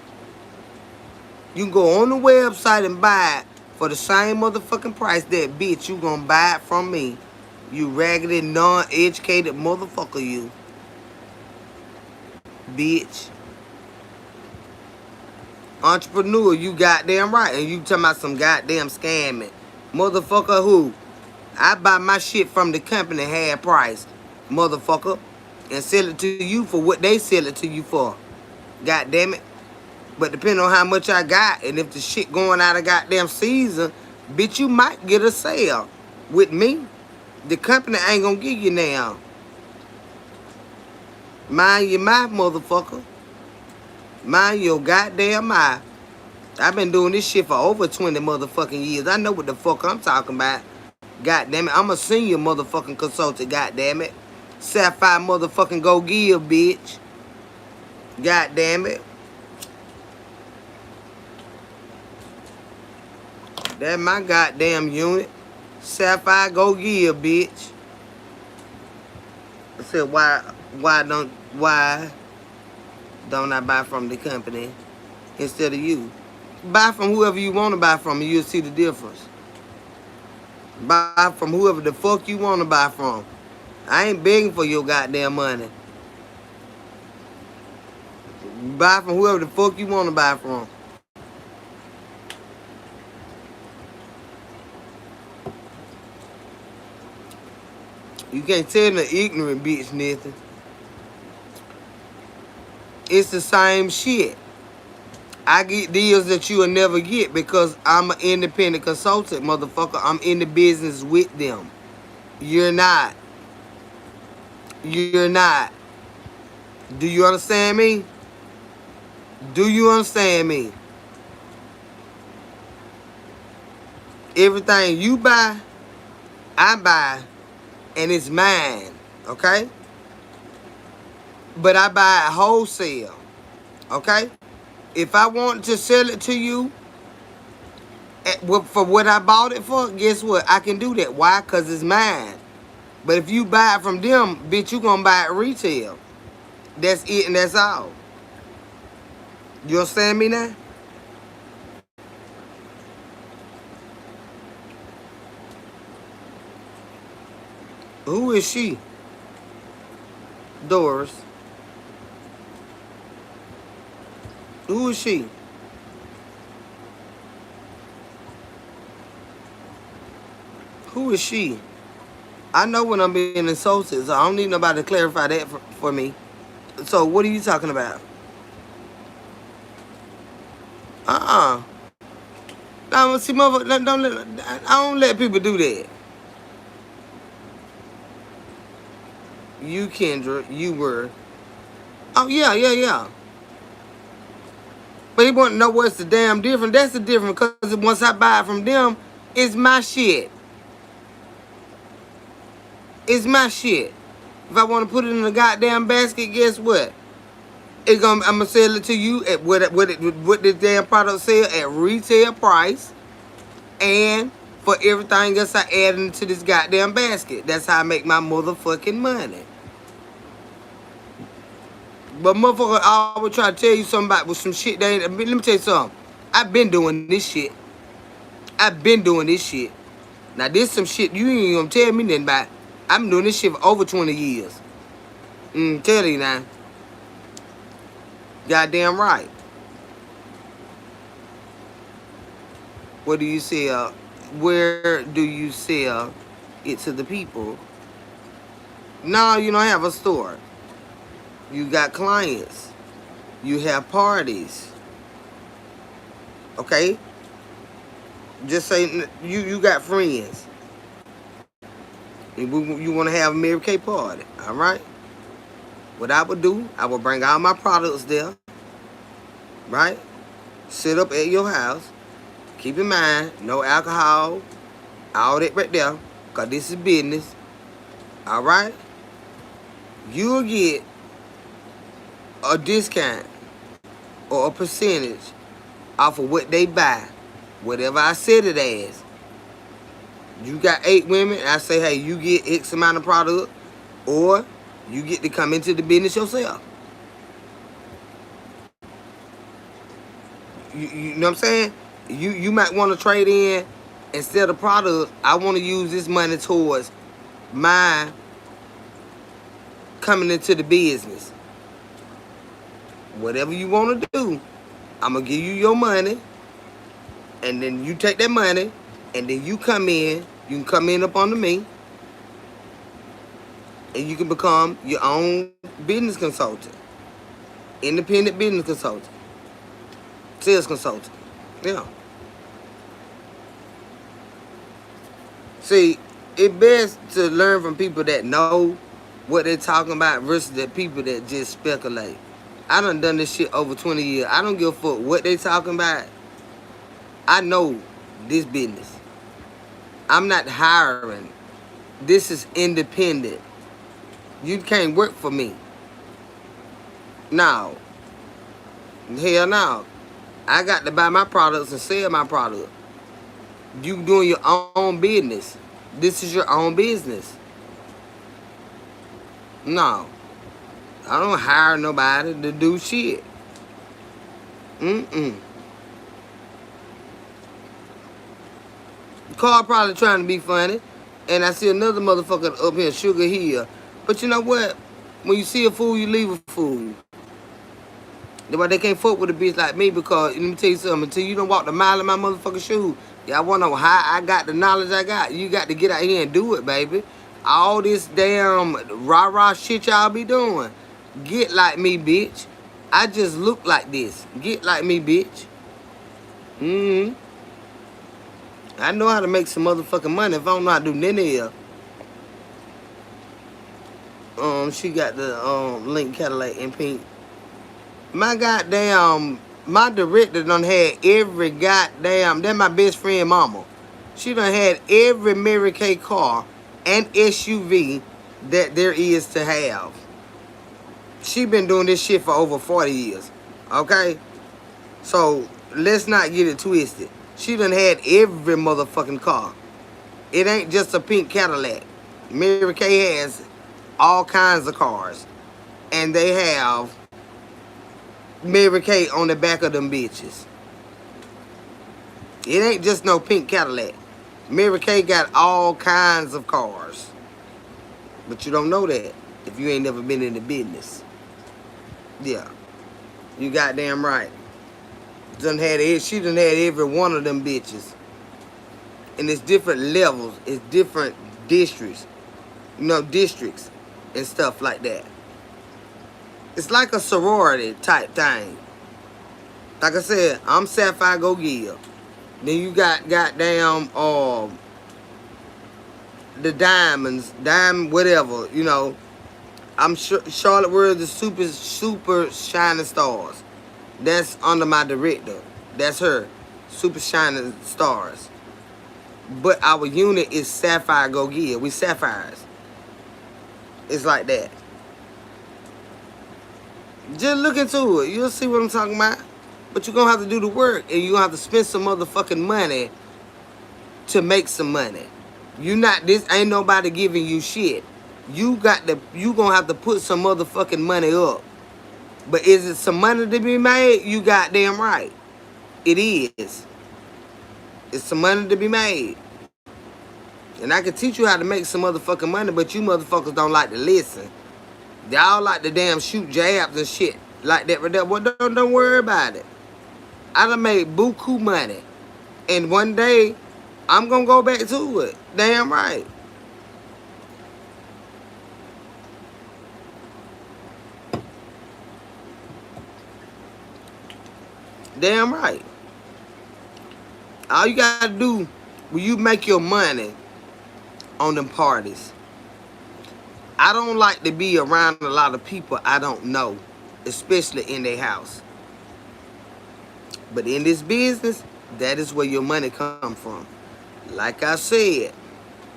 You can go on the website and buy it for the same motherfucking price that bitch you gonna buy it from me. You raggedy, non-educated motherfucker, you. Bitch. Entrepreneur, you goddamn right. And you talking about some goddamn scamming. Motherfucker who? I buy my shit from the company half price, motherfucker, and sell it to you for what they sell it to you for. God damn it. But depending on how much I got, and if the shit going out of goddamn season, bitch, you might get a sale with me. The company ain't gonna give you now. Mind your mouth, motherfucker. Mind your goddamn mouth. I've been doing this shit for over 20 motherfucking years. I know what the fuck I'm talking about. God damn it. I'm a senior motherfucking consultant, god damn it. Sapphire motherfucking go give, bitch. God damn it. That's my goddamn unit. Sapphire go give, bitch. I said, why don't I buy from the company instead of you? Buy from whoever you want to buy from and you'll see the difference. Buy from whoever the fuck you want to buy from. I ain't begging for your goddamn money. Buy from whoever the fuck you want to buy from. You can't tell the ignorant bitch nothing. It's the same shit. I get deals that you'll never get because I'm an independent consultant, motherfucker. I'm in the business with them. You're not. You're not. Do you understand me? Do you understand me? Everything you buy, I buy, and it's mine, okay? But I buy it wholesale, okay? If I want to sell it to you for what I bought it for, guess what? I can do that. Why? Because it's mine. But if you buy it from them, bitch, you gonna buy it retail. That's it and that's all. You understand me now? Who is she? Doris. Who is she? Who is she? I know when I'm being insulted, so I don't need nobody to clarify that for me. So what are you talking about? No, see, motherfucker, I don't let people do that. You, Kendra, you were. Oh, yeah. But he want to know what's the damn difference. That's the difference, because once I buy it from them, it's my shit. It's my shit. If I want to put it in a goddamn basket, guess what? I'm gonna sell it to you at what the damn product sell at retail price, and for everything else I add into this goddamn basket. That's how I make my motherfucking money. But motherfucker, I always try to tell you something about with some shit that ain't. Let me tell you something. I've been doing this shit. Now this some shit you ain't gonna tell me nothing about. I've been doing this shit for over 20 years. Tell you now. Goddamn right. What do you sell? Where do you sell it to the people? No, you don't have a store. You got clients. You have parties. Okay? Just say you got friends. You want to have a Mary Kay party. All right? What I would do, I would bring all my products there. Right? Sit up at your house. Keep in mind, no alcohol. All that right there. Because this is business. All right? You'll get a discount or a percentage off of what they buy. Whatever I said it as. You got 8 women, I say, hey, you get X amount of product, or you get to come into the business yourself. You know what I'm saying? You might want to trade in, instead of product, I want to use this money towards my coming into the business. Whatever you want to do, I'm going to give you your money, and then you take that money, and then you come in. You can come in up under me, and you can become your own business consultant, independent business consultant, sales consultant. Yeah. See, it's best to learn from people that know what they're talking about versus the people that just speculate. I done this shit over 20 years. I don't give a fuck what they talking about. I know this business. I'm not hiring. This is independent. You can't work for me. No. Hell no. I got to buy my products and sell my product. You doing your own business. This is your own business. No. I don't hire nobody to do shit. Carl probably trying to be funny. And I see another motherfucker up here, Sugar Hill. But you know what? When you see a fool, you leave a fool. That's why they can't fuck with a bitch like me, because, let me tell you something, until you don't walk the mile in my motherfucking shoes, y'all wanna know how I got the knowledge I got. You got to get out here and do it, baby. All this damn rah-rah shit y'all be doing. Get like me, bitch. I just look like this. Get like me, bitch. I know how to make some motherfucking money if I don't know how to do none of she got the Lincoln Cadillac in pink. My goddamn, my director done had every goddamn, that's my best friend mama. She done had every Mary Kay car and SUV that there is to have. She been doing this shit for over 40 years. Okay? So, let's not get it twisted. She done had every motherfucking car. It ain't just a pink Cadillac. Mary Kay has all kinds of cars. And they have Mary Kay on the back of them bitches. It ain't just no pink Cadillac. Mary Kay got all kinds of cars. But you don't know that if you ain't never been in the business. Yeah. You goddamn right. She done had every one of them bitches. And it's different levels. It's different districts. You know, districts and stuff like that. It's like a sorority type thing. Like I said, I'm Sapphire Go Gill. Then you got goddamn the diamonds, diamond whatever, you know. I'm Charlotte World, the super shining stars. That's under my director. That's her. Super shining stars. But our unit is Sapphire Go Gill. We sapphires. It's like that. Just look into it. You'll see what I'm talking about. But you're going to have to do the work. And you're going to have to spend some motherfucking money to make some money. This ain't nobody giving you shit. You going to have to put some motherfucking money up. But is it some money to be made? You goddamn right. It is. It's some money to be made. And I can teach you how to make some motherfucking money, but you motherfuckers don't like to listen. Y'all like to damn shoot jabs and shit like that. Well, don't worry about it. I done made buku money. And one day, I'm going to go back to it. Damn right. Damn right. All you got to do when you make your money on them parties, I don't like to be around a lot of people I don't know, especially in their house. But in this business, that is where your money come from. Like I said,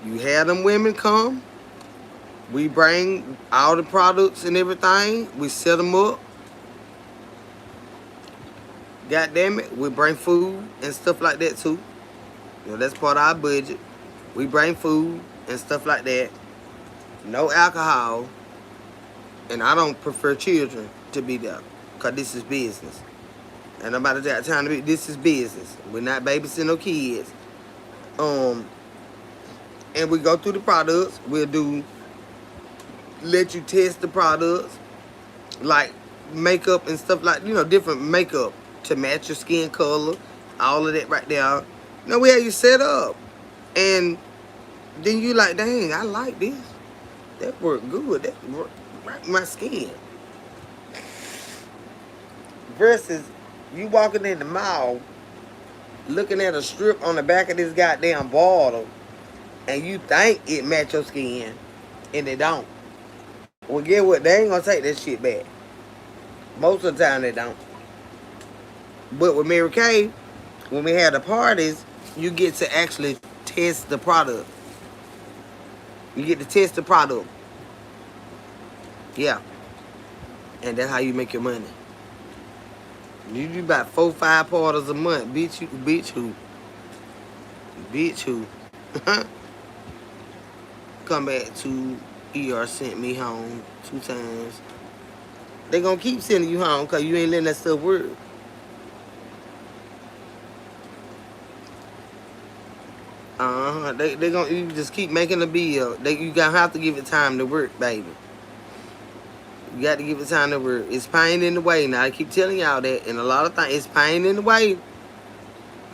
you have them women come. We bring all the products and everything. We set them up. God damn it, we bring food and stuff like that too. You know, that's part of our budget. We bring food and stuff like that. No alcohol. And I don't prefer children to be there, because this is business. And nobody got time to be, this is business. We're not babysitting no kids. And we go through the products. Let you test the products, like makeup and stuff like, different makeup to match your skin color, all of that right there. We have you set up. And then you like, dang, I like this. That worked good. That worked right my skin. Versus you walking in the mall, looking at a strip on the back of this goddamn bottle, and you think it match your skin, and it don't. Well, get what? They ain't gonna take that shit back. Most of the time, they don't. But with Mary Kay, when we have the parties, you get to actually test the product. You get to test the product. Yeah. And that's how you make your money. You do about 4-5 parties a month. Bitch who? Come back to ER sent me home 2 times. They gonna keep sending you home because you ain't letting that stuff work. They gonna, you just keep making the bill. You gonna have to give it time to work, baby. You got to give it time to work. It's pain in the way. Now I keep telling y'all that, and a lot of things, it's pain in the way.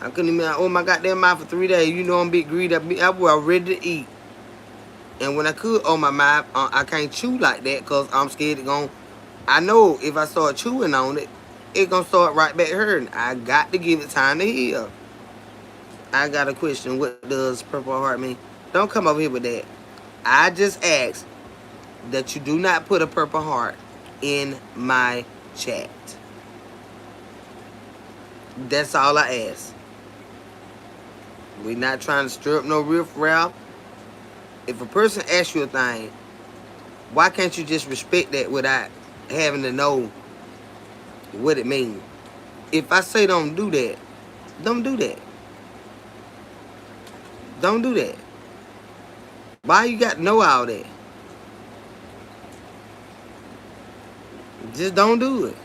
I couldn't even open my goddamn mouth for 3 days. You know I'm big greedy. I was ready to eat. And when I could open my mouth, I can't chew like that because I'm scared I know if I start chewing on it, it's going to start right back hurting. I got to give it time to heal. I got a question. What does Purple Heart mean? Don't come over here with that. I just asked that you do not put a purple heart in my chat. That's all I ask. We're not trying to stir up no riff-raff. If a person asks you a thing, why can't you just respect that without having to know what it means? If I say don't do that, don't do that. Don't do that. Why you got to know all that? Just don't do it.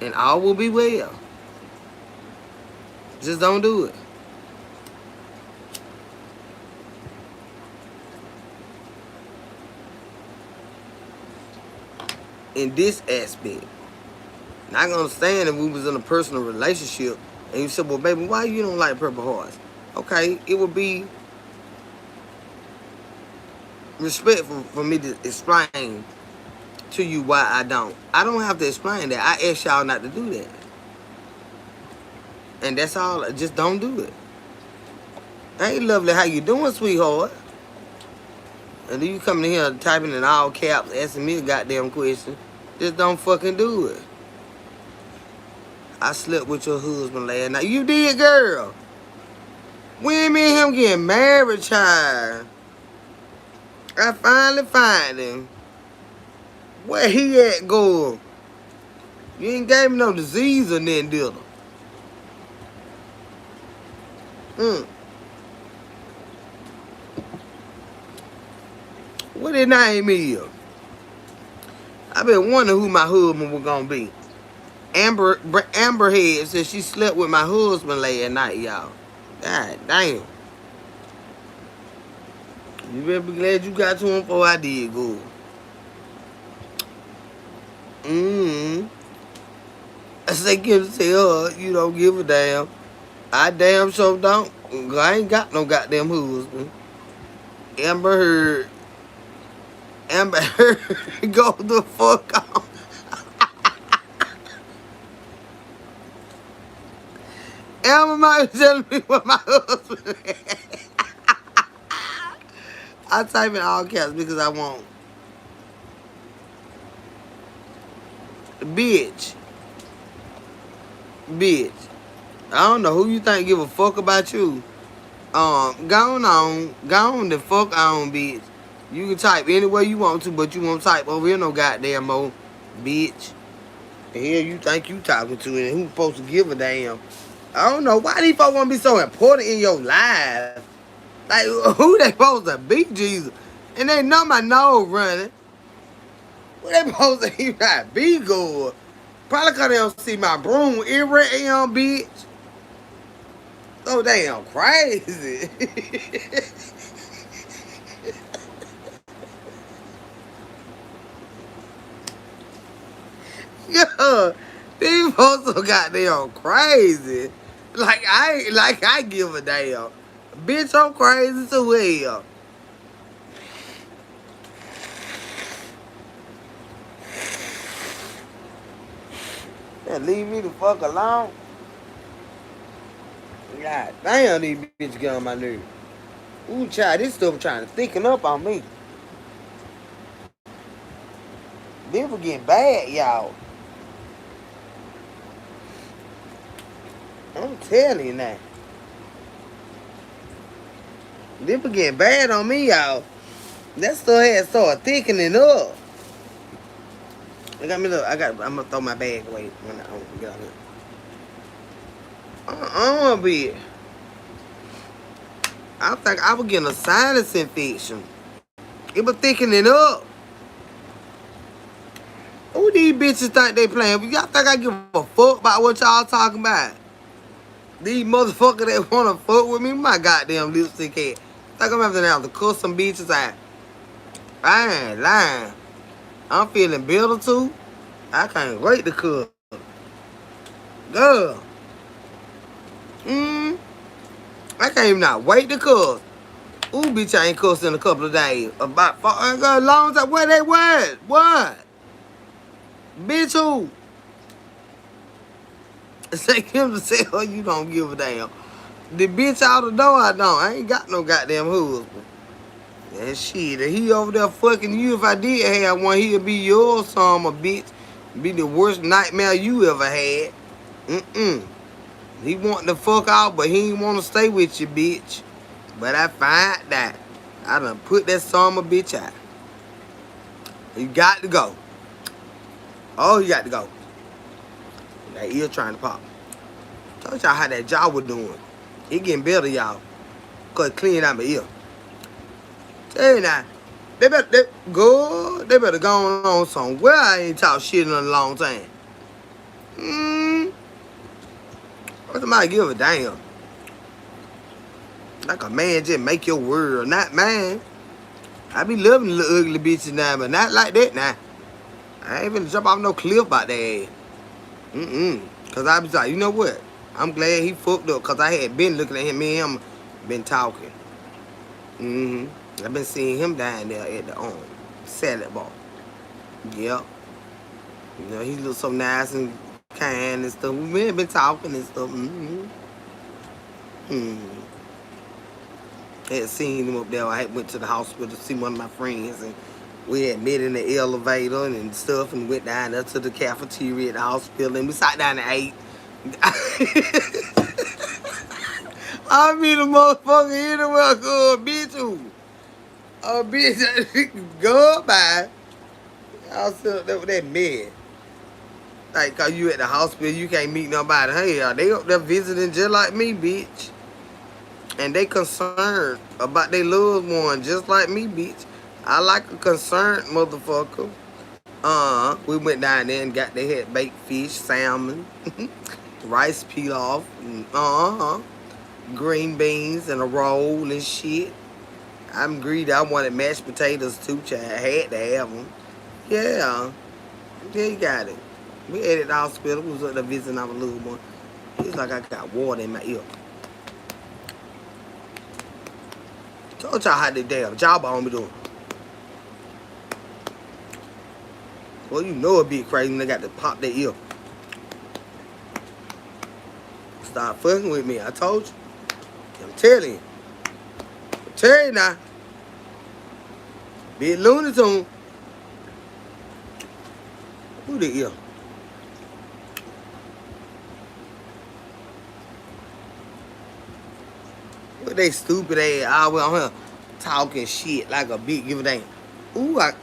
And all will be well. Just don't do it. In this aspect. And I can understand if we was in a personal relationship and you said, well, baby, why you don't like Purple Hearts? Okay, it would be respectful for me to explain to you why I don't. I don't have to explain that. I ask y'all not to do that. And that's all. Just don't do it. Hey, lovely, how you doing, sweetheart? And then you coming in here typing in all caps, asking me a goddamn question. Just don't fucking do it. I slept with your husband last night. You did, girl. When me and him getting married, child. I finally find him. Where he at, girl? You ain't gave me no disease or nothing, did you? What his name is? I been wondering who my husband was gonna be. Amber Head said she slept with my husband last night, y'all. God damn. You better be glad you got to him before I did good. I say, Kim tell her you don't give a damn. I damn sure don't. I ain't got no goddamn husband. Amber Heard. Amber Heard go the fuck on. Amber might be telling me what my husband is. I type in all caps because I want. Bitch. Bitch. I don't know who you think give a fuck about you. Go on the fuck on, bitch. You can type any way you want to, but you won't type over here no goddamn more, bitch. The hell you think you talking to, and who supposed to give a damn? I don't know why these folks want to be so important in your life. Like who they supposed to be, Jesus? And they know my nose running. Who they supposed to be right? Be good. Probably cause they don't see my broom every damn bitch. So damn crazy. Yeah, these folks so goddamn crazy. Like I give a damn. Bitch, I'm crazy too hell. Yeah, leave me the fuck alone. God damn, these bitches get on my nerves. Ooh, child, this stuff trying to thicken up on me. This was getting bad, y'all. I'm telling you now. This was getting bad on me, y'all. That stuff had started thickening up. I got me look. I'm gonna throw my bag away when I get on here. Be. I think I was getting a sinus infection. It was thickening up. Who these bitches think they playing? Y'all think I give a fuck about what y'all talking about? These motherfuckers that wanna fuck with me, my goddamn lipstick head. Think I'm having to have to cuss some bitches out. I ain't lying. I'm feeling bitter too. I can't wait to cuss. Girl. I can't even not wait to cuss. Ooh, bitch, I ain't cussed in a couple of days. About long time. Where they went? What? Bitch, who? Say him to tell you don't give a damn. The bitch out the door, I don't. I ain't got no goddamn husband. And shit, if he over there fucking you, if I did have one, he'd be your son, a bitch. Be the worst nightmare you ever had. He want to fuck out, but he ain't want to stay with you, bitch. But I find that I done put that son of a bitch out. You got to go. Oh, you got to go. That ear trying to pop. Told y'all how that jaw was doing. It getting better, y'all. Cause it clean out my ear. Tell you now, they better go on somewhere. I ain't talk shit in a long time. What's somebody give a damn? Like a man just make your world, not mine. I be loving the little ugly bitches now, but not like that now. I ain't finna jump off no cliff about that ass. Cause I was like, you know what? I'm glad he fucked up, cause I had been looking at him, me and him been talking. I've been seeing him down there at the salad bar. Yep. You know, he looks so nice and kind and stuff. We been talking and stuff. Had seen him up there. I had went to the hospital to see one of my friends, and we had met in the elevator and stuff, and went down there to the cafeteria at the hospital, and we sat down and ate. I mean, the motherfucker anywhere, good bitch. Who? Oh, bitch, goodbye. I'll sit up there with that man. Like, cause you at the hospital, you can't meet nobody. Hey, they up there visiting just like me, bitch. And they concerned about their loved one just like me, bitch. I like a concerned motherfucker. We went down there and got their head baked fish, salmon, rice pilaf, green beans and a roll and shit. I'm greedy. I wanted mashed potatoes too, child. I had to have them. Yeah. Yeah, you got it. We ate at the hospital. We was up there visiting our little one. It's like I got water in my ear. Told y'all how the damn job on me doing. Well, you know it be crazy when they got to pop their ear. Stop fucking with me. I told you. I'm telling you. I'm telling you now. Big Looney Tune. Who the ear? What they stupid ass always on here talking shit like a big give a damn. Ooh, it,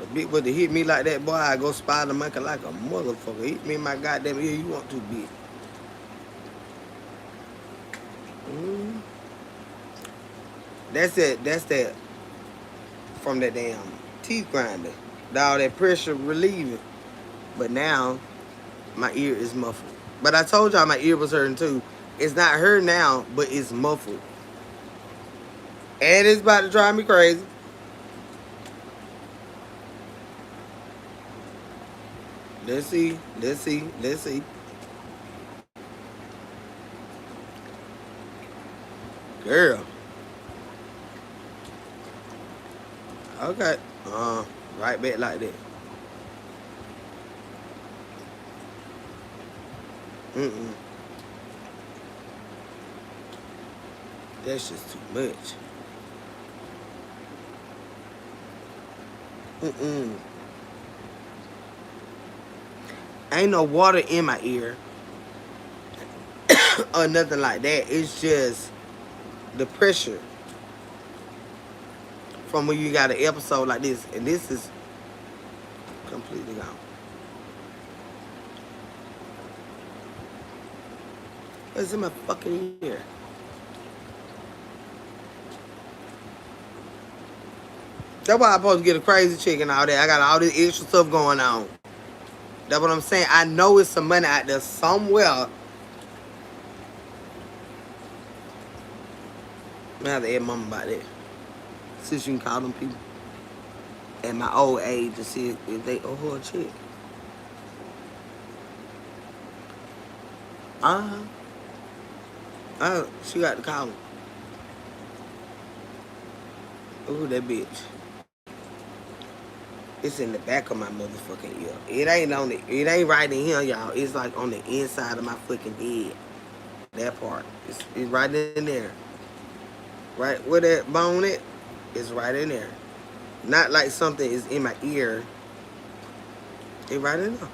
a big would hit me like that, boy, I go spider monkey like a motherfucker. Hit me in my goddamn ear, you want too big. That's it. That's that from that damn teeth grinder. All that pressure relieving. But now my ear is muffled. But I told y'all my ear was hurting too. It's not hurt now, but it's muffled. And it's about to drive me crazy. Let's see. Let's see. Let's see. Girl. Okay. Right back like that. Mm-mm. That's just too much. Mm-mm. Ain't no water in my ear or nothing like that. It's just the pressure from when you got an episode like this, and this is completely gone. What's in my fucking ear? That's why I'm supposed to get a crazy chick and all that. I got all this extra stuff going on. That's what I'm saying. I know it's some money out there somewhere. I'm gonna have to ask mama about that. See if you can call them people at my old age to see if they owe her a check. She got to call him. Ooh, that bitch. It's in the back of my motherfucking ear. It ain't on it ain't right in here, y'all. It's like on the inside of my fucking head. That part. It's right in there. Right where that bone is, it's right in there. Not like something is in my ear. It right in there.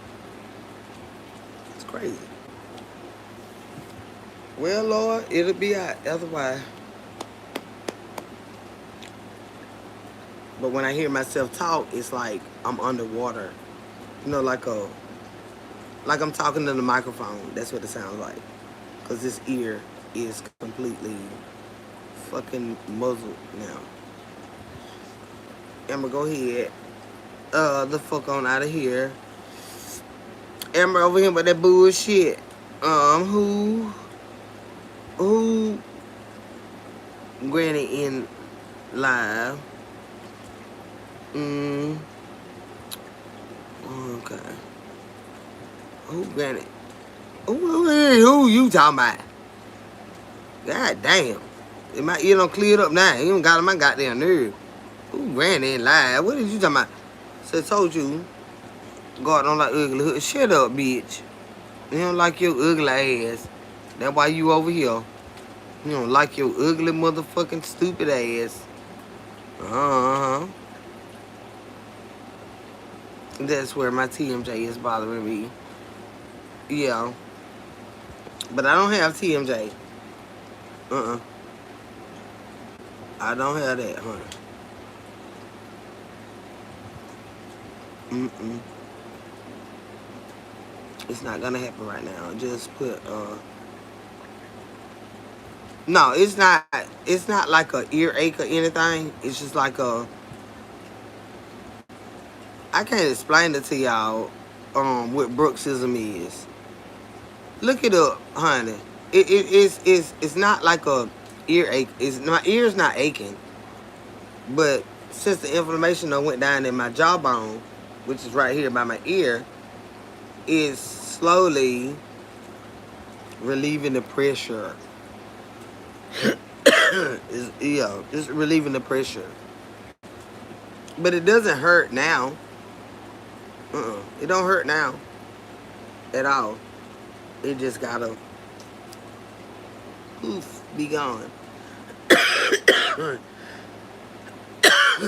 It's crazy. Well, Lord, it'll be out otherwise. But when I hear myself talk, it's like I'm underwater. You know, like I'm talking to the microphone. That's what it sounds like. Cause this ear is completely fucking muzzled now. Amber, go ahead. The fuck on out of here. Amber over here with that bullshit. Who Granny in live. Okay. Who Granny? Who you talking about? God damn. If my ear don't clear up now, you don't got my goddamn nerve. Who Granny in live? What is you talking about? So I told you, God don't like ugly hood. Shut up, bitch. You don't like your ugly ass. That's why you over here. You don't like your ugly motherfucking stupid ass. That's where my TMJ is bothering me. Yeah. But I don't have TMJ. I don't have that, honey. It's not gonna happen right now. Just put no, it's not like a earache or anything. It's just like I can't explain it to y'all what bruxism is. Look it up, honey. It's not like a earache. It's my ear's not aching, but since the inflammation done went down in my jawbone, which is right here by my ear, is slowly relieving the pressure. Just relieving the pressure. But it doesn't hurt now. It don't hurt now at all. It just gotta poof, be gone.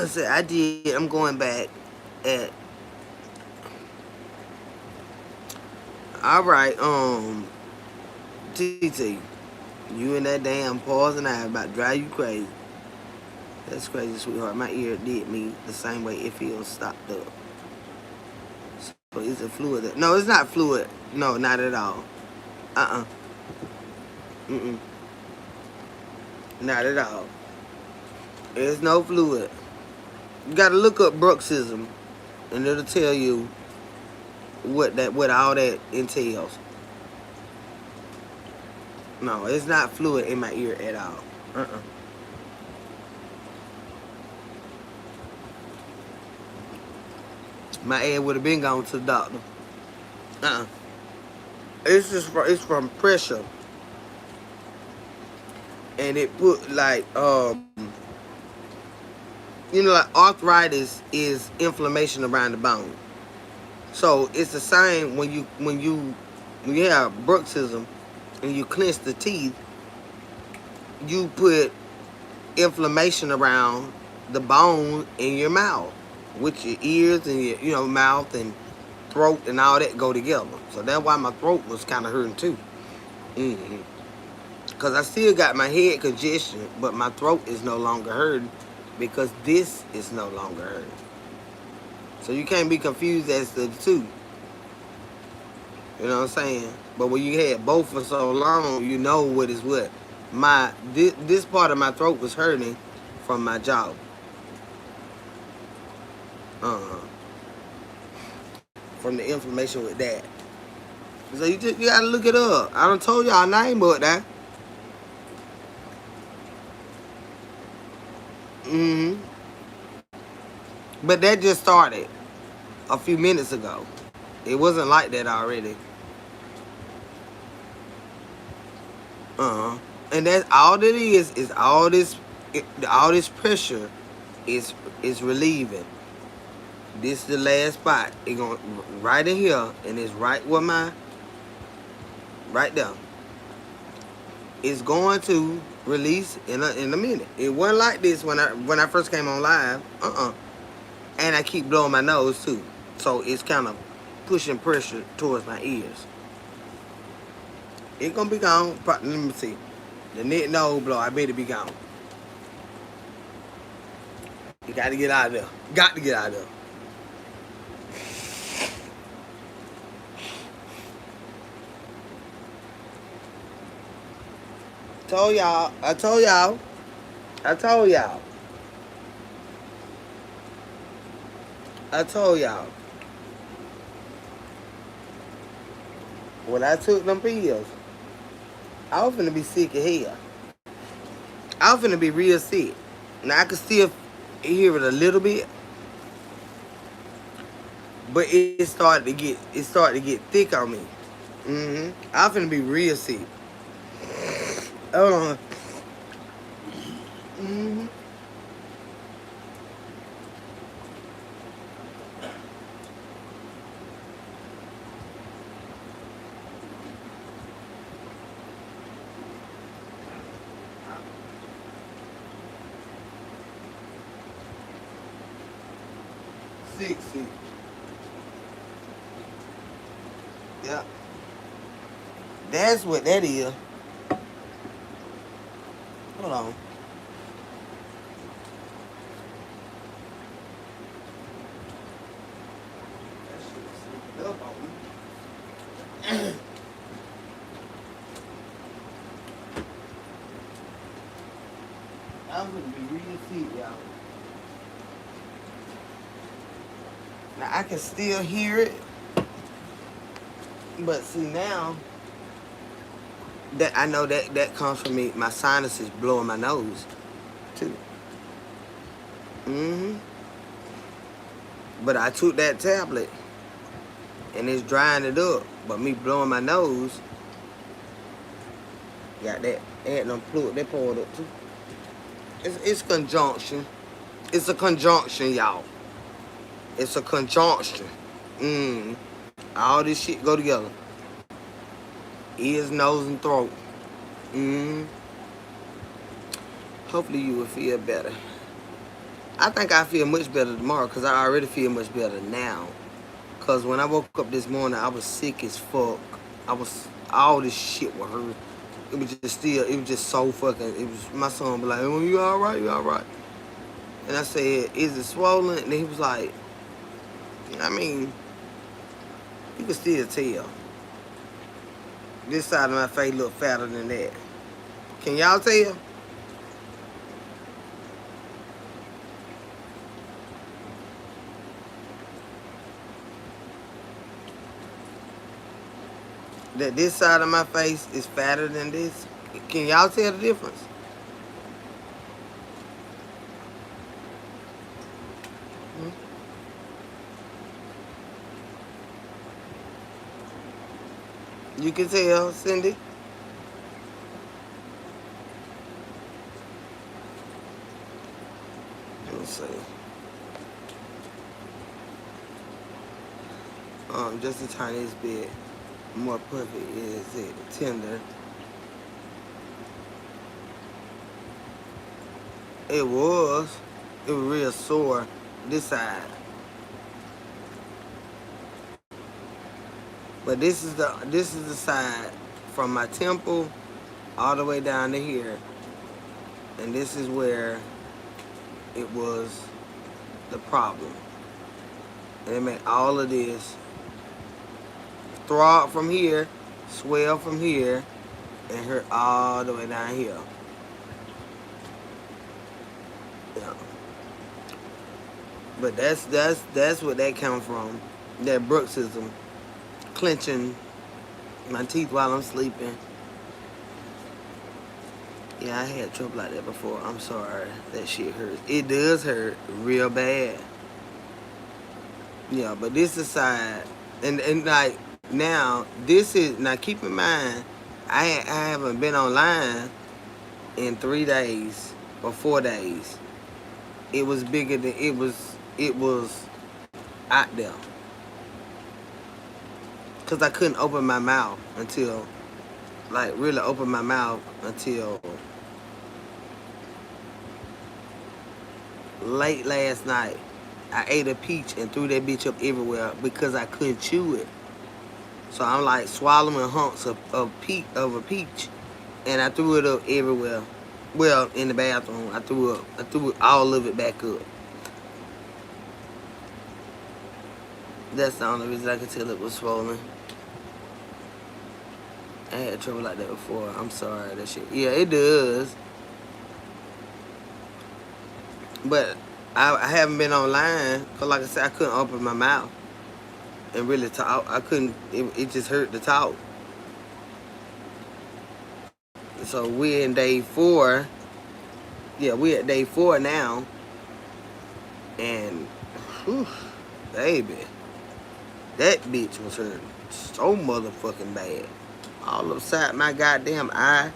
So I did. I'm going back at. All right, TT, you and that damn pause and I about to drive you crazy. That's crazy, sweetheart. My ear did me the same way it feels stopped up. So is it fluid? No, it's not fluid. No, not at all. Mm-mm. Not at all. There's no fluid. You gotta look up bruxism, and it'll tell you what all that entails. No, it's not fluid in my ear at all. My head would have been gone to the doctor. It's from pressure, and it put like like arthritis is inflammation around the bone. So it's the same when you have bruxism and you clench the teeth, you put inflammation around the bone in your mouth, which your ears and your mouth and throat and all that go together. So that's why my throat was kind of hurting too. Because I still got my head congestion, but my throat is no longer hurting because this is no longer hurting. So you can't be confused as to the two. You know what I'm saying? But when you had both for so long, you know what is what. This part of my throat was hurting from my jaw. From the inflammation with that. So you gotta look it up. I done told y'all name but that. But that just started a few minutes ago. It wasn't like that already. And that's all that is all this pressure is relieving. This is the last spot. It going right in here, and it's right where right there. It's going to release in a minute. It wasn't like this when I first came on live. And I keep blowing my nose too, so it's kind of pushing pressure towards my ears. It's gonna be gone. Let me see. The neck nose blow, I bet it be gone. You got to get out of there. Got to get out of there. I told y'all. When I took them pills, I was finna be sick of hell. I was finna be real sick. Now I could still hear it a little bit, but it started to get thick on me. I was finna be real sick. Hold on. 60. Yeah. That's what that is. Hold on. That shit is sneaking up on me. I'm gonna be real sick, y'all. Now I can still hear it, but see now That I know that comes from me. My sinuses blowing my nose too. Hmm. But I took that tablet and it's drying it up. But me blowing my nose, got that. Had them fluid. They poured up too. It's conjunction. It's a conjunction, y'all. It's a conjunction. Mm. All this shit go together. Ears, nose, and throat. Mm. Hopefully you will feel better. I think I feel much better tomorrow because I already feel much better now. Because when I woke up this morning, I was sick as fuck. All this shit was hurt. It was just still, it was just so fucking, it was, my son be like, oh, you all right, you all right? And I said, is it swollen? And he was like, I mean, you can still tell. This side of my face look fatter than that. Can y'all tell? That this side of my face is fatter than this? Can y'all tell the difference? Hmm? You can tell, Cindy? Let's see. Just the tiniest bit more puffy is it tender. It was real sore this side. But this is the side from my temple all the way down to here. And this is where it was the problem. And it made all of this throb from here, swell from here, and hurt all the way down here. Yeah. But that's what that come from. That bruxism, clenching my teeth while I'm sleeping. Yeah, I had trouble like that before. I'm sorry. That shit hurts. It does hurt real bad. Yeah, but this is side, and like now this is now. Keep in mind, I haven't been online in 3 days or 4 days. It was bigger than it was out there because I couldn't open my mouth until like really open my mouth until late last night. I ate a peach and threw that bitch up everywhere because I couldn't chew it. So I'm like swallowing hunks of a peach, and I threw it up everywhere. Well, in the bathroom, I threw all of it back up. That's the only reason I could tell it was swollen. I had trouble like that before. I'm sorry, that shit. Yeah, it does. But I haven't been online because, like I said, I couldn't open my mouth and really talk. I couldn't. It just hurt to talk. So we're in day 4. Yeah, we're at day 4 now. And, whew, baby, that bitch was hurting so motherfucking bad. All upside my goddamn eye.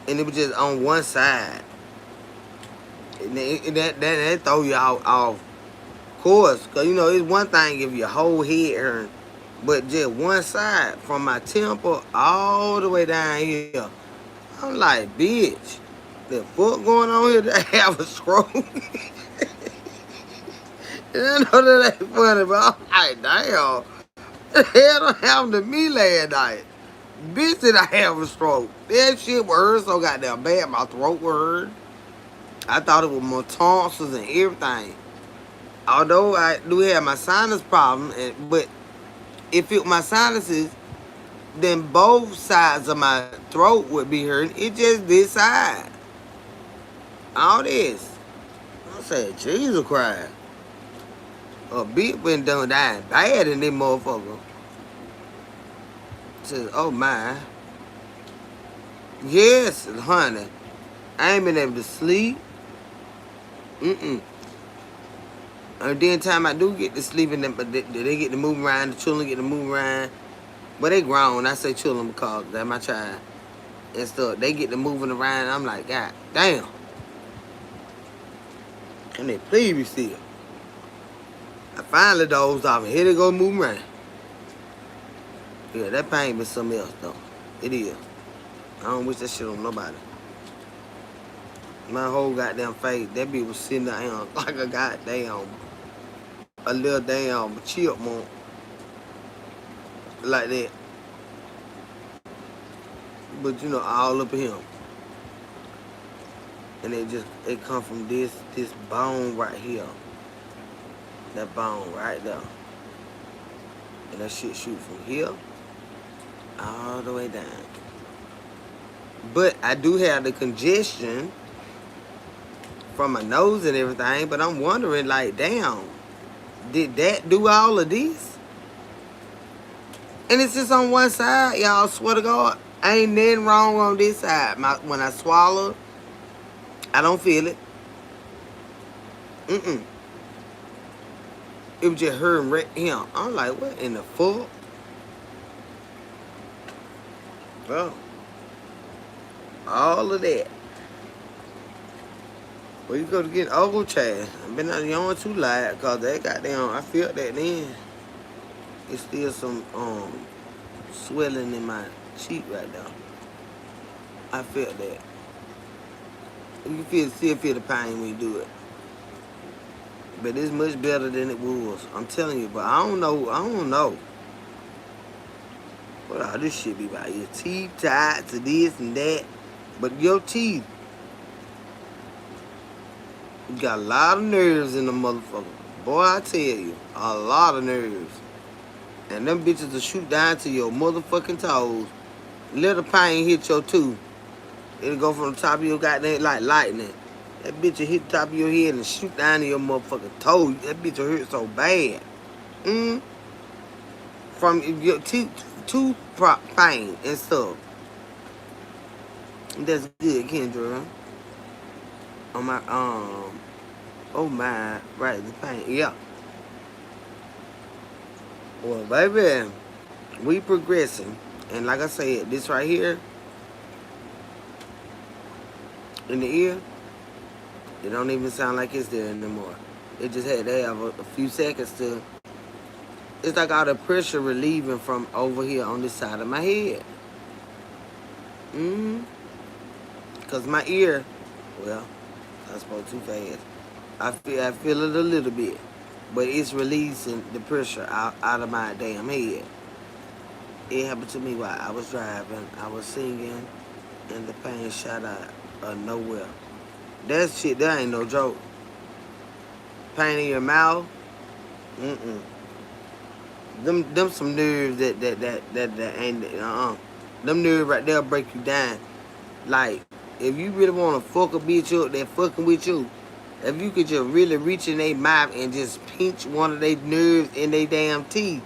And it was just on one side. And that throw you off course. Because, you know, it's one thing if your whole head hurt. But just one side, from my temple all the way down here. I'm like, bitch, the fuck going on here? Did I have a stroke? And I know that ain't funny, but I'm like, damn. The hell don't happen to me last night? Bitch, did I have a stroke? That shit was hurt so goddamn bad. My throat was hurt. I thought it was more tonsils and everything. Although I do have my sinus problem, but if it was my sinuses, then both sides of my throat would be hurting. It just this side. All this. I said, Jesus Christ. A bitch been done dying bad in this motherfucker. Says, oh my. Yes, honey. I ain't been able to sleep. Mm-mm. And then time I do get to sleep, and but they get to move around. The children get to move around. But they grown. I say children because that's my child and stuff. They get to moving around. I'm like, God damn. And they please be still. I finally dozed off, and here they go moving around. Yeah, that pain been something else though. It is. I don't wish that shit on nobody. My whole goddamn face, that bitch was sitting down like a goddamn, a little damn chipmunk. Like that. But you know, all up in him. And it come from this bone right here. That bone right there. And that shit shoot from here all the way down. But I do have the congestion from my nose and everything, but I'm wondering, like, damn, did that do all of this? And it's just on one side, y'all, swear to God. Ain't nothing wrong on this side. When I swallow, I don't feel it. Mm-mm. It was just hurting right here. I'm like, what in the fuck? Bro. All of that. Well, you go to get old child. I've been out the yard too loud because they goddamn, I felt that then. It's still some swelling in my cheek right now. I felt that. You can still feel the pain when you do it. But it's much better than it was. I'm telling you, but I don't know. What all this shit be about? Your teeth tied to this and that. But your teeth, you got a lot of nerves in the motherfucker. Boy, I tell you, a lot of nerves. And them bitches will shoot down to your motherfucking toes. Let the pain hit your tooth. It'll go from the top of your goddamn like lightning. That bitch will hit the top of your head and shoot down to your motherfucking toe. That bitch will hurt so bad. From your tooth pain and stuff. That's good, Kendra. On my oh my, right, the pain, yeah. Well, baby, we progressing, and like I said, this right here in the ear, it don't even sound like it's there anymore. It just had to have a few seconds to. It's like all the pressure relieving from over here on this side of my head. Cause my ear, well, I spoke too fast. I feel it a little bit, but it's releasing the pressure out of my damn head. It happened to me while I was driving. I was singing, and the pain shot out of nowhere. That shit, that ain't no joke. Pain in your mouth, Them some nerves that ain't Them nerves right there break you down. Like, if you really wanna fuck a bitch up that fucking with you, if you could just really reach in their mouth and just pinch one of their nerves in their damn teeth,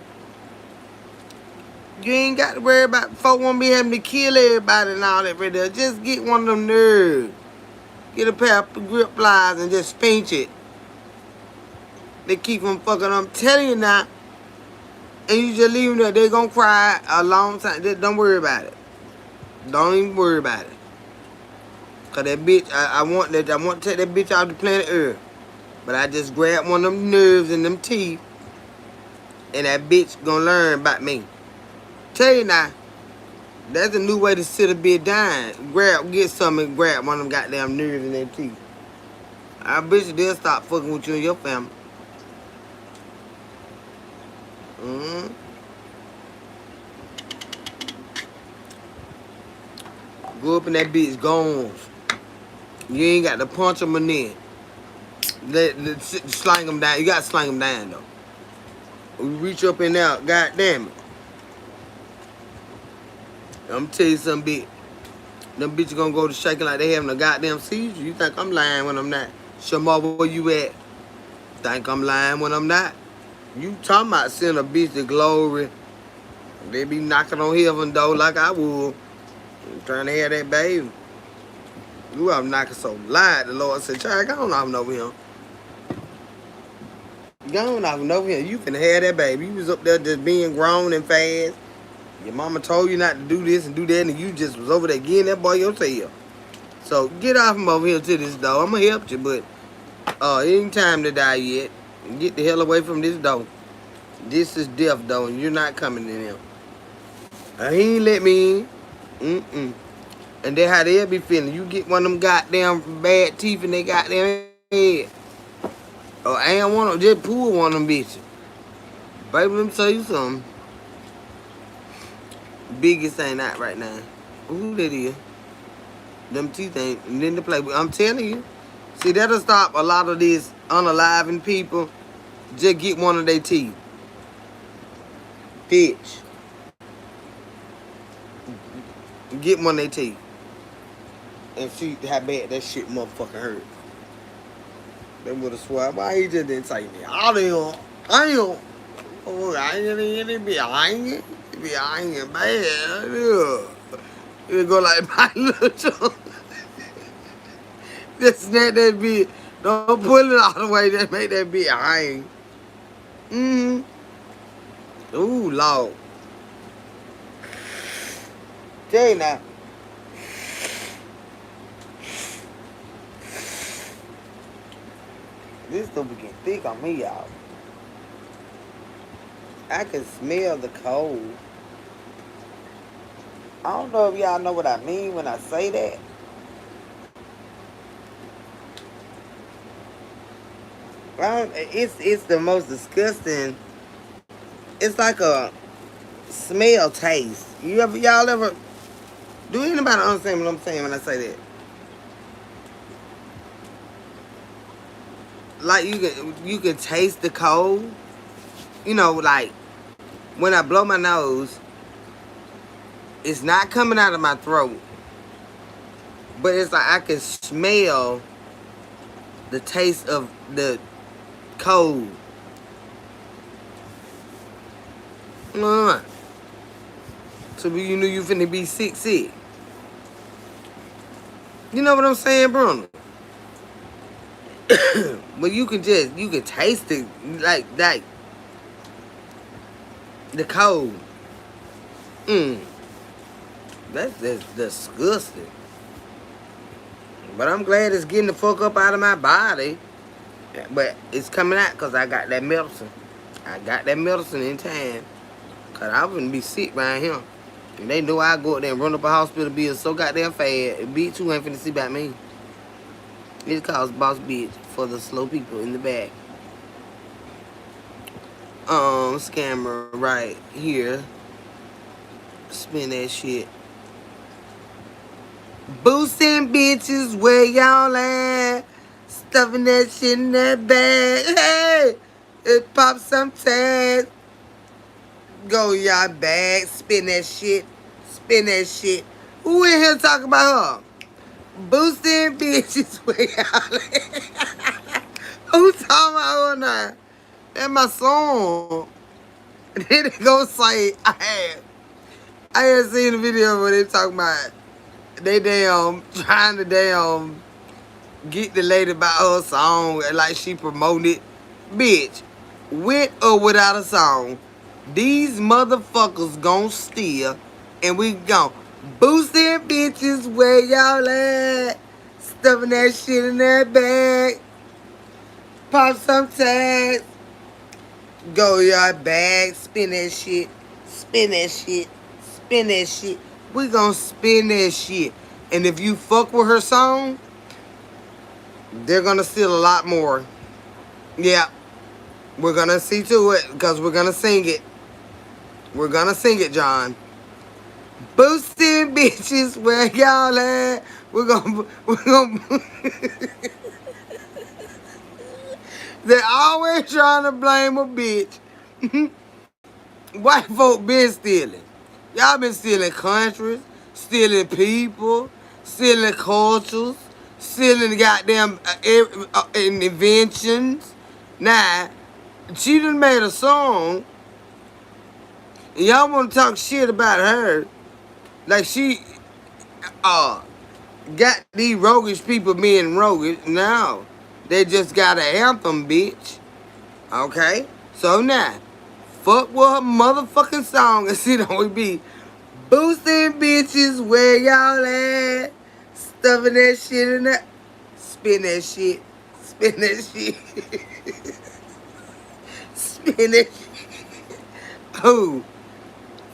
you ain't got to worry about folk won't be having to kill everybody and all that right there. Just get one of them nerves. Get a pair of grip pliers and just pinch it. They keep them fucking, I'm telling you now. And you just leave them there. They gonna cry a long time. Don't worry about it. Don't even worry about it. Cause that bitch, I want to take that bitch out of the planet Earth. But I just grabbed one of them nerves in them teeth. And that bitch gonna learn about me. Tell you now, that's a new way to sit a bitch down. Get something and grab one of them goddamn nerves in their teeth. I bet you they'll stop fucking with you and your family. Go up in that bitch gones. You ain't got to punch them in there. Slang them down. You got to slang them down, though. We reach up in there, god damn it. I'm going to tell you something, bitch. Them bitches gonna go to shaking like they having a goddamn seizure. You think I'm lying when I'm not? Shamar, where you at? Think I'm lying when I'm not? You talking about sending a bitch to glory. They be knocking on heaven door like I would. I'm trying to have that baby. You out knocking so loud. The Lord said, "Child, go on off and over here. Go on off and over here. You finna have that baby. You was up there just being grown and fast. Your mama told you not to do this and do that, and you just was over there getting that boy your tail. So get off from over here to this door. I'm gonna help you, but it ain't time to die yet. Get the hell away from this door. This is death, though, and you're not coming in here. And he ain't let me in. Mm-mm. And that's how they'll be feeling. You get one of them goddamn bad teeth in their goddamn head. Or I ain't want to just pull one of them bitches. Baby, let me tell you something. Biggest thing out right now. Who that is? Them teeth ain't nothing to play with. I'm telling you. See, that'll stop a lot of these unaliving people. Just get one of their teeth. Bitch. Get one of their teeth. And see how bad that shit motherfucking hurt. They would have sworn, why he just didn't say me? I don't. Oh, I ain't behind bad. It go like my little chunk. Just snap that bit. Don't pull it all the way. Just make that bit hang. Ooh, Lord. Tell you now. This stuff getting thick on me, y'all. I can smell the cold. I don't know if y'all know what I mean when I say that. It's the most disgusting. It's like a smell taste. Y'all ever? Do anybody understand what I'm saying when I say that? Like you can taste the cold. You know, like when I blow my nose, it's not coming out of my throat, but it's like I can smell the taste of the cold. So you knew you finna be sick. You know what I'm saying, Bruno? But you can taste it like the cold. That's just disgusting. But I'm glad it's getting the fuck up out of my body. But it's coming out because I got that medicine. I got that medicine in time. Because I wouldn't be sick right here. And they knew I'd go up there and run up a hospital bill so goddamn fast. B2 ain't finna see about me. It's called Boss Bitch for the slow people in the back. Scammer right here. Spin that shit. Boosting bitches, where y'all at? Stuffing that shit in that bag. Hey! It pops some tags. Go y'all bag. Spin that shit. Spin that shit. Who in here talking about her? Boosting bitches, where y'all at? Who talking about her now? That's my song. Then they go say, I had seen the video where they talking about they trying to get the lady about her song like she promoted. Bitch, with or without a song, these motherfuckers gon' steal and we gon' boosting bitches, where y'all at? Stuffing that shit in that bag. Pop some tags. Go your bag, spin that shit, spin that shit, spin that shit. We gon' spin that shit. And if you fuck with her song, they're gonna steal a lot more. Yeah, we're gonna see to it because we're gonna sing it. We're gonna sing it, John. Boosting bitches, where y'all at? We're gonna. They're always trying to blame a bitch. White folk been stealing. Y'all been stealing countries, stealing people, stealing cultures, stealing goddamn inventions. Now, she done made a song, and y'all want to talk shit about her, like she got these roguish people being roguish. No. They just got an anthem, bitch. Okay? So now, fuck with her motherfucking song and sit on we be boosting bitches where y'all at. Stuffing that shit in that. Spin that shit. Spin that shit. Spin that shit. Who?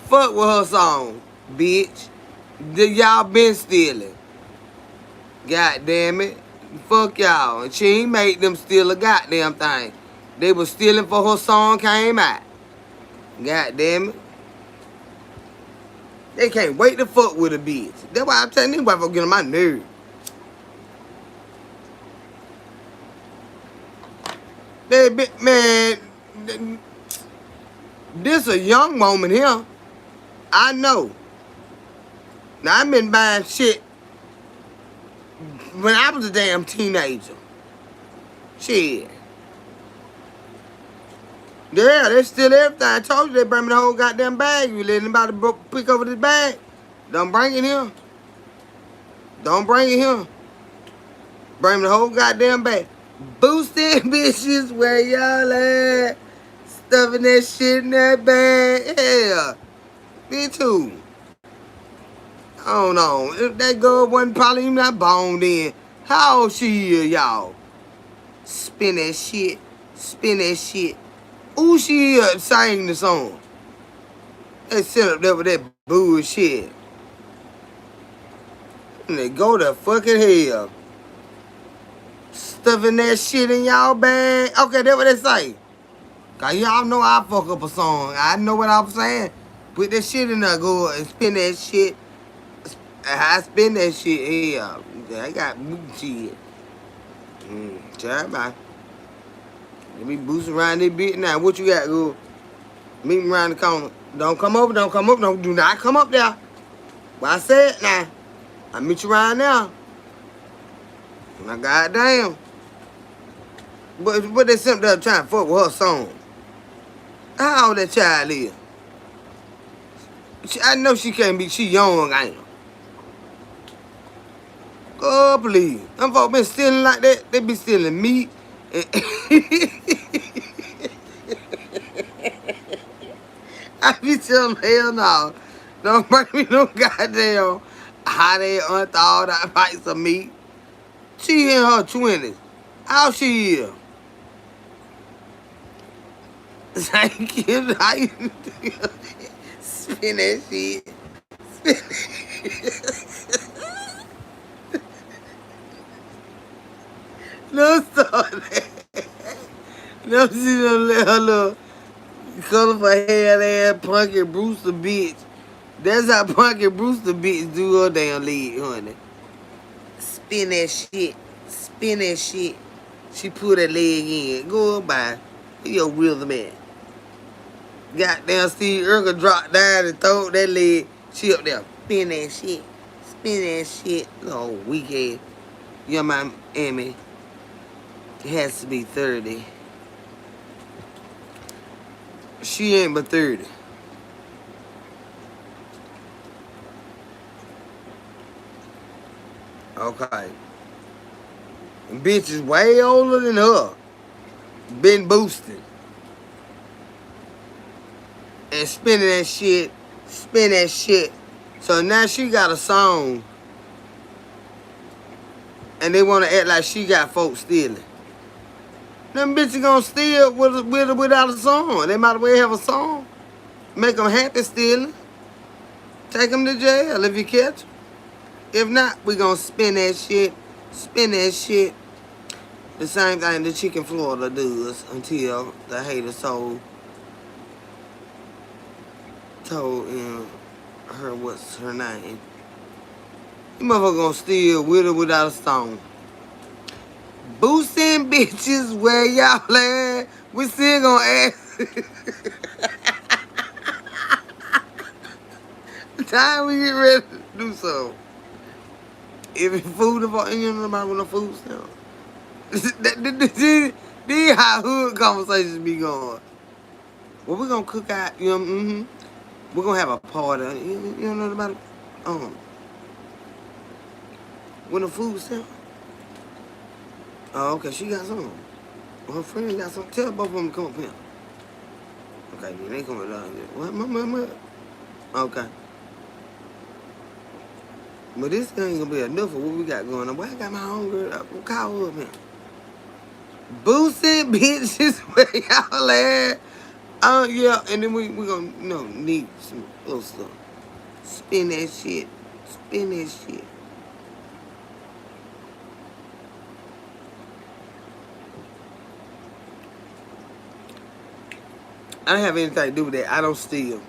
Fuck with her song, bitch. Y'all been stealing. God damn it. Fuck y'all. And she ain't made them steal a goddamn thing. They was stealing for her song came out. God damn it. They can't wait to fuck with a bitch. That's why I'm telling you about get on my nerves. Man, this a young woman here. I know. Now, I've been buying shit when I was a damn teenager. Shit. Yeah, they steal everything. I told you they bring me the whole goddamn bag. You let anybody pick over this bag, don't bring it here. Don't bring it here. Bring me the whole goddamn bag. Boosting bitches where y'all at. Stuffing that shit in that bag. Yeah. Me too. I don't know. If that girl wasn't probably even not born then. How old she is, y'all? Spin that shit. Spin that shit. Who she is singing the song? They sit up there with that bullshit. And they go to fucking hell. Stuffing that shit in y'all bag. Okay, that's what they say. Cause y'all know I fuck up a song. I know what I'm saying. Put that shit in there, go and spin that shit. I spin that shit here. I got shit. Try bye. Let me boost around this bit now. What you got, go? Meet me around the corner. Don't come over, don't come up, do not come up there. What I said now. I meet you around now. Now goddamn. But they simply up trying to fuck with her song. How old that child is? I know she can't be, she young, I ain't. God please. Them folks been stealing like that. They be stealing meat. I be telling them, hell no. Don't bring me no goddamn hot ass unthawed out bites of meat. She in her 20s. How she is? Thank you. How you spin that shit? Spin that shit. No, stop that. No, see them little colorful hair ass Punky Brewster bitch. That's how Punky Brewster bitch do her damn leg, honey. Spin that shit. Spin that shit. She put her leg in. Go by. Your rhythm man. Goddamn Steve Urkel dropped down and throw that leg. She up there. Spin that shit. Spin that shit. Oh, weak ass. Yeah, my Emmy. It has to be 30. She ain't but 30. Okay. And bitch is way older than her. Been boosted. And spinning that shit. Spin that shit. So now she got a song. And they want to act like she got folks stealing. Them bitches gonna steal with or without a song. They might as well have a song. Make them happy stealing. Take them to jail if you catch them. If not, we gonna spin that shit. Spin that shit. The same thing the Chicken Florida does until the hater told her what's her name. You motherfucker gonna steal with or without a song. Boosting bitches where y'all at. We still gonna ask. Time we get ready to do so. If it's food involved, you know nobody with no food stamp. These how hood conversations be going. Well, we're gonna cook out, We're gonna have a party. You don't know about it? With the food stamp? Oh, okay, she got some. Her friend got some. Tell both of them to come up here. Okay, then they coming down here. What? Okay. But this ain't gonna be enough for what we got going on. Boy, I got my homegirl up. Call her up here. Boosting bitches where y'all at. Yeah, and then we gonna, need some little stuff. Spin that shit. Spin that shit. I don't have anything to do with that. I don't steal.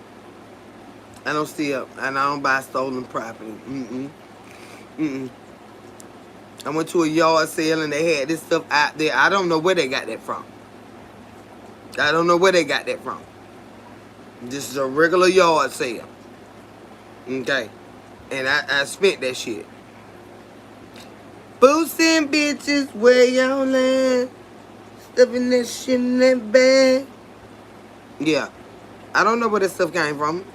And I don't buy stolen property. I went to a yard sale and they had this stuff out there. I don't know where they got that from. This is a regular yard sale. Okay. And I spent that shit. Boosting bitches where y'all at. Stuffing that shit in that bag. Yeah. I don't know where this stuff came from.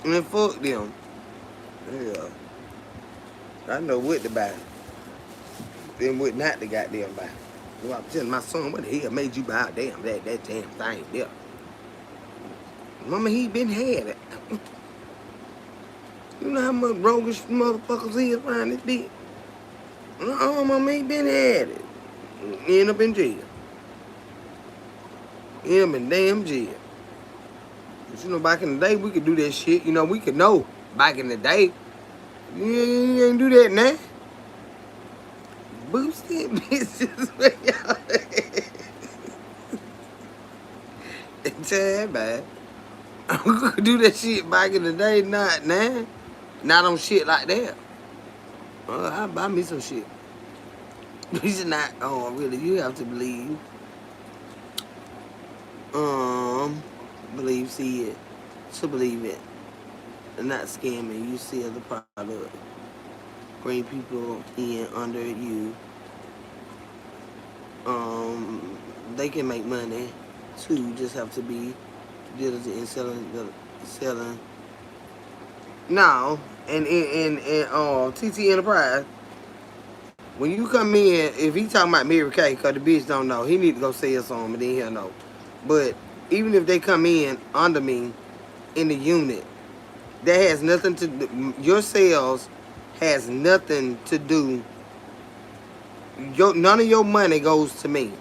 And fuck them. Yeah. I know what to buy. Then what not to goddamn buy. Well, I'm telling my son, what the hell made you buy that damn thing there? Mama, he been had it. You know how much roguish motherfuckers is around this bitch? Mama, he been had it. End up in jail. End up in damn jail. But you know, back in the day, we could do that shit. You know, we could know back in the day. You ain't do that now. Boosted bitches where y'all at. It's bad. We could do that shit back in the day, not now. Not on shit like that. I'll buy me some shit. These are not, really, you have to believe. See it. To believe it. And not scamming. You sell the product. Bring people in under you. They can make money too. Just have to be diligent in selling. Now, and TT Enterprise, when you come in, if he talking about Mary Kay, because the bitch don't know, he need to go sell some and then he'll know. But even if they come in under me in the unit, that has nothing to do, your sales has nothing to do, none of your money goes to me.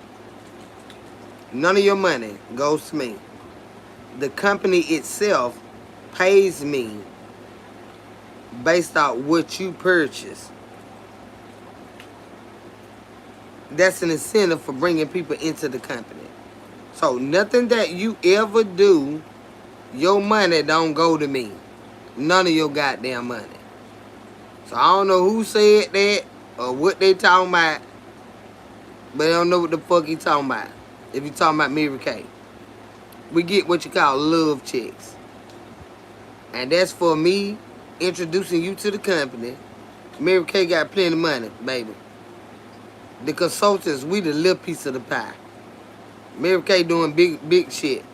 None of your money goes to me. The company itself pays me based on what you purchase. That's an incentive for bringing people into the company. So nothing that you ever do, your money don't go to me. None of your goddamn money. So I don't know who said that or what they talking about, but I don't know what the fuck he talking about. If you talking about Mary Kay. We get what you call love checks. And that's for me introducing you to the company. Mary Kay got plenty of money, baby. The consultants, we the little piece of the pie. Mary Kay doing big shit.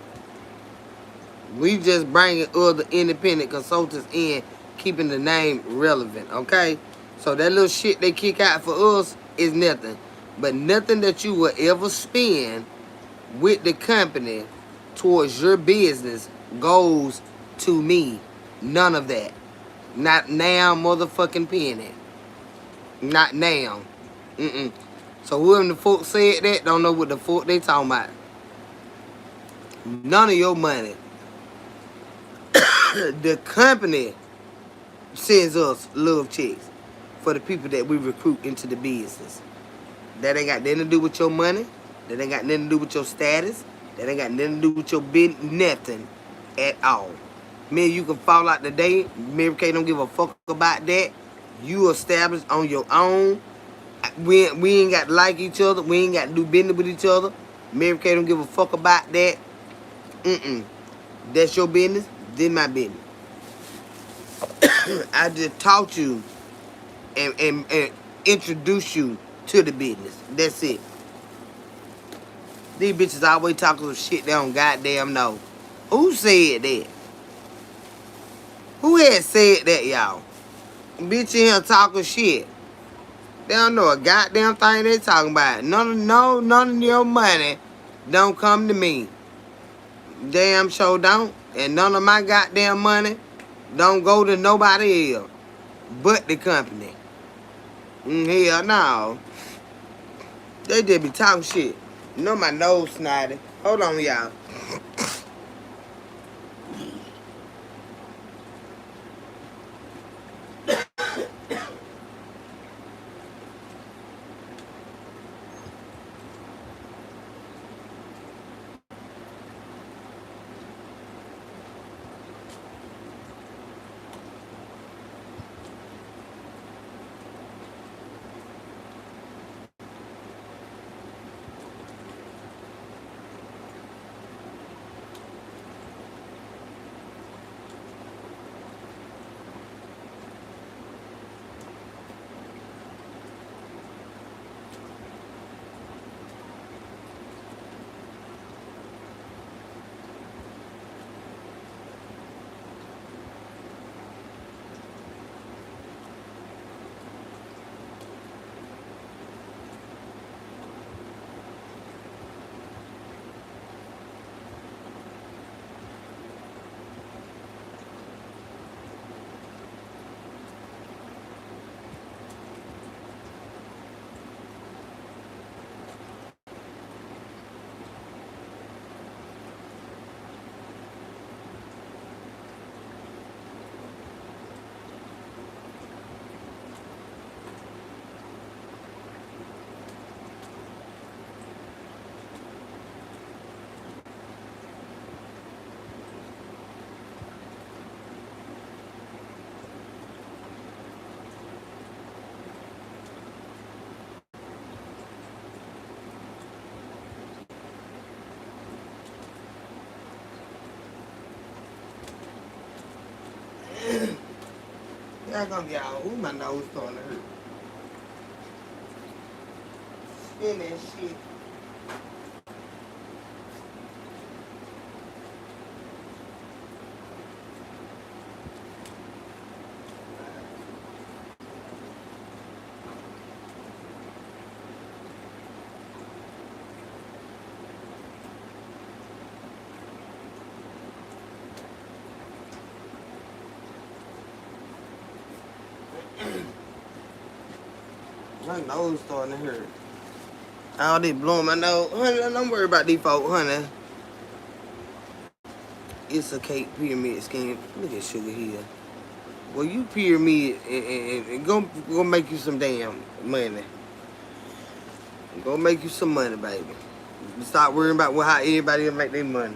We just bringing other independent consultants in, keeping the name relevant, okay? So that little shit they kick out for us is nothing. But nothing that you will ever spend with the company towards your business goes to me. None of that. Not now, motherfucking penny. Not now. So whoever the fuck said that don't know what the fuck they talking about. None of your money. The company sends us love checks for the people that we recruit into the business. That ain't got nothing to do with your money. That ain't got nothing to do with your status. That ain't got nothing to do with your business. Nothing at all. Man, you can fall out today. Mary Kay don't give a fuck about that. You established on your own. We ain't got to like each other. We ain't got to do business with each other. Mary Kay don't give a fuck about that. That's your business. This my business. I just taught you and introduce you to the business. That's it. These bitches always talking some shit they don't goddamn know. Who said that? Who had said that, y'all? Bitch in here talking shit. They don't know a goddamn thing they talking about. None of your money don't come to me. Damn sure don't. And none of my goddamn money don't go to nobody else but the company. Hell no. They just be talking shit. You know my nose snotty. Hold on, y'all. Y'all gonna get out. Ooh, my nose starting to hurt. Spin that shit. My nose starting to hurt. All this blowing my nose. Honey, don't worry about these folks, honey. It's a cake pyramid scheme. Look at Sugar here. Well, you pyramid and go make you some damn money. Go make you some money, baby. Stop worrying about how everybody will make their money.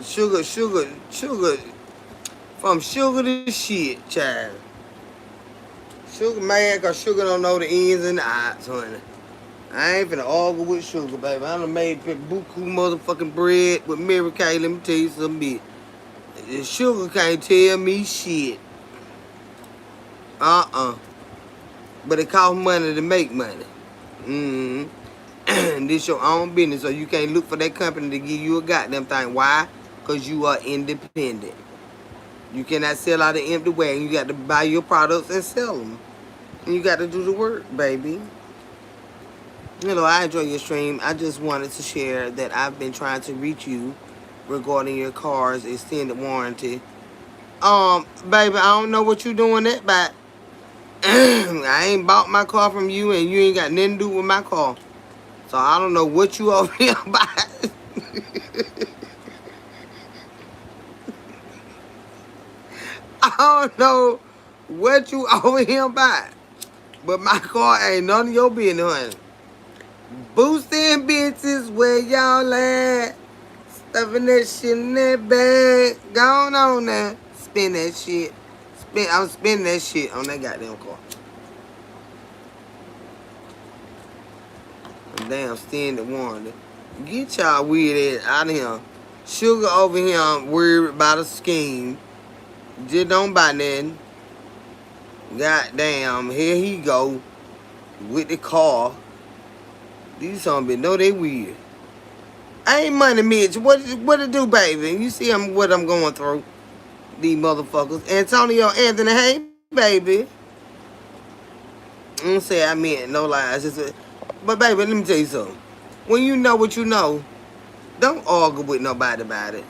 Sugar. From sugar to shit, child. Sugar mad cause Sugar don't know the ins and the outs, honey. I ain't finna argue with Sugar, baby. I done made buku motherfucking bread with Mary Kay. Let me tell you something. Sugar can't tell me shit. But it costs money to make money. This your own business, so you can't look for that company to give you a goddamn thing. Why? Because you are independent. You cannot sell out an empty wagon. You got to buy your products and sell them. And you got to do the work, baby. Hello, I enjoy your stream. I just wanted to share that I've been trying to reach you regarding your car's extended warranty. Baby, I don't know what you doing that by. I ain't bought my car from you and you ain't got nothing to do with my car. So I don't know what you over here about. I don't know what you over here about. But my car ain't none of your business, honey. Boosting bitches where y'all at. Stuffing that shit in that bag. Going on now. Spin that shit. I'm spinning that shit on that goddamn car. Damn, extended warranty. Get y'all weird ass out of here. Sugar over here worried about a scheme. Just don't buy nothing. Goddamn, here he go. with the car. These zombies know they weird. I ain't Money Mitch. What it do, baby? You see what I'm going through. These motherfuckers. Antonio Anthony, hey, baby. I don't say I meant no lies. But, baby, let me tell you something. When you know what you know, don't argue with nobody about it.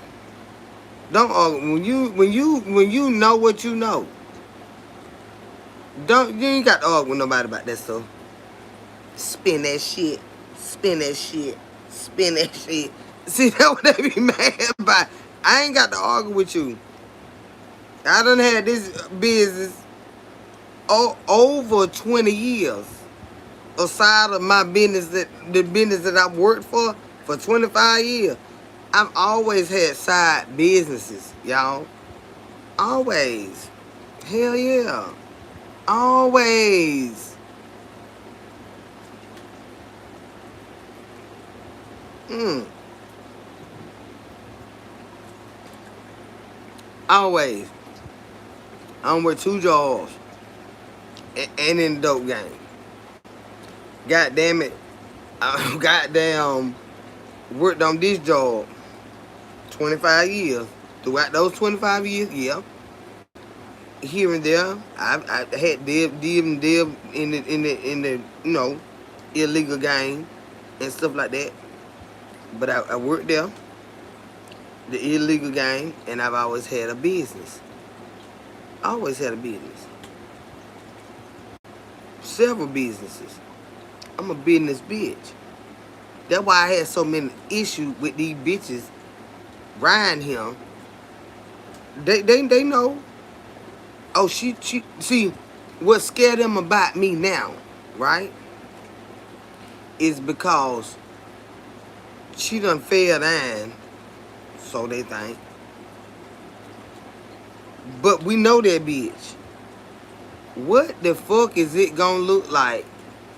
Don't argue. When you know what you know, you ain't got to argue with nobody about that stuff. Spin that shit. Spin that shit. Spin that shit. See, that what they be mad about. I ain't got to argue with you. I done had this business over 20 years. Aside of my business, the business that I've worked for 25 years. I've always had side businesses, y'all. Always. Hell yeah. Always. Always. I'm with 2 jobs. And in the dope game. God damn it. I goddamn worked on this job 25 years. Throughout those 25 years, yeah. Here and there, I had dib in the illegal game and stuff like that. But I worked there, the illegal game, and I've always had a business. Always had a business. Several businesses. I'm a business bitch. That's why I had so many issues with these bitches riding him. They know. Oh, she see what scared them about me now, right? Is because she done fell down, so they think. But we know that bitch. What the fuck is it gonna look like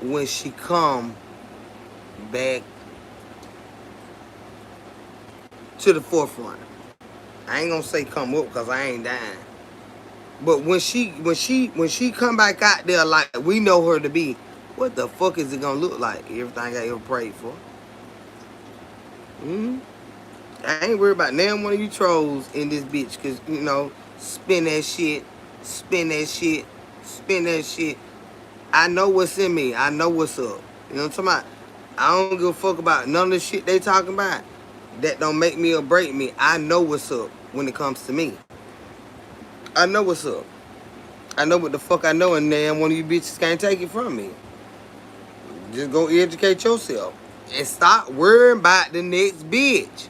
when she come back to the forefront? I ain't gonna say come up because I ain't dying. But when she come back out there like we know her to be, what the fuck is it gonna look like? Everything I ever prayed for. I ain't worried about none one of you trolls in this bitch, cause spin that shit, spin that shit, spin that shit. I know what's in me. I know what's up. You know what I'm talking about? I don't give a fuck about none of the shit they talking about. That don't make me or break me. I know what's up when it comes to me. I know what's up. I know what the fuck I know, and damn one of you bitches can't take it from me. Just go educate yourself. And stop worrying about the next bitch.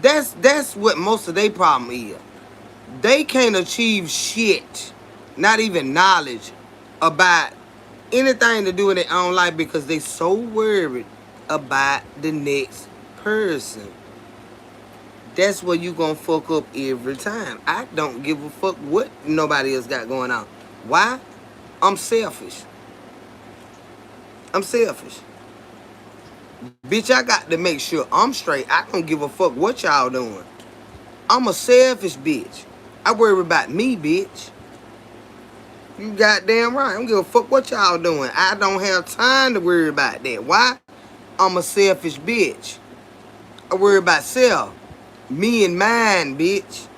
That's what most of their problem is. They can't achieve shit, not even knowledge, about anything to do with their own life because they so worried about the next person. That's where you gonna fuck up every time. I don't give a fuck what nobody else got going on. Why? I'm selfish. I'm selfish. Bitch, I got to make sure I'm straight. I don't give a fuck what y'all doing. I'm a selfish bitch. I worry about me, bitch. You goddamn right. I don't give a fuck what y'all doing. I don't have time to worry about that. Why? I'm a selfish bitch. I worry about self. Me and mine, bitch.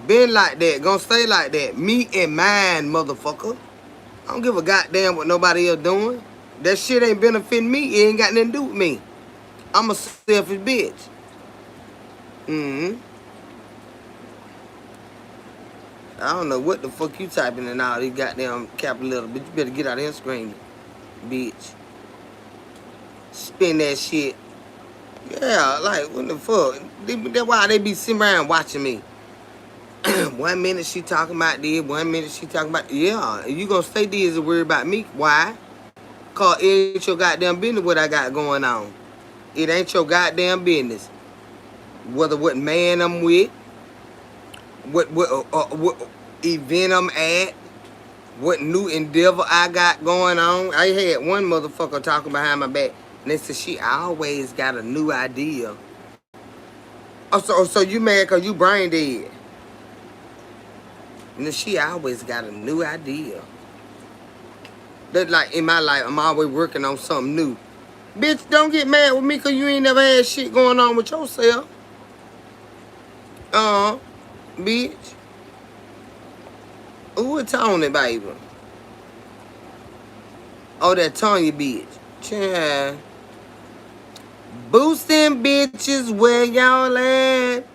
Been like that. Gonna stay like that. Me and mine, motherfucker. I don't give a goddamn what nobody else doing. That shit ain't benefiting me. It ain't got nothing to do with me. I'm a selfish bitch. I don't know what the fuck you typing in all these goddamn capital letters, but you better get out of here screaming, bitch. Spin that shit. Yeah, like, what the fuck? That's why they be sitting around watching me. 1 minute she talking about this, 1 minute she talking about... Yeah, you gonna stay there and worry about me. Why? Cause it ain't your goddamn business what I got going on. It ain't your goddamn business. Whether what man I'm with, what event I'm at, what new endeavor I got going on. I had one motherfucker talking behind my back, and they said she always got a new idea. Oh, so you mad cause you brain dead? And then she always got a new idea. That like in my life, I'm always working on something new. Bitch, don't get mad with me because you ain't never had shit going on with yourself. Bitch. Who was Tony, baby? Oh, that Tanya bitch. Child. Boosting bitches where y'all at.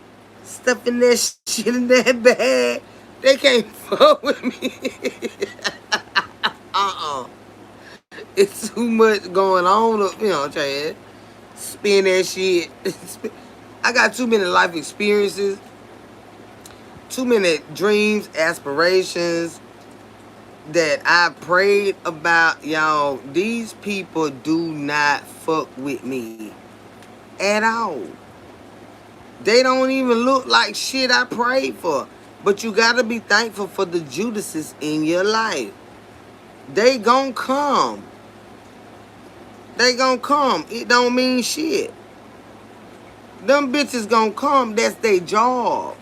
Stuffing that shit in that bag. They can't fuck with me. It's too much going on, you know, Chad. Spin that shit. I got too many life experiences, too many dreams, aspirations that I prayed about. Y'all, these people do not fuck with me at all. They don't even look like shit I prayed for. But you gotta be thankful for the Judases in your life. They gon' come. They gon' come. It don't mean shit. Them bitches gon' come. That's their job.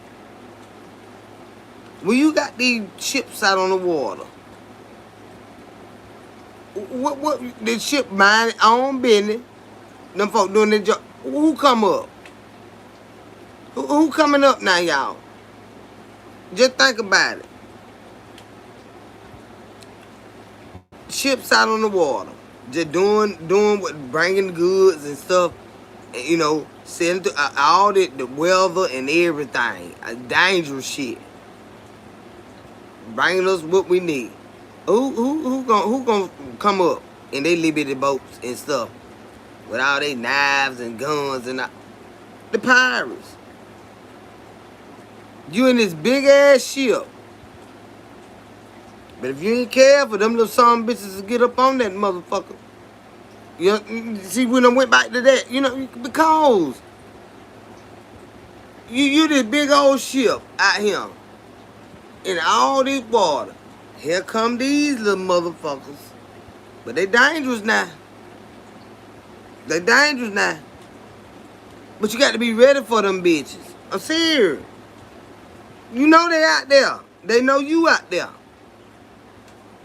When you got these ships out on the water, what the ship mind its own business. Them folk doing their job. Who come up? Who coming up now, y'all? Just think about it. Ships out on the water, just doing what, bringing goods and stuff, you know, sending to all the weather and everything, dangerous shit, bringing us what we need. Who gonna come up in they little bitty boats and stuff with all they knives and guns and the pirates? You in this big ass ship. But if you ain't careful, them little some bitches will get up on that motherfucker. You know, see, when I went back to that, you know, because you this big old ship out here in all this water. Here come these little motherfuckers. But they dangerous now. They dangerous now. But you got to be ready for them bitches. I'm serious. You know they out there. They know you out there.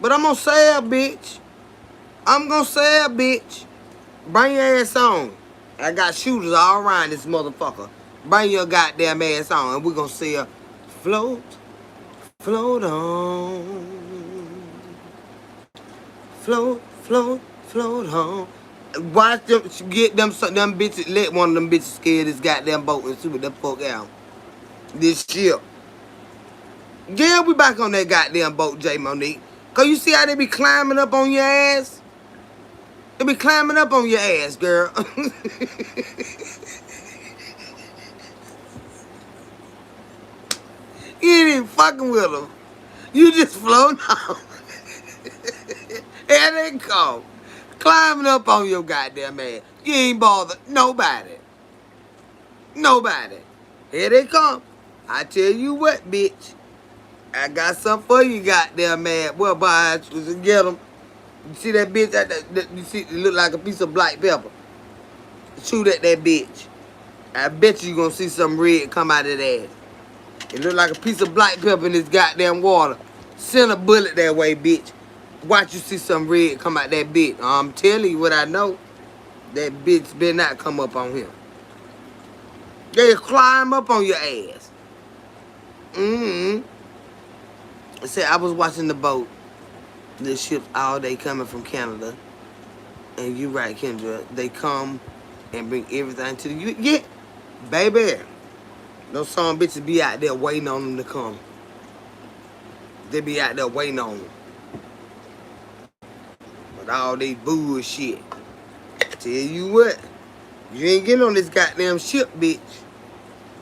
But I'm gonna say a bitch. I'm gonna say a bitch. Bring your ass on. I got shooters all around this motherfucker. Bring your goddamn ass on. And we're gonna say a float, float on. Float, float, float on. Watch them, get them bitches, let one of them bitches scare this goddamn boat and see what the fuck out. This ship. Yeah, we back on that goddamn boat, J. Monique. Cause you see how they be climbing up on your ass? They be climbing up on your ass, girl. You ain't even fucking with them. You just floating off. Here they come. Climbing up on your goddamn ass. You ain't bothered nobody. Nobody. Here they come. I tell you what, bitch. I got something for you, goddamn man. Well, boy, I was get them. You see that bitch? You see, it look like a piece of black pepper. Shoot at that bitch. I bet you gonna see some red come out of that. It look like a piece of black pepper in this goddamn water. Send a bullet that way, bitch. Watch you see some red come out that bitch. I'm telling you what I know. That bitch better not come up on him. They'll climb up on your ass. I said I was watching the boat. The ships all day coming from Canada. And you right, Kendra. They come and bring everything to you. Yeah, baby. Those some bitches be out there waiting on them to come. They be out there waiting on them. With all they bullshit. Tell you what. You ain't getting on this goddamn ship, bitch.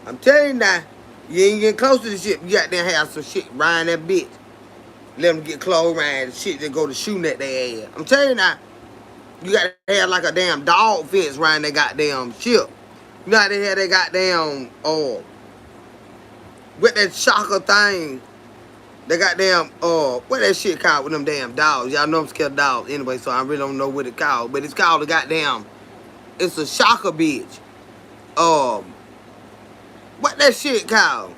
I'm telling you now. You ain't getting close to the ship. You got to have some shit riding that bitch. Let them get close around the shit that go to shooting at their ass. I'm telling you now. You got to have like a damn dog fence around that goddamn ship. You know how they have that goddamn, with that shocker thing. They goddamn, what that shit called with them damn dogs? Y'all know I'm scared of dogs anyway, so I really don't know what it called. But it's called a goddamn, it's a shocker bitch. What that shit called?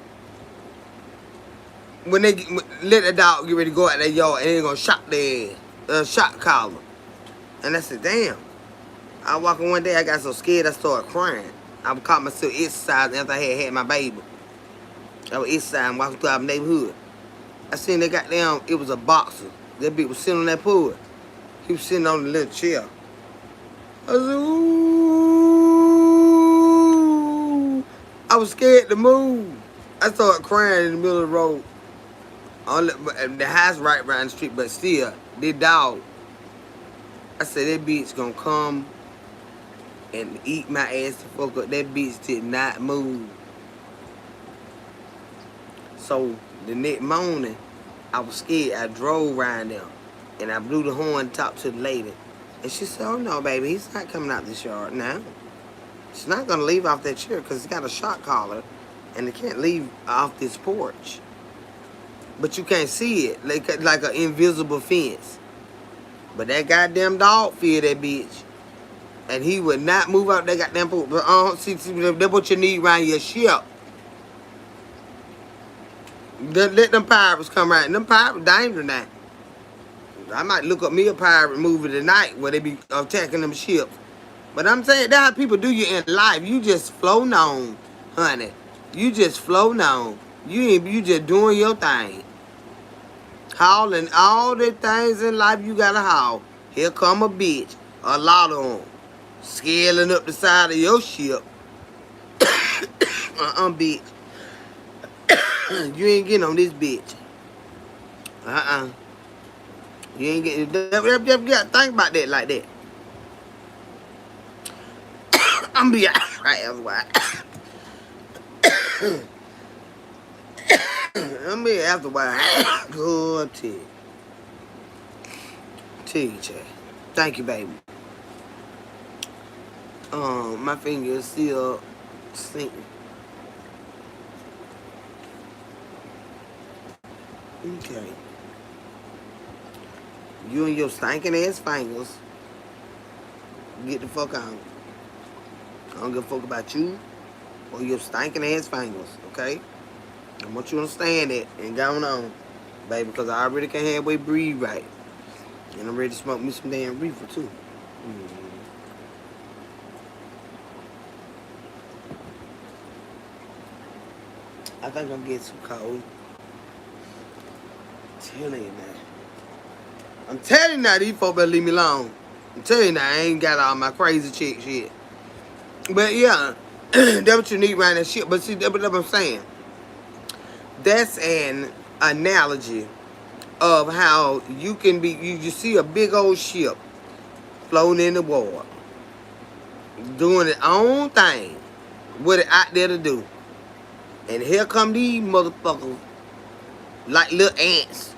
When they let the dog get ready to go out their yard and they gonna shock their ass. shot collar. And I said, damn. I walking one day, I got so scared I started crying. I caught myself exercising after I had my baby. I was exercising, walking through our neighborhood. I seen that goddamn, it was a boxer. That bitch was sitting on that pool. He was sitting on the little chair. I was like, ooh. I was scared to move. I started crying in the middle of the road. The house right around the street, but still, this dog. I said, that bitch gonna come and eat my ass the fuck up. That bitch did not move. So the next morning, I was scared. I drove around them and I blew the horn, talked to the lady. And she said, oh no, baby, he's not coming out this yard now. She's not gonna leave off that chair because he's got a shot collar and they can't leave off this porch. But you can't see it, like an invisible fence. But that goddamn dog feared that bitch. And he would not move out that goddamn porch. But see, that's what you need around your ship. Let them pirates come around. Them pirates dangerous now. I might look up me a pirate movie tonight where they be attacking them ships. But I'm saying that's how people do you in life. You just floating on, honey. You just floating on. You just doing your thing. Hauling all the things in life you gotta haul. Here come a bitch. A lot of them. Scaling up the side of your ship. Bitch. You ain't getting on this bitch. You ain't getting. You gotta think about that like that. I'm be right after I'm be after a while. Good tea. Chad. Thank you, baby. My finger is still sinking. Okay. You and your stinking ass fingers get the fuck out. I don't give a fuck about you or your stinking ass fingers, okay? I want you to understand that and go on, baby, because I already can't halfway breathe right. And I'm ready to smoke me some damn reefer, too. I think I'm getting too cold. I'm telling you now. I'm telling you now, these folks better leave me alone. I'm telling you now, I ain't got all my crazy chick shit. But yeah, that's what you need around that shit. But see, that's what I'm saying. That's an analogy of how you can be, you see a big old ship floating in the water, doing its own thing, what it out there to do. And here come these motherfuckers, like little ants,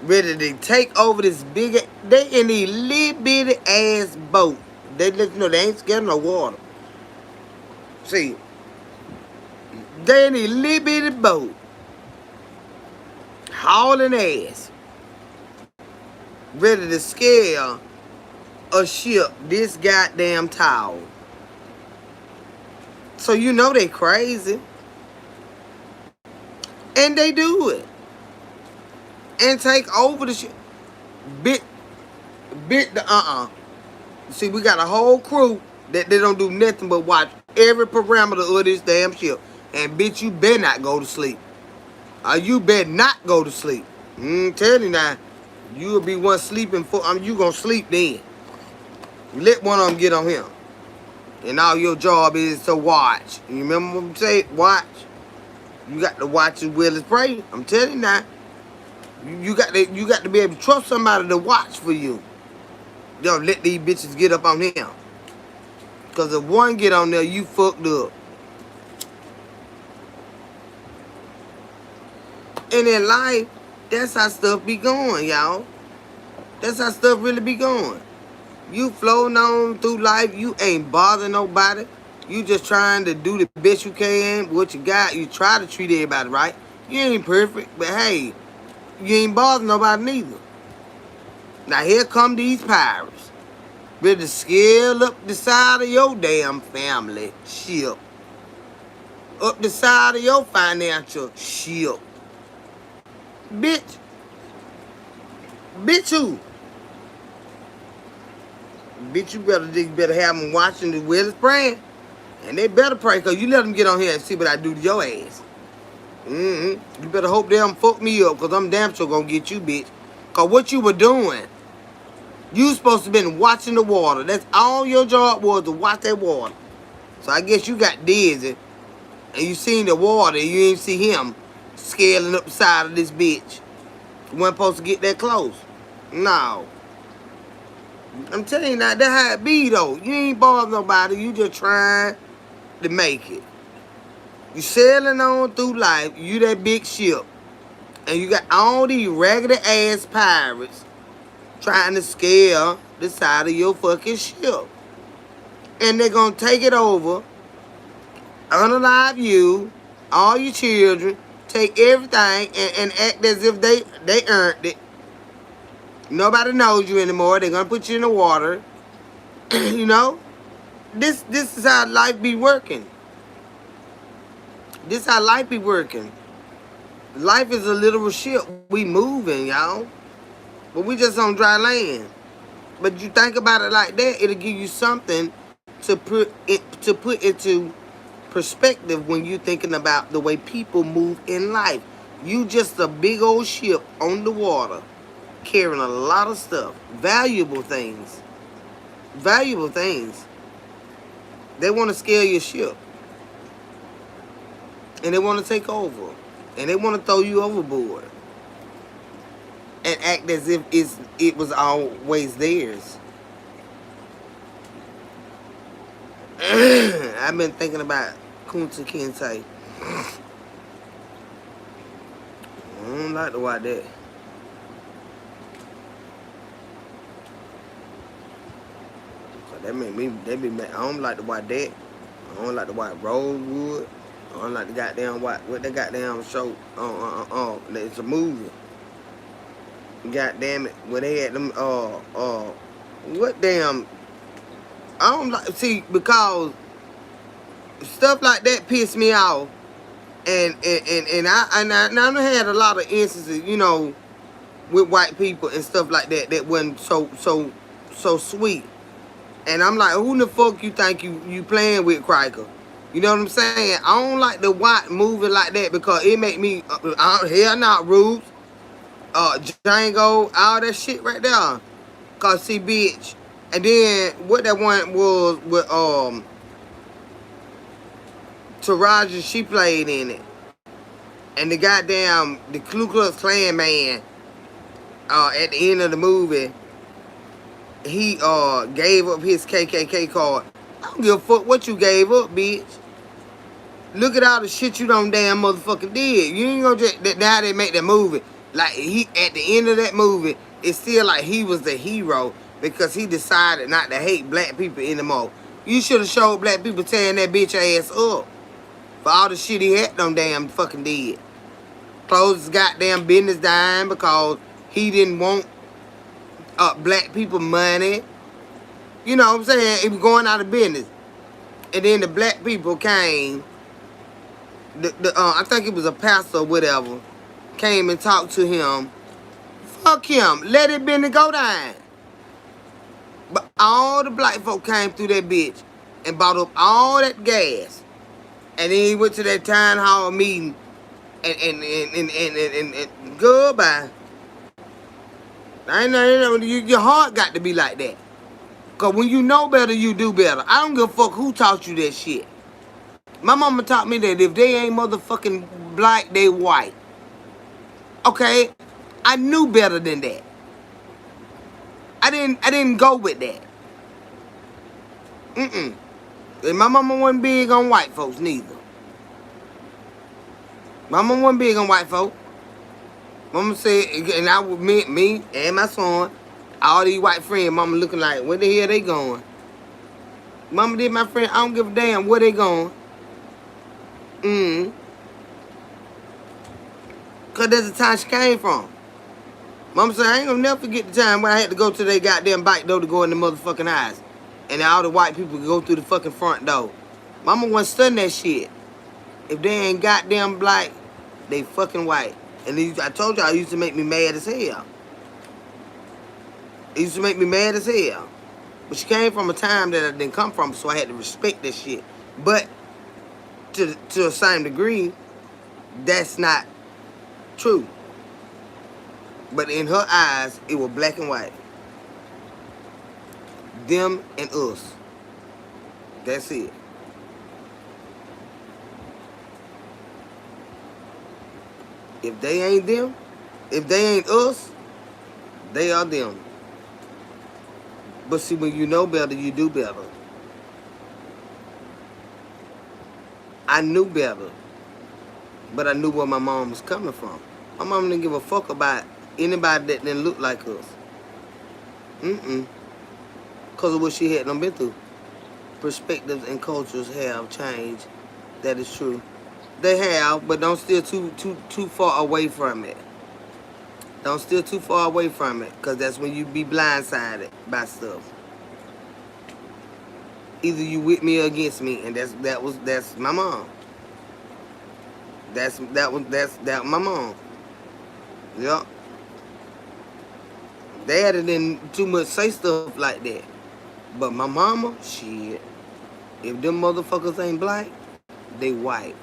ready to take over this big, they in these little bitty ass boat. They let you know they ain't scared of no water. See, they in a little bitty boat, hauling ass, ready to scare a ship this goddamn tall. So you know they crazy. And they do it. And take over the ship. Bit the See, we got a whole crew that they don't do nothing but watch every parameter of this damn ship. And bitch, you better not go to sleep. You better not go to sleep. Tell you now, you'll be one sleeping for. You gonna sleep then. Let one of them get on him. And all your job is to watch. You remember what I'm saying? Watch. You got to watch as well as pray. I'm telling you now. You got to be able to trust somebody to watch for you. Don't let these bitches get up on him. Because if one get on there, you fucked up. And in life, that's how stuff be going, y'all. That's how stuff really be going. You floating on through life. You ain't bothering nobody. You just trying to do the best you can. What you got, you try to treat everybody right. You ain't perfect, but hey, you ain't bothering nobody neither. Now here come these pirates. Ready to scale up the side of your damn family ship. Up the side of your financial ship. Bitch. Bitch, who? Bitch, you better have them watching the well as praying. And they better pray, because you let them get on here and see what I do to your ass. You better hope they don't fuck me up, because I'm damn sure going to get you, bitch. Because what you were doing, you supposed to been watching the water. That's all your job was, to watch that water. So I guess you got dizzy, and you seen the water, and you didn't see him scaling up the side of this bitch. You weren't supposed to get that close. No. I'm telling you now, that's how it be, though. You ain't bother nobody. You just trying to make it. You sailing on through life. You that big ship. And you got all these raggedy-ass pirates trying to scale the side of your fucking ship. And they're going to take it over, unalive you, all your children, take everything, and act as if they earned it. Nobody knows you anymore. They're going to put you in the water. You know? This is how life be working. This how life be working. Life is a literal ship. We moving, y'all. But we just on dry land. But you think about it like that, it'll give you something to put into perspective when you're thinking about the way people move in life. You just a big old ship on the water, carrying a lot of stuff, valuable things. Valuable things. They want to scale your ship. And they want to take over. And they want to throw you overboard. And act as if it was always theirs. I've been thinking about Kunta Kinte. I don't like to watch that. That make me, I don't like to watch that. I don't like to watch Rosewood. I don't like the goddamn watch what the goddamn show. It's a movie. God damn it, where they had them. What damn? I don't like because stuff like that piss me off. And I done had a lot of instances, you know, with white people and stuff like that that wasn't so sweet. And I'm like, who the fuck you think you playing with, Criker? You know what I'm saying? I don't like the white movie like that because it make me, hell not Roots, Django, all that shit right there. Cause see, bitch. And then what that one was with Taraji, she played in it. And the goddamn the Ku Klux Klan man at the end of the movie, he gave up his KKK card. I don't give a fuck what you gave up, bitch. Look at all the shit you done damn motherfucking did. You ain't gonna just now they make that movie. Like he at the end of that movie, it's still like he was the hero because he decided not to hate black people anymore. You should have showed black people tearing that bitch ass up for all the shit he had done damn fucking did. Closed his goddamn business down because he didn't want black people money. You know what I'm saying? He was going out of business. And then the black people came. I think it was a pastor or whatever. Came and talked to him. Fuck him. Let it been to go down. But all the black folk came through that bitch and bought up all that gas. And then he went to that town hall meeting and goodbye. I know your heart got to be like that. Because when you know better, you do better. I don't give a fuck who taught you that shit. My mama taught me that if they ain't motherfucking black, they white. Okay? I knew better than that. I didn't go with that. And my mama wasn't big on white folks neither. My mama wasn't big on white folks. Mama said, and I would me and my son, all these white friends, mama looking like, where the hell they going? Mama did my friend, I don't give a damn where they going. Because that's the time she came from. Mama said, I ain't gonna never forget the time when I had to go to their goddamn bike door to go in the motherfucking eyes. And all the white people go through the fucking front door. Mama wasn't studying that shit. If they ain't goddamn black, they fucking white. And I told you I used to make me mad as hell. It used to make me mad as hell. But she came from a time that I didn't come from, so I had to respect that shit. But to a certain degree, that's not true. But in her eyes, it was black and white. Them and us. That's it. If they ain't them, if they ain't us, they are them. But see, when you know better, you do better. I knew better, but I knew where my mom was coming from. My mom didn't give a fuck about anybody that didn't look like us. Because of what she had done been through. Perspectives and cultures have changed. That is true. They have, but don't steer too far away from it. Don't steer too far away from it, because that's when you be blindsided by stuff. Either you with me or against me, and that's my mom. That's my mom. Yup. Daddy didn't too much say stuff like that. But my mama, shit. If them motherfuckers ain't black, they white.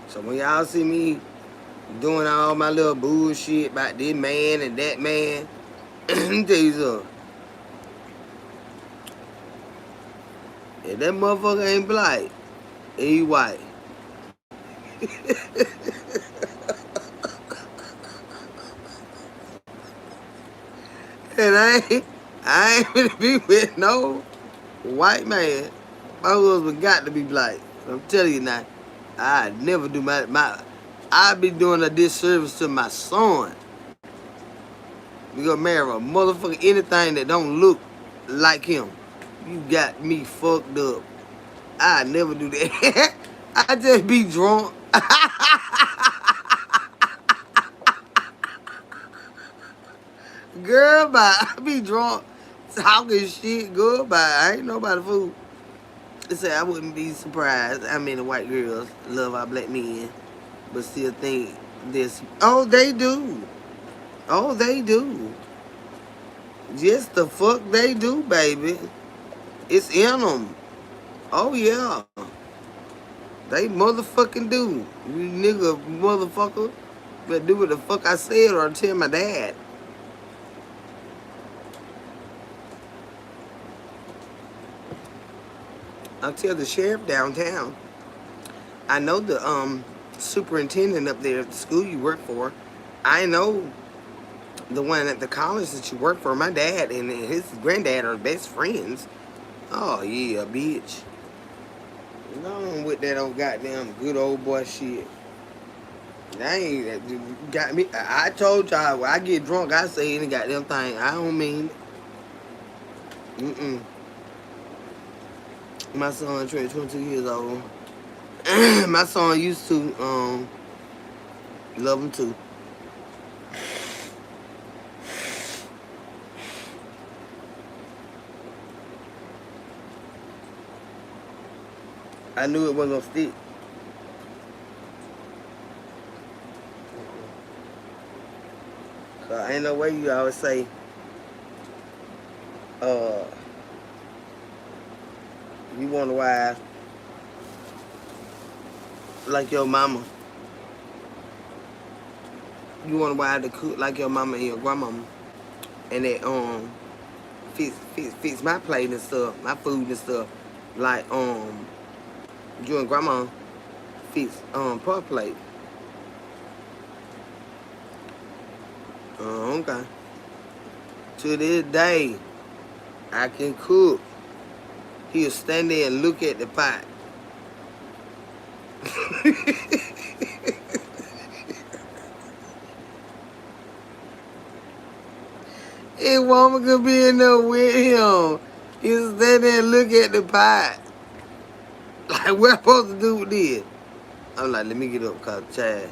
So when y'all see me doing all my little bullshit about this man and that man, let me tell you something. If that motherfucker ain't black, he white. And I ain't gonna be with no white man. My husband got to be black. I'm telling you now, I'd never do I'd be doing a disservice to my son. We gonna marry a motherfucker, anything that don't look like him. You got me fucked up. I'd never do that. I just be drunk. Girl, bye. I be drunk, talking shit. Goodbye. I ain't nobody fool. They say I wouldn't be surprised. I mean, the white girls love our black men, but still think this. Oh, they do. Oh, they do. Yes, the fuck they do, baby. It's in them. Oh, yeah. They motherfucking do. You nigga motherfucker. Better do what the fuck I said or I'll tell my dad. I'll tell the sheriff downtown. I know the superintendent up there at the school you work for. I know the one at the college that you work for. My dad and his granddad are best friends. Oh yeah, bitch. Go on with that old goddamn good old boy shit. That ain't got me. I told y'all when I get drunk, I say any goddamn thing. I don't mean it. My son turned 22 years old. My son used to love him too. I knew it wasn't gonna stick. Cause ain't no way you always say, you want a wife like your mama. You want a wife to cook like your mama and your grandmama. And that fix my plate and stuff, my food and stuff. Like you and grandma fix per plate. Okay. To this day, I can cook. He'll stand there and look at the pot. His woman could be in there with him. He'll stand there and look at the pot. Like, what I'm supposed to do with this? I'm like, let me get up, cause child.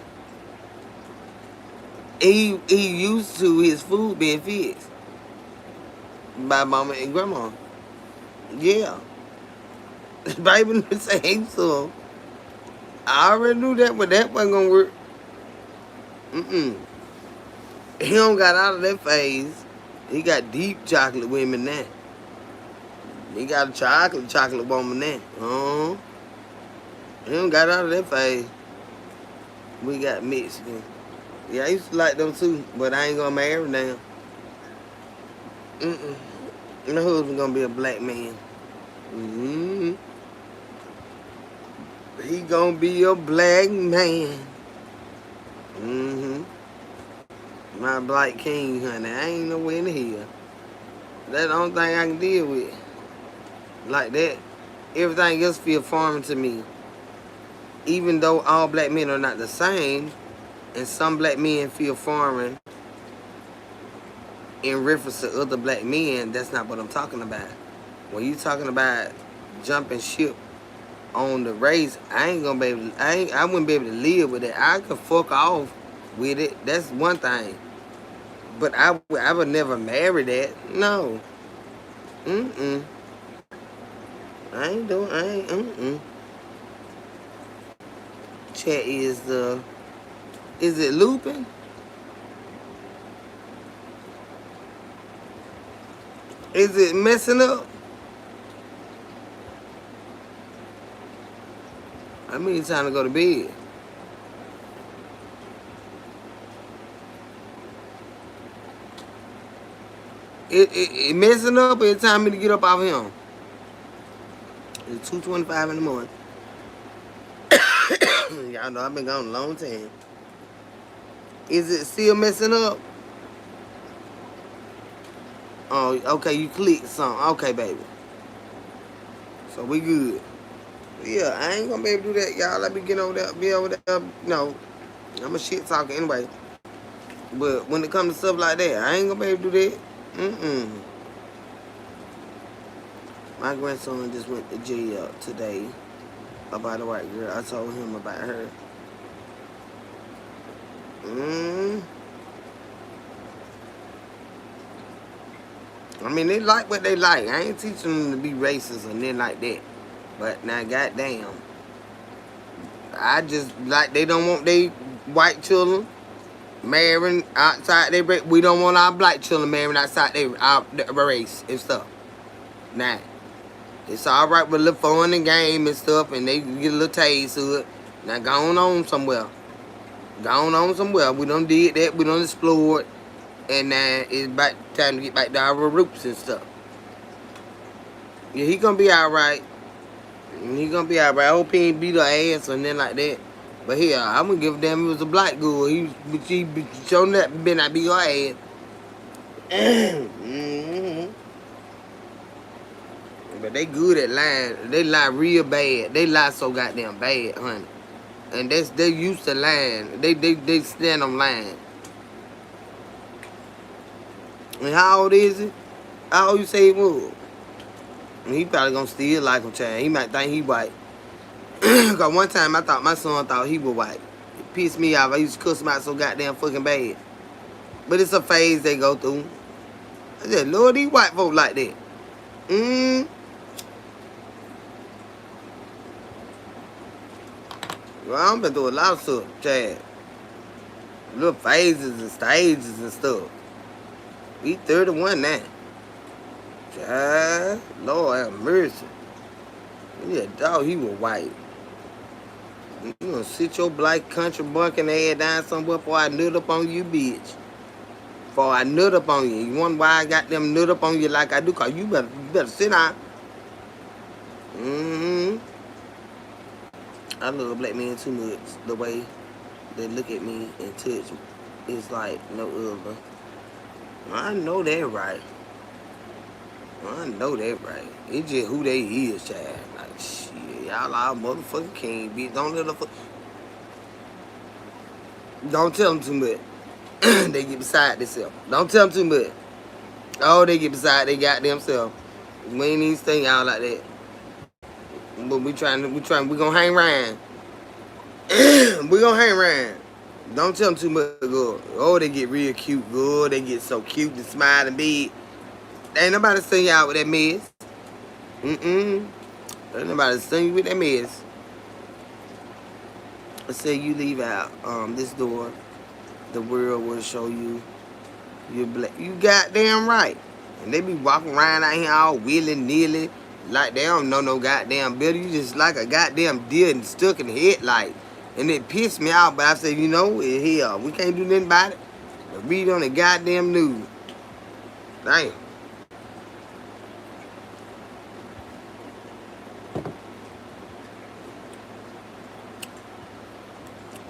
He used to his food being fixed by mama and grandma. Yeah. Baby, the same so I already knew that, but that wasn't gonna work. Mm-mm. He don't got out of that phase. He got deep chocolate women now. He got a chocolate woman now. He don't got out of that phase. We got Mexican. Yeah, I used to like them too, but I ain't gonna marry now. Mm-mm. My husband gonna be a black man. Mm-hmm. He gonna be a black man. Mm-hmm. My black king, honey. I ain't nowhere in the hell. That's the only thing I can deal with. Like that. Everything else feel foreign to me. Even though all black men are not the same, and some black men feel foreign in reference to other black men, that's not what I'm talking about. When you talking about jumping ship on the race, I ain't gonna be able to, I wouldn't be able to live with it. I could fuck off with it. That's one thing. But I would never marry that. No. Mm-mm. I ain't, mm-mm. Chat is it looping? Is it messing up? I mean, it's time to go to bed. It messing up, or it's time me to get up off him. It's 2:25 in the morning. Y'all know I've been gone a long time. Is it still messing up? Oh, okay, you clicked something. Okay, baby. So we good. Yeah, I ain't gonna be able to do that, y'all. Let me get over there, be over there. No, I'm a shit talker anyway. But when it comes to stuff like that, I ain't gonna be able to do that. Mm-mm. My grandson just went to jail today about a white girl. I told him about her. I mean, they like what they like. I ain't teaching them to be racist and then like that. But now, goddamn, I just like they don't want they white children marrying outside their race. We don't want our black children marrying outside our race and stuff. Nah, it's all right with a little fun and game and stuff, and they get a little taste to it. Now, go on somewhere. Go on somewhere. We done did that. We done explored. And now it's about time to get back to our roots and stuff. Yeah, he gonna be alright. He gonna be alright. I hope he ain't beat her ass or nothing like that. But here, I'm gonna give a damn if it was a black girl. She showing that better not be her ass. Mm-hmm. But they good at lying. They lie real bad. They lie so goddamn bad, honey. And they used to lying. They stand on lying. And how old is he? How old you say he was? And he probably gonna still like him, child. He might think he white. Cause one time I thought my son thought he was white. It pissed me off. I used to cuss him out so goddamn fucking bad. But it's a phase they go through. I said, Lord, these white folk like that. Well, I've been through a lot of stuff, Chad. Little phases and stages and stuff. We 31 now. Chad, Lord have mercy. Yeah, dog, he was white. You gonna sit your black country bunking ass down somewhere before I nut up on you, bitch. Before I nut up on you. You wonder why I got them nut up on you like I do? Cause you better sit down. I love black men too much. The way they look at me and touch me. It's like no other. I know that right. I know that right. It's just who they is, child. Like, shit, y'all all motherfucking king, bitch. Don't tell them too much. They get beside themselves. Don't tell them too much. Oh, they get beside they got themselves. We ain't even saying y'all like that. But we gonna hang around. We gonna hang around. Don't tell them too much, girl. Oh, they get real cute, girl. They get so cute and smile and big. Ain't nobody sing y'all with that mess. Ain't nobody sing you with that mess. Let's say you leave out this door. the world will show you you're black. You goddamn right. And they be walking around out here all willy-nilly like they don't know no goddamn better. You just like a goddamn deer and stuck in the headlight. And it pissed me off, but I said, you know, hell, we can't do nothing about it. But read on the goddamn news. Damn.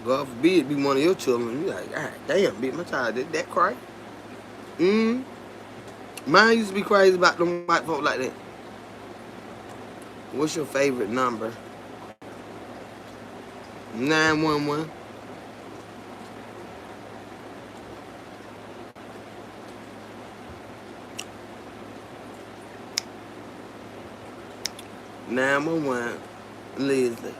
God forbid it be one of your children. You like, God damn, bitch, my child did that cry. Mine used to be crazy about them white folk like that. What's your favorite number? 911. Leslie.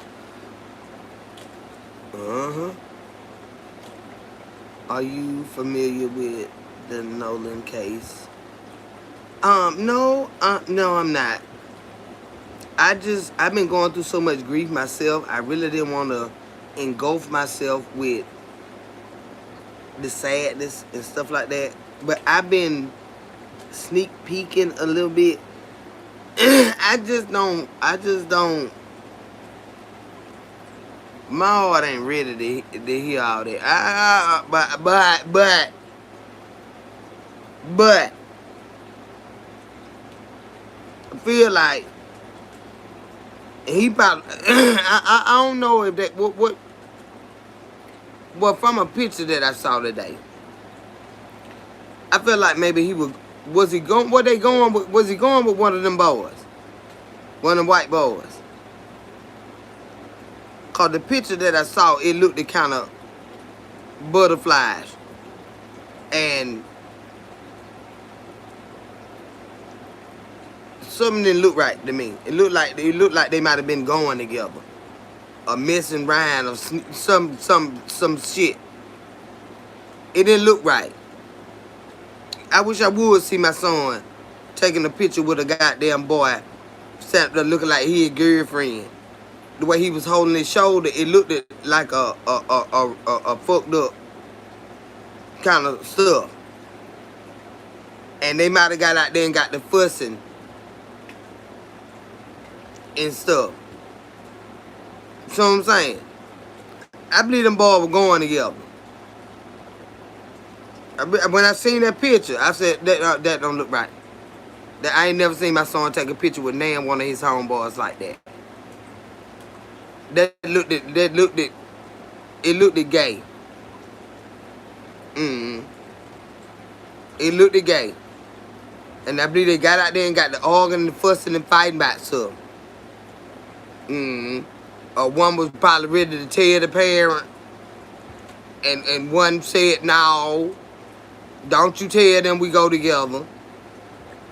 Are you familiar with the Nolan case? No, I'm not. I've been going through so much grief myself. I really didn't want to engulf myself with the sadness and stuff like that. But I've been sneak peeking a little bit. I just don't. My heart ain't ready to hear all that. But I feel like he probably. I don't know if that what from a picture that I saw today. I feel like maybe he was he going? What they going with? Was he going with one of them boys? One of them white boys? Cause the picture that I saw, it looked kind of butterflies, and something didn't look right to me. It looked like they might have been going together, or messing around, or some shit. It didn't look right. I wish I would see my son taking a picture with a goddamn boy, looking like he a girlfriend. The way he was holding his shoulder, it looked like a fucked up kind of stuff. And they might have got out there and got the fussing and stuff. So what I'm saying, I believe them boys were going together. When I seen that picture, I said that don't look right. That I ain't never seen my son take a picture with one of his homeboys like that. It looked gay. It looked gay. And I believe they got out there and got the arguing and fussing and fighting about something. Or one was probably ready to tell the parent. And one said, no, don't you tell them we go together.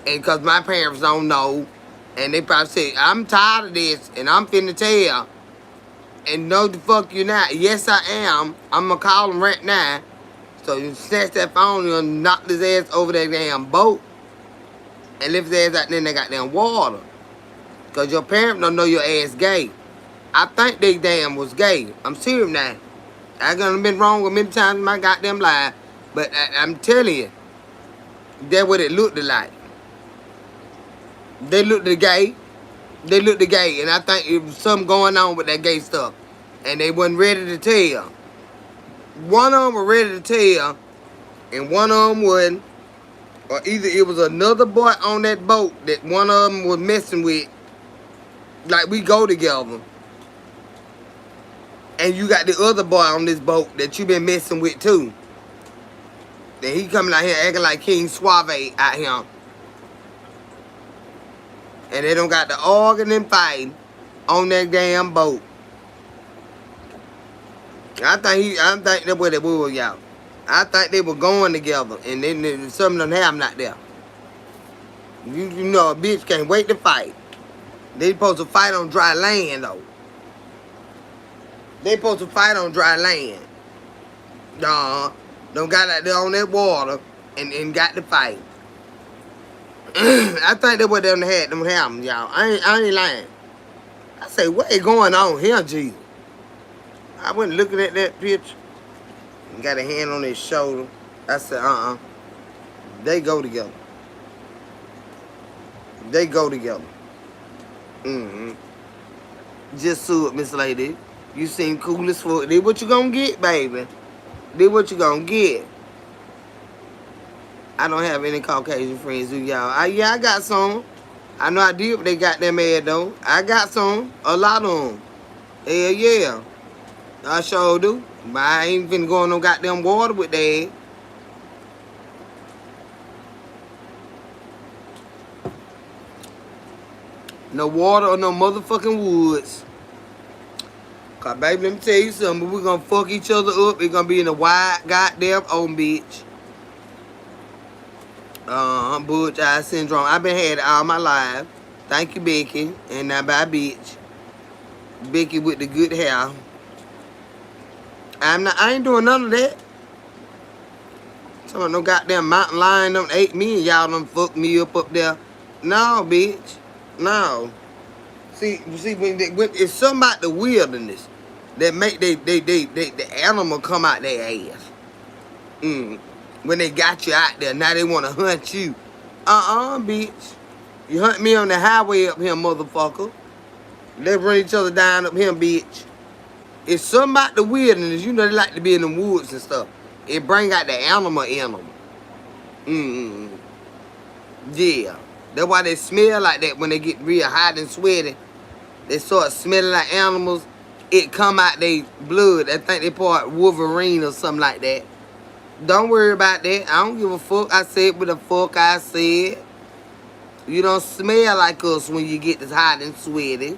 And because my parents don't know. And they probably said, I'm tired of this and I'm finna tell. And no, the fuck you not. Yes, I am. I'm going to call him right now. So you snatch that phone and knock his ass over that damn boat. And lift his ass out there in that goddamn water. Because your parents don't know your ass gay. I think they damn was gay. I'm serious now. I done been wrong with many times in my goddamn life. But I'm telling you. That's what it looked like. They looked gay. They looked gay, and I think it was something going on with that gay stuff. And they wasn't ready to tell. One of them was ready to tell, and one of them wasn't. Or either it was another boy on that boat that one of them was messing with. Like, we go together. And you got the other boy on this boat that you been messing with, too. Then he coming out here acting like King Suave out here. And they don't got the arguing and fighting on that damn boat. I think that's where they were, y'all. I think they were going together, and then some of them have not there. You know a bitch can't wait to fight. They supposed to fight on dry land, though. They supposed to fight on dry land. Don't got out there on that water and got to fight. I think that's what they had them happen, y'all. I ain't lying. I say, what is going on here, Jesus? I went looking at that picture. Got a hand on his shoulder. I said, They go together. They go together. Mm-hmm. Just sue it, Miss Lady. You seem cool as fuck. This what you gonna get, baby. This what you gonna get. I don't have any Caucasian friends, do y'all? Yeah, I got some. I know I did, but they got them mad though. I got some. A lot of them. Hell yeah. I sure do. But I ain't finna go on no goddamn water with that. No water or no motherfucking woods. Cause baby, let me tell you something. We're gonna fuck each other up. It's gonna be in a wide goddamn open bitch. Butch eye syndrome. I've been had it all my life. Thank you, Becky. And now bye, bitch. Becky with the good hair. I ain't doing none of that. Some no goddamn mountain lion done ate me and y'all done fucked me up there. No, bitch. No. See, when it's something about the wilderness that make the animal come out their ass. When they got you out there, now they want to hunt you. Bitch. You hunt me on the highway up here, motherfucker. Let's run each other down up here, bitch. It's something about the wilderness. You know they like to be in the woods and stuff. It bring out the animal in them. Yeah. That's why they smell like that when they get real hot and sweaty. They start smelling like animals. It come out their blood. I think they part Wolverine or something like that. Don't worry about that. I don't give a fuck. I said what the fuck I said. You don't smell like us when you get this hot and sweaty.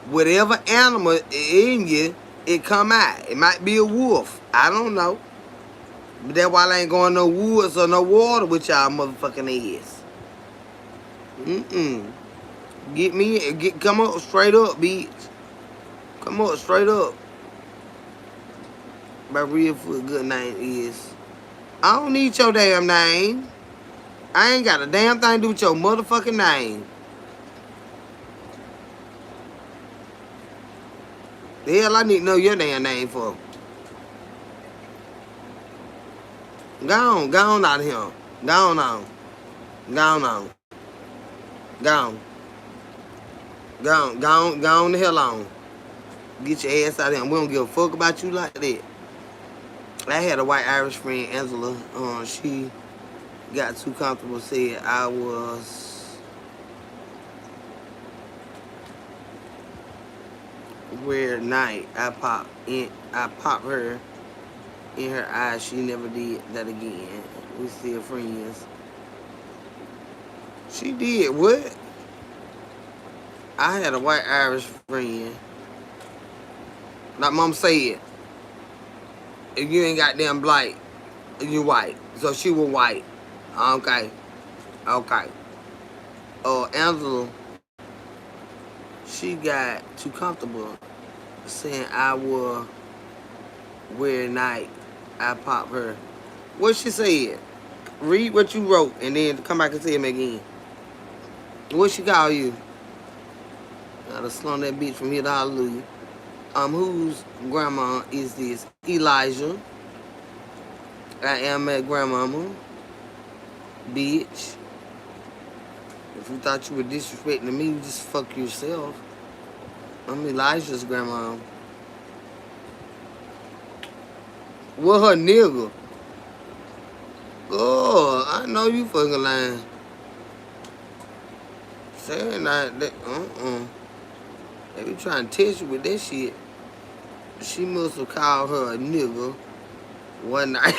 Whatever animal in you, it come out. It might be a wolf. I don't know. But that's why I ain't going no woods or no water with y'all motherfucking ass. Come up straight up, bitch. Come up straight up. My real full good name is. I don't need your damn name. I ain't got a damn thing to do with your motherfucking name. The hell I need to know your damn name for? Go on out of here. Go on. Go on the hell on. Get your ass out of here. We don't give a fuck about you like that. I had a white Irish friend, Angela. She got too comfortable, said I was weird night. I popped her in her eyes. She never did that again. We still friends. She did what? I had a white Irish friend. Like mom said, if you ain't got damn black, you white. So she was white. Okay. Angela, she got too comfortable saying I was weird night. I popped her. What she said? Read what you wrote and then come back and say it again. What she call you? Gotta slum that bitch from here to hallelujah. Whose grandma is this? Elijah. I am at grandmama. Bitch. If you thought you were disrespecting me, you just fuck yourself. I'm Elijah's grandma. What her nigga? Oh, I know you fucking lying. Saying that, They be trying to test you with that shit. She must have called her a nigga one night.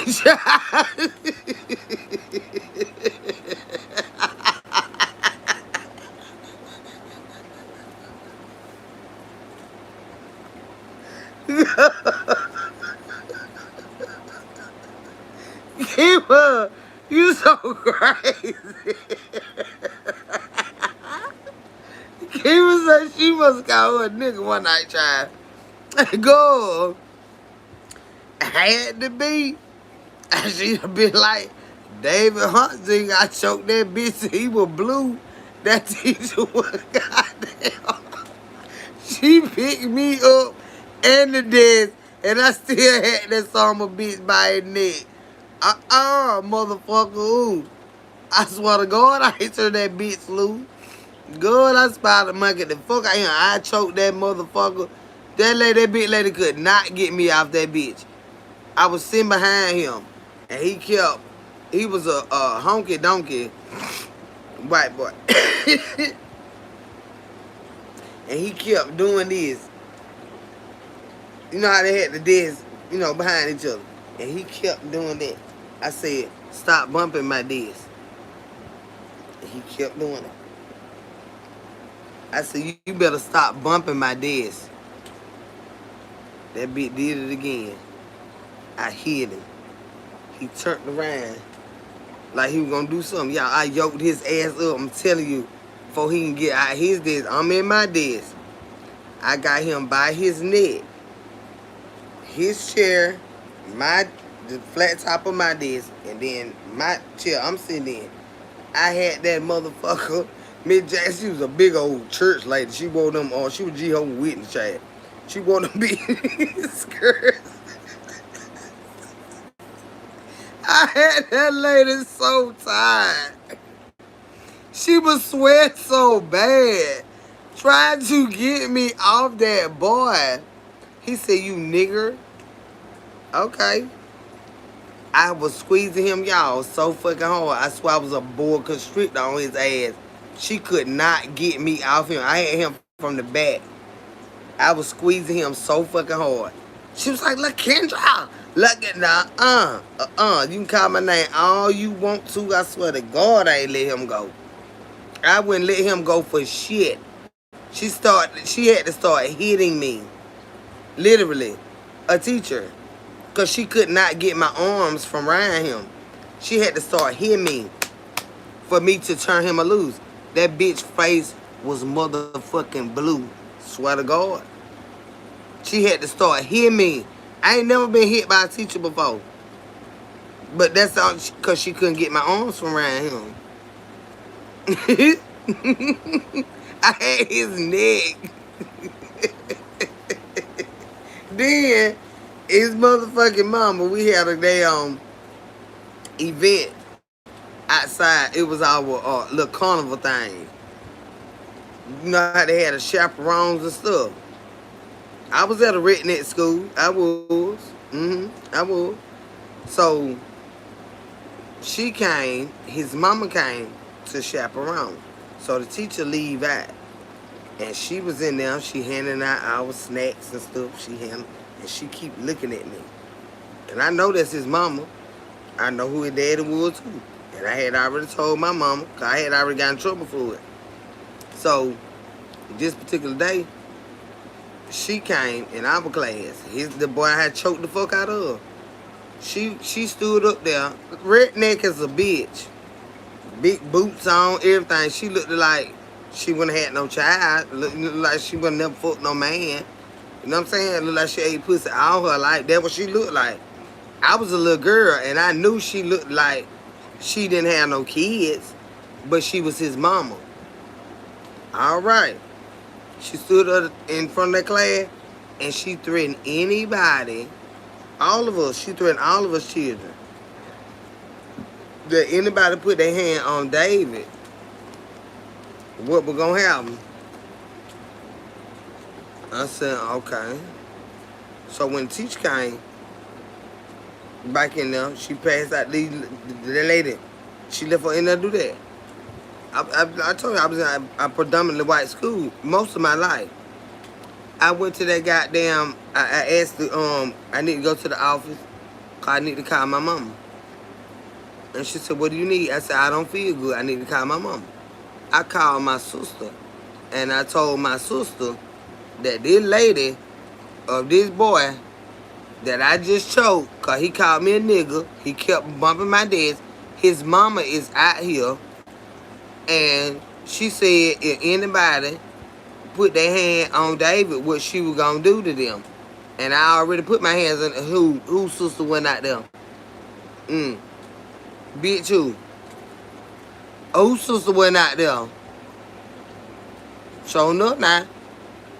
Keeper, you so crazy. Keeper said she must call her a nigga one night, child. Go. Had to be. And she'd be like, David Hunting, I choked that bitch, he was blue. That teacher was goddamn. She picked me up and the desk And I still had that son of a bitch by his neck. Motherfucker, ooh. I swear to God, I hit her that bitch loose. Good, I spotted the monkey. The fuck I am. I choked that motherfucker. That bitch lady could not get me off that bitch. I was sitting behind him, and he was a honky donkey white boy. And he kept doing this. You know how they had the desk, behind each other. And he kept doing that. I said, stop bumping my desk. And he kept doing it. I said, you better stop bumping my desk. That bitch did it again. I hit him. He turned around like he was gonna do something. Y'all, I yoked his ass up. I'm telling you, before he can get out his desk, I'm in my desk. I got him by his neck, his chair, the flat top of my desk, and then my chair I'm sitting in. I had that motherfucker. Miss Jackson, she was a big old church lady. She wore them on. She was Jehovah's Witness child. She wore them big skirts. I had that lady so tired. She was sweating so bad, trying to get me off that boy. He said, you nigger. Okay. I was squeezing him, y'all, so fucking hard. I swear I was a boa constrictor on his ass. She could not get me off him. I had him from the back. I was squeezing him so fucking hard. She was like, look, Kendra. Look at now. You can call my name all you want to. I swear to God, I ain't let him go. I wouldn't let him go for shit. She had to start hitting me. Literally. A teacher. Because she could not get my arms from around him. She had to start hitting me for me to turn him loose. That bitch face was motherfucking blue. Swear to God. She had to start hitting me. I ain't never been hit by a teacher before. But that's all because she couldn't get my arms from around him. I had his neck. Then, his motherfucking mama, we had a damn event outside. It was our little carnival thing. You know how they had the chaperones and stuff. I was at a redneck school. I was. I was. So, she came, his mama came to chaperone. So the teacher leave out. And she was in there, she handing out our snacks and stuff. And she keep looking at me. And I know that's his mama. I know who his daddy was too. And I had already told my mama, because I had already got in trouble for it. So, this particular day, she came in our class. The boy I had choked the fuck out of. She stood up there. Redneck as a bitch. Big boots on, everything. She looked like she wouldn't have had no child. Looked like she wouldn't never fucked no man. You know what I'm saying? Looked like she ate pussy all her life. That's what she looked like. I was a little girl, and I knew she looked like she didn't have no kids, but she was his mama. All right. She stood up in front of that class, and she threatened anybody, all of us, she threatened all of us children, that anybody put their hand on David, what was going to happen? I said, okay. So when the teacher came back in there, she passed out the lady. She left her in there to do that. I told you I was in a predominantly white school most of my life. I went to that goddamn, I asked I need to go to the office because I need to call my mama. And she said, what do you need? I said, I don't feel good. I need to call my mama. I called my sister, and I told my sister that this lady of this boy that I just choked, because he called me a nigga, he kept bumping my desk, his mama is out here, and she said if anybody put their hand on David, what she was going to do to them. And I already put my hands on whose sister went out there. Bitch who? Whose sister went out there? Showing up now.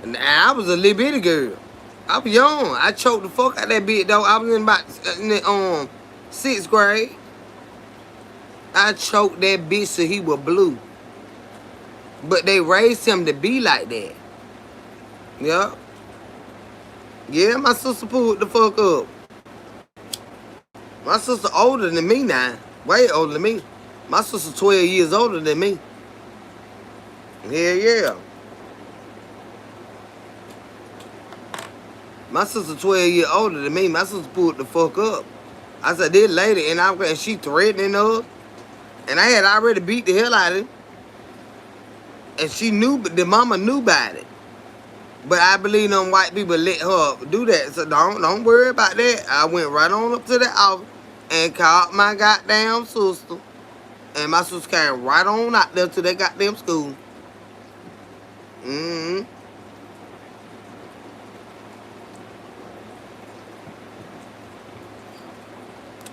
And I was a little bitty girl. I was young. I choked the fuck out that bitch though. I was in about in the, 6th grade. I choked that bitch so he was blue. But they raised him to be like that. Yeah. Yeah, my sister pulled the fuck up. My sister older than me now. Way older than me. My sister 12 years older than me. Yeah. My sister 12 years older than me. My sister pulled the fuck up. I said, this lady, and she threatening her. And I had already beat the hell out of him. And she knew, the mama knew about it. But I believe them white people let her do that. So don't worry about that. I went right on up to the office and called my goddamn sister. And my sister came right on out there to that goddamn school. Mm-hmm.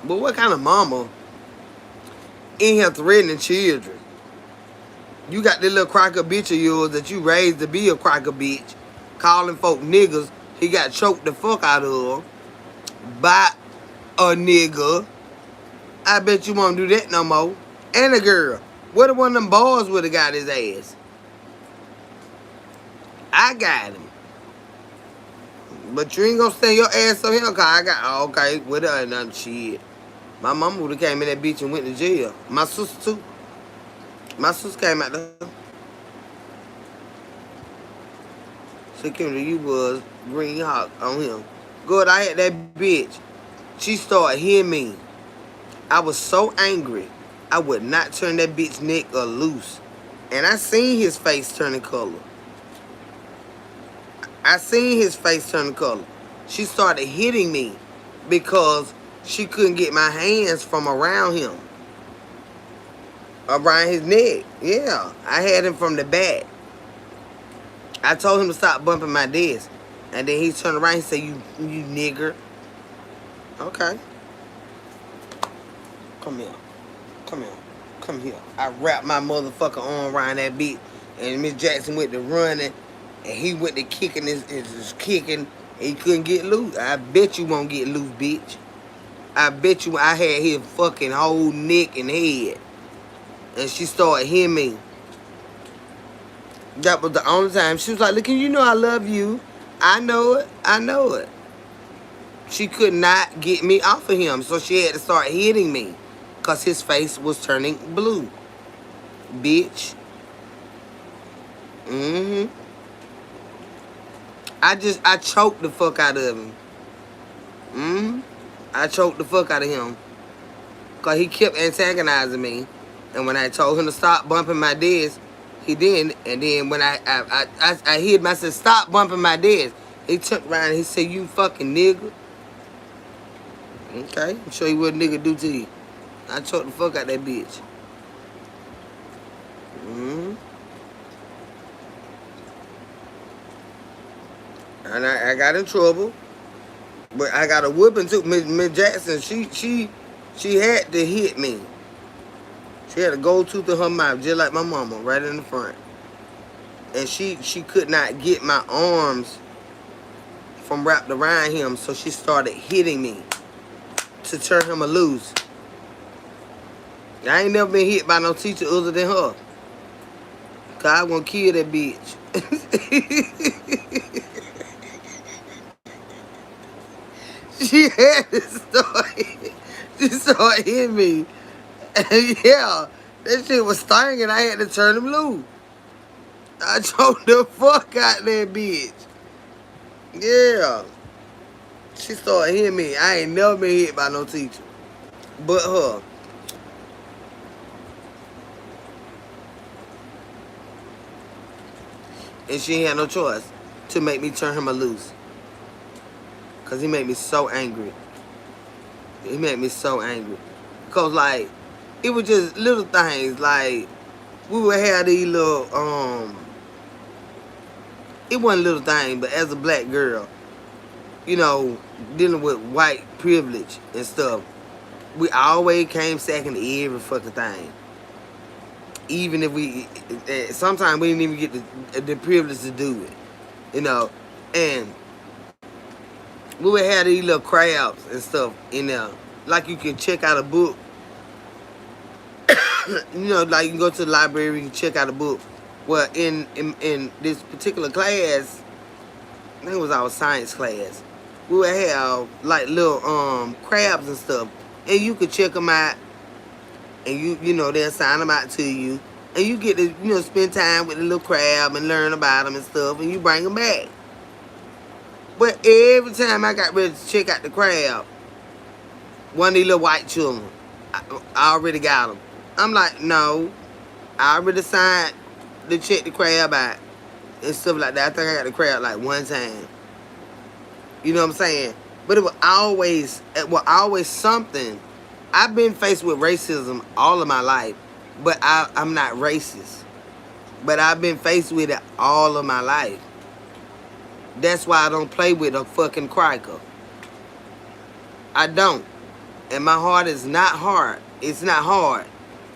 But what kind of mama in here threatening children? You got this little cracker bitch of yours that you raised to be a cracker bitch, calling folk niggas. He got choked the fuck out of by a nigga. I bet you won't do that no more. And a girl. What if one of them boys would have got his ass? I got him. But you ain't gonna stand your ass on him, cause I got, oh, okay, with her and nothing shit. My mama would have came in that bitch and went to jail. My sister too. My sister came out there. She came to you was Green Hawk on him. Good, I had that bitch. She started hitting me. I was so angry. I would not turn that bitch neck or loose. And I seen his face turning color. I seen his face turning color. She started hitting me because she couldn't get my hands from around him. Around his neck. Yeah. I had him from the back. I told him to stop bumping my desk. And then he turned around and said, you nigger. Okay. Come here. Come here. Come here. I wrapped my motherfucking arm around that bitch. And Miss Jackson went to running. And he went to kicking his kicking. And he couldn't get loose. I bet you won't get loose, bitch. I bet you I had his fucking whole neck and head. And she started hitting me. That was the only time. She was like, look, you know I love you. I know it. I know it. She could not get me off of him. So she had to start hitting me. Because his face was turning blue. Bitch. Mm-hmm. I choked the fuck out of him. Mm-hmm. I choked the fuck out of him. Because he kept antagonizing me. And when I told him to stop bumping my desk, he didn't. And then when I hit him, I said, stop bumping my desk. He turned around and he said, you fucking nigga. Okay, I'll show you what a nigga do to you. I choked the fuck out that bitch. Mm-hmm. And I got in trouble. But I got a whooping too. Miss Jackson, she had to hit me. She had a gold tooth in her mouth, just like my mama, right in the front. And she could not get my arms from wrapped around him, so she started hitting me to turn him loose. I ain't never been hit by no teacher other than her. Cause I was gonna kill that bitch. She had to start. She started hitting me. And yeah, that shit was stinging. I had to turn him loose. I choked the fuck out that bitch. Yeah. She started hitting me. I ain't never been hit by no teacher. But her. And she ain't had no choice to make me turn him loose. Because he made me so angry. He made me so angry. Because, like, it was just little things. Like, we would have these little, it wasn't little thing, but as a black girl, you know, dealing with white privilege and stuff, we always came second to every fucking thing. Even if we, sometimes we didn't even get the privilege to do it, you know. And We would have these little crabs and stuff in there. Like you can check out a book. Like you can go to the library, you can check out a book. Well, in this particular class, I think it was our science class, we would have like little crabs and stuff. And you could check them out and they'll sign them out to you. And you get to, spend time with the little crab and learn about them and stuff, and you bring them back. But every time I got ready to check out the crab, one of these little white children, I already got them. I'm like, no, I already signed to check the crab out and stuff like that. I think I got the crab like one time. You know what I'm saying? But it was always something. I've been faced with racism all of my life, but I'm not racist. But I've been faced with it all of my life. That's why I don't play with a fucking cracker. I don't. And my heart is not hard. It's not hard.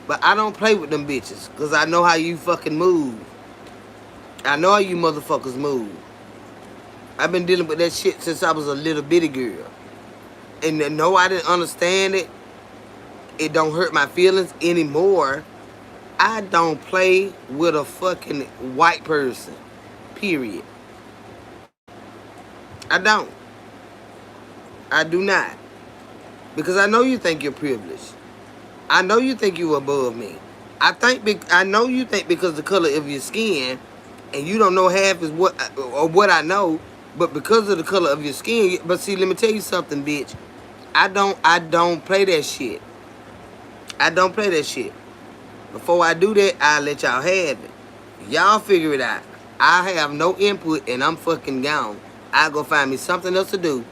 But I don't play with them bitches. Because I know how you fucking move. I know how you motherfuckers move. I've been dealing with that shit since I was a little bitty girl. And no, I didn't understand it. It don't hurt my feelings anymore. I don't play with a fucking white person. Period. I don't. I do not. Because I know you think you're privileged. I know you think you're above me. I know you think because the color of your skin, and you don't know half is what I know, but because of the color of your skin. But see, let me tell you something, bitch. I don't play that shit. I don't play that shit. Before I do that, I'll let y'all have it. Y'all figure it out. I have no input and I'm fucking gone. I'll go find me something else to do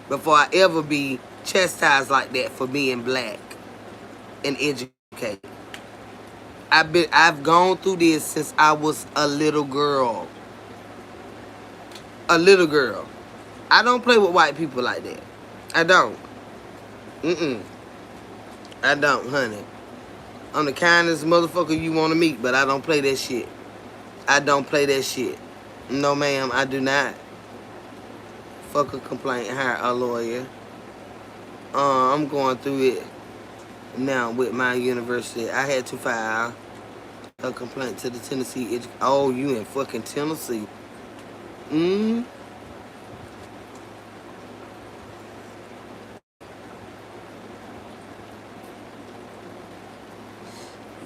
before I ever be chastised like that for being black and educated. I've gone through this since I was a little girl. A little girl. I don't play with white people like that. I don't. I don't, honey. I'm the kindest motherfucker you want to meet, but I don't play that shit. I don't play that shit. No, ma'am, I do not. Fuck a complaint, hire a lawyer. I'm going through it now with my university. I had to file a complaint to the Tennessee Oh, you in fucking Tennessee.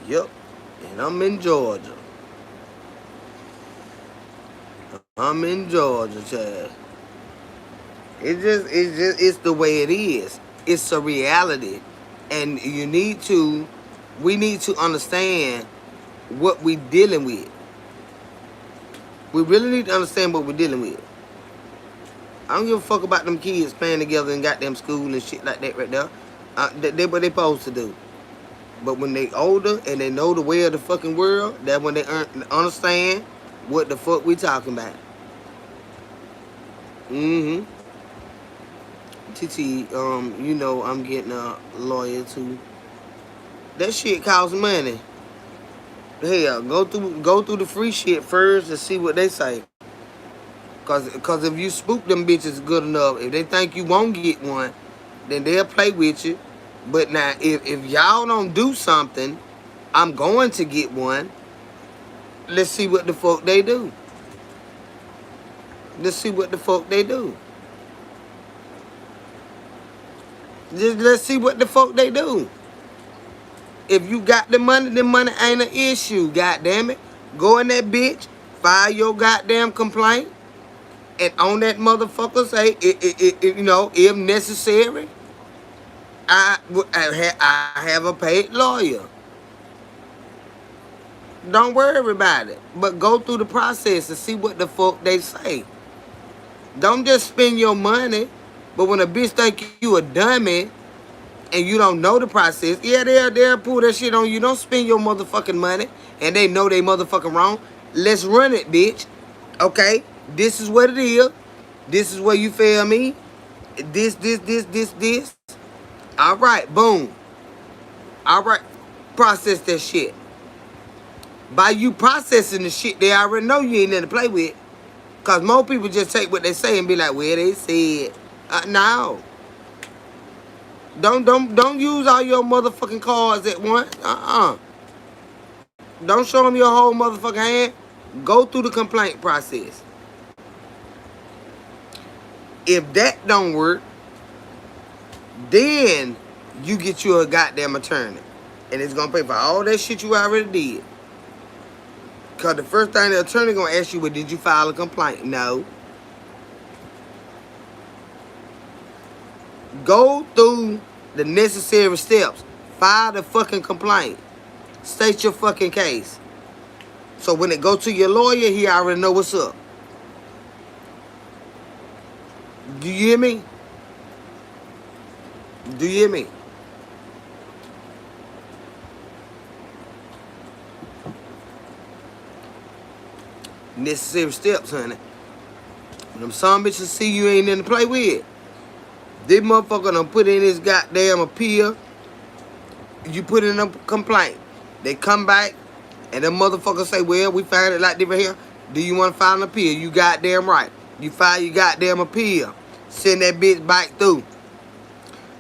Yep. And I'm in Georgia. I'm in Georgia, child. It's the way it is. It's a reality. And we need to understand what we're dealing with. We really need to understand what we're dealing with. I don't give a fuck about them kids playing together in goddamn school and shit like that right there. That's what they supposed to do. But when they older and they know the way of the fucking world, that's when they understand what the fuck we talking about. TT, I'm getting a lawyer too. That shit costs money. Hell, go through the free shit first and see what they say. Cause if you spook them bitches good enough, if they think you won't get one, then they'll play with you. But now, if y'all don't do something, I'm going to get one. Let's see what the fuck they do. Let's see what the fuck they do. Just let's see what the fuck they do. If you got the money ain't an issue, goddamn it. Go in that bitch, file your goddamn complaint, and on that motherfucker say, if necessary, I have a paid lawyer. Don't worry about it. But go through the process and see what the fuck they say. Don't just spend your money. But when a bitch think you a dummy and you don't know the process, yeah, they'll pull that shit on you. Don't spend your motherfucking money and they know they motherfucking wrong. Let's run it, bitch. Okay? This is what it is. This is where you feel me. This. All right, boom. All right, process that shit. By you processing the shit, they already know you ain't nothing to play with. Because most people just take what they say and be like, well, they said. No. Don't use all your motherfucking cards at once. Don't show them your whole motherfucking hand. Go through the complaint process. If that don't work, then you get you a goddamn attorney. And it's gonna pay for all that shit you already did. Cause the first thing the attorney gonna ask you, well, did you file a complaint? No. Go through the necessary steps. File the fucking complaint. State your fucking case. So when it go to your lawyer, he already know what's up. Do you hear me? Do you hear me? Necessary steps, honey. When them some bitches see you ain't nothing to play with, this motherfucker done put in his goddamn appeal. You put in a complaint. They come back, and them motherfuckers say, well, we found it like different here. Do you want to file an appeal? You goddamn right. You file your goddamn appeal. Send that bitch back through.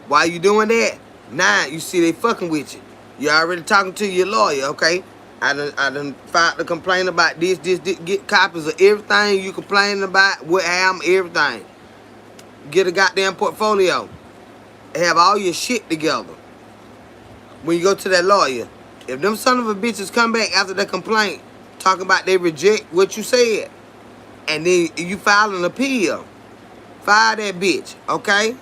Why you doing that? Now, you see they fucking with you. You already talking to your lawyer, okay? I done filed a complaint about this. Get copies of everything you complaining about, what happened, everything. Get a goddamn portfolio. Have all your shit together. When you go to that lawyer, if them son of a bitches come back after the complaint, talking about they reject what you said, and then you file an appeal, file that bitch, okay?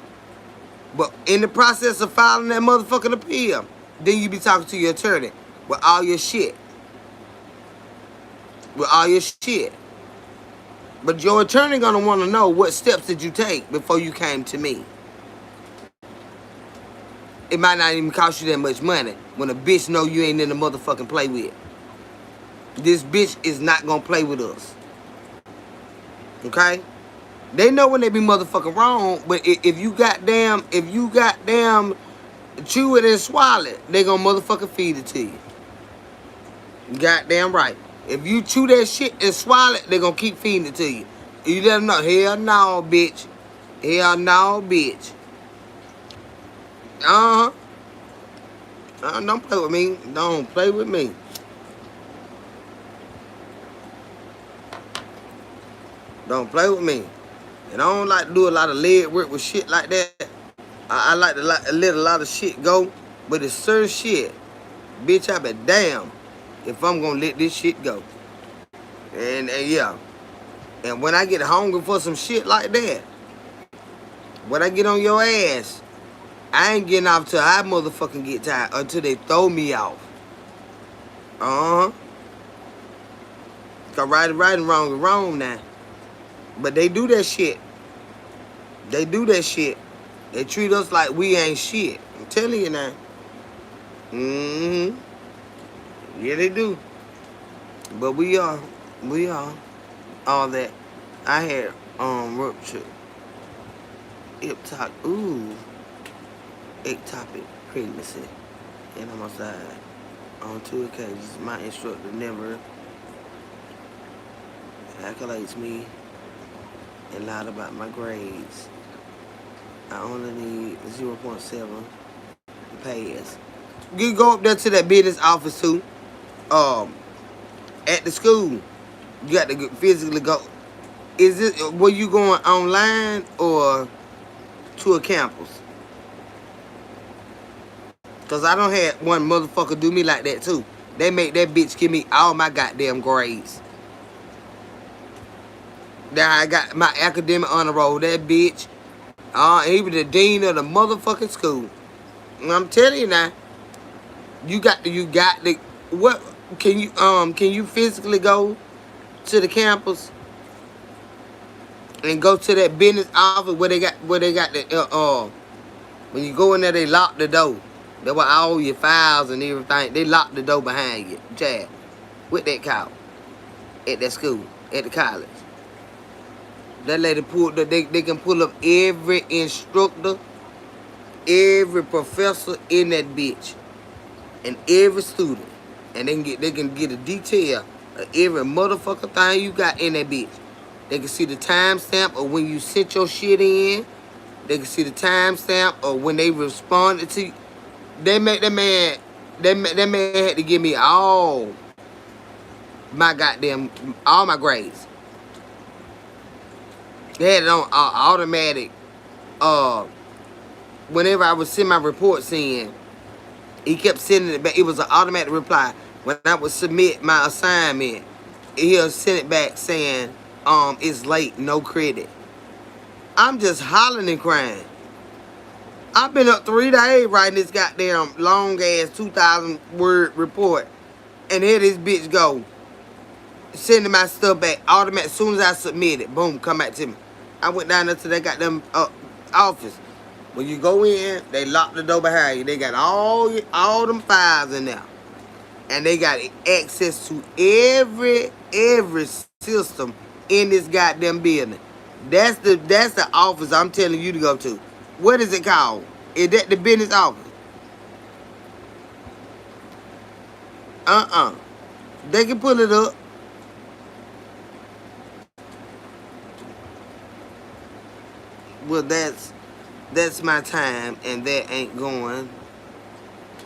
But in the process of filing that motherfucking appeal, then you be talking to your attorney with all your shit. With all your shit. But your attorney gonna want to know what steps did you take before you came to me. It might not even cost you that much money when a bitch know you ain't in the motherfucking play with. This bitch is not gonna play with us. Okay? They know when they be motherfucking wrong, but if you goddamn chew it and swallow it, they gonna motherfucking feed it to you. Goddamn right. If you chew that shit and swallow it, they gonna keep feeding it to you. You let them know, hell no, bitch. Hell no, bitch. Don't play with me. Don't play with me. Don't play with me. And I don't like to do a lot of leg work with shit like that. I like to let a lot of shit go. But it's certain shit. Bitch, I be damn if I'm gonna let this shit go. And yeah. And when I get hungry for some shit like that, when I get on your ass, I ain't getting off till I motherfucking get tired. Until they throw me off. Cause right and wrong is wrong now. But they do that shit. They do that shit. They treat us like we ain't shit. I'm telling you now. Yeah, they do. But we are all that. I had rupture. Ectopic pregnancy. And I'm outside. On 2 occasions, my instructor never accolades me and lied about my grades. I only need 0.7 to pass. You go up there to that business office too. At the school, you got to physically go. Is it were you going online or to a campus? Cause I don't have one motherfucker do me like that too. They make that bitch give me all my goddamn grades. Now I got my academic honor roll. That bitch, even the dean of the motherfucking school. I'm telling you now. You got the what? Can you physically go to the campus and go to that business office where they got the when you go in there they lock the door. They want all your files and everything. They lock the door behind you, Chad, with that cow at that school, at the college. That lady they can pull up every instructor, every professor in that bitch, and every student, and they can get a detail of every motherfucker thing you got in that bitch. They can see the timestamp of when you sent your shit in. They can see the timestamp or when they responded to you. They make that man. That man had to give me all all my grades. They had it on automatic. Uh, Whenever I would send my reports in, he kept sending it back. It was an automatic reply. When I would submit my assignment, he'll send it back saying, it's late, no credit. I'm just hollering and crying. I've been up 3 days writing this goddamn long ass 2,000 word report. And here this bitch go, sending my stuff back automatic. As soon as I submit it, boom, come back to me. I went down there to that goddamn office. When you go in, they lock the door behind you. They got all them files in there. And they got access to every system in this goddamn building. That's the office I'm telling you to go to. What is it called? Is that the business office? They can pull it up. Well, that's my time, and that ain't going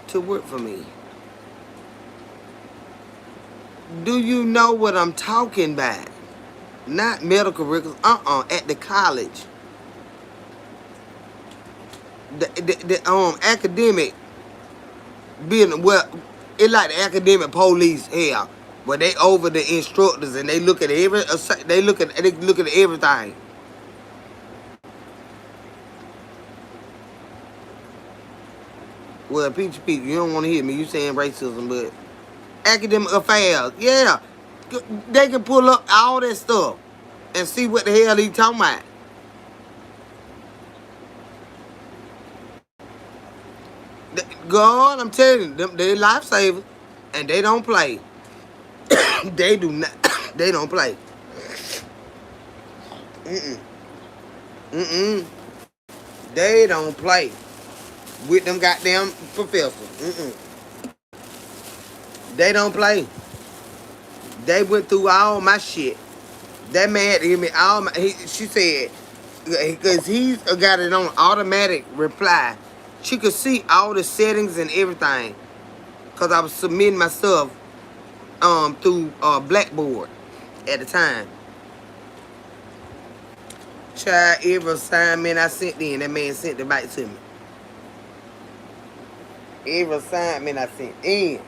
to work for me. Do you know what I'm talking about? Not medical records. At the college. The academic building. Well, it's like the academic police here, where they over the instructors and they look at they look at everything. Well, Peachy Pete, you don't want to hear me. You saying racism, but academic affairs, yeah, they can pull up all that stuff and see what the hell he talking about. God, I'm telling you, they lifesavers, and they don't play. They do not. They don't play. They don't play with them goddamn professors. They don't play. They went through all my shit. That man had to give me all my. She said, because he's got it on automatic reply. She could see all the settings and everything. Because I was submitting my stuff through Blackboard at the time. Child, every assignment I sent in, that man sent it back to me. Every assignment I sent in.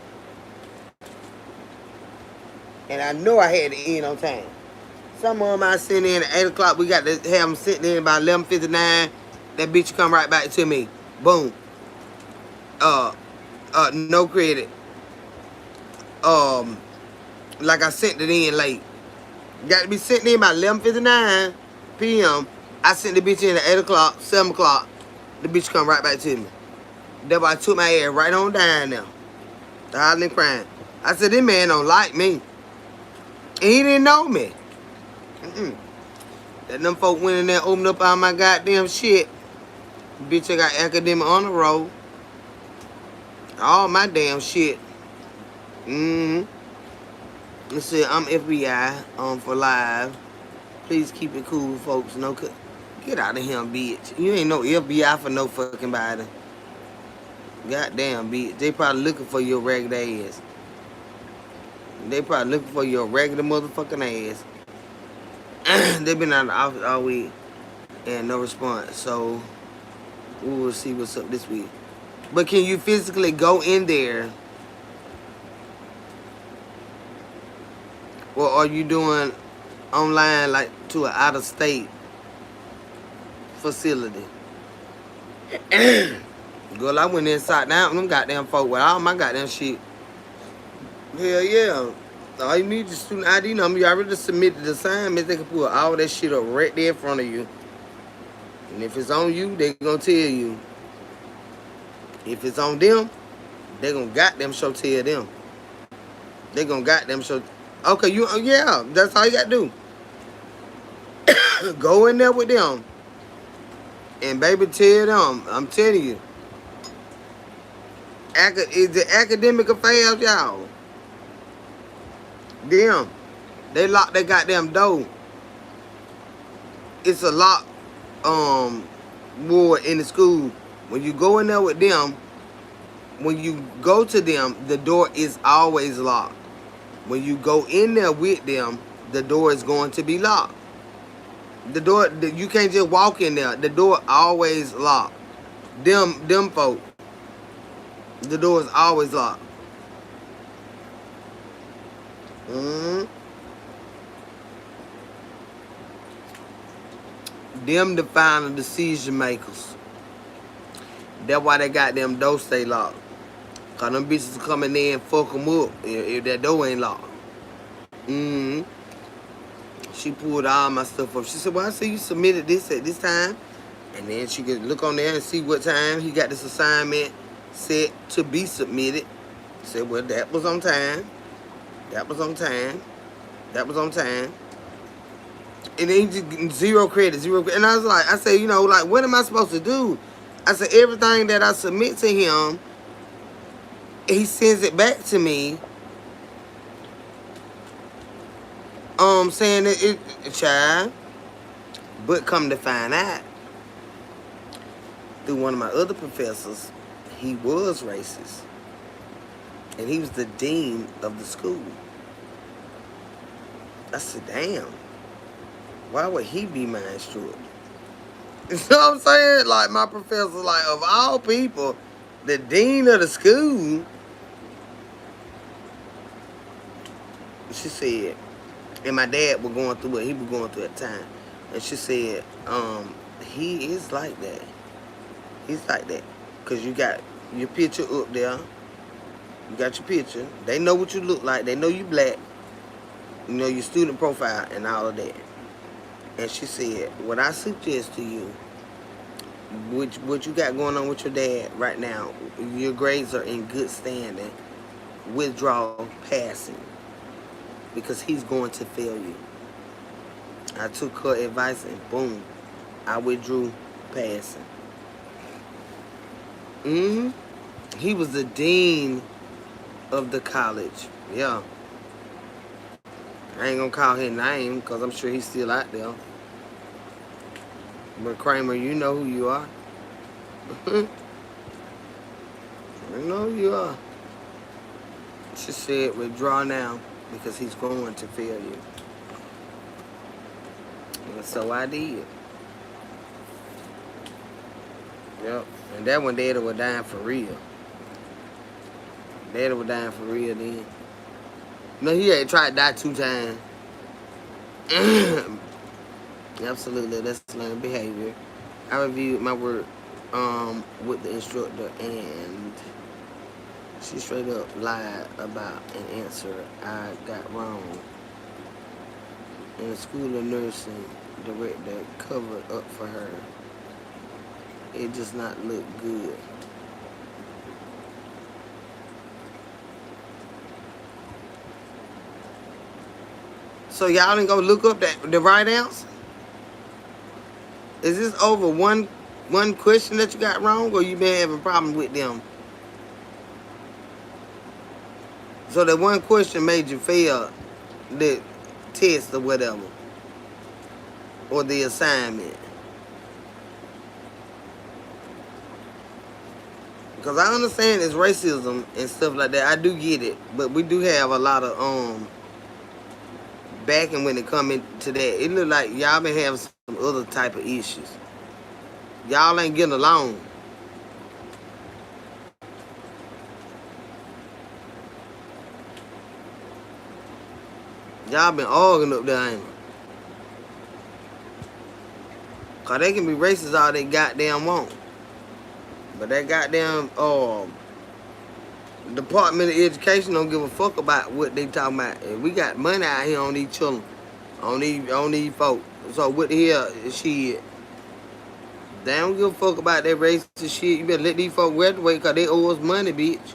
And I know I had to end on time. Some of them I sent in at 8 o'clock. We got to have them sitting in by 11:59. That bitch come right back to me. Boom. No credit. Like I sent it in late. Got to be sent in by 11:59 p.m. I sent the bitch in at 8 o'clock, 7 o'clock. The bitch come right back to me. That's why I took my ass right on down now. Hollering and crying. I said, this man don't like me. And he didn't know me. That them folk went in there, opened up all my goddamn shit. Bitch, I got academic on the road. All my damn shit. It said, I'm FBI for live. Please keep it cool, folks. No, get out of here, bitch. You ain't no FBI for no fucking body. Goddamn, bitch. They probably looking for your ragged ass. They probably looking for your regular motherfucking ass. They been out of the office all week and no response. So we will see what's up this week. But can you physically go in there? Or are you doing online like to an out of state facility? Girl, I went inside down them goddamn folk with all my goddamn shit. Hell yeah. All you need is student ID number. You already submitted the assignments. They can put all that shit up right there in front of you. And if it's on you, they gonna tell you. If it's on them, they gonna goddamn show tell them. They gonna goddamn show. Okay, yeah, that's all you gotta do. Go in there with them. And baby, tell them, I'm telling you. Is the academic affairs, y'all. Them. They lock their goddamn door. It's a lock ward in the school. When you go in there with them, when you go to them, the door is always locked. When you go in there with them, the door is going to be locked. The door, you can't just walk in there. The door always locked. Them folk, the door is always locked. Mm-hmm. Them the final decision makers. That's why they got them doors stay locked. Cause them bitches coming in and fuck them up if that door ain't locked. Mm-hmm. She pulled all my stuff up. She said, well, I see you submitted this at this time. And then she could look on there and see what time he got this assignment set to be submitted. I said, well, that was on time. That was on time. That was on time. And then he just zero credit. And I was like, I said, you know, like, what am I supposed to do? I said, everything that I submit to him, he sends it back to me. Saying that it child. But come to find out, through one of my other professors, he was racist. And he was the dean of the school. I said, damn. Why would he be mind struck? You know what I'm saying? Like, my professor, like, of all people, the dean of the school, she said, and my dad was going through what he was going through at the time. And she said, he is like that. He's like that. Because you got your picture up there. You got your picture. They know what you look like. They know you black. You know your student profile and all of that. And she said, what I suggest to you, what you got going on with your dad right now, your grades are in good standing. Withdraw passing. Because he's going to fail you. I took her advice and boom, I withdrew passing. He was the dean of the college. Yeah. I ain't gonna call his name because I'm sure he's still out there. But Kramer, you know who you are. You know who you are. She said, withdraw now because he's going to fail you. And so I did. Yep. And that one Daddy was dying for real. Daddy was dying for real then. No, he had tried to die 2 times. Absolutely, that's learned behavior. I reviewed my work with the instructor and she straight up lied about an answer I got wrong. And the school of nursing director covered up for her. It just not look good. So y'all didn't go look up the right answer? Is this over one question that you got wrong, or you been having a problem with them? So that one question made you fail the test or whatever, or the assignment. Because I understand it's racism and stuff like that. I do get it, but we do have a lot of backing when it come into that. It look like y'all been having some other type of issues. Y'all ain't getting along. Y'all been arguing up there, ain't it? Cause they can be racist all they goddamn want. But that goddamn Department of Education don't give a fuck about what they talking about. And we got money out here on these children, on these folks. So what the hell is shit? They don't give a fuck about that racist shit. You better let these folks graduate because they owe us money, bitch.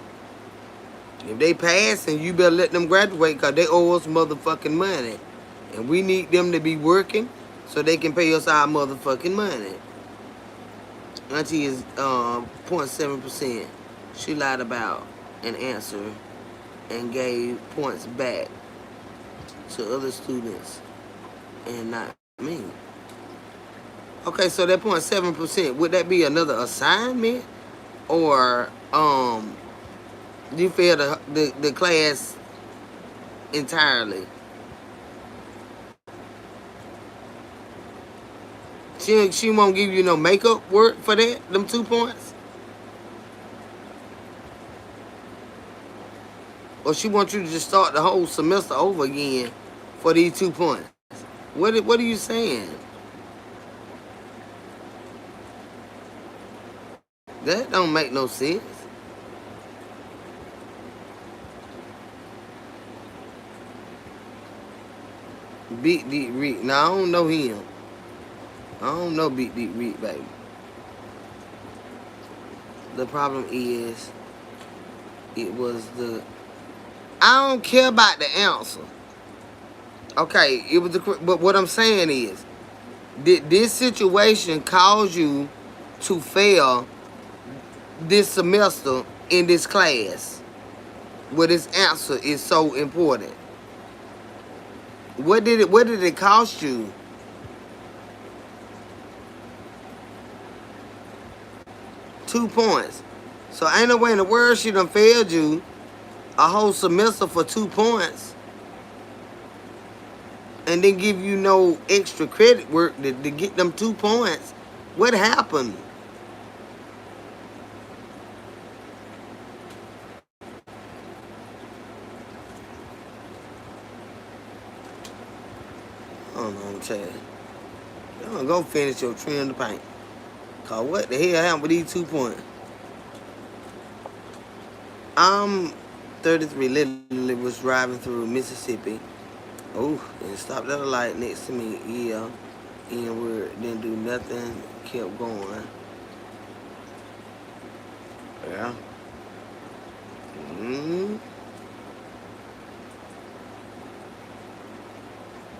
If they passing, you better let them graduate because they owe us motherfucking money. And we need them to be working so they can pay us our motherfucking money. Auntie is 0.7%. She lied about an answer and gave points back to other students and not me. Okay, so that 0.7%, would that be another assignment? Or you fail the class entirely? She won't give you no makeup work for that, them 2 points? Or she wants you to just start the whole semester over again for these 2 points? What are you saying? That don't make no sense. Big Deep Reek. Now I don't know him. I don't know Big Deep Reek, baby. The problem is, it was the. I don't care about the answer. Okay, it was the. But what I'm saying is, did this situation cause you to fail this semester in this class? Where this answer is so important. What did it cost you? Two points. So ain't no way in the world she done failed you a whole semester for 2 points and then give you no extra credit work to get them 2 points. What happened? I don't know what I'm saying. You're gonna go finish your trim the paint. Cause what the hell happened with these 2 points? I'm 33, literally was driving through Mississippi. Oh, and stopped at a light next to me. Yeah. Inward, didn't do nothing, kept going. Yeah.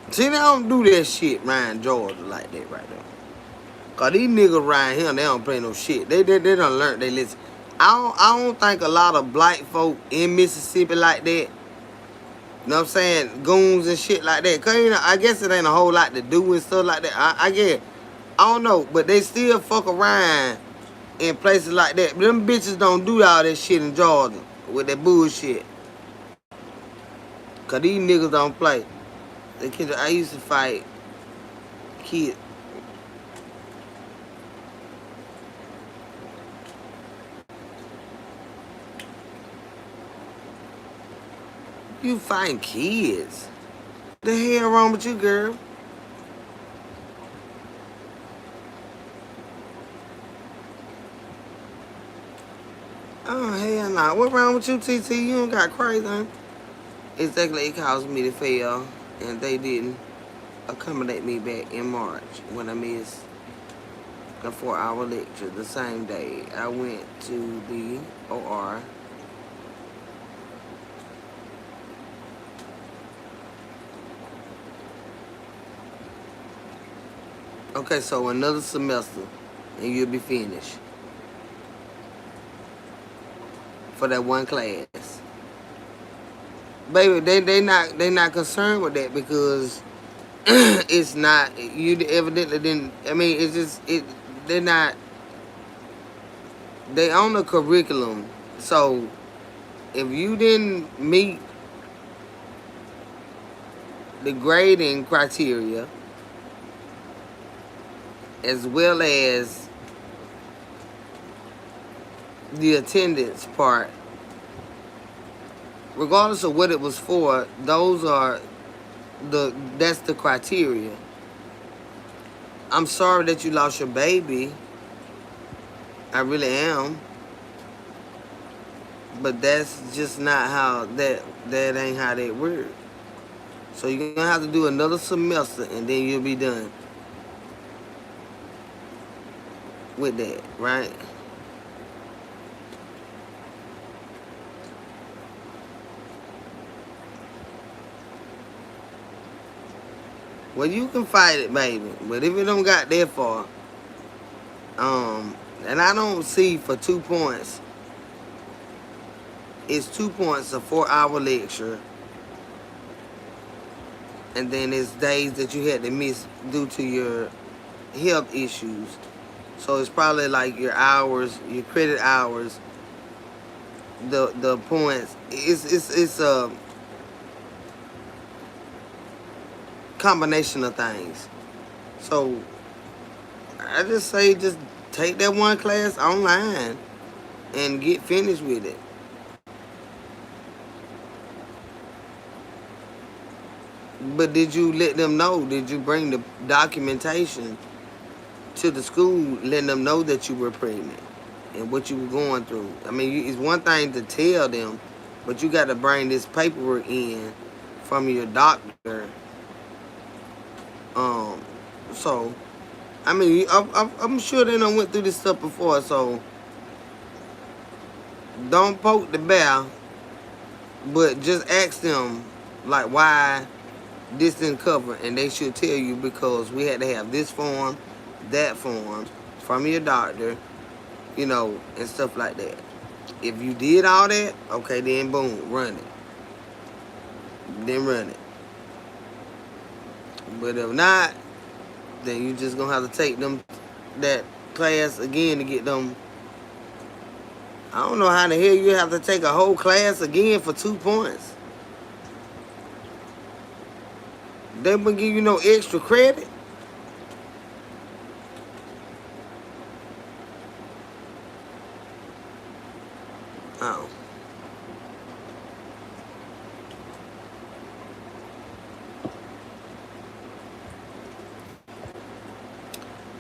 See, they don't do that shit around Georgia like that right there. Cause these niggas around here, they don't play no shit. They done learn, they listen. I don't think a lot of black folk in Mississippi like that. You know what I'm saying? Goons and shit like that. Cause you know, I guess it ain't a whole lot to do and stuff like that. I guess. I don't know, but they still fuck around in places like that. But them bitches don't do all that shit in Georgia with that bullshit. Cause these niggas don't play. The kids, I used to fight kids. You fighting kids? The hell wrong with you, girl? Oh, hell nah. What wrong with you, TT? You don't got crazy, huh? Exactly, it caused me to fail, and they didn't accommodate me back in March when I missed a 4-hour lecture the same day. I went to the OR. Okay, so another semester, and you'll be finished for that one class. Baby, they not concerned with that because it's not, you evidently didn't. I mean, it's just they're not. They own a curriculum, so if you didn't meet the grading criteria as well as the attendance part, regardless of what it was for, that's the criteria. I'm sorry that you lost your baby. I really am. But that's just not how that ain't how that works. So you're gonna have to do another semester and then you'll be done with that, right? Well, you can fight it, baby. But if it don't got that far, and I don't see for 2 points, it's 2 points a 4-hour lecture. And then it's days that you had to miss due to your health issues. So it's probably like your hours, your credit hours, the points. It's a combination of things. So I just say just take that one class online and get finished with it. But did you let them know? Did you bring the documentation to the school, letting them know that you were pregnant and what you were going through? I mean, it's one thing to tell them, but you got to bring this paperwork in from your doctor. Um, so I mean, I'm sure they done went through this stuff before. So don't poke the bear, but just ask them like why this didn't cover, and they should tell you because we had to have this form, that form from your doctor, and stuff like that. If you did all that, okay, then boom, run it. Then run it. But if not, then you just gonna have to take them that class again to get them. I don't know how the hell you have to take a whole class again for 2 points. They wouldn't give you no extra credit. Oh.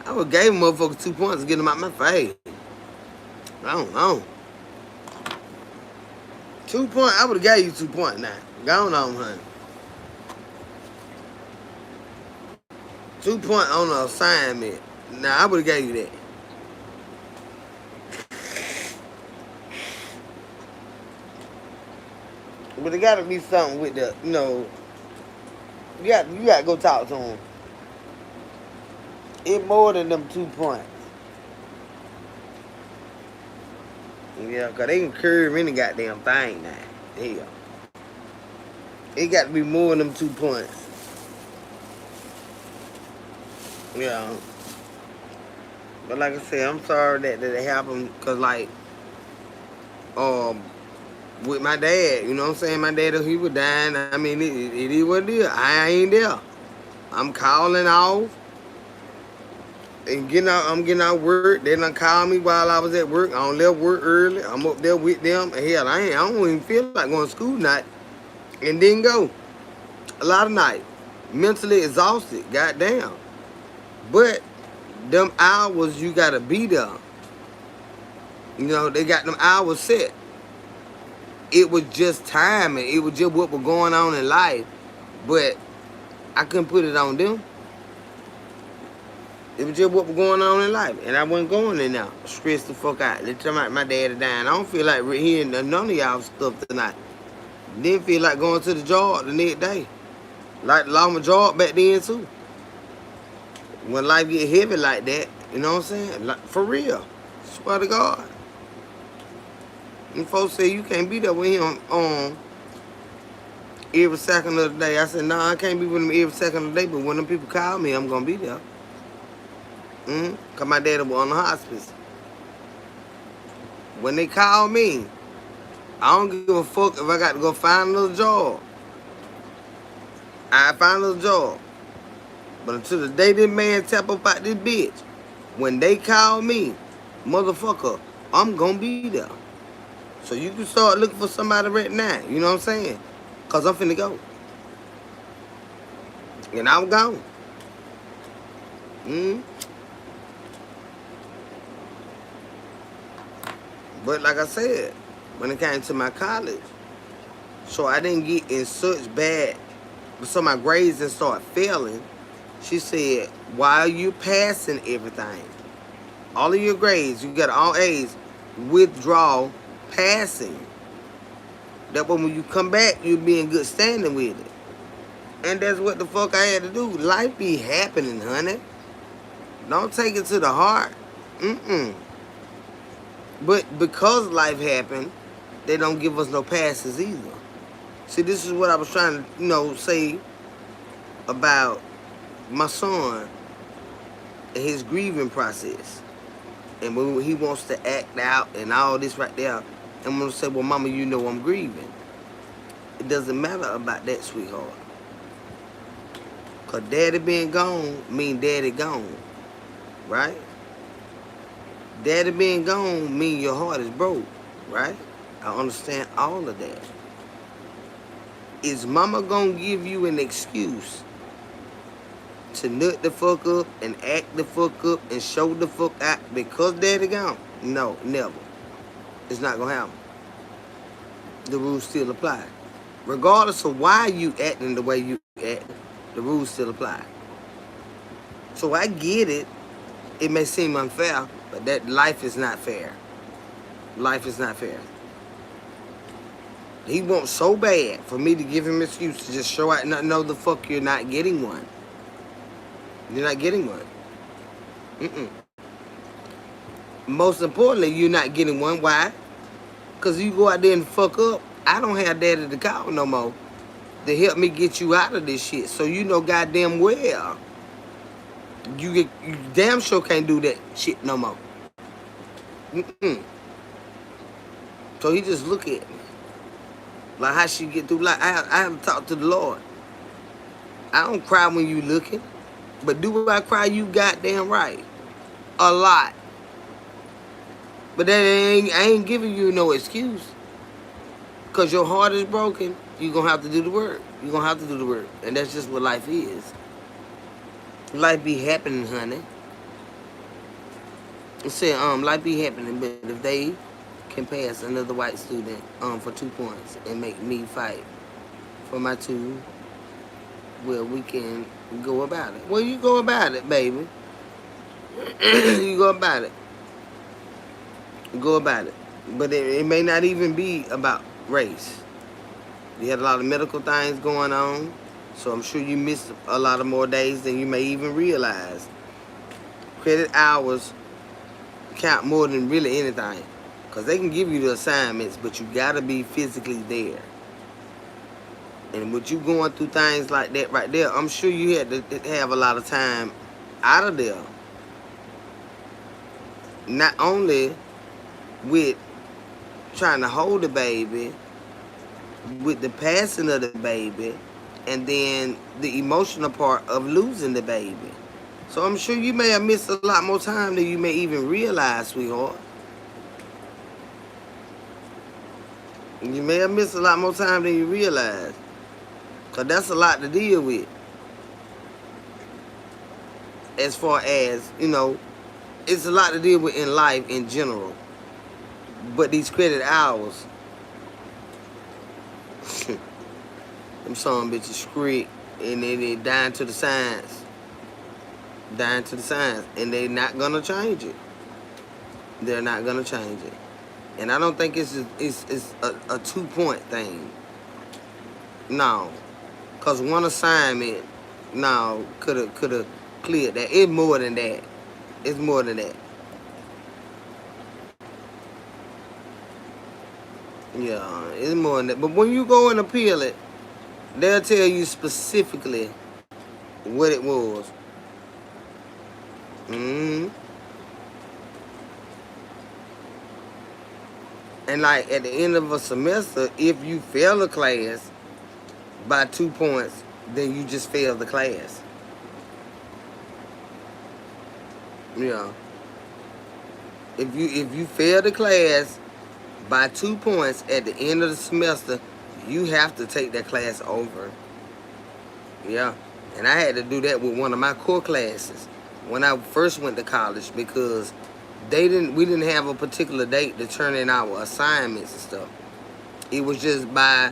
I would gave motherfuckers 2 points to get them out my face. I don't know. 2 points, I would have gave you 2 points now. Go on, honey. 2 points on the assignment. Now I would have gave you that. But it gotta be something with the, you got to go talk to them. It more than them 2 points. Yeah, cause they can curve any goddamn thing now. Hell. It got to be more than them 2 points. Yeah. But like I said, I'm sorry that it happened, cause like, with my dad, you know what I'm saying? My dad, he was dying. I mean, it is what it is. I ain't there. I'm calling off and I'm getting out work. They done called me while I was at work. I don't left work early. I'm up there with them. And hell, I don't even feel like going to school tonight. And didn't go. A lot of nights. Mentally exhausted. Goddamn. But them hours, you got to be there. They got them hours set. It was just timing. It was just what was going on in life. But I couldn't put it on them. It was just what was going on in life. And I wasn't going in there. Stressed the fuck out. They tell my dad is dying. I don't feel like hearing none of y'all stuff tonight. Didn't feel like going to the job the next day. Like lost my job back then too. When life get heavy like that, you know what I'm saying? Like, for real. Swear to God. And folks say you can't be there with him every second of the day. I said, nah, I can't be with him every second of the day, but when them people call me, I'm going to be there. Because my daddy was on the hospice. When they call me, I don't give a fuck if I got to go find another job. I find another job. But until the day this man tap up out this bitch, when they call me, motherfucker, I'm going to be there. So you can start looking for somebody right now. You know what I'm saying? Because I'm finna go. And I'm gone. But like I said, when it came to my college, so I didn't get in such bad, so my grades didn't start failing. She said, while you passing everything, all of your grades, you got all A's, withdraw passing. That way when you come back, you'll be in good standing with it. And that's what the fuck I had to do. Life be happening, honey. Don't take it to the heart. But because life happened, they don't give us no passes either. See, this is what I was trying to, say about my son in his grieving process. And when he wants to act out and all this right there, I'm going to say, well, mama, you know I'm grieving. It doesn't matter about that, sweetheart. Because daddy being gone mean daddy gone, right? Daddy being gone mean your heart is broke, right? I understand all of that. Is mama going to give you an excuse to nut the fuck up and act the fuck up and show the fuck out because daddy gone? No, never. It's not going to happen. The rules still apply. Regardless of why you acting the way you act, the rules still apply. So I get it. It may seem unfair, but that life is not fair. Life is not fair. He wants so bad for me to give him an excuse to just show out. No, the fuck, you're not getting one. You're not getting one. Most importantly, you're not getting one. Why? Because you go out there and fuck up. I don't have daddy to call no more to help me get you out of this shit. So you know goddamn well you damn sure can't do that shit no more. So he just look at me like how she get through. Like I have to talk to the Lord. I don't cry when you looking, but do I cry? You goddamn right, a lot. But that I ain't giving you no excuse. Cause your heart is broken, you're gonna have to do the work. You're gonna have to do the work. And that's just what life is. Life be happening, honey. It said, life be happening, but if they can pass another white student for 2 points and make me fight for my 2, well, we can go about it. Well, you go about it, baby. You go about it. Go about it. But it may not even be about race. You had a lot of medical things going on, so I'm sure you missed a lot of more days than you may even realize. Credit hours count more than really anything, because they can give you the assignments, but you gotta be physically there. And with you going through things like that right there, I'm sure you had to have a lot of time out of there. Not only with trying to hold the baby, with the passing of the baby, and then the emotional part of losing the baby. So I'm sure you may have missed a lot more time than you may even realize, sweetheart. You may have missed a lot more time than you realize. Because that's a lot to deal with. As far as, you know, it's a lot to deal with in life in general. But these credit hours, them son bitches script, and then they dying to the science. Dying to the science. And they're not going to change it. They're not going to change it. And I don't think it's a 2-point thing. No. Because one assignment, no, could have cleared that. It's more than that. It's more than that. Yeah, it's more than that. But when you go and appeal it, they'll tell you specifically what it was. And like at the end of a semester, if you fail a class by 2 points, then you just failed the class. Yeah. If you fail the class by 2 points at the end of the semester, you have to take that class over. Yeah. And I had to do that with one of my core classes when I first went to college, because we didn't have a particular date to turn in our assignments and stuff. It was just by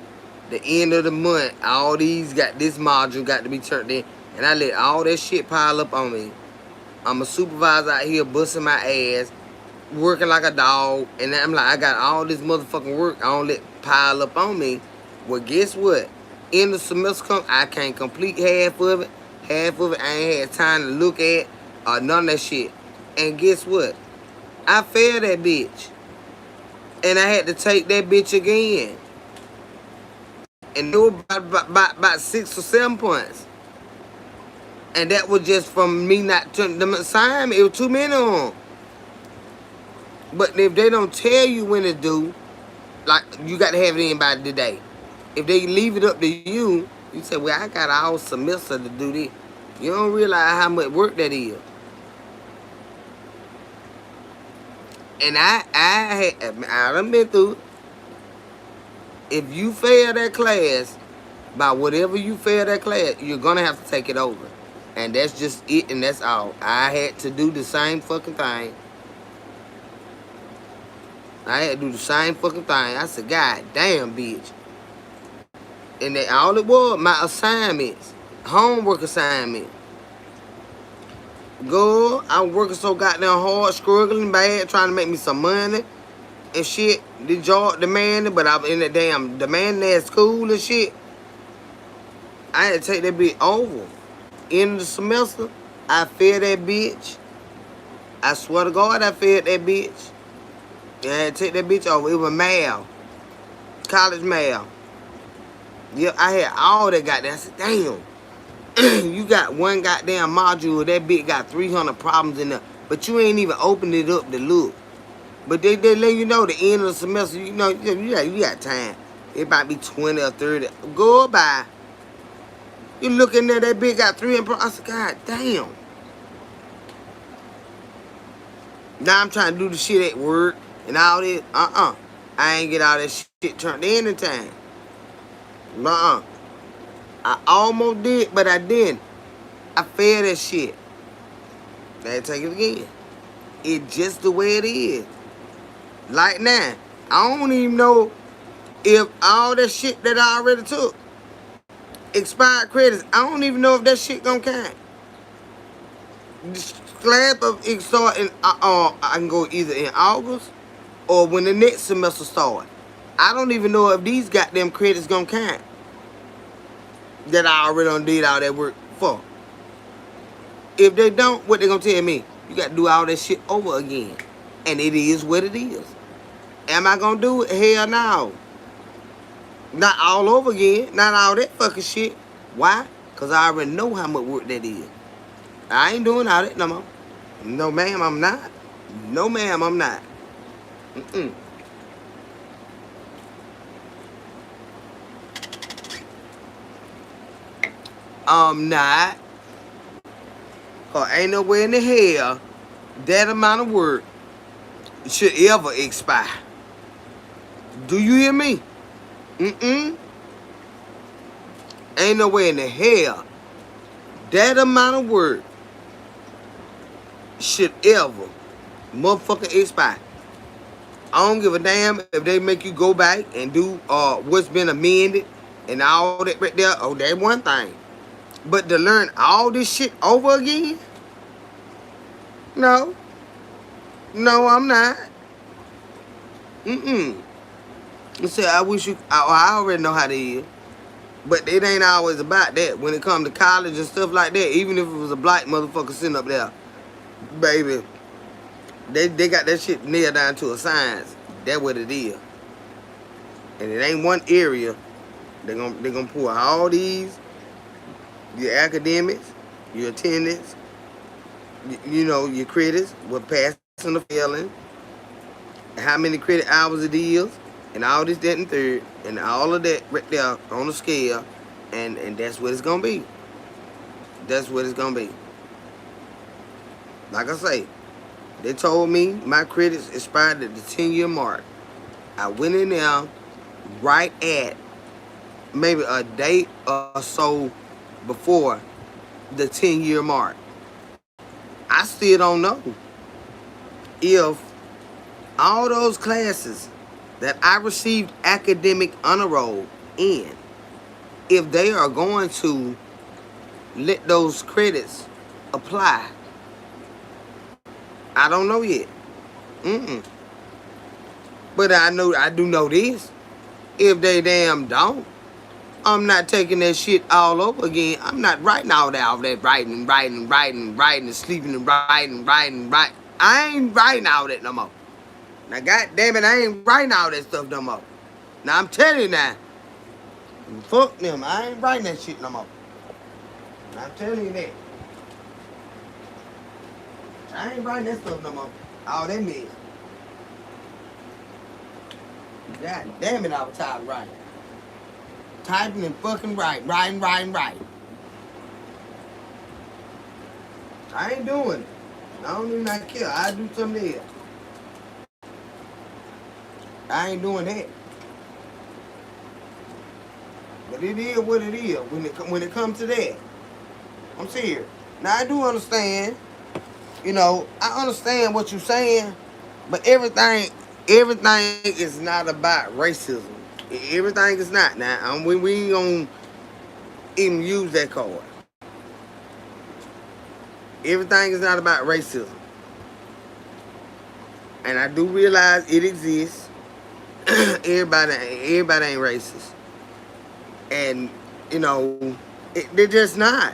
the end of the month, this module got to be turned in, and I let all that shit pile up on me. I'm a supervisor out here busting my ass, working like a dog, and I'm like, I got all this motherfucking work I don't let pile up on me. Well, guess what? In the semester come, I can't complete half of it. Half of it I ain't had time to look at or none of that shit. And guess what? I failed that bitch. And I had to take that bitch again. And it was about 6 or 7 points. And that was just from me not turning them assignment. It was too many of them. But if they don't tell you when to do, like, you got to have it in by today. If they leave it up to you, you say, well, I got all semester to do this. You don't realize how much work that is. And I done been through it. If you fail that class, by whatever you fail that class, you're going to have to take it over. And that's just it, and that's all. I had to do the same fucking thing. I had to do the same fucking thing. I said, God damn, bitch. And that all it was, my assignments, homework assignment. Girl, I was working so goddamn hard, struggling bad, trying to make me some money and shit. The job demanding, but I was in that damn demanding at school and shit. I had to take that bitch over. End of the semester, I failed that bitch. I swear to God, I failed that bitch. I had to take that bitch over. It was math. College math. Yeah, I had all that goddamn. I said, damn. You got one goddamn module. That bitch got 300 problems in there. But you ain't even opened it up to look. But they let you know the end of the semester, you know, you got time. It might be 20 or 30. Go by. You looking at that bitch got 300 problems. I said, God damn. Now I'm trying to do the shit at work and all this. I ain't get all that shit turned in time. I almost did, but I didn't. I failed that shit. I had to take it again. It's just the way it is. Like now, I don't even know if all that shit that I already took, expired credits, I don't even know if that shit gonna count. This class of it start in, I can go either in August or when the next semester start. I don't even know if these goddamn credits gonna count that I already done did all that work for. If they don't, what they gonna tell me? You got to do all that shit over again. And it is what it is. Am I gonna do it? Hell no. Not all over again. Not all that fucking shit. Why? Because I already know how much work that is. I ain't doing all that no more. No, ma'am, I'm not. No, ma'am, I'm not. I'm not. Cause ain't no way in the hell that amount of work should ever expire. Do you hear me? Ain't no way in the hell that amount of work should ever motherfucking expire. I don't give a damn if they make you go back and do what's been amended and all that right there. Oh, that's one thing. But to learn all this shit over again? No. No, I'm not. You say, I wish you, I already know how they is. But it ain't always about that. When it comes to college and stuff like that, even if it was a black motherfucker sitting up there, baby, they got that shit nailed down to a science. That's what it is. And it ain't one area. They're gonna pull all these, your academics, your attendance, you know, your credits, what passing or failing, how many credit hours it is, and all this, that, and third, and all of that right there on the scale, and that's what it's gonna be. That's what it's gonna be. Like I say, they told me my credits expired at the 10-year mark. I went in there right at maybe a day or so before the 10-year mark. I still don't know if all those classes that I received academic honor roll in, if they are going to let those credits apply. I don't know yet. But I do know this. If they damn don't, I'm not taking that shit all over again. I'm not writing all that writing, and sleeping and writing. I ain't writing all that no more. Now, goddamn it, I ain't writing all that stuff no more. Now, I'm telling you now. Fuck them. I ain't writing that shit no more. Now, I'm telling you that. I ain't writing that stuff no more. All that mess. God damn it, I was tired of writing. Typing and fucking writing. I ain't doing it. I don't even not care. I do something else. I ain't doing that. But it is what it is when it comes to that. I'm serious. Now I do understand. You know, I understand what you're saying, but everything is not about racism. Everything is not. Now we ain't gonna even use that card. Everything is not about racism, and I do realize it exists. everybody ain't racist, and you know they're just not.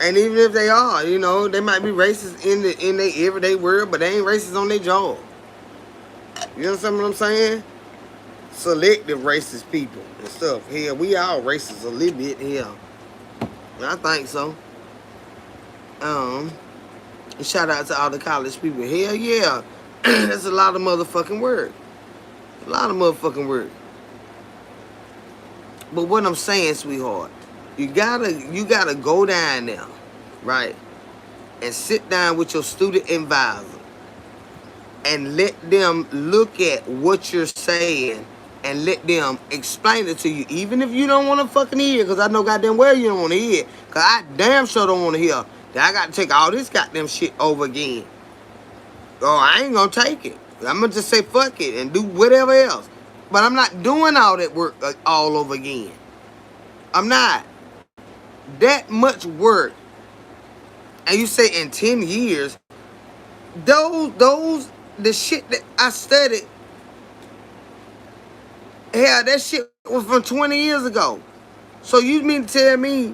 And even if they are, you know, they might be racist in their everyday world, but they ain't racist on their job. You understand what I'm saying? Selective racist people and stuff. Hell, we all racist a little bit here. I think so. Shout out to all the college people. Hell yeah. That's a lot of motherfucking work. A lot of motherfucking work. But what I'm saying, sweetheart, you gotta go down there, right? And sit down with your student advisor and let them look at what you're saying and let them explain it to you, even if you don't want to fucking hear, because I know goddamn well you don't want to hear, because I damn sure don't want to hear that I got to take all this goddamn shit over again. Oh, I ain't gonna take it. I'm gonna just say fuck it and do whatever else. But I'm not doing all that work all over again. I'm not. That much work. And you say in 10 years, the shit that I studied, hell, that shit was from 20 years ago. So you mean to tell me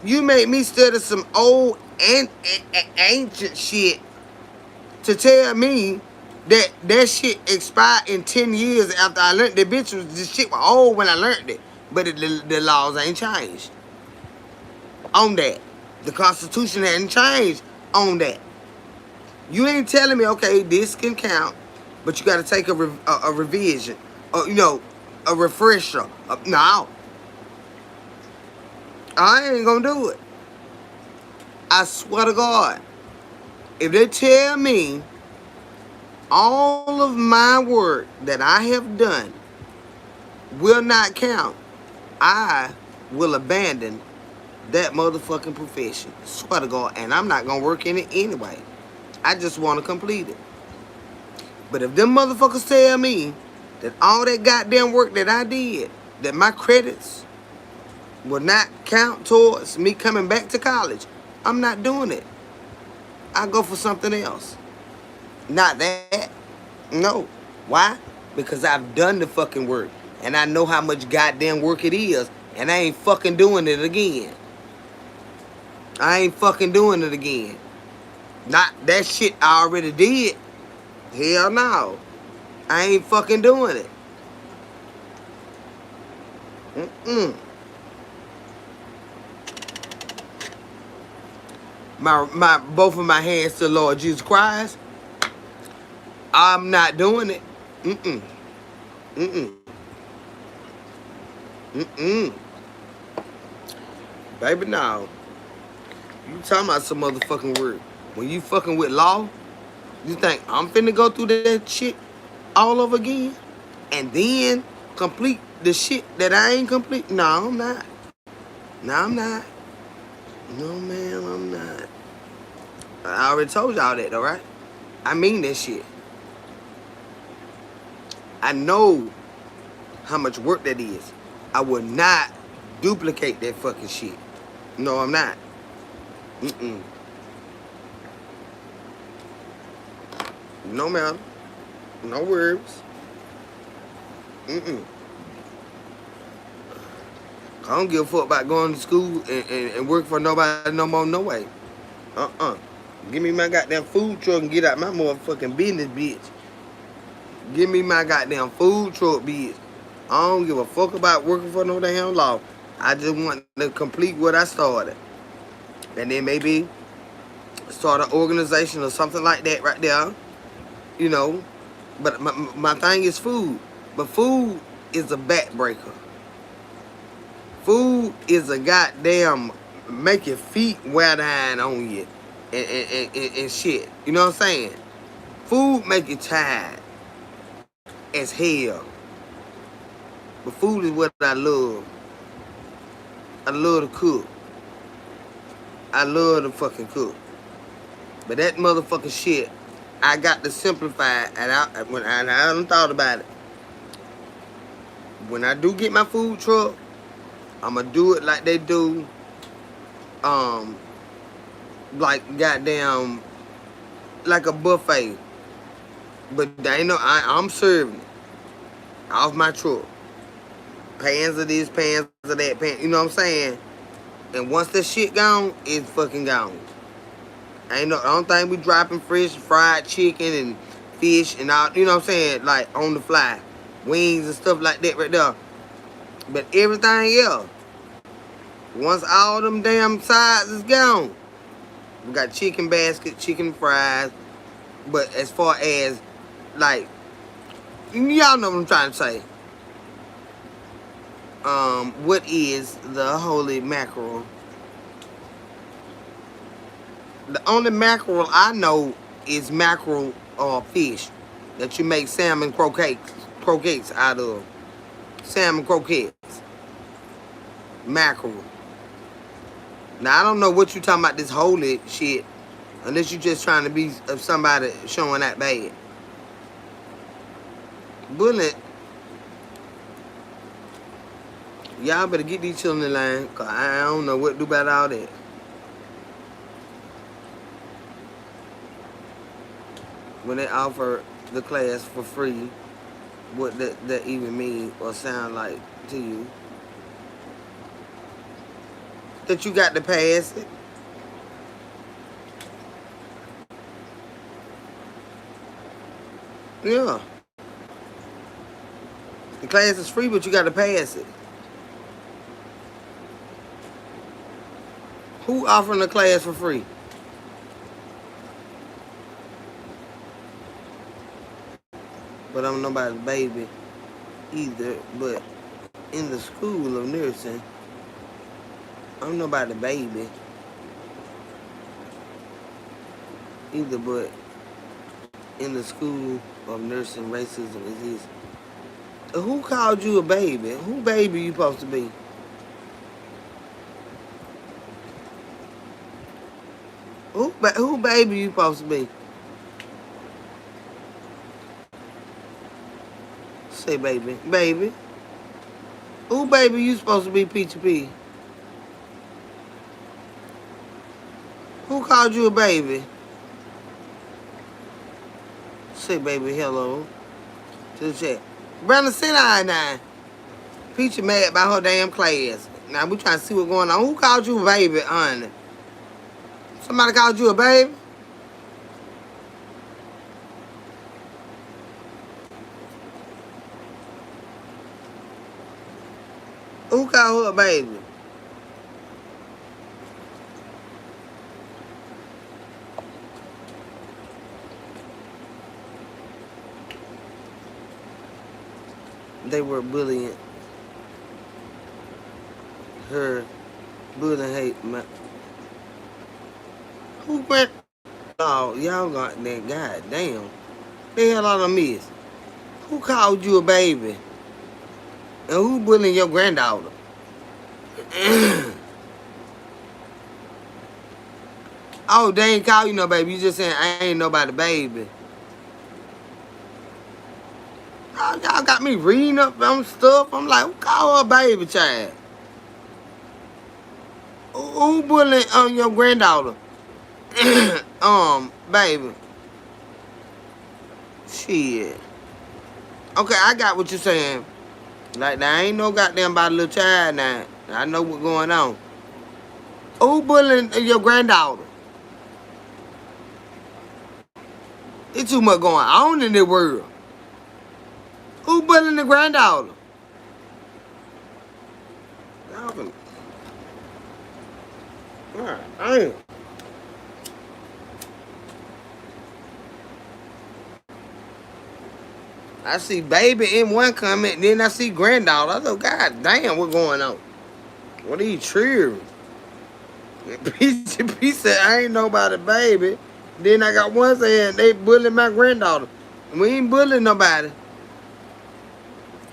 you made me study some old and ancient shit to tell me that shit expired in 10 years after I learned that bitch was this shit was old when I learned it. But the laws ain't changed on that. The Constitution hadn't changed on that. You ain't telling me, okay, this can count, but you got to take a revision, or you know, a refresher. No, I ain't gonna do it. I swear to God, if they tell me all of my work that I have done will not count, I will abandon that motherfucking profession. Swear to God, and I'm not gonna work in it anyway. I just want to complete it. But if them motherfuckers tell me that all that goddamn work that I did, that my credits will not count towards me coming back to college, I'm not doing it. I go for something else. Not that. No. Why? Because I've done the fucking work. And I know how much goddamn work it is. And I ain't fucking doing it again. I ain't fucking doing it again. Not that shit I already did. Hell no. I ain't fucking doing it. My both of my hands to the Lord Jesus Christ. I'm not doing it. Baby, now. You talking about some motherfucking word. When you fucking with law, you think I'm finna go through that shit all over again? And then complete the shit that I ain't complete? No, I'm not. No, I'm not. No, man, I'm not. I already told y'all that, all right? I mean that shit. I know how much work that is. I will not duplicate that fucking shit. No, I'm not. No, ma'am. No words. I don't give a fuck about going to school and work for nobody no more, no way. Give me my goddamn food truck and get out my motherfucking business, bitch. Give me my goddamn food truck, bitch. I don't give a fuck about working for no damn law. I just want to complete what I started. And then maybe start an organization or something like that right there, you know. But my thing is food. But food is a backbreaker. Food is a goddamn make your feet wear down on you and shit. You know what I'm saying? Food make you tired as hell. But food is what I love. I love to cook. I love to fucking cook. But that motherfucking shit, I got to simplify it. And I done thought about it. When I do get my food truck, I'ma do it like they do. Like goddamn, like a buffet. But they ain't no, I'm serving it off my truck. Pans of this, pans of that, you know what I'm saying? And once that shit gone, it's fucking gone. Ain't no, I don't think we dropping fresh fried chicken and fish and all, you know what I'm saying? Like on the fly. Wings and stuff like that right there. But everything else, once all them damn sides is gone, we got chicken basket, chicken fries. But as far as, like, y'all know what I'm trying to say. What is the holy mackerel? The only mackerel I know is mackerel or fish that you make salmon croquettes out of. Salmon croquettes. Mackerel. Now, I don't know what you talking about this holy shit, unless you just trying to be somebody showing that bad. Bullet. Y'all better get these children in line, because I don't know what to do about all that. When they offer the class for free, what that even mean or sound like to you? That you got to pass it. Yeah. The class is free, but you got to pass it. Who offering the class for free? But I'm nobody's baby either. But in the school of nursing, I'm nobody's baby either. But in the school of nursing, racism exists. Who called you a baby? Who baby you supposed to be? Who baby you supposed to be? Say baby. Baby. Who baby you supposed to be, Peachy P? Who called you a baby? Say baby hello to the chat. Brandon, sit down now. Peachy mad about her damn class. Now we trying to see what's going on. Who called you a baby, honey? Somebody called you a baby? Who called her a baby? They were bullying her. Bullying hate my. Who went? Oh, y'all got that. God damn. The hell out of miss. Who called you a baby? And who bullying your granddaughter? Oh, they ain't call you no baby. You just saying I ain't nobody baby. Y'all got me reading up on stuff. I'm like, who call her a baby child? Who bullying your granddaughter? Baby. Shit. Okay, I got what you're saying. Like, there ain't no goddamn about a little child now. I know what's going on. Who bullying your granddaughter? It's too much going on in the world. Who bullying the granddaughter? Alright, damn. I see baby in one comment, then I see granddaughter. I thought, God damn, what going on? What are you cheering? He said, I ain't nobody baby. Then I got one saying they bullying my granddaughter. We ain't bullying nobody.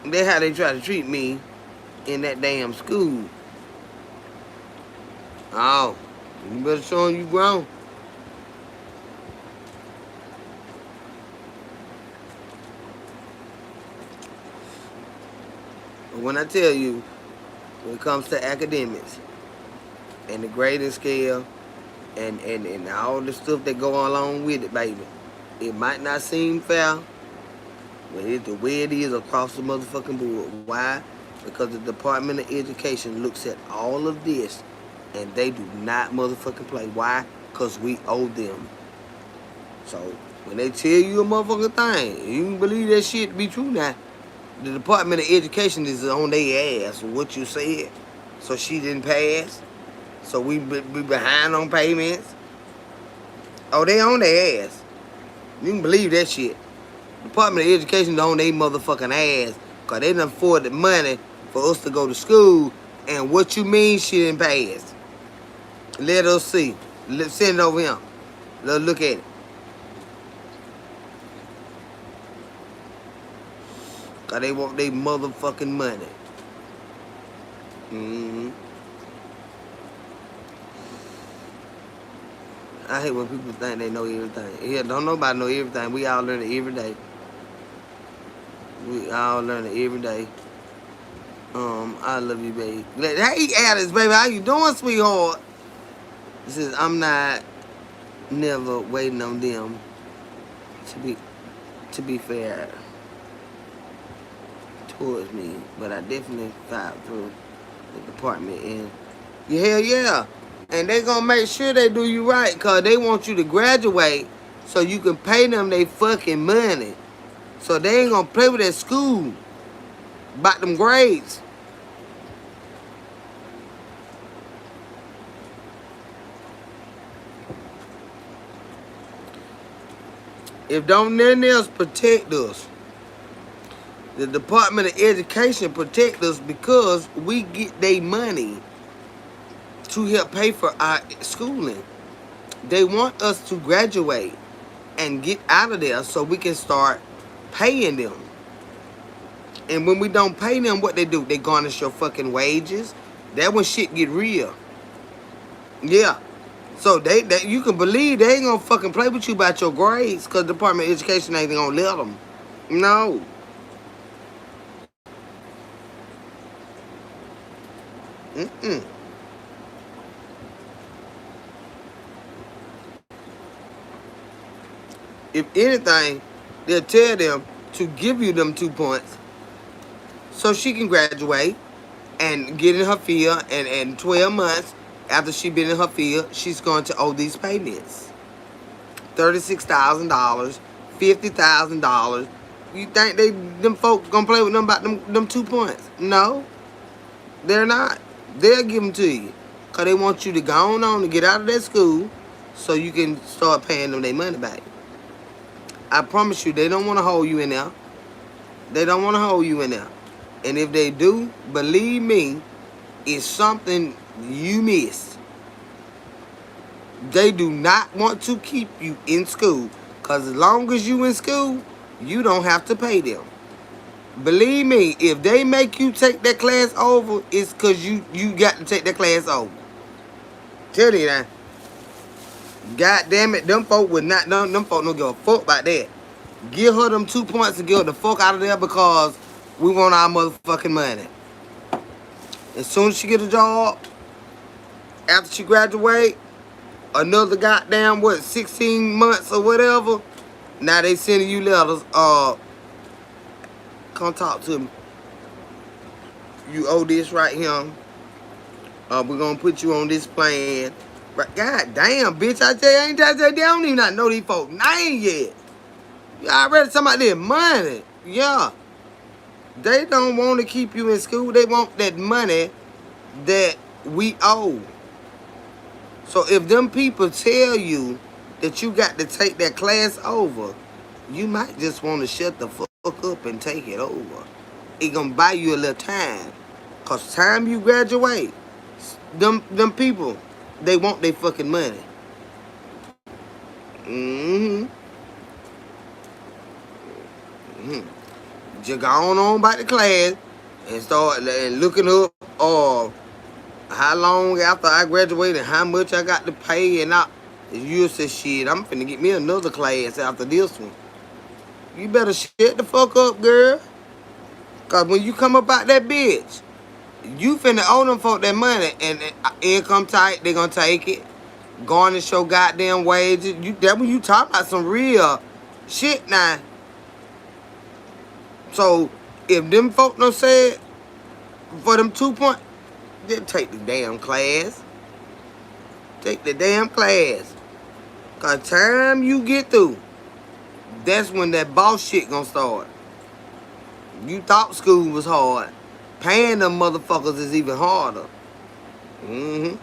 That's how they try to treat me in that damn school. Oh, you better show them you grown. But when I tell you, when it comes to academics and the grading scale and all the stuff that go along with it, baby, it might not seem fair, but it's the way it is across the motherfucking board. Why? Because the Department of Education looks at all of this and they do not motherfucking play. Why? Because we owe them. So when they tell you a motherfucking thing, you can believe that shit to be true now. The Department of Education is on their ass for what you said. So she didn't pass. So we be behind on payments. Oh, they on their ass. You can believe that shit. Department of Education on their motherfucking ass. Because they done afforded money for us to go to school. And what you mean she didn't pass? Let us see. Send it over here. Let's look at it. Because they want their motherfucking money. I hate when people think they know everything. Yeah, don't nobody know everything. We all learn it every day. We all learn it every day. I love you, baby. Hey, Alice, baby, how you doing, sweetheart? It says, I'm not never waiting on them to be fair towards me, but I definitely fight through the department and hell yeah. And they gonna make sure they do you right, cause they want you to graduate so you can pay them they fucking money. So they ain't gonna play with that school about them grades. If don't nothing else protect us, the Department of Education protect us because we get their money to help pay for our schooling. They want us to graduate and get out of there so we can start paying them. And when we don't pay them, what they do? They garnish your fucking wages. That when shit get real. Yeah. So they you can believe they ain't gonna fucking play with you about your grades because the Department of Education ain't gonna let them. No. If anything, they'll tell them to give you them 2 points so she can graduate and get in her field, and in 12 months after she been in her field, she's going to owe these payments. $36,000, $50,000. You think them folks gonna play with them about them 2 points? No, they're not. They'll give them to you because they want you to go on and get out of that school so you can start paying them their money back. I promise you, they don't want to hold you in there. They don't want to hold you in there. And if they do, believe me, it's something you missed. They do not want to keep you in school. Because as long as you in school, you don't have to pay them. Believe me, if they make you take that class over, it's because you got to take that class over. Tell you that. God damn it, them folk would not, them folk don't give a fuck about that. Give her them 2 points and get her the fuck out of there because we want our motherfucking money. As soon as she get a job, after she graduate, another goddamn, 16 months or whatever, now they sending you letters, come talk to me. You owe this right here. We're gonna put you on this plan. Right, God damn, bitch, I tell you, I ain't tell you, they don't even not know these folks' name yet. You already talking about their money. Yeah. They don't want to keep you in school. They want that money that we owe. So if them people tell you that you got to take that class over, you might just want to shut the fuck up and take it over. It gonna buy you a little time. Cause time you graduate, them people, they want their fucking money. Mm-hmm. Mm-hmm. Just go on about the class and start looking up how long after I graduated, how much I got to pay, and you say shit, I'm finna get me another class after this one. You better shut the fuck up, girl. Cause when you come up out that bitch, you finna owe them folk that money, and income tight, they gonna take it. Garnish your goddamn wages. That when you talk about some real shit now. So if them folk don't say it for them 2 points, then take the damn class. Take the damn class. Cause time you get through, that's when that boss shit gonna start. You thought school was hard. Paying them motherfuckers is even harder. Mm-hmm.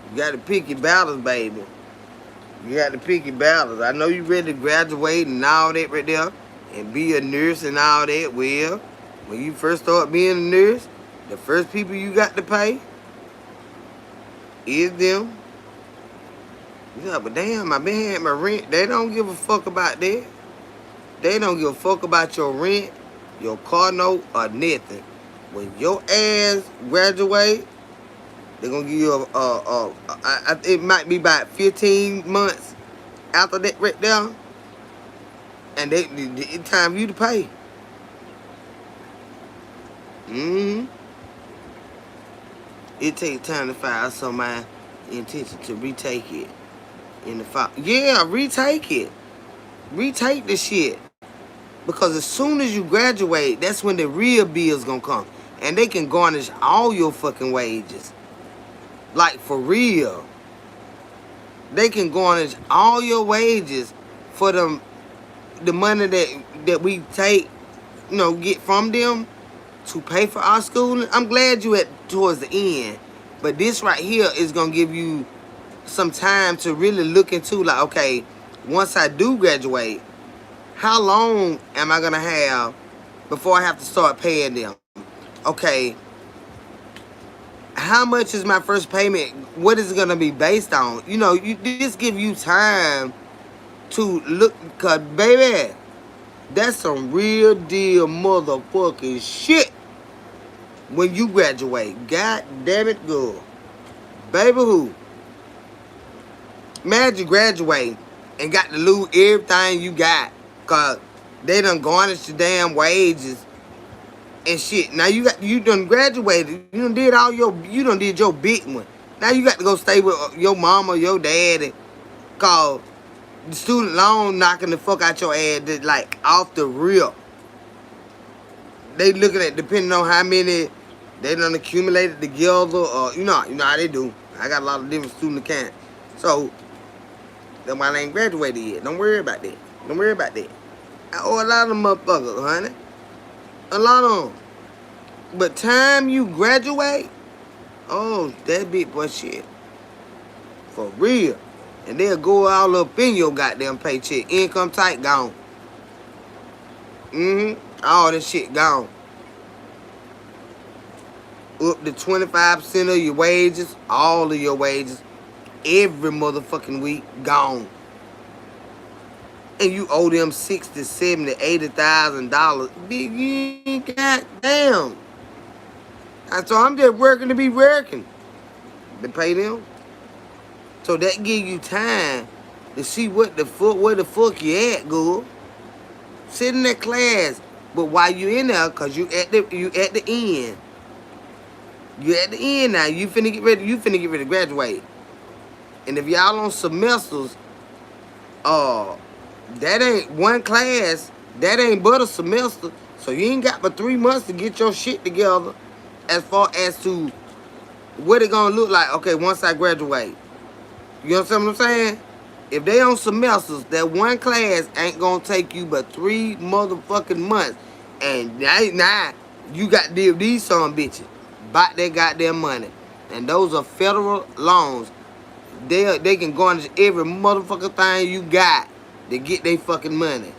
You got to pick your battles, baby. You got to pick your battles. I know you ready to graduate and all that right there, and be a nurse and all that. Well, when you first start being a nurse, the first people you got to pay is them. Yeah, but damn, I been had my rent. They don't give a fuck about that. They don't give a fuck about your rent, your car note, or nothing. When your ass graduate, they're gonna give you it might be about 15 months after that right there, and it's time for you to pay. It takes time to file somebody's intention to retake it in the file. Yeah, retake it. Retake the shit. Because as soon as you graduate, that's when the real bills gonna come. And they can garnish all your fucking wages. Like, for real. They can garnish all your wages for the money that we take, get from them to pay for our schooling. I'm glad you at towards the end. But this right here is gonna give you some time to really look into, like, okay, once I do graduate, how long am I gonna have before I have to start paying them? Okay, how much is my first payment? What is it gonna be based on? This give you time to look, cause baby, that's some real deal motherfucking shit when you graduate. God damn it, girl. Baby who? Imagine graduating and got to lose everything you got. Cause they done garnished your damn wages and shit. Now you done graduated. You done did your big one. Now you got to go stay with your mama, your daddy. Cause the student loan knocking the fuck out your ass, like, off the rip. They looking at, depending on how many they done accumulated together, or you know how they do. I got a lot of different student accounts. So that's why they ain't graduated yet. Don't worry about that. Don't worry about that. I owe a lot of them motherfuckers, honey. A lot of them. But time you graduate, oh, that big boy shit. For real. And they'll go all up in your goddamn paycheck. Income tight, gone. All this shit gone. Up to 25% of your wages, all of your wages, every motherfucking week, gone. And you owe them $60,000, $70,000, $80,000. Big, you ain't goddamn. So I'm just working to be working. To pay them. So that give you time to see where the fuck you at, girl. Sit in that class. But while you in there, cause you at the end. You at the end now. You finna get ready to graduate. And if y'all on semesters, that ain't one class. That ain't but a semester. So you ain't got but 3 months to get your shit together as far as to what it gonna look like, okay, once I graduate. You understand what I'm saying? If they on semesters, that one class ain't gonna take you but 3 motherfucking months. And now you got to deal with these son bitches. Bought their goddamn money. And those are federal loans. They can garnish every motherfucking thing you got. to get their fucking money.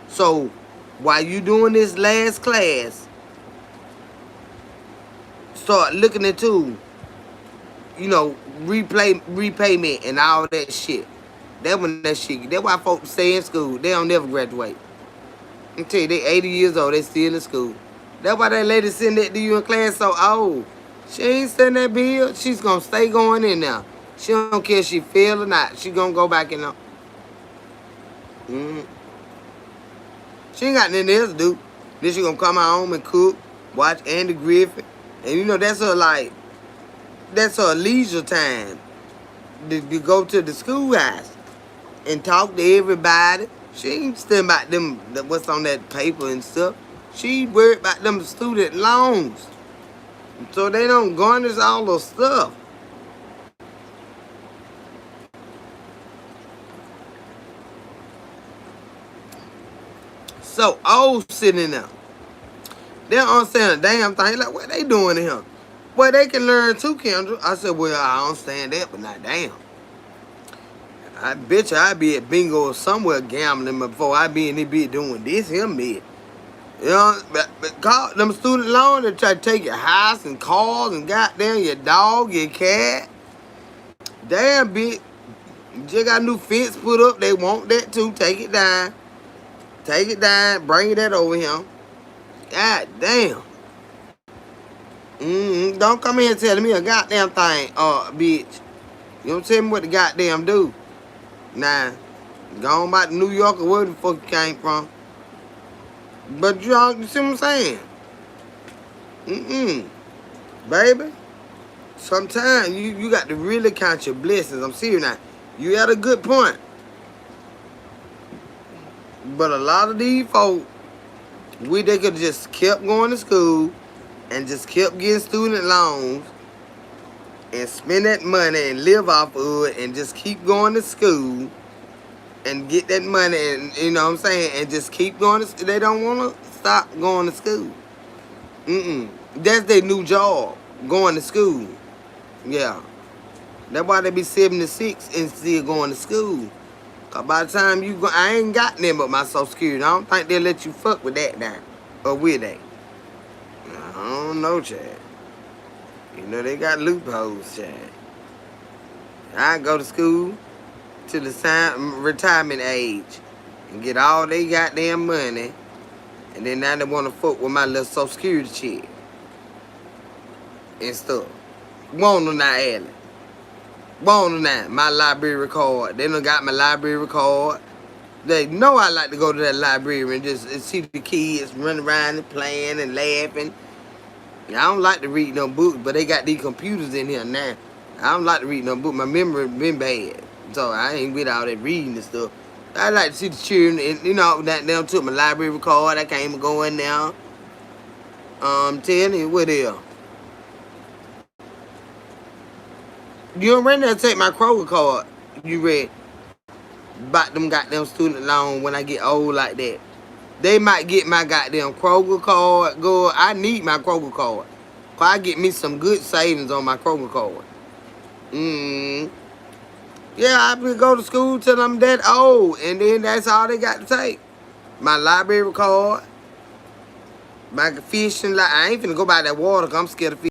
So while you doing this last class, start looking into, repayment and all that shit. That's why folks stay in school. They don't never graduate. I tell you, they 80 years old, they still in school. That's why that lady sitting there to you in class so old. She ain't sending that bill. She's gonna stay going in now. She don't care if she fail or not. She gonna go back in there. She ain't got nothing else to do. Then she gonna come home and cook, watch Andy Griffith. And that's her leisure time to go to the schoolhouse and talk to everybody. She ain't studying about them, what's on that paper and stuff. She worried about them student loans. So they don't garnish all the stuff. So old sitting there. They don't understand a damn thing. Like, what they doing in here? Well, they can learn too, Kendra. I said, well, I understand that, but not damn. I bet you I'd be at bingo or somewhere gambling before I be in this bitch doing this here mid. But call them student loans, they try to take your house and cars and goddamn your dog, your cat. Damn, bitch. You just got a new fence put up. They want that too. Take it down. Take it down. Bring that over here. God damn. Don't come here and tell me a goddamn thing, bitch. You don't tell me what the goddamn do. Nah. Gone back to New York or where the fuck you came from. But you see what I'm saying? Baby. Sometimes you got to really count your blessings. I'm serious now. You had a good point. But a lot of these folks, they could just kept going to school and just kept getting student loans and spend that money and live off of it and just keep going to school and get that money and, you know what I'm saying, and just keep going to school. They don't want to stop going to school. That's their new job, going to school. Yeah. That's why they be 76 and still going to school. Cause by the time you go, I ain't got nothing but my Social Security. I don't think they'll let you fuck with that now. Or will they? I don't know, Chad. They got loopholes, Chad. I go to school to the retirement age and get all they goddamn money, and then now they want to fuck with my little Social Security check and stuff. Want to not, Allie? Want to not? My library card. They done got my library card. They know I like to go to that library and just see the kids running around and playing and laughing. I don't like to read no books, but they got these computers in here now. I don't like to read no book. My memory been bad. So I ain't with all that reading and stuff. I like to see the children, and that they took my library card. I can't even go in there. Tell you what else? You don't ready to take my Kroger card. You read about them goddamn student loan when I get old like that. They might get my goddamn Kroger card. I need my Kroger card. Cause I get me some good savings on my Kroger card. Yeah, I be go to school till I'm that old, and then that's all they got to take. My library card, my fishing. I ain't finna go buy that water, cause I'm scared of fish.